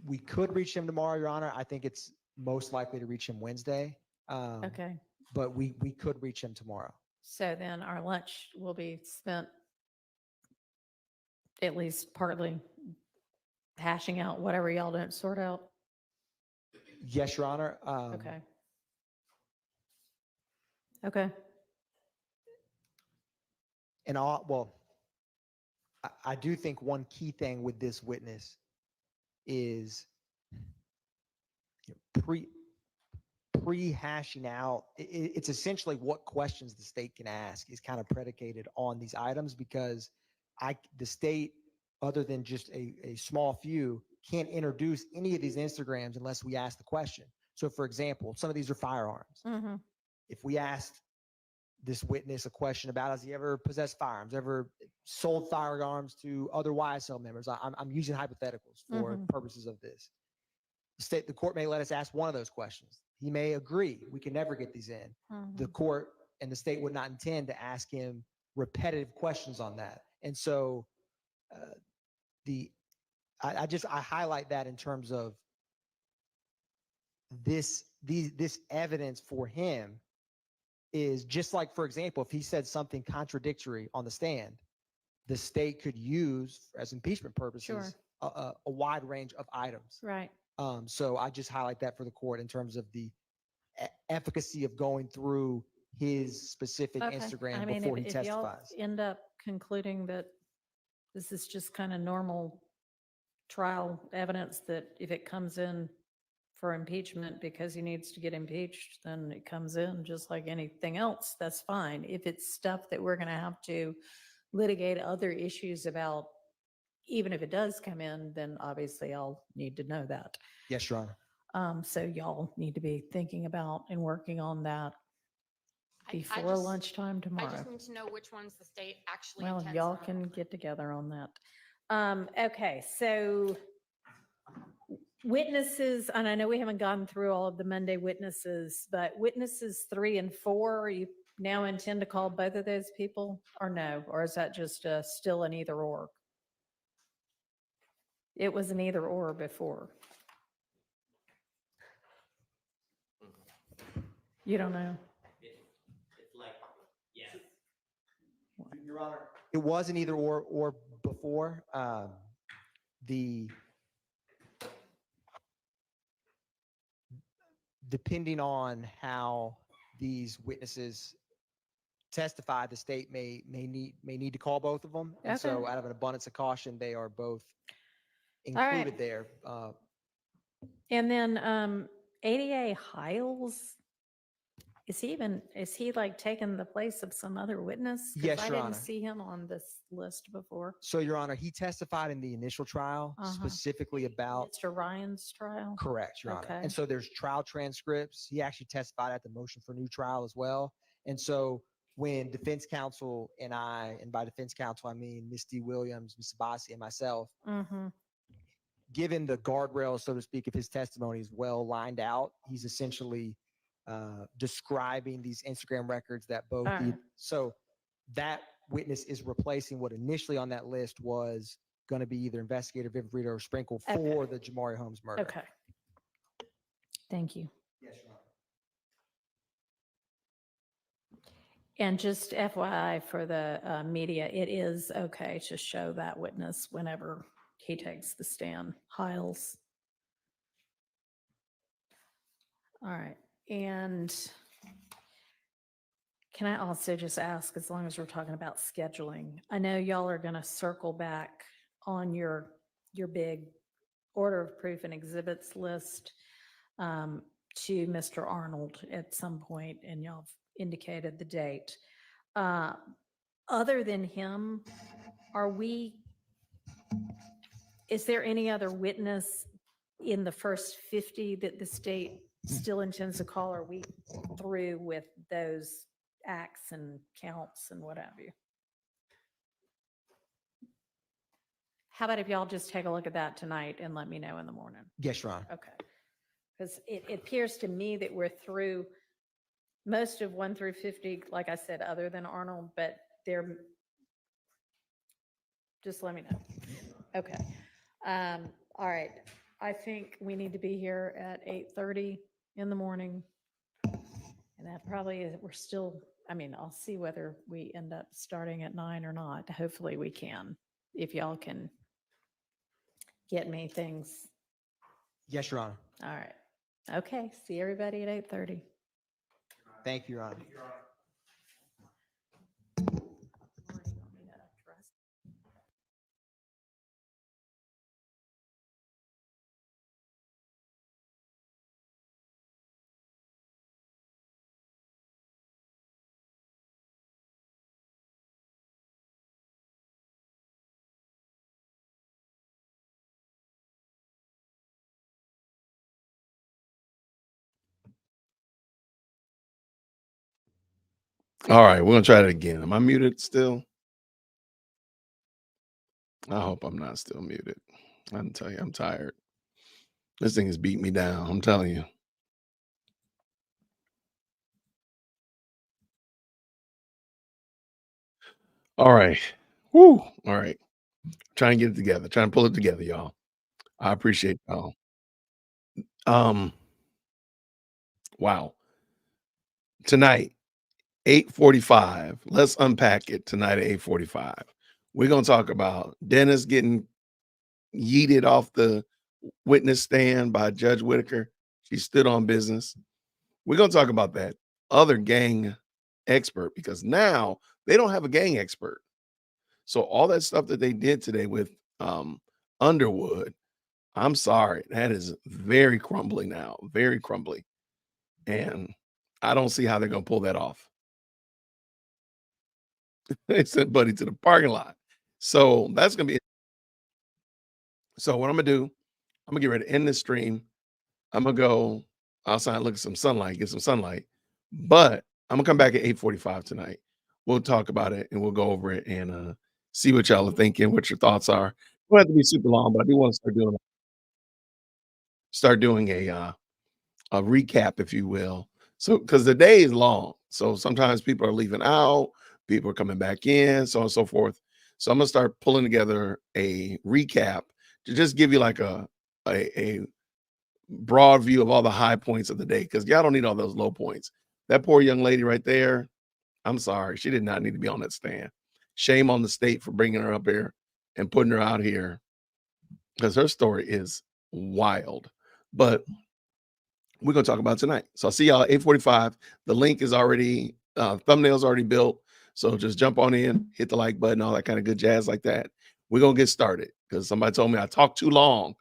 we could reach him tomorrow, Your Honor. I think it's most likely to reach him Wednesday. Okay. But we could reach him tomorrow. So then our lunch will be spent at least partly hashing out whatever y'all don't sort out. Yes, Your Honor. Okay. Okay. And I do think one key thing with this witness is pre-hashing out. It's essentially what questions the state can ask is kind of predicated on these items, because the state, other than just a small few, can't introduce any of these Instagrams unless we ask the question. So for example, some of these are firearms. Mm-hmm. If we asked this witness a question about, has he ever possessed firearms, ever sold firearms to other YSL members? I'm using hypotheticals for purposes of this. The court may let us ask one of those questions. He may agree we can never get these in. The court and the state would not intend to ask him repetitive questions on that. And so I highlight that in terms of this evidence for him is just like, for example, if he said something contradictory on the stand, the state could use as impeachment purposes a wide range of items. Right. So I just highlight that for the court in terms of the efficacy of going through his specific Instagram before he if y'all testifies. end up concluding that this is just kind of normal trial evidence, that if it comes in for impeachment because he needs to get impeached, then it comes in just like anything else, that's fine. If it's stuff that we're going to have to litigate other issues about, even if it does come in, then obviously I'll need to know that. Yes, Your Honor. So y'all need to be thinking about and working on that before lunchtime tomorrow. I just need to know which ones the state actually Well, intends y'all to can get together on that. Okay, so witnesses, and I know we haven't gone through all of the Monday witnesses, but witnesses 3 and 4, you now intend to call both of those people, or no? Or is that just still an either or? It was an either or before. You don't know? It's like, yes. Your Honor, it was an either or before. Depending on how these witnesses testify, the state may need to call both of them. And so out of an abundance of caution, they are both included there. And then ADA Hiles, is he like taking the place of some other witness? 'Cause Yes, I Your didn't Honor. see him on this list before. So, Your Honor, he testified in the initial trial specifically about Mr. Ryan's trial? Correct, Your Honor. Okay. And so there's trial transcripts. He actually testified at the motion for new trial as well. And so when defense counsel and I, and by defense counsel, I mean Ms. D. Williams, Ms. Sabasi, and myself, given the guardrails, so to speak, of his testimony is well lined out, he's essentially describing these Instagram records that both so that witness is replacing what initially on that list was going to be either investigator Viv Rita or Sprinkle for the Jamari Holmes murder. Okay. Thank you. Yes, Your Honor. And just FYI for the media, it is okay to show that witness whenever he takes the stand. Hiles. All right. And can I also just ask, as long as we're talking about scheduling, I know y'all are going to circle back on your big order of proof and exhibits list to Mr. Arnold at some point, and y'all have indicated the date. Other than him, is there any other witness in the first 50 that the state still intends to call? Are we through with those acts and counts and what have you? How about if y'all just take a look at that tonight and let me know in the morning? Yes, Your Honor. Okay. Because it appears to me that we're through most of 1 through 50, like I said, other than Arnold, but they're, just let me know. Okay. All right. I think we need to be here at 8:30 in the morning. And that probably is, we're still, I mean, I'll see whether we end up starting at 9 or not. Hopefully we can, if y'all can get me things. Yes, Your Honor. All right. Okay. See everybody at 8:30. Thank you, Your Honor. All right, we're gonna try that again. Am I muted still? I hope I'm not still muted. I can tell you, I'm tired. This thing has beat me down. I'm telling you. All right. Woo. All right. Try and get it together. Trying to pull it together, y'all. I appreciate y'all. Wow. Tonight, 8:45. Let's unpack it tonight at 8:45. We're gonna talk about Dennis getting yeeted off the witness stand by Judge Whitaker. She stood on business. We're gonna talk about that other gang expert because now they don't have a gang expert. So all that stuff that they did today with Underwood, I'm sorry, that is very crumbly now, very crumbly. And I don't see how they're gonna pull that off. They sent Buddy to the parking lot. So that's gonna be it. So what I'm gonna do, I'm gonna get ready to end this stream. I'm gonna go outside, look at some sunlight, get some sunlight. But I'm gonna come back at 8:45 tonight. We'll talk about it and we'll go over it and see what y'all are thinking, what your thoughts are. It won't have to be super long, but I do want to start doing a recap, if you will. So because the day is long. So sometimes people are leaving out, people are coming back in, so on and so forth. So I'm gonna start pulling together a recap to just give you like a broad view of all the high points of the day because y'all don't need all those low points. That poor young lady right there, I'm sorry, she did not need to be on that stand. Shame on the state for bringing her up here and putting her out here because her story is wild. But we're going to talk about it tonight. So I'll see y'all at 8:45. The link is already, thumbnail's already built. So just jump on in, hit the like button, all that kind of good jazz like that. We're going to get started because somebody told me I talked too long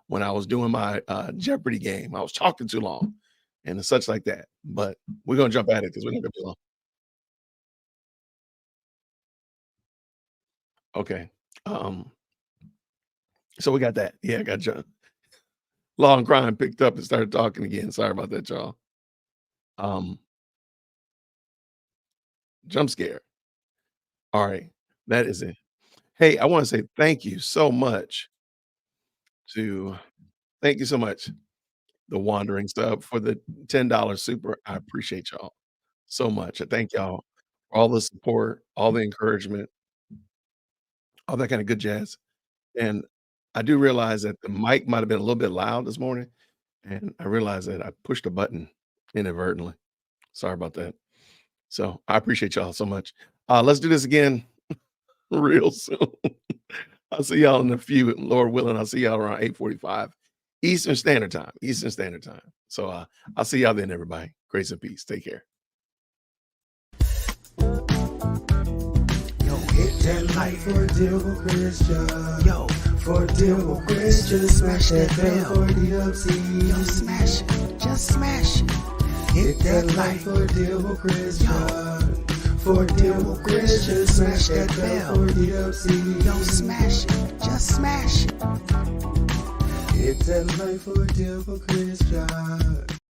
when I was doing my Jeopardy game. I was talking too long and such like that. But we're going to jump at it because we're not going to be long. Okay. So we got that. Yeah, I got John. Law and Crime picked up and started talking again. Sorry about that, y'all. Jump scare. All right. That is it. Hey, I want to say thank you so much thank you so much, the Wandering Sub, for the $10 super. I appreciate y'all so much. I thank y'all for all the support, all the encouragement, all that kind of good jazz. And I do realize that the mic might have been a little bit loud this morning. And I realized that I pushed a button inadvertently. Sorry about that. So I appreciate y'all so much. Let's do this again real soon. I'll see y'all in a few, Lord willing. I'll see y'all around 8:45 Eastern Standard Time. Eastern Standard Time. So I'll see y'all then, everybody. Grace and peace. Take care. Yo, hit that like for a deal with Christian. Yo, for a deal with Christian. Smash that bell for the upsy. Yo, smash it. Just smash it. Hit that like for a deal with Christian. For a deal with Christian. Smash that bell for the upsy. Yo, smash it. Just smash it. Hit that like for a deal with Christian.